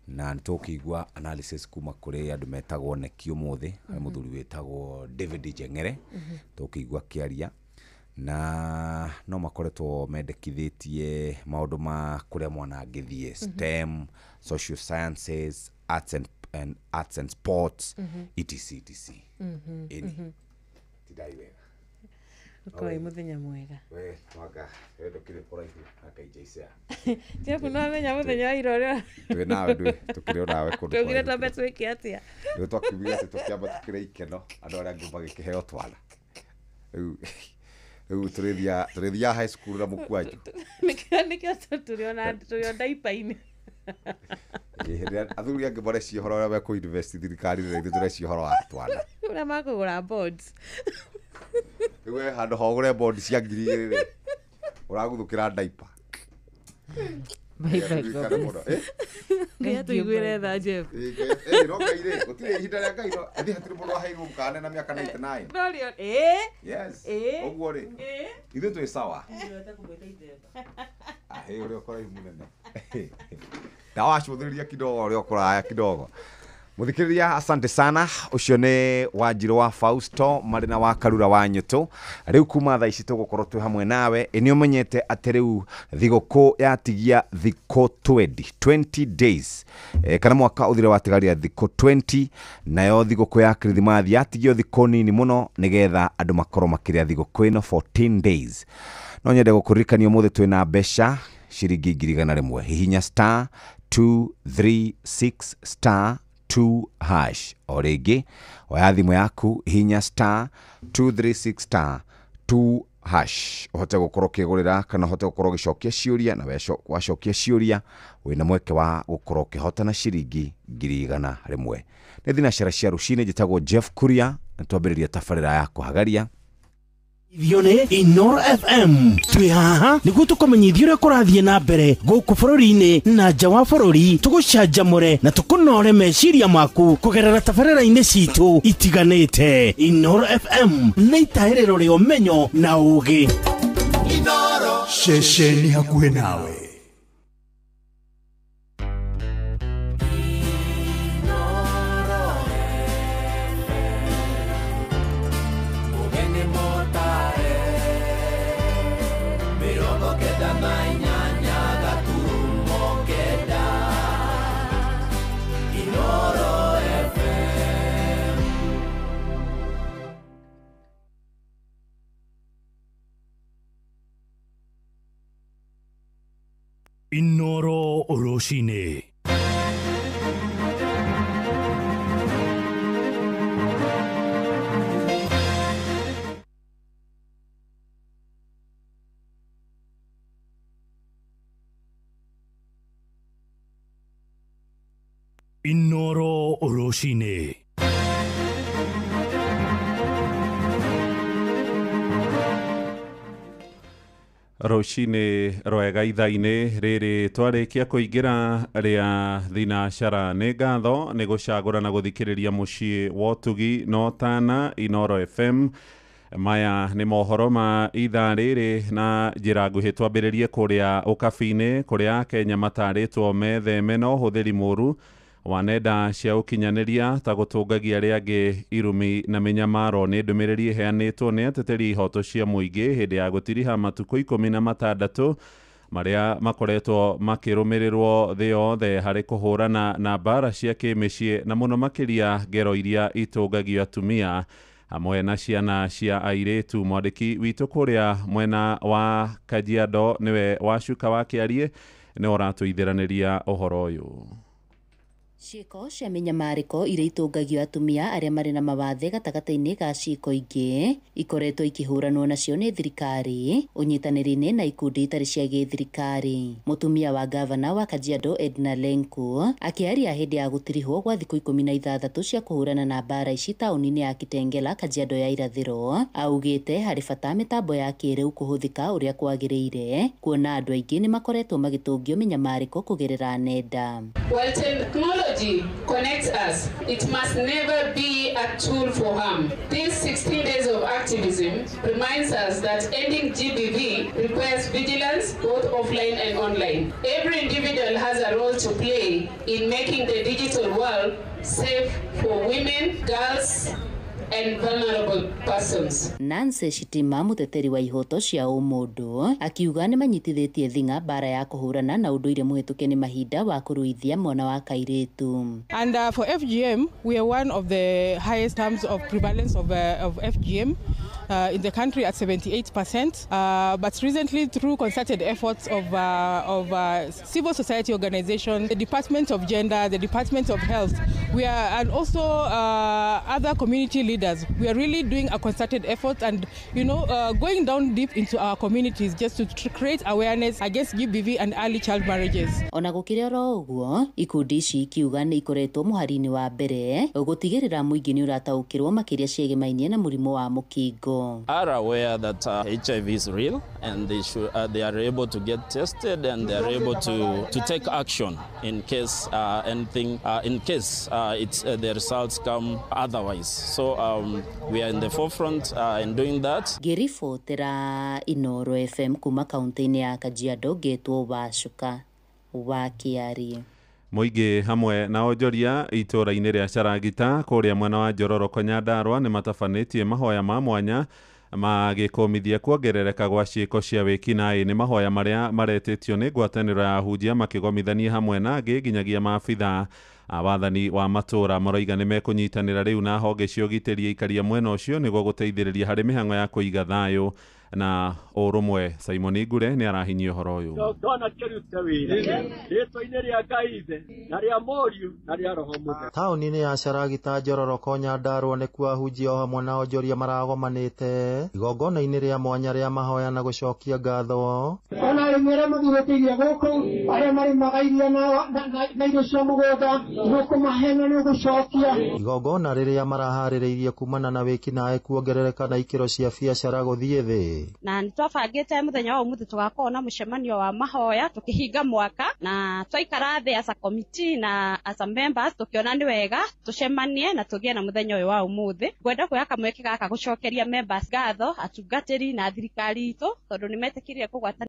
[SPEAKER 5] na ntukigwa analysis kuma kuri andu metagwo neki umuthi ari muthuri wetagwo David Jengere tukigwa kiaria na no makoretwo mendekithitie maundu ma kuria mwana angithie STEM, social sciences, arts and sports, etc. Ini tidai wega
[SPEAKER 15] kwa muthenya mwega
[SPEAKER 5] we mwaka ndo kile poraifu akaijisea
[SPEAKER 15] je kuna menya muthenya irore
[SPEAKER 5] we nawe ndu tukire nawe kundu
[SPEAKER 15] tukire tabetu iki atia
[SPEAKER 5] ndu twakibia tukiamba tukire ikeno andu aria ngumba gikiheo twala
[SPEAKER 9] Riu turithia high school na mukwachu.
[SPEAKER 15] Nikio tuliona daipa-ini.
[SPEAKER 9] Athuri angĩ mareci ũhoro ũrĩa mekũ-invest thirikari-inĩ na ithuĩ tũreci ũhoro wa twana.
[SPEAKER 15] Ũrĩa makũgũra bonds.
[SPEAKER 9] Rĩu handũ ha ũgũre bond cia 2,000 ũraguthũkĩra diaper.
[SPEAKER 15] Ngai atũiguĩre tha Jeff.
[SPEAKER 9] No Ngai rĩ, gũtirĩ ihinda rĩa Ngai no athiĩ hatirĩ mũndũ waheirwo mũkaana na mĩaka 99. Yes. Ũguo rĩ. Ithuĩ twĩ sawa. Ũrĩa ũkoraihu mũnene. Ndawacũthĩrĩria kidogo ũrĩa ũkoraya kidogo. Muthikiriria, asante sana. Ucio ni Wanjiru wa Fausto marina wa Karura wa Nyutu. Riu kuma thaa ici tugukorwo twi hamwe nawe. Ni umenyete ati riu thigũkũ yatigia thikũ 20 days. Kana mwaka uthire watigaria thikũ 20, nayo thigũkũ ya Kirithimathi yatigio thikũ nini muno nigetha andu makorwo makiria thigũkũ ino 14 days. No nyende gukuririkania umuthi twina mbeca ciringi 100 hihinya star 236 star 2 hash o rĩngĩ oya thimũ yaku hinya star 236 star 2 hash uhote gukorwo kigurira kana uhote gukorwo gicokia ciuria na wacokia ciuria wina mweke wa gukorwo kihotana ciringi 100 nĩ thinacara cia rucini njĩtagwo Jeff Kuria twambĩrĩria tabarĩra ya kuhagaria
[SPEAKER 10] Vione Inoro FM twi haha niguo tukomenyithia uria kurathie na mbere guku bururi-ini na nja wa bururi tugucanjamure na tukunore meciria maku kugerera tabarĩra-inĩ citu itiganĩte. Inoro FM nĩ itaĩrĩro rĩa ũmenyo na ũũgĩ. Inoro ceceni hakuhĩ nawe. Inoro Oroshine. Inoro Oroshine.
[SPEAKER 21] Roshine rwega itha-inĩ rĩrĩ twarĩkia kũingĩra rĩa thinacara nĩ ngatho nĩ gũcagũra na gũthikĩrĩria mũciĩ wa ũtugi no tana Inoro FM. Maya nĩ mohoro ma itha rĩrĩ na njĩra nguhĩ twambĩrĩrie kũrĩa ũkabi-inĩ kũrĩa Kenya matarĩtwo metheme na ũhũthĩri mũru wa nenda cia ũkinyanĩria ta gũtũngagia arĩa angĩ irumi na mĩnyamaro. Nĩ ndũmĩrĩri ĩheanĩtwo nĩ ateteri ihoto cia mũingĩ hĩndĩ ya gũtiriha matukũ 16 marĩa makoretwo makĩrũmĩrĩrwo thĩ yothe harĩ kũhũrana na mbara cia kĩmĩciĩ na mũno makĩria ngero iria itũngagio atumia hamwe na ciana cia airĩtu. Mwandĩki witũ kũrĩa mwena wa Kajiado nĩwe Wacuka wa Kĩarie nĩ ũratũithĩranĩria ũhoro ũyũ.
[SPEAKER 23] Ciĩko cia mĩnyamarĩko iria itũngagio atumia arĩa marĩ na mawathe gatagatĩ-inĩ ga ciĩko ingĩ ikoretwo ikĩhũranwo nacio nĩ thirikari ũnyitanĩri-inĩ na ikundi itarĩ cia gĩthirikari. Mũtumia wa gavana wa Kajiado Edna Lenku akĩaria hĩndĩ ya gũtirihwo gwa thikũ 16 cia kũhũrana na mbara ici taũni-inĩ ya Kitengela, Kajiado ya irathĩro, augĩte harĩ bata mĩtambo ya kĩrĩu kũhũthĩka ũrĩa kwagĩrĩire kuona andũ aingĩ nĩ makoretwo magĩtũngio mĩnyamarĩko kũgerera nenda.
[SPEAKER 24] Technology connects us. It must never be a tool for harm. These 16 days of activism reminds us that ending GBV requires vigilance both offline and online. Every individual has a role to play in making the digital world safe for women, girls, and vulnerable persons.
[SPEAKER 23] Nancy Shitima, mũteteri wa ihoto cia ũmũndũ, akiuga nĩ manyitithĩtie thing'a bara ya kũhũrana na ũndũire mũhetũke nĩ mahinda wa kũruithia mwana wa kairĩtu.
[SPEAKER 25] And for FGM, we are one of the highest terms of prevalence of FGM.
[SPEAKER 1] in the country at 78%. But recently, through concerted efforts of civil society organizations, the Department of Gender, the Department of Health, and also other community leaders, we are really doing a concerted effort and, going down deep into our communities just to create awareness against GBV and early child marriages.
[SPEAKER 23] Ona gukire ro uguo ikundi ici kiuga ni ikoretwo muharini wa mbere gutigirira muingi ni urataukirwo makiria ciegemainie na murimo wa mukingo.
[SPEAKER 2] Are aware that HIV is real and they are able to get tested and they are able to take action in case the results come otherwise. So we are in the forefront in doing that.
[SPEAKER 23] Gerifo tera Inoro FM kuma kaunti-ini ya Kajiado getwo Wacuka wa Kiari.
[SPEAKER 21] Muingi hamwe na onjoria itura-ini ria Charagita kuria mwena wa Njororoko Nyandarua ni matabanĩtie mahoya ma mwanya magikomithia kuongerereka gwa ciĩko cia wĩkinaĩ. Nĩ mahoya marĩa maretĩtio nĩ ngwatanĩro ya ahunjia makĩgomithania hamwe na angĩ nginyagia maabitha wathani wa matũra maroiga nĩ mekũnyitanĩra rĩu na honge cia ũgitĩri ikaria mwena ũcio nĩguo gũteithĩrĩria harĩ mĩhang'o ya kũiga thayũ na ũrũmwe. Simon Ingure nĩ arahinyia ũhoro ũyũ.
[SPEAKER 11] Taũni-inĩ ya Charagita Njororoko Nyandarua nĩkuo ahunjia o hamwe na onjoria maragomanĩte igongona-inĩ rĩa mwanya rĩa mahoya na gũcokia ngatho.
[SPEAKER 14] Ona rĩmwe rĩa mathurĩtĩirie gũkũ arĩa marĩmaga irio na irio cia mũgũnda nĩũkũmahena nĩũgũcokia.
[SPEAKER 11] Igongona rĩrĩa maraharĩrĩirie kumana na wĩkinaĩ kuongerereka na ikĩro cia biacara gũthiĩ thĩ.
[SPEAKER 25] Na nitwabangite muthenya wa umuthi tugakorwo na mucemanio wa mahoya tukihinga mwaka na twaikara thĩ as a committee na as a members tukiona ni wega tucemanie na tugie na muthenya uyu wa umuthi. Ngwenda kuoya kamweke gaka gucokeria members ngatho atungatĩri na thirikari itu tondu nimetĩkĩrire kũgwata